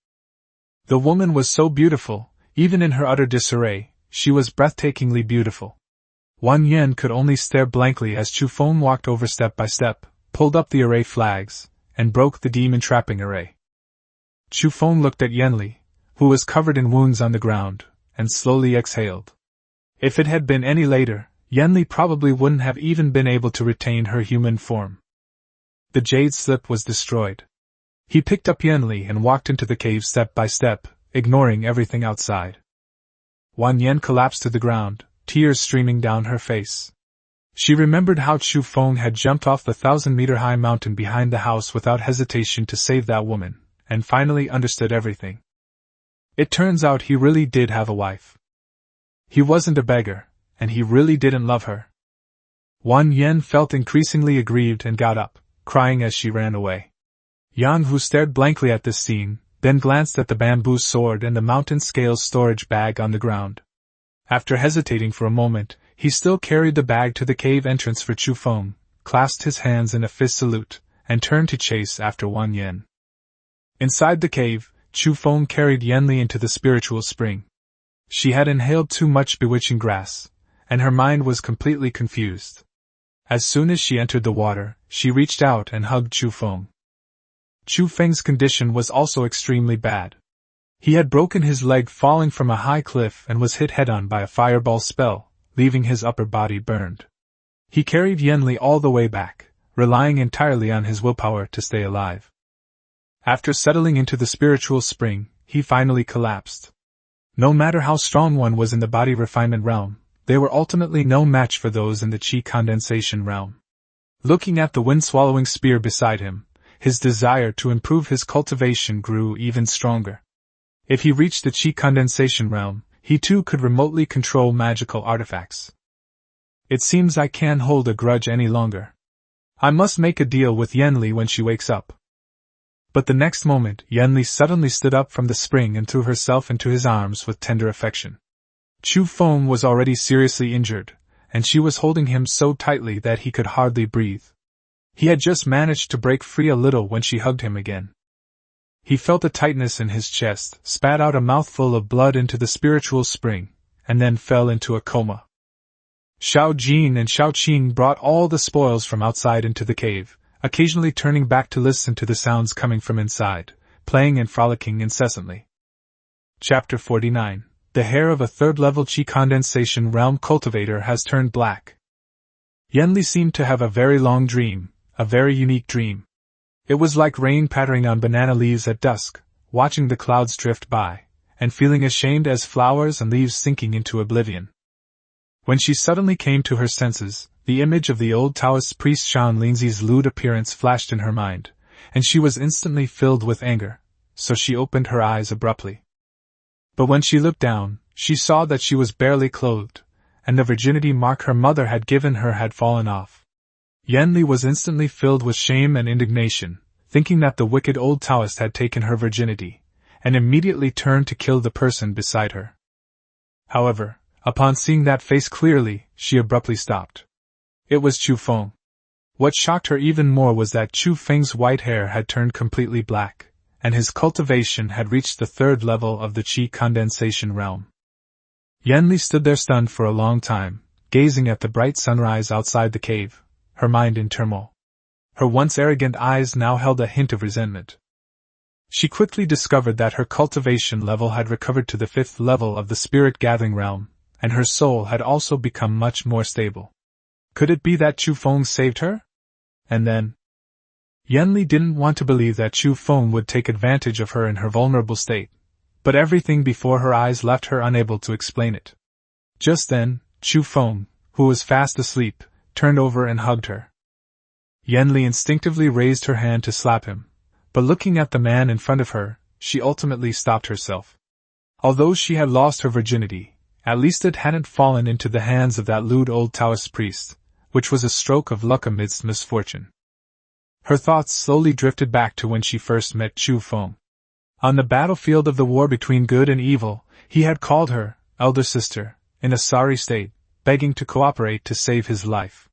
The woman was so beautiful, even in her utter disarray, she was breathtakingly beautiful. Wang Yan could only stare blankly as Chu Feng walked over step by step, pulled up the array flags, and broke the demon trapping array. Chu Feng looked at Yanli, who was covered in wounds on the ground, and slowly exhaled. If it had been any later, Yanli probably wouldn't have even been able to retain her human form. The jade slip was destroyed. He picked up Yanli and walked into the cave step by step, ignoring everything outside. Wan Yan collapsed to the ground, tears streaming down her face. She remembered how Chu Feng had jumped off the 1,000-meter-high mountain behind the house without hesitation to save that woman, and finally understood everything. It turns out he really did have a wife. He wasn't a beggar, and he really didn't love her. Wan Yan felt increasingly aggrieved and got up, crying as she ran away. Yang Hu stared blankly at this scene, then glanced at the bamboo sword and the mountain scales storage bag on the ground. After hesitating for a moment, he still carried the bag to the cave entrance for Chu Feng, clasped his hands in a fist salute, and turned to chase after Wan Yan. Inside the cave, Chu Feng carried Yanli into the spiritual spring. She had inhaled too much bewitching grass, and her mind was completely confused. As soon as she entered the water, she reached out and hugged Chu Feng. Chu Feng's condition was also extremely bad. He had broken his leg falling from a high cliff and was hit head-on by a fireball spell, leaving his upper body burned. He carried Yanli all the way back, relying entirely on his willpower to stay alive. After settling into the spiritual spring, he finally collapsed. No matter how strong one was in the body refinement realm, they were ultimately no match for those in the chi condensation realm. Looking at the wind-swallowing spear beside him, his desire to improve his cultivation grew even stronger. If he reached the chi condensation realm, he too could remotely control magical artifacts. It seems I can't hold a grudge any longer. I must make a deal with Yanli when she wakes up. But the next moment, Yanli suddenly stood up from the spring and threw herself into his arms with tender affection. Chu Feng was already seriously injured, and she was holding him so tightly that he could hardly breathe. He had just managed to break free a little when she hugged him again. He felt a tightness in his chest, spat out a mouthful of blood into the spiritual spring, and then fell into a coma. Xiao Jin and Xiao Qing brought all the spoils from outside into the cave, occasionally turning back to listen to the sounds coming from inside, playing and frolicking incessantly. Chapter 49. The hair of a third-level chi condensation realm cultivator has turned black. Yanli seemed to have a very long dream, a very unique dream. It was like rain pattering on banana leaves at dusk, watching the clouds drift by, and feeling ashamed as flowers and leaves sinking into oblivion. When she suddenly came to her senses, the image of the old Taoist priest Shan Lingzi's lewd appearance flashed in her mind, and she was instantly filled with anger, so she opened her eyes abruptly. But when she looked down, she saw that she was barely clothed, and the virginity mark her mother had given her had fallen off. Yanli was instantly filled with shame and indignation, thinking that the wicked old Taoist had taken her virginity, and immediately turned to kill the person beside her. However, upon seeing that face clearly, she abruptly stopped. It was Chu Feng. What shocked her even more was that Chu Feng's white hair had turned completely black, and his cultivation had reached the third level of the chi condensation realm. Yanli stood there stunned for a long time, gazing at the bright sunrise outside the cave, her mind in turmoil. Her once arrogant eyes now held a hint of resentment. She quickly discovered that her cultivation level had recovered to the 5th level of the spirit-gathering realm, and her soul had also become much more stable. Could it be that Chu Feng saved her? And then? Yanli didn't want to believe that Chu Feng would take advantage of her in her vulnerable state, but everything before her eyes left her unable to explain it. Just then, Chu Feng, who was fast asleep, turned over and hugged her. Yanli instinctively raised her hand to slap him, but looking at the man in front of her, she ultimately stopped herself. Although she had lost her virginity, at least it hadn't fallen into the hands of that lewd old Taoist priest, which was a stroke of luck amidst misfortune. Her thoughts slowly drifted back to when she first met Chu Feng. On the battlefield of the war between good and evil, he had called her, elder sister, in a sorry state, begging to cooperate to save his life.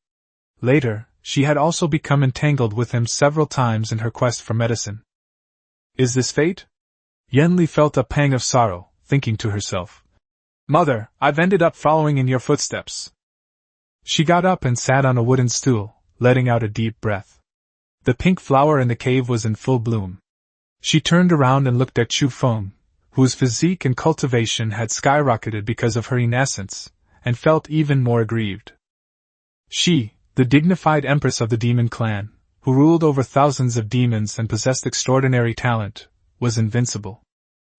Later, she had also become entangled with him several times in her quest for medicine. Is this fate? Yanli felt a pang of sorrow, thinking to herself, "Mother, I've ended up following in your footsteps." She got up and sat on a wooden stool, letting out a deep breath. The pink flower in the cave was in full bloom. She turned around and looked at Chu Feng, whose physique and cultivation had skyrocketed because of her innocence, and felt even more aggrieved. She, the dignified Empress of the demon clan, who ruled over thousands of demons and possessed extraordinary talent, was invincible.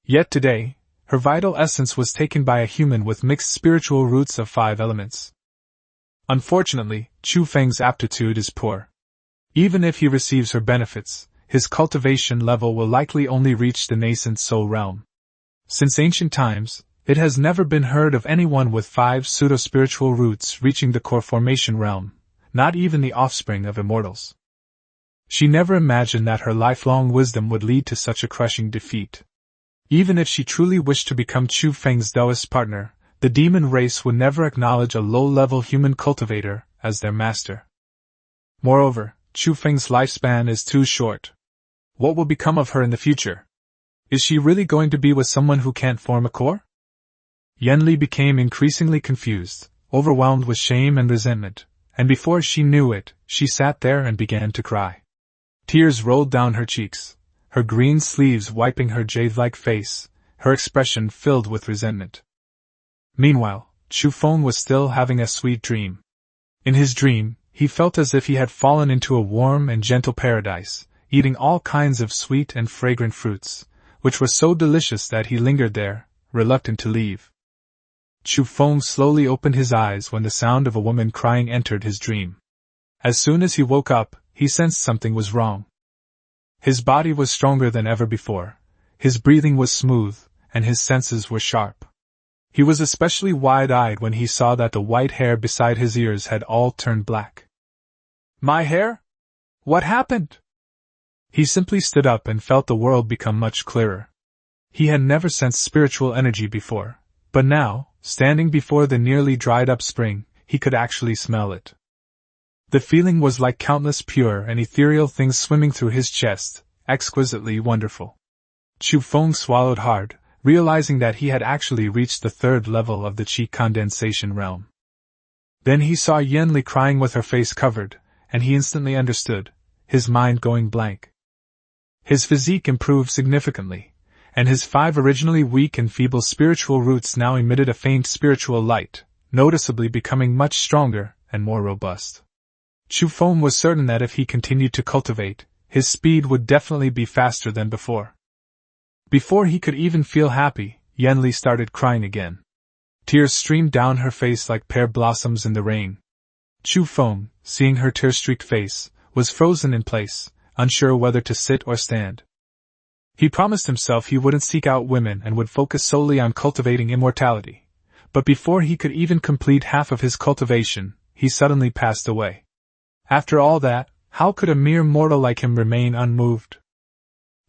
Yet today, her vital essence was taken by a human with mixed spiritual roots of 5 elements. Unfortunately, Chu Feng's aptitude is poor. Even if he receives her benefits, his cultivation level will likely only reach the nascent soul realm. Since ancient times, it has never been heard of anyone with 5 pseudo-spiritual roots reaching the core formation realm, not even the offspring of immortals. She never imagined that her lifelong wisdom would lead to such a crushing defeat. Even if she truly wished to become Chu Feng's Taoist partner, the demon race would never acknowledge a low-level human cultivator as their master. Moreover, Chu Feng's lifespan is too short. What will become of her in the future? Is she really going to be with someone who can't form a core? Yanli became increasingly confused, overwhelmed with shame and resentment, and before she knew it, she sat there and began to cry. Tears rolled down her cheeks, her green sleeves wiping her jade-like face, her expression filled with resentment. Meanwhile, Chu Feng was still having a sweet dream. In his dream, he felt as if he had fallen into a warm and gentle paradise, eating all kinds of sweet and fragrant fruits, which were so delicious that he lingered there, reluctant to leave. Chu Feng slowly opened his eyes when the sound of a woman crying entered his dream. As soon as he woke up, he sensed something was wrong. His body was stronger than ever before, his breathing was smooth, and his senses were sharp. He was especially wide-eyed when he saw that the white hair beside his ears had all turned black. My hair? What happened? He simply stood up and felt the world become much clearer. He had never sensed spiritual energy before, but now, standing before the nearly dried-up spring, he could actually smell it. The feeling was like countless pure and ethereal things swimming through his chest, exquisitely wonderful. Chu Feng swallowed hard, realizing that he had actually reached the 3rd level of the qi condensation realm. Then he saw Yanli crying with her face covered, and he instantly understood, his mind going blank. His physique improved significantly, and his 5 originally weak and feeble spiritual roots now emitted a faint spiritual light, noticeably becoming much stronger and more robust. Chu Feng was certain that if he continued to cultivate, his speed would definitely be faster than before. Before he could even feel happy, Yanli started crying again. Tears streamed down her face like pear blossoms in the rain. Chu Feng, seeing her tear-streaked face, was frozen in place, unsure whether to sit or stand. He promised himself he wouldn't seek out women and would focus solely on cultivating immortality, but before he could even complete half of his cultivation, he suddenly passed away. After all that, how could a mere mortal like him remain unmoved?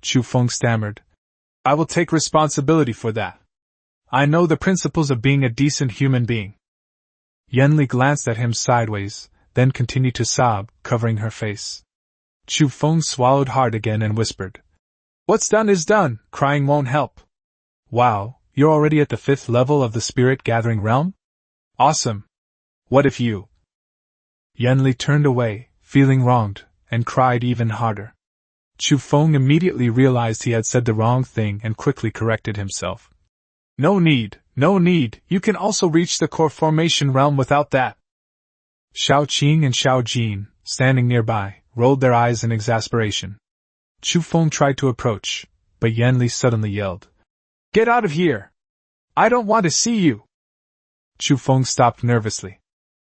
Chu Feng stammered, I will take responsibility for that. I know the principles of being a decent human being. Yanli glanced at him sideways, then continued to sob, covering her face. Chu Feng swallowed hard again and whispered, What's done is done, crying won't help. Wow, you're already at the 5th level of the spirit gathering realm? Awesome. What if you... Yanli turned away, feeling wronged, and cried even harder. Chu Feng immediately realized he had said the wrong thing and quickly corrected himself. No need, you can also reach the core formation realm without that. Xiao Qing and Xiao Jin, standing nearby, rolled their eyes in exasperation. Chu Feng tried to approach, but Yanli suddenly yelled, Get out of here! I don't want to see you! Chu Feng stopped nervously.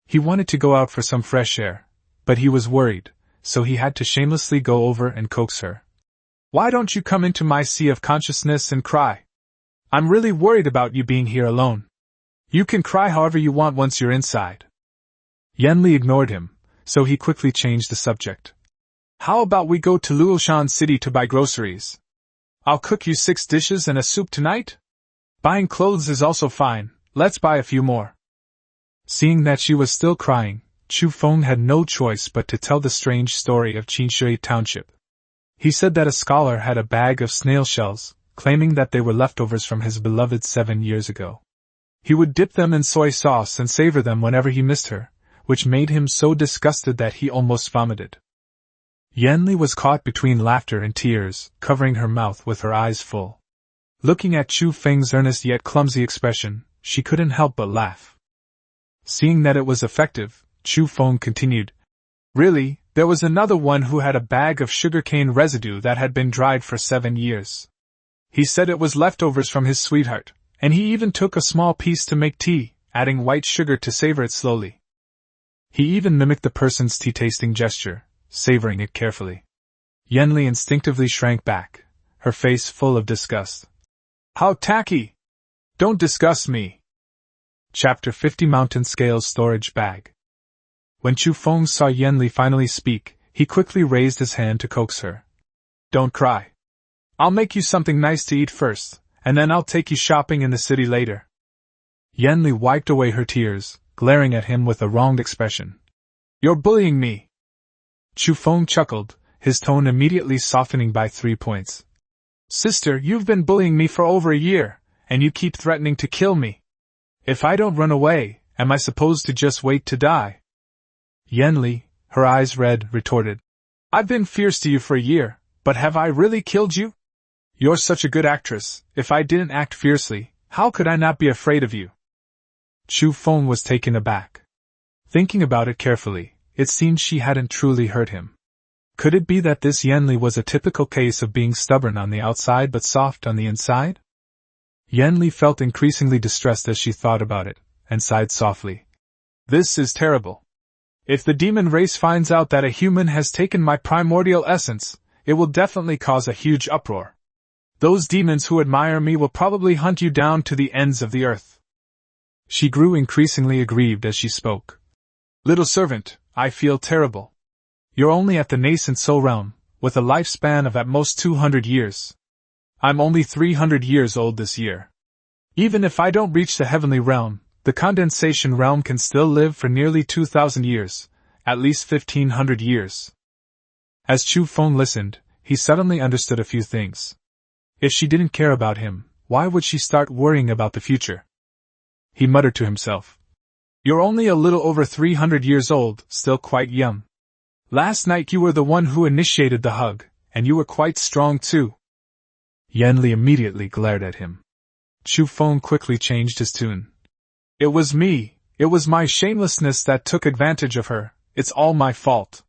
He wanted to go out for some fresh air, but he was worried, so he had to shamelessly go over and coax her. Why don't you come into my sea of consciousness and cry? I'm really worried about you being here alone. You can cry however you want once you're inside. Yanli ignored him, so he quickly changed the subject. How about we go to Luoshan City to buy groceries? I'll cook you 6 dishes and a soup tonight? Buying clothes is also fine, let's buy a few more. Seeing that she was still crying, Chu Feng had no choice but to tell the strange story of Qinshui Township. He said that a scholar had a bag of snail shells, claiming that they were leftovers from his beloved 7 years ago. He would dip them in soy sauce and savor them whenever he missed her, which made him so disgusted that he almost vomited. Yanli was caught between laughter and tears, covering her mouth with her eyes full. Looking at Chu Feng's earnest yet clumsy expression, she couldn't help but laugh. Seeing that it was effective, Chu Feng continued. Really, there was another one who had a bag of sugarcane residue that had been dried for 7 years. He said it was leftovers from his sweetheart, and he even took a small piece to make tea, adding white sugar to savor it slowly. He even mimicked the person's tea-tasting gesture, savoring it carefully. Yanli instinctively shrank back, her face full of disgust. How tacky! Don't disgust me! Chapter 50 Mountain Scales Storage Bag. When Chu Feng saw Yanli finally speak, he quickly raised his hand to coax her. Don't cry. I'll make you something nice to eat first, and then I'll take you shopping in the city later. Yanli wiped away her tears, glaring at him with a wronged expression. You're bullying me! Chu Feng chuckled, his tone immediately softening by 3 points. Sister, you've been bullying me for over a year, and you keep threatening to kill me. If I don't run away, am I supposed to just wait to die? Yanli, her eyes red, retorted. I've been fierce to you for a year, but have I really killed you? You're such a good actress. If I didn't act fiercely, how could I not be afraid of you? Chu Feng was taken aback. Thinking about it carefully, it seemed she hadn't truly hurt him. Could it be that this Yanli was a typical case of being stubborn on the outside but soft on the inside? Yanli felt increasingly distressed as she thought about it, and sighed softly. This is terrible. If the demon race finds out that a human has taken my primordial essence, it will definitely cause a huge uproar. Those demons who admire me will probably hunt you down to the ends of the earth. She grew increasingly aggrieved as she spoke. Little servant, I feel terrible. You're only at the nascent soul realm, with a lifespan of at most 200 years. I'm only 300 years old this year. Even if I don't reach the heavenly realm, the condensation realm can still live for nearly 2,000 years, at least 1,500 years. As Chu Feng listened, he suddenly understood a few things. If she didn't care about him, why would she start worrying about the future? He muttered to himself. You're only a little over 300 years old, still quite young. Last night you were the one who initiated the hug, and you were quite strong too. Yanli immediately glared at him. Chu Feng quickly changed his tune. It was me, it was my shamelessness that took advantage of her, it's all my fault.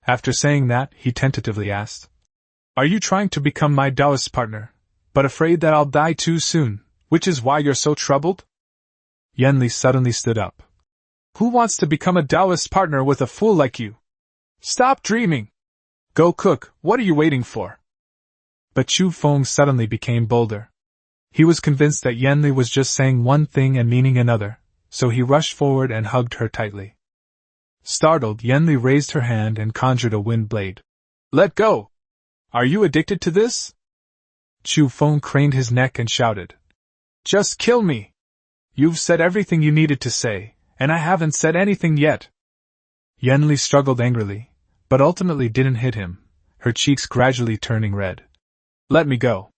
After saying that, he tentatively asked, Are you trying to become my Taoist partner, but afraid that I'll die too soon, which is why you're so troubled? Yanli suddenly stood up. Who wants to become a Taoist partner with a fool like you? Stop dreaming! Go cook, what are you waiting for? But Chu Feng suddenly became bolder. He was convinced that Yanli was just saying one thing and meaning another, so he rushed forward and hugged her tightly. Startled, Yanli raised her hand and conjured a wind blade. Let go! Are you addicted to this? Chu Feng craned his neck and shouted. Just kill me! You've said everything you needed to say, and I haven't said anything yet. Yanli struggled angrily, but ultimately didn't hit him, her cheeks gradually turning red. Let me go.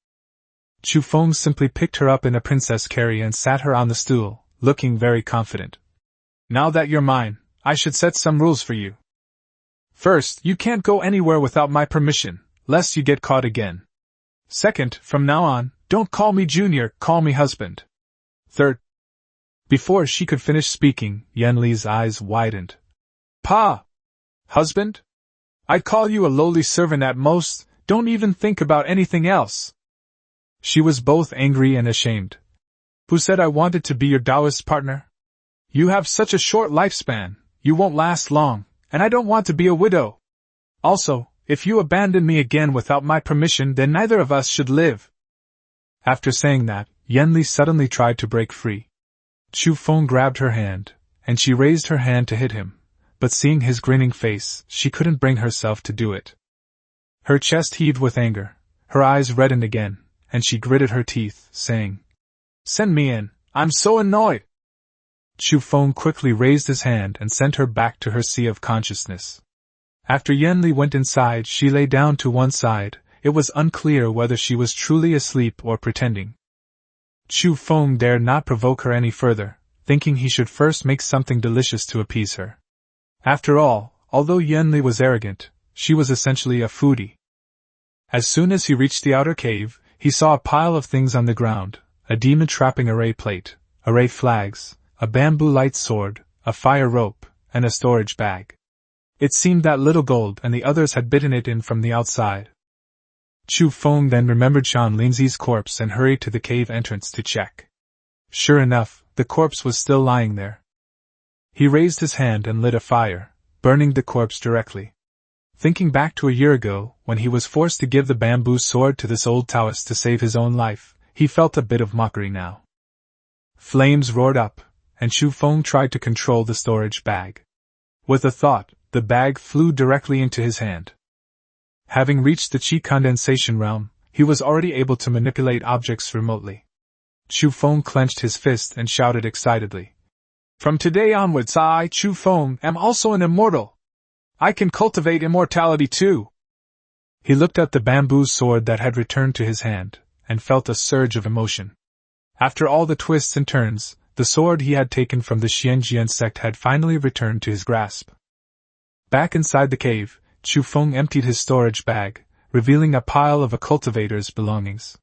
Chu Feng simply picked her up in a princess carry and sat her on the stool, looking very confident. Now that you're mine, I should set some rules for you. First, you can't go anywhere without my permission, lest you get caught again. Second, from now on, don't call me Junior, call me husband. Third. Before she could finish speaking, Yanli's eyes widened. Pa! Husband? I'd call you a lowly servant at most, don't even think about anything else. She was both angry and ashamed. Who said I wanted to be your Taoist partner? You have such a short lifespan, you won't last long, and I don't want to be a widow. Also, if you abandon me again without my permission, then neither of us should live. After saying that, Yanli suddenly tried to break free. Chu Feng grabbed her hand, and she raised her hand to hit him, but seeing his grinning face, she couldn't bring herself to do it. Her chest heaved with anger, her eyes reddened again, and she gritted her teeth, saying, Send me in, I'm so annoyed. Chu Feng quickly raised his hand and sent her back to her sea of consciousness. After Yanli went inside, she lay down to one side. It was unclear whether she was truly asleep or pretending. Chu Feng dared not provoke her any further, thinking he should first make something delicious to appease her. After all, although Yanli was arrogant, she was essentially a foodie. As soon as he reached the outer cave, he saw a pile of things on the ground, a demon trapping array plate, array flags, a bamboo light sword, a fire rope, and a storage bag. It seemed that little gold and the others had bitten it in from the outside. Chu Feng then remembered Shan Linzi's corpse and hurried to the cave entrance to check. Sure enough, the corpse was still lying there. He raised his hand and lit a fire, burning the corpse directly. Thinking back to a year ago, when he was forced to give the bamboo sword to this old Taoist to save his own life, he felt a bit of mockery now. Flames roared up, and Chu Feng tried to control the storage bag. With a thought, the bag flew directly into his hand. Having reached the qi condensation realm, he was already able to manipulate objects remotely. Chu Feng clenched his fist and shouted excitedly. From today onwards I, Chu Feng, am also an immortal. I can cultivate immortality too. He looked at the bamboo sword that had returned to his hand, and felt a surge of emotion. After all the twists and turns, the sword he had taken from the Xuanjian Sect had finally returned to his grasp. Back inside the cave, Chu Feng emptied his storage bag, revealing a pile of a cultivator's belongings.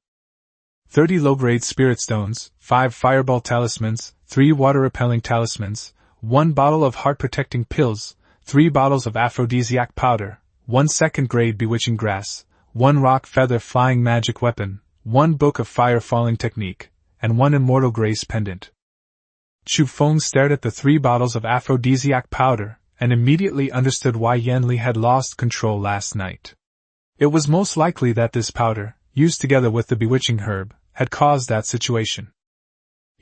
30 low-grade spirit stones, 5 fireball talismans, 3 water-repelling talismans, 1 bottle of heart-protecting pills, 3 bottles of aphrodisiac powder, 1 second-grade bewitching grass, 1 rock feather flying magic weapon, 1 book of fire-falling technique, and 1 immortal grace pendant. Chu Feng stared at the 3 bottles of aphrodisiac powder, and immediately understood why Yanli had lost control last night. It was most likely that this powder, used together with the bewitching herb, had caused that situation.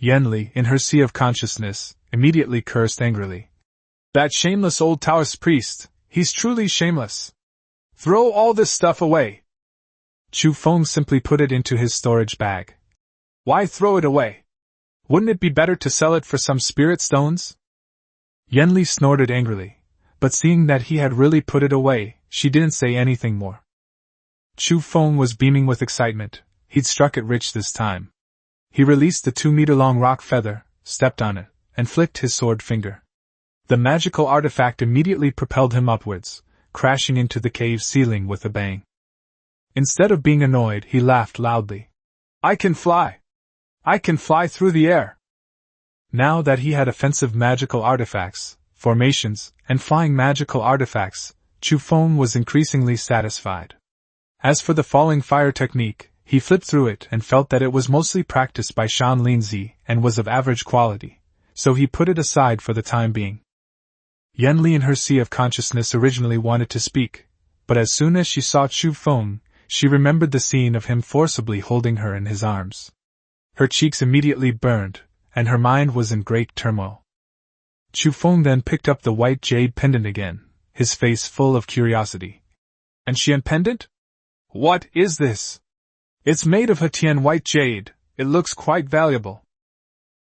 Yanli, in her sea of consciousness, immediately cursed angrily. That shameless old Taoist priest, he's truly shameless. Throw all this stuff away. Chu Feng simply put it into his storage bag. Why throw it away? Wouldn't it be better to sell it for some spirit stones? Yanli snorted angrily, but seeing that he had really put it away, she didn't say anything more. Chu Feng was beaming with excitement. He'd struck it rich this time. He released the 2-meter-long rock feather, stepped on it, and flicked his sword finger. The magical artifact immediately propelled him upwards, crashing into the cave ceiling with a bang. Instead of being annoyed, he laughed loudly. I can fly! I can fly through the air! Now that he had offensive magical artifacts, formations, and flying magical artifacts, Chu Feng was increasingly satisfied. As for the falling fire technique, he flipped through it and felt that it was mostly practiced by Shan Linzi and was of average quality, so he put it aside for the time being. Yanli in her sea of consciousness originally wanted to speak, but as soon as she saw Chu Feng, she remembered the scene of him forcibly holding her in his arms. Her cheeks immediately burned, and her mind was in great turmoil. Chu Feng then picked up the white jade pendant again, his face full of curiosity. Ancient pendant? What is this? It's made of Hetian white jade, it looks quite valuable.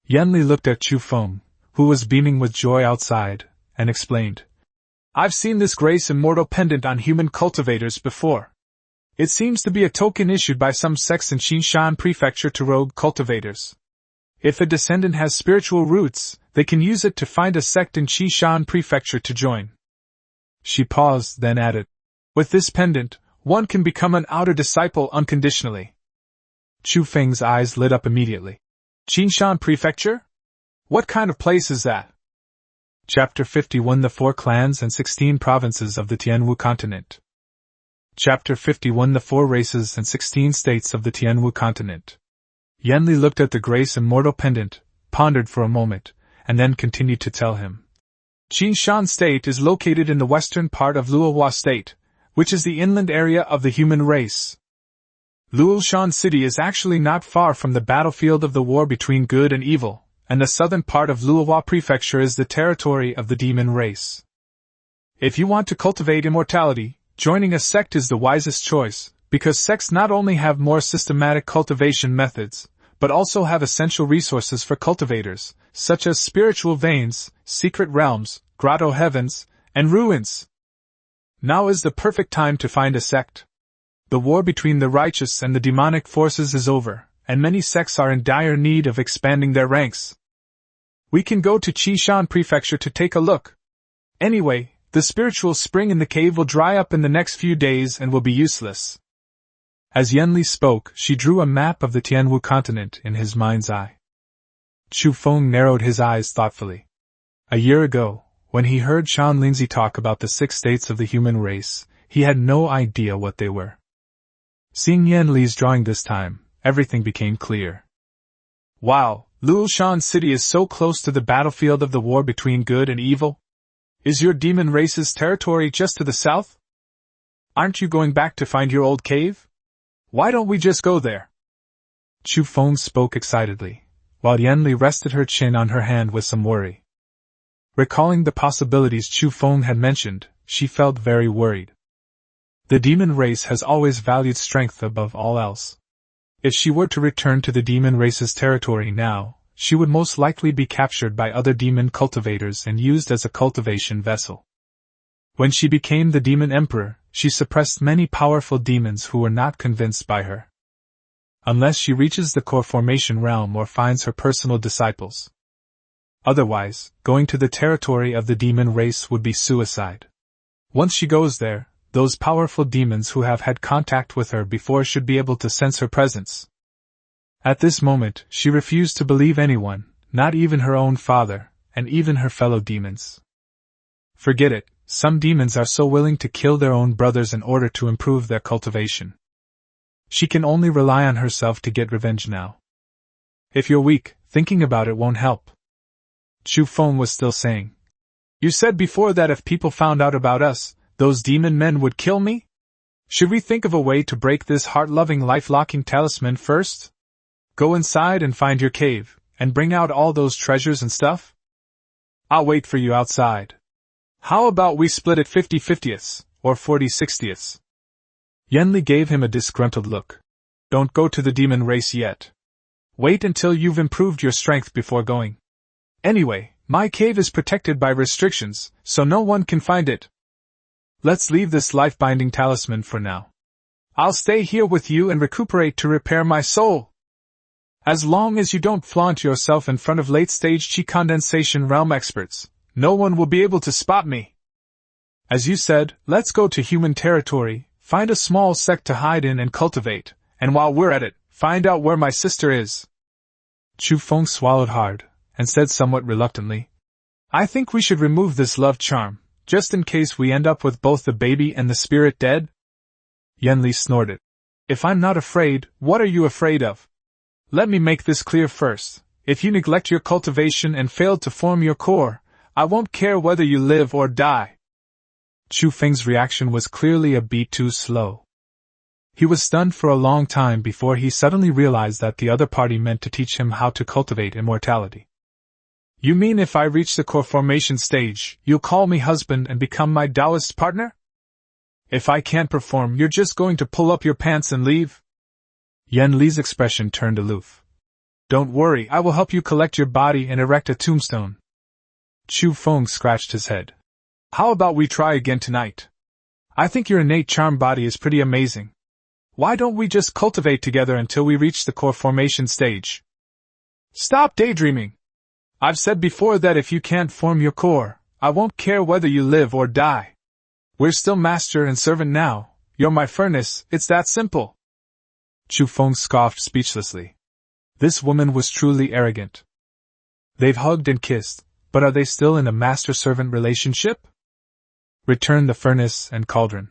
Yanli looked at Chu Feng, who was beaming with joy outside, and explained. I've seen this grace immortal pendant on human cultivators before. It seems to be a token issued by some sects in Qinshan Prefecture to rogue cultivators. If a descendant has spiritual roots, they can use it to find a sect in Qinshan Prefecture to join. She paused, then added, with this pendant, one can become an outer disciple unconditionally. Chu Feng's eyes lit up immediately. Qinshan Prefecture? What kind of place is that? Chapter 51 The 4 Clans and 16 Provinces of the Tianwu Continent. Chapter 51 The 4 Races and 16 States of the Tianwu Continent. Yanli looked at the grace immortal pendant, pondered for a moment, and then continued to tell him. Qinshan State is located in the western part of Luohua State, which is the inland area of the human race. Luoshan City is actually not far from the battlefield of the war between good and evil, and the southern part of Luohua Prefecture is the territory of the demon race. If you want to cultivate immortality, joining a sect is the wisest choice, because sects not only have more systematic cultivation methods, but also have essential resources for cultivators, such as spiritual veins, secret realms, grotto heavens, and ruins. Now is the perfect time to find a sect. The war between the righteous and the demonic forces is over, and many sects are in dire need of expanding their ranks. We can go to Qinshan Prefecture to take a look. Anyway, the spiritual spring in the cave will dry up in the next few days and will be useless. As Yanli spoke, she drew a map of the Tianwu continent in his mind's eye. Chu Feng narrowed his eyes thoughtfully. A year ago, When he heard Shan Lindsay talk about the 6 states of the human race, he had no idea what they were. Seeing Yan Li's drawing this time, everything became clear. Wow, Luoshan City is so close to the battlefield of the war between good and evil? Is your demon race's territory just to the south? Aren't you going back to find your old cave? Why don't we just go there? Chu Feng spoke excitedly, while Yan Li rested her chin on her hand with some worry. Recalling the possibilities Chu Feng had mentioned, she felt very worried. The demon race has always valued strength above all else. If she were to return to the demon race's territory now, she would most likely be captured by other demon cultivators and used as a cultivation vessel. When she became the demon emperor, she suppressed many powerful demons who were not convinced by her. Unless she reaches the core formation realm or finds her personal disciples. Otherwise, going to the territory of the demon race would be suicide. Once she goes there, those powerful demons who have had contact with her before should be able to sense her presence. At this moment, she refused to believe anyone, not even her own father, and even her fellow demons. Forget it, some demons are so willing to kill their own brothers in order to improve their cultivation. She can only rely on herself to get revenge now. If you're weak, thinking about it won't help. Chu Feng was still saying. You said before that if people found out about us, those demon men would kill me? Should we think of a way to break this heart-loving life-locking talisman first? Go inside and find your cave, and bring out all those treasures and stuff? I'll wait for you outside. How about we split it 50/50ths, or 40/60ths? Yan Li gave him a disgruntled look. Don't go to the demon race yet. Wait until you've improved your strength before going. Anyway, my cave is protected by restrictions, so no one can find it. Let's leave this life-binding talisman for now. I'll stay here with you and recuperate to repair my soul. As long as you don't flaunt yourself in front of late-stage Qi condensation realm experts, no one will be able to spot me. As you said, let's go to human territory, find a small sect to hide in and cultivate, and while we're at it, find out where my sister is. Chu Feng swallowed hard, and said somewhat reluctantly, I think we should remove this love charm, just in case we end up with both the baby and the spirit dead. Yan Li snorted. If I'm not afraid, what are you afraid of? Let me make this clear first. If you neglect your cultivation and fail to form your core, I won't care whether you live or die. Chu Feng's reaction was clearly a beat too slow. He was stunned for a long time before he suddenly realized that the other party meant to teach him how to cultivate immortality. You mean if I reach the core formation stage, you'll call me husband and become my Taoist partner? If I can't perform, you're just going to pull up your pants and leave? Yan Li's expression turned aloof. Don't worry, I will help you collect your body and erect a tombstone. Chu Feng scratched his head. How about we try again tonight? I think your innate charm body is pretty amazing. Why don't we just cultivate together until we reach the core formation stage? Stop daydreaming! I've said before that if you can't form your core, I won't care whether you live or die. We're still master and servant now. You're my furnace, it's that simple. Chu Feng scoffed speechlessly. This woman was truly arrogant. They've hugged and kissed, but are they still in a master-servant relationship? Return the furnace and cauldron.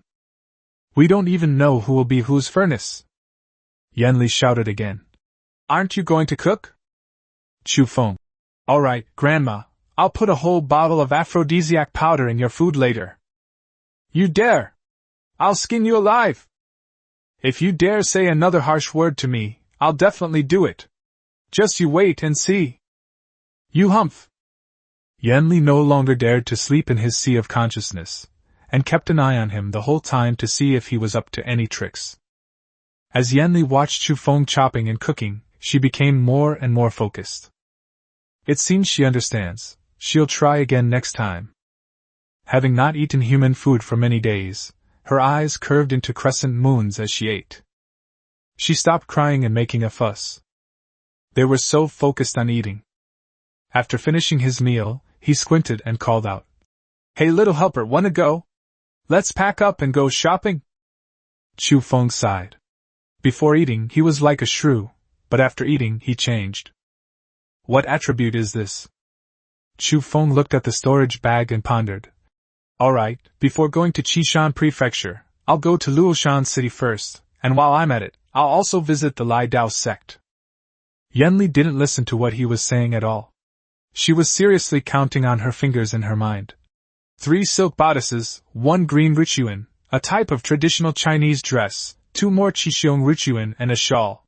We don't even know who will be whose furnace. Yan Li shouted again. Aren't you going to cook? Chu Feng. All right, Grandma, I'll put a whole bottle of aphrodisiac powder in your food later. You dare! I'll skin you alive! If you dare say another harsh word to me, I'll definitely do it. Just you wait and see. You humph! Yan Li no longer dared to sleep in his sea of consciousness, and kept an eye on him the whole time to see if he was up to any tricks. As Yan Li watched Chu Feng chopping and cooking, she became more and more focused. It seems she understands. She'll try again next time. Having not eaten human food for many days, her eyes curved into crescent moons as she ate. She stopped crying and making a fuss. They were so focused on eating. After finishing his meal, he squinted and called out, Hey little helper, wanna go? Let's pack up and go shopping? Chu Feng sighed. Before eating he was like a shrew, but after eating he changed. What attribute is this? Chu Feng looked at the storage bag and pondered. Alright, before going to Qishan Prefecture, I'll go to Luoshan City first, and while I'm at it, I'll also visit the Lai Dao sect. Yanli didn't listen to what he was saying at all. She was seriously counting on her fingers in her mind. 3 silk bodices, 1 green richuan, a type of traditional Chinese dress, 2 more Qixiong richuan and a shawl.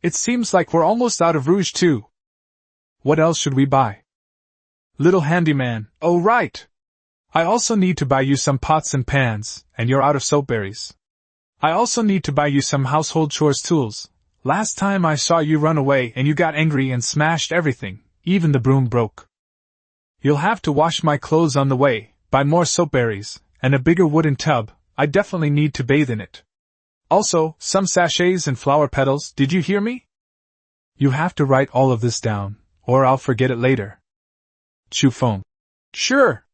It seems like we're almost out of rouge too. What else should we buy? Little handyman, oh right! I also need to buy you some pots and pans, and you're out of soapberries. I also need to buy you some household chores tools. Last time I saw you run away and you got angry and smashed everything, even the broom broke. You'll have to wash my clothes on the way, buy more soapberries, and a bigger wooden tub. I definitely need to bathe in it. Also, some sachets and flower petals, did you hear me? You have to write all of this down, or I'll forget it later. Chu Feng. Sure.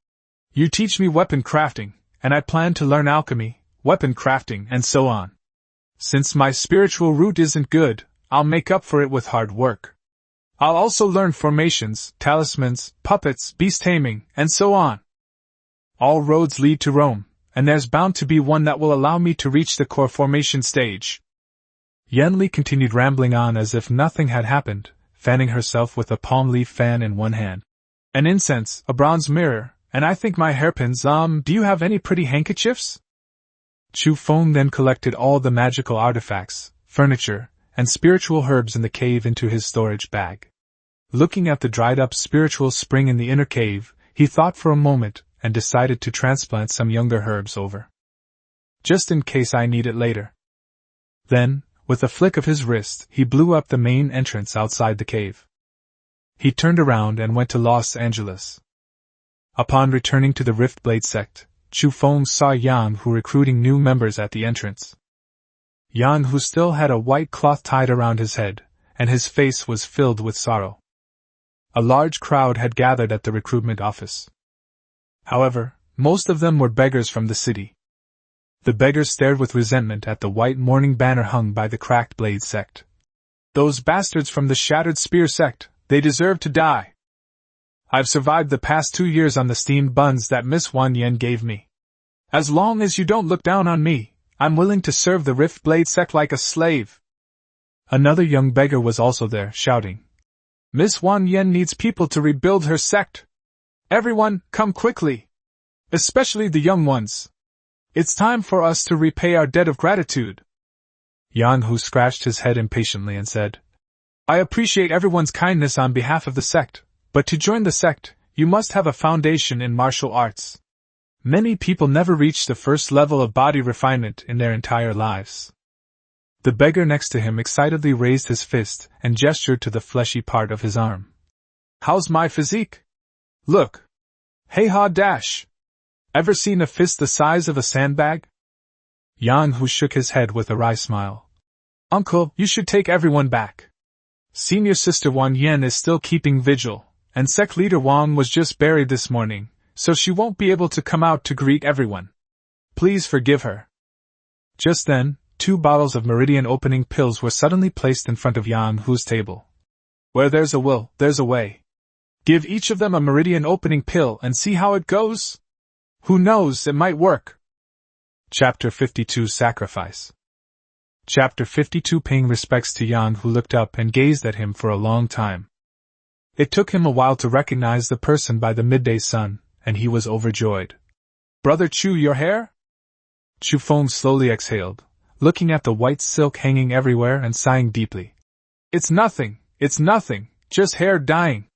You teach me weapon crafting, and I plan to learn alchemy, weapon crafting, and so on. Since my spiritual root isn't good, I'll make up for it with hard work. I'll also learn formations, talismans, puppets, beast taming, and so on. All roads lead to Rome, and there's bound to be one that will allow me to reach the core formation stage. Yanli continued rambling on as if nothing had happened, fanning herself with a palm leaf fan in one hand. An incense, a bronze mirror, and I think my hairpins. Do you have any pretty handkerchiefs? Chu Feng then collected all the magical artifacts, furniture, and spiritual herbs in the cave into his storage bag. Looking at the dried-up spiritual spring in the inner cave, he thought for a moment and decided to transplant some younger herbs over. Just in case I need it later. Then, with a flick of his wrist, he blew up the main entrance outside the cave. He turned around and went to Los Angeles. Upon returning to the Riftblade sect, Chu Feng saw Yang Hu recruiting new members at the entrance. Yang Hu still had a white cloth tied around his head, and his face was filled with sorrow. A large crowd had gathered at the recruitment office. However, most of them were beggars from the city. The beggars stared with resentment at the white mourning banner hung by the Cracked Blade sect. Those bastards from the Shattered Spear sect, they deserve to die. I've survived the past 2 years on the steamed buns that Miss Xuanjian gave me. As long as you don't look down on me, I'm willing to serve the Riftblade sect like a slave. Another young beggar was also there, shouting. Miss Xuanjian needs people to rebuild her sect. Everyone, come quickly. Especially the young ones. It's time for us to repay our debt of gratitude. Yang Hu scratched his head impatiently and said, I appreciate everyone's kindness on behalf of the sect, but to join the sect, you must have a foundation in martial arts. Many people never reach the first level of body refinement in their entire lives. The beggar next to him excitedly raised his fist and gestured to the fleshy part of his arm. How's my physique? Look. Hey ha dash. Ever seen a fist the size of a sandbag? Yang Hu shook his head with a wry smile. Uncle, you should take everyone back. Senior Sister Xuanjian is still keeping vigil, and Sect Leader Wang was just buried this morning, so she won't be able to come out to greet everyone. Please forgive her. Just then, 2 bottles of meridian opening pills were suddenly placed in front of Yang Hu's table. Where there's a will, there's a way. Give each of them a meridian opening pill and see how it goes. Who knows, it might work. Chapter 52 Sacrifice. Chapter 52 Paying respects to Yang Hu looked up and gazed at him for a long time. It took him a while to recognize the person by the midday sun, and he was overjoyed. Brother Chu, your hair? Chu Feng slowly exhaled, looking at the white silk hanging everywhere and sighing deeply. It's nothing, just hair dyeing.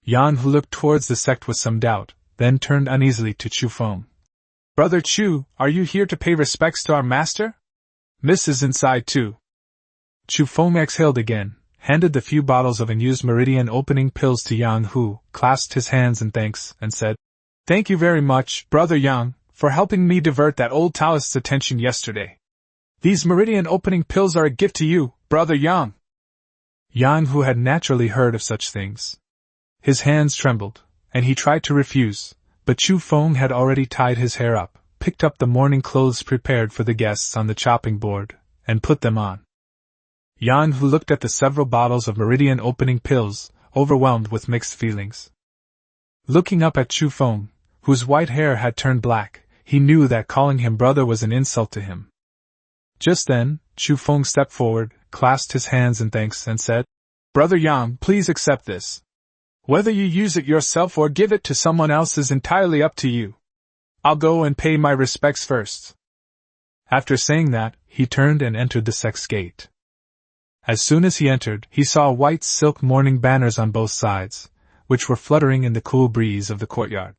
Yang Hu looked towards the sect with some doubt, then turned uneasily to Chu Feng. Brother Chu, are you here to pay respects to our master? Miss is inside too. Chu Feng exhaled again, handed the few bottles of unused meridian opening pills to Yang Hu, clasped his hands in thanks, and said, Thank you very much, Brother Yang, for helping me divert that old Taoist's attention yesterday. These meridian opening pills are a gift to you, Brother Yang. Yang Hu had naturally heard of such things. His hands trembled, and he tried to refuse, but Chu Feng had already tied his hair up, picked up the morning clothes prepared for the guests on the chopping board, and put them on. Yang Hu looked at the several bottles of meridian opening pills, overwhelmed with mixed feelings. Looking up at Chu Feng, whose white hair had turned black, he knew that calling him brother was an insult to him. Just then, Chu Feng stepped forward, clasped his hands in thanks, and said, "Brother Yang, please accept this. Whether you use it yourself or give it to someone else is entirely up to you. I'll go and pay my respects first." After saying that, he turned and entered the sect's gate. As soon as he entered, he saw white silk mourning banners on both sides, which were fluttering in the cool breeze of the courtyard.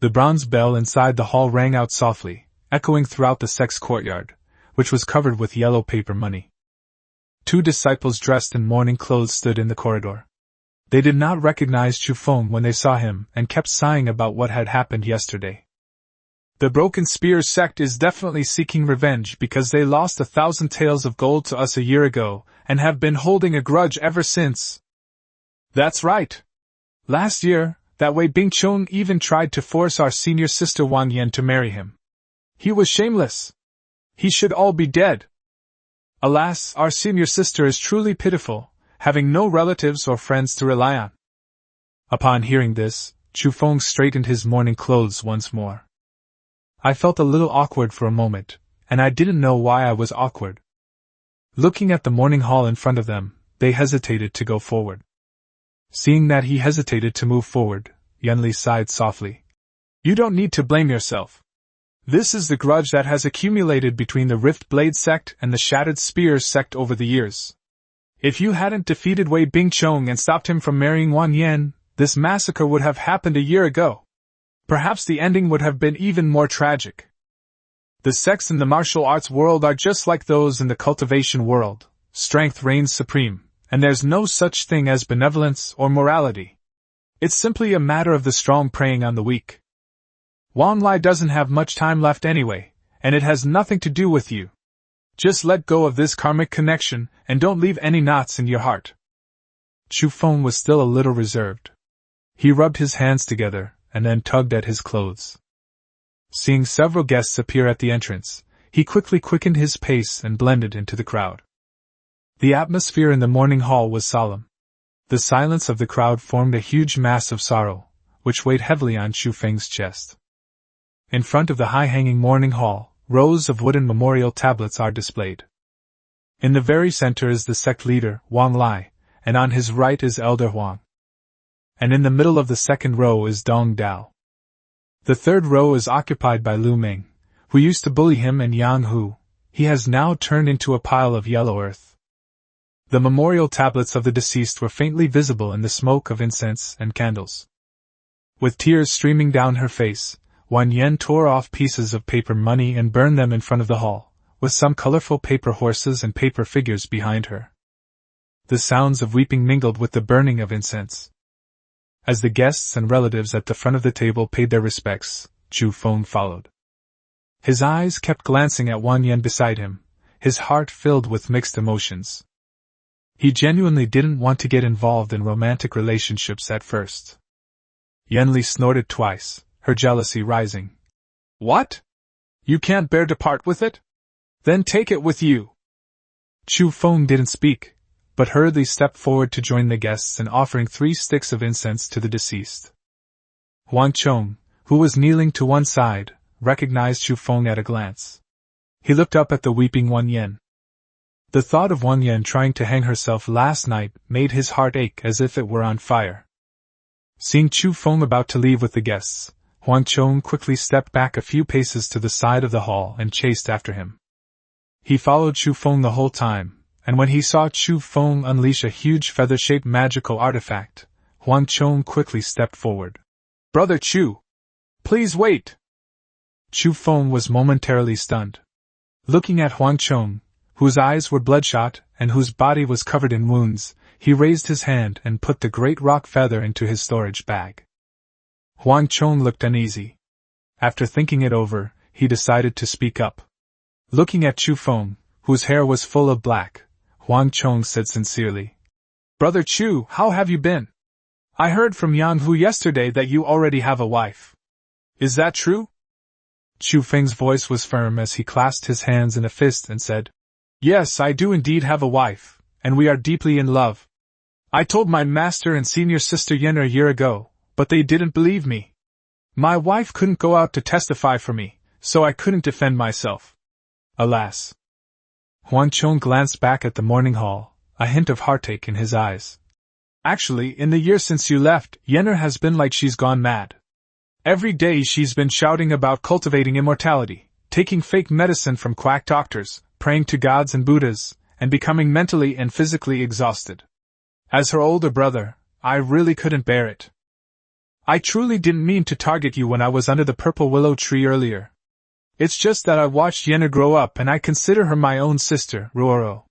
The bronze bell inside the hall rang out softly, echoing throughout the sect's courtyard, which was covered with yellow paper money. 2 disciples dressed in mourning clothes stood in the corridor. They did not recognize Chu Feng when they saw him and kept sighing about what had happened yesterday. "The Broken Spears sect is definitely seeking revenge because they lost 1,000 taels of gold to us a year ago and have been holding a grudge ever since." "That's right. Last year, that Wei Bingchong even tried to force our senior sister Wang Yan to marry him. He was shameless. He should all be dead. Alas, our senior sister is truly pitiful, having no relatives or friends to rely on." Upon hearing this, Chu Feng straightened his mourning clothes once more. I felt a little awkward for a moment, and I didn't know why I was awkward. Looking at the mourning hall in front of them, they hesitated to go forward. Seeing that he hesitated to move forward, Yunli sighed softly. "You don't need to blame yourself. This is the grudge that has accumulated between the Rift Blade sect and the Shattered Spears sect over the years. If you hadn't defeated Wei Bingchong and stopped him from marrying Wang Yan, this massacre would have happened a year ago. Perhaps the ending would have been even more tragic. The sects in the martial arts world are just like those in the cultivation world. Strength reigns supreme, and there's no such thing as benevolence or morality. It's simply a matter of the strong preying on the weak. Wang Lai doesn't have much time left anyway, and it has nothing to do with you. Just let go of this karmic connection, and don't leave any knots in your heart." Chu Feng was still a little reserved. He rubbed his hands together, and then tugged at his clothes. Seeing several guests appear at the entrance, he quickly quickened his pace and blended into the crowd. The atmosphere in the mourning hall was solemn. The silence of the crowd formed a huge mass of sorrow, which weighed heavily on Chu Feng's chest. In front of the high-hanging mourning hall, rows of wooden memorial tablets are displayed. In the very center is the sect leader, Wang Lai, and on his right is Elder Huang. And in the middle of the second row is Dong Dao. The third row is occupied by Lu Ming, who used to bully him, and Yang Hu. He has now turned into a pile of yellow earth. The memorial tablets of the deceased were faintly visible in the smoke of incense and candles. With tears streaming down her face, Wang Yan tore off pieces of paper money and burned them in front of the hall, with some colorful paper horses and paper figures behind her. The sounds of weeping mingled with the burning of incense. As the guests and relatives at the front of the table paid their respects, Chu Feng followed. His eyes kept glancing at Wang Yan beside him, his heart filled with mixed emotions. He genuinely didn't want to get involved in romantic relationships at first. Yanli snorted twice, her jealousy rising. "What? You can't bear to part with it? Then take it with you." Chu Feng didn't speak, but hurriedly stepped forward to join the guests in offering 3 sticks of incense to the deceased. Huang Chong, who was kneeling to one side, recognized Chu Feng at a glance. He looked up at the weeping Wang Yan. The thought of Wang Yan trying to hang herself last night made his heart ache as if it were on fire. Seeing Chu Feng about to leave with the guests, Huang Chong quickly stepped back a few paces to the side of the hall and chased after him. He followed Chu Feng the whole time, and when he saw Chu Feng unleash a huge feather-shaped magical artifact, Huang Chong quickly stepped forward. "Brother Chu! Please wait!" Chu Feng was momentarily stunned. Looking at Huang Chong, whose eyes were bloodshot and whose body was covered in wounds, he raised his hand and put the great rock feather into his storage bag. Huang Chong looked uneasy. After thinking it over, he decided to speak up. Looking at Chu Feng, whose hair was full of black, Huang Chong said sincerely, "Brother Chu, how have you been? I heard from Yang Hu yesterday that you already have a wife. Is that true?" Chu Feng's voice was firm as he clasped his hands in a fist and said, "Yes, I do indeed have a wife, and we are deeply in love. I told my master and senior sister Yen a year ago, but they didn't believe me. My wife couldn't go out to testify for me, so I couldn't defend myself. Alas. Huang Chong glanced back at the morning hall, a hint of heartache in his eyes. Actually, in the year since you left, Yenner has been like she's gone mad. Every day she's been shouting about cultivating immortality, taking fake medicine from quack doctors, praying to gods and Buddhas, and becoming mentally and physically exhausted. As her older brother, I really couldn't bear it. I truly didn't mean to target you when I was under the purple willow tree earlier. It's just that I watched Yenner grow up and I consider her my own sister, Ruoro.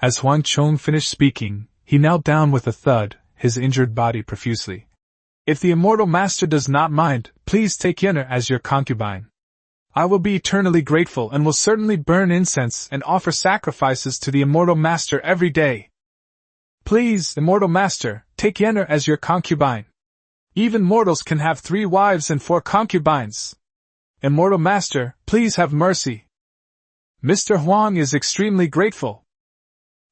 As Huang Chong finished speaking, he knelt down with a thud, his injured body profusely. If the immortal master does not mind, please take Yenner as your concubine. I will be eternally grateful and will certainly burn incense and offer sacrifices to the immortal master every day. Please, immortal master, take Yenner as your concubine. Even mortals can have 3 wives and 4 concubines. Immortal master, please have mercy. Mr. Huang is extremely grateful.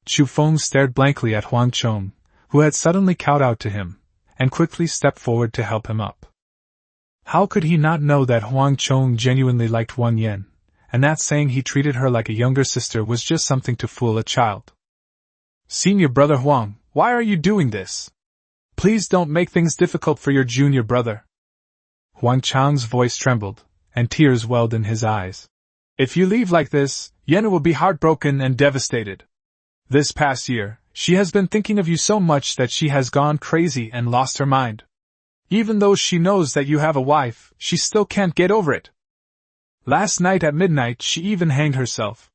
Chu Feng stared blankly at Huang Chong, who had suddenly kowtowed to him, and quickly stepped forward to help him up. How could he not know that Huang Chong genuinely liked Wan Yen, and that saying he treated her like a younger sister was just something to fool a child? Senior brother Huang, why are you doing this? Please don't make things difficult for your junior brother. Huang Chang's voice trembled, and tears welled in his eyes. If you leave like this, Yenna will be heartbroken and devastated. This past year, she has been thinking of you so much that she has gone crazy and lost her mind. Even though she knows that you have a wife, she still can't get over it. Last night at midnight she even hanged herself.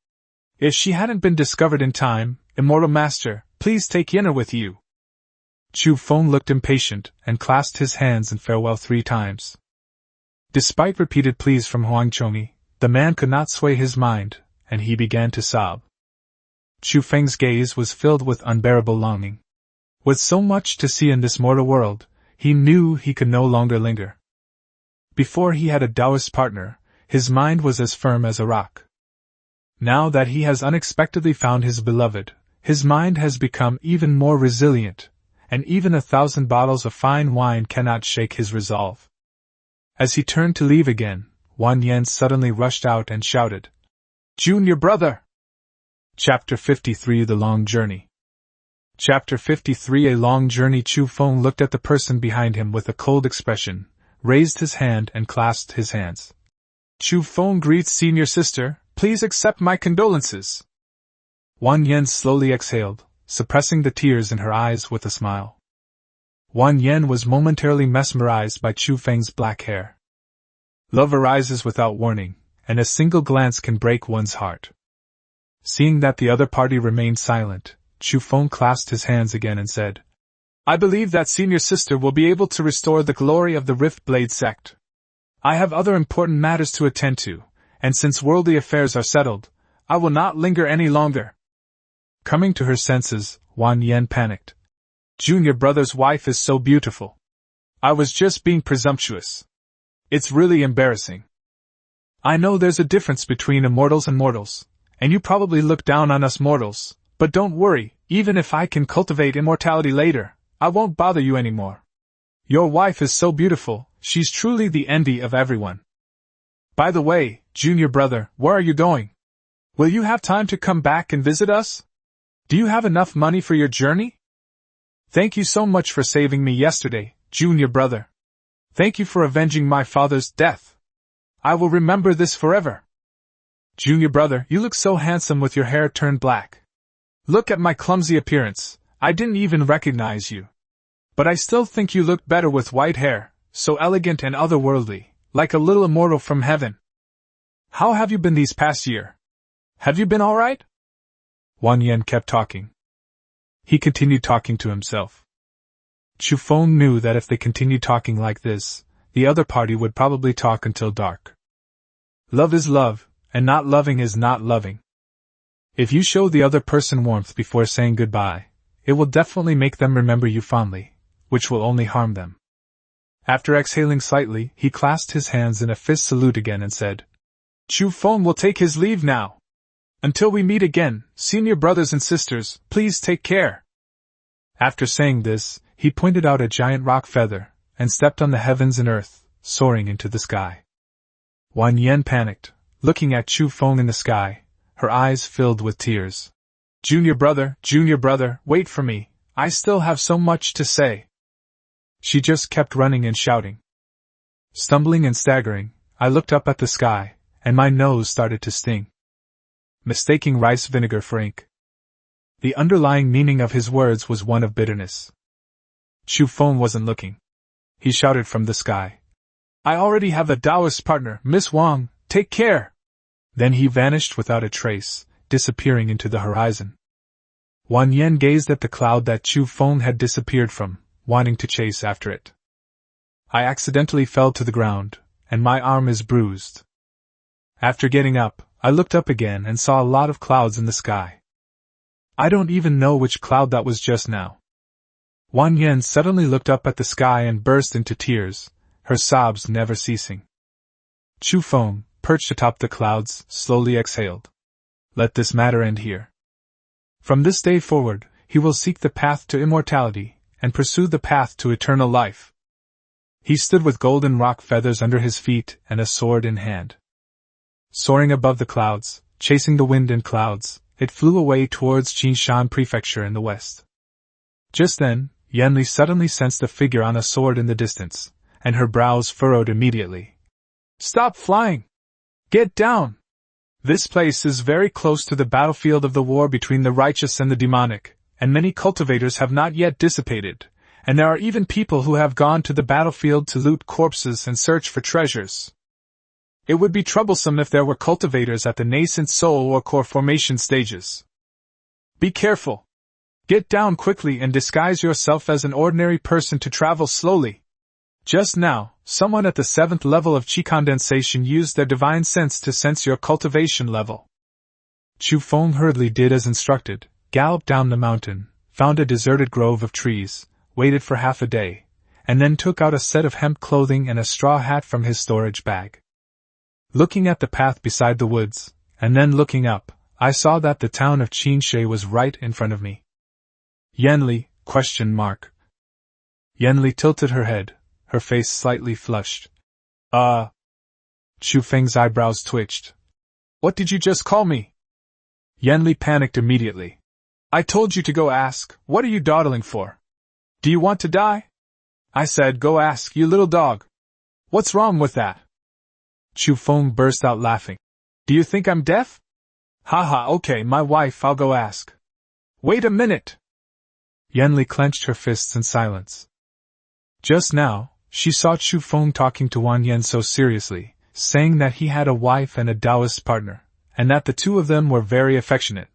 If she hadn't been discovered in time, Immortal Master, please take Yenna with you. Chu Feng looked impatient and clasped his hands in farewell 3 times. Despite repeated pleas from Huang Chongi, the man could not sway his mind, and he began to sob. Chu Feng's gaze was filled with unbearable longing. With so much to see in this mortal world, he knew he could no longer linger. Before he had a Taoist partner, his mind was as firm as a rock. Now that he has unexpectedly found his beloved, his mind has become even more resilient, and even 1,000 bottles of fine wine cannot shake his resolve. As he turned to leave again, Wan Yen suddenly rushed out and shouted, "Junior brother!" Chapter 53 The Long Journey. Chapter 53 A Long Journey. Chu Feng looked at the person behind him with a cold expression, raised his hand and clasped his hands. Chu Feng greets senior sister, please accept my condolences. Wan Yen slowly exhaled, suppressing the tears in her eyes with a smile. Wan Yen was momentarily mesmerized by Chu Feng's black hair. Love arises without warning, and a single glance can break one's heart. Seeing that the other party remained silent, Chu Feng clasped his hands again and said, I believe that senior sister will be able to restore the glory of the Rift Blade sect. I have other important matters to attend to, and since worldly affairs are settled, I will not linger any longer. Coming to her senses, Wan Yen panicked. Junior brother's wife is so beautiful. I was just being presumptuous. It's really embarrassing. I know there's a difference between immortals and mortals, and you probably look down on us mortals, but don't worry, even if I can cultivate immortality later, I won't bother you anymore. Your wife is so beautiful, she's truly the envy of everyone. By the way, junior brother, where are you going? Will you have time to come back and visit us? Do you have enough money for your journey? Thank you so much for saving me yesterday, junior brother. Thank you for avenging my father's death. I will remember this forever. Junior brother, you look so handsome with your hair turned black. Look at my clumsy appearance, I didn't even recognize you. But I still think you look better with white hair, so elegant and otherworldly, like a little immortal from heaven. How have you been these past year? Have you been all right? Wan Yen kept talking. He continued talking to himself. Chu Feng knew that if they continued talking like this, the other party would probably talk until dark. Love is love, and not loving is not loving. If you show the other person warmth before saying goodbye, it will definitely make them remember you fondly, which will only harm them. After exhaling slightly, he clasped his hands in a fist salute again and said, Chu Feng will take his leave now. Until we meet again, senior brothers and sisters, please take care. After saying this, he pointed out a giant rock feather, and stepped on the heavens and earth, soaring into the sky. Wan Yen panicked, looking at Chu Feng in the sky, her eyes filled with tears. Junior brother, wait for me, I still have so much to say. She just kept running and shouting. Stumbling and staggering, I looked up at the sky, and my nose started to sting. Mistaking rice vinegar for ink. The underlying meaning of his words was one of bitterness. Chu Feng wasn't looking. He shouted from the sky. I already have a Taoist partner, Miss Wang, take care! Then he vanished without a trace, disappearing into the horizon. Wan Yen gazed at the cloud that Chu Feng had disappeared from, wanting to chase after it. I accidentally fell to the ground, and my arm is bruised. After getting up, I looked up again and saw a lot of clouds in the sky. I don't even know which cloud that was just now. Wan Yen suddenly looked up at the sky and burst into tears, her sobs never ceasing. Chu Feng, perched atop the clouds, slowly exhaled. Let this matter end here. From this day forward, he will seek the path to immortality, and pursue the path to eternal life. He stood with golden rock feathers under his feet and a sword in hand. Soaring above the clouds, chasing the wind and clouds, it flew away towards Qinshan Prefecture in the west. Just then, Yanli suddenly sensed a figure on a sword in the distance, and her brows furrowed immediately. Stop flying! Get down! This place is very close to the battlefield of the war between the righteous and the demonic, and many cultivators have not yet dissipated, and there are even people who have gone to the battlefield to loot corpses and search for treasures. It would be troublesome if there were cultivators at the nascent soul or core formation stages. Be careful. Get down quickly and disguise yourself as an ordinary person to travel slowly. Just now, someone at the 7th level of Qi condensation used their divine sense to sense your cultivation level. Chu Feng hurriedly did as instructed, galloped down the mountain, found a deserted grove of trees, waited for half a day, and then took out a set of hemp clothing and a straw hat from his storage bag. Looking at the path beside the woods, and then looking up, I saw that the town of Qinshe was right in front of me. Yanli? Yanli tilted her head, her face slightly flushed. Chu Feng's eyebrows twitched. What did you just call me? Yanli panicked immediately. I told you to go ask, what are you dawdling for? Do you want to die? I said go ask, you little dog. What's wrong with that? Chu Feng burst out laughing. Do you think I'm deaf? Haha, okay, my wife, I'll go ask. Wait a minute! Yanli clenched her fists in silence. Just now, she saw Chu Feng talking to Wan Yen so seriously, saying that he had a wife and a Taoist partner, and that the two of them were very affectionate.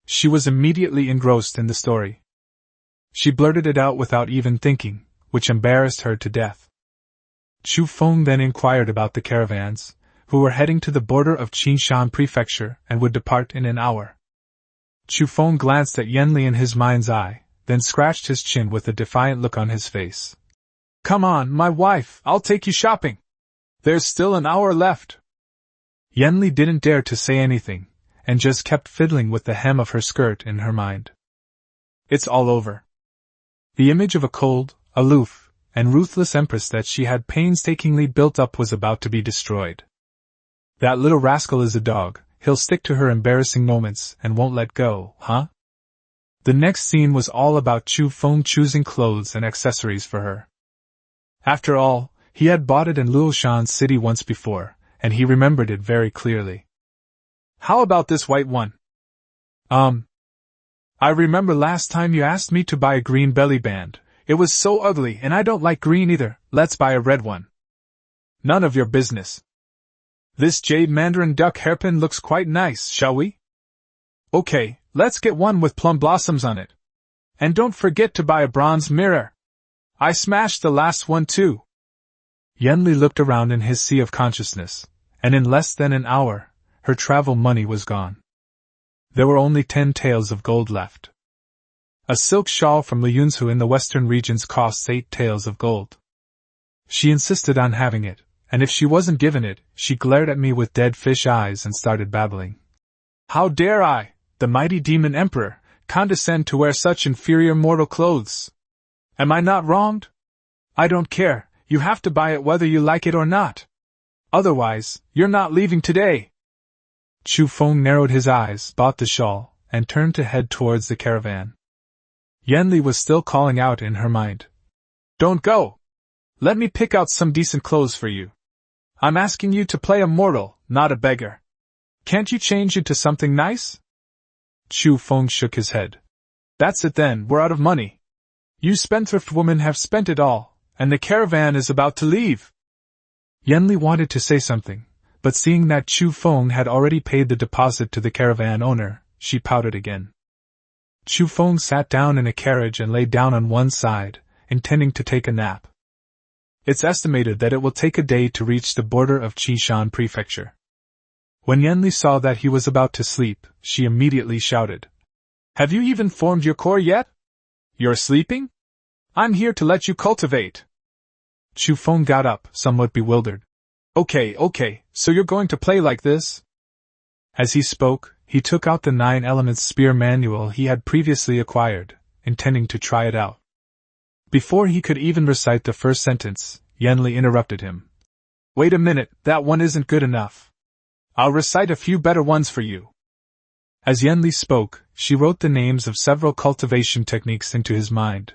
She was immediately engrossed in the story. She blurted it out without even thinking, which embarrassed her to death. Chu Feng then inquired about the caravans, who were heading to the border of Qinshan Prefecture and would depart in an hour. Chu Feng glanced at Yanli in his mind's eye, then scratched his chin with a defiant look on his face. Come on, my wife, I'll take you shopping. There's still an hour left. Yanli didn't dare to say anything, and just kept fiddling with the hem of her skirt in her mind. It's all over. The image of a cold, aloof, and ruthless Empress that she had painstakingly built up was about to be destroyed. That little rascal is a dog, he'll stick to her embarrassing moments and won't let go, huh? The next scene was all about Chu Feng choosing clothes and accessories for her. After all, he had bought it in Luoshan City once before, and he remembered it very clearly. How about this white one? I remember last time you asked me to buy a green belly band. It was so ugly and I don't like green either, let's buy a red one. None of your business. This jade mandarin duck hairpin looks quite nice, shall we? Okay, let's get one with plum blossoms on it. And don't forget to buy a bronze mirror. I smashed the last one too. Yanli looked around in his sea of consciousness, and in less than an hour, her travel money was gone. There were only 10 taels of gold left. A silk shawl from Liyunzhu in the western regions costs 8 taels of gold. She insisted on having it, and if she wasn't given it, she glared at me with dead fish eyes and started babbling. How dare I, the mighty demon emperor, condescend to wear such inferior mortal clothes? Am I not wronged? I don't care, you have to buy it whether you like it or not. Otherwise, you're not leaving today. Chu Feng narrowed his eyes, bought the shawl, and turned to head towards the caravan. Yanli was still calling out in her mind. Don't go! Let me pick out some decent clothes for you. I'm asking you to play a mortal, not a beggar. Can't you change it to something nice? Chu Feng shook his head. That's it then, we're out of money. You spendthrift women have spent it all, and the caravan is about to leave. Yanli wanted to say something, but seeing that Chu Feng had already paid the deposit to the caravan owner, she pouted again. Chu Feng sat down in a carriage and lay down on one side, intending to take a nap. It's estimated that it will take a day to reach the border of Qishan Prefecture. When Yanli saw that he was about to sleep, she immediately shouted, Have you even formed your core yet? You're sleeping? I'm here to let you cultivate. Chu Feng got up, somewhat bewildered. Okay, so you're going to play like this? As he spoke, he took out the 9 Elements spear manual he had previously acquired, intending to try it out. Before he could even recite the first sentence, Yanli interrupted him. Wait a minute, that one isn't good enough. I'll recite a few better ones for you. As Yanli spoke, she wrote the names of several cultivation techniques into his mind.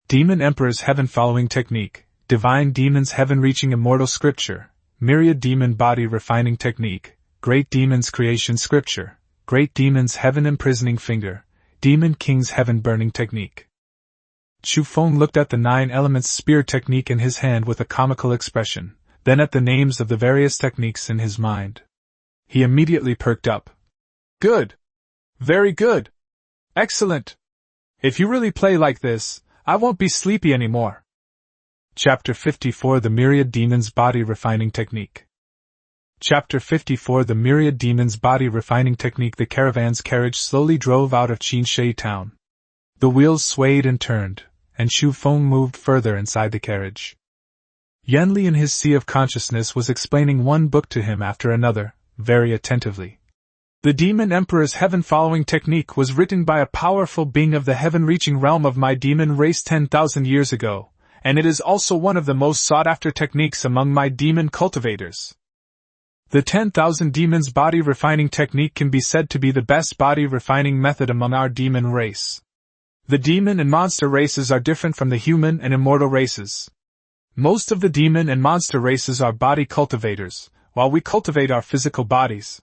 Demon Emperor's Heaven-Following Technique, Divine Demon's Heaven-Reaching Immortal Scripture, Myriad Demon Body Refining Technique, Great Demon's Creation Scripture, Great Demon's Heaven-Imprisoning Finger, Demon King's Heaven-Burning Technique. Chu Feng looked at the 9 Elements spear technique in his hand with a comical expression, then at the names of the various techniques in his mind. He immediately perked up. Good! Very good! Excellent! If you really play like this, I won't be sleepy anymore. Chapter 54 The Myriad Demon's Body Refining Technique. Chapter 54 The Myriad Demon's Body Refining Technique. The caravan's carriage slowly drove out of Qinshe town. The wheels swayed and turned, and Chu Feng moved further inside the carriage. Yanli in his sea of consciousness was explaining one book to him after another, very attentively. The Demon Emperor's Heaven-Following Technique was written by a powerful being of the heaven-reaching realm of my demon race 10,000 years ago, and it is also one of the most sought-after techniques among my demon cultivators. The 10,000 Demons Body Refining Technique can be said to be the best body refining method among our demon race. The demon and monster races are different from the human and immortal races. Most of the demon and monster races are body cultivators, while we cultivate our physical bodies.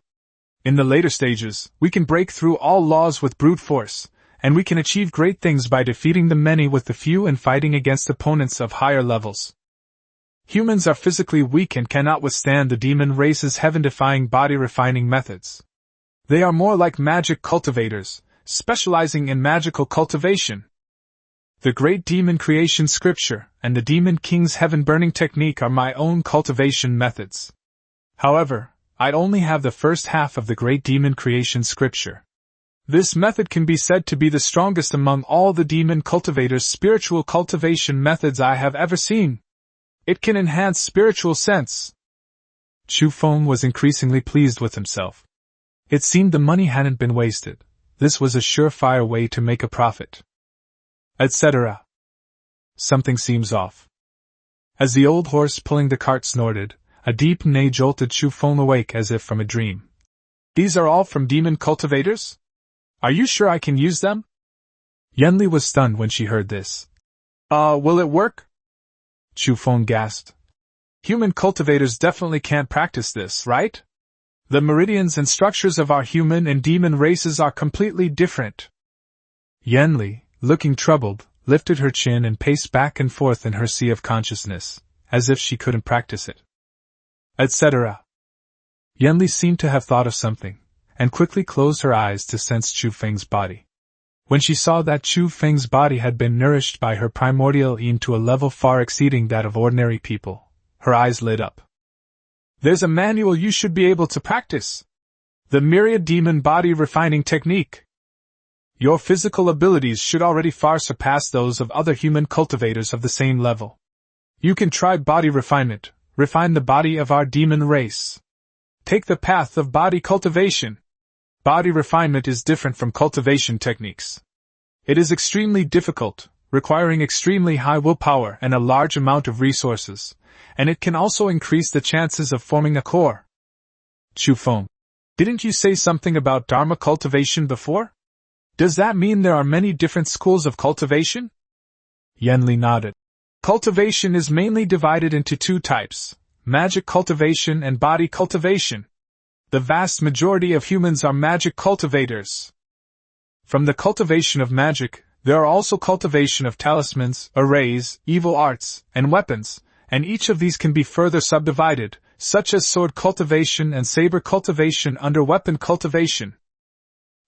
In the later stages, we can break through all laws with brute force, and we can achieve great things by defeating the many with the few and fighting against opponents of higher levels. Humans are physically weak and cannot withstand the demon race's heaven-defying body-refining methods. They are more like magic cultivators, specializing in magical cultivation. The Great Demon Creation Scripture and the Demon King's Heaven-Burning Technique are my own cultivation methods. However, I'd only have the first half of the Great Demon Creation Scripture. This method can be said to be the strongest among all the demon cultivators' spiritual cultivation methods I have ever seen. It can enhance spiritual sense. Chu Feng was increasingly pleased with himself. It seemed the money hadn't been wasted. This was a surefire way to make a profit. Etc. Something seems off. As the old horse pulling the cart snorted, a deep neigh jolted Chu Feng awake as if from a dream. These are all from demon cultivators? Are you sure I can use them? Yanli was stunned when she heard this. Will it work? Chu Feng gasped. Human cultivators definitely can't practice this, right? The meridians and structures of our human and demon races are completely different. Yanli, looking troubled, lifted her chin and paced back and forth in her sea of consciousness, as if she couldn't practice it. Etc. Yanli seemed to have thought of something, and quickly closed her eyes to sense Chu Feng's body. When she saw that Chu Feng's body had been nourished by her primordial yin to a level far exceeding that of ordinary people, her eyes lit up. There's a manual you should be able to practice. The Myriad Demon Body Refining Technique. Your physical abilities should already far surpass those of other human cultivators of the same level. You can try body refinement, refine the body of our demon race. Take the path of body cultivation. Body refinement is different from cultivation techniques. It is extremely difficult, requiring extremely high willpower and a large amount of resources, and it can also increase the chances of forming a core. Chu Feng, didn't you say something about Dharma cultivation before? Does that mean there are many different schools of cultivation? Yanli nodded. Cultivation is mainly divided into two types, magic cultivation and body cultivation. The vast majority of humans are magic cultivators. From the cultivation of magic, there are also cultivation of talismans, arrays, evil arts, and weapons, and each of these can be further subdivided, such as sword cultivation and saber cultivation under weapon cultivation.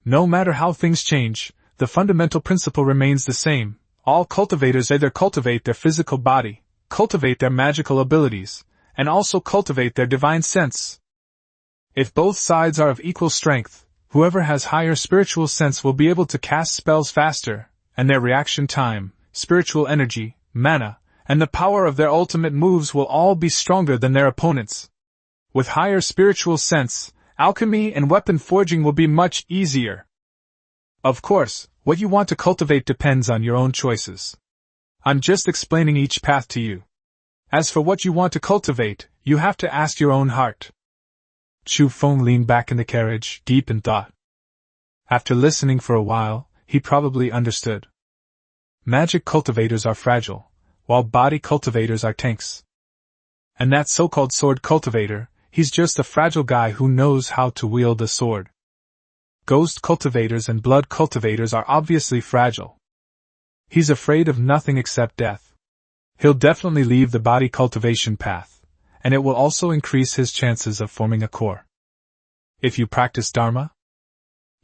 No matter how things change, the fundamental principle remains the same. All cultivators either cultivate their physical body, cultivate their magical abilities, and also cultivate their divine sense. If both sides are of equal strength, whoever has higher spiritual sense will be able to cast spells faster, and their reaction time, spiritual energy, mana, and the power of their ultimate moves will all be stronger than their opponents. With higher spiritual sense, alchemy and weapon forging will be much easier. Of course, what you want to cultivate depends on your own choices. I'm just explaining each path to you. As for what you want to cultivate, you have to ask your own heart. Chu Feng leaned back in the carriage, deep in thought. After listening for a while, he probably understood. Magic cultivators are fragile, while body cultivators are tanks. And that so-called sword cultivator, he's just a fragile guy who knows how to wield a sword. Ghost cultivators and blood cultivators are obviously fragile. He's afraid of nothing except death. He'll definitely leave the body cultivation path, and it will also increase his chances of forming a core. If you practice Dharma?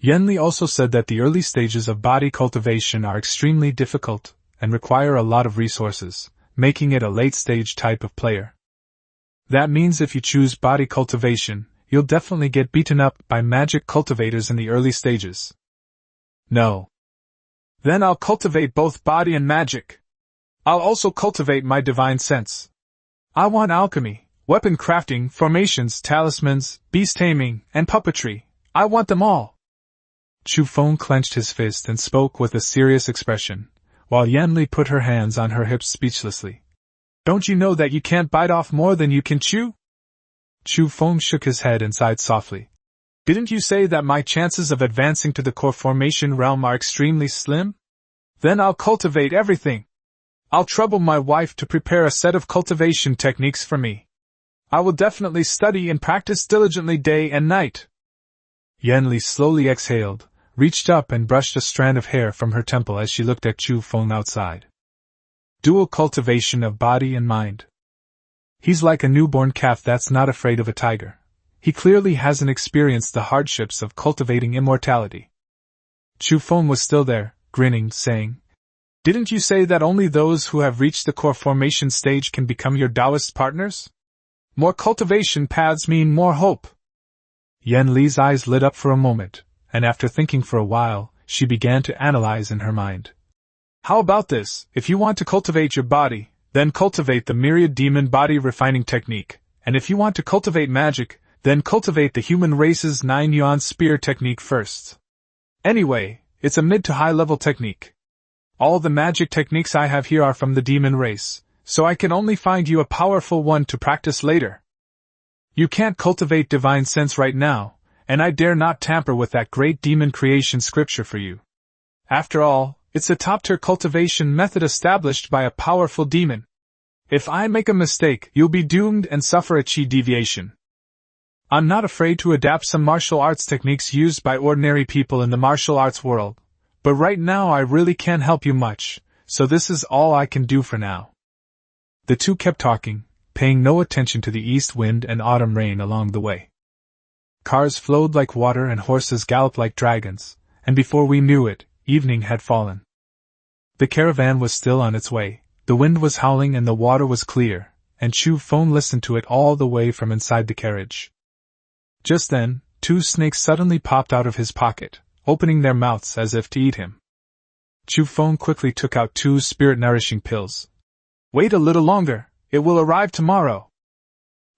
Yanli also said that the early stages of body cultivation are extremely difficult and require a lot of resources, making it a late-stage type of player. That means if you choose body cultivation, you'll definitely get beaten up by magic cultivators in the early stages. No. Then I'll cultivate both body and magic. I'll also cultivate my divine sense. I want alchemy, weapon crafting, formations, talismans, beast taming, and puppetry. I want them all. Chu Feng clenched his fist and spoke with a serious expression, while Yanli put her hands on her hips speechlessly. Don't you know that you can't bite off more than you can chew? Chu Feng shook his head and sighed softly. Didn't you say that my chances of advancing to the core formation realm are extremely slim? Then I'll cultivate everything. I'll trouble my wife to prepare a set of cultivation techniques for me. I will definitely study and practice diligently day and night. Yanli slowly exhaled, reached up and brushed a strand of hair from her temple as she looked at Chu Feng outside. Dual cultivation of body and mind. He's like a newborn calf that's not afraid of a tiger. He clearly hasn't experienced the hardships of cultivating immortality. Chu Feng was still there, grinning, saying, Didn't you say that only those who have reached the core formation stage can become your Taoist partners? More cultivation paths mean more hope. Yan Li's eyes lit up for a moment, and after thinking for a while, she began to analyze in her mind. How about this? If you want to cultivate your body, then cultivate the myriad demon body refining technique, and if you want to cultivate magic, then cultivate the human race's 9 yuan spear technique first. Anyway, it's a mid to high level technique. All the magic techniques I have here are from the demon race, so I can only find you a powerful one to practice later. You can't cultivate divine sense right now, and I dare not tamper with that great demon creation scripture for you. After all, it's a top-tier cultivation method established by a powerful demon. If I make a mistake, you'll be doomed and suffer a chi deviation. I'm not afraid to adapt some martial arts techniques used by ordinary people in the martial arts world, but right now I really can't help you much, so this is all I can do for now. The two kept talking, paying no attention to the east wind and autumn rain along the way. Cars flowed like water and horses galloped like dragons, and before we knew it, evening had fallen. The caravan was still on its way, the wind was howling and the water was clear, and Chu Feng listened to it all the way from inside the carriage. Just then, 2 snakes suddenly popped out of his pocket, opening their mouths as if to eat him. Chu Feng quickly took out 2 spirit-nourishing pills. Wait a little longer, it will arrive tomorrow.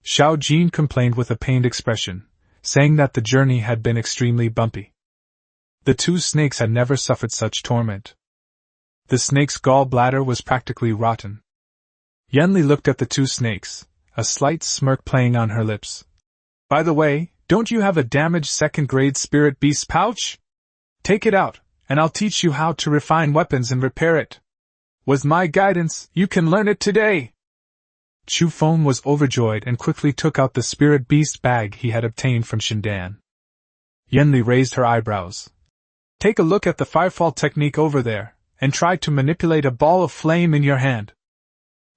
Xiao Jin complained with a pained expression, saying that the journey had been extremely bumpy. The 2 snakes had never suffered such torment. The snake's gallbladder was practically rotten. Yanli looked at the two snakes, a slight smirk playing on her lips. By the way, don't you have a damaged second-grade spirit beast pouch? Take it out, and I'll teach you how to refine weapons and repair it. With my guidance, you can learn it today. Chu Feng was overjoyed and quickly took out the spirit beast bag he had obtained from Xuanjian. Yanli raised her eyebrows. Take a look at the firefall technique over there, and try to manipulate a ball of flame in your hand.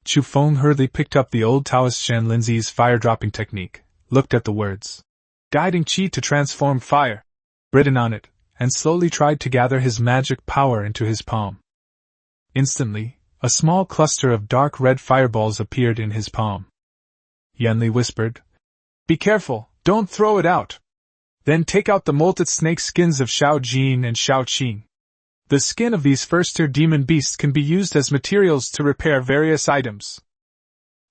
Chu Feng hurriedly picked up the old Taoist Shan Linzi's fire-dropping technique, looked at the words, guiding qi to transform fire, written on it, and slowly tried to gather his magic power into his palm. Instantly, a small cluster of dark red fireballs appeared in his palm. Yanli whispered, Be careful, don't throw it out. Then take out the molted snake skins of Shaojin and Shaoqing. The skin of these first-tier demon beasts can be used as materials to repair various items.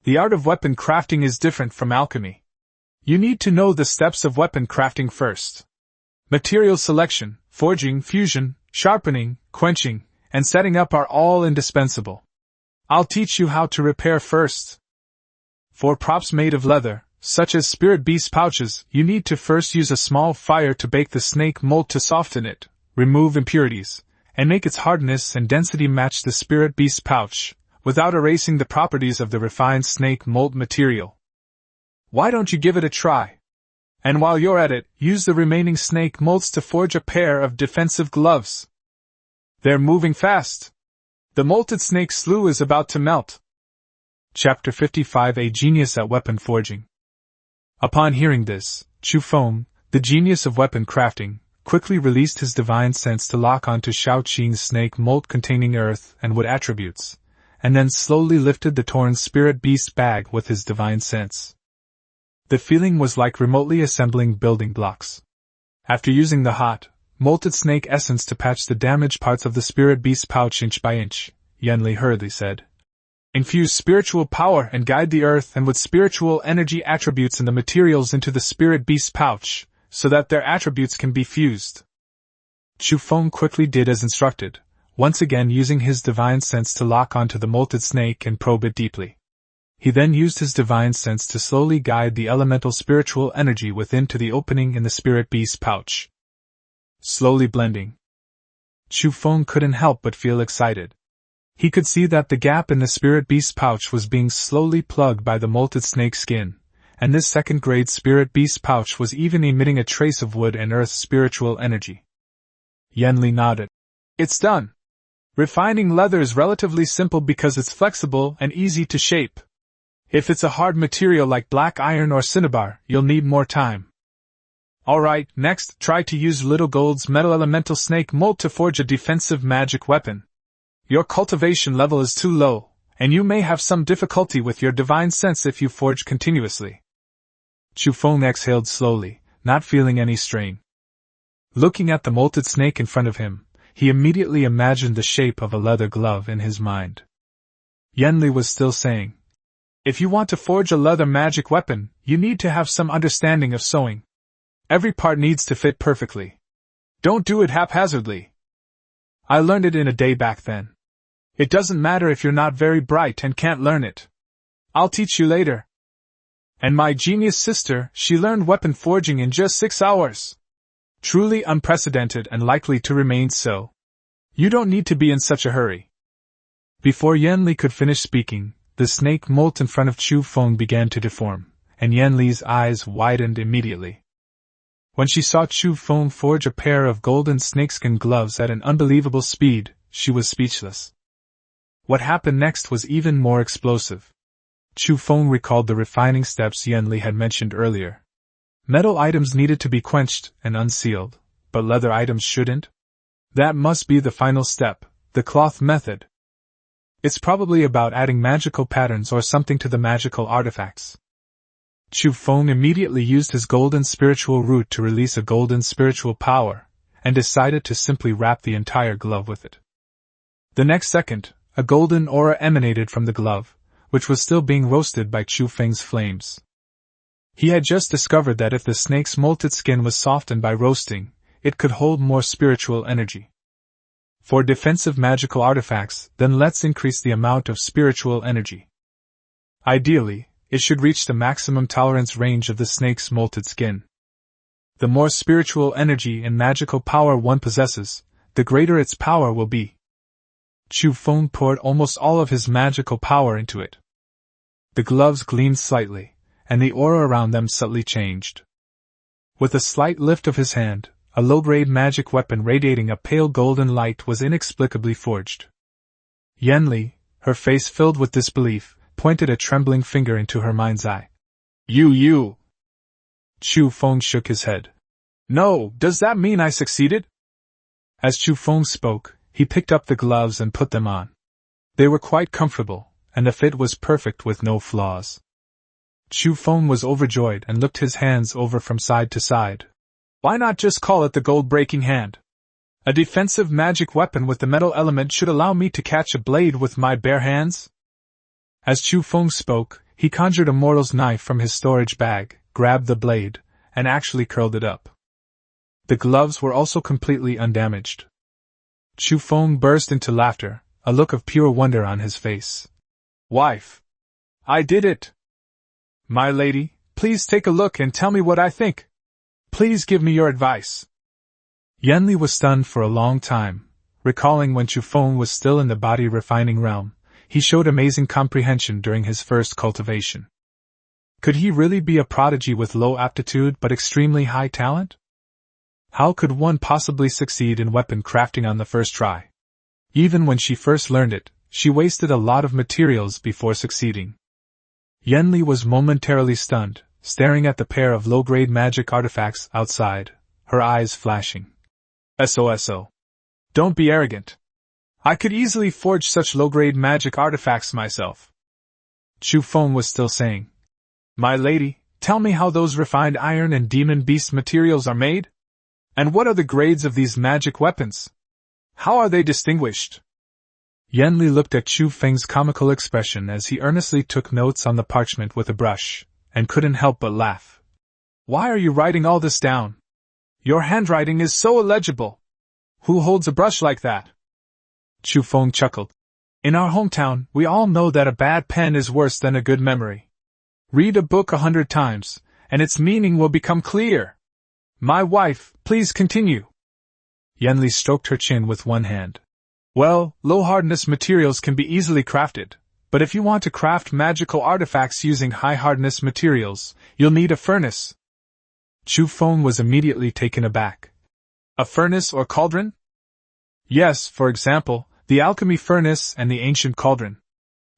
The art of weapon crafting is different from alchemy. You need to know the steps of weapon crafting first. Material selection, forging, fusion, sharpening, quenching, and setting up are all indispensable. I'll teach you how to repair first. For props made of leather, such as spirit beast pouches, you need to first use a small fire to bake the snake mold to soften it, remove impurities, and make its hardness and density match the spirit beast pouch, without erasing the properties of the refined snake mold material. Why don't you give it a try? And while you're at it, use the remaining snake molds to forge a pair of defensive gloves. They're moving fast. The molted snake slough is about to melt. Chapter 55 A Genius at Weapon Forging. Upon hearing this, Chu Feng, the genius of weapon crafting, quickly released his divine sense to lock onto Shaoqing's snake mold containing earth and wood attributes, and then slowly lifted the torn spirit beast bag with his divine sense. The feeling was like remotely assembling building blocks. After using the hot, molted snake essence to patch the damaged parts of the spirit beast pouch inch by inch, Yanli hurriedly said, Infuse spiritual power and guide the earth and with spiritual energy attributes and the materials into the spirit beast pouch, so that their attributes can be fused. Chu Feng quickly did as instructed, once again using his divine sense to lock onto the molted snake and probe it deeply. He then used his divine sense to slowly guide the elemental spiritual energy within to the opening in the spirit beast pouch. Slowly blending. Chu Feng couldn't help but feel excited. He could see that the gap in the spirit beast pouch was being slowly plugged by the molted snake skin, and this second-grade spirit beast pouch was even emitting a trace of wood and earth spiritual energy. Yanli nodded. It's done. Refining leather is relatively simple because it's flexible and easy to shape. If it's a hard material like black iron or cinnabar, you'll need more time. Alright, next, try to use Little Gold's metal elemental snake mold to forge a defensive magic weapon. Your cultivation level is too low, and you may have some difficulty with your divine sense if you forge continuously. Chu Feng exhaled slowly, not feeling any strain. Looking at the molted snake in front of him, he immediately imagined the shape of a leather glove in his mind. Yanli was still saying, If you want to forge a leather magic weapon, you need to have some understanding of sewing. Every part needs to fit perfectly. Don't do it haphazardly. I learned it in a day back then. It doesn't matter if you're not very bright and can't learn it. I'll teach you later. And my genius sister, she learned weapon forging in just 6 hours. Truly unprecedented and likely to remain so. You don't need to be in such a hurry. Before Yanli could finish speaking, the snake mold in front of Chu Feng began to deform, and Yanli's eyes widened immediately. When she saw Chu Feng forge a pair of golden snakeskin gloves at an unbelievable speed, she was speechless. What happened next was even more explosive. Chu Feng recalled the refining steps Yanli had mentioned earlier. Metal items needed to be quenched and unsealed, but leather items shouldn't? That must be the final step, the cloth method. It's probably about adding magical patterns or something to the magical artifacts. Chu Feng immediately used his golden spiritual root to release a golden spiritual power, and decided to simply wrap the entire glove with it. The next second, a golden aura emanated from the glove, which was still being roasted by Chu Feng's flames. He had just discovered that if the snake's molted skin was softened by roasting, it could hold more spiritual energy. For defensive magical artifacts, then let's increase the amount of spiritual energy. Ideally, it should reach the maximum tolerance range of the snake's molted skin. The more spiritual energy and magical power one possesses, the greater its power will be. Chu Feng poured almost all of his magical power into it. The gloves gleamed slightly, and the aura around them subtly changed. With a slight lift of his hand, a low-grade magic weapon radiating a pale golden light was inexplicably forged. Yanli, her face filled with disbelief, pointed a trembling finger into her mind's eye. You! Chu Feng shook his head. No, does that mean I succeeded? As Chu Feng spoke, he picked up the gloves and put them on. They were quite comfortable, and the fit was perfect with no flaws. Chu Feng was overjoyed and looked his hands over from side to side. Why not just call it the gold-breaking hand? A defensive magic weapon with the metal element should allow me to catch a blade with my bare hands? As Chu Feng spoke, he conjured a mortal's knife from his storage bag, grabbed the blade, and actually curled it up. The gloves were also completely undamaged. Chu Feng burst into laughter, a look of pure wonder on his face. Wife! I did it! My lady, please take a look and tell me what I think. Please give me your advice. Yanli was stunned for a long time. Recalling when Chu Feng was still in the body-refining realm, he showed amazing comprehension during his first cultivation. Could he really be a prodigy with low aptitude but extremely high talent? How could one possibly succeed in weapon crafting on the first try? Even when she first learned it, she wasted a lot of materials before succeeding. Yanli was momentarily stunned, staring at the pair of low-grade magic artifacts outside, her eyes flashing. SOSO. Don't be arrogant. I could easily forge such low-grade magic artifacts myself. Chu Feng was still saying. My lady, tell me how those refined iron and demon beast materials are made? And what are the grades of these magic weapons? How are they distinguished? Yanli looked at Chu Feng's comical expression as he earnestly took notes on the parchment with a brush, and couldn't help but laugh. Why are you writing all this down? Your handwriting is so illegible. Who holds a brush like that? Chu Feng chuckled. In our hometown, we all know that a bad pen is worse than a good memory. Read a book 100 times, and its meaning will become clear. My wife, please continue. Yanli stroked her chin with one hand. Well, low-hardness materials can be easily crafted, but if you want to craft magical artifacts using high-hardness materials, you'll need a furnace. Chu Feng was immediately taken aback. A furnace or cauldron? Yes, for example, the alchemy furnace and the ancient cauldron.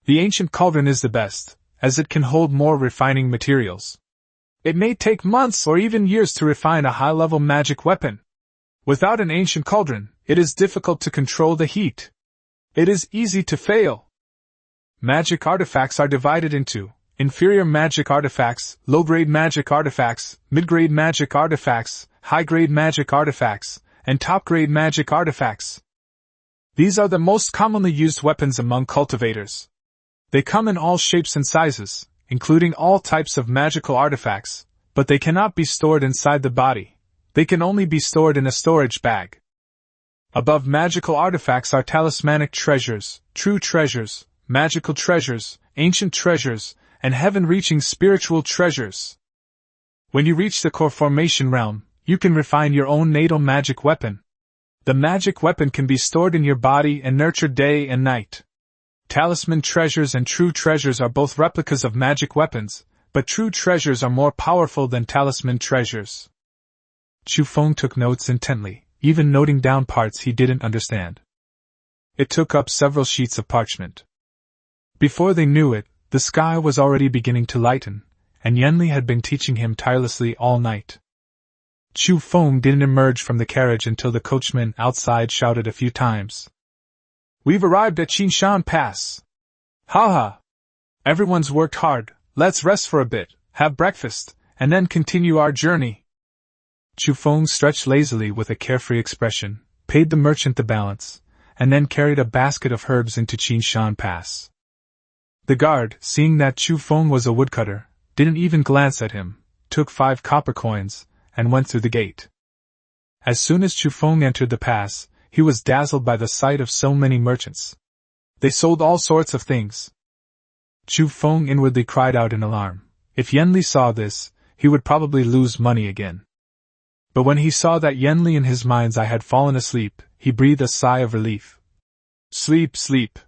The ancient cauldron is the best, as it can hold more refining materials. It may take months or even years to refine a high-level magic weapon. Without an ancient cauldron, it is difficult to control the heat. It is easy to fail. Magic artifacts are divided into inferior magic artifacts, low-grade magic artifacts, mid-grade magic artifacts, high-grade magic artifacts, and top-grade magic artifacts. These are the most commonly used weapons among cultivators. They come in all shapes and sizes, including all types of magical artifacts, but they cannot be stored inside the body. They can only be stored in a storage bag. Above magical artifacts are talismanic treasures, true treasures, magical treasures, ancient treasures, and heaven-reaching spiritual treasures. When you reach the core formation realm, you can refine your own natal magic weapon. The magic weapon can be stored in your body and nurtured day and night. Talisman treasures and true treasures are both replicas of magic weapons, but true treasures are more powerful than talisman treasures. Chu Feng took notes intently, even noting down parts he didn't understand. It took up several sheets of parchment. Before they knew it, the sky was already beginning to lighten, and Yanli had been teaching him tirelessly all night. Chu Feng didn't emerge from the carriage until the coachman outside shouted a few times. We've arrived at Xuanjian Pass. Ha ha! Everyone's worked hard, let's rest for a bit, have breakfast, and then continue our journey. Chu Feng stretched lazily with a carefree expression, paid the merchant the balance, and then carried a basket of herbs into Xuanjian Pass. The guard, seeing that Chu Feng was a woodcutter, didn't even glance at him, took 5 copper coins, and went through the gate. As soon as Chu Feng entered the pass, he was dazzled by the sight of so many merchants. They sold all sorts of things. Chu Feng inwardly cried out in alarm. If Yanli saw this, he would probably lose money again. But when he saw that Yanli in his mind's eye had fallen asleep, he breathed a sigh of relief. Sleep, sleep.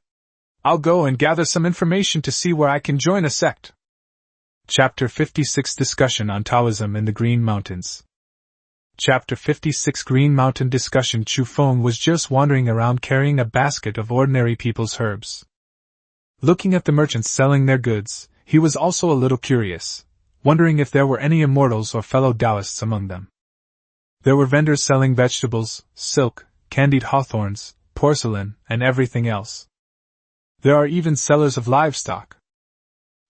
I'll go and gather some information to see where I can join a sect. Chapter 56 Discussion on Taoism in the Green Mountains. Chapter 56 Green Mountain Discussion. Chu Feng was just wandering around carrying a basket of ordinary people's herbs. Looking at the merchants selling their goods, he was also a little curious, wondering if there were any immortals or fellow Taoists among them. There were vendors selling vegetables, silk, candied hawthorns, porcelain, and everything else. There are even sellers of livestock.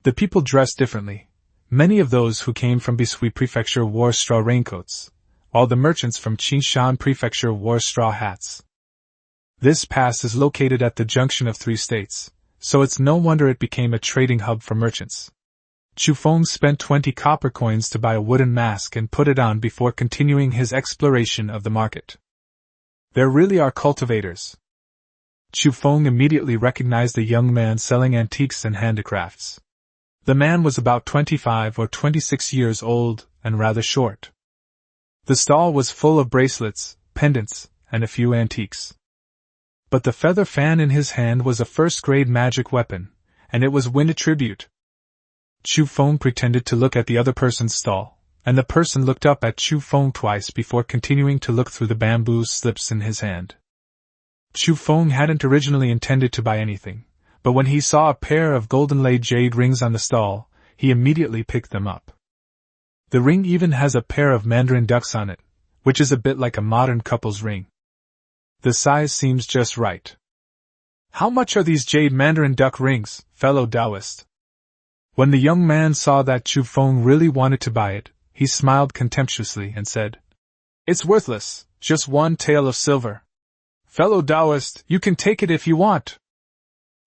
The people dressed differently. Many of those who came from Bishui Prefecture wore straw raincoats, while the merchants from Qingshan Prefecture wore straw hats. This pass is located at the junction of 3 states, so it's no wonder it became a trading hub for merchants. Chu Feng spent 20 copper coins to buy a wooden mask and put it on before continuing his exploration of the market. There really are cultivators. Chu Feng immediately recognized a young man selling antiques and handicrafts. The man was about 25 or 26 years old and rather short. The stall was full of bracelets, pendants, and a few antiques. But the feather fan in his hand was a first-grade magic weapon, and it was wind tribute. Chu Feng pretended to look at the other person's stall, and the person looked up at Chu Feng twice before continuing to look through the bamboo slips in his hand. Chu Feng hadn't originally intended to buy anything, but when he saw a pair of golden-laid jade rings on the stall, he immediately picked them up. The ring even has a pair of mandarin ducks on it, which is a bit like a modern couple's ring. The size seems just right. How much are these jade mandarin duck rings, fellow Taoist? When the young man saw that Chu Feng really wanted to buy it, he smiled contemptuously and said, "It's worthless, just 1 tael of silver. Fellow Taoist, you can take it if you want."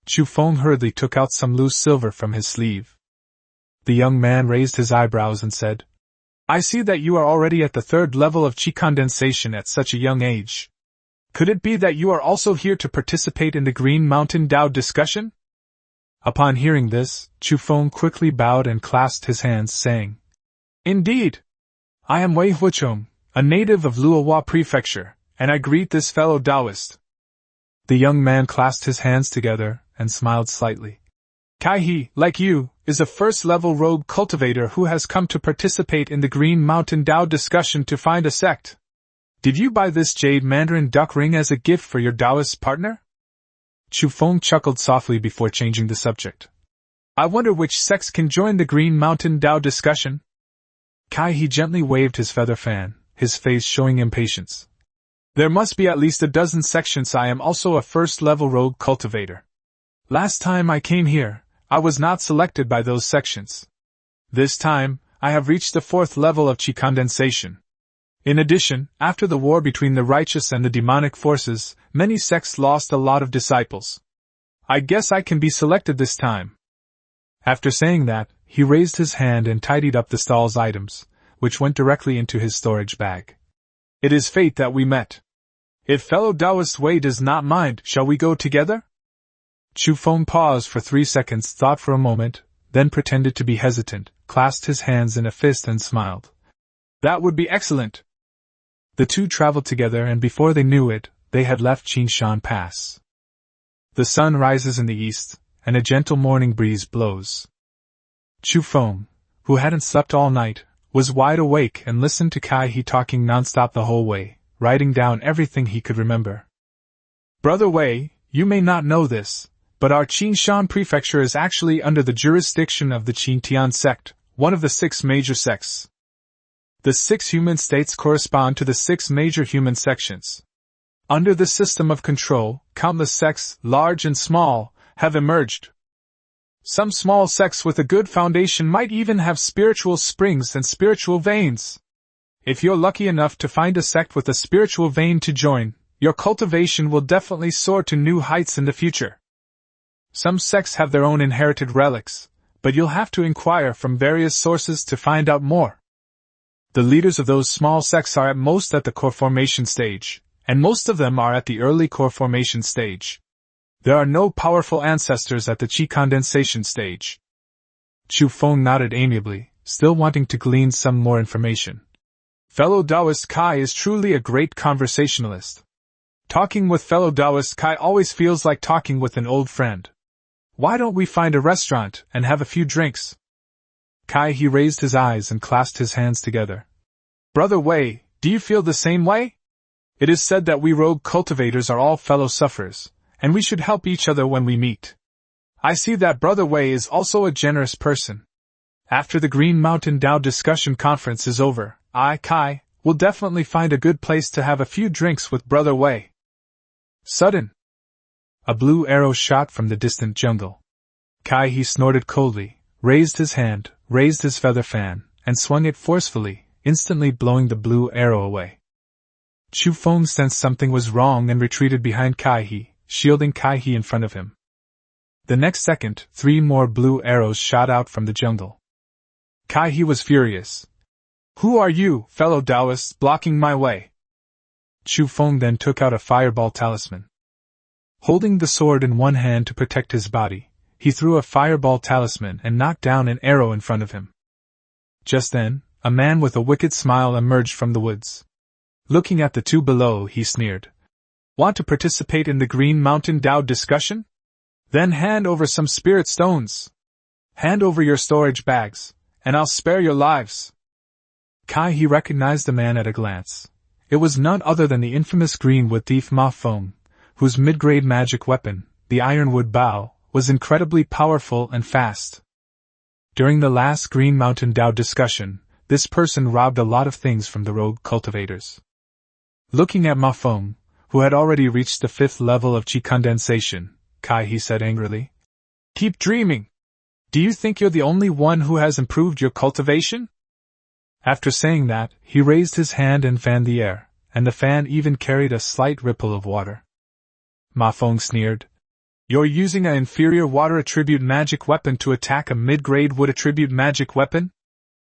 Chu Feng hurriedly took out some loose silver from his sleeve. The young man raised his eyebrows and said, "I see that you are already at the 3rd level of qi condensation at such a young age. Could it be that you are also here to participate in the Green Mountain Tao discussion?" Upon hearing this, Chu Feng quickly bowed and clasped his hands, saying, "Indeed! I am Wei Huichong, a native of Luohua Prefecture, and I greet this fellow Taoist." The young man clasped his hands together and smiled slightly. "Kai He, like you, is a first-level rogue cultivator who has come to participate in the Green Mountain Tao discussion to find a sect. Did you buy this jade mandarin duck ring as a gift for your Taoist partner?" Chu Feng chuckled softly before changing the subject. "I wonder which sects can join the Green Mountain Tao discussion?" Kai He gently waved his feather fan, his face showing impatience. "There must be at least a dozen sections. I am also a first-level rogue cultivator. Last time I came here, I was not selected by those sections. This time, I have reached the 4th level of qi condensation. In addition, after the war between the righteous and the demonic forces, many sects lost a lot of disciples. I guess I can be selected this time." After saying that, he raised his hand and tidied up the stall's items, which went directly into his storage bag. "It is fate that we met. If fellow Taoist Wei does not mind, shall we go together?" Chu Feng paused for 3 seconds, thought for a moment, then pretended to be hesitant, clasped his hands in a fist and smiled. "That would be excellent." The two traveled together, and before they knew it, they had left Qingshan Pass. The sun rises in the east, and a gentle morning breeze blows. Chu Feng, who hadn't slept all night, was wide awake and listened to Kai He talking nonstop the whole way, writing down everything he could remember. "Brother Wei, you may not know this, but our Qingshan Prefecture is actually under the jurisdiction of the Xuanjian Sect, one of the 6 major sects. The 6 human states correspond to the 6 major human sections. Under this system of control, countless sects, large and small, have emerged. Some small sects with a good foundation might even have spiritual springs and spiritual veins. If you're lucky enough to find a sect with a spiritual vein to join, your cultivation will definitely soar to new heights in the future. Some sects have their own inherited relics, but you'll have to inquire from various sources to find out more. The leaders of those small sects are at most at the core formation stage, and most of them are at the early core formation stage. There are no powerful ancestors at the Qi condensation stage. Chu Feng nodded amiably, still wanting to glean some more information. Fellow Taoist Kai is truly a great conversationalist. Talking with fellow Taoist Kai always feels like talking with an old friend. Why don't we find a restaurant and have a few drinks? Kai he raised his eyes and clasped his hands together. Brother Wei, do you feel the same way? It is said that we rogue cultivators are all fellow sufferers, and we should help each other when we meet. I see that Brother Wei is also a generous person. After the Green Mountain Tao discussion conference is over, I, Kai, will definitely find a good place to have a few drinks with Brother Wei. Sudden. A blue arrow shot from the distant jungle. Kai he snorted coldly, raised his hand, raised his feather fan, and swung it forcefully, instantly blowing the blue arrow away. Chu Feng sensed something was wrong and retreated behind Kai he, shielding Kai he in front of him. The next second, 3 more blue arrows shot out from the jungle. Kai he was furious. Who are you, fellow Taoists, blocking my way? Chu Feng then took out a fireball talisman. Holding the sword in one hand to protect his body, he threw a fireball talisman and knocked down an arrow in front of him. Just then, a man with a wicked smile emerged from the woods. Looking at the two below, he sneered. Want to participate in the Green Mountain Tao discussion? Then hand over some spirit stones. Hand over your storage bags, and I'll spare your lives. Kai he recognized the man at a glance. It was none other than the infamous Greenwood thief Ma Feng, whose mid-grade magic weapon, the Ironwood Bow, was incredibly powerful and fast. During the last Green Mountain Tao discussion, this person robbed a lot of things from the rogue cultivators. Looking at Ma Feng, who had already reached the 5th level of Qi condensation, Kai he said angrily. Keep dreaming! Do you think you're the only one who has improved your cultivation? After saying that, he raised his hand and fanned the air, and the fan even carried a slight ripple of water. Ma Feng sneered. You're using an inferior water attribute magic weapon to attack a mid-grade wood attribute magic weapon?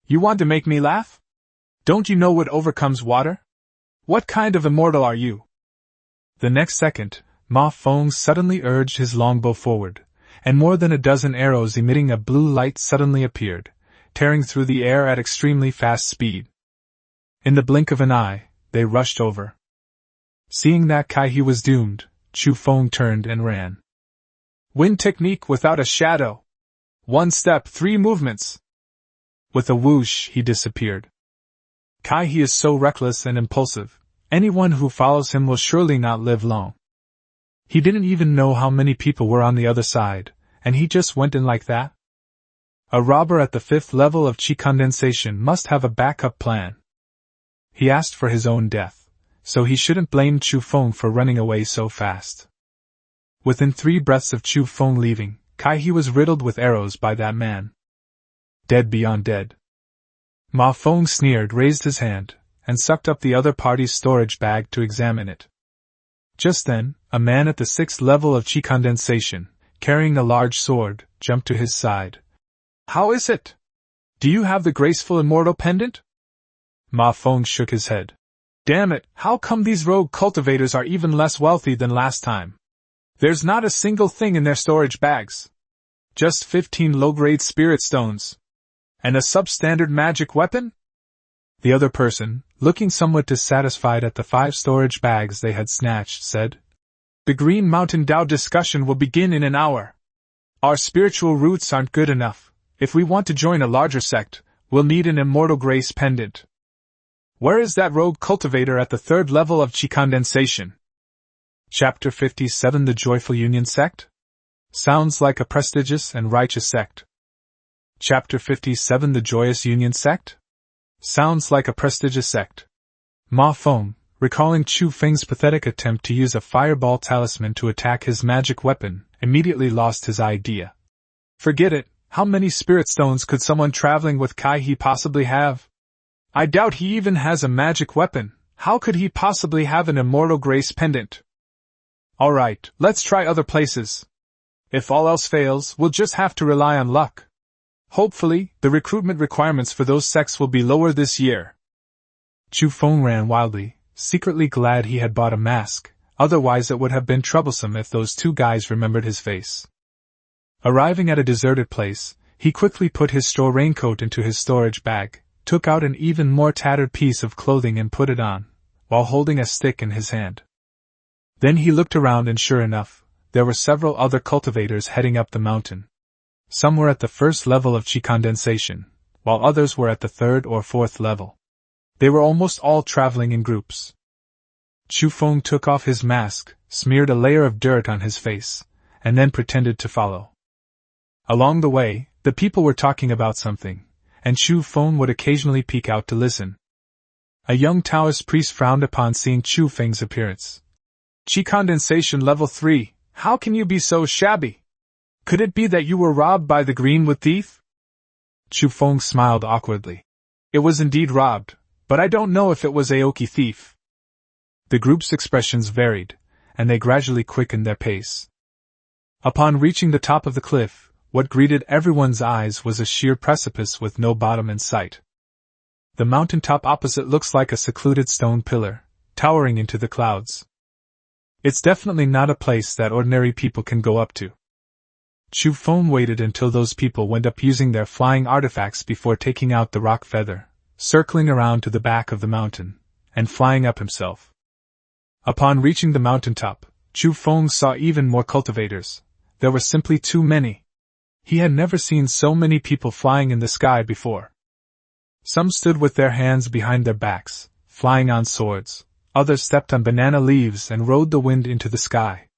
You want to make me laugh? Don't you know what overcomes water? What kind of immortal are you? The next second, Ma Feng suddenly urged his longbow forward, and more than a dozen arrows emitting a blue light suddenly appeared, tearing through the air at extremely fast speed. In the blink of an eye, they rushed over. Seeing that Kai he was doomed, Chu Feng turned and ran. Wind technique without a shadow. 1 step, 3 movements. With a whoosh, he disappeared. Kai he is so reckless and impulsive, anyone who follows him will surely not live long. He didn't even know how many people were on the other side, and he just went in like that? A robber at the 5th level of Qi condensation must have a backup plan. He asked for his own death, so he shouldn't blame Chu Feng for running away so fast. Within 3 breaths of Chu Feng leaving, Kai he was riddled with arrows by that man. Dead beyond dead. Ma Feng sneered, raised his hand, and sucked up the other party's storage bag to examine it. Just then, a man at the 6th level of Qi condensation, carrying a large sword, jumped to his side. How is it? Do you have the graceful immortal pendant? Ma Feng shook his head. Damn it, how come these rogue cultivators are even less wealthy than last time? There's not a single thing in their storage bags. Just 15 low-grade spirit stones. And a substandard magic weapon? The other person, looking somewhat dissatisfied at the 5 storage bags they had snatched, said, The Green Mountain Tao discussion will begin in an hour. Our spiritual roots aren't good enough. If we want to join a larger sect, we'll need an immortal grace pendant. Where is that rogue cultivator at the 3rd level of Qi condensation? Chapter 57 The Joyful Union Sect? Sounds like a prestigious and righteous sect. Chapter 57 The Joyous Union Sect? Sounds like a prestigious sect. Ma Feng, recalling Chu Feng's pathetic attempt to use a fireball talisman to attack his magic weapon, immediately lost his idea. Forget it, how many spirit stones could someone traveling with Kai he possibly have? I doubt he even has a magic weapon. How could he possibly have an immortal grace pendant? Alright, let's try other places. If all else fails, we'll just have to rely on luck. Hopefully, the recruitment requirements for those sects will be lower this year. Chu Feng ran wildly, secretly glad he had bought a mask, otherwise it would have been troublesome if those two guys remembered his face. Arriving at a deserted place, he quickly put his straw raincoat into his storage bag, took out an even more tattered piece of clothing and put it on, while holding a stick in his hand. Then he looked around and sure enough, there were several other cultivators heading up the mountain. Some were at the first level of chi condensation, while others were at the third or fourth level. They were almost all traveling in groups. Chu Feng took off his mask, smeared a layer of dirt on his face, and then pretended to follow. Along the way, the people were talking about something, and Chu Feng would occasionally peek out to listen. A young Taoist priest frowned upon seeing Chu Feng's appearance. Chi condensation level 3, how can you be so shabby? Could it be that you were robbed by the Greenwood thief? Chu Feng smiled awkwardly. It was indeed robbed, but I don't know if it was Aoki thief. The group's expressions varied, and they gradually quickened their pace. Upon reaching the top of the cliff, what greeted everyone's eyes was a sheer precipice with no bottom in sight. The mountaintop opposite looks like a secluded stone pillar, towering into the clouds. It's definitely not a place that ordinary people can go up to. Chu Feng waited until those people went up using their flying artifacts before taking out the rock feather, circling around to the back of the mountain, and flying up himself. Upon reaching the mountaintop, Chu Feng saw even more cultivators. There were simply too many. He had never seen so many people flying in the sky before. Some stood with their hands behind their backs, flying on swords. Others stepped on banana leaves and rode the wind into the sky.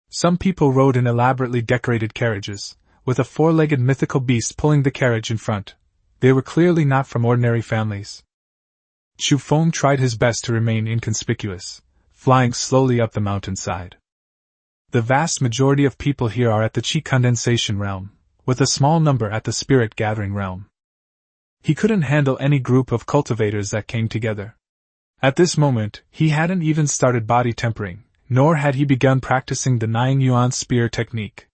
Some people rode in elaborately decorated carriages, with a four-legged mythical beast pulling the carriage in front. They were clearly not from ordinary families. Chu Feng tried his best to remain inconspicuous, flying slowly up the mountainside. The vast majority of people here are at the chi condensation realm, with a small number at the spirit gathering realm. He couldn't handle any group of cultivators that came together. At this moment, he hadn't even started body tempering, nor had he begun practicing the 9 yuan spear technique.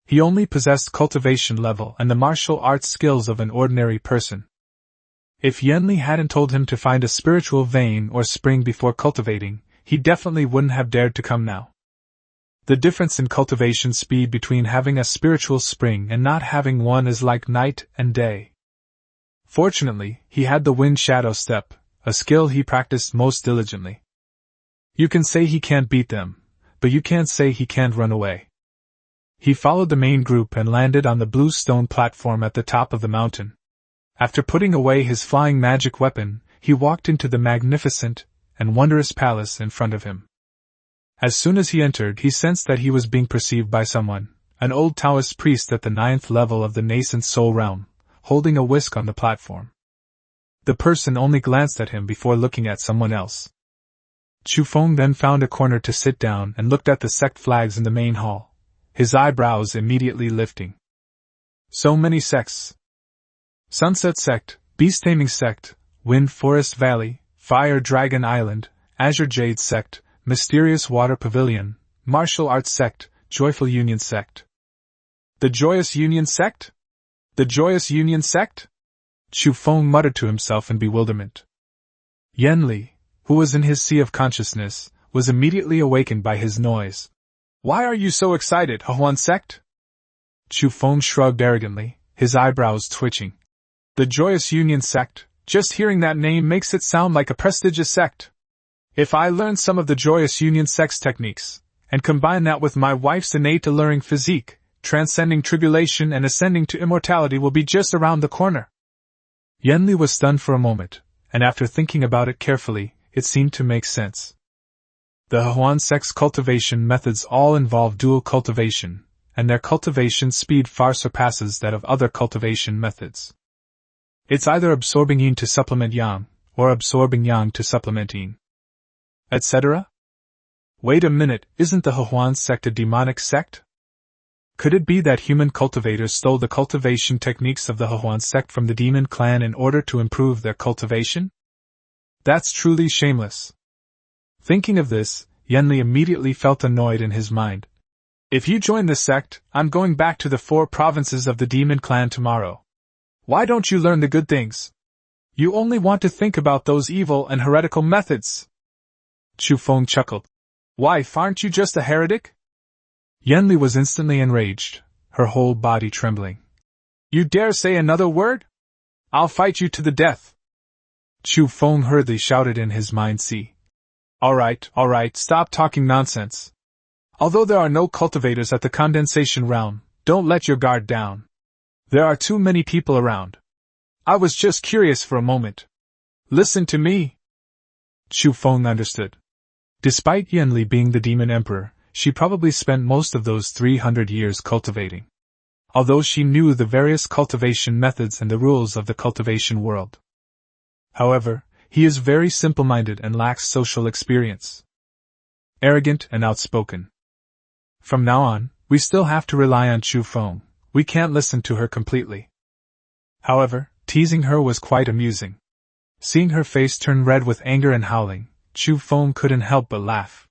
He only possessed cultivation level and the martial arts skills of an ordinary person. If Yanli hadn't told him to find a spiritual vein or spring before cultivating, he definitely wouldn't have dared to come now. The difference in cultivation speed between having a spiritual spring and not having one is like night and day. Fortunately, he had the wind shadow step, a skill he practiced most diligently. You can say he can't beat them, but you can't say he can't run away. He followed the main group and landed on the blue stone platform at the top of the mountain. After putting away his flying magic weapon, he walked into the magnificent and wondrous palace in front of him. As soon as he entered, he sensed that he was being perceived by someone, an old Taoist priest at the 9th level of the nascent soul realm, holding a whisk on the platform. The person only glanced at him before looking at someone else. Chu Feng then found a corner to sit down and looked at the sect flags in the main hall, his eyebrows immediately lifting. So many sects. Sunset Sect, Beast Taming Sect, Wind Forest Valley, Fire Dragon Island, Azure Jade Sect, Mysterious Water Pavilion, Martial Arts Sect, Joyful Union Sect. The Joyous Union Sect? The Joyous Union Sect? Chu Feng muttered to himself in bewilderment. Yanli, who was in his sea of consciousness, was immediately awakened by his noise. Why are you so excited, Huan Sect? Chu Feng shrugged arrogantly, his eyebrows twitching. The Joyous Union Sect, just hearing that name makes it sound like a prestigious sect. If I learn some of the Joyous Union Sect's techniques, and combine that with my wife's innate alluring physique, transcending tribulation and ascending to immortality will be just around the corner. Yanli was stunned for a moment, and after thinking about it carefully, it seemed to make sense. The Huan Sect's cultivation methods all involve dual cultivation, and their cultivation speed far surpasses that of other cultivation methods. It's either absorbing yin to supplement yang, or absorbing yang to supplement yin, etc. Wait a minute, isn't the Huan Sect a demonic sect? Could it be that human cultivators stole the cultivation techniques of the Huan Sect from the demon clan in order to improve their cultivation? That's truly shameless. Thinking of this, Yanli immediately felt annoyed in his mind. If you join this sect, I'm going back to the 4 provinces of the demon clan tomorrow. Why don't you learn the good things? You only want to think about those evil and heretical methods. Chu Feng chuckled. Wife, aren't you just a heretic? Yanli was instantly enraged, her whole body trembling. You dare say another word? I'll fight you to the death. Chu Feng hurriedly shouted in his mind. See. All right, stop talking nonsense. Although there are no cultivators at the condensation realm, don't let your guard down. There are too many people around. I was just curious for a moment. Listen to me. Chu Feng understood. Despite Yanli being the demon emperor, she probably spent most of those 300 years cultivating. Although she knew the various cultivation methods and the rules of the cultivation world. However, he is very simple-minded and lacks social experience. Arrogant and outspoken. From now on, we still have to rely on Chu Feng. We can't listen to her completely. However, teasing her was quite amusing. Seeing her face turn red with anger and howling, Chu Feng couldn't help but laugh.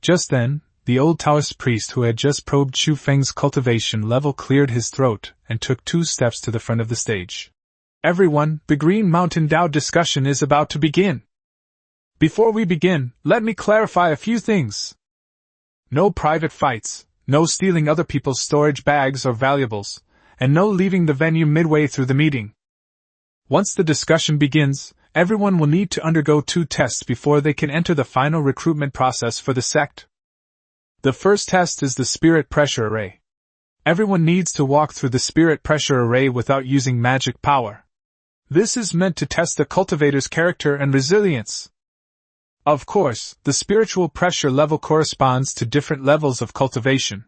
Just then, the old Taoist priest who had just probed Chu Feng's cultivation level cleared his throat and took 2 steps to the front of the stage. Everyone, the Green Mountain Dao discussion is about to begin. Before we begin, let me clarify a few things. No private fights, no stealing other people's storage bags or valuables, and no leaving the venue midway through the meeting. Once the discussion begins, everyone will need to undergo 2 tests before they can enter the final recruitment process for the sect. The first test is the spirit pressure array. Everyone needs to walk through the spirit pressure array without using magic power. This is meant to test the cultivator's character and resilience. Of course, the spiritual pressure level corresponds to different levels of cultivation.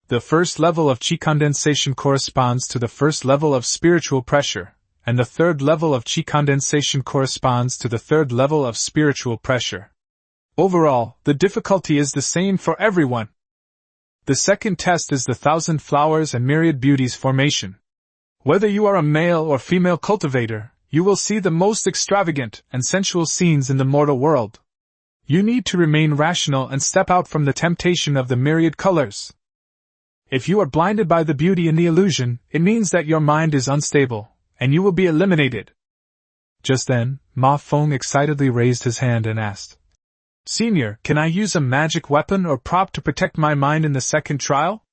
The first level of Qi condensation corresponds to the first level of spiritual pressure, and the third level of Qi condensation corresponds to the third level of spiritual pressure. Overall, the difficulty is the same for everyone. The second test is the 1,000 Flowers and Myriad Beauties formation. Whether you are a male or female cultivator, you will see the most extravagant and sensual scenes in the mortal world. You need to remain rational and step out from the temptation of the myriad colors. If you are blinded by the beauty and the illusion, it means that your mind is unstable, and you will be eliminated. Just then, Ma Feng excitedly raised his hand and asked, Senior, can I use a magic weapon or prop to protect my mind in the second trial?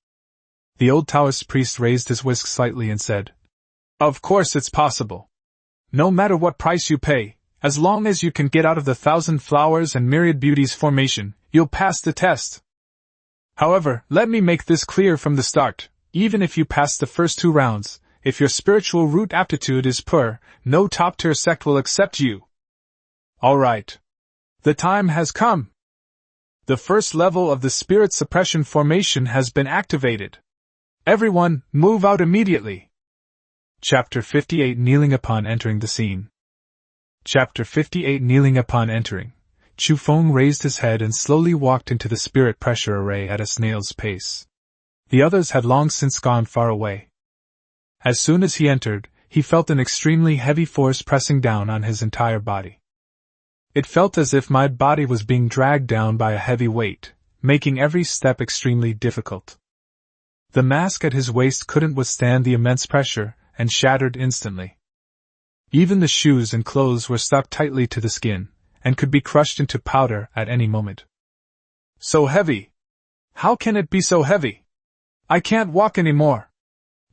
The old Taoist priest raised his whisk slightly and said, Of course it's possible. No matter what price you pay, as long as you can get out of the 1,000 Flowers and Myriad Beauties formation, you'll pass the test. However, let me make this clear from the start, even if you pass the first 2 rounds, if your spiritual root aptitude is poor, no top-tier sect will accept you. Alright. The time has come. The first level of the spirit suppression formation has been activated. Everyone, move out immediately. Chapter 58 Kneeling upon entering the scene. Chapter 58 Kneeling upon entering. Chu Feng raised his head and slowly walked into the spirit pressure array at a snail's pace. The others had long since gone far away. As soon as he entered, he felt an extremely heavy force pressing down on his entire body. It felt as if my body was being dragged down by a heavy weight, making every step extremely difficult. The mask at his waist couldn't withstand the immense pressure, and shattered instantly. Even the shoes and clothes were stuck tightly to the skin, and could be crushed into powder at any moment. So heavy! How can it be so heavy? I can't walk anymore!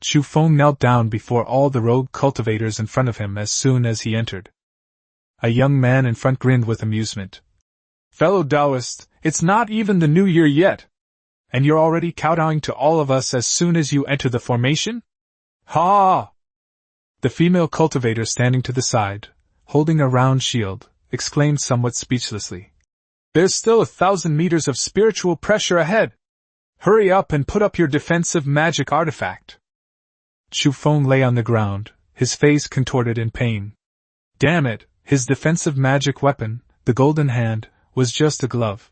Chu Feng knelt down before all the rogue cultivators in front of him as soon as he entered. A young man in front grinned with amusement. Fellow Taoist, it's not even the new year yet! And you're already kowtowing to all of us as soon as you enter the formation? Ha! The female cultivator standing to the side, holding a round shield, exclaimed somewhat speechlessly. There's still 1,000 meters of spiritual pressure ahead! Hurry up and put up your defensive magic artifact! Chu Feng lay on the ground, his face contorted in pain. Damn it, his defensive magic weapon, the golden hand, was just a glove.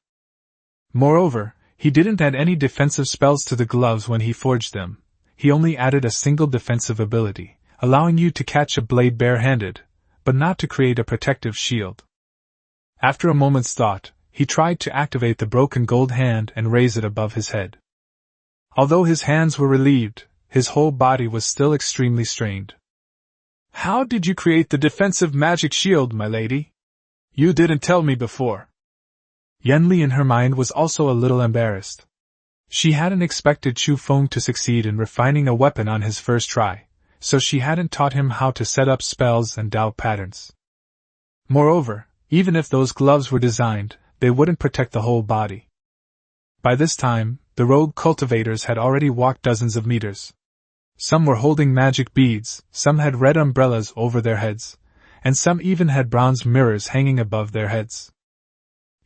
Moreover, he didn't add any defensive spells to the gloves when he forged them. He only added a single defensive ability, allowing you to catch a blade bare-handed, but not to create a protective shield. After a moment's thought, he tried to activate the broken gold hand and raise it above his head. Although his hands were relieved, his whole body was still extremely strained. How did you create the defensive magic shield, my lady? You didn't tell me before. Yen Li in her mind was also a little embarrassed. She hadn't expected Chu Feng to succeed in refining a weapon on his first try, so she hadn't taught him how to set up spells and doubt patterns. Moreover, even if those gloves were designed, they wouldn't protect the whole body. By this time, the rogue cultivators had already walked dozens of meters. Some were holding magic beads, some had red umbrellas over their heads, and some even had bronze mirrors hanging above their heads.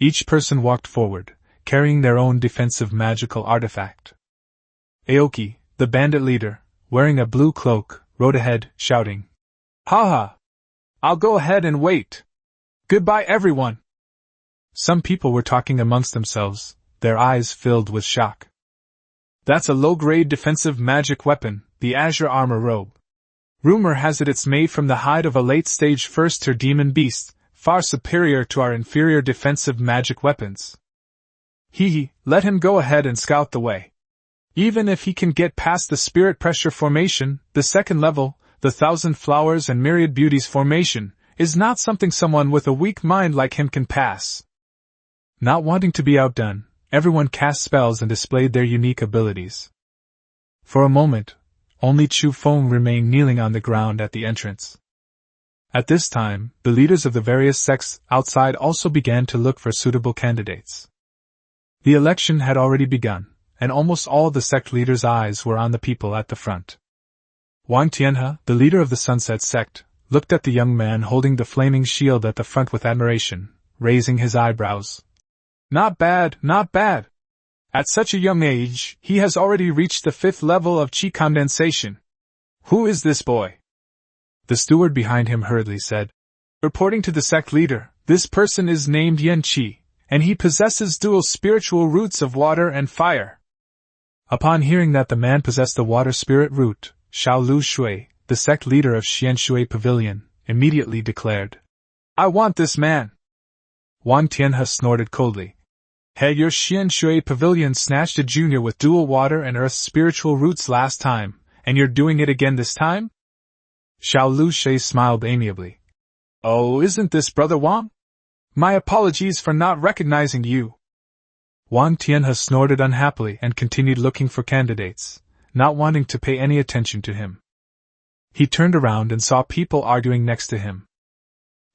Each person walked forward, carrying their own defensive magical artifact. Aoki, the bandit leader, wearing a blue cloak, rode ahead, shouting, "Ha ha! I'll go ahead and wait. Goodbye, everyone." Some people were talking amongst themselves, their eyes filled with shock. That's a low-grade defensive magic weapon, the Azure Armor Robe. Rumor has it it's made from the hide of a late-stage first-tier demon beast, far superior to our inferior defensive magic weapons. Let him go ahead and scout the way. Even if he can get past the Spirit Pressure Formation, the second level, the Thousand Flowers and Myriad Beauties Formation, is not something someone with a weak mind like him can pass. Not wanting to be outdone, everyone cast spells and displayed their unique abilities. For a moment, only Chu Feng remained kneeling on the ground at the entrance. At this time, the leaders of the various sects outside also began to look for suitable candidates. The election had already begun, and almost all the sect leaders' eyes were on the people at the front. Wang Tianhe, the leader of the Sunset Sect, looked at the young man holding the flaming shield at the front with admiration, raising his eyebrows. Not bad, not bad. At such a young age, he has already reached the 5th level of chi condensation. Who is this boy? The steward behind him hurriedly said. Reporting to the sect leader, this person is named Yan Qi, and he possesses dual spiritual roots of water and fire. Upon hearing that the man possessed the water spirit root, Xiao Lu Shui, the sect leader of Xianshui Pavilion, immediately declared, I want this man. Wang Tianhe snorted coldly. Hey, your Xianshui Pavilion snatched a junior with dual water and earth spiritual roots last time, and you're doing it again this time? Xiao Lu Shui smiled amiably. Oh, isn't this Brother Wang? My apologies for not recognizing you. Wang Tianhe snorted unhappily and continued looking for candidates, not wanting to pay any attention to him. He turned around and saw people arguing next to him.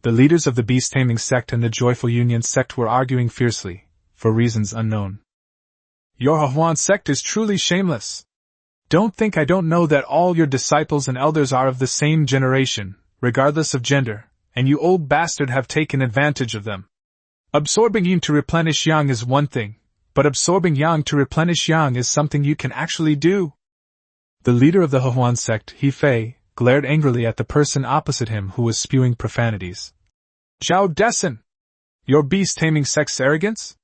The leaders of the Beast-Taming Sect and the Joyful Union Sect were arguing fiercely, for reasons unknown. Your Huan sect is truly shameless. Don't think I don't know that all your disciples and elders are of the same generation, regardless of gender, and you old bastard have taken advantage of them. Absorbing yin to replenish yang is one thing, but absorbing yang to replenish yang is something you can actually do. The leader of the Huan sect, He Fei, glared angrily at the person opposite him who was spewing profanities. Zhao Dessen! Your beast-taming sect's arrogance?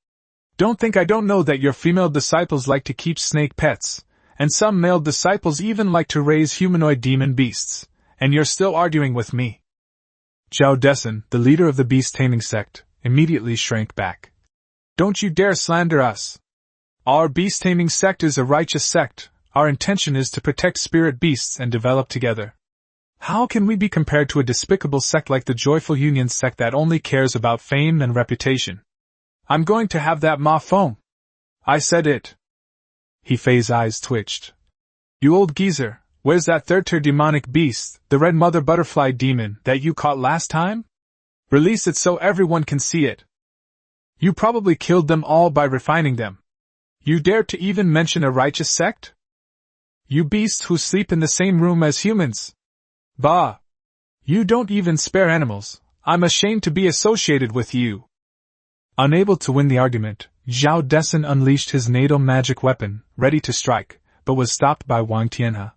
Don't think I don't know that your female disciples like to keep snake pets, and some male disciples even like to raise humanoid demon beasts, and you're still arguing with me. Zhao Dessen, the leader of the beast-taming sect, immediately shrank back. Don't you dare slander us. Our beast-taming sect is a righteous sect. Our intention is to protect spirit beasts and develop together. How can we be compared to a despicable sect like the Joyful Union sect that only cares about fame and reputation? I'm going to have that ma foam. I said it. He Fei's eyes twitched. You old geezer, where's that third-tier demonic beast, the red mother butterfly demon that you caught last time? Release it so everyone can see it. You probably killed them all by refining them. You dare to even mention a righteous sect? You beasts who sleep in the same room as humans. Bah! You don't even spare animals. I'm ashamed to be associated with you. Unable to win the argument, Zhao Dessen unleashed his natal magic weapon, ready to strike, but was stopped by Wang Tianhe.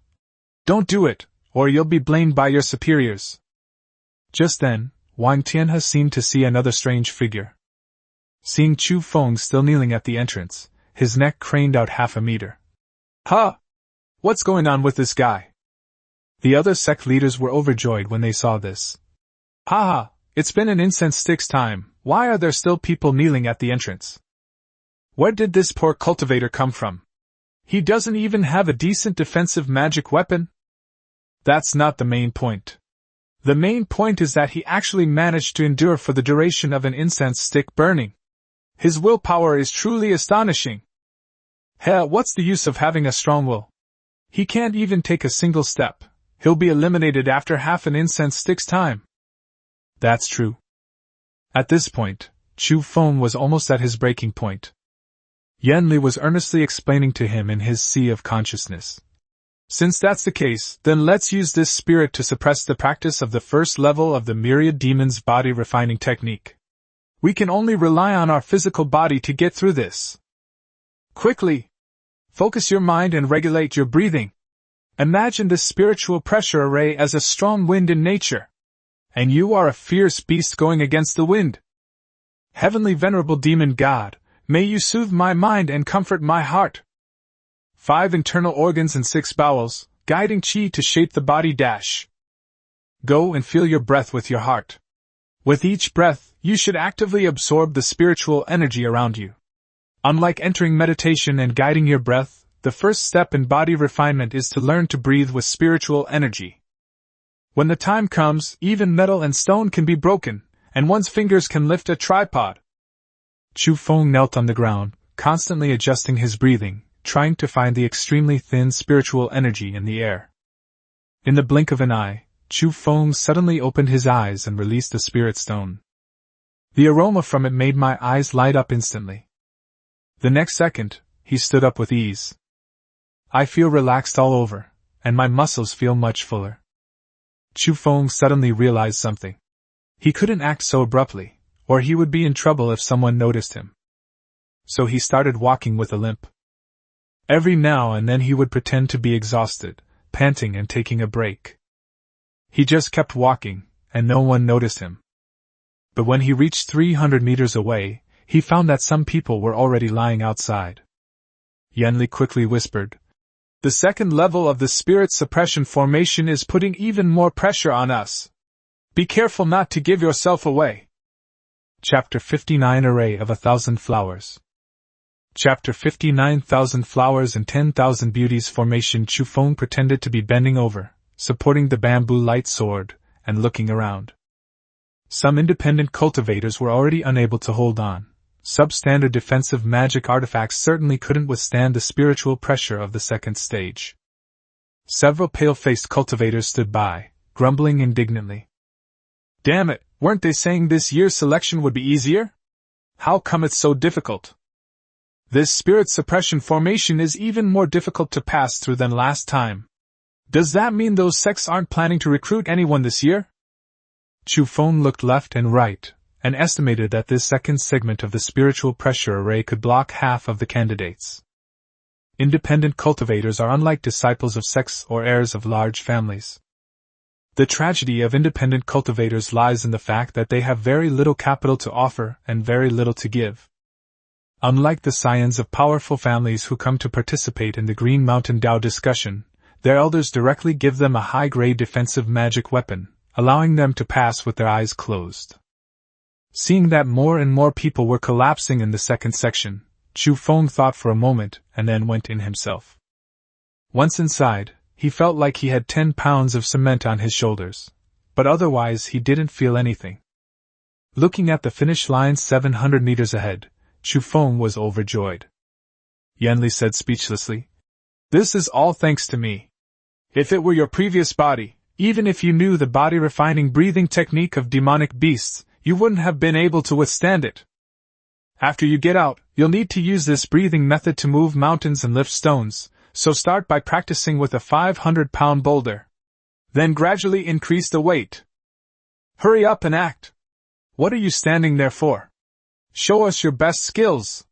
Don't do it, or you'll be blamed by your superiors. Just then, Wang Tianhe seemed to see another strange figure. Seeing Chu Feng still kneeling at the entrance, his neck craned out half a meter. Huh! What's going on with this guy? The other sect leaders were overjoyed when they saw this. Ha! It's been an incense stick's time. Why are there still people kneeling at the entrance? Where did this poor cultivator come from? He doesn't even have a decent defensive magic weapon? That's not the main point. The main point is that he actually managed to endure for the duration of an incense stick burning. His willpower is truly astonishing. What's the use of having a strong will? He can't even take a single step. He'll be eliminated after half an incense stick's time. That's true. At this point, Chu Feng was almost at his breaking point. Yanli was earnestly explaining to him in his sea of consciousness. Since that's the case, then let's use this spirit to suppress the practice of the first level of the myriad demons body refining technique. We can only rely on our physical body to get through this. Quickly! Focus your mind and regulate your breathing. Imagine this spiritual pressure array as a strong wind in nature. And you are a fierce beast going against the wind. Heavenly Venerable Demon God, may you soothe my mind and comfort my heart. 5 internal organs and 6 bowels, guiding chi to shape the body. Go and feel your breath with your heart. With each breath, you should actively absorb the spiritual energy around you. Unlike entering meditation and guiding your breath, the first step in body refinement is to learn to breathe with spiritual energy. When the time comes, even metal and stone can be broken, and one's fingers can lift a tripod. Chu Feng knelt on the ground, constantly adjusting his breathing, trying to find the extremely thin spiritual energy in the air. In the blink of an eye, Chu Feng suddenly opened his eyes and released the spirit stone. The aroma from it made my eyes light up instantly. The next second, he stood up with ease. I feel relaxed all over, and my muscles feel much fuller. Chu Feng suddenly realized something. He couldn't act so abruptly, or he would be in trouble if someone noticed him. So he started walking with a limp. Every now and then he would pretend to be exhausted, panting and taking a break. He just kept walking, and no one noticed him. But when he reached 300 meters away, he found that some people were already lying outside. Yanli quickly whispered, "The second level of the spirit suppression formation is putting even more pressure on us. Be careful not to give yourself away." Chapter 59 Array of 1,000 Flowers. Chapter 59,000 Flowers and 10,000 Beauties Formation. Chu Feng pretended to be bending over, supporting the bamboo light sword, and looking around. Some independent cultivators were already unable to hold on. Substandard defensive magic artifacts certainly couldn't withstand the spiritual pressure of the second stage. Several pale-faced cultivators stood by, grumbling indignantly. Damn it, weren't they saying this year's selection would be easier? How come it's so difficult? This spirit suppression formation is even more difficult to pass through than last time. Does that mean those sects aren't planning to recruit anyone this year? Chu Feng looked left and right, and estimated that this second segment of the spiritual pressure array could block half of the candidates. Independent cultivators are unlike disciples of sects or heirs of large families. The tragedy of independent cultivators lies in the fact that they have very little capital to offer and very little to give. Unlike the scions of powerful families who come to participate in the Green Mountain Dao discussion, their elders directly give them a high-grade defensive magic weapon, allowing them to pass with their eyes closed. Seeing that more and more people were collapsing in the second section, Chu Feng thought for a moment and then went in himself. Once inside, he felt like he had 10 pounds of cement on his shoulders, but otherwise he didn't feel anything. Looking at the finish line 700 meters ahead, Chu Feng was overjoyed. Yanli said speechlessly, "This is all thanks to me. If it were your previous body, even if you knew the body-refining breathing technique of demonic beasts, you wouldn't have been able to withstand it. After you get out, you'll need to use this breathing method to move mountains and lift stones, so start by practicing with a 500-pound boulder. Then gradually increase the weight. Hurry up and act. What are you standing there for? Show us your best skills."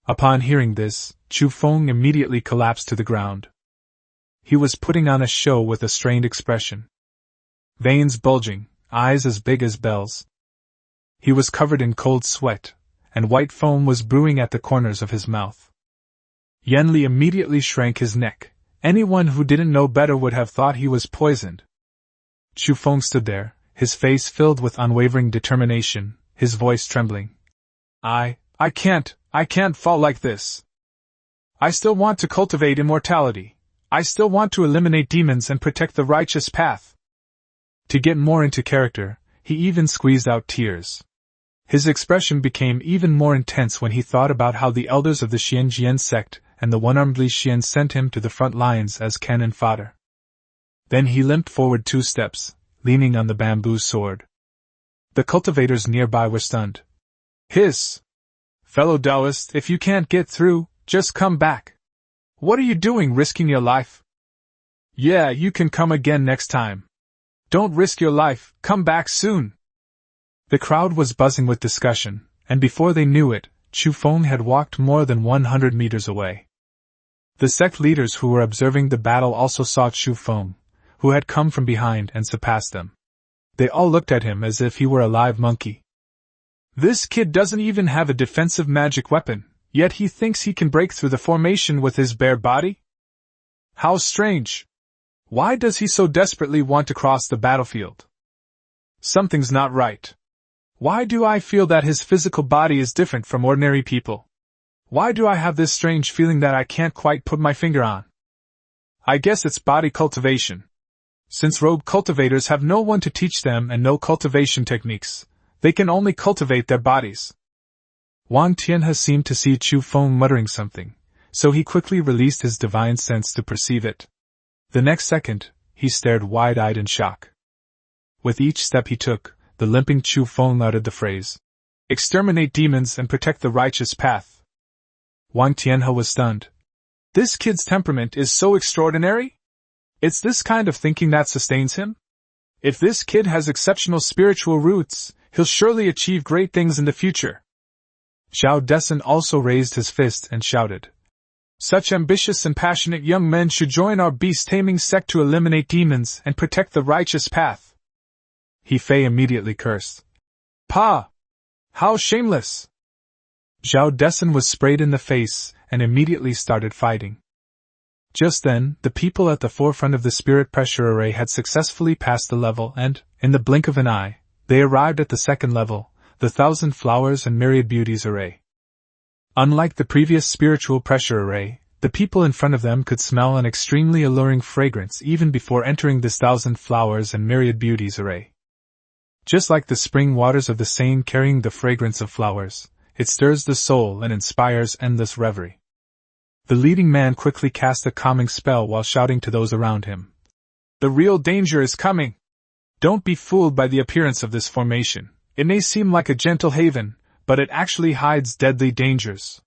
Upon hearing this, Chu Feng immediately collapsed to the ground. He was putting on a show with a strained expression. Veins bulging, eyes as big as bells. He was covered in cold sweat, and white foam was brewing at the corners of his mouth. Yanli immediately shrank his neck. Anyone who didn't know better would have thought he was poisoned. Chu Feng stood there, his face filled with unwavering determination, his voice trembling. I can't fall like this. I still want to cultivate immortality. I still want to eliminate demons and protect the righteous path." To get more into character, he even squeezed out tears. His expression became even more intense when he thought about how the elders of the Xuanjian Sect and the one-armed Li Xian sent him to the front lines as cannon fodder. Then he limped forward 2 steps, leaning on the bamboo sword. The cultivators nearby were stunned. Hiss! Fellow Taoist, if you can't get through, just come back. What are you doing risking your life? Yeah, you can come again next time. Don't risk your life, come back soon. The crowd was buzzing with discussion, and before they knew it, Chu Feng had walked more than 100 meters away. The sect leaders who were observing the battle also saw Chu Feng, who had come from behind and surpassed them. They all looked at him as if he were a live monkey. This kid doesn't even have a defensive magic weapon, yet he thinks he can break through the formation with his bare body? How strange! Why does he so desperately want to cross the battlefield? Something's not right. Why do I feel that his physical body is different from ordinary people? Why do I have this strange feeling that I can't quite put my finger on? I guess it's body cultivation. Since rogue cultivators have no one to teach them and no cultivation techniques, they can only cultivate their bodies. Wang Tianhe seemed to see Chu Feng muttering something, so he quickly released his divine sense to perceive it. The next second, he stared wide-eyed in shock. With each step he took, the limping Chu Feng uttered the phrase, "Exterminate demons and protect the righteous path." Wang Tianhe was stunned. This kid's temperament is so extraordinary? It's this kind of thinking that sustains him? If this kid has exceptional spiritual roots, he'll surely achieve great things in the future. Zhao Desin also raised his fist and shouted, "Such ambitious and passionate young men should join our beast-taming sect to eliminate demons and protect the righteous path." He Fei immediately cursed. "Pa! How shameless!" Zhao Desin was sprayed in the face and immediately started fighting. Just then, the people at the forefront of the spirit pressure array had successfully passed the level and, in the blink of an eye, they arrived at the second level, the 1,000 Flowers and Myriad Beauties array. Unlike the previous spiritual pressure array, the people in front of them could smell an extremely alluring fragrance even before entering this 1,000 Flowers and Myriad Beauties array. Just like the spring waters of the Seine carrying the fragrance of flowers, it stirs the soul and inspires endless reverie. The leading man quickly cast a calming spell while shouting to those around him. "The real danger is coming! Don't be fooled by the appearance of this formation. It may seem like a gentle haven, but it actually hides deadly dangers.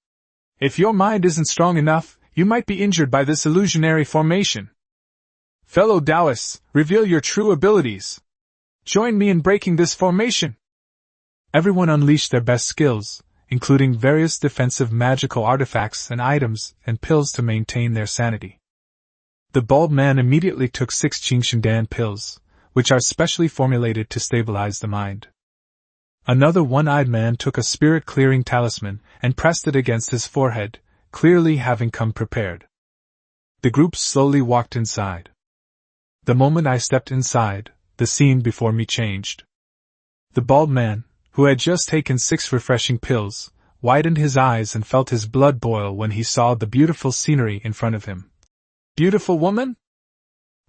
If your mind isn't strong enough, you might be injured by this illusionary formation. Fellow Taoists, reveal your true abilities. Join me in breaking this formation." Everyone unleashed their best skills, including various defensive magical artifacts and items and pills to maintain their sanity. The bald man immediately took 6 Qingshandan pills, which are specially formulated to stabilize the mind. Another one-eyed man took a spirit-clearing talisman and pressed it against his forehead, clearly having come prepared. The group slowly walked inside. The moment I stepped inside, the scene before me changed. The bald man, who had just taken 6 refreshing pills, widened his eyes and felt his blood boil when he saw the beautiful scenery in front of him. Beautiful woman?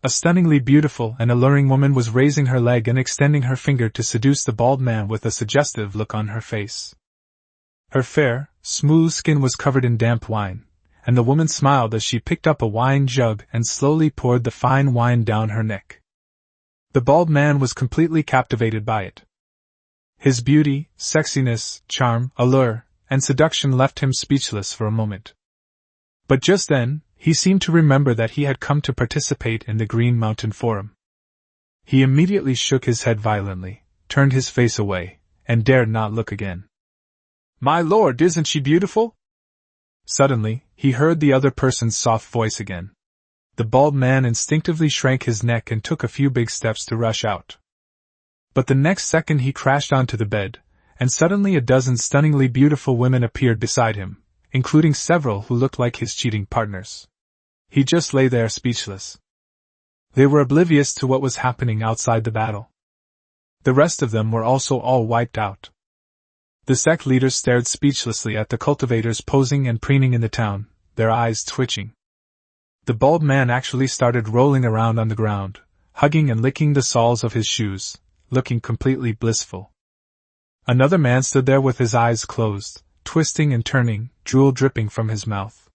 A stunningly beautiful and alluring woman was raising her leg and extending her finger to seduce the bald man with a suggestive look on her face. Her fair, smooth skin was covered in damp wine, and the woman smiled as she picked up a wine jug and slowly poured the fine wine down her neck. The bald man was completely captivated by it. His beauty, sexiness, charm, allure, and seduction left him speechless for a moment. But just then, he seemed to remember that he had come to participate in the Green Mountain Forum. He immediately shook his head violently, turned his face away, and dared not look again. "My lord, isn't she beautiful?" Suddenly, he heard the other person's soft voice again. The bald man instinctively shrank his neck and took a few big steps to rush out. But the next second he crashed onto the bed, and suddenly a dozen stunningly beautiful women appeared beside him, including several who looked like his cheating partners. He just lay there speechless. They were oblivious to what was happening outside the battle. The rest of them were also all wiped out. The sect leaders stared speechlessly at the cultivators posing and preening in the town, their eyes twitching. The bald man actually started rolling around on the ground, hugging and licking the soles of his shoes, looking completely blissful. Another man stood there with his eyes closed, twisting and turning, drool dripping from his mouth.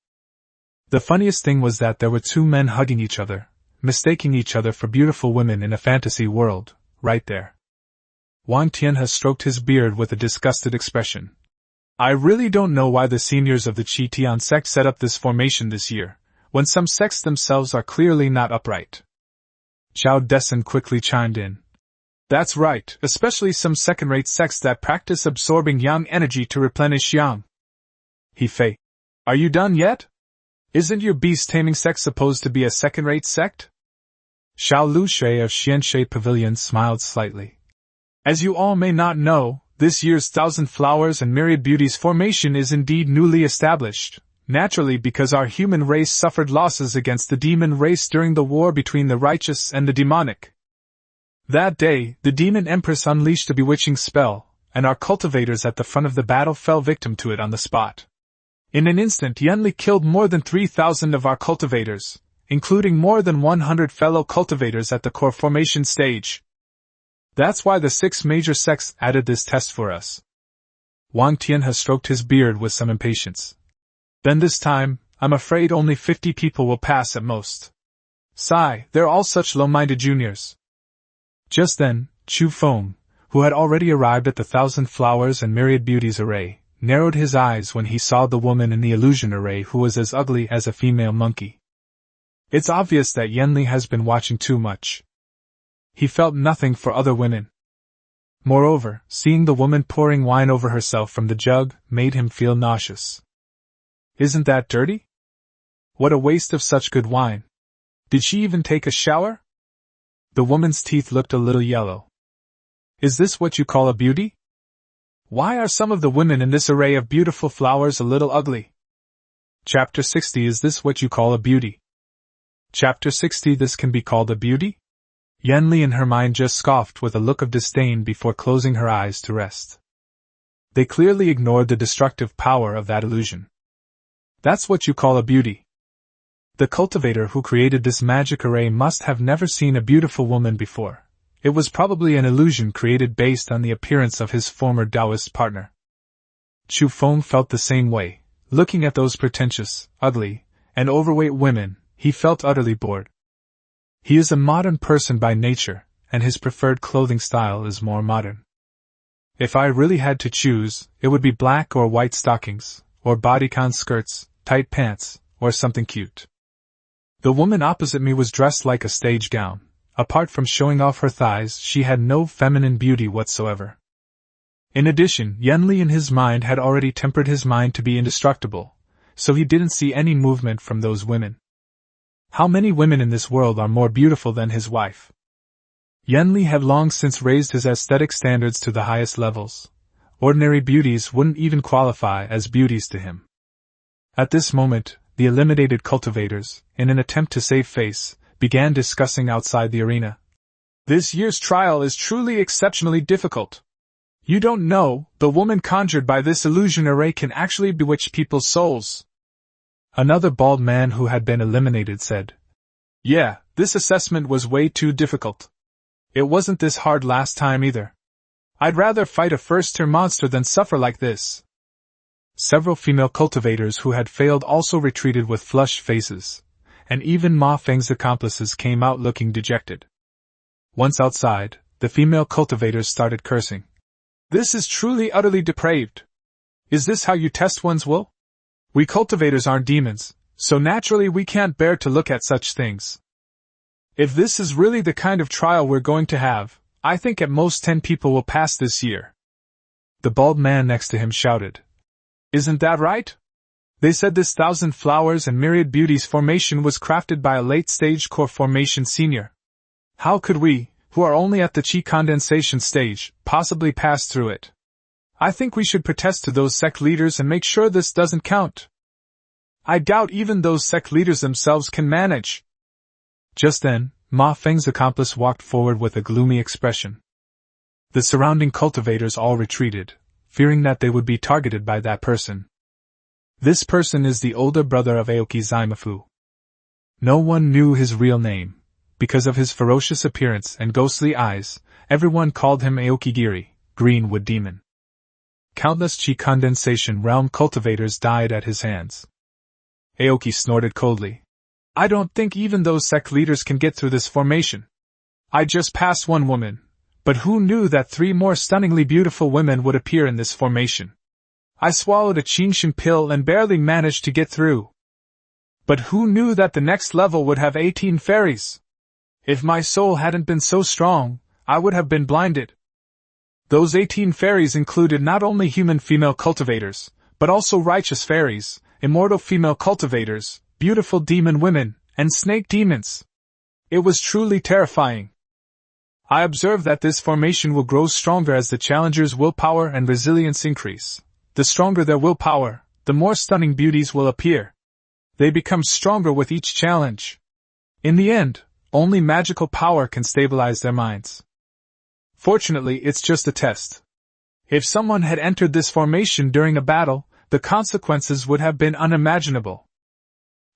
The funniest thing was that there were two men hugging each other, mistaking each other for beautiful women in a fantasy world, right there. Wang Tianhe stroked his beard with a disgusted expression. I really don't know why the seniors of the Xuanjian Sect set up this formation this year, when some sects themselves are clearly not upright. Zhao Desen quickly chimed in. That's right, especially some second-rate sects that practice absorbing yang energy to replenish yang. He Fei. Are you done yet? Isn't your beast-taming sect supposed to be a second-rate sect? Xiao Lu Shui of Xianshui Pavilion smiled slightly. As you all may not know, this year's Thousand Flowers and Myriad Beauties formation is indeed newly established, naturally because our human race suffered losses against the demon race during the war between the righteous and the demonic. That day, the demon Empress unleashed a bewitching spell, and our cultivators at the front of the battle fell victim to it on the spot. In an instant, Yanli killed more than 3,000 of our cultivators, including more than 100 fellow cultivators at the core formation stage. That's why the 6 major sects added this test for us. Wang Tianhe stroked his beard with some impatience. Then this time, I'm afraid only 50 people will pass at most. Sigh, they're all such low-minded juniors. Just then, Chu Feng, who had already arrived at the Thousand Flowers and Myriad Beauties array, narrowed his eyes when he saw the woman in the illusion array who was as ugly as a female monkey. It's obvious that Yanli has been watching too much. He felt nothing for other women. Moreover, seeing the woman pouring wine over herself from the jug made him feel nauseous. Isn't that dirty? What a waste of such good wine. Did she even take a shower? The woman's teeth looked a little yellow. Is this what you call a beauty? Why are some of the women in this array of beautiful flowers a little ugly? Chapter 60. Is this what you call a beauty? Chapter 60. This can be called a beauty? Yanli in her mind just scoffed with a look of disdain before closing her eyes to rest. They clearly ignored the destructive power of that illusion. That's what you call a beauty. The cultivator who created this magic array must have never seen a beautiful woman before. It was probably an illusion created based on the appearance of his former Taoist partner. Chu Feng felt the same way. Looking at those pretentious, ugly, and overweight women, he felt utterly bored. He is a modern person by nature, and his preferred clothing style is more modern. If I really had to choose, it would be black or white stockings, or bodycon skirts, tight pants, or something cute. The woman opposite me was dressed like a stage gown. Apart from showing off her thighs, she had no feminine beauty whatsoever. In addition, Yanli in his mind had already tempered his mind to be indestructible, so he didn't see any movement from those women. How many women in this world are more beautiful than his wife? Yanli had long since raised his aesthetic standards to the highest levels. Ordinary beauties wouldn't even qualify as beauties to him. At this moment, the eliminated cultivators, in an attempt to save face, began discussing outside the arena. This year's trial is truly exceptionally difficult. You don't know, the woman conjured by this illusion array can actually bewitch people's souls. Another bald man who had been eliminated said, Yeah, this assessment was way too difficult. It wasn't this hard last time either. I'd rather fight a first-tier monster than suffer like this. Several female cultivators who had failed also retreated with flushed faces, and even Ma Feng's accomplices came out looking dejected. Once outside, the female cultivators started cursing. This is truly utterly depraved. Is this how you test one's will? We cultivators aren't demons, so naturally we can't bear to look at such things. If this is really the kind of trial we're going to have, I think at most 10 people will pass this year. The bald man next to him shouted. Isn't that right? They said this Thousand Flowers and Myriad Beauties formation was crafted by a late-stage core formation senior. How could we, who are only at the chi condensation stage, possibly pass through it? I think we should protest to those sect leaders and make sure this doesn't count. I doubt even those sect leaders themselves can manage. Just then, Ma Feng's accomplice walked forward with a gloomy expression. The surrounding cultivators all retreated, fearing that they would be targeted by that person. This person is the older brother of Aoki Zaimafu. No one knew his real name, Because of his ferocious appearance and ghostly eyes, everyone called him Aokigiri, Greenwood Demon. Countless chi condensation realm cultivators died at his hands. Aoki snorted coldly. I don't think even those sect leaders can get through this formation. I just passed one woman, but who knew that 3 more stunningly beautiful women would appear in this formation? I swallowed a Qingshan pill and barely managed to get through. But who knew that the next level would have 18 fairies? If my soul hadn't been so strong, I would have been blinded. Those 18 fairies included not only human female cultivators, but also righteous fairies, immortal female cultivators, beautiful demon women, and snake demons. It was truly terrifying. I observe that this formation will grow stronger as the challengers' willpower and resilience increase. The stronger their willpower, the more stunning beauties will appear. They become stronger with each challenge. In the end, only magical power can stabilize their minds. Fortunately, it's just a test. If someone had entered this formation during a battle, the consequences would have been unimaginable.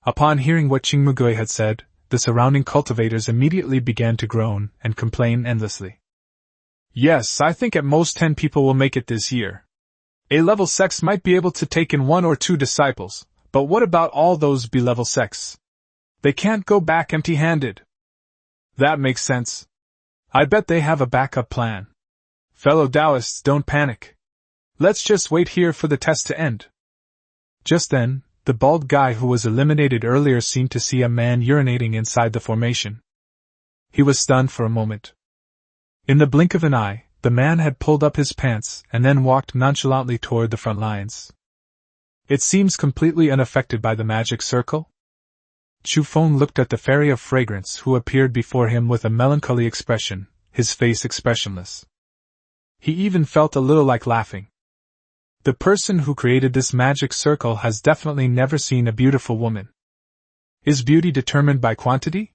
Upon hearing what Qingmugui had said, the surrounding cultivators immediately began to groan and complain endlessly. Yes, I think at most 10 people will make it this year. A-level sects might be able to take in 1 or 2 disciples, but what about all those B-level sects? They can't go back empty-handed. That makes sense. I bet they have a backup plan. Fellow Taoists, don't panic. Let's just wait here for the test to end. Just then, the bald guy who was eliminated earlier seemed to see a man urinating inside the formation. He was stunned for a moment. In the blink of an eye, the man had pulled up his pants and then walked nonchalantly toward the front lines. It seems completely unaffected by the magic circle. Chu Feng looked at the fairy of fragrance who appeared before him with a melancholy expression, his face expressionless. He even felt a little like laughing. The person who created this magic circle has definitely never seen a beautiful woman. Is beauty determined by quantity?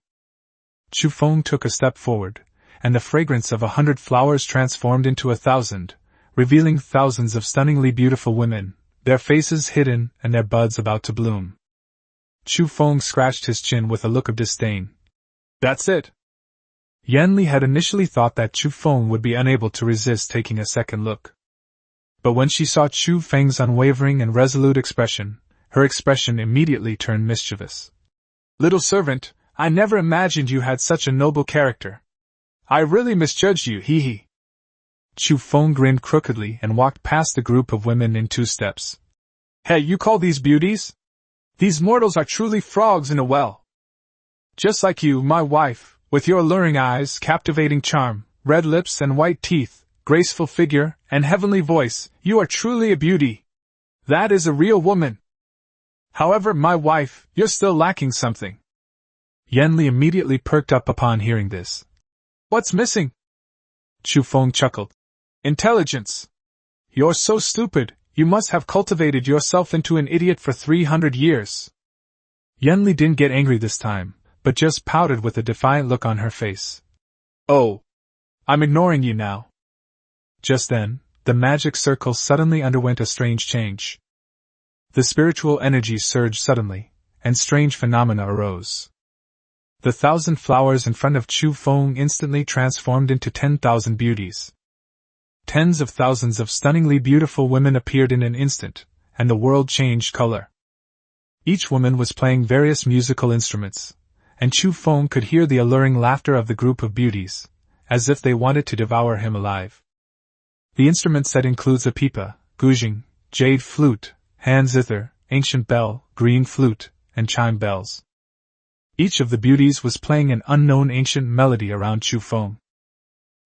Chu Feng took a step forward, and the fragrance of 100 flowers transformed into 1,000, revealing thousands of stunningly beautiful women, their faces hidden and their buds about to bloom. Chu Feng scratched his chin with a look of disdain. That's it. Yan Li had initially thought that Chu Feng would be unable to resist taking a second look. But when she saw Chu Feng's unwavering and resolute expression, her expression immediately turned mischievous. Little servant, I never imagined you had such a noble character. I really misjudged you, hee hee. Chu Feng grinned crookedly and walked past the group of women in 2 steps. Hey, you call these beauties? These mortals are truly frogs in a well. Just like you, my wife, with your alluring eyes, captivating charm, red lips and white teeth, graceful figure, and heavenly voice, you are truly a beauty. That is a real woman. However, my wife, you're still lacking something. Yan Li immediately perked up upon hearing this. What's missing? Chu Feng chuckled. Intelligence. You're so stupid, you must have cultivated yourself into an idiot for 300 years. Yan Li didn't get angry this time, but just pouted with a defiant look on her face. Oh. I'm ignoring you now. Just then, the magic circle suddenly underwent a strange change. The spiritual energy surged suddenly, and strange phenomena arose. The 1,000 flowers in front of Chu Feng instantly transformed into 10,000 beauties. Tens of thousands of stunningly beautiful women appeared in an instant, and the world changed color. Each woman was playing various musical instruments, and Chu Feng could hear the alluring laughter of the group of beauties, as if they wanted to devour him alive. The instrument set includes a pipa, guzheng, jade flute, hand zither, ancient bell, green flute, and chime bells. Each of the beauties was playing an unknown ancient melody around Chu Feng.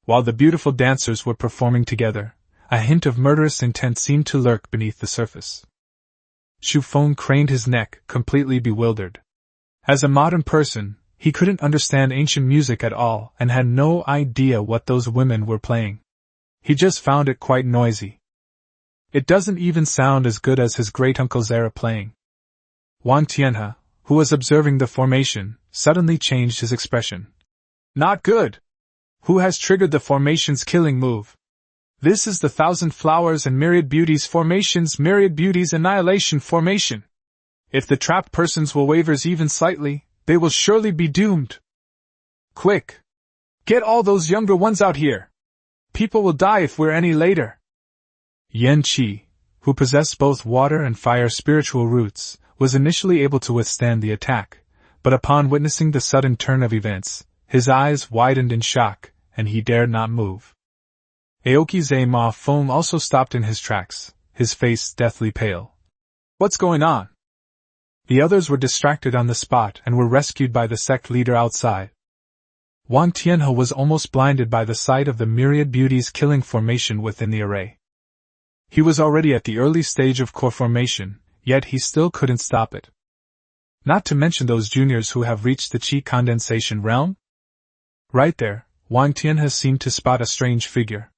While the beautiful dancers were performing together, a hint of murderous intent seemed to lurk beneath the surface. Chu Feng craned his neck, completely bewildered. As a modern person, he couldn't understand ancient music at all and had no idea what those women were playing. He just found it quite noisy. It doesn't even sound as good as his great-uncle's era playing. Wang Tianhe, who was observing the formation, suddenly changed his expression. Not good! Who has triggered the formation's killing move? This is the 1,000 flowers and myriad beauties formation's myriad beauties annihilation formation. If the trapped persons will waver even slightly, they will surely be doomed. Quick! Get all those younger ones out here! People will die if we're any later. Yan Qi, who possessed both water and fire spiritual roots, was initially able to withstand the attack, but upon witnessing the sudden turn of events, his eyes widened in shock, and he dared not move. Aoki's Ma Feng also stopped in his tracks, his face deathly pale. What's going on? The others were distracted on the spot and were rescued by the sect leader outside. Wang Tianhe was almost blinded by the sight of the myriad beauties killing formation within the array. He was already at the early stage of core formation, yet he still couldn't stop it. Not to mention those juniors who have reached the qi condensation realm? Right there, Wang Tianhe seemed to spot a strange figure.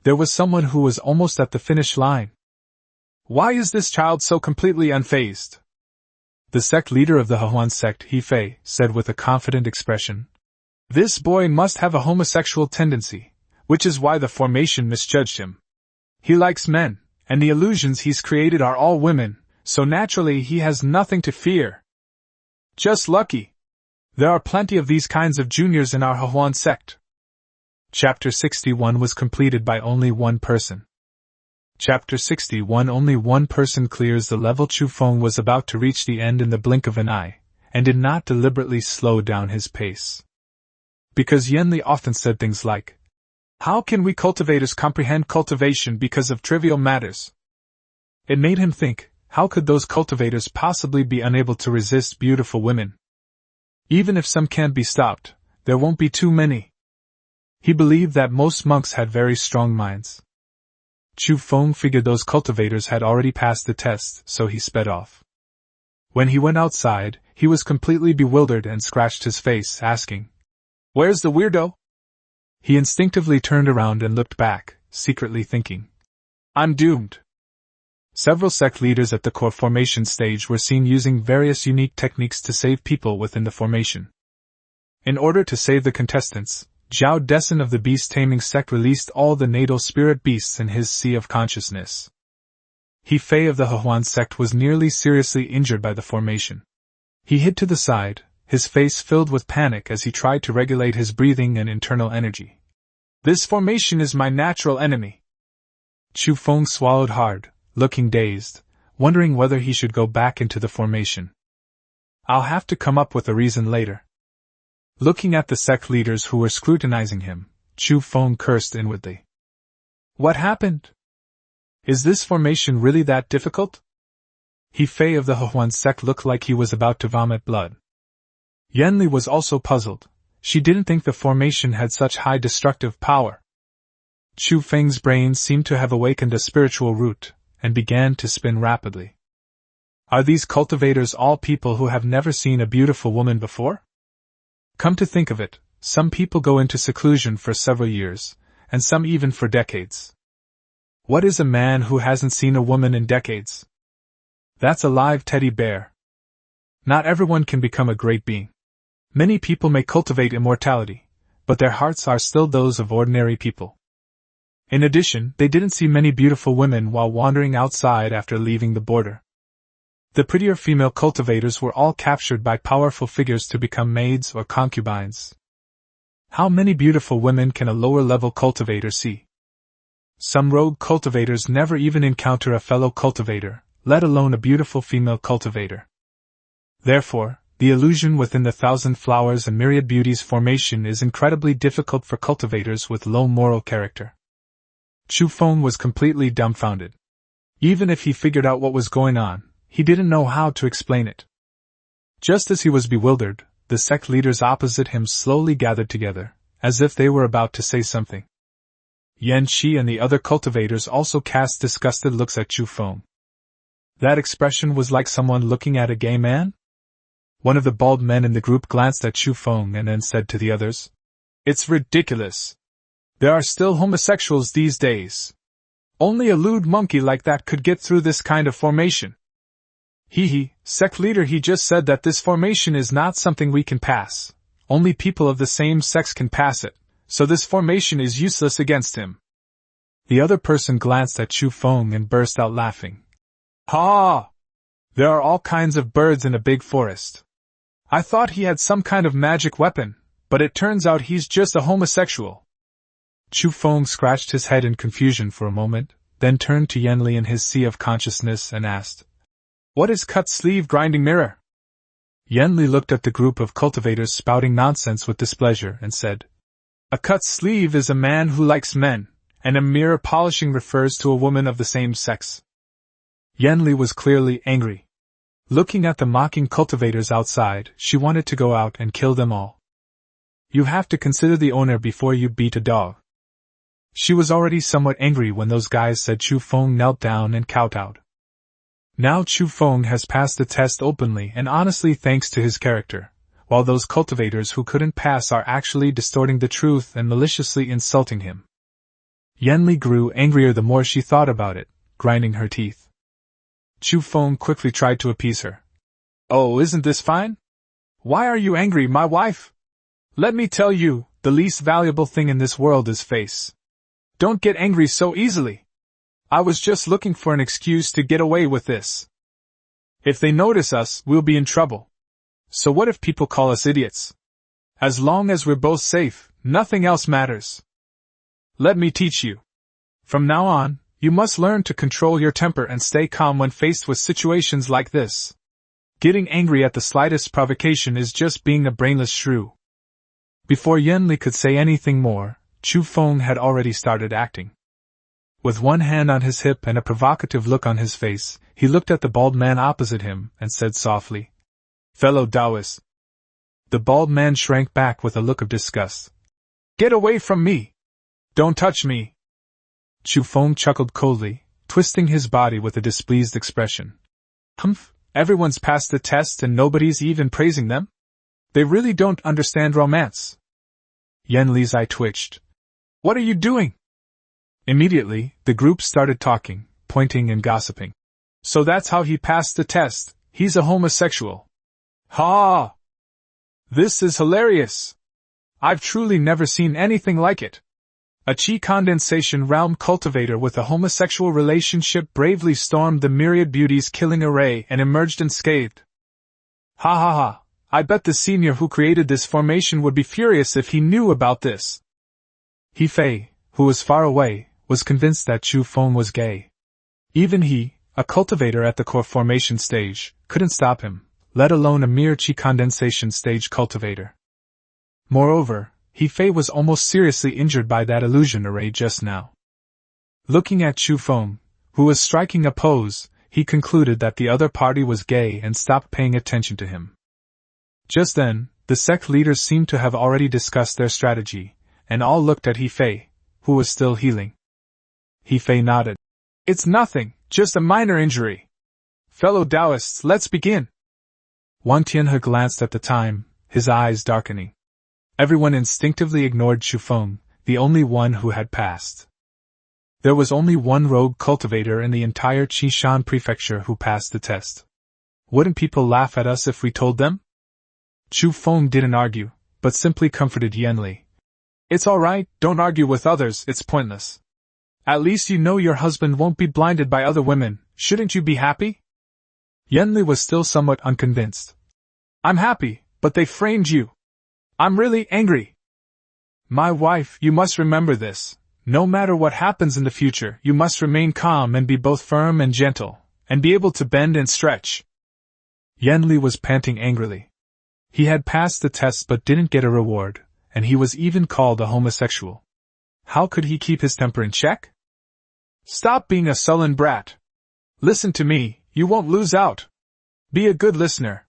There was someone who was almost at the finish line. Why is this child so completely unfazed? The sect leader of the Xuanjian Sect, He Fei, said with a confident expression. This boy must have a homosexual tendency, which is why the formation misjudged him. He likes men, and the illusions he's created are all women, so naturally he has nothing to fear. Just lucky. There are plenty of these kinds of juniors in our Xuanjian Sect. Chapter 61 was completed by only one person. Chapter 61 Only one person clears the level. Chu Feng was about to reach the end in the blink of an eye, and did not deliberately slow down his pace. Because Yanli often said things like, how can we cultivators comprehend cultivation because of trivial matters? It made him think, how could those cultivators possibly be unable to resist beautiful women? Even if some can't be stopped, there won't be too many. He believed that most monks had very strong minds. Chu Feng figured those cultivators had already passed the test, so he sped off. When he went outside, he was completely bewildered and scratched his face, asking, where's the weirdo? He instinctively turned around and looked back, secretly thinking, I'm doomed. Several sect leaders at the core formation stage were seen using various unique techniques to save people within the formation. In order to save the contestants, Zhao Desin of the beast-taming sect released all the natal spirit beasts in his sea of consciousness. He Fei of the Xuanjian Sect was nearly seriously injured by the formation. He hid to the side, his face filled with panic as he tried to regulate his breathing and internal energy. This formation is my natural enemy. Chu Feng swallowed hard, looking dazed, wondering whether he should go back into the formation. I'll have to come up with a reason later. Looking at the sect leaders who were scrutinizing him, Chu Feng cursed inwardly. What happened? Is this formation really that difficult? He Fei of the Xuanjian Sect looked like he was about to vomit blood. Yanli was also puzzled. She didn't think the formation had such high destructive power. Chu Feng's brain seemed to have awakened a spiritual root, and began to spin rapidly. Are these cultivators all people who have never seen a beautiful woman before? Come to think of it, some people go into seclusion for several years, and some even for decades. What is a man who hasn't seen a woman in decades? That's a live teddy bear. Not everyone can become a great being. Many people may cultivate immortality, but their hearts are still those of ordinary people. In addition, they didn't see many beautiful women while wandering outside after leaving the border. The prettier female cultivators were all captured by powerful figures to become maids or concubines. How many beautiful women can a lower-level cultivator see? Some rogue cultivators never even encounter a fellow cultivator, let alone a beautiful female cultivator. Therefore, the illusion within the thousand flowers and myriad beauties formation is incredibly difficult for cultivators with low moral character. Chu Feng was completely dumbfounded. Even if he figured out what was going on, he didn't know how to explain it. Just as he was bewildered, the sect leaders opposite him slowly gathered together, as if they were about to say something. Yan Qi and the other cultivators also cast disgusted looks at Chu Feng. That expression was like someone looking at a gay man? One of the bald men in the group glanced at Chu Feng and then said to the others, It's ridiculous. There are still homosexuals these days. Only a lewd monkey like that could get through this kind of formation. Sect leader, he just said that this formation is not something we can pass. Only people of the same sex can pass it, so this formation is useless against him. The other person glanced at Chu Feng and burst out laughing. Ha! There are all kinds of birds in a big forest. I thought he had some kind of magic weapon, but it turns out he's just a homosexual. Chu Feng scratched his head in confusion for a moment, then turned to Yanli in his sea of consciousness and asked, "What is cut-sleeve grinding mirror?" Yanli looked at the group of cultivators spouting nonsense with displeasure and said, "A cut-sleeve is a man who likes men, and a mirror polishing refers to a woman of the same sex." Yanli was clearly angry. Looking at the mocking cultivators outside, she wanted to go out and kill them all. "You have to consider the owner before you beat a dog." She was already somewhat angry when those guys said Chu Feng knelt down and kowtowed. Now Chu Feng has passed the test openly and honestly thanks to his character, while those cultivators who couldn't pass are actually distorting the truth and maliciously insulting him. Yanli grew angrier the more she thought about it, grinding her teeth. Chu Feng quickly tried to appease her. "Oh, isn't this fine? Why are you angry, my wife? Let me tell you, the least valuable thing in this world is face. Don't get angry so easily. I was just looking for an excuse to get away with this. If they notice us, we'll be in trouble. So what if people call us idiots? As long as we're both safe, nothing else matters. Let me teach you. From now on, you must learn to control your temper and stay calm when faced with situations like this. Getting angry at the slightest provocation is just being a brainless shrew." Before Yanli could say anything more, Chu Feng had already started acting. With one hand on his hip and a provocative look on his face, he looked at the bald man opposite him and said softly, "Fellow Taoist." The bald man shrank back with a look of disgust. "Get away from me! Don't touch me!" Chu Feng chuckled coldly, twisting his body with a displeased expression. "Humph, everyone's passed the test and nobody's even praising them? They really don't understand romance." Yanli's eye twitched. "What are you doing?" Immediately, the group started talking, pointing and gossiping. "So that's how he passed the test, he's a homosexual. Ha! This is hilarious. I've truly never seen anything like it. A chi condensation realm cultivator with a homosexual relationship bravely stormed the myriad beauties killing array and emerged unscathed. Ha ha ha, I bet the senior who created this formation would be furious if he knew about this." He Fei, who was far away, was convinced that Chu Feng was gay. Even he, a cultivator at the core formation stage, couldn't stop him, let alone a mere chi condensation stage cultivator. Moreover, He Fei was almost seriously injured by that illusion array just now. Looking at Chu Feng, who was striking a pose, he concluded that the other party was gay and stopped paying attention to him. Just then, the sect leaders seemed to have already discussed their strategy, and all looked at He Fei, who was still healing. He Fei nodded. "It's nothing, just a minor injury. Fellow Taoists, let's begin." Wang Tianhe glanced at the time, his eyes darkening. Everyone instinctively ignored Chu Feng, the only one who had passed. There was only one rogue cultivator in the entire Qishan prefecture who passed the test. Wouldn't people laugh at us if we told them? Chu Feng didn't argue, but simply comforted Yanli. "It's all right, don't argue with others, it's pointless. At least you know your husband won't be blinded by other women, shouldn't you be happy?" Yanli was still somewhat unconvinced. "I'm happy, but they framed you. I'm really angry. My wife, you must remember this. No matter what happens in the future, you must remain calm and be both firm and gentle, and be able to bend and stretch." Yanli was panting angrily. He had passed the test but didn't get a reward, and he was even called a homosexual. How could he keep his temper in check? "Stop being a sullen brat. Listen to me, you won't lose out. Be a good listener."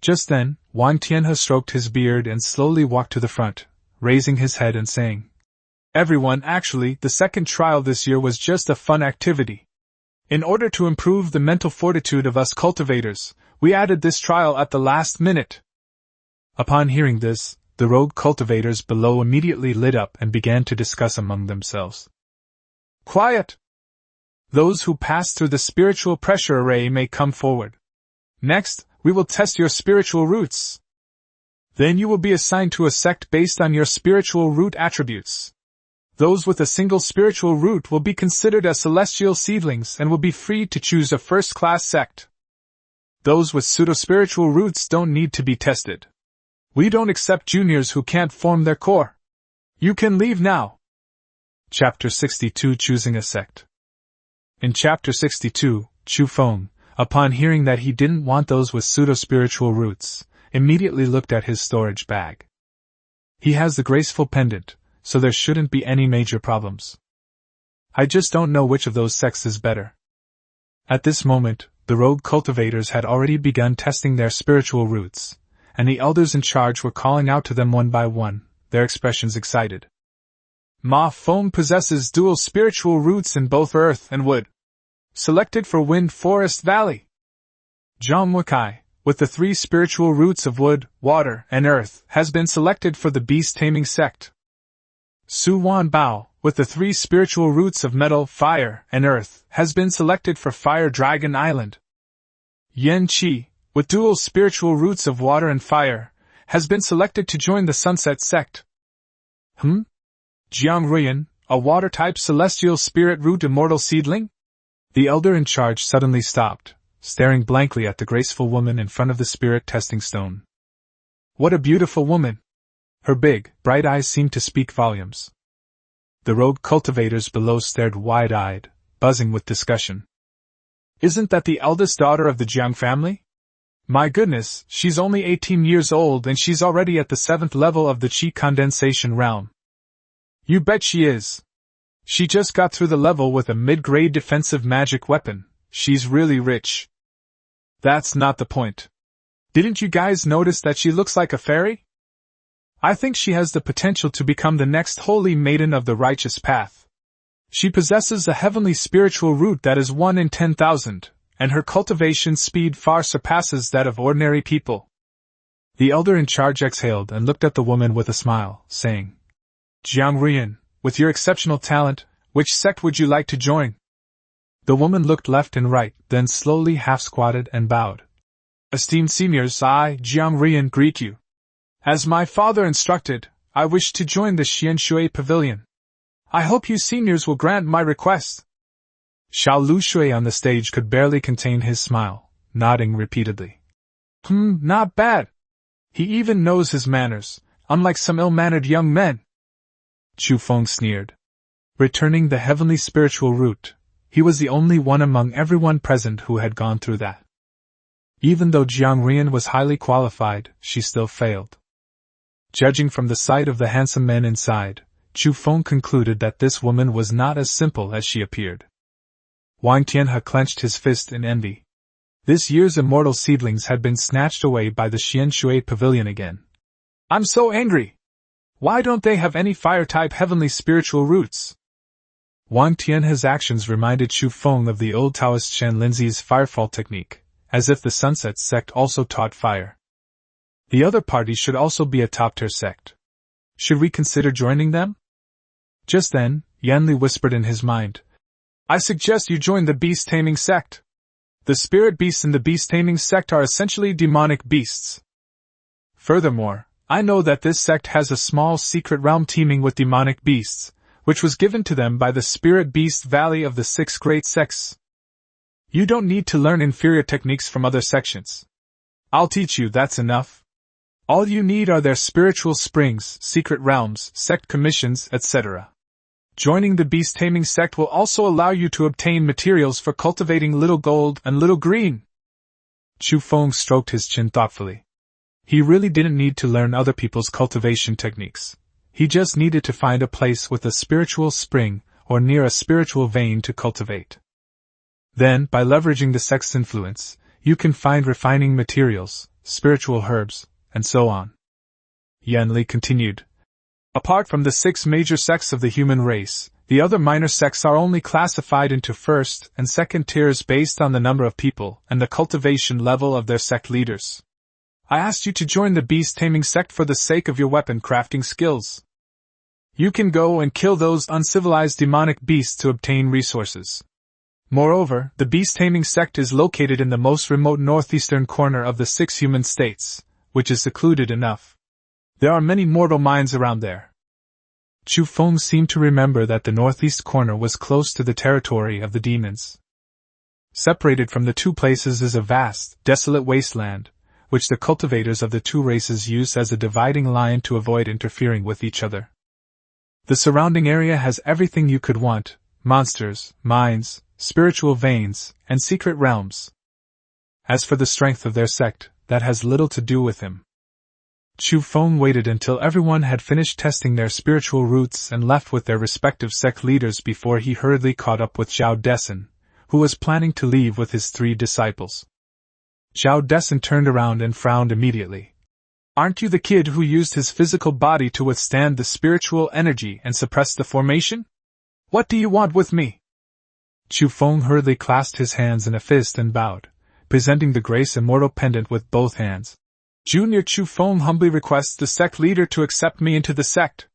Just then, Wang Tianhe stroked his beard and slowly walked to the front, raising his head and saying, "Everyone, actually, the second trial this year was just a fun activity. In order to improve the mental fortitude of us cultivators, we added this trial at the last minute." Upon hearing this, the rogue cultivators below immediately lit up and began to discuss among themselves. "Quiet! Those who pass through the spiritual pressure array may come forward. Next, we will test your spiritual roots. Then you will be assigned to a sect based on your spiritual root attributes. Those with a single spiritual root will be considered as celestial seedlings and will be free to choose a first-class sect. Those with pseudo-spiritual roots don't need to be tested. We don't accept juniors who can't form their core. You can leave now. Chapter 62 Choosing a Sect. In Chapter 62, Chu Feng, upon hearing that he didn't want those with pseudo-spiritual roots, immediately looked at his storage bag. He has the graceful pendant, so there shouldn't be any major problems. I just don't know which of those sects is better. At this moment, the rogue cultivators had already begun testing their spiritual roots, and the elders in charge were calling out to them one by one, their expressions excited. Ma Feng possesses dual spiritual roots in both earth and wood. Selected for Wind Forest Valley. Zhang Wakai, with the 3 spiritual roots of wood, water, and earth, has been selected for the beast-taming sect. Su Wan Bao, with the 3 spiritual roots of metal, fire, and earth, has been selected for Fire Dragon Island. Yan Qi, with dual spiritual roots of water and fire, has been selected to join the Sunset Sect. Jiang Ruyan, a water-type celestial spirit root immortal seedling? The elder in charge suddenly stopped, staring blankly at the graceful woman in front of the spirit testing stone. What a beautiful woman! Her big, bright eyes seemed to speak volumes. The rogue cultivators below stared wide-eyed, buzzing with discussion. Isn't that the eldest daughter of the Jiang family? My goodness, she's only 18 years old and she's already at the 7th level of the Qi condensation realm. You bet she is. She just got through the level with a mid-grade defensive magic weapon. She's really rich. That's not the point. Didn't you guys notice that she looks like a fairy? I think she has the potential to become the next holy maiden of the righteous path. She possesses a heavenly spiritual root that is 1 in 10,000, and her cultivation speed far surpasses that of ordinary people. The elder in charge exhaled and looked at the woman with a smile, saying, Jiang Ruyan, with your exceptional talent, which sect would you like to join? The woman looked left and right, then slowly half-squatted and bowed. Esteemed seniors, I, Jiang Ruyan, greet you. As my father instructed, I wish to join the Xianshui Pavilion. I hope you seniors will grant my request. Xiao Lushui on the stage could barely contain his smile, nodding repeatedly. Not bad. He even knows his manners, unlike some ill-mannered young men. Chu Feng sneered. Returning the heavenly spiritual root, he was the only one among everyone present who had gone through that. Even though Jiang Ruyan was highly qualified, she still failed. Judging from the sight of the handsome men inside, Chu Feng concluded that this woman was not as simple as she appeared. Wang Tianhe clenched his fist in envy. This year's immortal seedlings had been snatched away by the Xianshui Pavilion again. I'm so angry! Why don't they have any fire-type heavenly spiritual roots? Wang Tianhe's actions reminded Chu Feng of the old Taoist Shen Linzi's firefall technique, as if the Sunset Sect also taught fire. The other party should also be a top-tier sect. Should we consider joining them? Just then, Yanli whispered in his mind, I suggest you join the beast-taming sect. The spirit beasts in the beast-taming sect are essentially demonic beasts. Furthermore, I know that this sect has a small secret realm teeming with demonic beasts, which was given to them by the Spirit Beast Valley of the 6 Great Sects. You don't need to learn inferior techniques from other sections. I'll teach you, that's enough. All you need are their spiritual springs, secret realms, sect commissions, etc. Joining the beast-taming sect will also allow you to obtain materials for cultivating little gold and little green. Chu Feng stroked his chin thoughtfully. He really didn't need to learn other people's cultivation techniques. He just needed to find a place with a spiritual spring or near a spiritual vein to cultivate. Then, by leveraging the sect's influence, you can find refining materials, spiritual herbs, and so on. Yanli continued. Apart from the 6 major sects of the human race, the other minor sects are only classified into first and second tiers based on the number of people and the cultivation level of their sect leaders. I asked you to join the beast-taming sect for the sake of your weapon crafting skills. You can go and kill those uncivilized demonic beasts to obtain resources. Moreover, the beast-taming sect is located in the most remote northeastern corner of the 6 human states, which is secluded enough. There are many mortal minds around there. Chu Feng seemed to remember that the northeast corner was close to the territory of the demons. Separated from the 2 places is a vast, desolate wasteland, which the cultivators of the two races use as a dividing line to avoid interfering with each other. The surrounding area has everything you could want: monsters, mines, spiritual veins, and secret realms. As for the strength of their sect, that has little to do with him. Chu Feng waited until everyone had finished testing their spiritual roots and left with their respective sect leaders before he hurriedly caught up with Zhao Dessen, who was planning to leave with his 3 disciples. Zhao Dessen turned around and frowned immediately. "Aren't you the kid who used his physical body to withstand the spiritual energy and suppress the formation? What do you want with me?" Chu Feng hurriedly clasped his hands in a fist and bowed, presenting the Grace Immortal pendant with both hands. "Junior Chu Feng humbly requests the sect leader to accept me into the sect."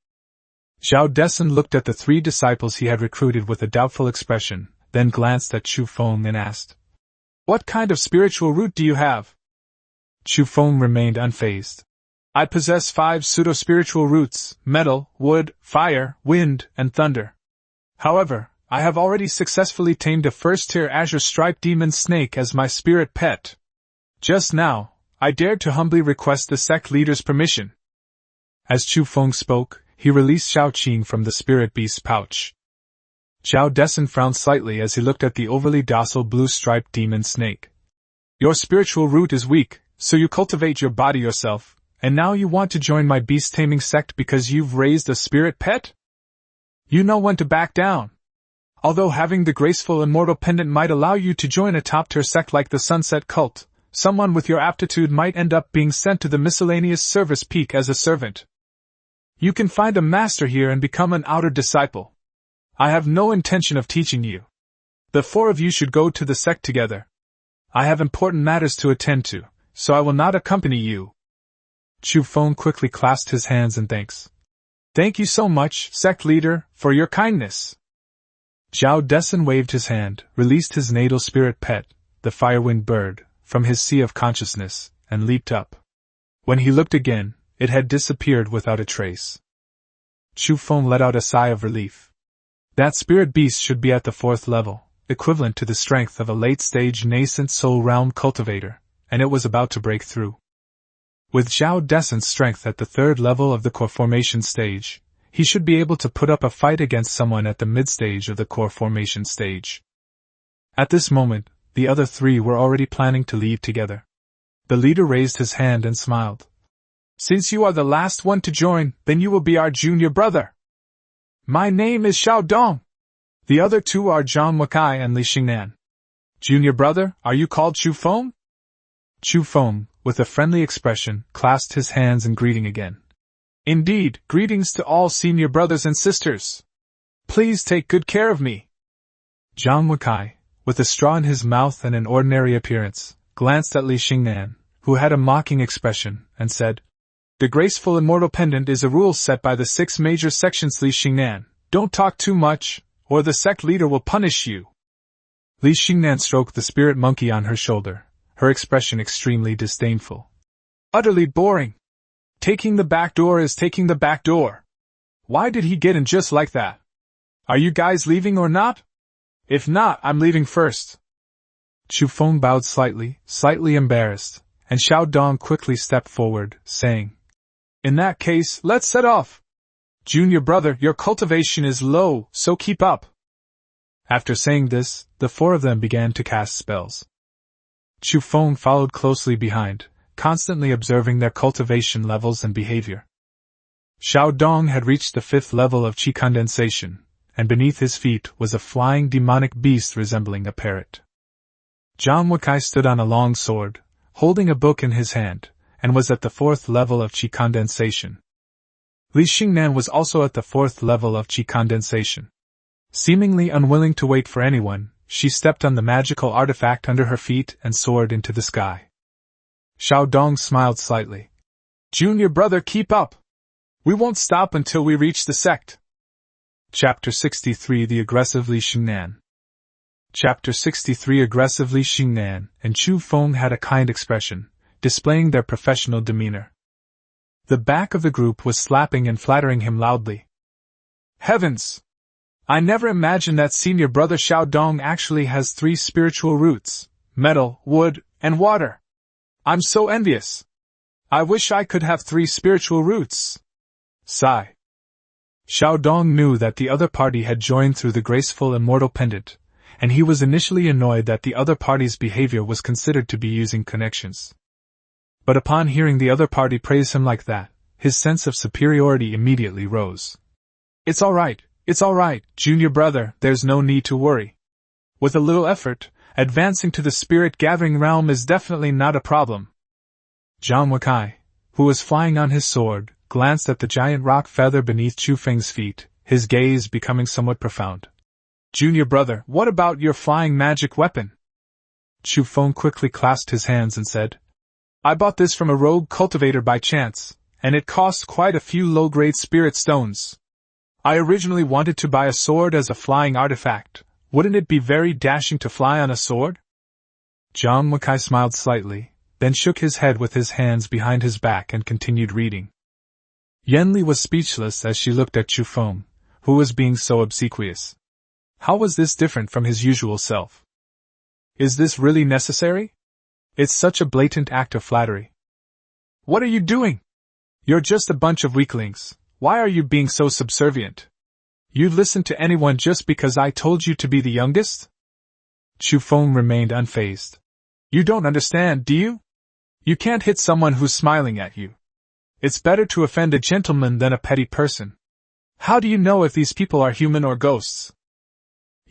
Zhao Dessen looked at the 3 disciples he had recruited with a doubtful expression, then glanced at Chu Feng and asked, "What kind of spiritual root do you have?" Chu Feng remained unfazed. "I possess 5 pseudo-spiritual roots: metal, wood, fire, wind, and thunder. However, I have already successfully tamed a first-tier azure-striped demon snake as my spirit pet. Just now, I dared to humbly request the sect leader's permission." As Chu Feng spoke, he released Xiao Qing from the spirit beast's pouch. Zhao Dessen frowned slightly as he looked at the overly docile blue-striped demon snake. "Your spiritual root is weak, so you cultivate your body yourself, and now you want to join my beast-taming sect because you've raised a spirit pet? You know when to back down. Although having the graceful immortal pendant might allow you to join a top-tier sect like the Sunset Cult, someone with your aptitude might end up being sent to the miscellaneous service peak as a servant. You can find a master here and become an outer disciple. I have no intention of teaching you. The 4 of you should go to the sect together. I have important matters to attend to, so I will not accompany you." Chu Feng quickly clasped his hands in thanks. "Thank you so much, sect leader, for your kindness." Zhao Dessen waved his hand, released his natal spirit pet, the firewind bird, from his sea of consciousness, and leaped up. When he looked again, it had disappeared without a trace. Chu Feng let out a sigh of relief. That spirit beast should be at the 4th level, equivalent to the strength of a late-stage nascent soul realm cultivator, and it was about to break through. With Zhao Dessen's strength at the 3rd level of the core formation stage, he should be able to put up a fight against someone at the mid-stage of the core formation stage. At this moment, the other 3 were already planning to leave together. The leader raised his hand and smiled. "Since you are the last one to join, then you will be our junior brother. My name is Xiao Dong. The other 2 are Zhang Wakai and Li Xingnan. Junior brother, are you called Chu Feng?" Chu Feng, with a friendly expression, clasped his hands in greeting again. "Indeed, greetings to all senior brothers and sisters. Please take good care of me." Zhang Wakai, with a straw in his mouth and an ordinary appearance, glanced at Li Xingnan, who had a mocking expression, and said, "The graceful immortal pendant is a rule set by the 6 major sections. Li Xingnan, don't talk too much, or the sect leader will punish you." Li Xingnan stroked the spirit monkey on her shoulder, her expression extremely disdainful. "Utterly boring. Taking the back door is taking the back door. Why did he get in just like that? Are you guys leaving or not? If not, I'm leaving first." Chu Feng bowed slightly embarrassed, and Xiao Dong quickly stepped forward, saying, "In that case, let's set off. Junior brother, your cultivation is low, so keep up." After saying this, the 4 of them began to cast spells. Chu Feng followed closely behind, constantly observing their cultivation levels and behavior. Xiao Dong had reached the 5th level of qi condensation, and beneath his feet was a flying demonic beast resembling a parrot. Zhang Wakai stood on a long sword, holding a book in his hand, and was at the 4th level of qi condensation. Li Xingnan was also at the 4th level of qi condensation. Seemingly unwilling to wait for anyone, she stepped on the magical artifact under her feet and soared into the sky. Xiao Dong smiled slightly. "Junior brother, keep up. We won't stop until we reach the sect." Chapter 63 The Aggressive Li Xingnan. Chapter 63 Aggressive Li Xingnan and Chu Feng had a kind expression, displaying their professional demeanor. The back of the group was slapping and flattering him loudly. "Heavens! I never imagined that senior brother Xiao Dong actually has 3 spiritual roots: metal, wood, and water. I'm so envious. I wish I could have 3 spiritual roots. Sigh. Xiao Dong knew that the other party had joined through the graceful immortal pendant, and he was initially annoyed that the other party's behavior was considered to be using connections. But upon hearing the other party praise him like that, his sense of superiority immediately rose. It's all right, junior brother, there's no need to worry. With a little effort, advancing to the spirit-gathering realm is definitely not a problem. Zhang Weikai, who was flying on his sword, glanced at the giant rock feather beneath Chu Feng's feet, his gaze becoming somewhat profound. Junior brother, what about your flying magic weapon? Chu Feng quickly clasped his hands and said, I bought this from a rogue cultivator by chance, and it cost quite a few low-grade spirit stones. I originally wanted to buy a sword as a flying artifact. Wouldn't it be very dashing to fly on a sword? Zhang Weikai smiled slightly, then shook his head with his hands behind his back and continued reading. Yanli was speechless as she looked at Chu Feng, who was being so obsequious. How was this different from his usual self? Is this really necessary? It's such a blatant act of flattery. What are you doing? You're just a bunch of weaklings. Why are you being so subservient? You'd listen to anyone just because I told you to be the youngest? Chu Feng remained unfazed. You don't understand, do you? You can't hit someone who's smiling at you. It's better to offend a gentleman than a petty person. How do you know if these people are human or ghosts?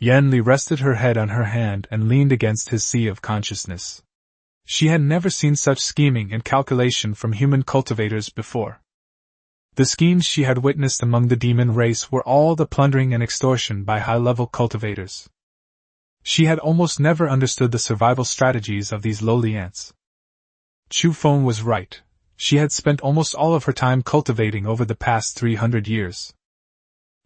Yanli rested her head on her hand and leaned against his sea of consciousness. She had never seen such scheming and calculation from human cultivators before. The schemes she had witnessed among the demon race were all the plundering and extortion by high-level cultivators. She had almost never understood the survival strategies of these lowly ants. Chu Feng was right. She had spent almost all of her time cultivating over the past 300 years.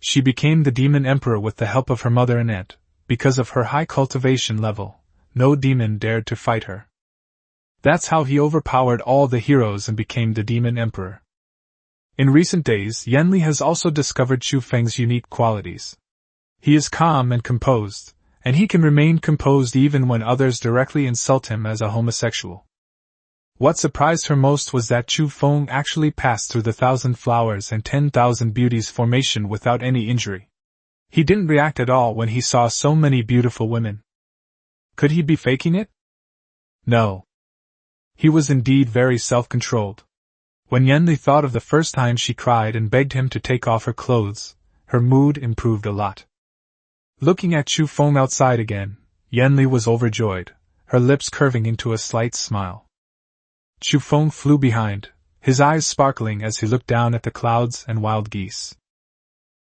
She became the demon emperor with the help of her mother and aunt. Because of her high cultivation level, no demon dared to fight her. That's how he overpowered all the heroes and became the demon emperor. In recent days, Yanli has also discovered Chu Feng's unique qualities. He is calm and composed, and he can remain composed even when others directly insult him as a homosexual. What surprised her most was that Chu Feng actually passed through the 1,000 Flowers and 10,000 Beauties formation without any injury. He didn't react at all when he saw so many beautiful women. Could he be faking it? No. He was indeed very self-controlled. When Yanli thought of the first time she cried and begged him to take off her clothes, her mood improved a lot. Looking at Chu Feng outside again, Yanli was overjoyed, her lips curving into a slight smile. Chu Feng flew behind, his eyes sparkling as he looked down at the clouds and wild geese.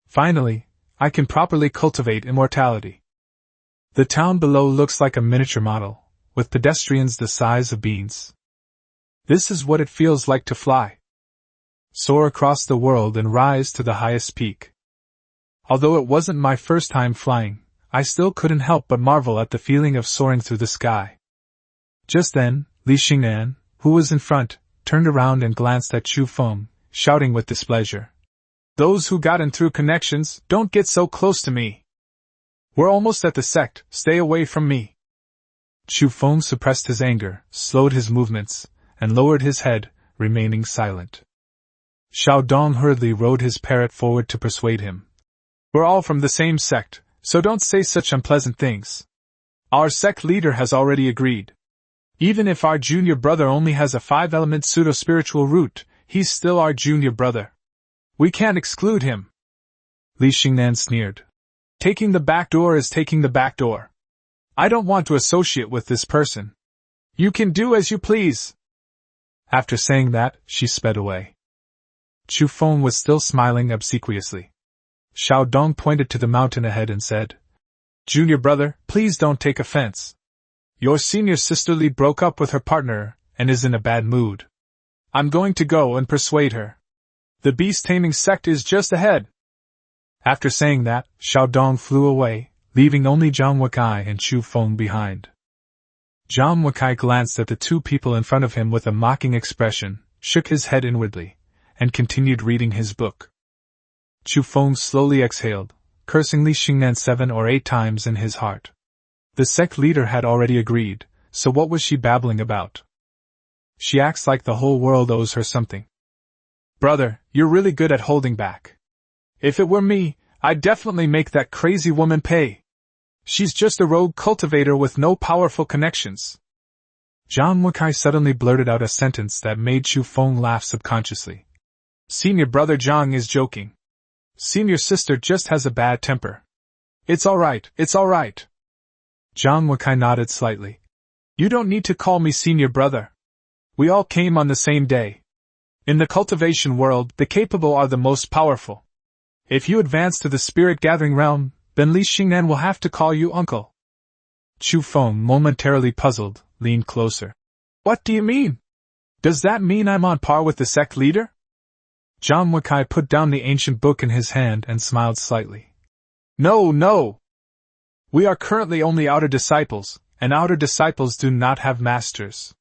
Finally, I can properly cultivate immortality. The town below looks like a miniature model, with pedestrians the size of beans. This is what it feels like to fly. Soar across the world and rise to the highest peak. Although it wasn't my first time flying, I still couldn't help but marvel at the feeling of soaring through the sky. Just then, Li Xingnan, who was in front, turned around and glanced at Chu Feng, shouting with displeasure. Those who got in through connections, don't get so close to me. We're almost at the sect, stay away from me. Chu Feng suppressed his anger, slowed his movements, and lowered his head, remaining silent. Xiao Dong hurriedly rode his parrot forward to persuade him. We're all from the same sect, so don't say such unpleasant things. Our sect leader has already agreed. Even if our junior brother only has a 5-element pseudo-spiritual root, he's still our junior brother. We can't exclude him. Li Xingnan sneered. Taking the back door is taking the back door. I don't want to associate with this person. You can do as you please. After saying that, she sped away. Chu Feng was still smiling obsequiously. Xiao Dong pointed to the mountain ahead and said, Junior brother, please don't take offense. Your senior sisterly broke up with her partner, and is in a bad mood. I'm going to go and persuade her. The beast-taming sect is just ahead. After saying that, Xiao Dong flew away, leaving only Zhang Weikai and Chu Feng behind. Zhang Weikai glanced at the two people in front of him with a mocking expression, shook his head inwardly, and continued reading his book. Chu Feng slowly exhaled, cursing Li Xingnan 7 or 8 times in his heart. The sect leader had already agreed, so what was she babbling about? She acts like the whole world owes her something. Brother, you're really good at holding back. If it were me, I'd definitely make that crazy woman pay. She's just a rogue cultivator with no powerful connections. Zhang Wekai suddenly blurted out a sentence that made Chu Feng laugh subconsciously. Senior brother Zhang is joking. Senior sister just has a bad temper. It's alright, it's alright. Zhang Wekai nodded slightly. You don't need to call me senior brother. We all came on the same day. In the cultivation world, the capable are the most powerful. If you advance to the spirit gathering realm, then Li Xingnan will have to call you uncle. Chu Feng, momentarily puzzled, leaned closer. What do you mean? Does that mean I'm on par with the sect leader? Zhang Wekai put down the ancient book in his hand and smiled slightly. No. We are currently only outer disciples, and outer disciples do not have masters.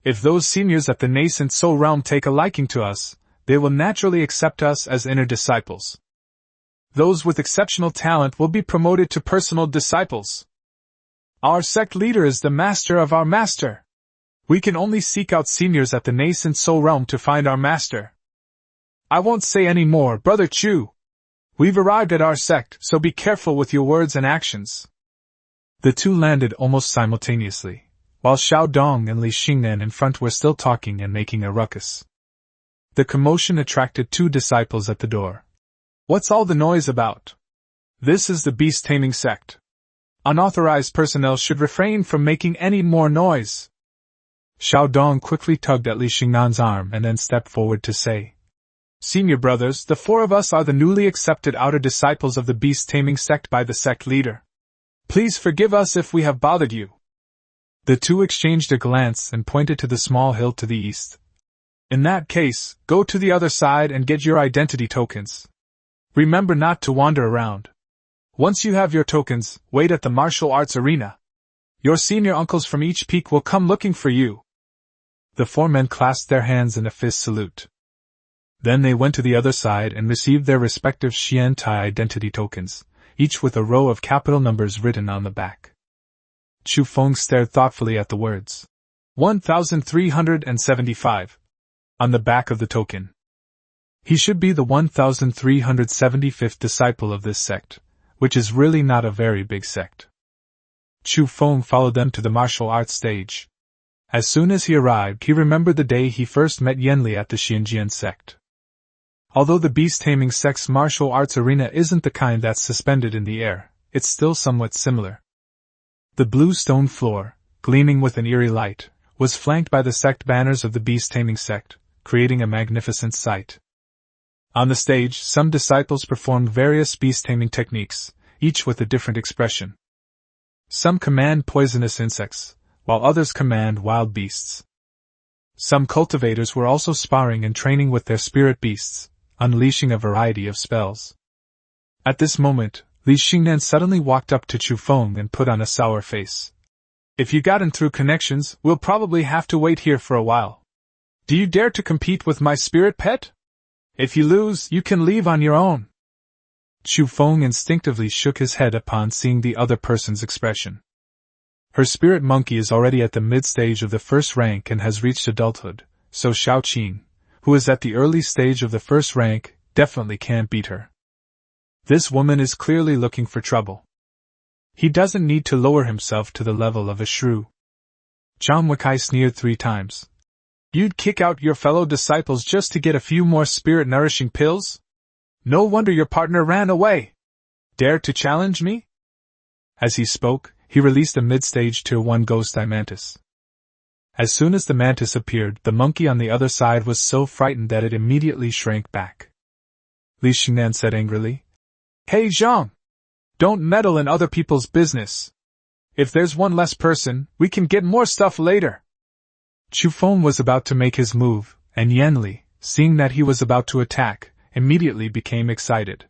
If those seniors at the nascent soul realm take a liking to us, they will naturally accept us as inner disciples. Those with exceptional talent will be promoted to personal disciples. Our sect leader is the master of our master. We can only seek out seniors at the nascent soul realm to find our master. I won't say any more, Brother Chu. We've arrived at our sect, so be careful with your words and actions. The two landed almost simultaneously, while Xiao Dong and Li Xingnan in front were still talking and making a ruckus. The commotion attracted two disciples at the door. What's all the noise about? This is the beast-taming sect. Unauthorized personnel should refrain from making any more noise. Xiao Dong quickly tugged at Li Xingnan's arm and then stepped forward to say, Senior brothers, the four of us are the newly accepted outer disciples of the beast-taming sect by the sect leader. Please forgive us if we have bothered you. The two exchanged a glance and pointed to the small hill to the east. In that case, go to the other side and get your identity tokens. Remember not to wander around. Once you have your tokens, wait at the martial arts arena. Your senior uncles from each peak will come looking for you. The four men clasped their hands in a fist salute. Then they went to the other side and received their respective Xian Tai identity tokens, each with a row of capital numbers written on the back. Chu Feng stared thoughtfully at the words 1375 on the back of the token. He should be the 1375th disciple of this sect, which is really not a very big sect. Chu Feng followed them to the martial arts stage. As soon as he arrived, he remembered the day he first met Yanli at the Xuanjian Sect. Although the beast-taming sect's martial arts arena isn't the kind that's suspended in the air, it's still somewhat similar. The blue stone floor, gleaming with an eerie light, was flanked by the sect banners of the beast-taming sect, creating a magnificent sight. On the stage, some disciples performed various beast-taming techniques, each with a different expression. Some command poisonous insects, while others command wild beasts. Some cultivators were also sparring and training with their spirit beasts, unleashing a variety of spells. At this moment, Li Xingnan suddenly walked up to Chu Feng and put on a sour face. If you gotten through connections, we'll probably have to wait here for a while. Do you dare to compete with my spirit pet? If you lose, you can leave on your own. Chu Feng instinctively shook his head upon seeing the other person's expression. Her spirit monkey is already at the mid-stage of the first rank and has reached adulthood, so Xiao Qing, who is at the early stage of the first rank, definitely can't beat her. This woman is clearly looking for trouble. He doesn't need to lower himself to the level of a shrew. Zhang Wekai sneered 3 times. You'd kick out your fellow disciples just to get a few more spirit-nourishing pills? No wonder your partner ran away. Dare to challenge me? As he spoke, he released a mid-stage Tier 1 ghost-eye mantis. As soon as the mantis appeared, the monkey on the other side was so frightened that it immediately shrank back. Li Xingnan said angrily, Hey Zhang! Don't meddle in other people's business. If there's one less person, we can get more stuff later. Chu Feng was about to make his move, and Yanli, seeing that he was about to attack, immediately became excited.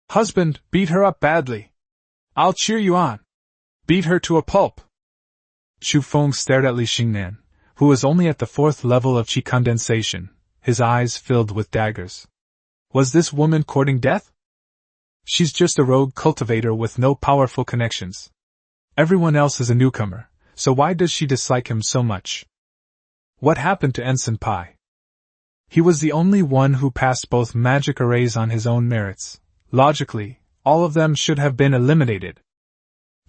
Husband, beat her up badly. I'll cheer you on. Beat her to a pulp. Chu Feng stared at Li Xingnan, who was only at the 4th level of qi condensation, his eyes filled with daggers. Was this woman courting death? She's just a rogue cultivator with no powerful connections. Everyone else is a newcomer, so why does she dislike him so much? What happened to Ensign Pai? He was the only one who passed both magic arrays on his own merits. Logically, all of them should have been eliminated.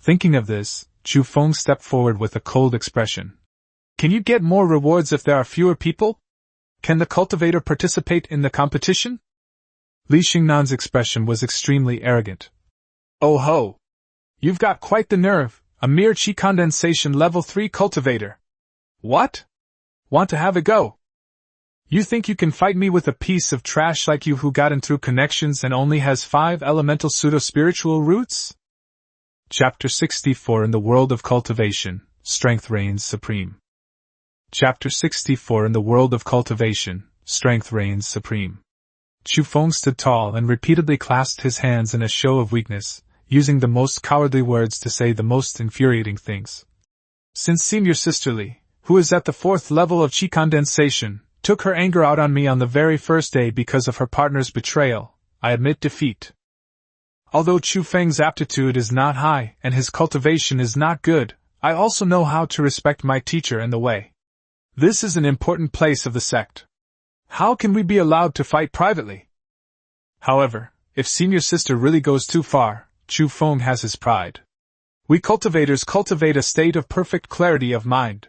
Thinking of this, Chu Feng stepped forward with a cold expression. Can you get more rewards if there are fewer people? Can the cultivator participate in the competition? Li Xingnan's expression was extremely arrogant. Oh ho! You've got quite the nerve, a mere chi condensation level 3 cultivator. What? Want to have a go? You think you can fight me with a piece of trash like you who got in through connections and only has 5 elemental pseudo-spiritual roots? Chapter 64 In the world of cultivation, strength reigns supreme. Chapter 64 In the world of cultivation, strength reigns supreme. Chu Feng stood tall and repeatedly clasped his hands in a show of weakness, using the most cowardly words to say the most infuriating things. Since Senior Sister Li, who is at the 4th level of chi condensation, took her anger out on me on the very first day because of her partner's betrayal, I admit defeat. Although Chu Feng's aptitude is not high and his cultivation is not good, I also know how to respect my teacher and the way. This is an important place of the sect. How can we be allowed to fight privately? However, if Senior Sister really goes too far, Chu Feng has his pride. We cultivators cultivate a state of perfect clarity of mind.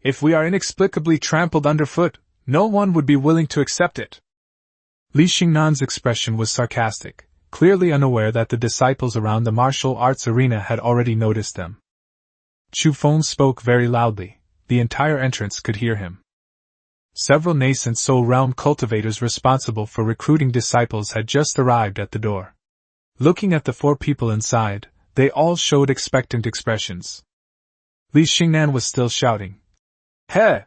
If we are inexplicably trampled underfoot, no one would be willing to accept it. Li Xingnan's expression was sarcastic, clearly unaware that the disciples around the martial arts arena had already noticed them. Chu Feng spoke very loudly. The entire entrance could hear him. Several nascent soul realm cultivators responsible for recruiting disciples had just arrived at the door. Looking at the 4 people inside, they all showed expectant expressions. Li Xingnan was still shouting. Heh!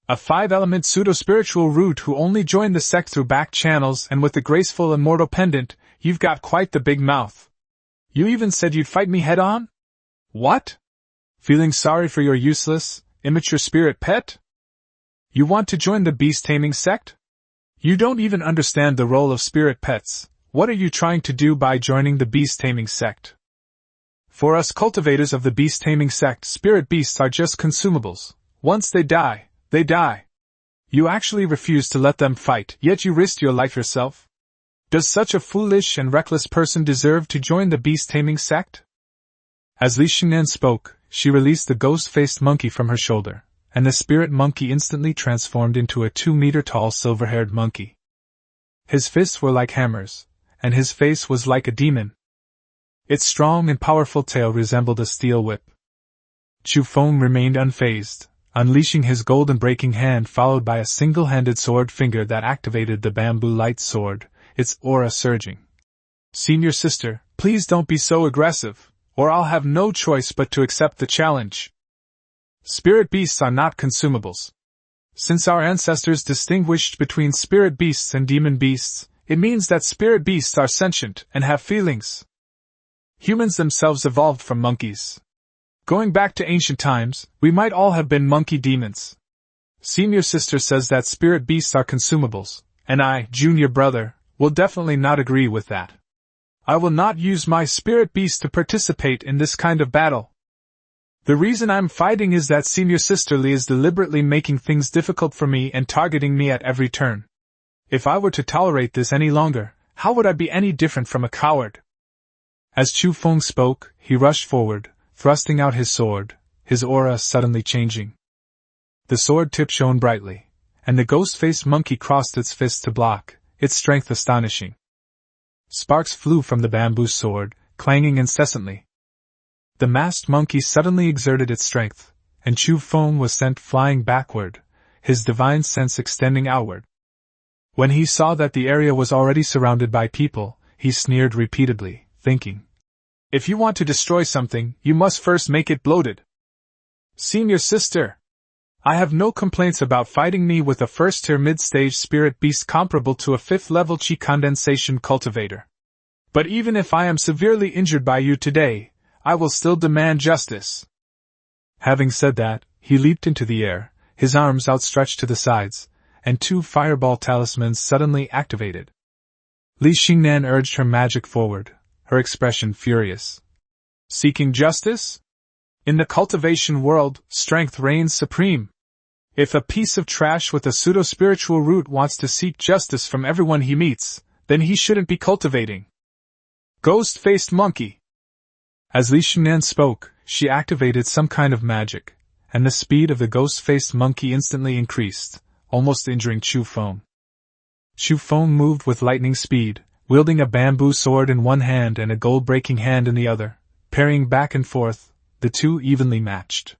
A 5-element pseudo-spiritual root who only joined the sect through back channels and with a graceful immortal pendant, you've got quite the big mouth. You even said you'd fight me head-on? What? Feeling sorry for your useless, immature spirit pet? You want to join the beast-taming sect? You don't even understand the role of spirit pets. What are you trying to do by joining the beast-taming sect? For us cultivators of the beast-taming sect, spirit beasts are just consumables. Once they die, they die. You actually refuse to let them fight, yet you risked your life yourself? Does such a foolish and reckless person deserve to join the beast-taming sect? As Li Xingnan spoke, she released the ghost-faced monkey from her shoulder, and the spirit monkey instantly transformed into a 2-meter-tall silver-haired monkey. His fists were like hammers, and his face was like a demon. Its strong and powerful tail resembled a steel whip. Chu Feng remained unfazed, unleashing his golden breaking hand followed by a single-handed sword finger that activated the bamboo light sword, its aura surging. Senior Sister, please don't be so aggressive, or I'll have no choice but to accept the challenge. Spirit beasts are not consumables. Since our ancestors distinguished between spirit beasts and demon beasts, it means that spirit beasts are sentient and have feelings. Humans themselves evolved from monkeys. Going back to ancient times, we might all have been monkey demons. Senior Sister says that spirit beasts are consumables, and I, junior brother, will definitely not agree with that. I will not use my spirit beast to participate in this kind of battle. The reason I'm fighting is that Senior Sister Li is deliberately making things difficult for me and targeting me at every turn. If I were to tolerate this any longer, how would I be any different from a coward? As Chu Feng spoke, he rushed forward, thrusting out his sword, his aura suddenly changing. The sword tip shone brightly, and the ghost-faced monkey crossed its fists to block, its strength astonishing. Sparks flew from the bamboo sword, clanging incessantly. The masked monkey suddenly exerted its strength, and Chu Feng was sent flying backward, his divine sense extending outward. When he saw that the area was already surrounded by people, he sneered repeatedly, thinking, if you want to destroy something, you must first make it bloated. Senior Sister, I have no complaints about fighting me with a first-tier mid-stage spirit beast comparable to a 5th-level chi condensation cultivator. But even if I am severely injured by you today, I will still demand justice. Having said that, he leaped into the air, his arms outstretched to the sides, and 2 fireball talismans suddenly activated. Li Xingnan urged her magic forward, her expression furious. Seeking justice? In the cultivation world, strength reigns supreme. If a piece of trash with a pseudo-spiritual root wants to seek justice from everyone he meets, then he shouldn't be cultivating. Ghost-faced monkey! As Li Xingnan spoke, she activated some kind of magic, and the speed of the ghost-faced monkey instantly increased, almost injuring Chu Feng. Chu Feng moved with lightning speed, wielding a bamboo sword in one hand and a gold-breaking hand in the other, parrying back and forth, the two evenly matched.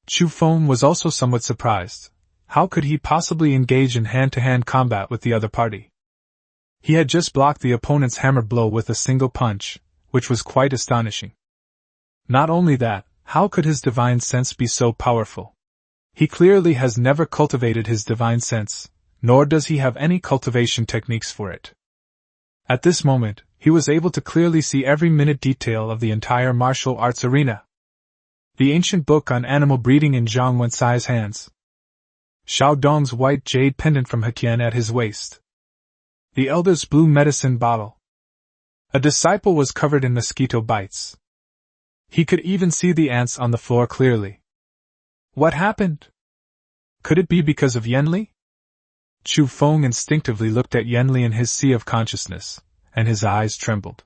Chu Feng was also somewhat surprised. How could he possibly engage in hand-to-hand combat with the other party? He had just blocked the opponent's hammer blow with a single punch, which was quite astonishing. Not only that, how could his divine sense be so powerful? He clearly has never cultivated his divine sense, nor does he have any cultivation techniques for it. At this moment, he was able to clearly see every minute detail of the entire martial arts arena. The ancient book on animal breeding in Zhang Wencai's hands. Xiao Dong's white jade pendant from Heqian at his waist. The elder's blue medicine bottle. A disciple was covered in mosquito bites. He could even see the ants on the floor clearly. What happened? Could it be because of Yanli? Chu Feng instinctively looked at Yanli in his sea of consciousness, and his eyes trembled.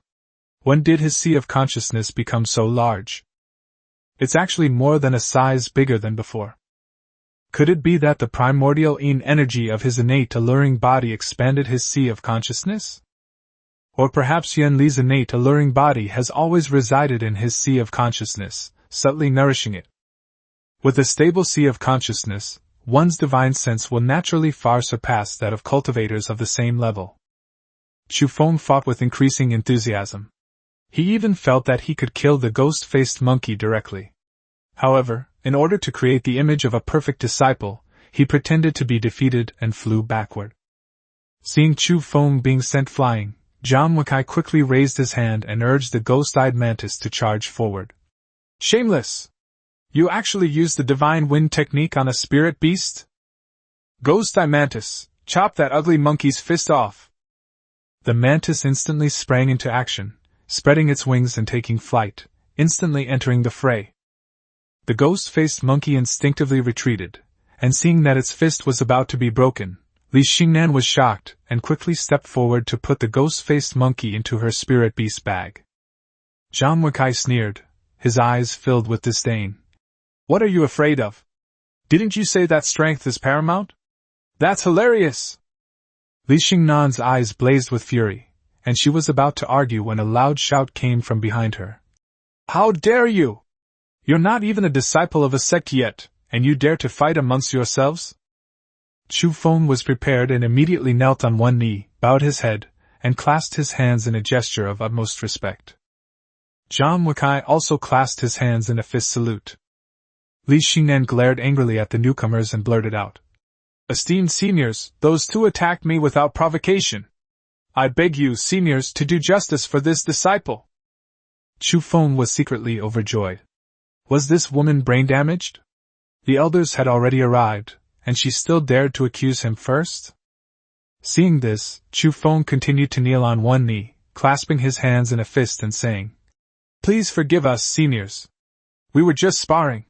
When did his sea of consciousness become so large? It's actually more than a size bigger than before. Could it be that the primordial yin energy of his innate alluring body expanded his sea of consciousness? Or perhaps Yanli's innate alluring body has always resided in his sea of consciousness, subtly nourishing it. With a stable sea of consciousness, one's divine sense will naturally far surpass that of cultivators of the same level. Chu Feng fought with increasing enthusiasm. He even felt that he could kill the ghost-faced monkey directly. However, in order to create the image of a perfect disciple, he pretended to be defeated and flew backward. Seeing Chu Feng being sent flying, Zhang Wencai quickly raised his hand and urged the ghost-eyed mantis to charge forward. Shameless! You actually used the divine wind technique on a spirit beast? Ghost-eye mantis, chop that ugly monkey's fist off! The mantis instantly sprang into action, spreading its wings and taking flight, instantly entering the fray. The ghost-faced monkey instinctively retreated, and seeing that its fist was about to be broken, Li Xingnan was shocked and quickly stepped forward to put the ghost-faced monkey into her spirit beast bag. Zhang Wencai sneered, his eyes filled with disdain. What are you afraid of? Didn't you say that strength is paramount? That's hilarious! Li Xingnan's eyes blazed with fury, and she was about to argue when a loud shout came from behind her. How dare you! You're not even a disciple of a sect yet, and you dare to fight amongst yourselves? Chu Feng was prepared and immediately knelt on one knee, bowed his head, and clasped his hands in a gesture of utmost respect. Zhang Wencai also clasped his hands in a fist salute. Li Xingnan glared angrily at the newcomers and blurted out. Esteemed seniors, those two attacked me without provocation. I beg you, seniors, to do justice for this disciple. Chu Feng was secretly overjoyed. Was this woman brain-damaged? The elders had already arrived, and she still dared to accuse him first? Seeing this, Chu Feng continued to kneel on one knee, clasping his hands in a fist and saying, Please forgive us, seniors. We were just sparring.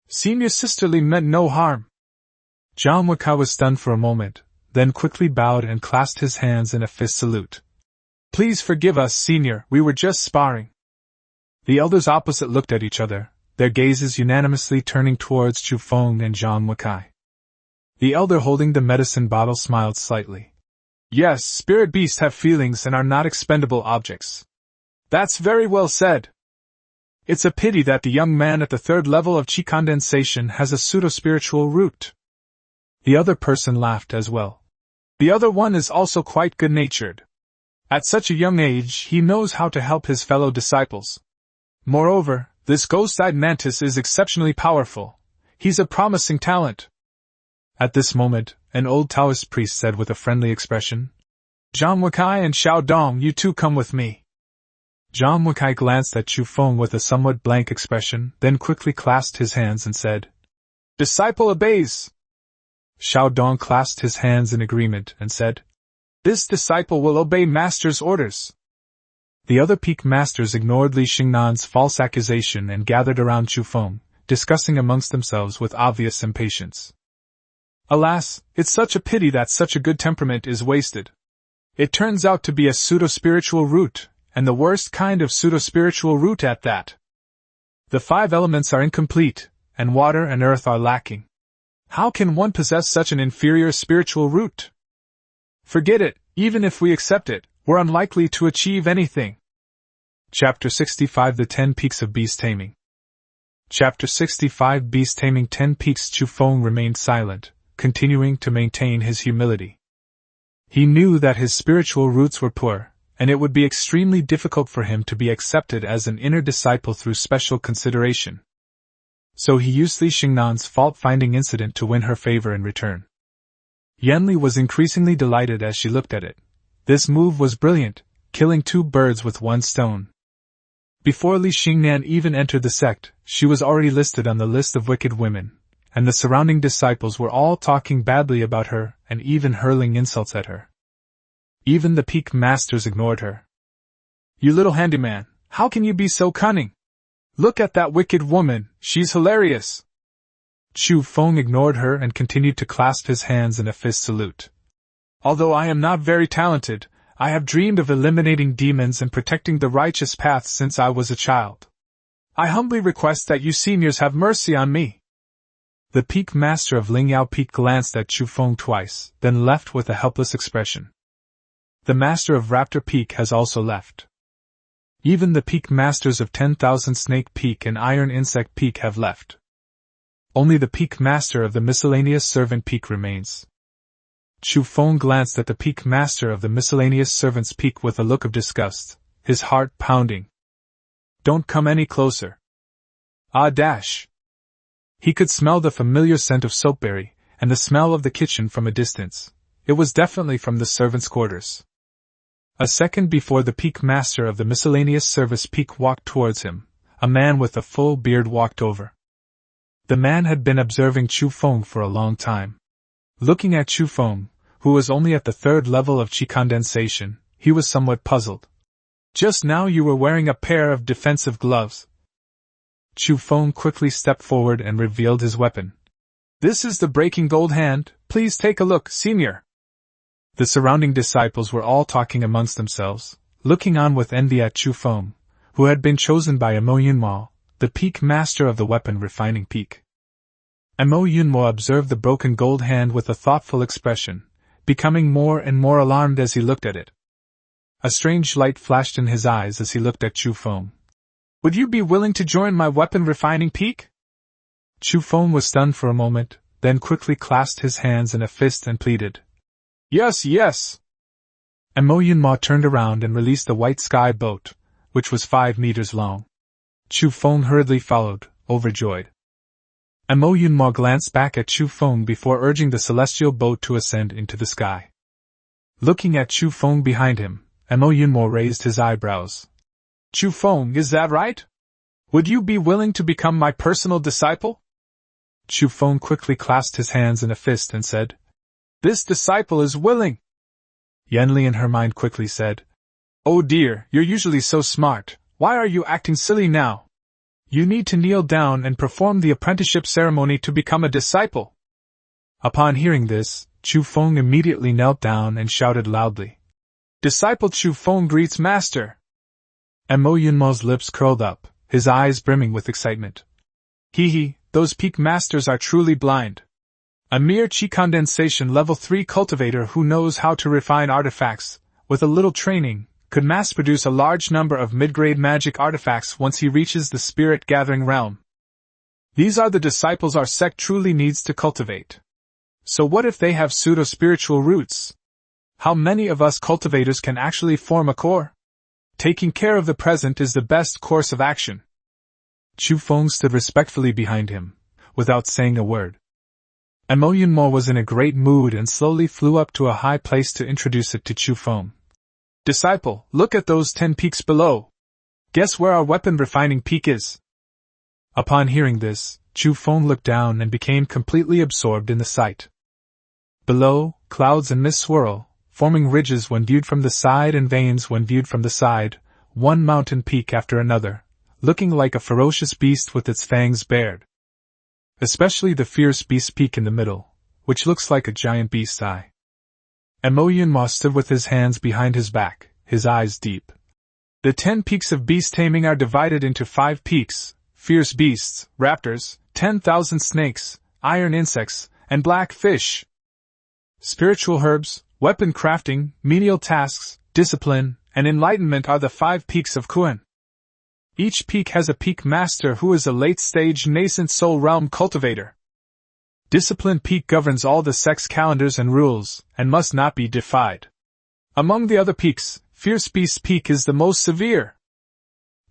Senior sisterly meant no harm. Zhang Wencai was stunned for a moment, then quickly bowed and clasped his hands in a fist salute. Please forgive us, senior, we were just sparring. The elders opposite looked at each other, their gazes unanimously turning towards Chu Feng and Zhang Wencai. The elder holding the medicine bottle smiled slightly. Yes, spirit beasts have feelings and are not expendable objects. That's very well said. It's a pity that the young man at the third level of chi condensation has a pseudo-spiritual root. The other person laughed as well. The other one is also quite good-natured. At such a young age he knows how to help his fellow disciples. Moreover, this ghost-eyed mantis is exceptionally powerful. He's a promising talent. At this moment, an old Taoist priest said with a friendly expression, Zhang Wencai and Xiao Dong, you two come with me. Zhang Wencai glanced at Chu Feng with a somewhat blank expression, then quickly clasped his hands and said, Disciple obeys. Xiao Dong clasped his hands in agreement and said, This disciple will obey master's orders. The other peak masters ignored Li Xingnan's false accusation and gathered around Chu Feng, discussing amongst themselves with obvious impatience. Alas, it's such a pity that such a good temperament is wasted. It turns out to be a pseudo-spiritual root, and the worst kind of pseudo-spiritual root at that. The 5 elements are incomplete, and water and earth are lacking. How can one possess such an inferior spiritual root? Forget it, even if we accept it, we're unlikely to achieve anything. Chapter 65 The 10 Peaks of Beast Taming. Chapter 65 Beast Taming 10 Peaks. Chu Feng remained silent, continuing to maintain his humility. He knew that his spiritual roots were poor, and it would be extremely difficult for him to be accepted as an inner disciple through special consideration. So he used Li Xingnan's fault-finding incident to win her favor in return. Yanli was increasingly delighted as she looked at it. This move was brilliant, killing 2 birds with 1 stone. Before Li Xingnan even entered the sect, she was already listed on the list of wicked women, and the surrounding disciples were all talking badly about her and even hurling insults at her. Even the peak masters ignored her. "You little handyman, how can you be so cunning? Look at that wicked woman, she's hilarious." Chu Feng ignored her and continued to clasp his hands in a fist salute. "Although I am not very talented, I have dreamed of eliminating demons and protecting the righteous path since I was a child. I humbly request that you seniors have mercy on me." The peak master of Lingyao Peak glanced at Chu Feng twice, then left with a helpless expression. The master of Raptor Peak has also left. Even the peak masters of 10,000 Snake Peak and Iron Insect Peak have left. Only the peak master of the Miscellaneous Servant Peak remains. Chu Feng glanced at the peak master of the Miscellaneous Servants Peak with a look of disgust, his heart pounding. "Don't come any closer." Ah dash! He could smell the familiar scent of soapberry, and the smell of the kitchen from a distance. It was definitely from the servants' quarters. A second before the peak master of the Miscellaneous Service Peak walked towards him, a man with a full beard walked over. The man had been observing Chu Feng for a long time. Looking at Chu Feng, who was only at the 3rd level of qi condensation, he was somewhat puzzled. "Just now you were wearing a pair of defensive gloves." Chu Feng quickly stepped forward and revealed his weapon. "This is the breaking gold hand, please take a look, senior." The surrounding disciples were all talking amongst themselves, looking on with envy at Chu Feng, who had been chosen by Amo Yunmo, the peak master of the weapon refining peak. Amo Yunmo observed the broken gold hand with a thoughtful expression, becoming more and more alarmed as he looked at it. A strange light flashed in his eyes as he looked at Chu Feng. "Would you be willing to join my weapon refining peak?" Chu Feng was stunned for a moment, then quickly clasped his hands in a fist and pleaded. "Yes, yes!" Amo Yunmo turned around and released the white sky boat, which was 5 meters long. Chu Feng hurriedly followed, overjoyed. Amo Yunmo glanced back at Chu Feng before urging the celestial boat to ascend into the sky. Looking at Chu Feng behind him, Amo Yunmo raised his eyebrows. "Chu Feng, is that right? Would you be willing to become my personal disciple?" Chu Feng quickly clasped his hands in a fist and said, "This disciple is willing." Yanli in her mind quickly said, "Oh dear, you're usually so smart, why are you acting silly now? You need to kneel down and perform the apprenticeship ceremony to become a disciple." Upon hearing this, Chu Feng immediately knelt down and shouted loudly, "Disciple Chu Feng greets Master!" Amo Yunmo's lips curled up, his eyes brimming with excitement. Hee, those peak masters are truly blind. A mere qi condensation level 3 cultivator who knows how to refine artifacts, with a little training, could mass-produce a large number of mid-grade magic artifacts once he reaches the spirit-gathering realm. These are the disciples our sect truly needs to cultivate. So what if they have pseudo-spiritual roots? How many of us cultivators can actually form a core? Taking care of the present is the best course of action. Chu Feng stood respectfully behind him, without saying a word. Amo Yunmo was in a great mood and slowly flew up to a high place to introduce it to Chu Feng. "Disciple, look at those 10 peaks below. Guess where our weapon refining peak is?" Upon hearing this, Chu Feng looked down and became completely absorbed in the sight. Below, clouds and mist swirl, forming ridges when viewed from the side and veins when viewed from the side, one mountain peak after another, looking like a ferocious beast with its fangs bared. Especially the fierce beast peak in the middle, which looks like a giant beast's eye. Mo Yunma stood with his hands behind his back, his eyes deep. The 10 peaks of beast taming are divided into 5 peaks: fierce beasts, raptors, 10,000 snakes, iron insects, and black fish. Spiritual herbs, weapon crafting, menial tasks, discipline, and enlightenment are the 5 peaks of Kun. Each peak has a peak master who is a late-stage nascent soul realm cultivator. Discipline peak governs all the sect's calendars and rules, and must not be defied. Among the other peaks, Fierce Beast Peak is the most severe.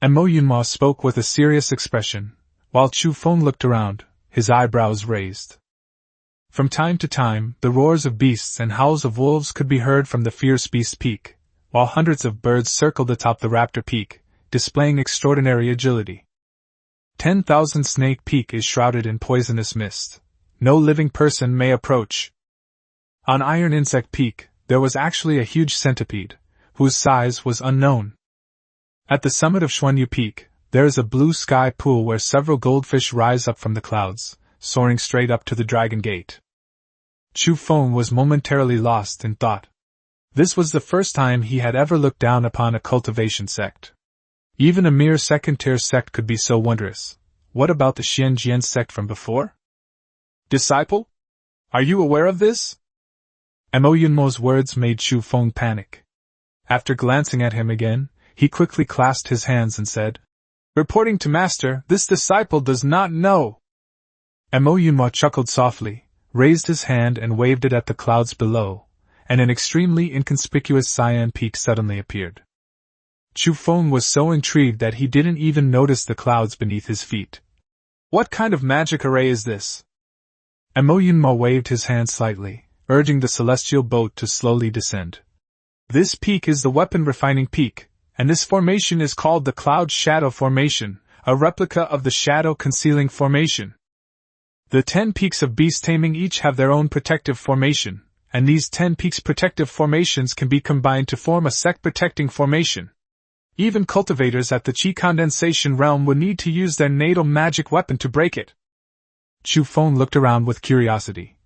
Mo Yunma spoke with a serious expression, while Chu Feng looked around, his eyebrows raised. From time to time, the roars of beasts and howls of wolves could be heard from the Fierce Beast Peak, while hundreds of birds circled atop the Raptor Peak, displaying extraordinary agility. 10,000 Snake Peak is shrouded in poisonous mist. No living person may approach. On Iron Insect Peak, there was actually a huge centipede, whose size was unknown. At the summit of Xuanjian Peak, there is a blue sky pool where several goldfish rise up from the clouds, soaring straight up to the Dragon Gate. Chu Feng was momentarily lost in thought. This was the first time he had ever looked down upon a cultivation sect. Even a mere second-tier sect could be so wondrous. What about the Xuanjian Sect from before? Disciple? Are you aware of this? Mo Yunmo's words made Chu Feng panic. After glancing at him again, he quickly clasped his hands and said, "Reporting to Master, this disciple does not know." Mo Yunmo chuckled softly, raised his hand and waved it at the clouds below, and an extremely inconspicuous cyan peak suddenly appeared. Chu Feng was so intrigued that he didn't even notice the clouds beneath his feet. What kind of magic array is this? Mo Yunmo waved his hand slightly, urging the celestial boat to slowly descend. This peak is the weapon refining peak, and this formation is called the Cloud Shadow Formation, a replica of the Shadow Concealing Formation. The 10 peaks of beast taming each have their own protective formation, and these 10 peaks protective formations can be combined to form a sect protecting formation. Even cultivators at the Qi condensation realm would need to use their natal magic weapon to break it. Chu Feng looked around with curiosity.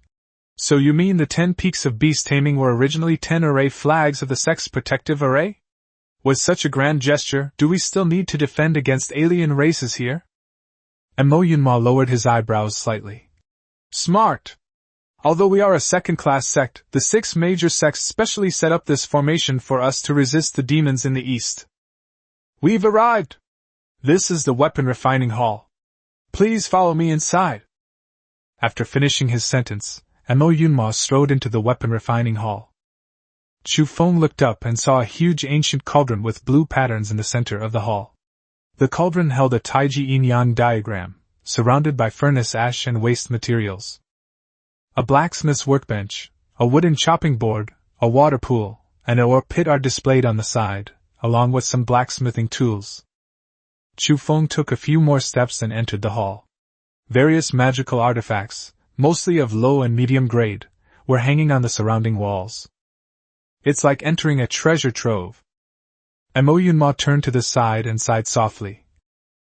So you mean the 10 peaks of beast taming were originally 10 array flags of the sect's protective array? With such a grand gesture, do we still need to defend against alien races here? Mo Yunma lowered his eyebrows slightly. Smart! Although we are a second-class sect, the 6 major sects specially set up this formation for us to resist the demons in the east. We've arrived! This is the weapon refining hall. Please follow me inside. After finishing his sentence, Mo Yunma strode into the weapon refining hall. Chu Feng looked up and saw a huge ancient cauldron with blue patterns in the center of the hall. The cauldron held a Taiji yin-yang diagram, surrounded by furnace ash and waste materials. A blacksmith's workbench, a wooden chopping board, a water pool, and an ore pit are displayed on the side, along with some blacksmithing tools. Chu Feng took a few more steps and entered the hall. Various magical artifacts, mostly of low and medium grade, were hanging on the surrounding walls. It's like entering a treasure trove. Mo Yunma turned to the side and sighed softly.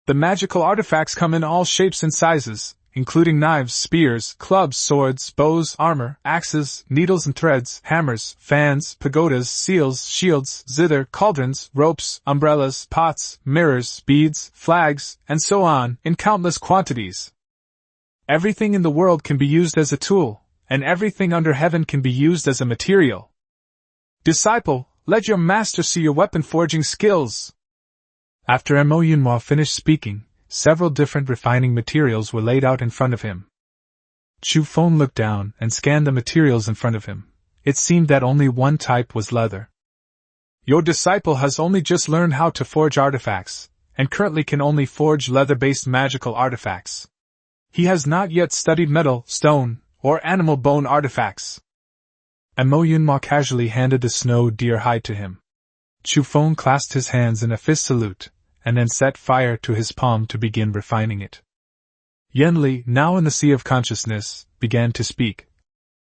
The magical artifacts come in all shapes and sizes, including knives, spears, clubs, swords, bows, armor, axes, needles and threads, hammers, fans, pagodas, seals, shields, zither, cauldrons, ropes, umbrellas, pots, mirrors, beads, flags, and so on, in countless quantities. Everything in the world can be used as a tool, and everything under heaven can be used as a material. Disciple, let your master see your weapon forging skills. After Mo Yunma finished speaking, several different refining materials were laid out in front of him. Chu Feng looked down and scanned the materials in front of him. It seemed that only one type was leather. Your disciple has only just learned how to forge artifacts, and currently can only forge leather-based magical artifacts. He has not yet studied metal, stone, or animal bone artifacts. Mo Yunma casually handed the snow deer hide to him. Chu Feng clasped his hands in a fist salute, and then set fire to his palm to begin refining it. Yenli, now in the sea of consciousness, began to speak.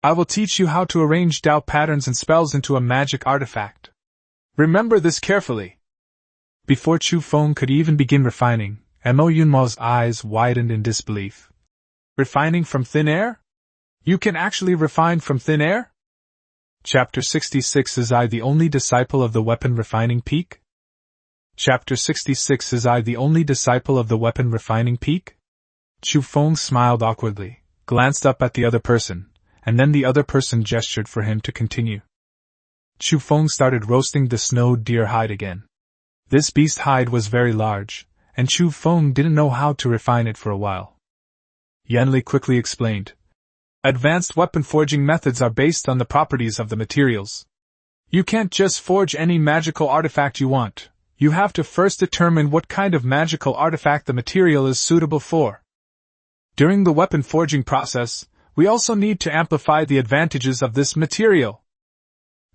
I will teach you how to arrange Dao patterns and spells into a magic artifact. Remember this carefully. Before Chu Feng could even begin refining, Mo Yunma's eyes widened in disbelief. Refining from thin air? You can actually refine from thin air? Chapter 66 Is I the only disciple of the weapon refining peak? Chapter 66 Is I the only disciple of the weapon refining peak? Chu Feng smiled awkwardly, glanced up at the other person, and then the other person gestured for him to continue. Chu Feng started roasting the snowed deer hide again. This beast hide was very large, and Chu Feng didn't know how to refine it for a while. Yanli quickly explained. Advanced weapon forging methods are based on the properties of the materials. You can't just forge any magical artifact you want. You have to first determine what kind of magical artifact the material is suitable for. During the weapon forging process, we also need to amplify the advantages of this material.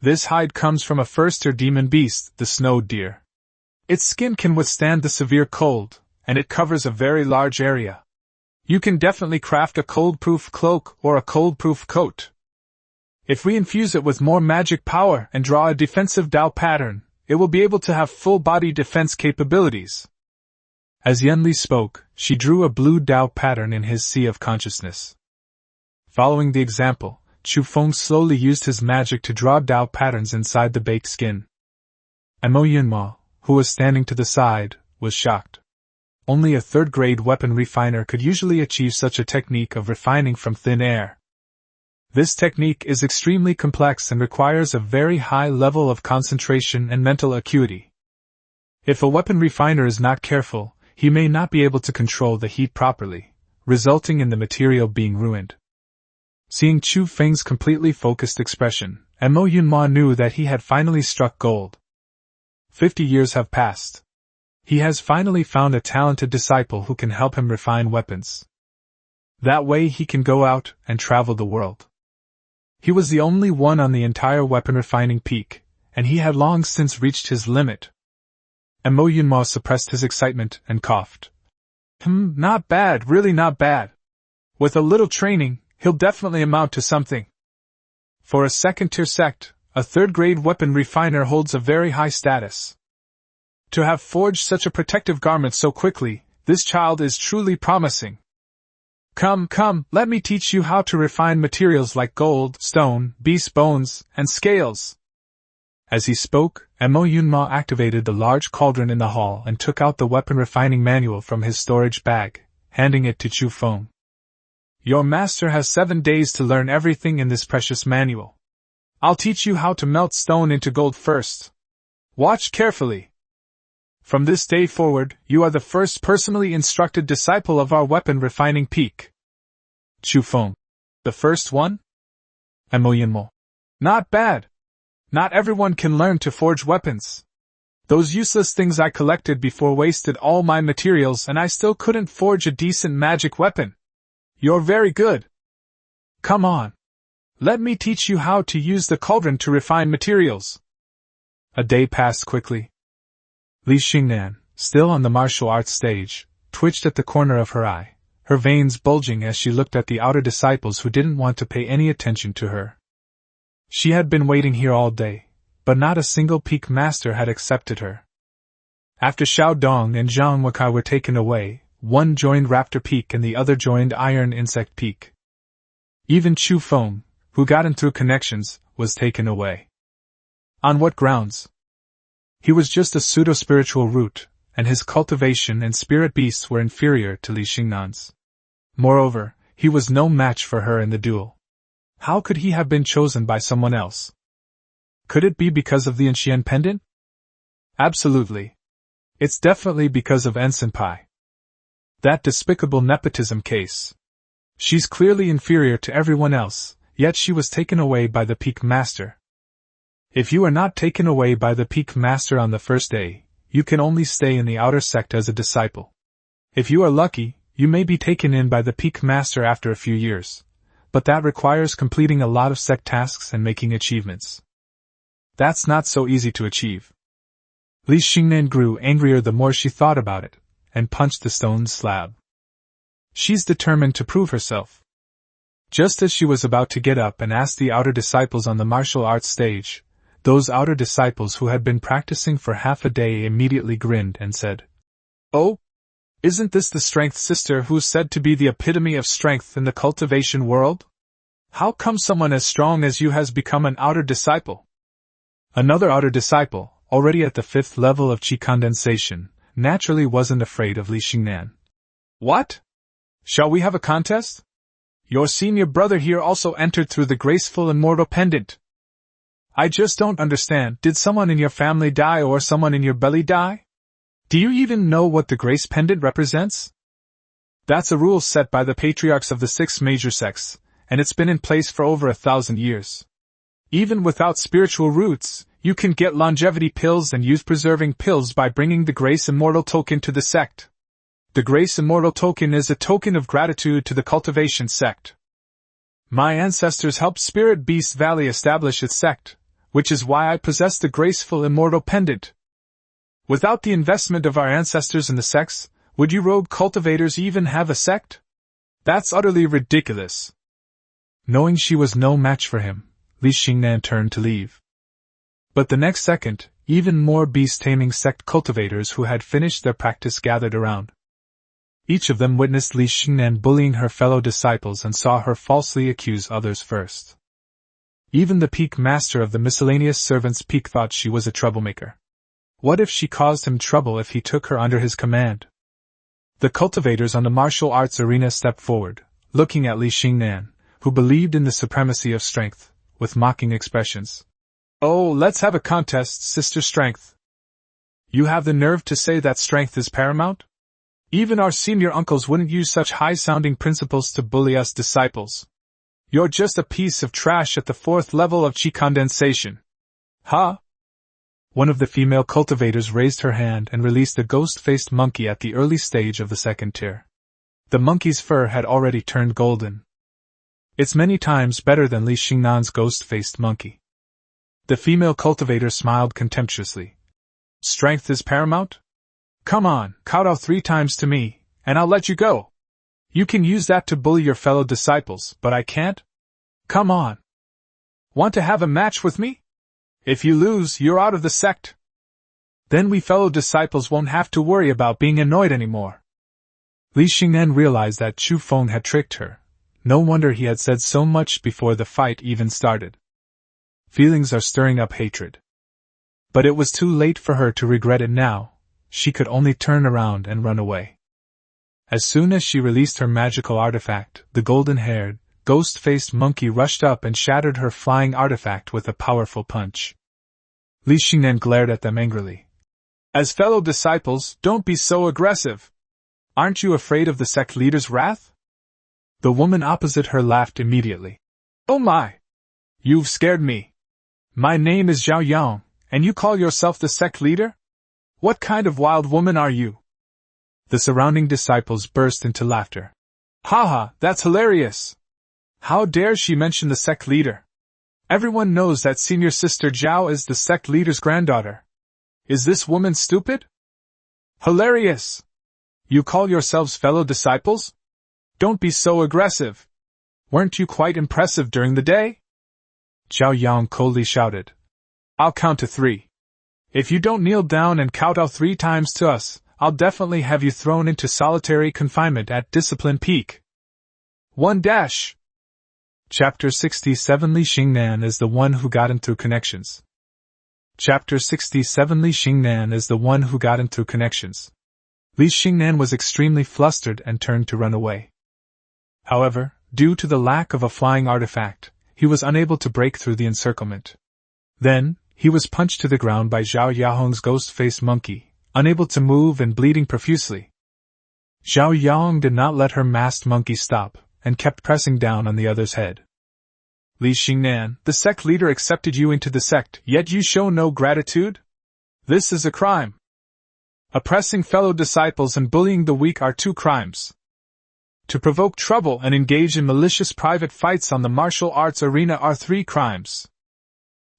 This hide comes from a first-tier demon beast, the snowed deer. Its skin can withstand the severe cold, and it covers a very large area. You can definitely craft a cold-proof cloak or a cold-proof coat. If we infuse it with more magic power and draw a defensive Dao pattern, it will be able to have full-body defense capabilities. As Yanli spoke, she drew a blue Dao pattern in his sea of consciousness. Following the example, Chu Feng slowly used his magic to draw Dao patterns inside the baked skin. Mo Yunma, who was standing to the side, was shocked. Only a third-grade weapon refiner could usually achieve such a technique of refining from thin air. This technique is extremely complex and requires a very high level of concentration and mental acuity. If a weapon refiner is not careful, he may not be able to control the heat properly, resulting in the material being ruined. Seeing Chu Feng's completely focused expression, Mo Yunma knew that he had finally struck gold. 50 years have passed. He has finally found a talented disciple who can help him refine weapons. That way he can go out and travel the world. He was the only one on the entire weapon refining peak, and he had long since reached his limit. Mo Yunma suppressed his excitement and coughed. Not bad, really not bad. With a little training, he'll definitely amount to something. For a second-tier sect, a third-grade weapon refiner holds a very high status. To have forged such a protective garment so quickly, this child is truly promising. Come, let me teach you how to refine materials like gold, stone, beast bones, and scales. As he spoke, Mo Yunma activated the large cauldron in the hall and took out the weapon refining manual from his storage bag, handing it to Chu Feng. Your master has 7 days to learn everything in this precious manual. I'll teach you how to melt stone into gold first. Watch carefully. From this day forward, you are the first personally instructed disciple of our weapon refining peak. Chu Feng. The first one? Mo Yunma. Not bad. Not everyone can learn to forge weapons. Those useless things I collected before wasted all my materials and I still couldn't forge a decent magic weapon. You're very good. Come on. Let me teach you how to use the cauldron to refine materials. A day passed quickly. Li Xingnan, still on the martial arts stage, twitched at the corner of her eye, her veins bulging as she looked at the outer disciples who didn't want to pay any attention to her. She had been waiting here all day, but not a single peak master had accepted her. After Xiao Dong and Zhang Wakai were taken away, one joined Raptor Peak and the other joined Iron Insect Peak. Even Chu Feng, who got in through connections, was taken away. On what grounds? He was just a pseudo-spiritual root, and his cultivation and spirit beasts were inferior to Li Xingnan's. Moreover, he was no match for her in the duel. How could he have been chosen by someone else? Could it be because of the Anxian pendant? Absolutely. It's definitely because of Ensenpai. That despicable nepotism case. She's clearly inferior to everyone else, yet she was taken away by the peak master. If you are not taken away by the peak master on the first day, you can only stay in the outer sect as a disciple. If you are lucky, you may be taken in by the peak master after a few years, but that requires completing a lot of sect tasks and making achievements. That's not so easy to achieve. Li Xingnan grew angrier the more she thought about it, and punched the stone slab. She's determined to prove herself. Just as she was about to get up and ask the outer disciples on the martial arts stage, those outer disciples who had been practicing for half a day immediately grinned and said, "Oh, isn't this the strength sister who's said to be the epitome of strength in the cultivation world? How come someone as strong as you has become an outer disciple? Another outer disciple, already at the 5th level of qi condensation, naturally wasn't afraid of Li Xingnan. What? Shall we have a contest? Your senior brother here also entered through the graceful immortal pendant. I just don't understand, did someone in your family die or someone in your belly die? Do you even know what the grace pendant represents? That's a rule set by the patriarchs of the 6 major sects, and it's been in place for over 1,000 years. Even without spiritual roots, you can get longevity pills and youth-preserving pills by bringing the Grace Immortal token to the sect. The Grace Immortal token is a token of gratitude to the Cultivation Sect. My ancestors helped Spirit Beast Valley establish its sect, which is why I possess the graceful Immortal pendant. Without the investment of our ancestors in the sects, would you rogue cultivators even have a sect? That's utterly ridiculous. Knowing she was no match for him, Li Xingnan turned to leave. But the next second, even more beast-taming sect cultivators who had finished their practice gathered around. Each of them witnessed Li Xingnan bullying her fellow disciples and saw her falsely accuse others first. Even the peak master of the miscellaneous servants' peak thought she was a troublemaker. What if she caused him trouble if he took her under his command? The cultivators on the martial arts arena stepped forward, looking at Li Xingnan, who believed in the supremacy of strength, with mocking expressions. Oh, let's have a contest, Sister Strength. You have the nerve to say that strength is paramount? Even our senior uncles wouldn't use such high-sounding principles to bully us disciples. You're just a piece of trash at the 4th level of qi condensation. Huh? One of the female cultivators raised her hand and released a ghost-faced monkey at the early stage of the 2nd tier. The monkey's fur had already turned golden. It's many times better than Li Xingnan's ghost-faced monkey. The female cultivator smiled contemptuously. Strength is paramount? Come on, kowtow 3 times to me, and I'll let you go. You can use that to bully your fellow disciples, but I can't? Come on. Want to have a match with me? If you lose, you're out of the sect. Then we fellow disciples won't have to worry about being annoyed anymore. Li Xingnan realized that Chu Feng had tricked her. No wonder he had said so much before the fight even started. Feelings are stirring up hatred. But it was too late for her to regret it now. She could only turn around and run away. As soon as she released her magical artifact, the golden-haired, ghost-faced monkey rushed up and shattered her flying artifact with a powerful punch. Li Xingnan glared at them angrily. As fellow disciples, don't be so aggressive. Aren't you afraid of the sect leader's wrath? The woman opposite her laughed immediately. Oh my! You've scared me. My name is Zhao Yang, and you call yourself the sect leader? What kind of wild woman are you? The surrounding disciples burst into laughter. Haha, that's hilarious! How dare she mention the sect leader? Everyone knows that senior sister Zhao is the sect leader's granddaughter. Is this woman stupid? Hilarious! You call yourselves fellow disciples? Don't be so aggressive. Weren't you quite impressive during the day? Zhao Yang coldly shouted. I'll count to 3. If you don't kneel down and kowtow 3 times to us, I'll definitely have you thrown into solitary confinement at Discipline Peak. 1 dash! Chapter 67 Li Xingnan is the one who got in through connections. Chapter 67 Li Xingnan is the one who got in through connections. Li Xingnan was extremely flustered and turned to run away. However, due to the lack of a flying artifact, he was unable to break through the encirclement. Then, he was punched to the ground by Zhao Yahong's ghost-faced monkey, unable to move and bleeding profusely. Zhao Yang did not let her masked monkey stop, and kept pressing down on the other's head. Li Xingnan, the sect leader accepted you into the sect, yet you show no gratitude? This is a crime. Oppressing fellow disciples and bullying the weak are 2 crimes. To provoke trouble and engage in malicious private fights on the martial arts arena are 3 crimes.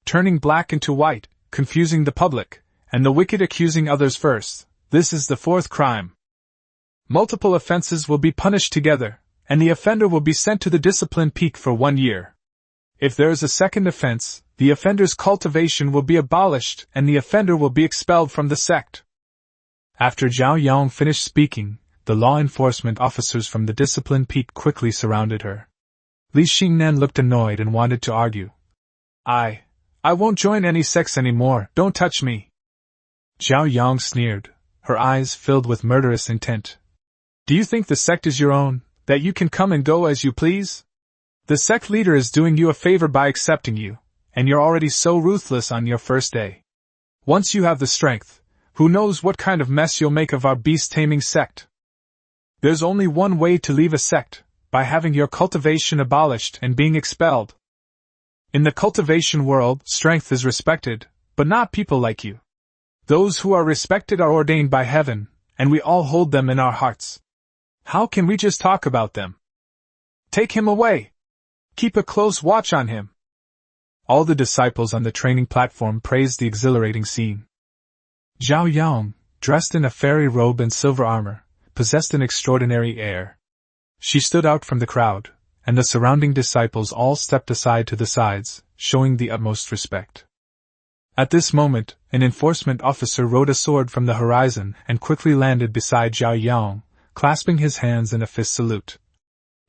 Turning black into white, confusing the public, and the wicked accusing others first, this is the 4th crime. Multiple offenses will be punished together, and the offender will be sent to the Discipline Peak for 1 year. If there is a second offense, the offender's cultivation will be abolished and the offender will be expelled from the sect. After Zhao Yang finished speaking, the law enforcement officers from the Discipline Peak quickly surrounded her. Li Xingnan looked annoyed and wanted to argue. I won't join any sects anymore, don't touch me. Zhao Yang sneered, her eyes filled with murderous intent. Do you think the sect is your own, that you can come and go as you please? The sect leader is doing you a favor by accepting you, and you're already so ruthless on your first day. Once you have the strength, who knows what kind of mess you'll make of our beast-taming sect? There's only one way to leave a sect, by having your cultivation abolished and being expelled. In the cultivation world, strength is respected, but not people like you. Those who are respected are ordained by heaven, and we all hold them in our hearts. How can we just talk about them? Take him away! Keep a close watch on him! All the disciples on the training platform praised the exhilarating scene. Zhao Yang, dressed in a fairy robe and silver armor, possessed an extraordinary air. She stood out from the crowd, and the surrounding disciples all stepped aside to the sides, showing the utmost respect. At this moment, an enforcement officer rode a sword from the horizon and quickly landed beside Zhao Yang, clasping his hands in a fist salute.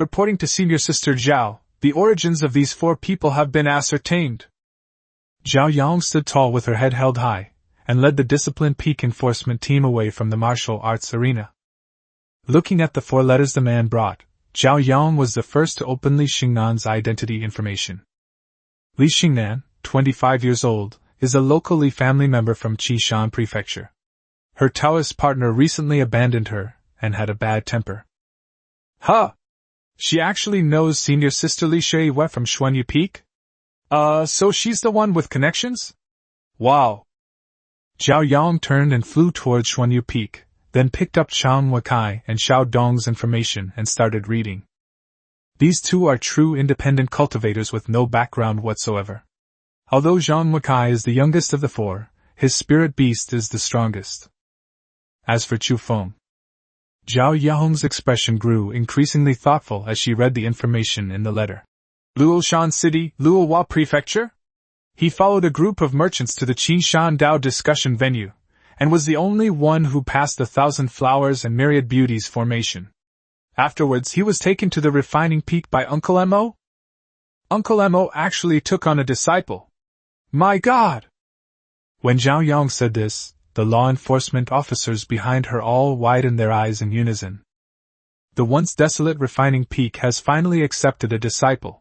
Reporting to Senior Sister Zhao, the origins of these 4 people have been ascertained. Zhao Yang stood tall with her head held high, and led the disciplined peak enforcement team away from the martial arts arena. Looking at the 4 letters the man brought, Zhao Yang was the first to open Li Xingnan's identity information. Li Xingnan, 25 years old, is a local Li family member from Qishan Prefecture. Her Taoist partner recently abandoned her, and had a bad temper. Huh! She actually knows Senior Sister Li Shuiwei from Xuanyu Peak? So she's the one with connections? Wow! Zhao Yang turned and flew towards Xuanyu Peak, then picked up Chang Wakai and Xiao Dong's information and started reading. These 2 are true independent cultivators with no background whatsoever. Although Zhang Wakai is the youngest of the 4, his spirit beast is the strongest. As for Chu Feng, Zhao Yahong's expression grew increasingly thoughtful as she read the information in the letter. Luoshan City, Luohua Prefecture? He followed a group of merchants to the Qinshan Dao discussion venue, and was the only one who passed the 1,000 Flowers and Myriad Beauties formation. Afterwards he was taken to the refining peak by Uncle Mo? Uncle Mo actually took on a disciple. My God! When Zhao Yang said this, the law enforcement officers behind her all widened their eyes in unison. The once desolate refining peak has finally accepted a disciple.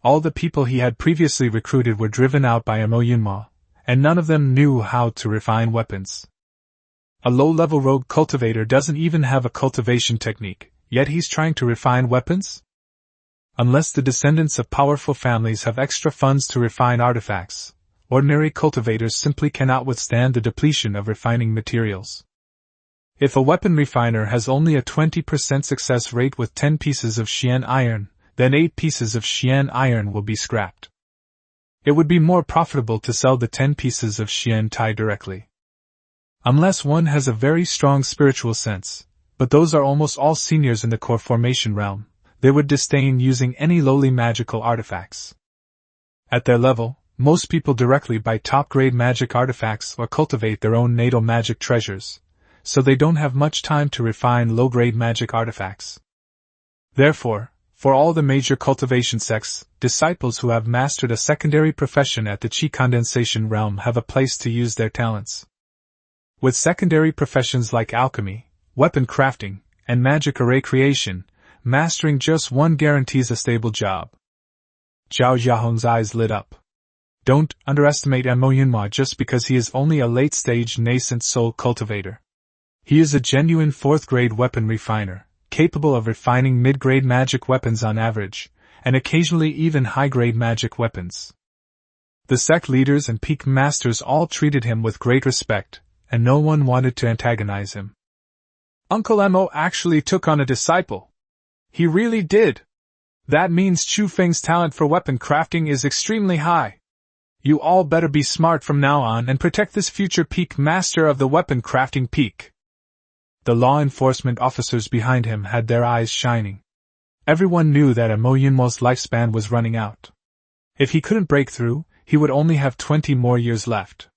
All the people he had previously recruited were driven out by Mo Yunma, and none of them knew how to refine weapons. A low-level rogue cultivator doesn't even have a cultivation technique, yet he's trying to refine weapons? Unless the descendants of powerful families have extra funds to refine artifacts, ordinary cultivators simply cannot withstand the depletion of refining materials. If a weapon refiner has only a 20% success rate with 10 pieces of Xian iron, then 8 pieces of Xian iron will be scrapped. It would be more profitable to sell the 10 pieces of Xian Tai directly. Unless one has a very strong spiritual sense, but those are almost all seniors in the core formation realm, they would disdain using any lowly magical artifacts. At their level, most people directly buy top-grade magic artifacts or cultivate their own natal magic treasures, so they don't have much time to refine low-grade magic artifacts. Therefore, for all the major cultivation sects, disciples who have mastered a secondary profession at the Qi condensation realm have a place to use their talents. With secondary professions like alchemy, weapon crafting, and magic array creation, mastering just one guarantees a stable job. Zhao Yahong's eyes lit up. Don't underestimate Mo Yunma just because he is only a late-stage nascent soul cultivator. He is a genuine 4th-grade weapon refiner, capable of refining mid-grade magic weapons on average, and occasionally even high-grade magic weapons. The sect leaders and peak masters all treated him with great respect, and no one wanted to antagonize him. Uncle Mo actually took on a disciple. He really did. That means Chu Feng's talent for weapon crafting is extremely high. You all better be smart from now on and protect this future peak master of the weapon crafting peak. The law enforcement officers behind him had their eyes shining. Everyone knew that Mo Yunmo's lifespan was running out. If he couldn't break through, he would only have 20 more years left.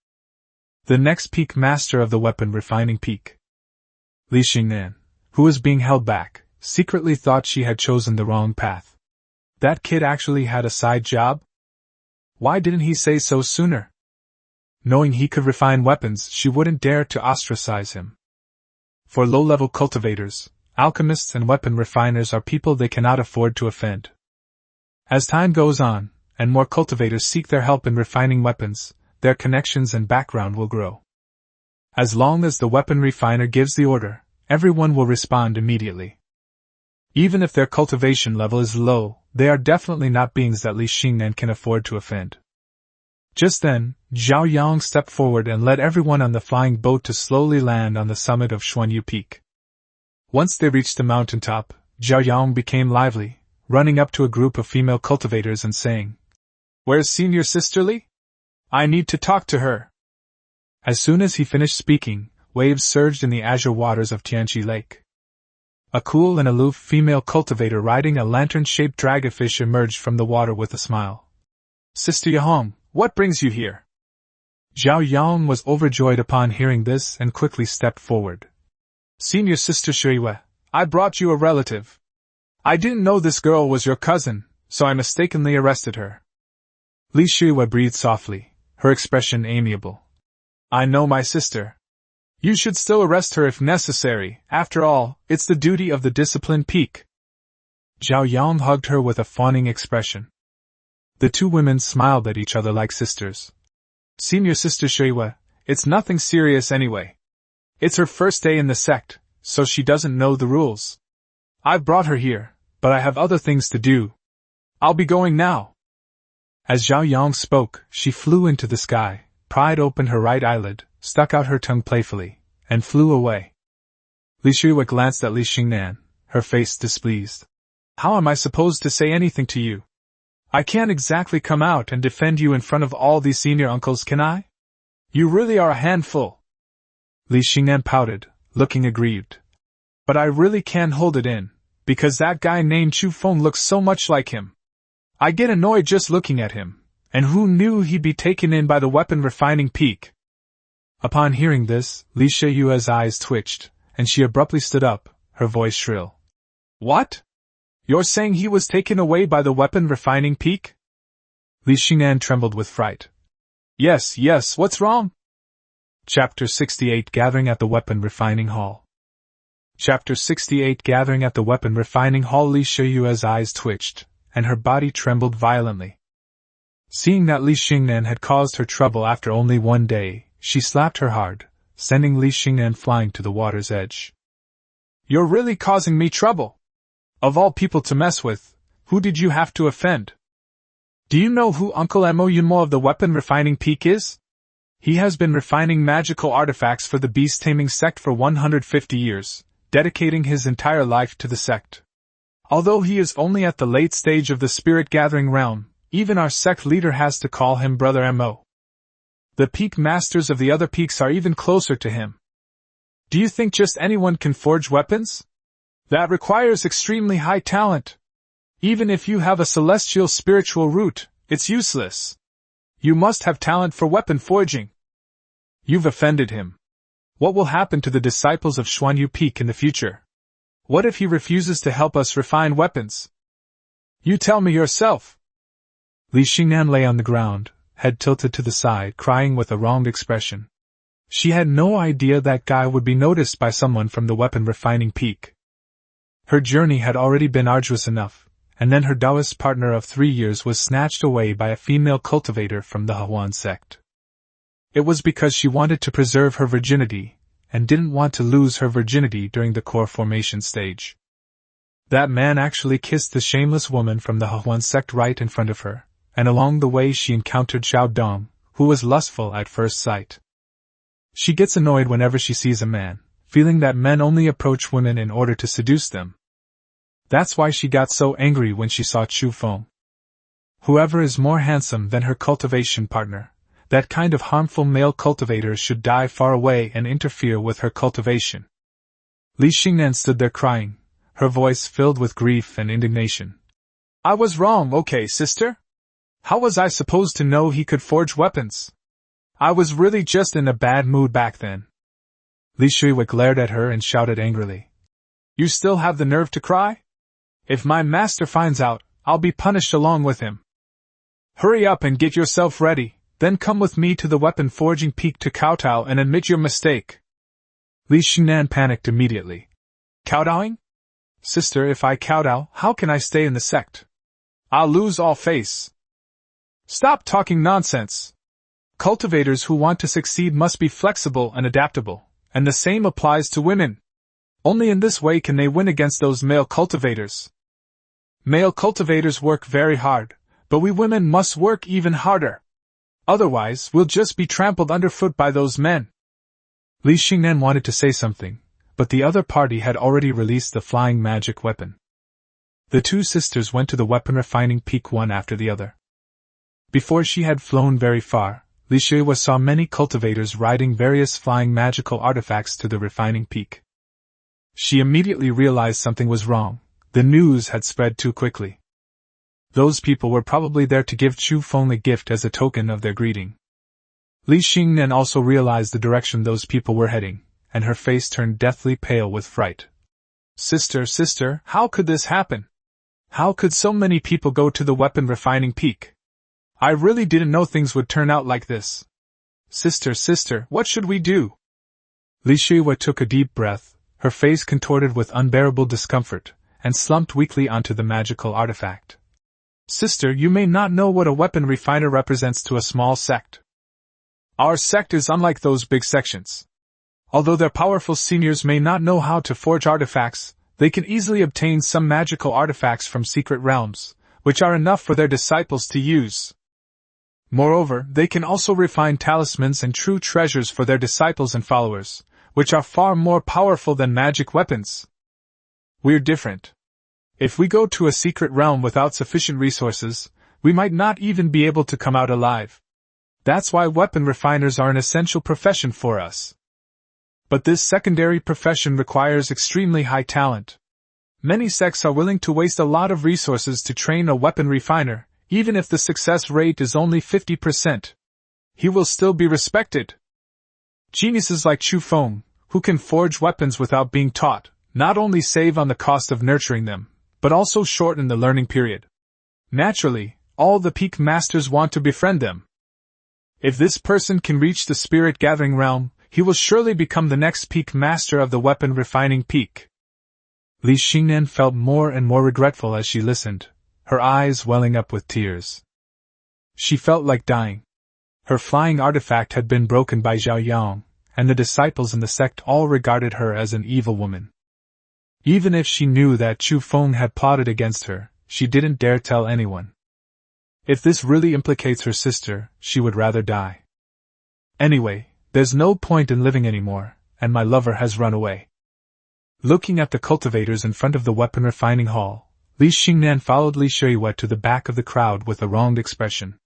The next peak master of the weapon refining peak. Li Xingnan, who was being held back, secretly thought she had chosen the wrong path. That kid actually had a side job? Why didn't he say so sooner? Knowing he could refine weapons, she wouldn't dare to ostracize him. For low-level cultivators, alchemists and weapon refiners are people they cannot afford to offend. As time goes on, and more cultivators seek their help in refining weapons, their connections and background will grow. As long as the weapon refiner gives the order, everyone will respond immediately. Even if their cultivation level is low, they are definitely not beings that Li Xingnan can afford to offend. Just then, Zhao Yang stepped forward and led everyone on the flying boat to slowly land on the summit of Xuanyu Peak. Once they reached the mountaintop, Zhao Yang became lively, running up to a group of female cultivators and saying, "Where's Senior Sister Li? I need to talk to her." As soon as he finished speaking, waves surged in the azure waters of Tianqi Lake. A cool and aloof female cultivator riding a lantern-shaped dragonfish emerged from the water with a smile. "Sister Yahong, what brings you here?" Zhao Yang was overjoyed upon hearing this and quickly stepped forward. "Senior Sister Shuiwe, I brought you a relative. I didn't know this girl was your cousin, so I mistakenly arrested her." Li Shuiwe breathed softly, her expression amiable. "I know my sister. You should still arrest her if necessary. After all, it's the duty of the disciplined peak." Zhao Yang hugged her with a fawning expression. The two women smiled at each other like sisters. "Senior Sister Shuiwe, it's nothing serious anyway. It's her first day in the sect, so she doesn't know the rules. I've brought her here, but I have other things to do. I'll be going now." As Zhao Yang spoke, she flew into the sky, pried open her right eyelid, stuck out her tongue playfully, and flew away. Li Shuiwe glanced at Li Xingnan, her face displeased. "How am I supposed to say anything to you? I can't exactly come out and defend you in front of all these senior uncles, can I? You really are a handful." Li Xingnan pouted, looking aggrieved. "But I really can't hold it in, because that guy named Chu Feng looks so much like him. I get annoyed just looking at him, and who knew he'd be taken in by the weapon refining peak?" Upon hearing this, Li Shiyue's eyes twitched, and she abruptly stood up, her voice shrill. "What? You're saying he was taken away by the weapon refining peak?" Li Xingnan trembled with fright. Yes, what's wrong?" Chapter 68 Gathering at the Weapon Refining Hall. Chapter 68 Gathering at the Weapon Refining Hall. Li Shiyue's eyes twitched, and her body trembled violently. Seeing that Li Xingnan had caused her trouble after only one day, she slapped her hard, sending Li Xingnan flying to the water's edge. "You're really causing me trouble! Of all people to mess with, who did you have to offend? Do you know who Uncle Mo Yunmo of the Weapon Refining Peak is? He has been refining magical artifacts for the beast-taming sect for 150 years, dedicating his entire life to the sect. Although he is only at the late stage of the spirit-gathering realm, even our sect leader has to call him Brother Mo. The peak masters of the other peaks are even closer to him. Do you think just anyone can forge weapons? That requires extremely high talent. Even if you have a celestial spiritual root, it's useless. You must have talent for weapon forging. You've offended him. What will happen to the disciples of Xuanyu Peak in the future? What if he refuses to help us refine weapons? You tell me yourself." Li Xingnan lay on the ground, head tilted to the side, crying with a wronged expression. She had no idea that guy would be noticed by someone from the weapon refining peak. Her journey had already been arduous enough, and then her Taoist partner of 3 years was snatched away by a female cultivator from the Xuanjian Sect. It was because she wanted to preserve her virginity, and didn't want to lose her virginity during the core formation stage. That man actually kissed the shameless woman from the Xuanjian Sect right in front of her, and along the way she encountered Xiao Dong, who was lustful at first sight. She gets annoyed whenever she sees a man, feeling that men only approach women in order to seduce them. That's why she got so angry when she saw Chu Feng. Whoever is more handsome than her cultivation partner, that kind of harmful male cultivator should die far away and interfere with her cultivation. Li Xingnan stood there crying, her voice filled with grief and indignation. "I was wrong, okay, sister? How was I supposed to know he could forge weapons? I was really just in a bad mood back then." Li Shuiwe glared at her and shouted angrily. "You still have the nerve to cry? If my master finds out, I'll be punished along with him. Hurry up and get yourself ready, then come with me to the weapon forging peak to kowtow and admit your mistake. Li Xingnan panicked immediately. Kowtowing? Sister, if I kowtow, how can I stay in the sect? I'll lose all face. Stop talking nonsense. Cultivators who want to succeed must be flexible and adaptable, and the same applies to women. Only in this way can they win against those male cultivators. Male cultivators work very hard, but we women must work even harder. Otherwise, we'll just be trampled underfoot by those men. Li Xingnan wanted to say something, but the other party had already released the flying magic weapon. The two sisters went to the weapon refining peak one after the other. Before she had flown very far, Li Shuihua saw many cultivators riding various flying magical artifacts to the refining peak. She immediately realized something was wrong. The news had spread too quickly. Those people were probably there to give Chu Feng a gift as a token of their greeting. Li Xingnan also realized the direction those people were heading, and her face turned deathly pale with fright. Sister, how could this happen? How could so many people go to the weapon refining peak? I really didn't know things would turn out like this. Sister, what should we do? Li Shuihua took a deep breath, her face contorted with unbearable discomfort, and slumped weakly onto the magical artifact. Sister, you may not know what a weapon refiner represents to a small sect. Our sect is unlike those big sections. Although their powerful seniors may not know how to forge artifacts, they can easily obtain some magical artifacts from secret realms, which are enough for their disciples to use. Moreover, they can also refine talismans and true treasures for their disciples and followers, which are far more powerful than magic weapons. We're different. If we go to a secret realm without sufficient resources, we might not even be able to come out alive. That's why weapon refiners are an essential profession for us. But this secondary profession requires extremely high talent. Many sects are willing to waste a lot of resources to train a weapon refiner, even if the success rate is only 50%. He will still be respected. Geniuses like Chu Feng, who can forge weapons without being taught, not only save on the cost of nurturing them, but also shorten the learning period. Naturally, all the peak masters want to befriend them. If this person can reach the spirit gathering realm, he will surely become the next peak master of the weapon refining peak. Li Xingnan felt more and more regretful as she listened, her eyes welling up with tears. She felt like dying. Her flying artifact had been broken by Zhao Yang, and the disciples in the sect all regarded her as an evil woman. Even if she knew that Chu Feng had plotted against her, she didn't dare tell anyone. If this really implicates her sister, she would rather die. Anyway, there's no point in living anymore, and my lover has run away. Looking at the cultivators in front of the weapon refining hall, Li Xingnan followed Li Shuihua to the back of the crowd with a wronged expression.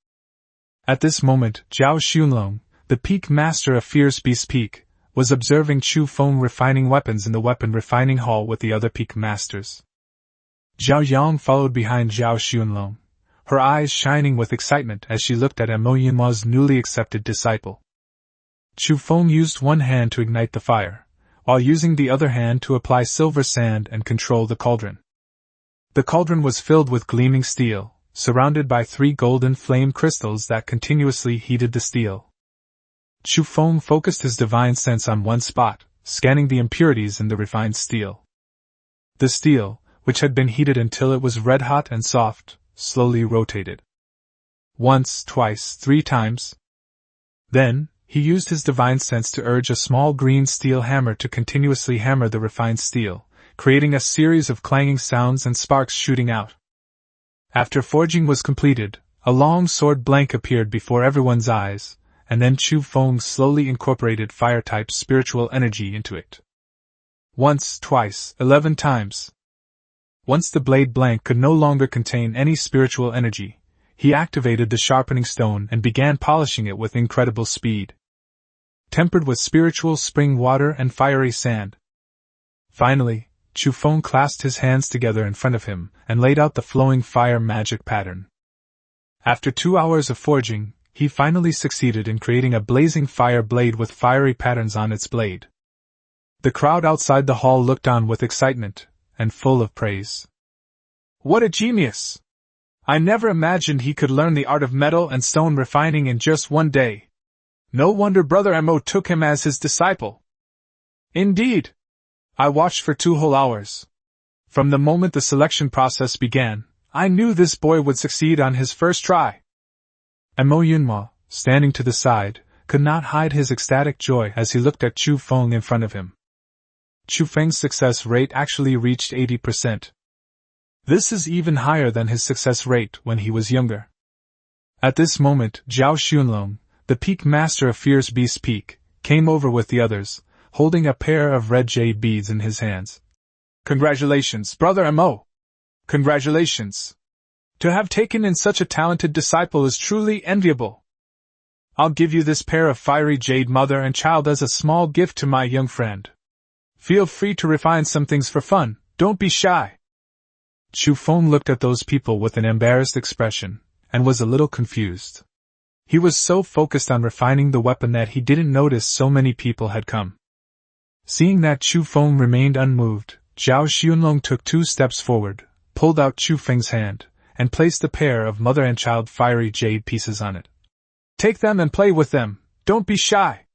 At this moment, Zhao Xunlong, the peak master of Fierce Beast Peak, was observing Chu Feng refining weapons in the weapon refining hall with the other peak masters. Zhao Yang followed behind Zhao Xunlong, her eyes shining with excitement as she looked at Mo Yunma's newly accepted disciple. Chu Feng used one hand to ignite the fire, while using the other hand to apply silver sand and control the cauldron. The cauldron was filled with gleaming steel, surrounded by 3 golden flame crystals that continuously heated the steel. Chu Feng focused his divine sense on one spot, scanning the impurities in the refined steel. The steel, which had been heated until it was red-hot and soft, slowly rotated. Once, twice, 3 times. Then, he used his divine sense to urge a small green steel hammer to continuously hammer the refined steel, creating a series of clanging sounds and sparks shooting out. After forging was completed, a long sword blank appeared before everyone's eyes, and then Chu Feng slowly incorporated fire-type spiritual energy into it. Once, twice, 11 times. Once the blade blank could no longer contain any spiritual energy, he activated the sharpening stone and began polishing it with incredible speed. Tempered with spiritual spring water and fiery sand. Finally, Chu Feng clasped his hands together in front of him and laid out the flowing fire magic pattern. After 2 hours of forging, he finally succeeded in creating a blazing fire blade with fiery patterns on its blade. The crowd outside the hall looked on with excitement, and full of praise. What a genius! I never imagined he could learn the art of metal and stone refining in just one day. No wonder Brother Mo took him as his disciple. Indeed. I watched for 2 whole hours. From the moment the selection process began, I knew this boy would succeed on his first try. Mo Yunma, standing to the side, could not hide his ecstatic joy as he looked at Chu Feng in front of him. Chu Feng's success rate actually reached 80%. This is even higher than his success rate when he was younger. At this moment, Zhao Xunlong, the peak master of Fierce Beast Peak, came over with the others, holding a pair of red jade beads in his hands. Congratulations, Brother Mo! Congratulations! To have taken in such a talented disciple is truly enviable. I'll give you this pair of fiery jade mother and child as a small gift to my young friend. Feel free to refine some things for fun, don't be shy. Chu Feng looked at those people with an embarrassed expression, and was a little confused. He was so focused on refining the weapon that he didn't notice so many people had come. Seeing that Chu Feng remained unmoved, Zhao Xunlong took 2 steps forward, pulled out Chu Feng's hand, and placed a pair of mother and child fiery jade pieces on it. Take them and play with them, don't be shy.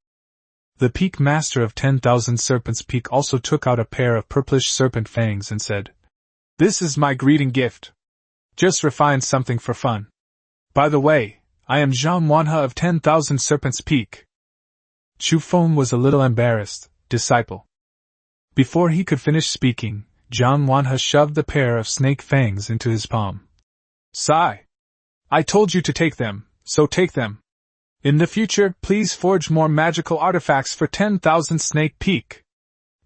The peak master of 10,000 Serpents Peak also took out a pair of purplish serpent fangs and said, This is my greeting gift. Just refine something for fun. By the way, I am Zhang Wanhe of 10,000 Serpents Peak. Chu Feng was a little embarrassed, disciple. Before he could finish speaking, Zhang Wanhe shoved the pair of snake fangs into his palm. Sigh. I told you to take them, so take them. In the future, please forge more magical artifacts for 10,000 Snake Peak.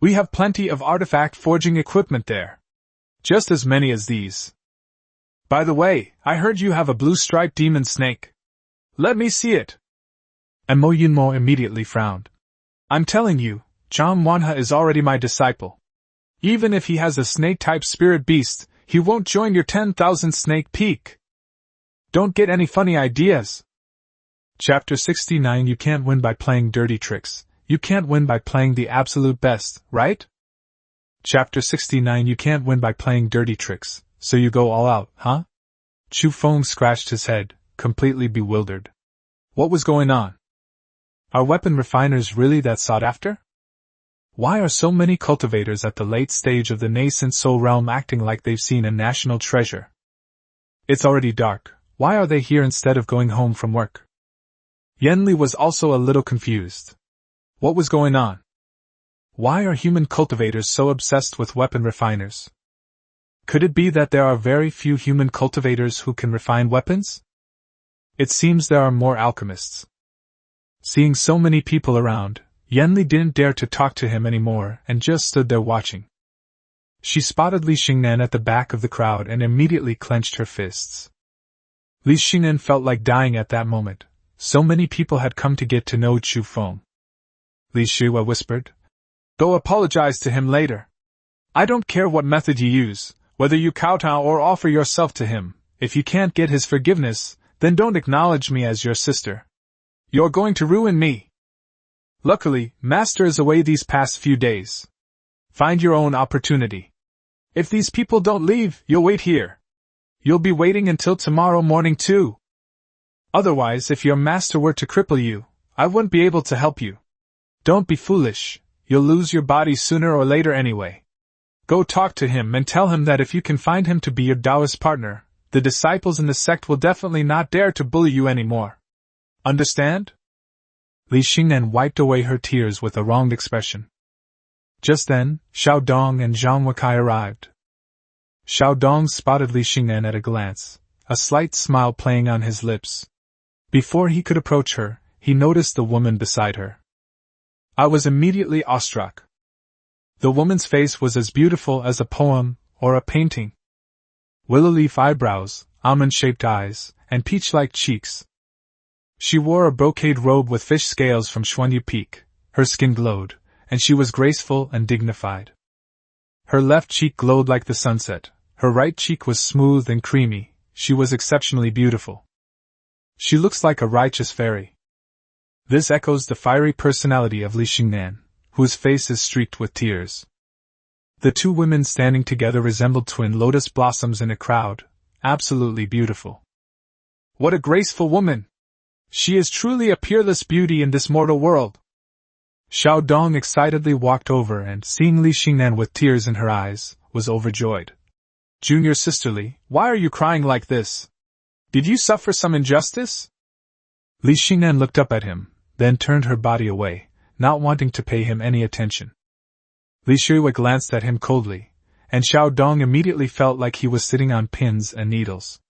We have plenty of artifact forging equipment there. Just as many as these. By the way, I heard you have a blue-striped demon snake. Let me see it. And Mo Yunmo immediately frowned. I'm telling you, Zhang Wanhe is already my disciple. Even if he has a snake-type spirit beast, he won't join your 10,000 Snake Peak. Don't get any funny ideas. Chapter 69 You can't win by playing dirty tricks. You can't win by playing the absolute best, right? Chapter 69 You can't win by playing dirty tricks, so you go all out, huh? Chu Feng scratched his head, completely bewildered. What was going on? Are weapon refiners really that sought after? Why are so many cultivators at the late stage of the nascent soul realm acting like they've seen a national treasure? It's already dark, why are they here instead of going home from work? Yanli was also a little confused. What was going on? Why are human cultivators so obsessed with weapon refiners? Could it be that there are very few human cultivators who can refine weapons? It seems there are more alchemists. Seeing so many people around, Yanli didn't dare to talk to him anymore and just stood there watching. She spotted Li Xingnan at the back of the crowd and immediately clenched her fists. Li Xingnan felt like dying at that moment. So many people had come to get to know Chu Feng. Li Shihua whispered, Go apologize to him later. I don't care what method you use, whether you kowtow or offer yourself to him, if you can't get his forgiveness, then don't acknowledge me as your sister. You're going to ruin me. Luckily, Master is away these past few days. Find your own opportunity. If these people don't leave, you'll wait here. You'll be waiting until tomorrow morning too. Otherwise, if your master were to cripple you, I wouldn't be able to help you. Don't be foolish, you'll lose your body sooner or later anyway. Go talk to him and tell him that if you can find him to be your Taoist partner, the disciples in the sect will definitely not dare to bully you anymore. Understand? Li Xingnan wiped away her tears with a wronged expression. Just then, Xiao Dong and Zhang Wakai arrived. Xiao Dong spotted Li Xingnan at a glance, a slight smile playing on his lips. Before he could approach her, he noticed the woman beside her. I was immediately awestruck. The woman's face was as beautiful as a poem or a painting. Willow leaf eyebrows, almond-shaped eyes, and peach-like cheeks. She wore a brocade robe with fish scales from Xuanjian Peak, her skin glowed, and she was graceful and dignified. Her left cheek glowed like the sunset, her right cheek was smooth and creamy, she was exceptionally beautiful. She looks like a righteous fairy. This echoes the fiery personality of Li Xingnan, whose face is streaked with tears. The two women standing together resembled twin lotus blossoms in a crowd, absolutely beautiful. What a graceful woman! She is truly a peerless beauty in this mortal world. Xiao Dong excitedly walked over and, seeing Li Xingnan with tears in her eyes, was overjoyed. Junior sisterly, why are you crying like this? Did you suffer some injustice? Li Xingnan looked up at him, then turned her body away, not wanting to pay him any attention. Li Shuiwa glanced at him coldly, and Xiao Dong immediately felt like he was sitting on pins and needles.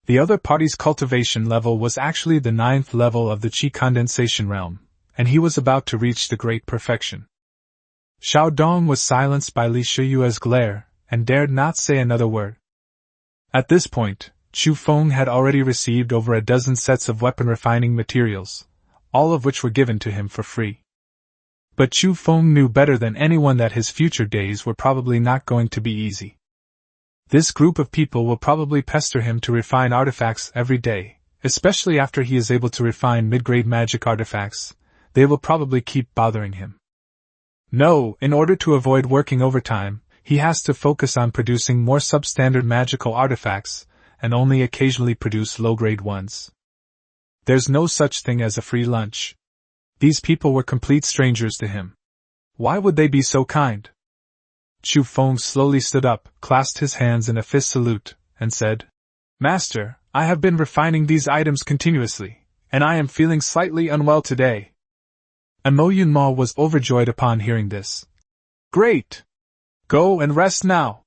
The other party's cultivation level was actually the 9th level of the Qi condensation realm, and he was about to reach the great perfection. Xiao Dong was silenced by Li Shuyue's glare, and dared not say another word. At this point, Chu Feng had already received over a dozen sets of weapon refining materials, all of which were given to him for free. But Chu Feng knew better than anyone that his future days were probably not going to be easy. This group of people will probably pester him to refine artifacts every day, especially after he is able to refine mid-grade magic artifacts. They will probably keep bothering him. No, in order to avoid working overtime, he has to focus on producing more substandard magical artifacts, and only occasionally produce low-grade ones. There's no such thing as a free lunch. These people were complete strangers to him. Why would they be so kind? Chu Feng slowly stood up, clasped his hands in a fist salute, and said, Master, I have been refining these items continuously, and I am feeling slightly unwell today. Mo Yunma was overjoyed upon hearing this. Great! Go and rest now.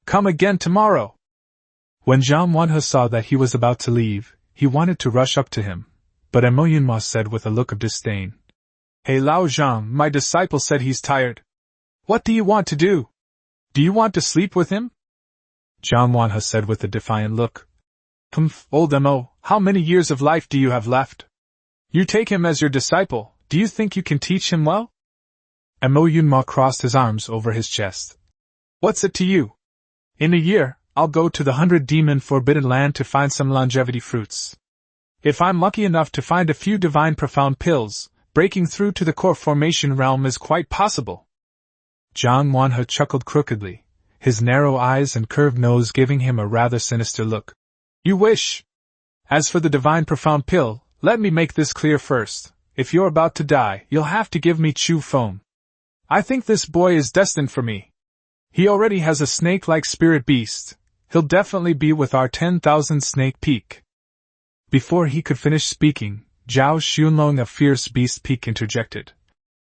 Come again tomorrow. When Zhang Wanhe saw that he was about to leave, he wanted to rush up to him, but Mo Yunma said with a look of disdain, Hey Lao Zhang, my disciple said he's tired. What do you want to do? Do you want to sleep with him? Zhang Wanhe said with a defiant look. Humph, old Mo, how many years of life do you have left? You take him as your disciple, do you think you can teach him well? Mo Yunma crossed his arms over his chest. What's it to you? In a year, I'll go to the 100-demon forbidden land to find some longevity fruits. If I'm lucky enough to find a few divine profound pills, breaking through to the core formation realm is quite possible. Zhang Wanhe chuckled crookedly, his narrow eyes and curved nose giving him a rather sinister look. You wish. As for the divine profound pill, let me make this clear first. If you're about to die, you'll have to give me Chu Feng. I think this boy is destined for me. He already has a snake-like spirit beast. He'll definitely be with our 10,000 snake peak. Before he could finish speaking, Zhao Xunlong, a fierce beast peak, interjected.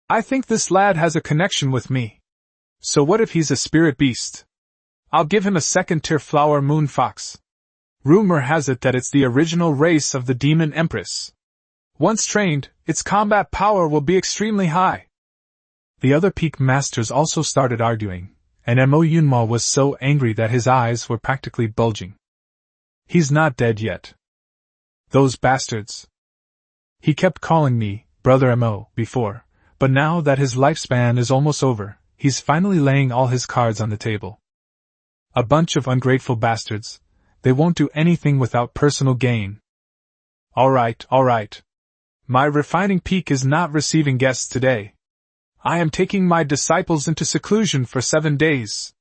I think this lad has a connection with me. So what if he's a spirit beast? I'll give him a second-tier flower moon fox. Rumor has it that it's the original race of the demon Empress. Once trained, its combat power will be extremely high. The other peak masters also started arguing, and Mo Yunma was so angry that his eyes were practically bulging. He's not dead yet. Those bastards. He kept calling me Brother Mo before, but now that his lifespan is almost over, he's finally laying all his cards on the table. A bunch of ungrateful bastards. They won't do anything without personal gain. All right. My refining peak is not receiving guests today. I am taking my disciples into seclusion for 7 days.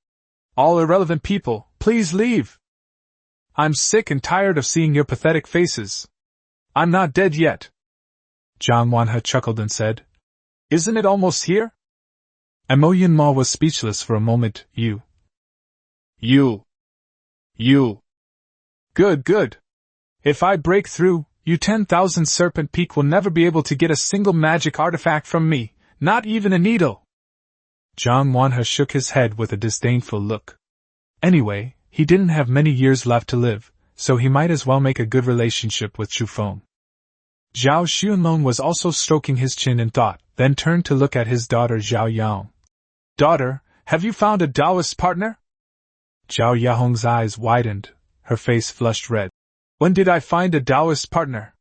All irrelevant people, please leave. I'm sick and tired of seeing your pathetic faces. I'm not dead yet. Zhang Wanhe chuckled and said, Isn't it almost here? Mo Yunma was speechless for a moment. You. Good. If I break through, you 10,000 Serpent Peak will never be able to get a single magic artifact from me, not even a needle. Zhang Wanhe shook his head with a disdainful look. Anyway, he didn't have many years left to live, so he might as well make a good relationship with Chu Feng. Zhao Xunlong was also stroking his chin in thought, then turned to look at his daughter Zhao Yang. Daughter, have you found a Taoist partner? Zhao Yahong's eyes widened, her face flushed red. When did I find a Taoist partner?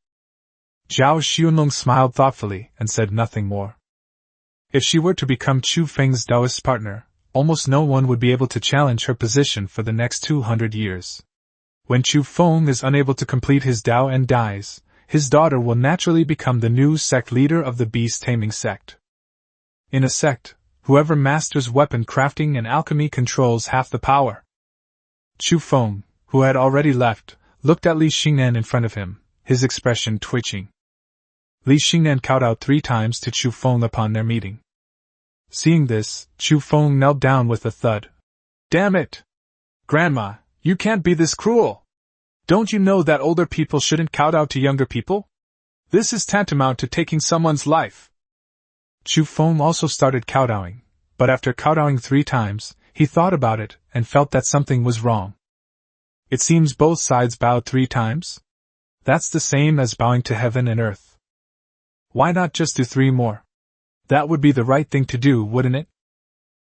Zhao Xunlong smiled thoughtfully and said nothing more. If she were to become Chu Feng's Taoist partner, almost no one would be able to challenge her position for the next 200 years. When Chu Feng is unable to complete his Tao and dies, his daughter will naturally become the new sect leader of the beast-taming sect. In a sect, whoever masters weapon crafting and alchemy controls half the power. Chu Feng, who had already left, looked at Li Xingnan in front of him, his expression twitching. Li Xingnan kowtowed 3 times to Chu Feng upon their meeting. Seeing this, Chu Feng knelt down with a thud. "Damn it! Grandma, you can't be this cruel! Don't you know that older people shouldn't kowtow to younger people? This is tantamount to taking someone's life." Chu Feng also started kowtowing, but after kowtowing 3 times, he thought about it and felt that something was wrong. It seems both sides bowed 3 times? That's the same as bowing to heaven and earth. Why not just do 3 more? That would be the right thing to do, wouldn't it?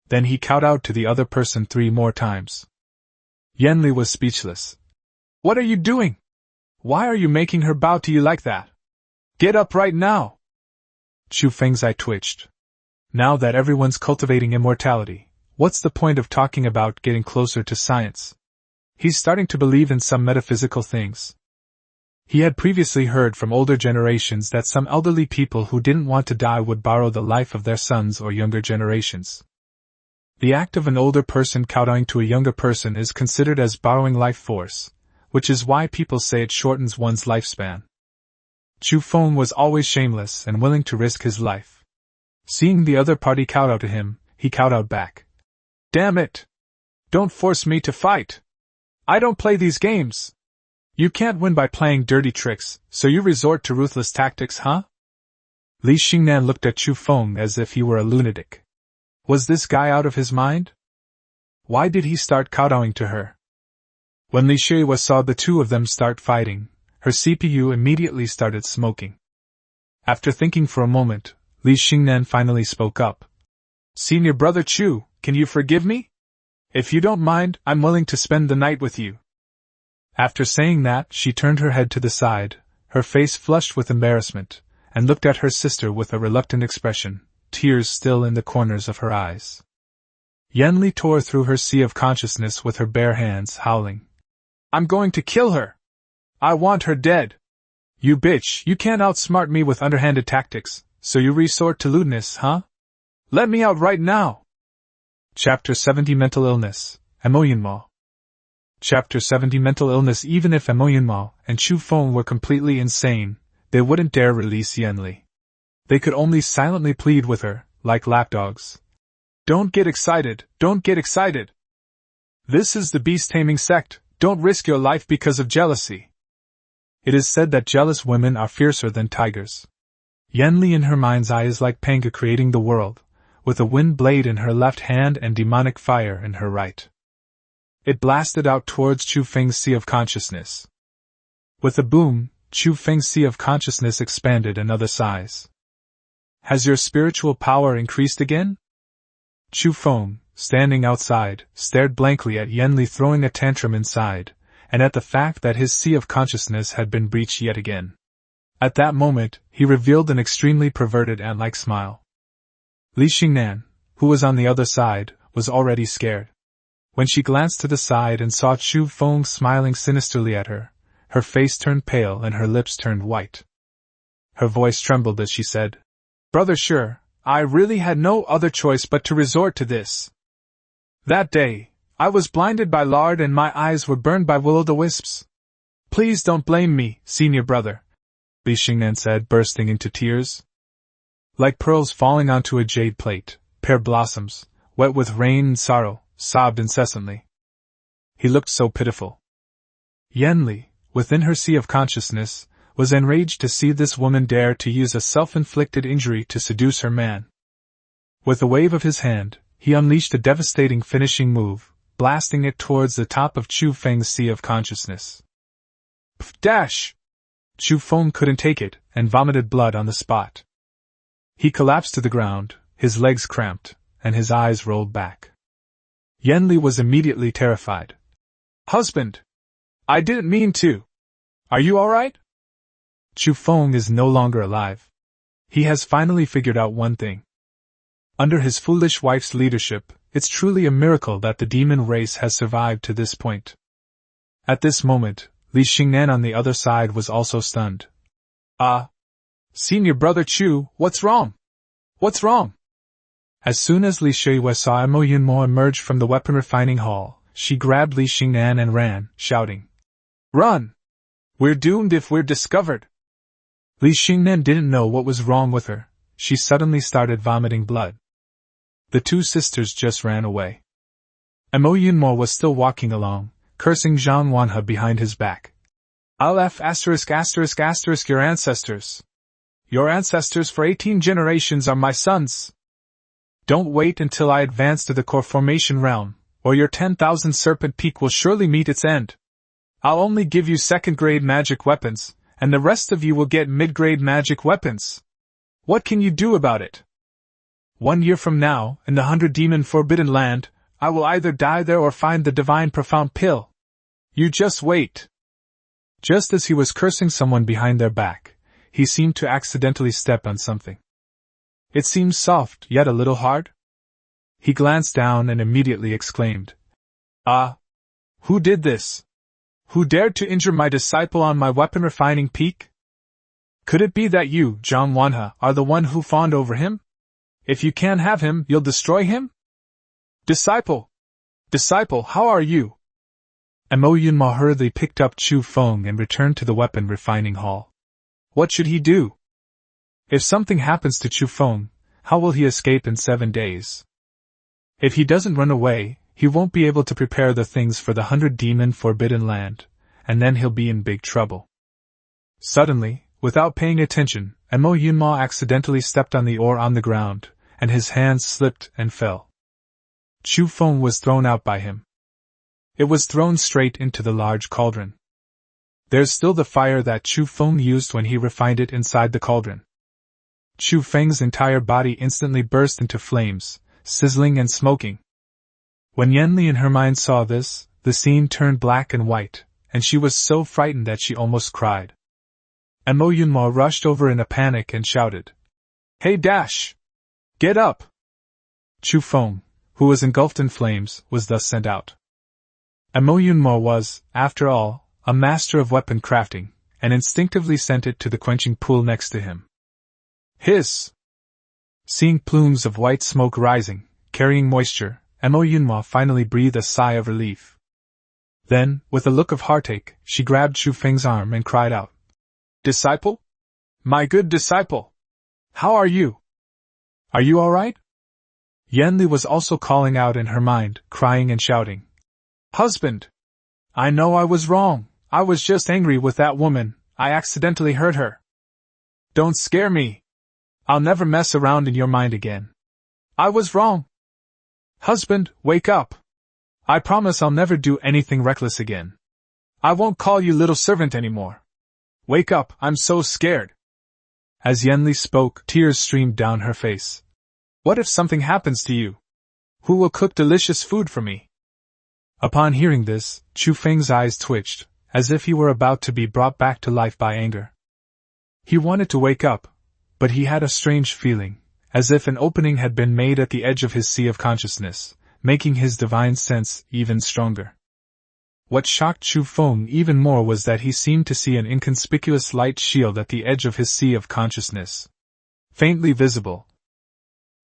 Then he kowtowed to the other person 3 more times. Yanli was speechless. "What are you doing? Why are you making her bow to you like that? Get up right now!" Chu Feng's eye twitched. Now that everyone's cultivating immortality, what's the point of talking about getting closer to science? He's starting to believe in some metaphysical things. He had previously heard from older generations that some elderly people who didn't want to die would borrow the life of their sons or younger generations. The act of an older person kowtowing to a younger person is considered as borrowing life force, which is why people say it shortens one's lifespan. Chu Feng was always shameless and willing to risk his life. Seeing the other party kowtow to him, he kowtowed back. "Damn it! Don't force me to fight! I don't play these games! You can't win by playing dirty tricks, so you resort to ruthless tactics, huh?" Li Xingnan looked at Chu Feng as if he were a lunatic. Was this guy out of his mind? Why did he start kowtowing to her? When Li Xingnan saw the 2 of them start fighting, her CPU immediately started smoking. After thinking for a moment, Li Xingnan finally spoke up. "Senior brother Chu, can you forgive me? If you don't mind, I'm willing to spend the night with you." After saying that, she turned her head to the side, her face flushed with embarrassment, and looked at her sister with a reluctant expression, tears still in the corners of her eyes. Yanli tore through her sea of consciousness with her bare hands, howling. "I'm going to kill her! I want her dead! You bitch, you can't outsmart me with underhanded tactics, so you resort to lewdness, huh? Let me out right now!" Chapter 70 Mental Illness, Emoyonmo. Chapter 70 Mental Illness. Even if Emoyonmo and Chu Feng were completely insane, they wouldn't dare release Yanli. They could only silently plead with her, like lapdogs. "Don't get excited, don't get excited! This is the beast-taming sect, don't risk your life because of jealousy." It is said that jealous women are fiercer than tigers. Yanli in her mind's eye is like Panga creating the world, with a wind blade in her left hand and demonic fire in her right. It blasted out towards Chu Feng's sea of consciousness. With a boom, Chu Feng's sea of consciousness expanded another size. "Has your spiritual power increased again?" Chu Feng, standing outside, stared blankly at Yanli throwing a tantrum inside, and at the fact that his sea of consciousness had been breached yet again. At that moment, he revealed an extremely perverted ant-like smile. Li Xingnan, who was on the other side, was already scared. When she glanced to the side and saw Chu Feng smiling sinisterly at her, her face turned pale and her lips turned white. Her voice trembled as she said, "Brother Sure, I really had no other choice but to resort to this. That day, I was blinded by lard and my eyes were burned by will-o'-the-wisps. Please don't blame me, senior brother," Li Xingnan said, bursting into tears. Like pearls falling onto a jade plate, pear blossoms, wet with rain and sorrow, sobbed incessantly. He looked so pitiful. Yanli, within her sea of consciousness, was enraged to see this woman dare to use a self-inflicted injury to seduce her man. With a wave of his hand, he unleashed a devastating finishing move, blasting it towards the top of Chu Feng's sea of consciousness. Dash! Chu Feng couldn't take it, and vomited blood on the spot. He collapsed to the ground, his legs cramped, and his eyes rolled back. Yanli was immediately terrified. "Husband! I didn't mean to! Are you alright?" Chu Feng is no longer alive. He has finally figured out one thing. Under his foolish wife's leadership, it's truly a miracle that the demon race has survived to this point. At this moment, Li Xingnan on the other side was also stunned. Senior brother Chu, what's wrong? What's wrong?" As soon as Li Shui saw Emoyonmo emerge from the weapon refining hall, she grabbed Li Xingnan and ran, shouting, "Run! We're doomed if we're discovered!" Li Xingnan didn't know what was wrong with her. She suddenly started vomiting blood. The two sisters just ran away. Mo Yunmo was still walking along, cursing Zhang Wanhe behind his back. Aleph **** your ancestors. Your ancestors for 18 generations are my sons. Don't wait until I advance to the core formation realm, or your 10,000 serpent peak will surely meet its end. I'll only give you second-grade magic weapons, and the rest of you will get mid-grade magic weapons. What can you do about it? 1 year from now, in the 100-demon forbidden land, I will either die there or find the divine profound pill. You just wait. Just as he was cursing someone behind their back, he seemed to accidentally step on something. It seemed soft, yet a little hard. He glanced down and immediately exclaimed, "Ah! Who did this? Who dared to injure my disciple on my weapon refining peak? Could it be that you, Zhang Wanhe, are the one who fawned over him? If you can't have him, you'll destroy him? Disciple! Disciple, how are you?" Mo Yunma hurriedly picked up Chu Feng and returned to the weapon refining hall. What should he do? If something happens to Chu Feng, how will he escape in 7 days? If he doesn't run away, he won't be able to prepare the things for the 100-demon forbidden land, and then he'll be in big trouble. Suddenly, without paying attention, Mo Yunma accidentally stepped on the ore on the ground, and his hands slipped and fell. Chu Feng was thrown out by him. It was thrown straight into the large cauldron. There's still the fire that Chu Feng used when he refined it inside the cauldron. Chu Feng's entire body instantly burst into flames, sizzling and smoking. When Yanli in her mind saw this, the scene turned black and white, and she was so frightened that she almost cried. Mo Yunma rushed over in a panic and shouted, "Hey Dash! Get up!" Chu Feng, who was engulfed in flames, was thus sent out. Mo Yunma was, after all, a master of weapon crafting, and instinctively sent it to the quenching pool next to him. Hiss! Seeing plumes of white smoke rising, carrying moisture, Mo Yunma finally breathed a sigh of relief. Then, with a look of heartache, she grabbed Chu Feng's arm and cried out, "Disciple? My good disciple! How are you? Are you all right?" Yanli was also calling out in her mind, crying and shouting, "Husband! I know I was wrong, I was just angry with that woman, I accidentally hurt her. Don't scare me. I'll never mess around in your mind again. I was wrong. Husband, wake up. I promise I'll never do anything reckless again. I won't call you little servant anymore. Wake up, I'm so scared." As Yanli spoke, tears streamed down her face. "What if something happens to you? Who will cook delicious food for me?" Upon hearing this, Chu Feng's eyes twitched, as if he were about to be brought back to life by anger. He wanted to wake up, but he had a strange feeling, as if an opening had been made at the edge of his sea of consciousness, making his divine sense even stronger. What shocked Chu Feng even more was that he seemed to see an inconspicuous light shield at the edge of his sea of consciousness. Faintly visible.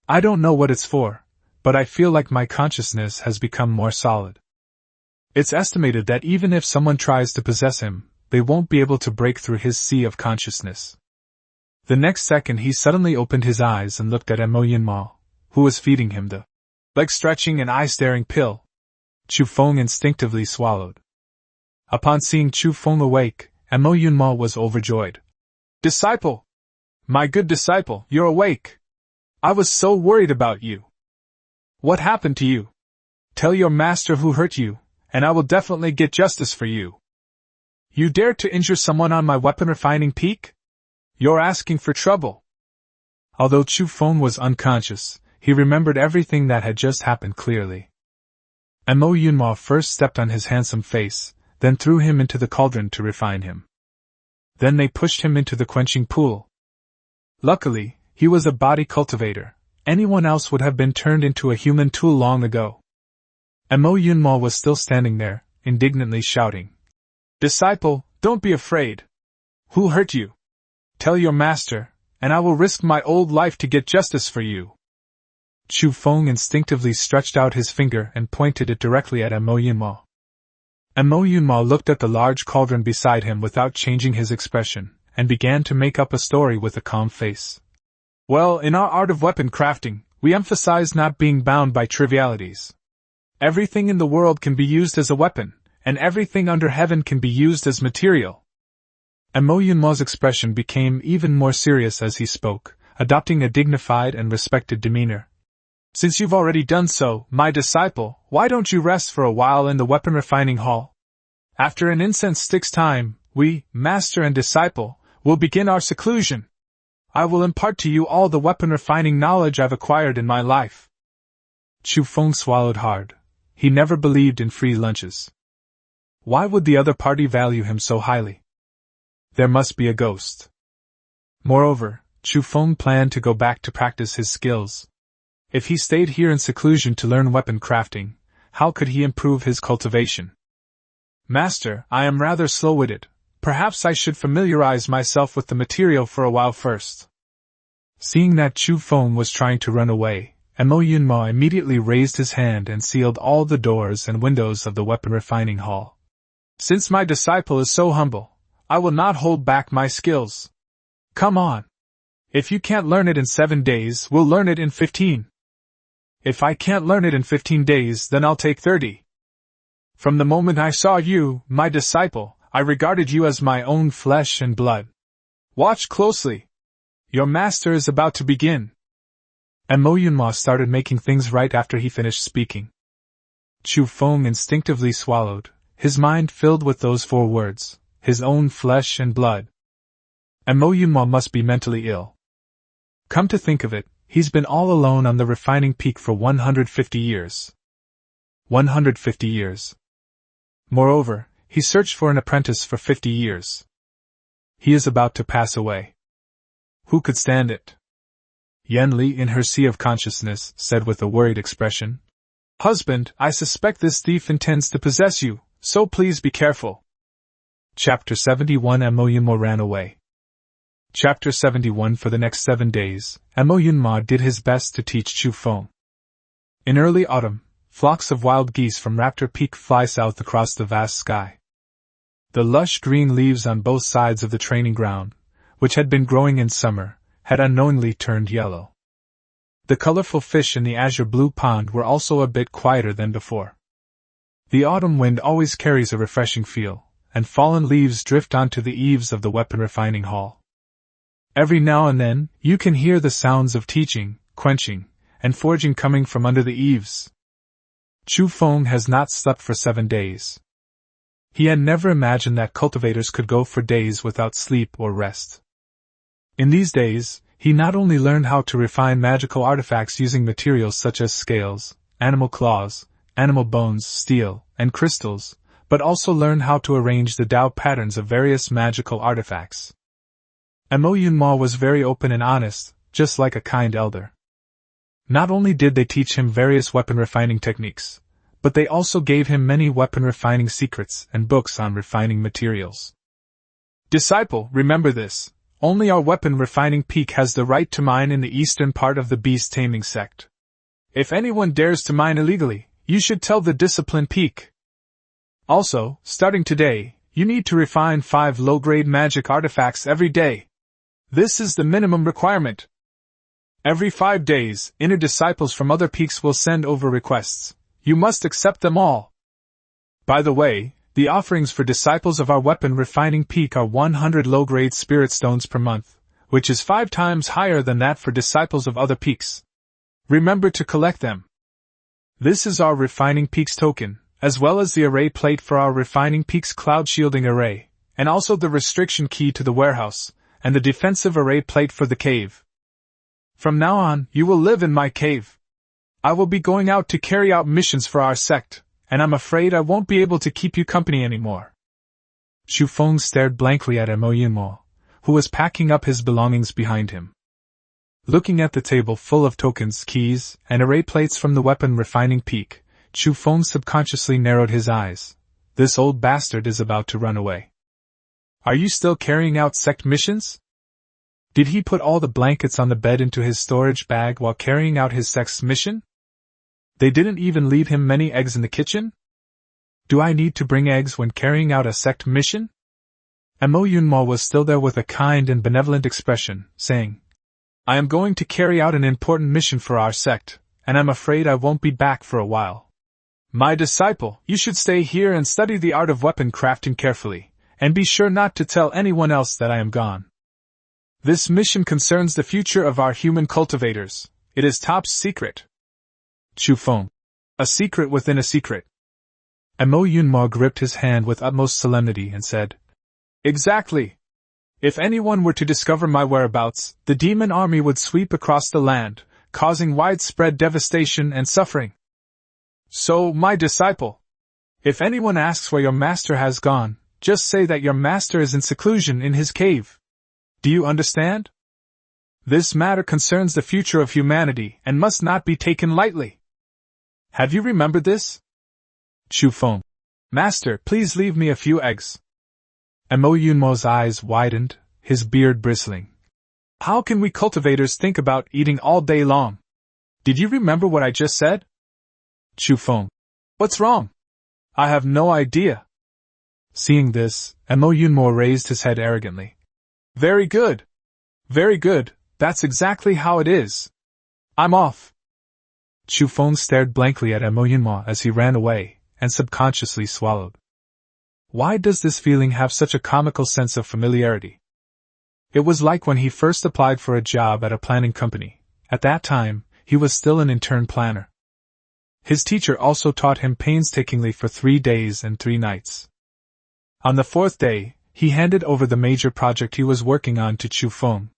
"I don't know what it's for, but I feel like my consciousness has become more solid. It's estimated that even if someone tries to possess him, they won't be able to break through his sea of consciousness." The next second he suddenly opened his eyes and looked at Mo Yunma, who was feeding him the leg-stretching and eye-staring pill. Chu Feng instinctively swallowed. Upon seeing Chu Feng awake, Mo Yunma was overjoyed. "Disciple! My good disciple, you're awake! I was so worried about you. What happened to you? Tell your master who hurt you, and I will definitely get justice for you. You dared to injure someone on my weapon refining peak? You're asking for trouble." Although Chu Feng was unconscious, he remembered everything that had just happened clearly. Mo Yunma first stepped on his handsome face, then threw him into the cauldron to refine him. Then they pushed him into the quenching pool. Luckily, he was a body cultivator. Anyone else would have been turned into a human tool long ago. Mo Yunma was still standing there, indignantly shouting, "Disciple, don't be afraid. Who hurt you? Tell your master, and I will risk my old life to get justice for you." Chu Feng instinctively stretched out his finger and pointed it directly at Mo Yunmo. Mo Yunmo looked at the large cauldron beside him without changing his expression, and began to make up a story with a calm face. Well, in our art of weapon crafting, we emphasize not being bound by trivialities. Everything in the world can be used as a weapon, and everything under heaven can be used as material. Mo Yunmo's expression became even more serious as he spoke, adopting a dignified and respected demeanor. Since you've already done so, my disciple, why don't you rest for a while in the weapon refining hall? After an incense stick's time, we, master and disciple, will begin our seclusion. I will impart to you all the weapon refining knowledge I've acquired in my life. Chu Feng swallowed hard. He never believed in free lunches. Why would the other party value him so highly? There must be a ghost. Moreover, Chu Feng planned to go back to practice his skills. If he stayed here in seclusion to learn weapon crafting, how could he improve his cultivation? Master, I am rather slow-witted. Perhaps I should familiarize myself with the material for a while first. Seeing that Chu Feng was trying to run away, Mo Yunmo immediately raised his hand and sealed all the doors and windows of the weapon refining hall. Since my disciple is so humble, I will not hold back my skills. Come on. If you can't learn it in 7 days, we'll learn it in 15. If I can't learn it in 15 days, then I'll take 30. From the moment I saw you, my disciple, I regarded you as my own flesh and blood. Watch closely. Your master is about to begin. And Mo Yunmo started making things right after he finished speaking. Chu Feng instinctively swallowed, his mind filled with those 4 words, his own flesh and blood. And Mo Yunmo must be mentally ill. Come to think of it, he's been all alone on the refining peak for 150 years. 150 years. Moreover, he searched for an apprentice for 50 years. He is about to pass away. Who could stand it? Yen Li, in her sea of consciousness, said with a worried expression, Husband, I suspect this thief intends to possess you, so please be careful. Chapter 71. Mo Yunmo ran away. Chapter 71. For the next 7 days, Mo Yunmo did his best to teach Chu Feng. In early autumn, flocks of wild geese from Raptor Peak fly south across the vast sky. The lush green leaves on both sides of the training ground, which had been growing in summer, had unknowingly turned yellow. The colorful fish in the azure blue pond were also a bit quieter than before. The autumn wind always carries a refreshing feel, and fallen leaves drift onto the eaves of the weapon refining hall. Every now and then, you can hear the sounds of teaching, quenching, and forging coming from under the eaves. Chu Feng has not slept for 7 days. He had never imagined that cultivators could go for days without sleep or rest. In these days, he not only learned how to refine magical artifacts using materials such as scales, animal claws, animal bones, steel, and crystals, but also learned how to arrange the Tao patterns of various magical artifacts. Mo Yunmo was very open and honest, just like a kind elder. Not only did they teach him various weapon refining techniques, but they also gave him many weapon refining secrets and books on refining materials. Disciple, remember this. Only our weapon refining peak has the right to mine in the eastern part of the beast taming sect. If anyone dares to mine illegally, you should tell the discipline peak. Also, starting today, you need to refine 5 low-grade magic artifacts every day. This is the minimum requirement. Every 5 days, inner disciples from other peaks will send over requests. You must accept them all. By the way, the offerings for disciples of our weapon refining peak are 100 low-grade spirit stones per month, which is 5 times higher than that for disciples of other peaks. Remember to collect them. This is our refining peaks token, as well as the array plate for our refining peaks cloud shielding array, and also the restriction key to the warehouse, and the defensive array plate for the cave. From now on, you will live in my cave. I will be going out to carry out missions for our sect, and I'm afraid I won't be able to keep you company anymore. Chu Feng stared blankly at Mo Yunmo, who was packing up his belongings behind him. Looking at the table full of tokens, keys, and array plates from the weapon refining peak, Chu Feng subconsciously narrowed his eyes. This old bastard is about to run away. Are you still carrying out sect missions? Did he put all the blankets on the bed into his storage bag while carrying out his sect's mission? They didn't even leave him many eggs in the kitchen? Do I need to bring eggs when carrying out a sect mission? Mo Yunmo was still there with a kind and benevolent expression, saying, I am going to carry out an important mission for our sect, and I'm afraid I won't be back for a while. My disciple, you should stay here and study the art of weapon crafting carefully, and be sure not to tell anyone else that I am gone. This mission concerns the future of our human cultivators. It is top secret. Chu Feng. A secret within a secret. Mo Yunmo gripped his hand with utmost solemnity and said, Exactly. If anyone were to discover my whereabouts, the demon army would sweep across the land, causing widespread devastation and suffering. So, my disciple, if anyone asks where your master has gone, just say that your master is in seclusion in his cave. Do you understand? This matter concerns the future of humanity and must not be taken lightly. Have you remembered this? Chu Feng. Master, please leave me a few eggs. Mo Yunmo's eyes widened, his beard bristling. How can we cultivators think about eating all day long? Did you remember what I just said? Chu Feng. What's wrong? I have no idea. Seeing this, Mo Yunmo raised his head arrogantly. Very good. Very good, that's exactly how it is. I'm off. Chu Feng stared blankly at Mo Yunmo as he ran away, and subconsciously swallowed. Why does this feeling have such a comical sense of familiarity? It was like when he first applied for a job at a planning company. At that time, he was still an intern planner. His teacher also taught him painstakingly for 3 days and 3 nights. On the 4th day, he handed over the major project he was working on to Chu Feng.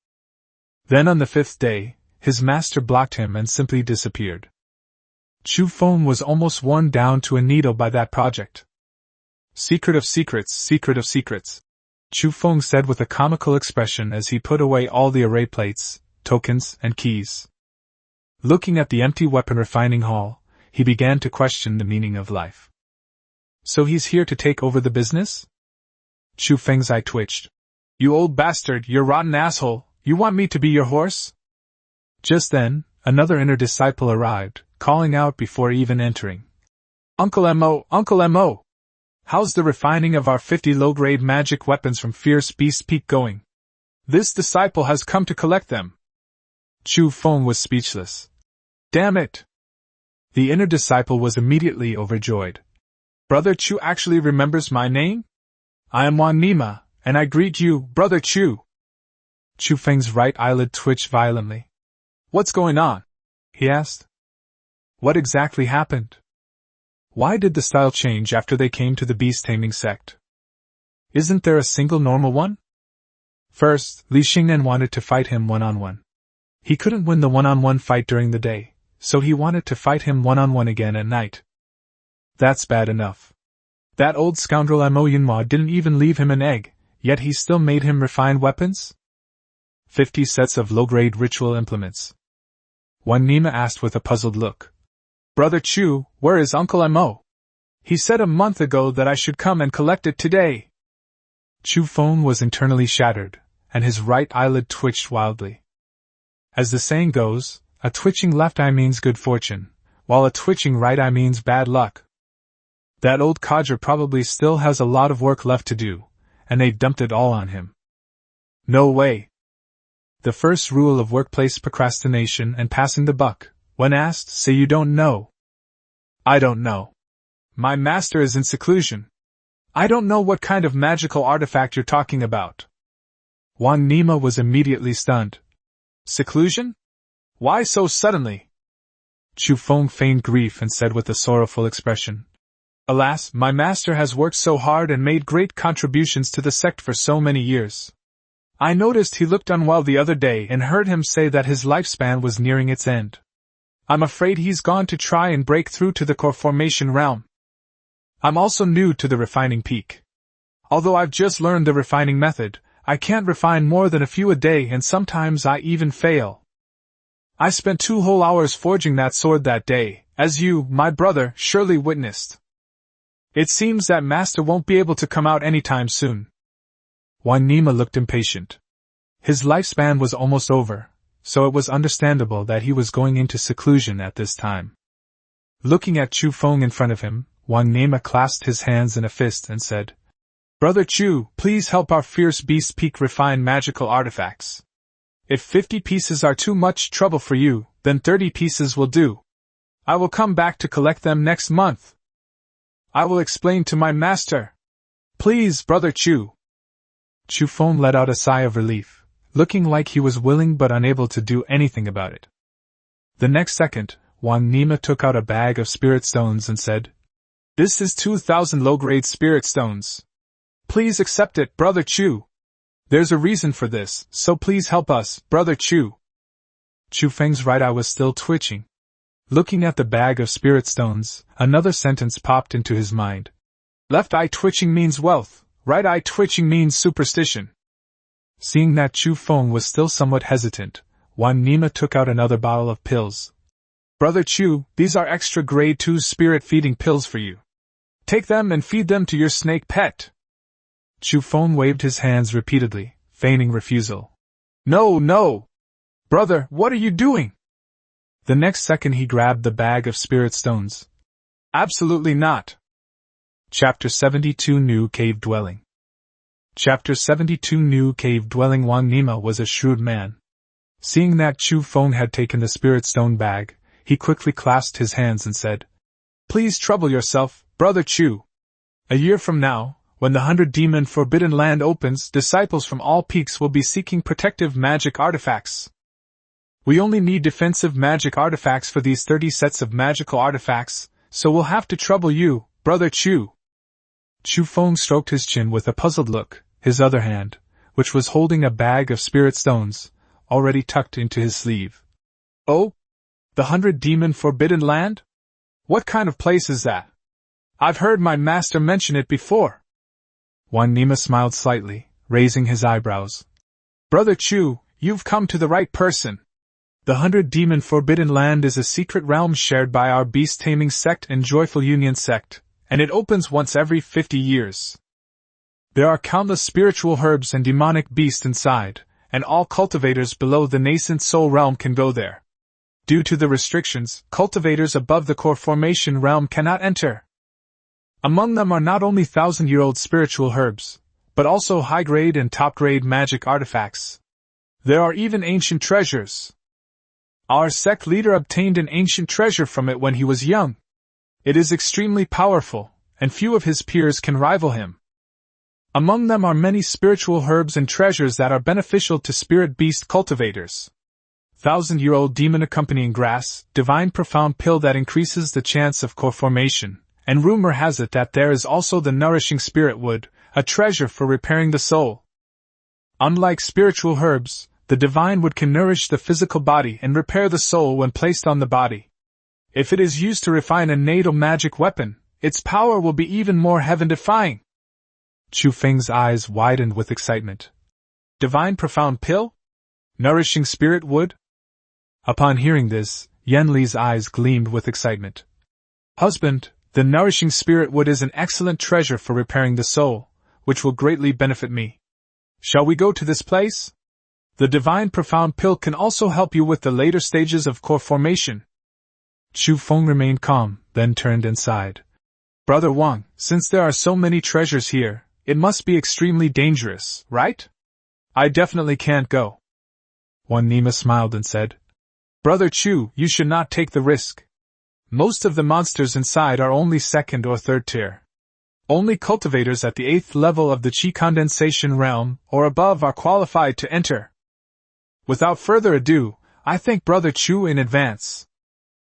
Then on the 5th day, his master blocked him and simply disappeared. Chu Feng was almost worn down to a needle by that project. Secret of secrets, secret of secrets, Chu Feng said with a comical expression as he put away all the array plates, tokens, and keys. Looking at the empty weapon refining hall, he began to question the meaning of life. So he's here to take over the business? Chu Feng's eye twitched. You old bastard, you rotten asshole, you want me to be your horse? Just then, another inner disciple arrived, calling out before even entering. Uncle Mo, Uncle Mo! How's the refining of our 50 low-grade magic weapons from Fierce Beast Peak going? This disciple has come to collect them. Chu Feng was speechless. Damn it! The inner disciple was immediately overjoyed. Brother Chu actually remembers my name? I am Wan Nima, and I greet you, Brother Chu. Chu Feng's right eyelid twitched violently. What's going on? He asked. What exactly happened? Why did the style change after they came to the beast-taming sect? Isn't there a single normal one? First, Li Xingnan wanted to fight him one-on-one. He couldn't win the one-on-one fight during the day, so he wanted to fight him one-on-one again at night. That's bad enough. That old scoundrel Mo Yunmo didn't even leave him an egg, yet he still made him refine weapons? 50 sets of low-grade ritual implements. Wan Nima asked with a puzzled look. Brother Chu, where is Uncle Mo? He said a month ago that I should come and collect it today. Chu Feng was internally shattered, and his right eyelid twitched wildly. As the saying goes, a twitching left eye means good fortune, while a twitching right eye means bad luck. That old codger probably still has a lot of work left to do, and they dumped it all on him. No way. The first rule of workplace procrastination and passing the buck, when asked, say you don't know. I don't know. My master is in seclusion. I don't know what kind of magical artifact you're talking about. Wan Nima was immediately stunned. Seclusion? Why so suddenly? Chu Feng feigned grief and said with a sorrowful expression. Alas, my master has worked so hard and made great contributions to the sect for so many years. I noticed he looked unwell the other day and heard him say that his lifespan was nearing its end. I'm afraid he's gone to try and break through to the core formation realm. I'm also new to the refining peak. Although I've just learned the refining method, I can't refine more than a few a day and sometimes I even fail. I spent 2 whole hours forging that sword that day, as you, my brother, surely witnessed. It seems that master won't be able to come out anytime soon. Wan Nima looked impatient. His lifespan was almost over, so it was understandable that he was going into seclusion at this time. Looking at Chu Feng in front of him, Wang Nima clasped his hands in a fist and said, "Brother Chu, please help our fierce beast peak refine magical artifacts. If 50 pieces are too much trouble for you, then 30 pieces will do. I will come back to collect them next month. I will explain to my master. Please, Brother Chu." Chu Feng let out a sigh of relief, looking like he was willing but unable to do anything about it. The next second, Wang Nima took out a bag of spirit stones and said, "This is 2,000 low-grade spirit stones. Please accept it, Brother Chu. There's a reason for this, so please help us, Brother Chu." Chu Feng's right eye was still twitching. Looking at the bag of spirit stones, another sentence popped into his mind. Left eye twitching means wealth, right eye twitching means superstition. Seeing that Chu Feng was still somewhat hesitant, Wang Nima took out another bottle of pills. "Brother Chu, these are extra grade 2 spirit feeding pills for you. Take them and feed them to your snake pet." Chu Feng waved his hands repeatedly, feigning refusal. "No, no! Brother, what are you doing?" The next second he grabbed the bag of spirit stones. "Absolutely not." Chapter 72 New Cave Dwelling. Chapter 72 New Cave Dwelling. Wang Nima was a shrewd man. Seeing that Chu Feng had taken the spirit stone bag, he quickly clasped his hands and said, "Please trouble yourself, Brother Chu. A year from now, when the 100-demon Forbidden Land opens, disciples from all peaks will be seeking protective magic artifacts. We only need defensive magic artifacts for these 30 sets of magical artifacts, so we'll have to trouble you, Brother Chu." Chu Feng stroked his chin with a puzzled look, his other hand, which was holding a bag of spirit stones, already tucked into his sleeve. "Oh? The 100-demon Forbidden Land? What kind of place is that? I've heard my master mention it before." Wang Nima smiled slightly, raising his eyebrows. "Brother Chu, you've come to the right person. The 100-demon Forbidden Land is a secret realm shared by our beast-taming sect and Joyful Union sect, and it opens once every 50 years. There are countless spiritual herbs and demonic beasts inside, and all cultivators below the nascent soul realm can go there. Due to the restrictions, cultivators above the core formation realm cannot enter. Among them are not only 1,000-year-old spiritual herbs, but also high-grade and top-grade magic artifacts. There are even ancient treasures. Our sect leader obtained an ancient treasure from it when he was young. It is extremely powerful, and few of his peers can rival him. Among them are many spiritual herbs and treasures that are beneficial to spirit beast cultivators. 1,000-year-old demon accompanying grass, divine profound pill that increases the chance of core formation, and rumor has it that there is also the nourishing spirit wood, a treasure for repairing the soul. Unlike spiritual herbs, the divine wood can nourish the physical body and repair the soul when placed on the body. If it is used to refine a natal magic weapon, its power will be even more heaven-defying." Chu Feng's eyes widened with excitement. "Divine profound pill? Nourishing spirit wood?" Upon hearing this, Yan Li's eyes gleamed with excitement. "Husband, the nourishing spirit wood is an excellent treasure for repairing the soul, which will greatly benefit me. Shall we go to this place? The divine profound pill can also help you with the later stages of core formation." Chu Feng remained calm, then turned and sighed. "Brother Wang, since there are so many treasures here, it must be extremely dangerous, right? I definitely can't go." Wang Nima smiled and said, "Brother Chu, you should not take the risk. Most of the monsters inside are only 2nd or 3rd tier. Only cultivators at the 8th level of the Qi condensation realm, or above, are qualified to enter. Without further ado, I thank Brother Chu in advance.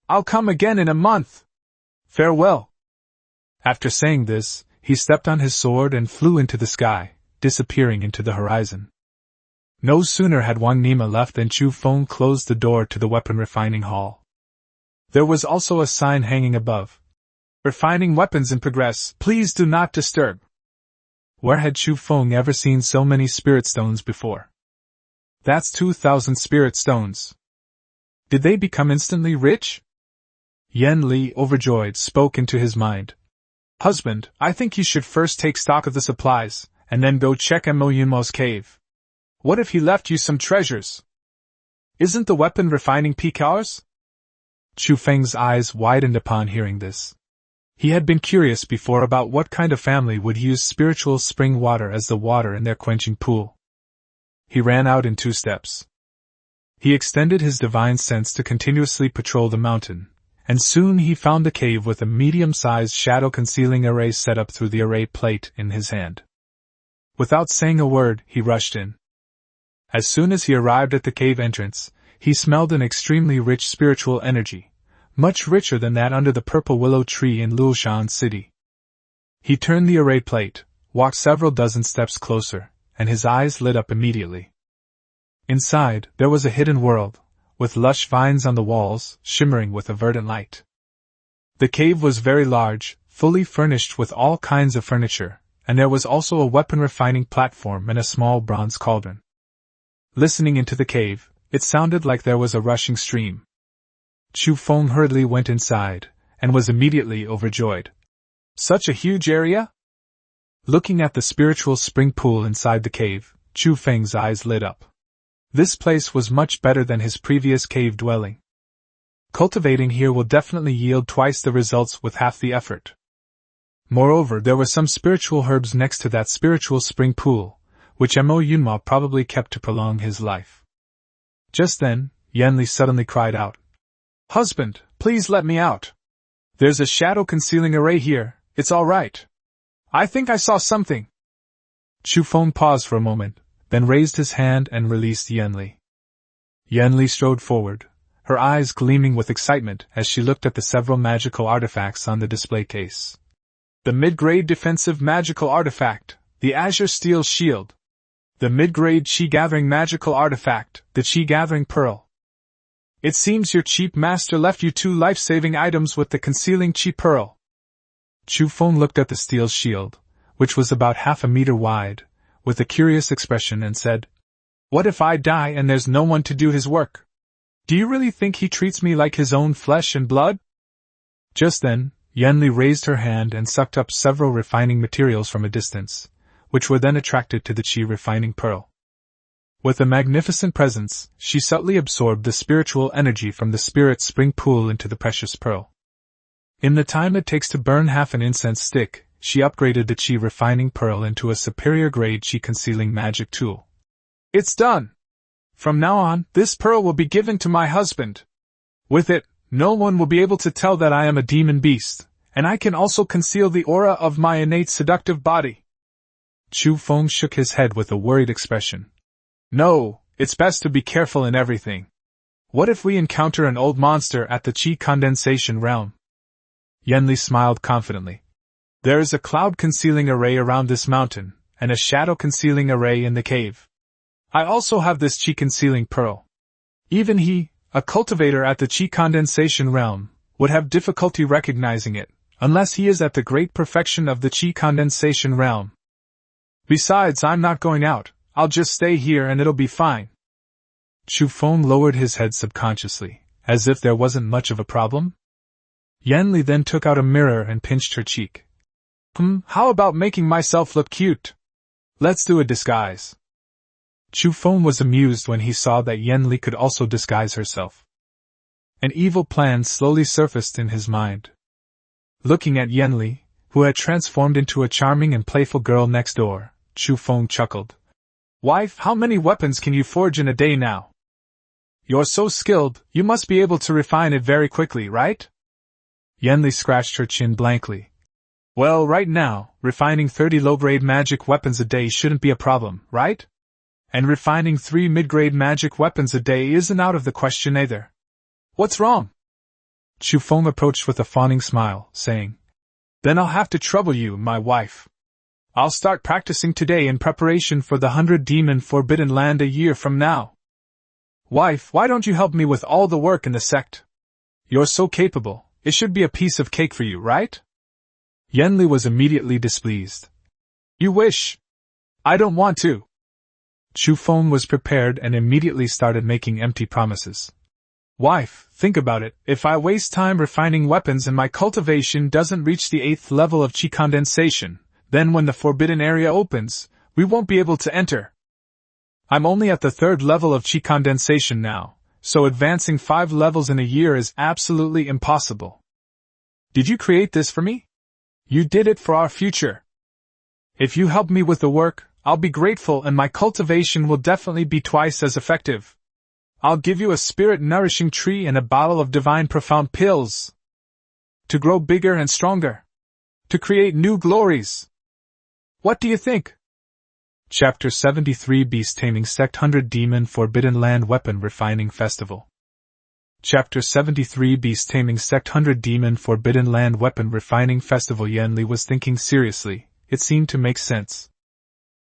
I'll come again in a month. Farewell." After saying this, he stepped on his sword and flew into the sky, disappearing into the horizon. No sooner had Wang Nima left than Chu Feng closed the door to the weapon refining hall. There was also a sign hanging above. "Refining weapons in progress, please do not disturb." Where had Chu Feng ever seen so many spirit stones before? That's 2,000 spirit stones. Did they become instantly rich? Yan Li, overjoyed, spoke into his mind. "Husband, I think you should first take stock of the supplies, and then go check Mo Yunmo's cave. What if he left you some treasures? Isn't the weapon refining peak ours? Chu Feng's eyes widened upon hearing this. He had been curious before about what kind of family would use spiritual spring water as the water in their quenching pool. He ran out in 2 steps. He extended his divine sense to continuously patrol the mountain, and soon he found the cave with a medium-sized shadow-concealing array set up through the array plate in his hand. Without saying a word, he rushed in. As soon as he arrived at the cave entrance, he smelled an extremely rich spiritual energy, much richer than that under the purple willow tree in Xuanjian City. He turned the array plate, walked several dozen steps closer, and his eyes lit up immediately. Inside, there was a hidden world, with lush vines on the walls, shimmering with a verdant light. The cave was very large, fully furnished with all kinds of furniture, and there was also a weapon-refining platform and a small bronze cauldron. Listening into the cave, it sounded like there was a rushing stream. Chu Feng hurriedly went inside, and was immediately overjoyed. Such a huge area? Looking at the spiritual spring pool inside the cave, Chu Feng's eyes lit up. This place was much better than his previous cave dwelling. Cultivating here will definitely yield twice the results with half the effort. Moreover, there were some spiritual herbs next to that spiritual spring pool, which Mo Yunma probably kept to prolong his life. Just then, Yanli suddenly cried out, "Husband, please let me out. There's a shadow-concealing array here, it's all right. I think I saw something." Chu Feng paused for a moment, then raised his hand and released Yanli. Yanli strode forward, her eyes gleaming with excitement as she looked at the several magical artifacts on the display case. The mid-grade defensive magical artifact, the Azure Steel Shield. The mid-grade Chi-gathering magical artifact, the Chi-gathering Pearl. It seems your cheap master left you 2 life-saving items with the concealing Chi Pearl. Chu Feng looked at the steel shield, which was about half a meter wide, with a curious expression and said, "What if I die and there's no one to do his work? Do you really think he treats me like his own flesh and blood?" Just then, Yanli raised her hand and sucked up several refining materials from a distance, which were then attracted to the Chi-refining pearl. With a magnificent presence, she subtly absorbed the spiritual energy from the spirit spring pool into the precious pearl. In the time it takes to burn half an incense stick, she upgraded the Chi-refining pearl into a superior-grade Chi-concealing magic tool. "It's done! From now on, this pearl will be given to my husband. With it, no one will be able to tell that I am a demon beast, and I can also conceal the aura of my innate seductive body." Chu Feng shook his head with a worried expression. "No, it's best to be careful in everything. What if we encounter an old monster at the Chi condensation realm?" Yanli smiled confidently. "There is a cloud-concealing array around this mountain, and a shadow-concealing array in the cave. I also have this Chi-concealing pearl. Even he, a cultivator at the Chi condensation realm, would have difficulty recognizing it, unless he is at the great perfection of the Chi condensation realm. Besides, I'm not going out, I'll just stay here and it'll be fine." Chu Feng lowered his head subconsciously, as if there wasn't much of a problem. Yanli then took out a mirror and pinched her cheek. How about making myself look cute? Let's do a disguise." Chu Feng was amused when he saw that Yanli could also disguise herself. An evil plan slowly surfaced in his mind. Looking at Yanli, who had transformed into a charming and playful girl next door, Chu Feng chuckled. "Wife, how many weapons can you forge in a day now? You're so skilled, you must be able to refine it very quickly, right?" Yanli scratched her chin blankly. "Well, right now, refining 30 low-grade magic weapons a day shouldn't be a problem, right? And refining 3 mid-grade magic weapons a day isn't out of the question either. What's wrong?" Chu Feng approached with a fawning smile, saying, "Then I'll have to trouble you, my wife. I'll start practicing today in preparation for the 100-demon Forbidden Land a year from now. Wife, why don't you help me with all the work in the sect? You're so capable, it should be a piece of cake for you, right?" Yanli was immediately displeased. "You wish. I don't want to." Chu Feng was prepared and immediately started making empty promises. "Wife, think about it, if I waste time refining weapons and my cultivation doesn't reach the 8th level of Chi condensation, then when the forbidden area opens, we won't be able to enter." I'm only at the 3rd level of chi condensation now, so advancing 5 levels in a year is absolutely impossible. Did you create this for me? You did it for our future. If you help me with the work, I'll be grateful and my cultivation will definitely be twice as effective. I'll give you a spirit-nourishing tree and a bottle of divine profound pills. To grow bigger and stronger. To create new glories. What do you think? Chapter 73 Beast Taming Sect 100 Demon Forbidden Land Weapon Refining Festival. Chapter 73 Beast Taming Sect 100 Demon Forbidden Land Weapon Refining Festival. Yanli was thinking seriously. It seemed to make sense.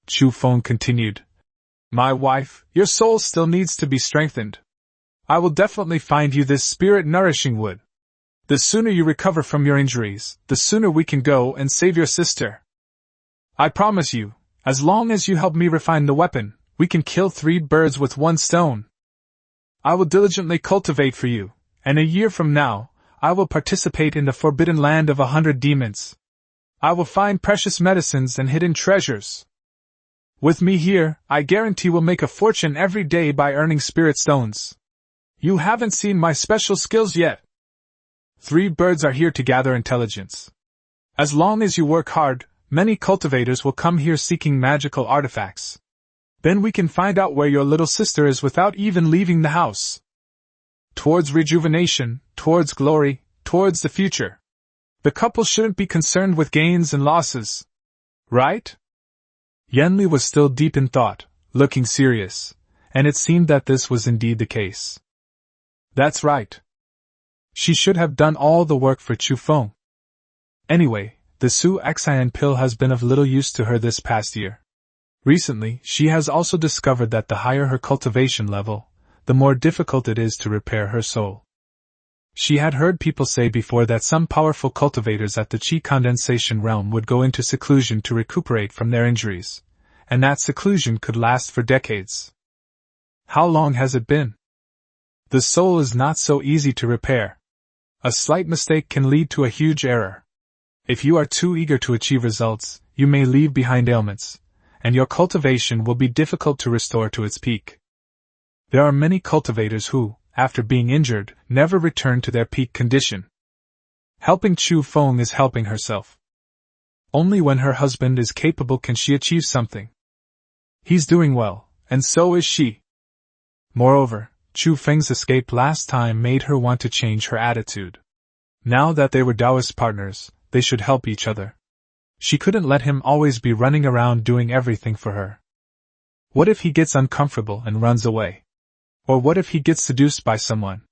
Chu Feng continued. My wife, your soul still needs to be strengthened. I will definitely find you this spirit-nourishing wood. The sooner you recover from your injuries, the sooner we can go and save your sister. I promise you, as long as you help me refine the weapon, we can kill 3 birds with 1 stone. I will diligently cultivate for you, and a year from now, I will participate in the forbidden land of 100 demons. I will find precious medicines and hidden treasures. With me here, I guarantee we'll make a fortune every day by earning spirit stones. You haven't seen my special skills yet. 3 birds are here to gather intelligence. As long as you work hard, many cultivators will come here seeking magical artifacts. Then we can find out where your little sister is without even leaving the house. Towards rejuvenation, towards glory, towards the future. The couple shouldn't be concerned with gains and losses. Right? Yanli was still deep in thought, looking serious, and it seemed that this was indeed the case. That's right. She should have done all the work for Chu Feng. Anyway, the Xuanjian pill has been of little use to her this past year. Recently, she has also discovered that the higher her cultivation level, the more difficult it is to repair her soul. She had heard people say before that some powerful cultivators at the chi condensation realm would go into seclusion to recuperate from their injuries, and that seclusion could last for decades. How long has it been? The soul is not so easy to repair. A slight mistake can lead to a huge error. If you are too eager to achieve results, you may leave behind ailments, and your cultivation will be difficult to restore to its peak. There are many cultivators who, after being injured, never return to their peak condition. Helping Chu Feng is helping herself. Only when her husband is capable can she achieve something. He's doing well, and so is she. Moreover, Chu Feng's escape last time made her want to change her attitude. Now that they were Taoist partners, they should help each other. She couldn't let him always be running around doing everything for her. What if he gets uncomfortable and runs away? Or what if he gets seduced by someone?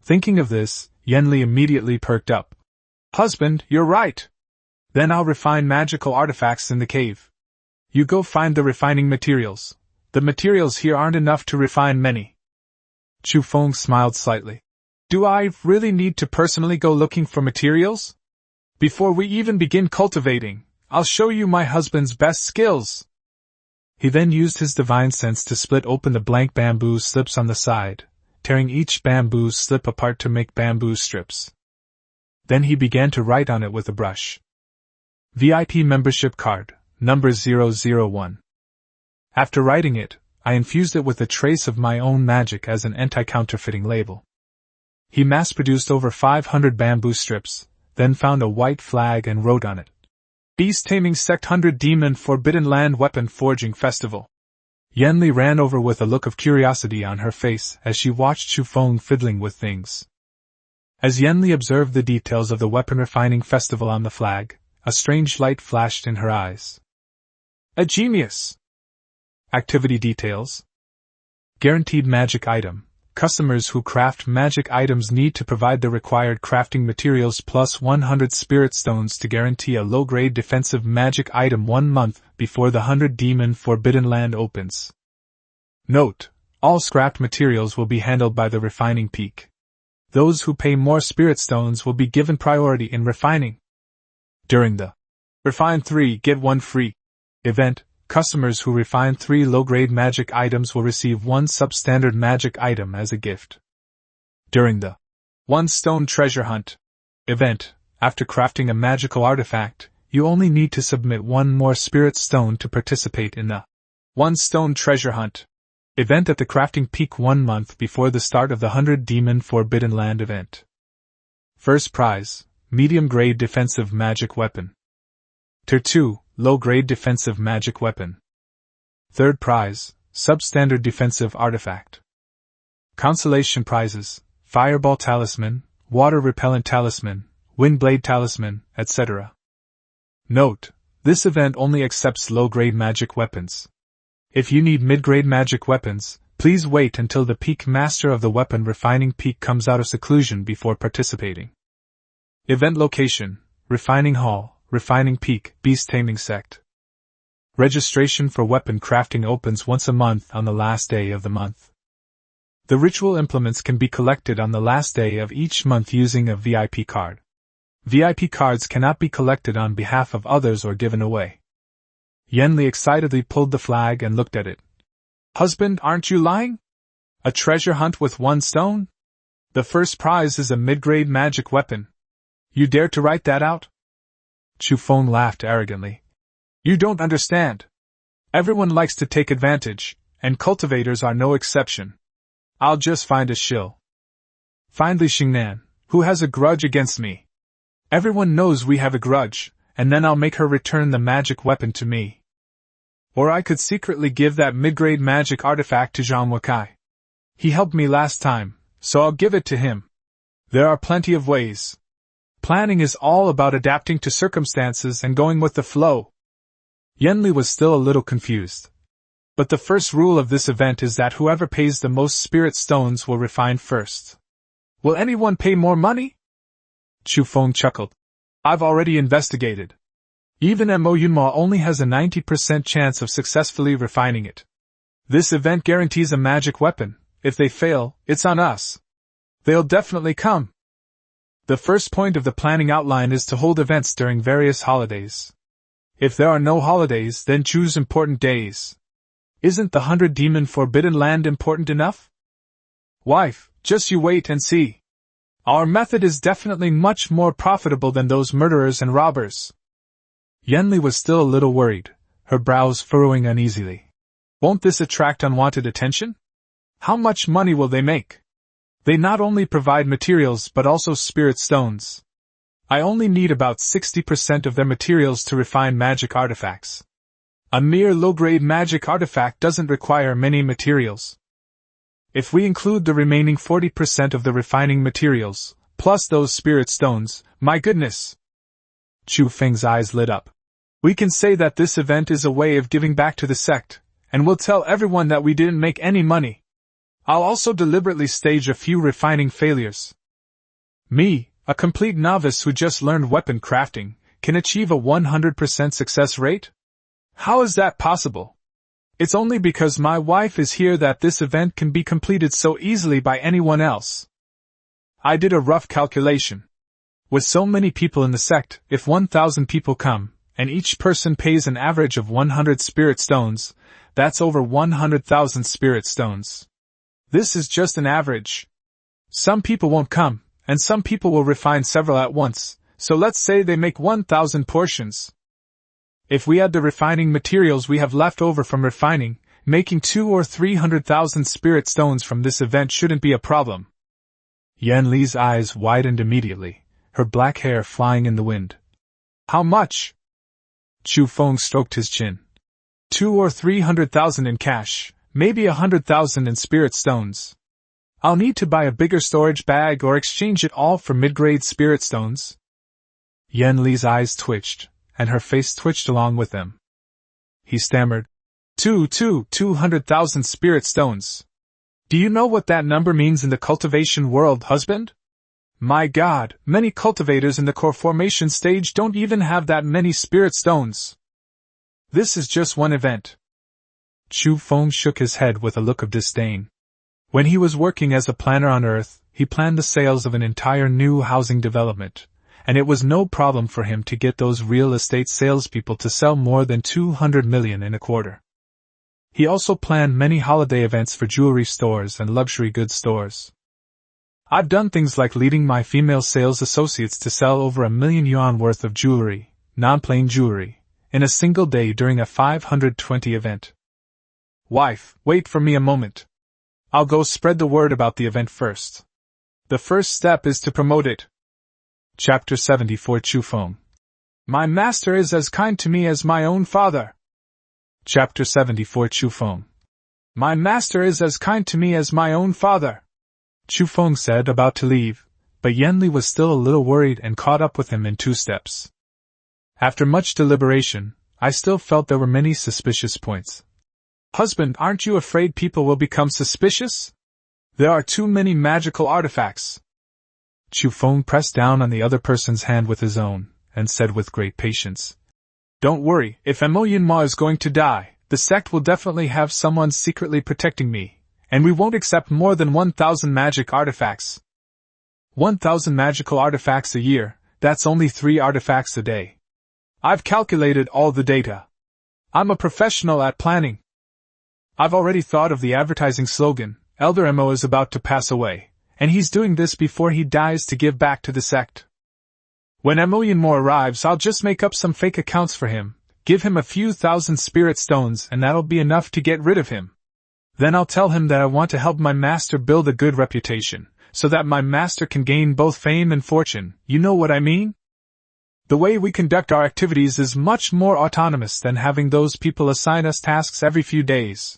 Thinking of this, Yanli immediately perked up. Husband, you're right. Then I'll refine magical artifacts in the cave. You go find the refining materials. The materials here aren't enough to refine many. Chu Feng smiled slightly. Do I really need to personally go looking for materials? Before we even begin cultivating, I'll show you my husband's best skills. He then used his divine sense to split open the blank bamboo slips on the side, tearing each bamboo slip apart to make bamboo strips. Then he began to write on it with a brush. VIP membership card, number 001. After writing it, I infused it with a trace of my own magic as an anti-counterfeiting label. He mass-produced over 500 bamboo strips, then found a white flag and wrote on it, Beast Taming Sect 100 Demon Forbidden Land Weapon Forging Festival. Yanli ran over with a look of curiosity on her face as she watched Chu Feng fiddling with things. As Yanli observed the details of the weapon refining festival on the flag, a strange light flashed in her eyes. A genius! Activity details. Guaranteed magic item. Customers who craft magic items need to provide the required crafting materials plus 100 spirit stones to guarantee a low-grade defensive magic item 1 month before the 100 Demon Forbidden Land opens. Note: all scrapped materials will be handled by the refining peak. Those who pay more spirit stones will be given priority in refining. During the Refine 3 Get 1 Free event, customers who refine 3 low-grade magic items will receive 1 substandard magic item as a gift. During the 1 Stone Treasure Hunt event, after crafting a magical artifact, you only need to submit 1 more spirit stone to participate in the 1 Stone Treasure Hunt. Event at the Crafting Peak 1 month before the start of the 100 Demon Forbidden Land event. First prize, medium-grade defensive magic weapon. Tier 2, low-grade defensive magic weapon. Third prize, substandard defensive artifact. Consolation prizes, Fireball Talisman, Water Repellent Talisman, Windblade Talisman, etc. Note: this event only accepts low-grade magic weapons. If you need mid-grade magic weapons, please wait until the peak master of the weapon refining peak comes out of seclusion before participating. Event location: Refining Hall, Refining Peak, Beast Taming Sect. Registration for weapon crafting opens once a month on the last day of the month. The ritual implements can be collected on the last day of each month using a VIP card. VIP cards cannot be collected on behalf of others or given away. Yenli excitedly pulled the flag and looked at it. Husband, aren't you lying? A treasure hunt with 1 stone? The first prize is a mid-grade magic weapon. You dare to write that out? Chu Feng laughed arrogantly. You don't understand. Everyone likes to take advantage, and cultivators are no exception. I'll just find a shill. Find Li Xingnan, who has a grudge against me. Everyone knows we have a grudge, and then I'll make her return the magic weapon to me. Or I could secretly give that mid-grade magic artifact to Zhang Wakai. He helped me last time, so I'll give it to him. There are plenty of ways. Planning is all about adapting to circumstances and going with the flow. Yenli was still a little confused. But the first rule of this event is that whoever pays the most spirit stones will refine first. Will anyone pay more money? Chu Feng chuckled. I've already investigated. Even Mo Yunma only has a 90% chance of successfully refining it. This event guarantees a magic weapon. If they fail, it's on us. They'll definitely come. The first point of the planning outline is to hold events during various holidays. If there are no holidays, then choose important days. Isn't the 100 Demon Forbidden Land important enough? Wife, just you wait and see. Our method is definitely much more profitable than those murderers and robbers. Yenli was still a little worried, her brows furrowing uneasily. Won't this attract unwanted attention? How much money will they make? They not only provide materials but also spirit stones. I only need about 60% of their materials to refine magic artifacts. A mere low-grade magic artifact doesn't require many materials. If we include the remaining 40% of the refining materials, plus those spirit stones, my goodness! Chu Feng's eyes lit up. We can say that this event is a way of giving back to the sect, and we'll tell everyone that we didn't make any money. I'll also deliberately stage a few refining failures. Me, a complete novice who just learned weapon crafting, can achieve a 100% success rate? How is that possible? It's only because my wife is here that this event can be completed so easily by anyone else. I did a rough calculation. With so many people in the sect, if 1,000 people come, and each person pays an average of 100 spirit stones, that's over 100,000 spirit stones. This is just an average. Some people won't come, and some people will refine several at once, so let's say they make 1,000 portions. If we add the refining materials we have left over from refining, making 200,000 or 300,000 spirit stones from this event shouldn't be a problem. Yan Li's eyes widened immediately, her black hair flying in the wind. How much? Chu Feng stroked his chin. 200,000 or 300,000 in cash, maybe 100,000 in spirit stones. I'll need to buy a bigger storage bag or exchange it all for mid-grade spirit stones. Yan Li's eyes twitched, and her face twitched along with them. He stammered. 200,000 spirit stones. Do you know what that number means in the cultivation world, husband? My God, many cultivators in the core formation stage don't even have that many spirit stones. This is just one event. Chu Feng shook his head with a look of disdain. When he was working as a planner on Earth, he planned the sales of an entire new housing development, and it was no problem for him to get those real estate salespeople to sell more than 200 million in a quarter. He also planned many holiday events for jewelry stores and luxury goods stores. I've done things like leading my female sales associates to sell over 1 million yuan worth of jewelry, non-plain jewelry, in a single day during a 520 event. Wife, wait for me a moment. I'll go spread the word about the event first. The first step is to promote it. Chapter 74 Chu Feng. My master is as kind to me as my own father. Chapter 74 Chu Feng. My master is as kind to me as my own father. Chu Feng said, about to leave, but Yanli was still a little worried and caught up with him in 2 steps. After much deliberation, I still felt there were many suspicious points. Husband, aren't you afraid people will become suspicious? There are too many magical artifacts. Chu Feng pressed down on the other person's hand with his own, and said with great patience, Don't worry, if Manhwa is going to die, the sect will definitely have someone secretly protecting me, and we won't accept more than 1,000 magic artifacts. 1,000 magical artifacts a year, that's only 3 artifacts a day. I've calculated all the data. I'm a professional at planning. I've already thought of the advertising slogan, Elder Mo is about to pass away, and he's doing this before he dies to give back to the sect. When Manhwa arrives, I'll just make up some fake accounts for him, give him a few thousand spirit stones, and that'll be enough to get rid of him. Then I'll tell him that I want to help my master build a good reputation, so that my master can gain both fame and fortune, you know what I mean? The way we conduct our activities is much more autonomous than having those people assign us tasks every few days.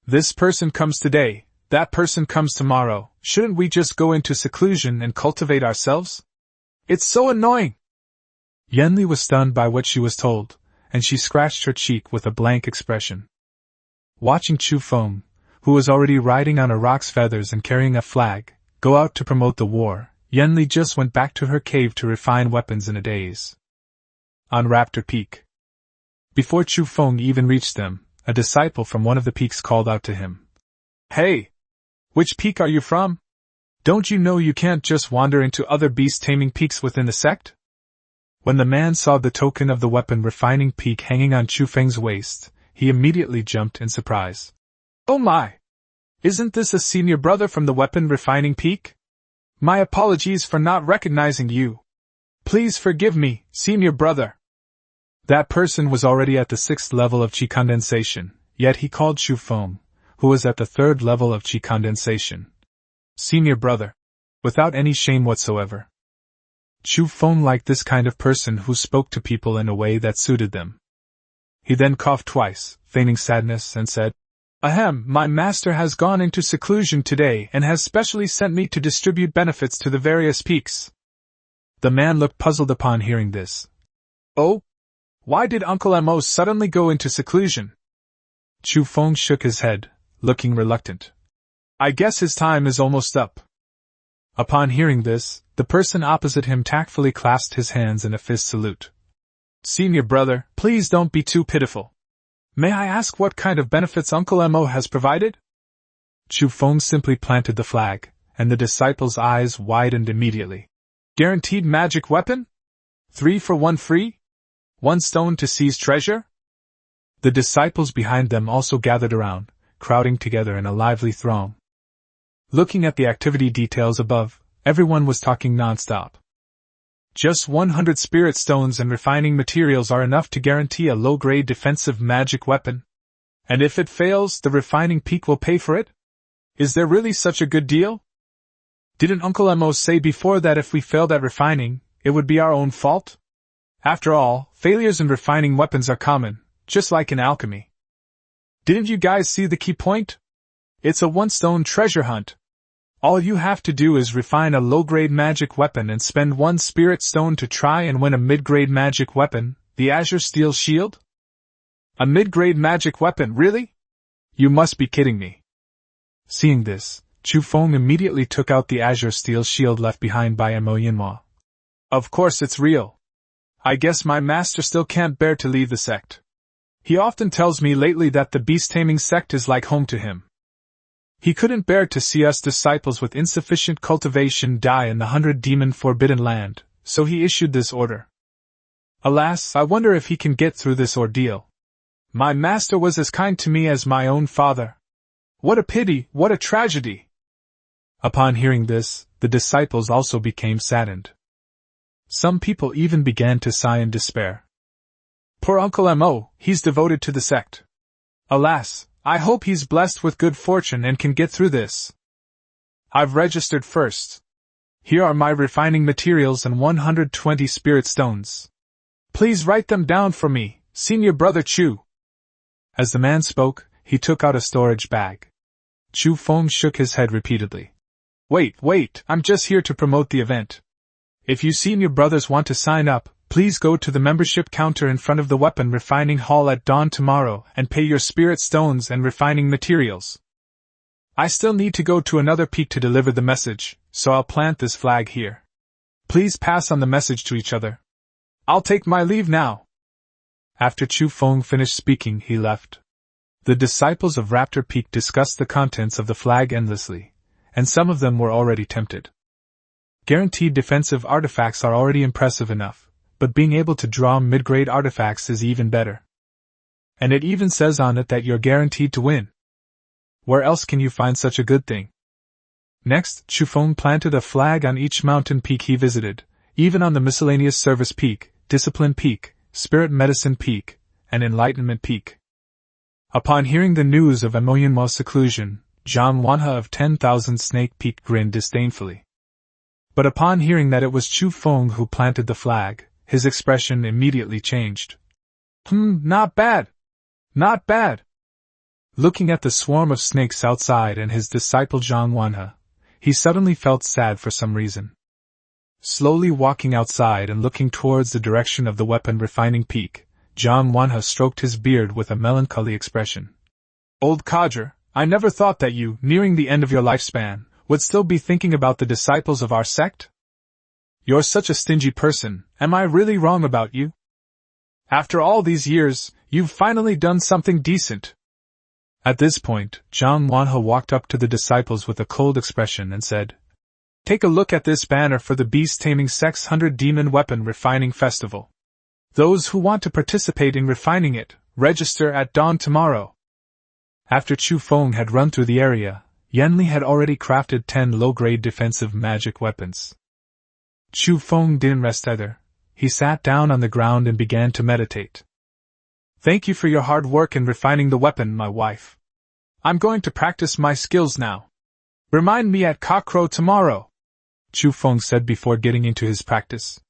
This person comes today, that person comes tomorrow, shouldn't we just go into seclusion and cultivate ourselves? It's so annoying! Yanli was stunned by what she was told, and she scratched her cheek with a blank expression. Watching Chu Feng, who was already riding on a rock's feathers and carrying a flag, go out to promote the war, Yanli just went back to her cave to refine weapons in a daze. On Raptor Peak. Before Chu Feng even reached them, a disciple from one of the peaks called out to him. Hey! Which peak are you from? Don't you know you can't just wander into other beast-taming peaks within the sect? When the man saw the token of the weapon refining peak hanging on Chu Feng's waist, he immediately jumped in surprise. Oh my! Isn't this a senior brother from the weapon refining peak? My apologies for not recognizing you. Please forgive me, senior brother. That person was already at the 6th level of Qi condensation, yet he called Chu Feng, who was at the 3rd level of Qi condensation, senior brother, without any shame whatsoever. Chu Feng liked this kind of person who spoke to people in a way that suited them. He then coughed twice, feigning sadness, and said, Ahem, my master has gone into seclusion today and has specially sent me to distribute benefits to the various peaks. The man looked puzzled upon hearing this. Oh? Why did Uncle Mo suddenly go into seclusion? Chu Feng shook his head, looking reluctant. I guess his time is almost up. Upon hearing this, the person opposite him tactfully clasped his hands in a fist salute. Senior brother, please don't be too pitiful. May I ask what kind of benefits Uncle Mo has provided? Chu Feng simply planted the flag, and the disciple's eyes widened immediately. Guaranteed magic weapon? 3 for 1 free? 1 stone to seize treasure? The disciples behind them also gathered around, crowding together in a lively throng. Looking at the activity details above, everyone was talking non-stop. Just 100 spirit stones and refining materials are enough to guarantee a low-grade defensive magic weapon. And if it fails, the refining peak will pay for it? Is there really such a good deal? Didn't Uncle Mo say before that if we failed at refining, it would be our own fault? After all, failures in refining weapons are common, just like in alchemy. Didn't you guys see the key point? It's a 1-stone treasure hunt. All you have to do is refine a low-grade magic weapon and spend 1 spirit stone to try and win a mid-grade magic weapon, the Azure Steel Shield? A mid-grade magic weapon, really? You must be kidding me. Seeing this, Chu Feng immediately took out the Azure Steel Shield left behind by Manhwa. Of course it's real. I guess my master still can't bear to leave the sect. He often tells me lately that the beast-taming sect is like home to him. He couldn't bear to see us disciples with insufficient cultivation die in the 100-demon forbidden land, so he issued this order. Alas, I wonder if he can get through this ordeal. My master was as kind to me as my own father. What a pity, what a tragedy! Upon hearing this, the disciples also became saddened. Some people even began to sigh in despair. Poor Uncle Mo, he's devoted to the sect. Alas, I hope he's blessed with good fortune and can get through this. I've registered first. Here are my refining materials and 120 spirit stones. Please write them down for me, Senior Brother Chu. As the man spoke, he took out a storage bag. Chu Feng shook his head repeatedly. Wait, I'm just here to promote the event. If you senior brothers want to sign up, please go to the membership counter in front of the weapon refining hall at dawn tomorrow and pay your spirit stones and refining materials. I still need to go to another peak to deliver the message, so I'll plant this flag here. Please pass on the message to each other. I'll take my leave now. After Chu Feng finished speaking, he left. The disciples of Raptor Peak discussed the contents of the flag endlessly, and some of them were already tempted. Guaranteed defensive artifacts are already impressive enough, but being able to draw mid-grade artifacts is even better. And it even says on it that you're guaranteed to win. Where else can you find such a good thing? Next, Chu Feng planted a flag on each mountain peak he visited, even on the miscellaneous service peak, discipline peak, spirit medicine peak, and enlightenment peak. Upon hearing the news of Manhwa's seclusion, Manhwa of 10,000 Snake Peak grinned disdainfully. But upon hearing that it was Chu Feng who planted the flag, his expression immediately changed. Not bad. Not bad. Looking at the swarm of snakes outside and his disciple Manhwa, he suddenly felt sad for some reason. Slowly walking outside and looking towards the direction of the weapon refining peak, Manhwa stroked his beard with a melancholy expression. Old codger, I never thought that you, nearing the end of your lifespan, would still be thinking about the disciples of our sect? You're such a stingy person, am I really wrong about you? After all these years, you've finally done something decent. At this point, Manhwa walked up to the disciples with a cold expression and said, Take a look at this banner for the Beast-Taming Sect's 100-Demon Weapon Refining Festival. Those who want to participate in refining it, register at dawn tomorrow. After Chu Feng had run through the area, Yanli had already crafted 10 low-grade defensive magic weapons. Chu Feng didn't rest either. He sat down on the ground and began to meditate. Thank you for your hard work in refining the weapon, my wife. I'm going to practice my skills now. Remind me at cockcrow tomorrow, Chu Feng said before getting into his practice.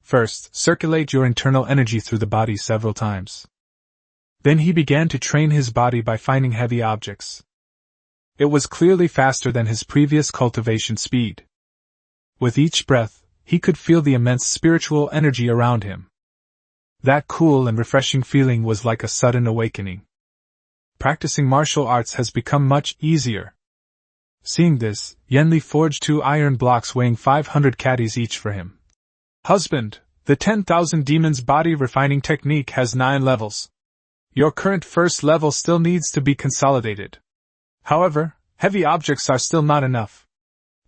First, circulate your internal energy through the body several times. Then he began to train his body by finding heavy objects. It was clearly faster than his previous cultivation speed. With each breath, he could feel the immense spiritual energy around him. That cool and refreshing feeling was like a sudden awakening. Practicing martial arts has become much easier. Seeing this, Yanli forged 2 iron blocks weighing 500 caddies each for him. Husband, the 10,000 demons body refining technique has 9 levels. Your current first level still needs to be consolidated. However, heavy objects are still not enough.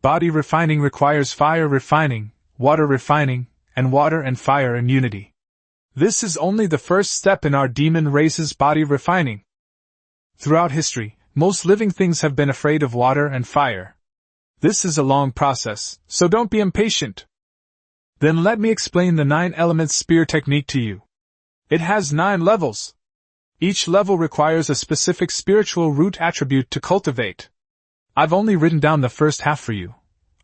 Body refining requires fire refining, water refining, and water and fire in unity. This is only the first step in our demon race's body refining. Throughout history, most living things have been afraid of water and fire. This is a long process, so don't be impatient. Then let me explain the 9-element spear technique to you. It has 9 levels. Each level requires a specific spiritual root attribute to cultivate. I've only written down the first half for you.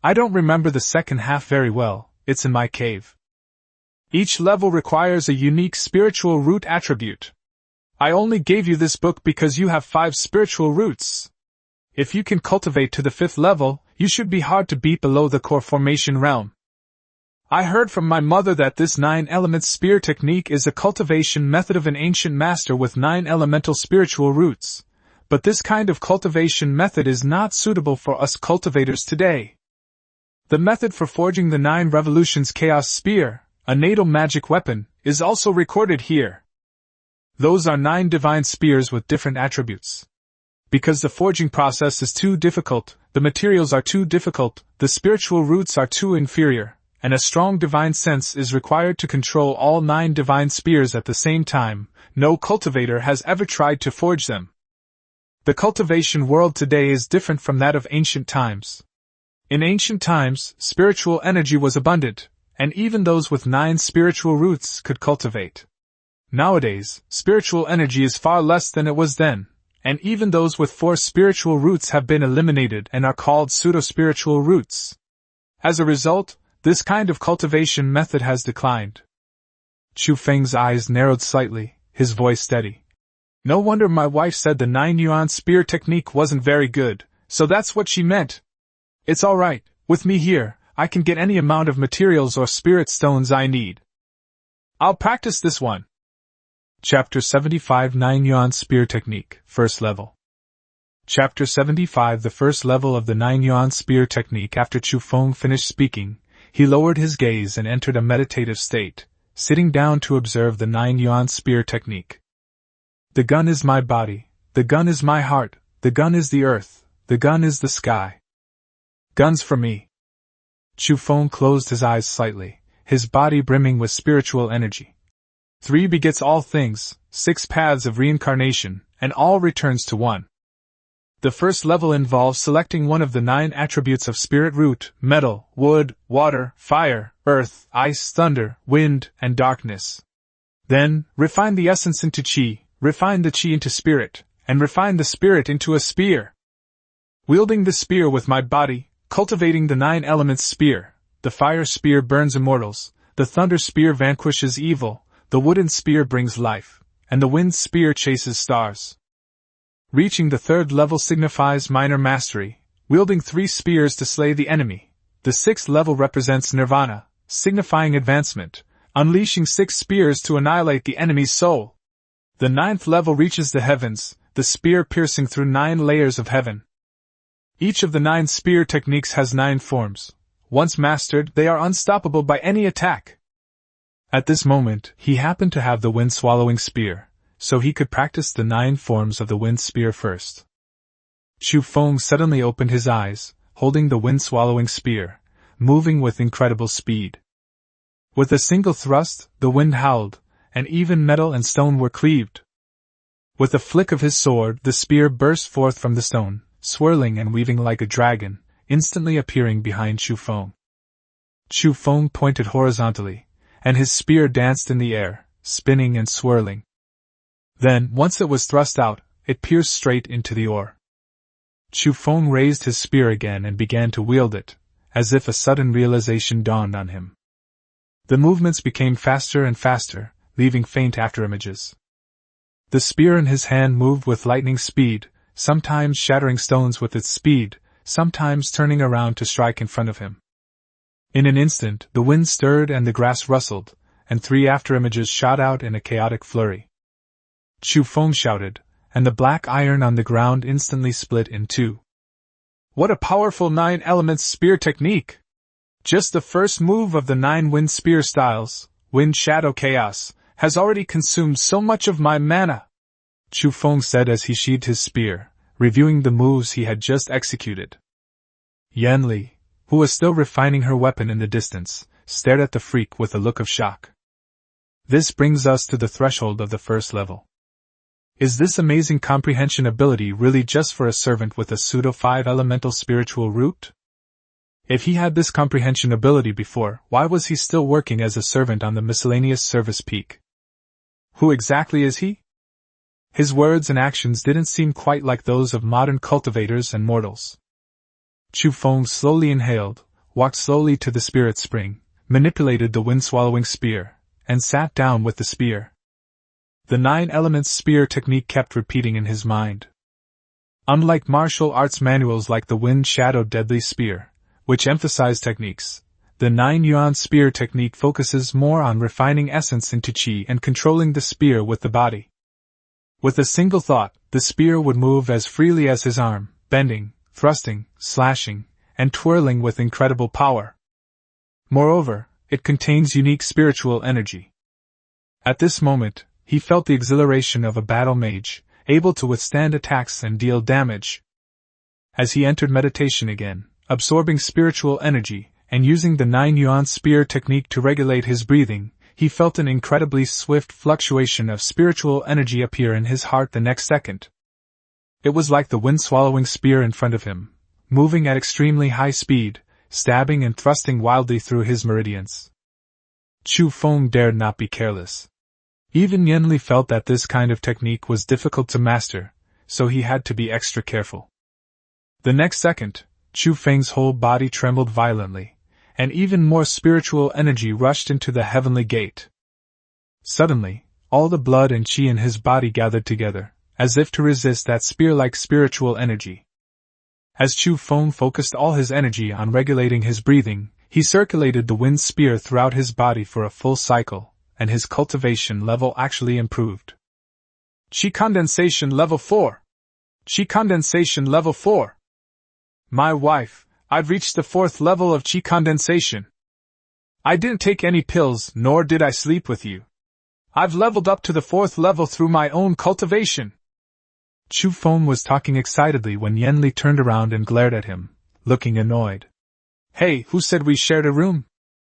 I don't remember the second half very well, it's in my cave. Each level requires a unique spiritual root attribute. I only gave you this book because you have 5 spiritual roots. If you can cultivate to the 5th level, you should be hard to beat below the core formation realm. I heard from my mother that this 9-element spear technique is a cultivation method of an ancient master with 9 elemental spiritual roots, but this kind of cultivation method is not suitable for us cultivators today. The method for forging the 9 revolutions chaos spear, a natal magic weapon, is also recorded here. Those are 9 divine spears with different attributes. Because the forging process is too difficult, the materials are too difficult, the spiritual roots are too inferior, and a strong divine sense is required to control all 9 divine spears at the same time. No cultivator has ever tried to forge them. The cultivation world today is different from that of ancient times. In ancient times, spiritual energy was abundant, and even those with 9 spiritual roots could cultivate. Nowadays, spiritual energy is far less than it was then, and even those with 4 spiritual roots have been eliminated and are called pseudo-spiritual roots. As a result, this kind of cultivation method has declined. Chu Feng's eyes narrowed slightly, his voice steady. No wonder my wife said the 9-yuan spear technique wasn't very good, so that's what she meant. It's alright, with me here, I can get any amount of materials or spirit stones I need. I'll practice this one. Chapter 75 9-yuan spear technique, first level. Chapter 75 The first level of the 9-yuan spear technique. After Chu Feng finished speaking, he lowered his gaze and entered a meditative state, sitting down to observe the 9-yuan spear technique. The gun is my body, the gun is my heart, the gun is the earth, the gun is the sky. Guns for me. Chu Feng closed his eyes slightly, his body brimming with spiritual energy. 3 begets all things, 6 paths of reincarnation, and all returns to 1. The first level involves selecting one of the 9 attributes of spirit root: metal, wood, water, fire, earth, ice, thunder, wind, and darkness. Then, refine the essence into chi, refine the chi into spirit, and refine the spirit into a spear. Wielding the spear with my body, cultivating the 9 elements spear, the fire spear burns immortals, the thunder spear vanquishes evil, the wooden spear brings life, and the wind spear chases stars. Reaching the 3rd level signifies minor mastery, wielding 3 spears to slay the enemy. The 6th level represents nirvana, signifying advancement, unleashing 6 spears to annihilate the enemy's soul. The 9th level reaches the heavens, the spear piercing through 9 layers of heaven. Each of the 9 spear techniques has 9 forms. Once mastered, they are unstoppable by any attack. At this moment, he happened to have the wind-swallowing spear, so he could practice the 9 forms of the wind spear first. Chu Feng suddenly opened his eyes, holding the wind-swallowing spear, moving with incredible speed. With a single thrust, the wind howled, and even metal and stone were cleaved. With a flick of his sword, the spear burst forth from the stone, swirling and weaving like a dragon, instantly appearing behind Chu Feng. Chu Feng pointed horizontally, and his spear danced in the air, spinning and swirling. Then, once it was thrust out, it pierced straight into the ore. Chu Feng raised his spear again and began to wield it, as if a sudden realization dawned on him. The movements became faster and faster, leaving faint afterimages. The spear in his hand moved with lightning speed, sometimes shattering stones with its speed, sometimes turning around to strike in front of him. In an instant, the wind stirred and the grass rustled, and 3 afterimages shot out in a chaotic flurry. Chu Feng shouted, and the black iron on the ground instantly split in 2. What a powerful 9 elements spear technique! Just the first move of the 9 wind spear styles, wind shadow chaos, has already consumed so much of my mana, Chu Feng said as he sheathed his spear, reviewing the moves he had just executed. Yan Li, who was still refining her weapon in the distance, stared at the freak with a look of shock. This brings us to the threshold of the first level. Is this amazing comprehension ability really just for a servant with a pseudo-5 elemental spiritual root? If he had this comprehension ability before, why was he still working as a servant on the miscellaneous service peak? Who exactly is he? His words and actions didn't seem quite like those of modern cultivators and mortals. Chu Feng slowly inhaled, walked slowly to the spirit spring, manipulated the wind-swallowing spear, and sat down with the spear. The 9 elements spear technique kept repeating in his mind. Unlike martial arts manuals like the wind-shadowed deadly spear, which emphasize techniques, the 9-yuan spear technique focuses more on refining essence into chi and controlling the spear with the body. With a single thought, the spear would move as freely as his arm, bending, thrusting, slashing, and twirling with incredible power. Moreover, it contains unique spiritual energy. At this moment, he felt the exhilaration of a battle mage, able to withstand attacks and deal damage. As he entered meditation again, absorbing spiritual energy, and using the 9-yuan spear technique to regulate his breathing, he felt an incredibly swift fluctuation of spiritual energy appear in his heart the next second. It was like the wind-swallowing spear in front of him, moving at extremely high speed, stabbing and thrusting wildly through his meridians. Chu Feng dared not be careless. Even Yan Li felt that this kind of technique was difficult to master, so he had to be extra careful. The next second, Chu Feng's whole body trembled violently, and even more spiritual energy rushed into the heavenly gate. Suddenly, all the blood and qi in his body gathered together, as if to resist that spear-like spiritual energy. As Chu Feng focused all his energy on regulating his breathing, he circulated the wind spear throughout his body for a full cycle, and his cultivation level actually improved. Qi condensation level 4. Qi condensation level 4. My wife, I've reached the 4th level of qi condensation. I didn't take any pills, nor did I sleep with you. I've leveled up to the 4th level through my own cultivation. Chu Feng was talking excitedly when Yanli turned around and glared at him, looking annoyed. Hey, who said we shared a room?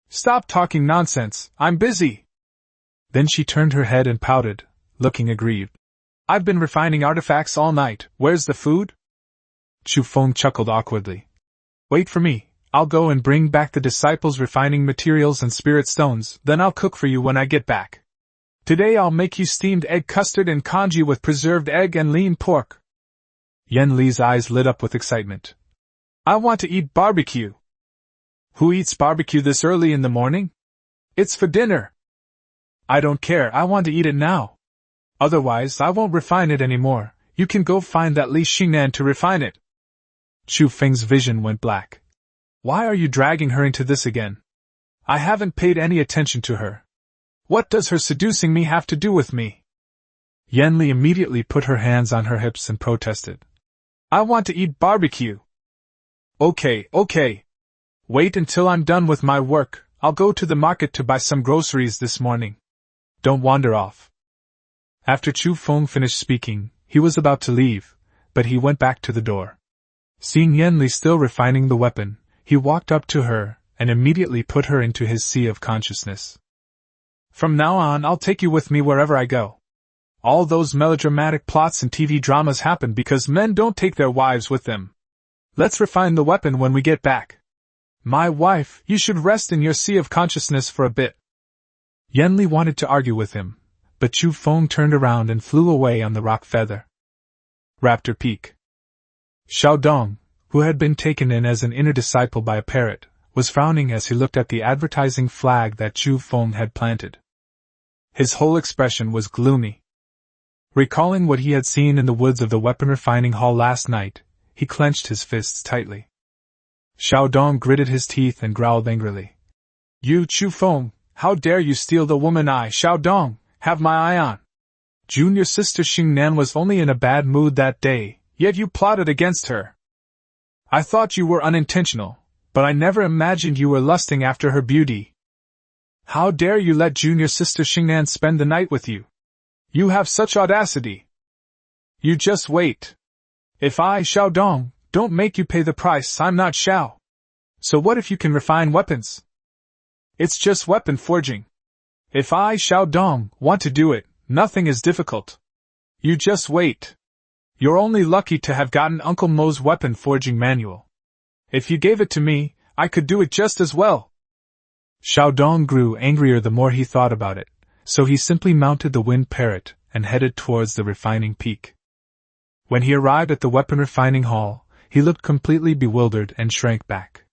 Stop talking nonsense, I'm busy. Then she turned her head and pouted, looking aggrieved. I've been refining artifacts all night, where's the food? Chu Feng chuckled awkwardly. Wait for me, I'll go and bring back the disciples' refining materials and spirit stones, then I'll cook for you when I get back. Today I'll make you steamed egg custard and congee with preserved egg and lean pork. Yen Li's eyes lit up with excitement. I want to eat barbecue. Who eats barbecue this early in the morning? It's for dinner. I don't care, I want to eat it now. Otherwise, I won't refine it anymore. You can go find that Li Xingnan to refine it. Chu Feng's vision went black. Why are you dragging her into this again? I haven't paid any attention to her. What does her seducing me have to do with me? Yan Li immediately put her hands on her hips and protested. I want to eat barbecue. Okay. Wait until I'm done with my work. I'll go to the market to buy some groceries this morning. Don't wander off. After Chu Feng finished speaking, he was about to leave, but he went back to the door. Seeing Yan Li still refining the weapon, he walked up to her and immediately put her into his sea of consciousness. From now on, I'll take you with me wherever I go. All those melodramatic plots and TV dramas happen because men don't take their wives with them. Let's refine the weapon when we get back. My wife, you should rest in your sea of consciousness for a bit. Yan Li wanted to argue with him, but Chu Feng turned around and flew away on the rock feather. Raptor Peak. Xiao Dong, who had been taken in as an inner disciple by a parrot, was frowning as he looked at the advertising flag that Chu Feng had planted. His whole expression was gloomy. Recalling what he had seen in the woods of the weapon refining hall last night, he clenched his fists tightly. Xiao Dong gritted his teeth and growled angrily. You, Chu Feng, how dare you steal the woman I, Xiao Dong, have my eye on? Junior sister Xingnan was only in a bad mood that day, yet you plotted against her. I thought you were unintentional, but I never imagined you were lusting after her beauty. How dare you let junior sister Xingnan spend the night with you? You have such audacity. You just wait. If I, Xiao Dong, don't make you pay the price, I'm not Xiao. So what if you can refine weapons? It's just weapon forging. If I, Xiao Dong, want to do it, nothing is difficult. You just wait. You're only lucky to have gotten Uncle Mo's weapon forging manual. If you gave it to me, I could do it just as well. Xiao Dong grew angrier the more he thought about it, so he simply mounted the wind parrot and headed towards the refining peak. When he arrived at the weapon refining hall, he looked completely bewildered and shrank back.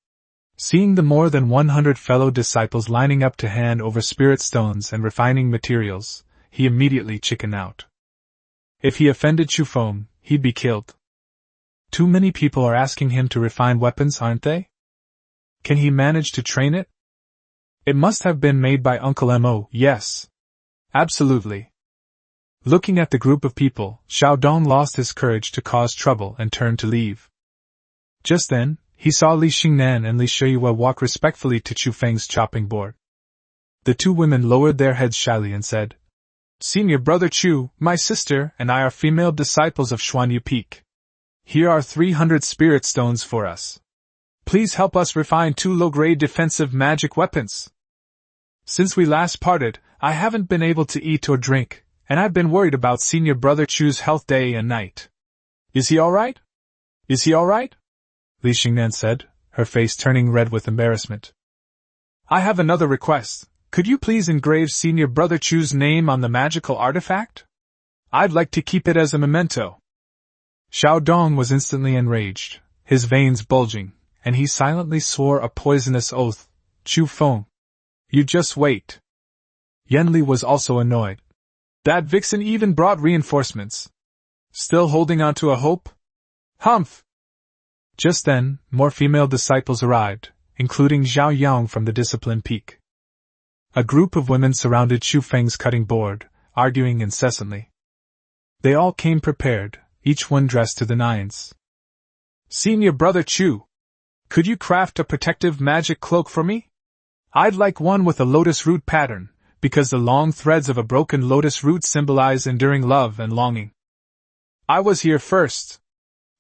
Seeing the more than 100 fellow disciples lining up to hand over spirit stones and refining materials, he immediately chickened out. If he offended Chu Feng, he'd be killed. Too many people are asking him to refine weapons, aren't they? Can he manage to train it? It must have been made by Uncle Mo, yes. Absolutely. Looking at the group of people, Xiao Dong lost his courage to cause trouble and turned to leave. Just then, he saw Li Xingnan and Li Shiyue walk respectfully to Chu Feng's chopping board. The two women lowered their heads shyly and said, Senior Brother Chu, my sister, and I are female disciples of Xuanjian Peak. Here are 300 spirit stones for us. Please help us refine 2 low-grade defensive magic weapons. Since we last parted, I haven't been able to eat or drink, and I've been worried about Senior Brother Chu's health day and night. Is he alright? Is he alright? Li Xingnan said, her face turning red with embarrassment. I have another request. Could you please engrave Senior Brother Chu's name on the magical artifact? I'd like to keep it as a memento. Xiao Dong was instantly enraged, his veins bulging, and he silently swore a poisonous oath. Chu Feng. You just wait. Yanli was also annoyed. That vixen even brought reinforcements. Still holding on to a hope? Humph! Just then, more female disciples arrived, including Zhao Yang from the Discipline Peak. A group of women surrounded Chu Feng's cutting board, arguing incessantly. They all came prepared, each one dressed to the nines. Senior Brother Chu, could you craft a protective magic cloak for me? I'd like one with a lotus root pattern, because the long threads of a broken lotus root symbolize enduring love and longing. I was here first.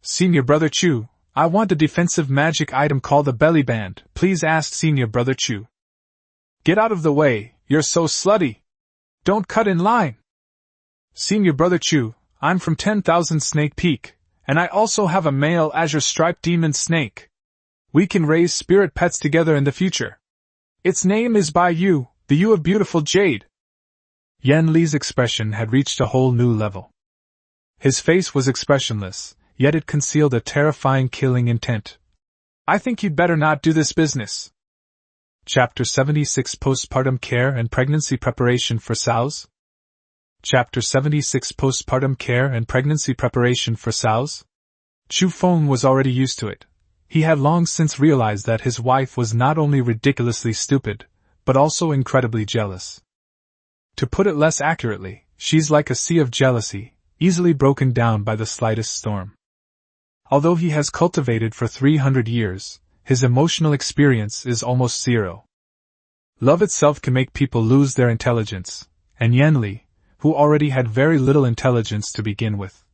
Senior Brother Chu, I want a defensive magic item called a belly band. Please ask Senior Brother Chu. Get out of the way, you're so slutty. Don't cut in line. Senior Brother Chu, I'm from 10,000 Snake Peak, and I also have a male azure striped demon snake. We can raise spirit pets together in the future. Its name is Bai Yu, the Yu of beautiful jade. Yan Li's expression had reached a whole new level. His face was expressionless, yet it concealed a terrifying killing intent. I think you'd better not do this business. Chapter 76 Postpartum Care and Pregnancy Preparation for Sows? Chapter 76 Postpartum Care and Pregnancy Preparation for Sows? Chu Feng was already used to it. He had long since realized that his wife was not only ridiculously stupid, but also incredibly jealous. To put it less accurately, she's like a sea of jealousy, easily broken down by the slightest storm. Although he has cultivated for 300 years, his emotional experience is almost zero. Love itself can make people lose their intelligence, and Yanli, who already had very little intelligence to begin with.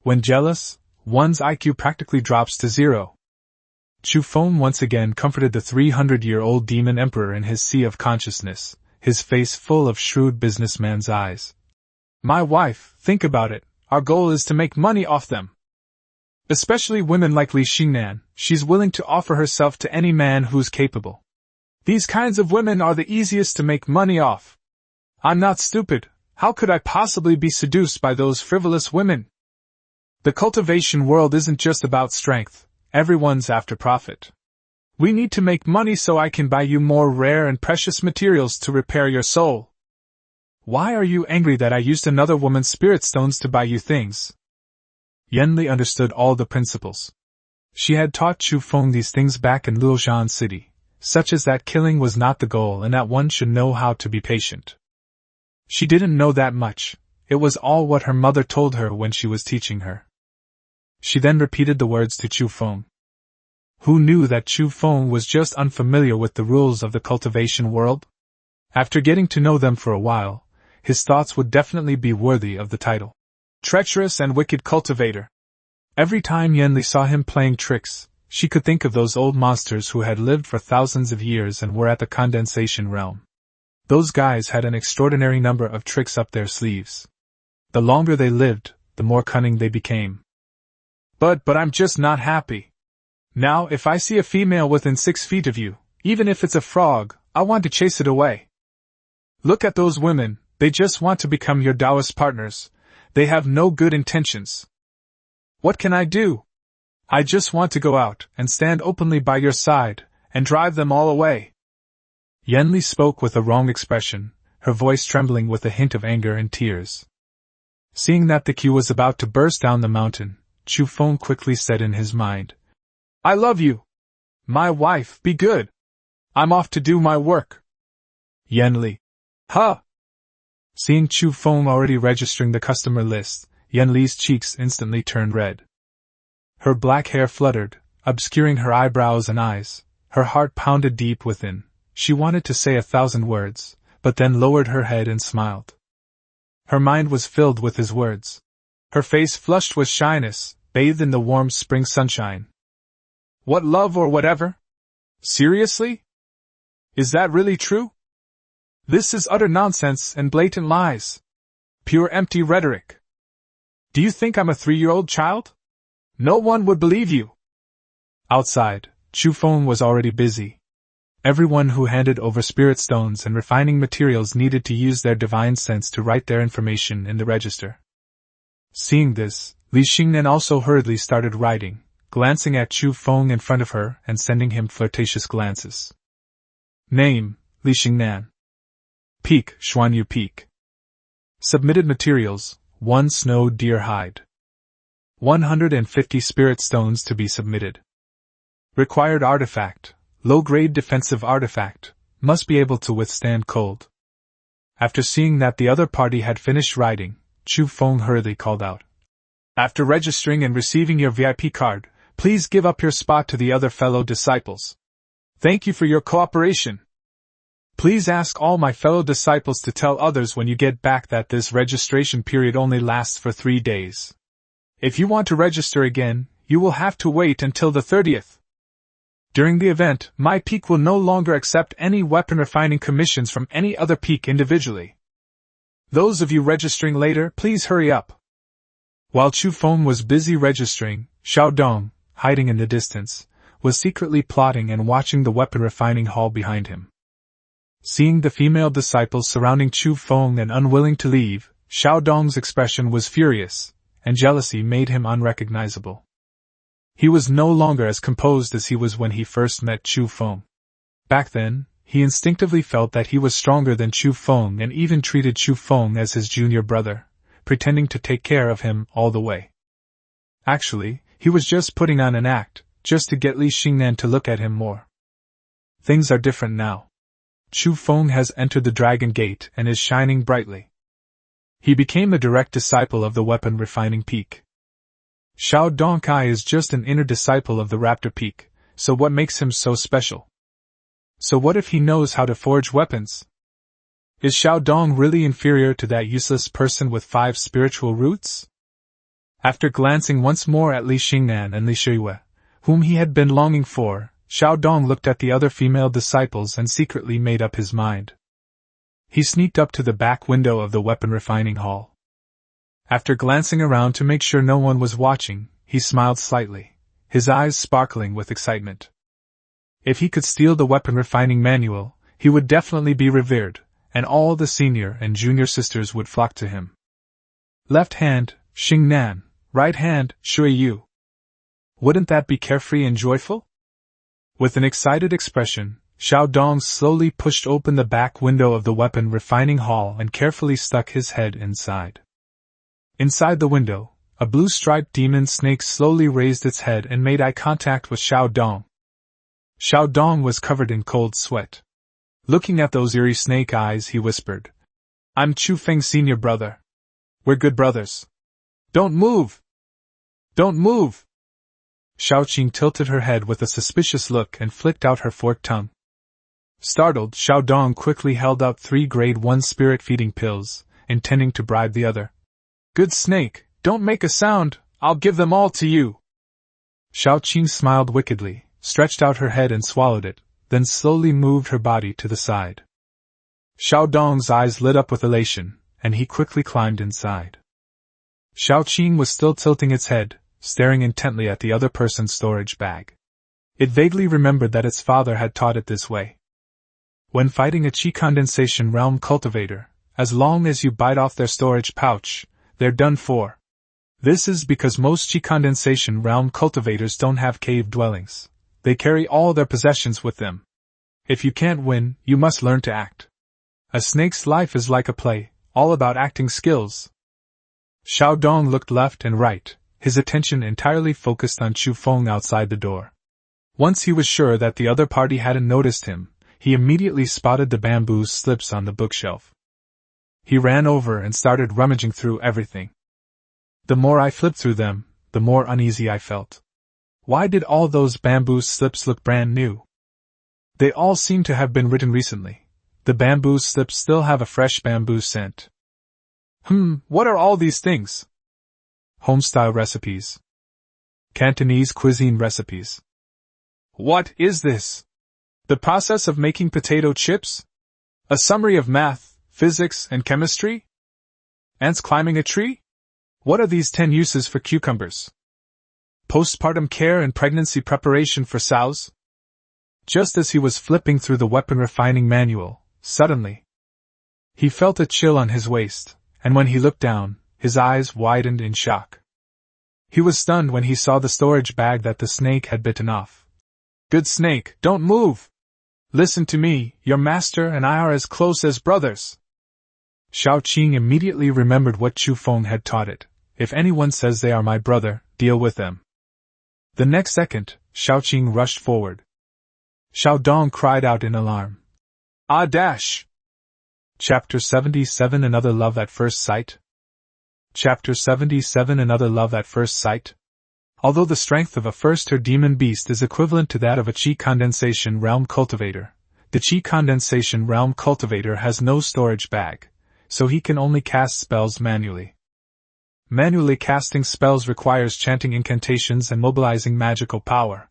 When jealous, one's IQ practically drops to zero. Chu Feng once again comforted the 300-year-old demon emperor in his sea of consciousness, his face full of shrewd businessman's eyes. My wife, think about it, our goal is to make money off them. Especially women like Li Xingnan, she's willing to offer herself to any man who's capable. These kinds of women are the easiest to make money off. I'm not stupid, how could I possibly be seduced by those frivolous women? The cultivation world isn't just about strength, everyone's after profit. We need to make money so I can buy you more rare and precious materials to repair your soul. Why are you angry that I used another woman's spirit stones to buy you things? Yanli understood all the principles. She had taught Chu Feng these things back in Luoxian City, such as that killing was not the goal and that one should know how to be patient. She didn't know that much, it was all what her mother told her when she was teaching her. She then repeated the words to Chu Feng. Who knew that Chu Feng was just unfamiliar with the rules of the cultivation world? After getting to know them for a while, his thoughts would definitely be worthy of the title. Treacherous and wicked cultivator. Every time Yanli saw him playing tricks, she could think of those old monsters who had lived for thousands of years and were at the condensation realm. Those guys had an extraordinary number of tricks up their sleeves. The longer they lived, the more cunning they became. But I'm just not happy. Now, if I see a female within 6 feet of you, even if it's a frog, I want to chase it away. Look at those women, they just want to become your Taoist partners. They have no good intentions. What can I do? I just want to go out and stand openly by your side and drive them all away. Yanli spoke with a wrong expression, her voice trembling with a hint of anger and tears. Seeing that the queue was about to burst down the mountain, Chu Feng quickly said in his mind, I love you. My wife, be good. I'm off to do my work. Yanli. Huh! Seeing Chu Feng already registering the customer list, Yanli's cheeks instantly turned red. Her black hair fluttered, obscuring her eyebrows and eyes, her heart pounded deep within. She wanted to say 1,000 words, but then lowered her head and smiled. Her mind was filled with his words. Her face flushed with shyness, bathed in the warm spring sunshine. What love or whatever? Seriously? Is that really true? This is utter nonsense and blatant lies. Pure empty rhetoric. Do you think I'm a 3-year-old child? No one would believe you. Outside, Chu Feng was already busy. Everyone who handed over spirit stones and refining materials needed to use their divine sense to write their information in the register. Seeing this, Li Xingnan also hurriedly started writing, glancing at Chu Feng in front of her and sending him flirtatious glances. Name, Li Xingnan. Peak, Xuanyu Peak. Submitted materials, 1 snow deer hide. 150 spirit stones to be submitted. Required artifact, low-grade defensive artifact, must be able to withstand cold. After seeing that the other party had finished writing, Chu Feng hurriedly called out. After registering and receiving your VIP card, please give up your spot to the other fellow disciples. Thank you for your cooperation. Please ask all my fellow disciples to tell others when you get back that this registration period only lasts for 3 days. If you want to register again, you will have to wait until the 30th. During the event, my peak will no longer accept any weapon refining commissions from any other peak individually. Those of you registering later, please hurry up. While Chu Feng was busy registering, Xiao Dong, hiding in the distance, was secretly plotting and watching the weapon refining hall behind him. Seeing the female disciples surrounding Chu Feng and unwilling to leave, Xiao Dong's expression was furious, and jealousy made him unrecognizable. He was no longer as composed as he was when he first met Chu Feng. Back then, he instinctively felt that he was stronger than Chu Feng and even treated Chu Feng as his junior brother, pretending to take care of him all the way. Actually, he was just putting on an act, just to get Li Xingnan to look at him more. Things are different now. Chu Feng has entered the Dragon Gate and is shining brightly. He became a direct disciple of the weapon refining peak. Xiao Dongkai is just an inner disciple of the Raptor Peak, so what makes him so special? So what if he knows how to forge weapons? Is Xiao Dong really inferior to that useless person with 5 spiritual roots? After glancing once more at Li Xingnan and Li Shiyue, whom he had been longing for, Xiao Dong looked at the other female disciples and secretly made up his mind. He sneaked up to the back window of the weapon refining hall. After glancing around to make sure no one was watching, he smiled slightly, his eyes sparkling with excitement. If he could steal the weapon refining manual, he would definitely be revered, and all the senior and junior sisters would flock to him. Left hand, Xingnan, right hand, Shuiyu. Wouldn't that be carefree and joyful? With an excited expression, Xiao Dong slowly pushed open the back window of the weapon refining hall and carefully stuck his head inside. Inside the window, a blue-striped demon snake slowly raised its head and made eye contact with Xiao Dong. Xiao Dong was covered in cold sweat. Looking at those eerie snake eyes, he whispered, "I'm Chu Feng's senior brother. We're good brothers. Don't move! Don't move!" Xiaoqing tilted her head with a suspicious look and flicked out her forked tongue. Startled, Xiao Dong quickly held out 3 grade 1 spirit-feeding pills, intending to bribe the other. "Good snake, don't make a sound, I'll give them all to you." Xiaoqing smiled wickedly, stretched out her head and swallowed it, then slowly moved her body to the side. Xiao Dong's eyes lit up with elation, and he quickly climbed inside. Xiaoqing was still tilting its head, staring intently at the other person's storage bag. It vaguely remembered that its father had taught it this way. When fighting a Qi condensation realm cultivator, as long as you bite off their storage pouch, they're done for. This is because most Qi condensation realm cultivators don't have cave dwellings. They carry all their possessions with them. If you can't win, you must learn to act. A snake's life is like a play, all about acting skills. Xiao Dong looked left and right, his attention entirely focused on Chu Feng outside the door. Once he was sure that the other party hadn't noticed him, he immediately spotted the bamboo slips on the bookshelf. He ran over and started rummaging through everything. The more I flipped through them, the more uneasy I felt. Why did all those bamboo slips look brand new? They all seem to have been written recently. The bamboo slips still have a fresh bamboo scent. What are all these things? Homestyle recipes. Cantonese cuisine recipes. What is this? The process of making potato chips? A summary of math, physics, and chemistry? Ants climbing a tree? What are these 10 uses for cucumbers? Postpartum care and pregnancy preparation for sows? Just as he was flipping through the weapon refining manual, suddenly, he felt a chill on his waist, and when he looked down, his eyes widened in shock. He was stunned when he saw the storage bag that the snake had bitten off. Good snake, don't move! Listen to me, your master and I are as close as brothers. Shao Qing immediately remembered what Chu Feng had taught it. If anyone says they are my brother, deal with them. The next second, Shao Qing rushed forward. Xiao Dong cried out in alarm. Ah dash! Chapter 77 Another Love at First Sight? Chapter 77 Another Love at First Sight? Although the strength of a first-tier demon beast is equivalent to that of a Qi condensation realm cultivator, the Qi condensation realm cultivator has no storage bag, so he can only cast spells manually. Manually casting spells requires chanting incantations and mobilizing magical power.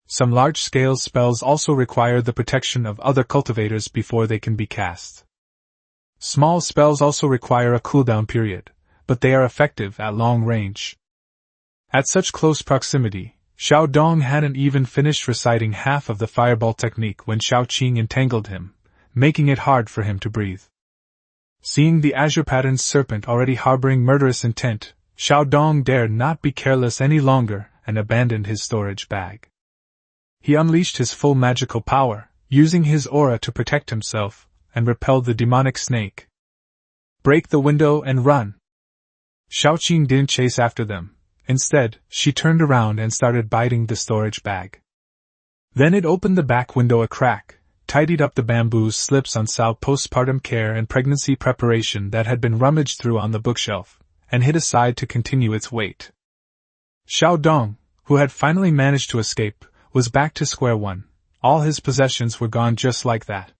Some large-scale spells also require the protection of other cultivators before they can be cast. Small spells also require a cooldown period, but they are effective at long range. At such close proximity, Xiao Dong hadn't even finished reciting half of the fireball technique when Shao Qing entangled him, making it hard for him to breathe. Seeing the azure-patterned serpent already harboring murderous intent, Xiao Dong dared not be careless any longer and abandoned his storage bag. He unleashed his full magical power, using his aura to protect himself, and repelled the demonic snake. Break the window and run! Shao Qing didn't chase after them. Instead, she turned around and started biting the storage bag. Then it opened the back window a crack, tidied up the bamboo slips on Sao postpartum care and pregnancy preparation that had been rummaged through on the bookshelf, and hid aside to continue its wait. Xiao Dong, who had finally managed to escape, was back to square one. All his possessions were gone just like that.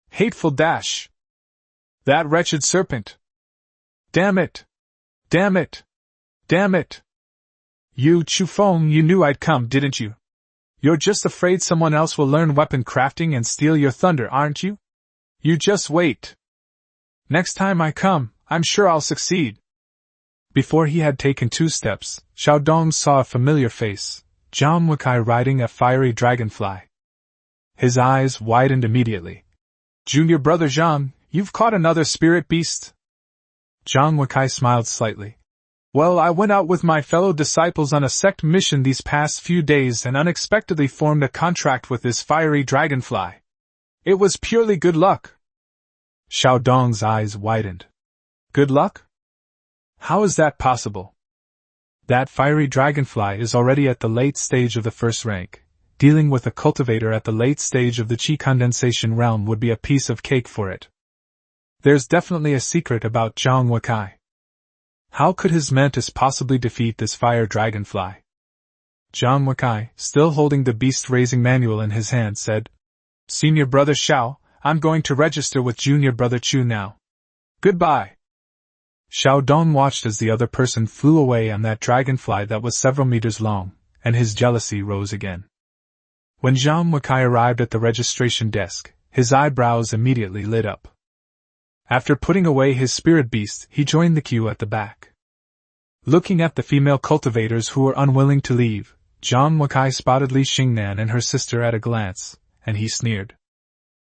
Hateful dash! That wretched serpent! Damn it! Damn it! Damn it! You, Chu Feng, you knew I'd come, didn't you? You're just afraid someone else will learn weapon crafting and steal your thunder, aren't you? You just wait. Next time I come, I'm sure I'll succeed. Before he had taken 2 steps, Xiao Dong saw a familiar face, Zhang Wekai riding a fiery dragonfly. His eyes widened immediately. Junior brother Zhang, you've caught another spirit beast? Zhang Wekai smiled slightly. Well, I went out with my fellow disciples on a sect mission these past few days and unexpectedly formed a contract with this fiery dragonfly. It was purely good luck. Xiao Dong's eyes widened. Good luck? How is that possible? That fiery dragonfly is already at the late stage of the first rank. Dealing with a cultivator at the late stage of the Qi condensation realm would be a piece of cake for it. There's definitely a secret about Zhang Wekai. How could his mantis possibly defeat this fire dragonfly? Zhang Wekai, still holding the beast-raising manual in his hand, said, Senior brother Xiao, I'm going to register with junior brother Chu now. Goodbye. Xiao Dong watched as the other person flew away on that dragonfly that was several meters long, and his jealousy rose again. When Zhang Wekai arrived at the registration desk, his eyebrows immediately lit up. After putting away his spirit beast, he joined the queue at the back. Looking at the female cultivators who were unwilling to leave, Zhang Wekai spotted Li Xingnan and her sister at a glance, and he sneered.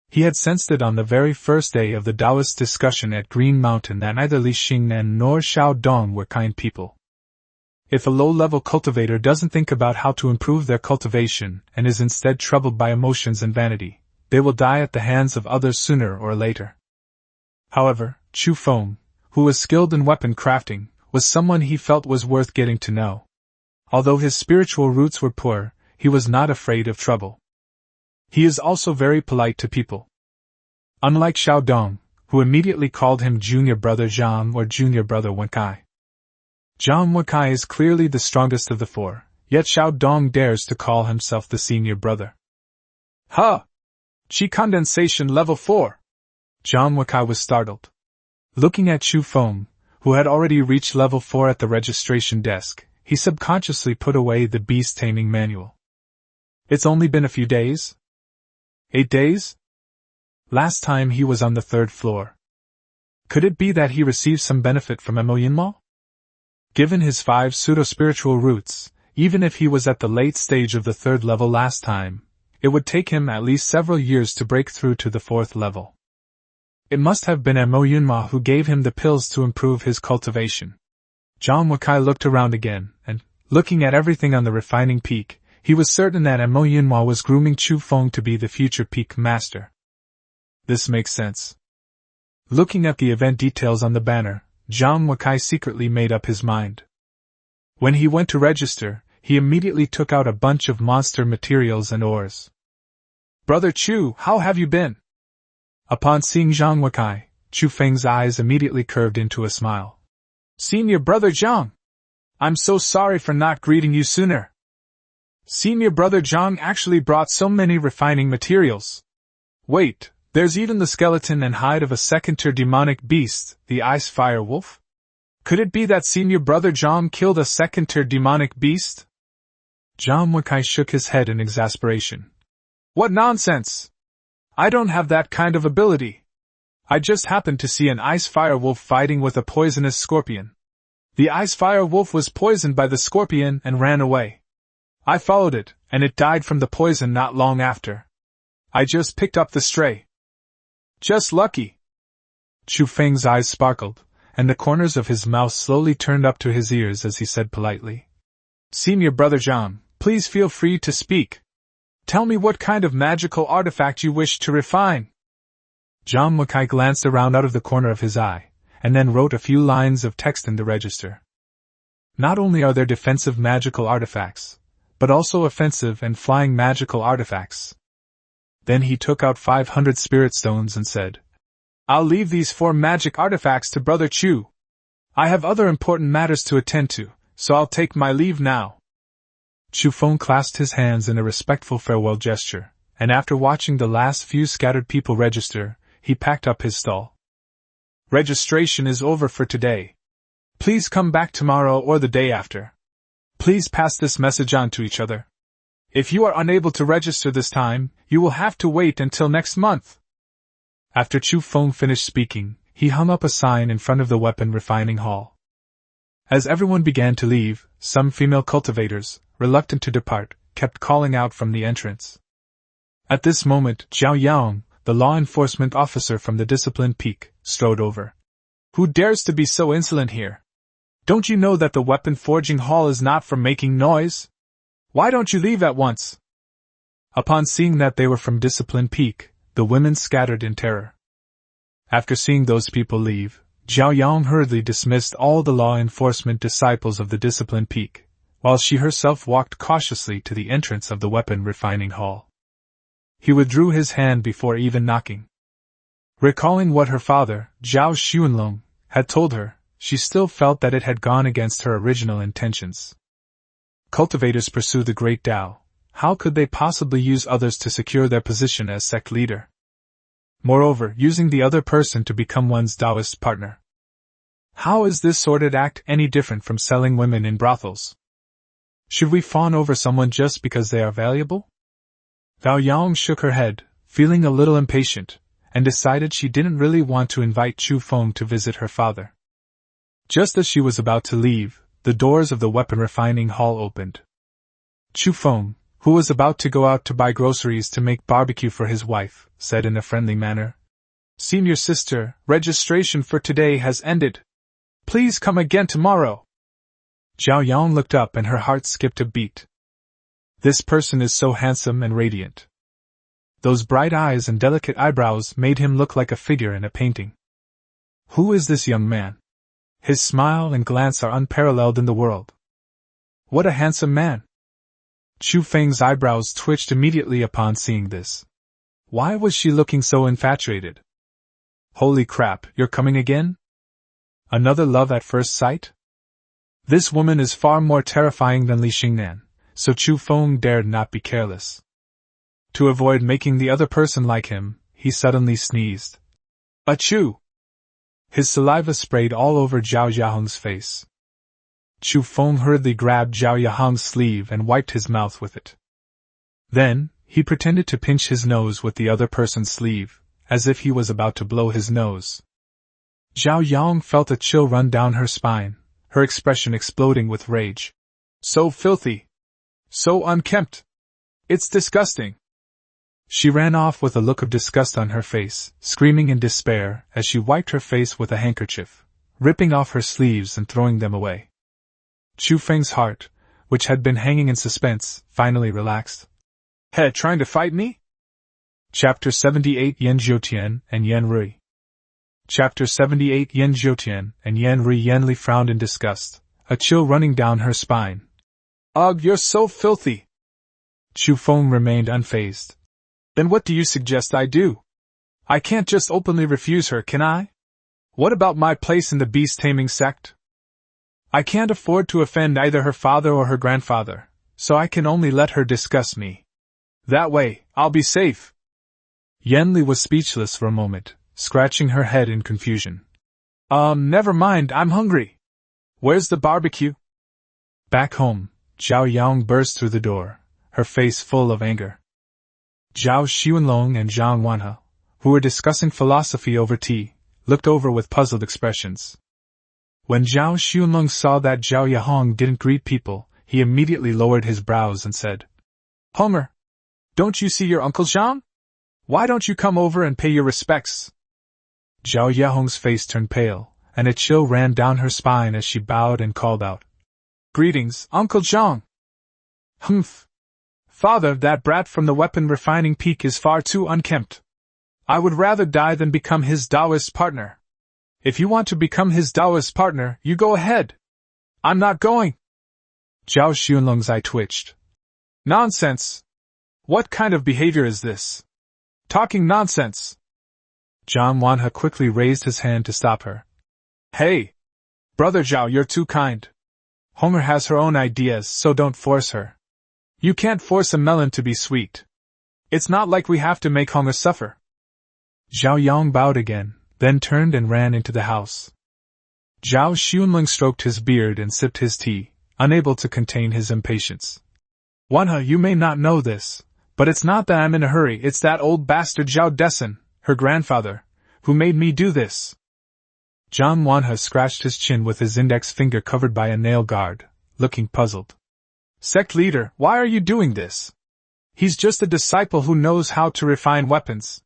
He had sensed it on the very first day of the Taoist discussion at Green Mountain that neither Li Xingnan nor Xiao Dong were kind people. If a low-level cultivator doesn't think about how to improve their cultivation and is instead troubled by emotions and vanity, they will die at the hands of others sooner or later. However, Chu Feng, who was skilled in weapon crafting, was someone he felt was worth getting to know. Although his spiritual roots were poor, he was not afraid of trouble. He is also very polite to people. Unlike Xiao Dong, who immediately called him Junior Brother Zhang or Junior Brother Wekai. Zhang Wekai is clearly the strongest of the 4, yet Xiao Dong dares to call himself the senior brother. Huh! Qi condensation level 4! Zhang Wekai was startled. Looking at Chu Feng, who had already reached level 4 at the registration desk, he subconsciously put away the beast-taming manual. It's only been a few days? 8 days? Last time he was on the 3rd floor. Could it be that he received some benefit from Manhwa? Given his 5 pseudo-spiritual roots, even if he was at the late stage of the 3rd level last time, it would take him at least several years to break through to the 4th level. It must have been Manhwa who gave him the pills to improve his cultivation. Zhang Wekai looked around again, and, looking at everything on the refining peak, he was certain that Mo Yunhua was grooming Chu Feng to be the future peak master. This makes sense. Looking at the event details on the banner, Zhang Wekai secretly made up his mind. When he went to register, he immediately took out a bunch of monster materials and ores. "Brother Chu, how have you been?" Upon seeing Zhang Wekai, Chu Feng's eyes immediately curved into a smile. "Senior Brother Zhang! I'm so sorry for not greeting you sooner. Senior Brother Zhang actually brought so many refining materials. Wait, there's even the skeleton and hide of a second-tier demonic beast, the Ice Fire Wolf? Could it be that Senior Brother Zhang killed a second-tier demonic beast?" Zhang Wekai shook his head in exasperation. "What nonsense! I don't have that kind of ability. I just happened to see an Ice Fire Wolf fighting with a poisonous scorpion. The Ice Fire Wolf was poisoned by the scorpion and ran away. I followed it, and it died from the poison not long after. I just picked up the stray. Just lucky." Chu Feng's eyes sparkled, and the corners of his mouth slowly turned up to his ears as he said politely, "Senior Brother Zhang, please feel free to speak. Tell me what kind of magical artifact you wish to refine." Zhang Wekai glanced around out of the corner of his eye, and then wrote a few lines of text in the register. Not only are there defensive magical artifacts, but also offensive and flying magical artifacts. Then he took out 500 spirit stones and said, "I'll leave these 4 magic artifacts to Brother Chu. I have other important matters to attend to, so I'll take my leave now." Chu Feng clasped his hands in a respectful farewell gesture, and after watching the last few scattered people register, he packed up his stall. "Registration is over for today. Please come back tomorrow or the day after. Please pass this message on to each other. If you are unable to register this time, you will have to wait until next month." After Chu Feng finished speaking, he hung up a sign in front of the weapon refining hall. As everyone began to leave, some female cultivators, reluctant to depart, kept calling out from the entrance. At this moment, Zhao Yang, the law enforcement officer from the discipline peak, strode over. "Who dares to be so insolent here? Don't you know that the weapon forging hall is not for making noise? Why don't you leave at once?" Upon seeing that they were from Discipline Peak, the women scattered in terror. After seeing those people leave, Zhao Yang hurriedly dismissed all the law enforcement disciples of the Discipline Peak, while she herself walked cautiously to the entrance of the weapon refining hall. He withdrew his hand before even knocking. Recalling what her father, Zhao Xuanlong, had told her, she still felt that it had gone against her original intentions. Cultivators pursue the Great Tao. How could they possibly use others to secure their position as sect leader? Moreover, using the other person to become one's Taoist partner. How is this sordid act any different from selling women in brothels? Should we fawn over someone just because they are valuable? Bao Yang shook her head, feeling a little impatient, and decided she didn't really want to invite Chu Feng to visit her father. Just as she was about to leave, the doors of the weapon refining hall opened. Chu Feng, who was about to go out to buy groceries to make barbecue for his wife, said in a friendly manner, "Senior sister, registration for today has ended. Please come again tomorrow." Zhao Yang looked up and her heart skipped a beat. This person is so handsome and radiant. Those bright eyes and delicate eyebrows made him look like a figure in a painting. Who is this young man? His smile and glance are unparalleled in the world. What a handsome man! Chu Feng's eyebrows twitched immediately upon seeing this. Why was she looking so infatuated? Holy crap, you're coming again? Another love at first sight? This woman is far more terrifying than Li Xingnan, so Chu Feng dared not be careless. To avoid making the other person like him, he suddenly sneezed. Achoo! His saliva sprayed all over Zhao Yahong's face. Chu Feng hurriedly grabbed Zhao Yahong's sleeve and wiped his mouth with it. Then, he pretended to pinch his nose with the other person's sleeve, as if he was about to blow his nose. Zhao Yang felt a chill run down her spine, her expression exploding with rage. So filthy! So unkempt! It's disgusting! She ran off with a look of disgust on her face, screaming in despair as she wiped her face with a handkerchief, ripping off her sleeves and throwing them away. Chu Feng's heart, which had been hanging in suspense, finally relaxed. He, trying to fight me? Chapter 78 Yan Zhoutian and Yan Rui. Chapter 78 Yan Zhoutian and Yan Rui. Yanli frowned in disgust, a chill running down her spine. Ugh, you're so filthy! Chu Feng remained unfazed. Then what do you suggest I do? I can't just openly refuse her, can I? What about my place in the beast-taming sect? I can't afford to offend either her father or her grandfather, so I can only let her discuss me. That way, I'll be safe. Yanli was speechless for a moment, scratching her head in confusion. Never mind, I'm hungry. Where's the barbecue? Back home, Zhao Yang burst through the door, her face full of anger. Zhao Xuanlong and Zhang Wanhe, who were discussing philosophy over tea, looked over with puzzled expressions. When Zhao Xuanlong saw that Zhao Yahong didn't greet people, he immediately lowered his brows and said, Homer, don't you see your Uncle Zhang? Why don't you come over and pay your respects? Zhao Yahong's face turned pale, and a chill ran down her spine as she bowed and called out, Greetings, Uncle Zhang. Humph. Father, that brat from the weapon refining peak is far too unkempt. I would rather die than become his Taoist partner. If you want to become his Taoist partner, you go ahead. I'm not going. Zhao Xuanlong's eye twitched. Nonsense. What kind of behavior is this? Talking nonsense. Zhang Wanhe quickly raised his hand to stop her. Hey! Brother Zhao, you're too kind. Homer has her own ideas, so don't force her. You can't force a melon to be sweet. It's not like we have to make Homer suffer. Zhao Yang bowed again, then turned and ran into the house. Zhao Xuanling stroked his beard and sipped his tea, unable to contain his impatience. Wanhe, you may not know this, but it's not that I'm in a hurry, it's that old bastard Zhao Dessen, her grandfather, who made me do this. Zhang Wanhe scratched his chin with his index finger covered by a nail guard, looking puzzled. Sect leader, why are you doing this? He's just a disciple who knows how to refine weapons.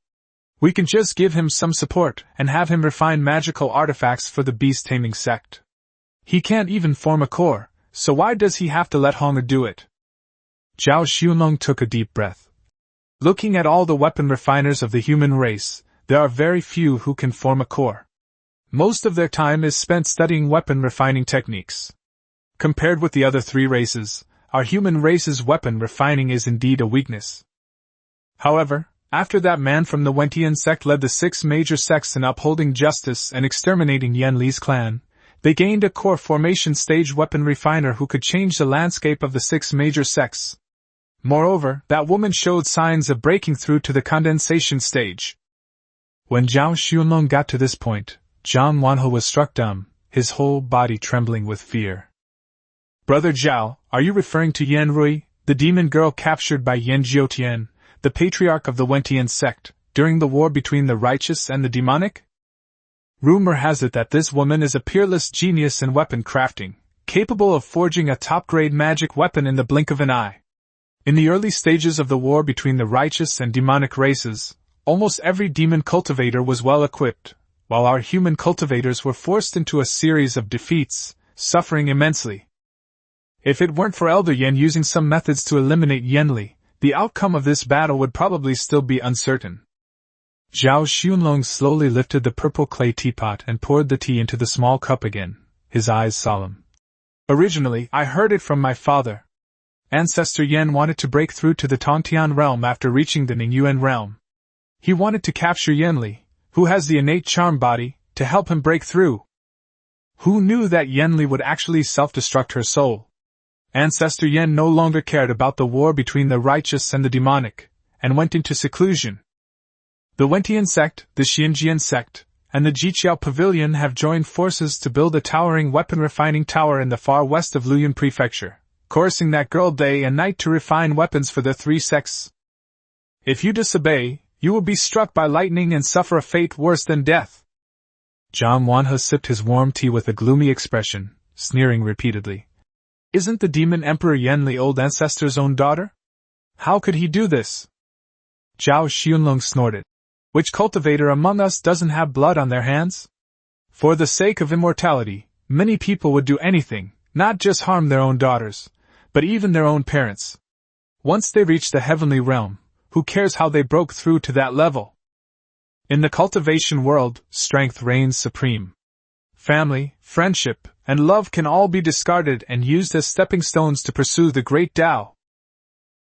We can just give him some support and have him refine magical artifacts for the beast-taming sect. He can't even form a core, so why does he have to let Honger do it? Zhao Xuanlong took a deep breath. Looking at all the weapon refiners of the human race, there are very few who can form a core. Most of their time is spent studying weapon refining techniques. Compared with the other three races, our human race's weapon refining is indeed a weakness. However, after that man from the Xuanjian Sect led the 6 major sects in upholding justice and exterminating Yan Li's clan, they gained a core formation stage weapon refiner who could change the landscape of the 6 major sects. Moreover, that woman showed signs of breaking through to the condensation stage. When Zhao Xuanlong got to this point, Zhang Wanhe was struck dumb, his whole body trembling with fear. Brother Zhao, are you referring to Yan Rui, the demon girl captured by Yan Zhoutian, the patriarch of the Xuanjian Sect, during the war between the righteous and the demonic? Rumor has it that this woman is a peerless genius in weapon crafting, capable of forging a top-grade magic weapon in the blink of an eye. In the early stages of the war between the righteous and demonic races, almost every demon cultivator was well equipped, while our human cultivators were forced into a series of defeats, suffering immensely. If it weren't for Elder Yan using some methods to eliminate Yanli, the outcome of this battle would probably still be uncertain. Zhao Xuanlong slowly lifted the purple clay teapot and poured the tea into the small cup again, his eyes solemn. Originally, I heard it from my father. Ancestor Yan wanted to break through to the Tongtian realm after reaching the Ningyuan realm. He wanted to capture Yanli, who has the innate charm body, to help him break through. Who knew that Yanli would actually self-destruct her soul? Ancestor Yan no longer cared about the war between the righteous and the demonic, and went into seclusion. The Xuanjian Sect, the Xuanjian Sect, and the Jiqiao Pavilion have joined forces to build a towering weapon-refining tower in the far west of Luoyang Prefecture, coercing that girl day and night to refine weapons for the 3 sects. If you disobey, you will be struck by lightning and suffer a fate worse than death. Zhang Wanhe sipped his warm tea with a gloomy expression, sneering repeatedly. Isn't the demon Emperor Yanli old ancestor's own daughter? How could he do this? Zhao Xuanlong snorted. Which cultivator among us doesn't have blood on their hands? For the sake of immortality, many people would do anything, not just harm their own daughters, but even their own parents. Once they reach the heavenly realm, who cares how they broke through to that level? In the cultivation world, strength reigns supreme. Family, friendship, and love can all be discarded and used as stepping stones to pursue the great Tao.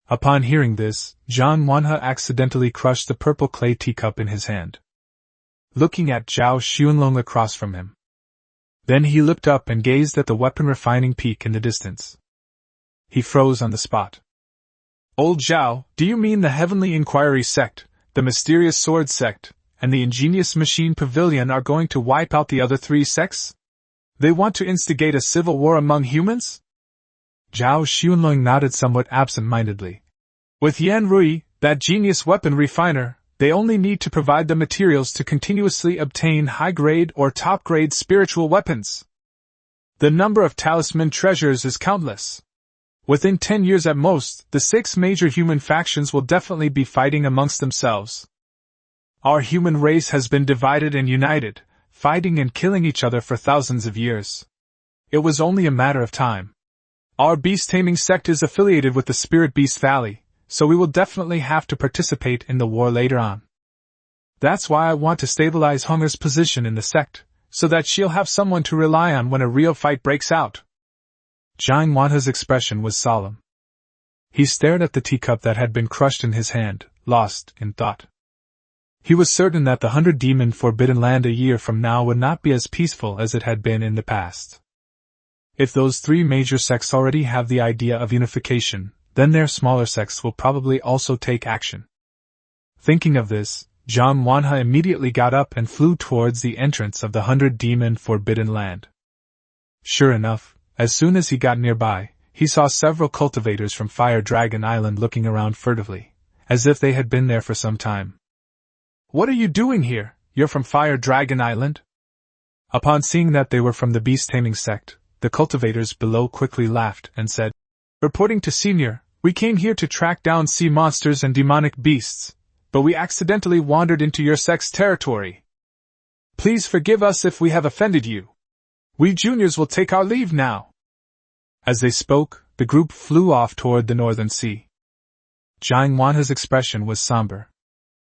Upon hearing this, Zhang Wanhe accidentally crushed the purple clay teacup in his hand, looking at Zhao Xuanlong across from him. Then he looked up and gazed at the weapon-refining peak in the distance. He froze on the spot. Old Zhao, do you mean the Heavenly Inquiry Sect, the Mysterious Sword Sect, and the Ingenious Machine Pavilion are going to wipe out the other three sects? They want to instigate a civil war among humans? Zhao Xuanlong nodded somewhat absent-mindedly. With Yan Rui, that genius weapon refiner, they only need to provide the materials to continuously obtain high-grade or top-grade spiritual weapons. The number of talisman treasures is countless. Within 10 years at most, the 6 major human factions will definitely be fighting amongst themselves. Our human race has been divided and united, fighting and killing each other for thousands of years. It was only a matter of time. Our beast-taming sect is affiliated with the Spirit Beast Valley, so we will definitely have to participate in the war later on. That's why I want to stabilize Hunger's position in the sect, so that she'll have someone to rely on when a real fight breaks out. Zhang Wanhe's expression was solemn. He stared at the teacup that had been crushed in his hand, lost in thought. He was certain that the 100-demon Forbidden Land a year from now would not be as peaceful as it had been in the past. If those 3 major sects already have the idea of unification, then their smaller sects will probably also take action. Thinking of this, Zhang Wanhe immediately got up and flew towards the entrance of the 100-demon Forbidden Land. Sure enough, as soon as he got nearby, he saw several cultivators from Fire Dragon Island looking around furtively, as if they had been there for some time. What are you doing here? You're from Fire Dragon Island? Upon seeing that they were from the beast-taming sect, the cultivators below quickly laughed and said, Reporting to Senior, we came here to track down sea monsters and demonic beasts, but we accidentally wandered into your sect's territory. Please forgive us if we have offended you. We juniors will take our leave now. As they spoke, the group flew off toward the northern sea. Zhang Wanhe's expression was somber.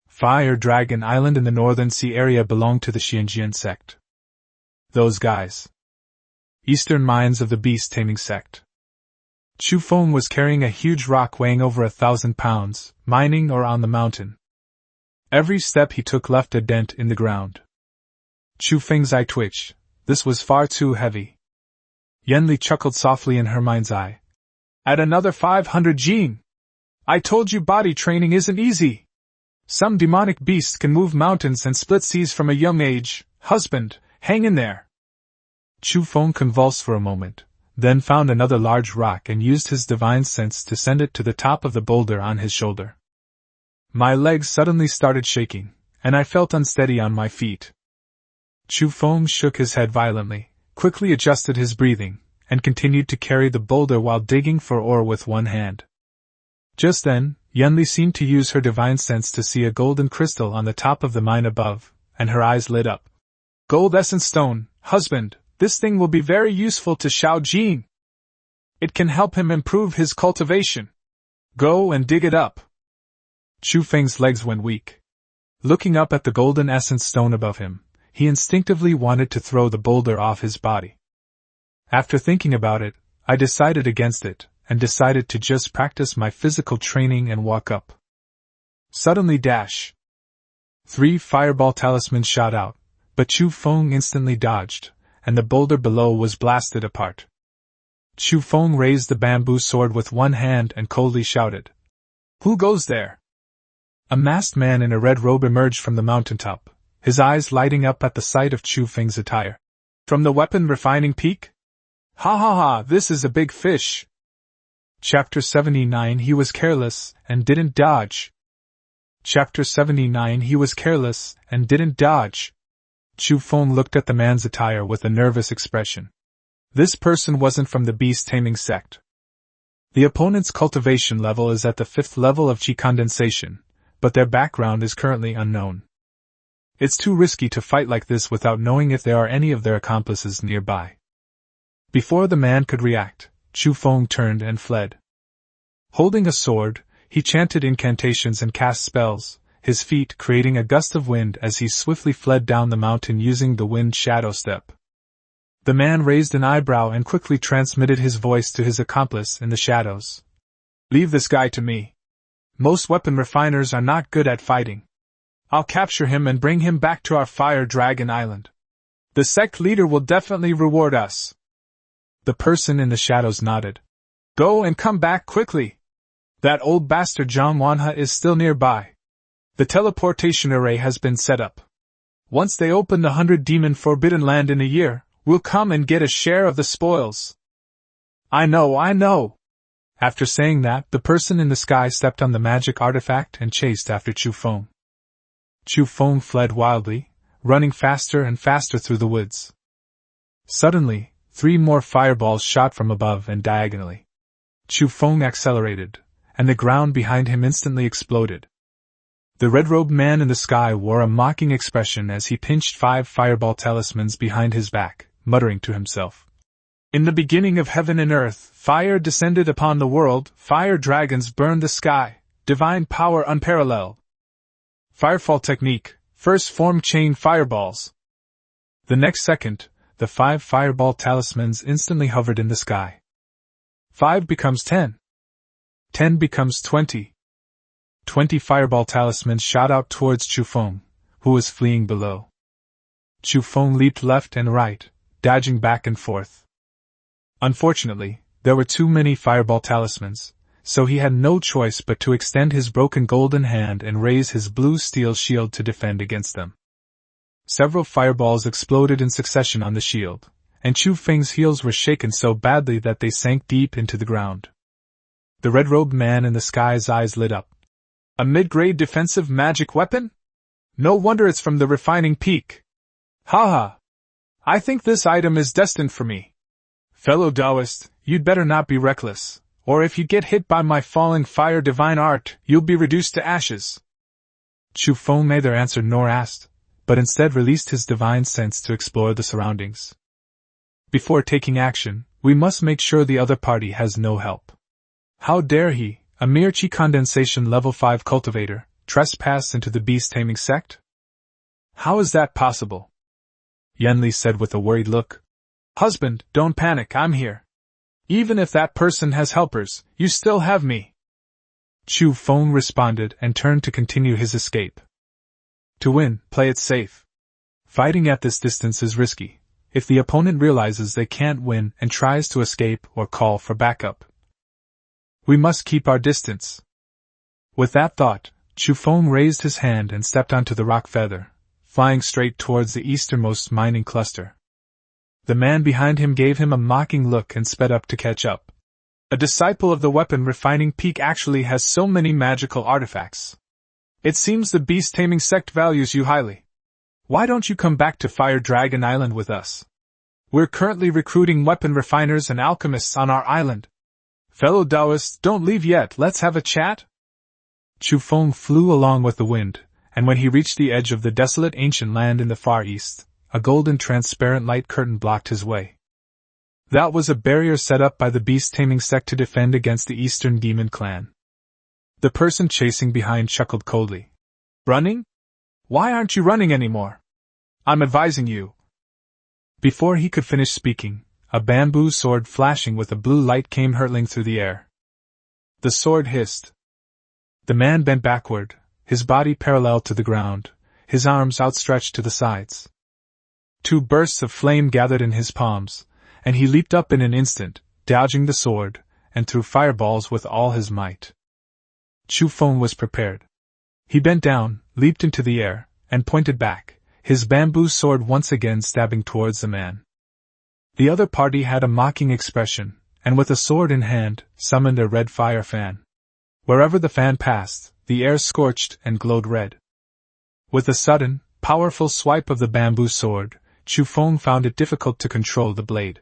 Fire Dragon Island in the northern sea area belonged to the Xuanjian Sect. Those guys. Eastern minds of the beast-taming sect. Chu Feng was carrying a huge rock weighing over 1,000 pounds, mining or on the mountain. Every step he took left a dent in the ground. Chu Feng's eye twitched. This was far too heavy. Yanli chuckled softly in her mind's eye. Add another 500 gene. I told you body training isn't easy. Some demonic beasts can move mountains and split seas from a young age. Husband, hang in there. Chu Feng convulsed for a moment, then found another large rock and used his divine sense to send it to the top of the boulder on his shoulder. My legs suddenly started shaking, and I felt unsteady on my feet. Chu Feng shook his head violently, quickly adjusted his breathing, and continued to carry the boulder while digging for ore with one hand. Just then, Yanli seemed to use her divine sense to see a golden crystal on the top of the mine above, and her eyes lit up. Gold essence stone, husband, this thing will be very useful to Xiao Jin. It can help him improve his cultivation. Go and dig it up. Chu Feng's legs went weak. Looking up at the golden essence stone above him, he instinctively wanted to throw the boulder off his body. After thinking about it, I decided against it, and decided to just practice my physical training and walk up. Suddenly dash. 3 fireball talismans shot out, but Chu Feng instantly dodged, and the boulder below was blasted apart. Chu Feng raised the bamboo sword with one hand and coldly shouted, Who goes there? A masked man in a red robe emerged from the mountaintop, his eyes lighting up at the sight of Chu Feng's attire. From the weapon refining peak? Ha ha ha, this is a big fish. Chapter 79 He was careless and didn't dodge. Chapter 79 He was careless and didn't dodge. Chu Feng looked at the man's attire with a nervous expression. This person wasn't from the beast-taming sect. The opponent's cultivation level is at the 5th level of Qi condensation, but their background is currently unknown. It's too risky to fight like this without knowing if there are any of their accomplices nearby. Before the man could react, Chu Feng turned and fled. Holding a sword, he chanted incantations and cast spells, his feet creating a gust of wind as he swiftly fled down the mountain using the wind shadow step. The man raised an eyebrow and quickly transmitted his voice to his accomplice in the shadows. Leave this guy to me. Most weapon refiners are not good at fighting. I'll capture him and bring him back to our Fire Dragon Island. The sect leader will definitely reward us. The person in the shadows nodded. Go and come back quickly. That old bastard John Manhwa is still nearby. The teleportation array has been set up. Once they open the 100-demon forbidden land in a year, we'll come and get a share of the spoils. I know. After saying that, the person in the sky stepped on the magic artifact and chased after Chu Feng. Chu Feng fled wildly, running faster and faster through the woods. Suddenly, 3 more fireballs shot from above and diagonally. Chu Feng accelerated, and the ground behind him instantly exploded. The red-robed man in the sky wore a mocking expression as he pinched 5 fireball talismans behind his back, muttering to himself. In the beginning of heaven and earth, fire descended upon the world, fire dragons burned the sky, divine power unparalleled. Firefall technique, first form chain fireballs. The next second, the 5 fireball talismans instantly hovered in the sky. 5 becomes 10. 10 becomes 20. 20 fireball talismans shot out towards Chu Feng, who was fleeing below. Chu Feng leaped left and right, dodging back and forth. Unfortunately, there were too many fireball talismans, so he had no choice but to extend his broken golden hand and raise his blue steel shield to defend against them. Several fireballs exploded in succession on the shield, and Chu Feng's heels were shaken so badly that they sank deep into the ground. The red-robed man in the sky's eyes lit up. A mid-grade defensive magic weapon? No wonder it's from the refining peak. Haha! I think this item is destined for me. Fellow Taoist, you'd better not be reckless, or if you get hit by my falling fire divine art, you'll be reduced to ashes. Chu Feng neither answered nor asked, but instead released his divine sense to explore the surroundings. Before taking action, we must make sure the other party has no help. How dare he, a mere chi condensation level 5 cultivator, trespass into the beast-taming sect? How is that possible? Yanli said with a worried look. Husband, don't panic, I'm here. Even if that person has helpers, you still have me. Chu Feng responded and turned to continue his escape. To win, play it safe. Fighting at this distance is risky. If the opponent realizes they can't win and tries to escape or call for backup, we must keep our distance. With that thought, Chu Feng raised his hand and stepped onto the rock feather, flying straight towards the easternmost mining cluster. The man behind him gave him a mocking look and sped up to catch up. A disciple of the weapon refining peak actually has so many magical artifacts. It seems the beast-taming sect values you highly. Why don't you come back to Fire Dragon Island with us? We're currently recruiting weapon refiners and alchemists on our island. Fellow Taoists, don't leave yet, let's have a chat? Chu Feng flew along with the wind, and when he reached the edge of the desolate ancient land in the far east, a golden transparent light curtain blocked his way. That was a barrier set up by the beast-taming sect to defend against the Eastern Demon Clan. The person chasing behind chuckled coldly. Running? Why aren't you running anymore? I'm advising you. Before he could finish speaking, a bamboo sword flashing with a blue light came hurtling through the air. The sword hissed. The man bent backward, his body parallel to the ground, his arms outstretched to the sides. 2 bursts of flame gathered in his palms, and he leaped up in an instant, dodging the sword, and threw fireballs with all his might. Chu Feng was prepared. He bent down, leaped into the air, and pointed back, his bamboo sword once again stabbing towards the man. The other party had a mocking expression, and with a sword in hand, summoned a red fire fan. Wherever the fan passed, the air scorched and glowed red. With a sudden, powerful swipe of the bamboo sword, Chu Feng found it difficult to control the blade.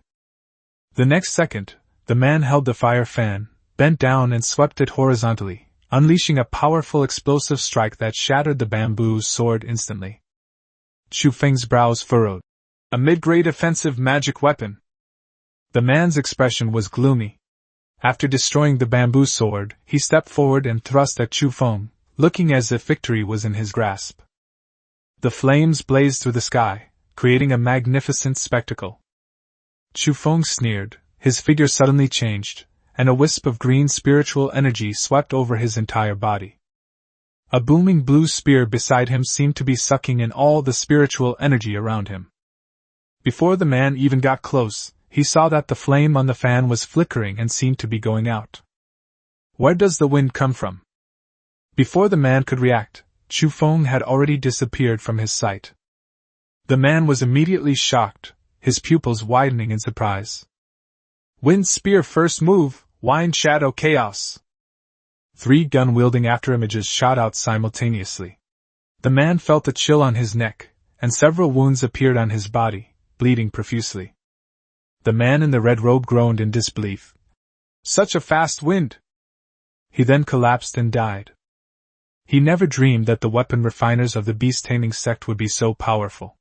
The next second, the man held the fire fan, bent down and swept it horizontally, unleashing a powerful explosive strike that shattered the bamboo sword instantly. Chu Feng's brows furrowed. A mid-grade offensive magic weapon. The man's expression was gloomy. After destroying the bamboo sword, he stepped forward and thrust at Chu Feng, looking as if victory was in his grasp. The flames blazed through the sky, creating a magnificent spectacle. Chu Feng sneered, his figure suddenly changed, and a wisp of green spiritual energy swept over his entire body. A booming blue spear beside him seemed to be sucking in all the spiritual energy around him. Before the man even got close, he saw that the flame on the fan was flickering and seemed to be going out. Where does the wind come from? Before the man could react, Chu Feng had already disappeared from his sight. The man was immediately shocked, his pupils widening in surprise. Wind spear first move, wind shadow chaos. 3 gun-wielding afterimages shot out simultaneously. The man felt a chill on his neck, and several wounds appeared on his body, bleeding profusely. The man in the red robe groaned in disbelief. Such a fast wind! He then collapsed and died. He never dreamed that the weapon refiners of the beast-taming sect would be so powerful.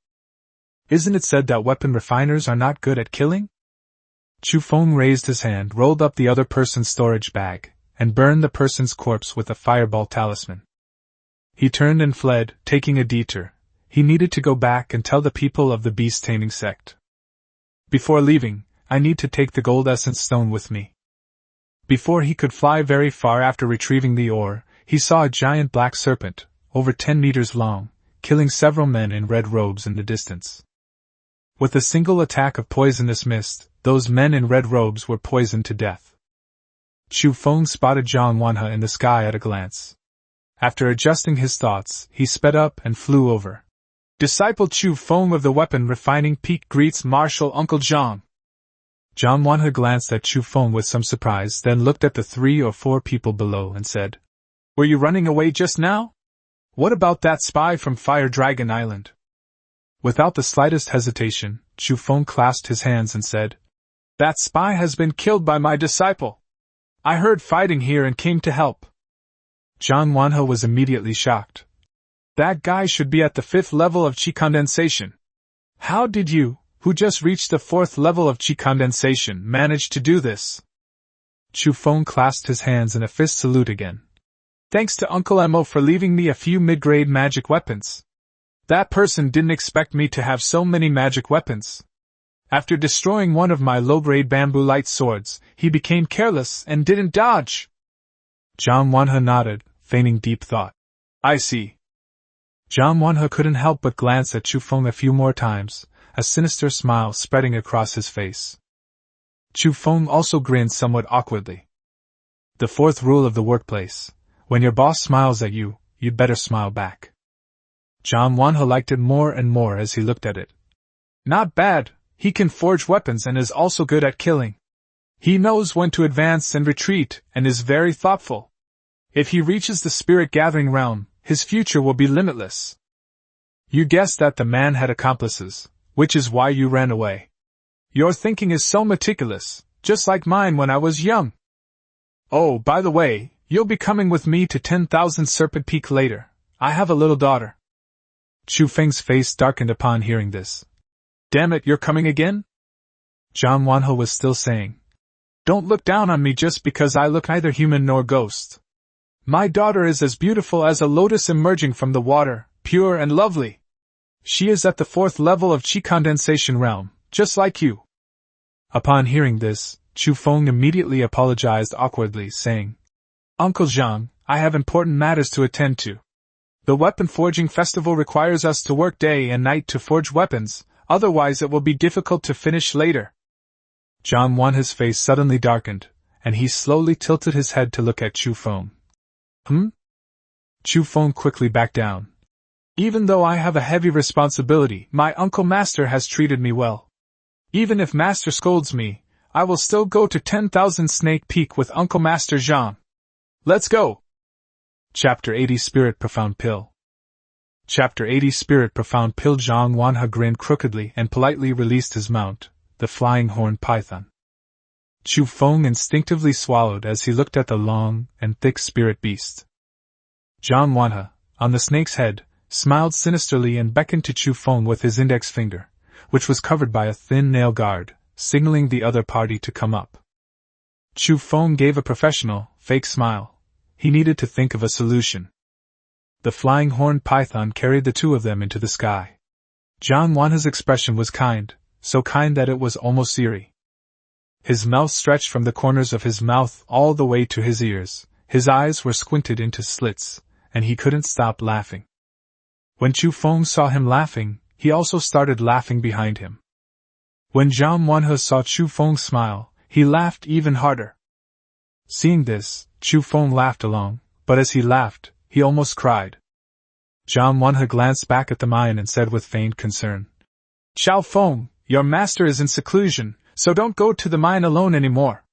Isn't it said that weapon refiners are not good at killing? Chu Feng raised his hand, rolled up the other person's storage bag, and burned the person's corpse with a fireball talisman. He turned and fled, taking a detour. He needed to go back and tell the people of the beast-taming sect. Before leaving, I need to take the gold essence stone with me. Before he could fly very far after retrieving the ore, he saw a giant black serpent, over 10 meters long, killing several men in red robes in the distance. With a single attack of poisonous mist, those men in red robes were poisoned to death. Chu Feng spotted Zhang Wanhe in the sky at a glance. After adjusting his thoughts, he sped up and flew over. Disciple Chu Feng of the Weapon Refining Peak greets Marshal Uncle Zhang. Zhang Wanhe glanced at Chu Feng with some surprise, then looked at the 3 or 4 people below and said, Were you running away just now? What about that spy from Fire Dragon Island? Without the slightest hesitation, Chu Feng clasped his hands and said, That spy has been killed by my disciple. I heard fighting here and came to help. Zhang Wanhe was immediately shocked. That guy should be at the 5th level of Qi condensation. How did you, who just reached the 4th level of Qi condensation, manage to do this? Chu Feng clasped his hands in a fist salute again. Thanks to Uncle Mo for leaving me a few mid-grade magic weapons. That person didn't expect me to have so many magic weapons. After destroying one of my low-grade bamboo light swords, he became careless and didn't dodge. Zhang Wanhe nodded, feigning deep thought. I see. Zhang Wanhe couldn't help but glance at Chu Feng a few more times, a sinister smile spreading across his face. Chu Feng also grinned somewhat awkwardly. The 4th rule of the workplace: when your boss smiles at you, you'd better smile back. Zhang Wanhe liked it more and more as he looked at it. Not bad, he can forge weapons and is also good at killing. He knows when to advance and retreat, and is very thoughtful. If he reaches the spirit-gathering realm, his future will be limitless. You guessed that the man had accomplices, which is why you ran away. Your thinking is so meticulous, just like mine when I was young. Oh, by the way, you'll be coming with me to 10,000 Serpent Peak later. I have a little daughter. Chu Feng's face darkened upon hearing this. Damn it, you're coming again? Zhang Wanhe was still saying. Don't look down on me just because I look neither human nor ghost. My daughter is as beautiful as a lotus emerging from the water, pure and lovely. She is at the 4th level of Qi condensation realm, just like you. Upon hearing this, Chu Feng immediately apologized awkwardly, saying, Uncle Zhang, I have important matters to attend to. The weapon forging festival requires us to work day and night to forge weapons, otherwise it will be difficult to finish later. Zhang Wanhe's face suddenly darkened, and he slowly tilted his head to look at Chu Feng. Chu Feng quickly backed down. Even though I have a heavy responsibility, my uncle master has treated me well. Even if master scolds me, I will still go to 10,000 Snake Peak with Uncle Master Zhang. Let's go! Chapter 80 Spirit Profound Pill. Chapter 80 Spirit Profound Pill. Zhang Wanhe grinned crookedly and politely released his mount, the flying horned python. Chu Feng instinctively swallowed as he looked at the long and thick spirit beast. Zhang Wanhe, on the snake's head, smiled sinisterly and beckoned to Chu Feng with his index finger, which was covered by a thin nail guard, signaling the other party to come up. Chu Feng gave a professional, fake smile. He needed to think of a solution. The flying horned python carried the two of them into the sky. Zhang Wanha's expression was kind, so kind that it was almost eerie. His mouth stretched from the corners of his mouth all the way to his ears, his eyes were squinted into slits, and he couldn't stop laughing. When Chu Feng saw him laughing, he also started laughing behind him. When Zhang Wanha saw Chu Feng smile, he laughed even harder. Seeing this, Chu Feng laughed along, but as he laughed, he almost cried. Zhang Wanha glanced back at the mine and said with feigned concern, "Xiao Feng, your master is in seclusion, so don't go to the mine alone anymore.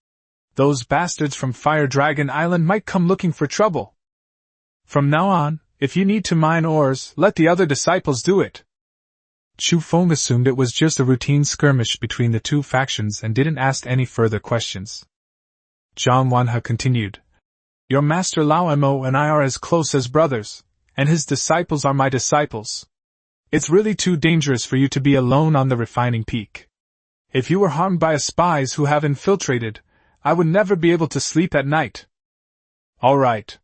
Those bastards from Fire Dragon Island might come looking for trouble. From now on, if you need to mine ores, let the other disciples do it." Chu Feng assumed it was just a routine skirmish between the two factions and didn't ask any further questions. Zhang Wanha continued, "Your master Lao Mo and I are as close as brothers, and his disciples are my disciples. It's really too dangerous for you to be alone on the refining peak. If you were harmed by spies who have infiltrated, I would never be able to sleep at night. All right.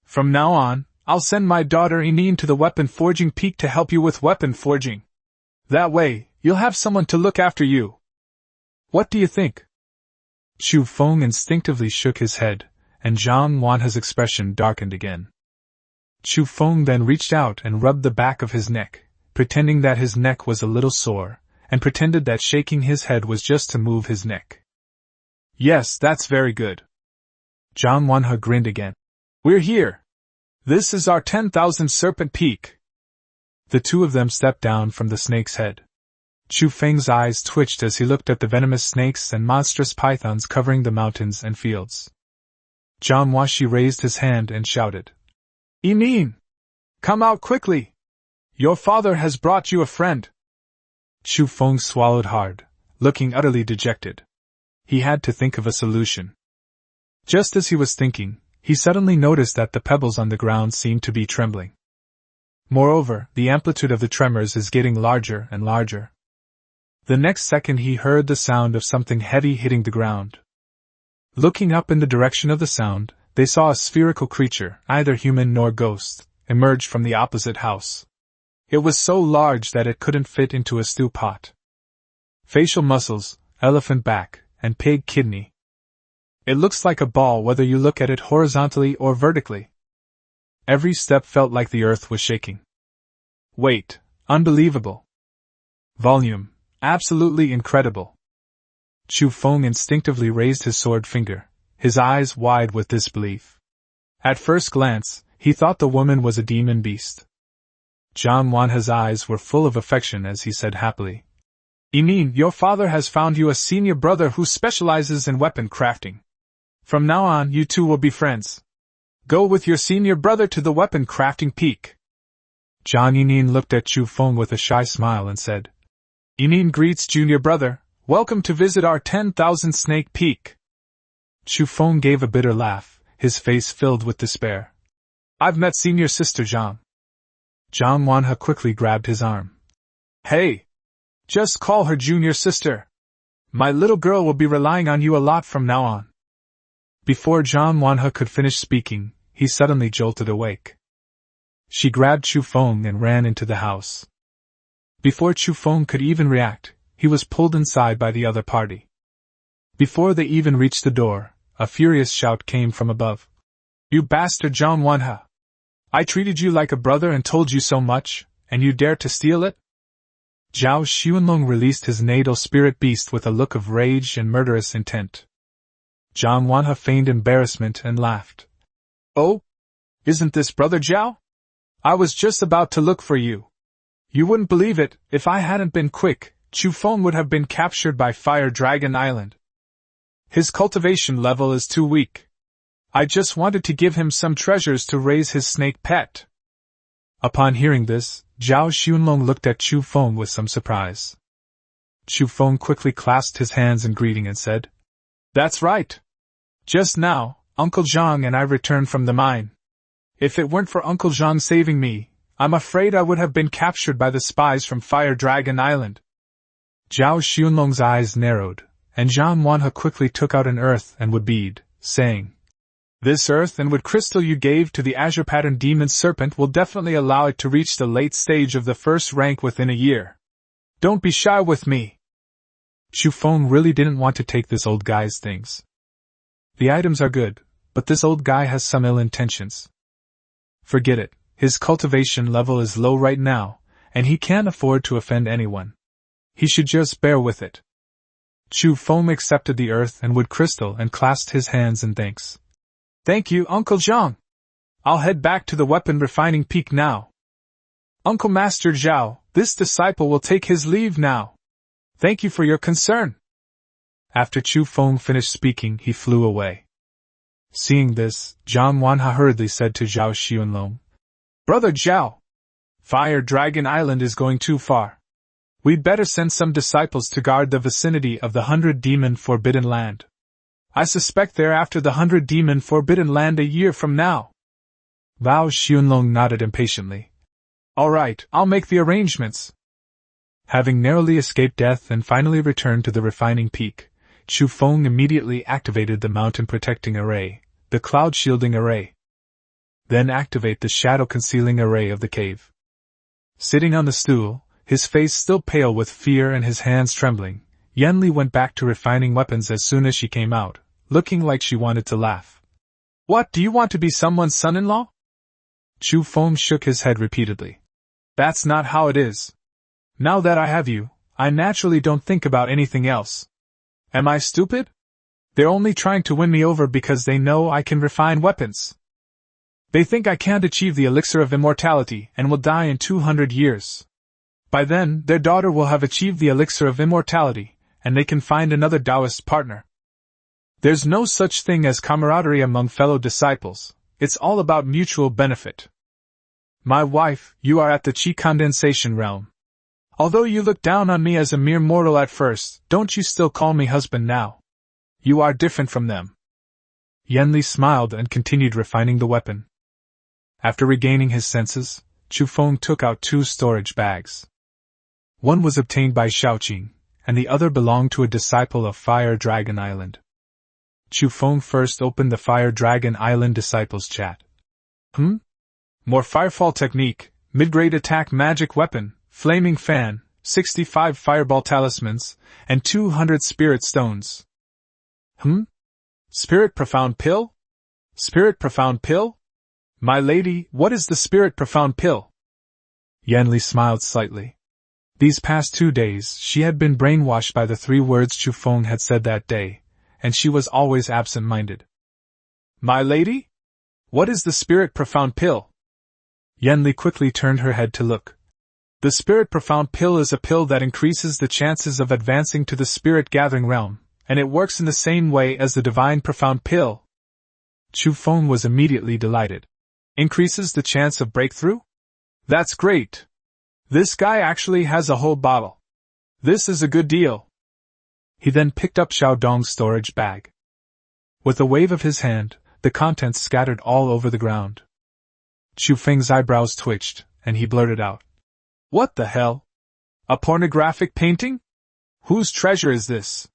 From now on, I'll send my daughter Inine to the weapon forging peak to help you with weapon forging. That way, you'll have someone to look after you. What do you think?" Chu Feng instinctively shook his head, and Zhang Wanha's expression darkened again. Chu Feng then reached out and rubbed the back of his neck, pretending that his neck was a little sore, and pretended that shaking his head was just to move his neck. "Yes, that's very good." Zhang Wanha grinned again. "We're here. This is our 10,000 serpent peak." The two of them stepped down from the snake's head. Chu Feng's eyes twitched as he looked at the venomous snakes and monstrous pythons covering the mountains and fields. Zhang Washi raised his hand and shouted, "Inine! Come out quickly! Your father has brought you a friend." Chu Feng swallowed hard, looking utterly dejected. He had to think of a solution. Just as he was thinking, he suddenly noticed that the pebbles on the ground seemed to be trembling. Moreover, the amplitude of the tremors is getting larger and larger. The next second he heard the sound of something heavy hitting the ground. Looking up in the direction of the sound, they saw a spherical creature, neither human nor ghost, emerge from the opposite house. It was so large that it couldn't fit into a stew pot. Facial muscles, elephant back, and pig kidney. It looks like a ball whether you look at it horizontally or vertically. Every step felt like the earth was shaking. Weight, unbelievable. Volume, absolutely incredible. Chu Feng instinctively raised his sword finger, his eyes wide with disbelief. At first glance, he thought the woman was a demon beast. Zhang Wanha's eyes were full of affection as he said happily, "Inine, your father has found you a senior brother who specializes in weapon crafting. From now on, you two will be friends. Go with your senior brother to the weapon crafting peak." Zhang Inine looked at Chu Feng with a shy smile and said, "Inine greets junior brother, welcome to visit our 10,000 snake peak." Chu Feng gave a bitter laugh, his face filled with despair. "I've met senior sister Zhang." Zhang Wanha quickly grabbed his arm. "Hey! Just call her junior sister. My little girl will be relying on you a lot from now on." Before Zhang Wanha could finish speaking, he suddenly jolted awake. She grabbed Chu Feng and ran into the house. Before Chu Feng could even react, he was pulled inside by the other party. Before they even reached the door, a furious shout came from above. "You bastard Zhang Wanha! I treated you like a brother and told you so much, and you dare to steal it?" Zhao Xuanlong released his natal spirit beast with a look of rage and murderous intent. Zhang Wanha feigned embarrassment and laughed. "Oh? Isn't this brother Zhao? I was just about to look for you. You wouldn't believe it, if I hadn't been quick, Chu Feng would have been captured by Fire Dragon Island. His cultivation level is too weak. I just wanted to give him some treasures to raise his snake pet." Upon hearing this, Zhao Xunlong looked at Chu Feng with some surprise. Chu Feng quickly clasped his hands in greeting and said, "That's right. Just now, Uncle Zhang and I returned from the mine. If it weren't for Uncle Zhang saving me, I'm afraid I would have been captured by the spies from Fire Dragon Island. Zhao Xunlong's eyes narrowed, and Zhang Wanhe quickly took out an earth and wood bead, saying, "This earth and wood crystal you gave to the azure pattern demon serpent will definitely allow it to reach the late stage of the first rank within a year. Don't be shy with me." Chu Feng really didn't want to take this old guy's things. The items are good, but this old guy has some ill intentions. Forget it, his cultivation level is low right now, and he can't afford to offend anyone. He should just bear with it. Chu Feng accepted the earth and wood crystal and clasped his hands in thanks. "Thank you, Uncle Zhang. I'll head back to the weapon refining peak now. Uncle Master Zhao, this disciple will take his leave now. Thank you for your concern." After Chu Feng finished speaking, he flew away. Seeing this, Zhang Wanhe hurriedly said to Zhao Xunlong, "Brother Zhao, Fire Dragon Island is going too far. We'd better send some disciples to guard the vicinity of the 100-demon Forbidden Land. I suspect they're after the 100-demon Forbidden Land a year from now." Zhao Xunlong nodded impatiently. "All right, I'll make the arrangements." Having narrowly escaped death and finally returned to the refining peak, Chu Feng immediately activated the mountain protecting array, the cloud shielding array. Then activate the shadow concealing array of the cave. Sitting on the stool, his face still pale with fear and his hands trembling, Yanli went back to refining weapons as soon as she came out, looking like she wanted to laugh. "What, do you want to be someone's son-in-law?" Chu Feng shook his head repeatedly. "That's not how it is. Now that I have you, I naturally don't think about anything else. Am I stupid? They're only trying to win me over because they know I can refine weapons. They think I can't achieve the elixir of immortality and will die in 200 years. By then, their daughter will have achieved the elixir of immortality, and they can find another Taoist partner. There's no such thing as camaraderie among fellow disciples, it's all about mutual benefit. My wife, you are at the Qi condensation realm. Although you look down on me as a mere mortal at first, don't you still call me husband now? You are different from them." Yanli smiled and continued refining the weapon. After regaining his senses, Chu Feng took out 2 storage bags. One was obtained by Shaoqing, and the other belonged to a disciple of Fire Dragon Island. Chu Feng first opened the Fire Dragon Island disciples chat. More firefall technique, mid-grade attack magic weapon, flaming fan, 65 fireball talismans, and 200 spirit stones. Spirit profound pill? Spirit profound pill? My lady, what is the spirit profound pill? Yanli smiled slightly. These past 2 days she had been brainwashed by the 3 words Chu Feng had said that day, and she was always absent-minded. My lady? What is the spirit profound pill? Yanli quickly turned her head to look. The spirit profound pill is a pill that increases the chances of advancing to the spirit gathering realm, and it works in the same way as the divine profound pill. Chu Feng was immediately delighted. Increases the chance of breakthrough? That's great. This guy actually has a whole bottle. This is a good deal. He then picked up Xiao Dong's storage bag. With a wave of his hand, the contents scattered all over the ground. Chu Feng's eyebrows twitched, and he blurted out. What the hell? A pornographic painting? Whose treasure is this?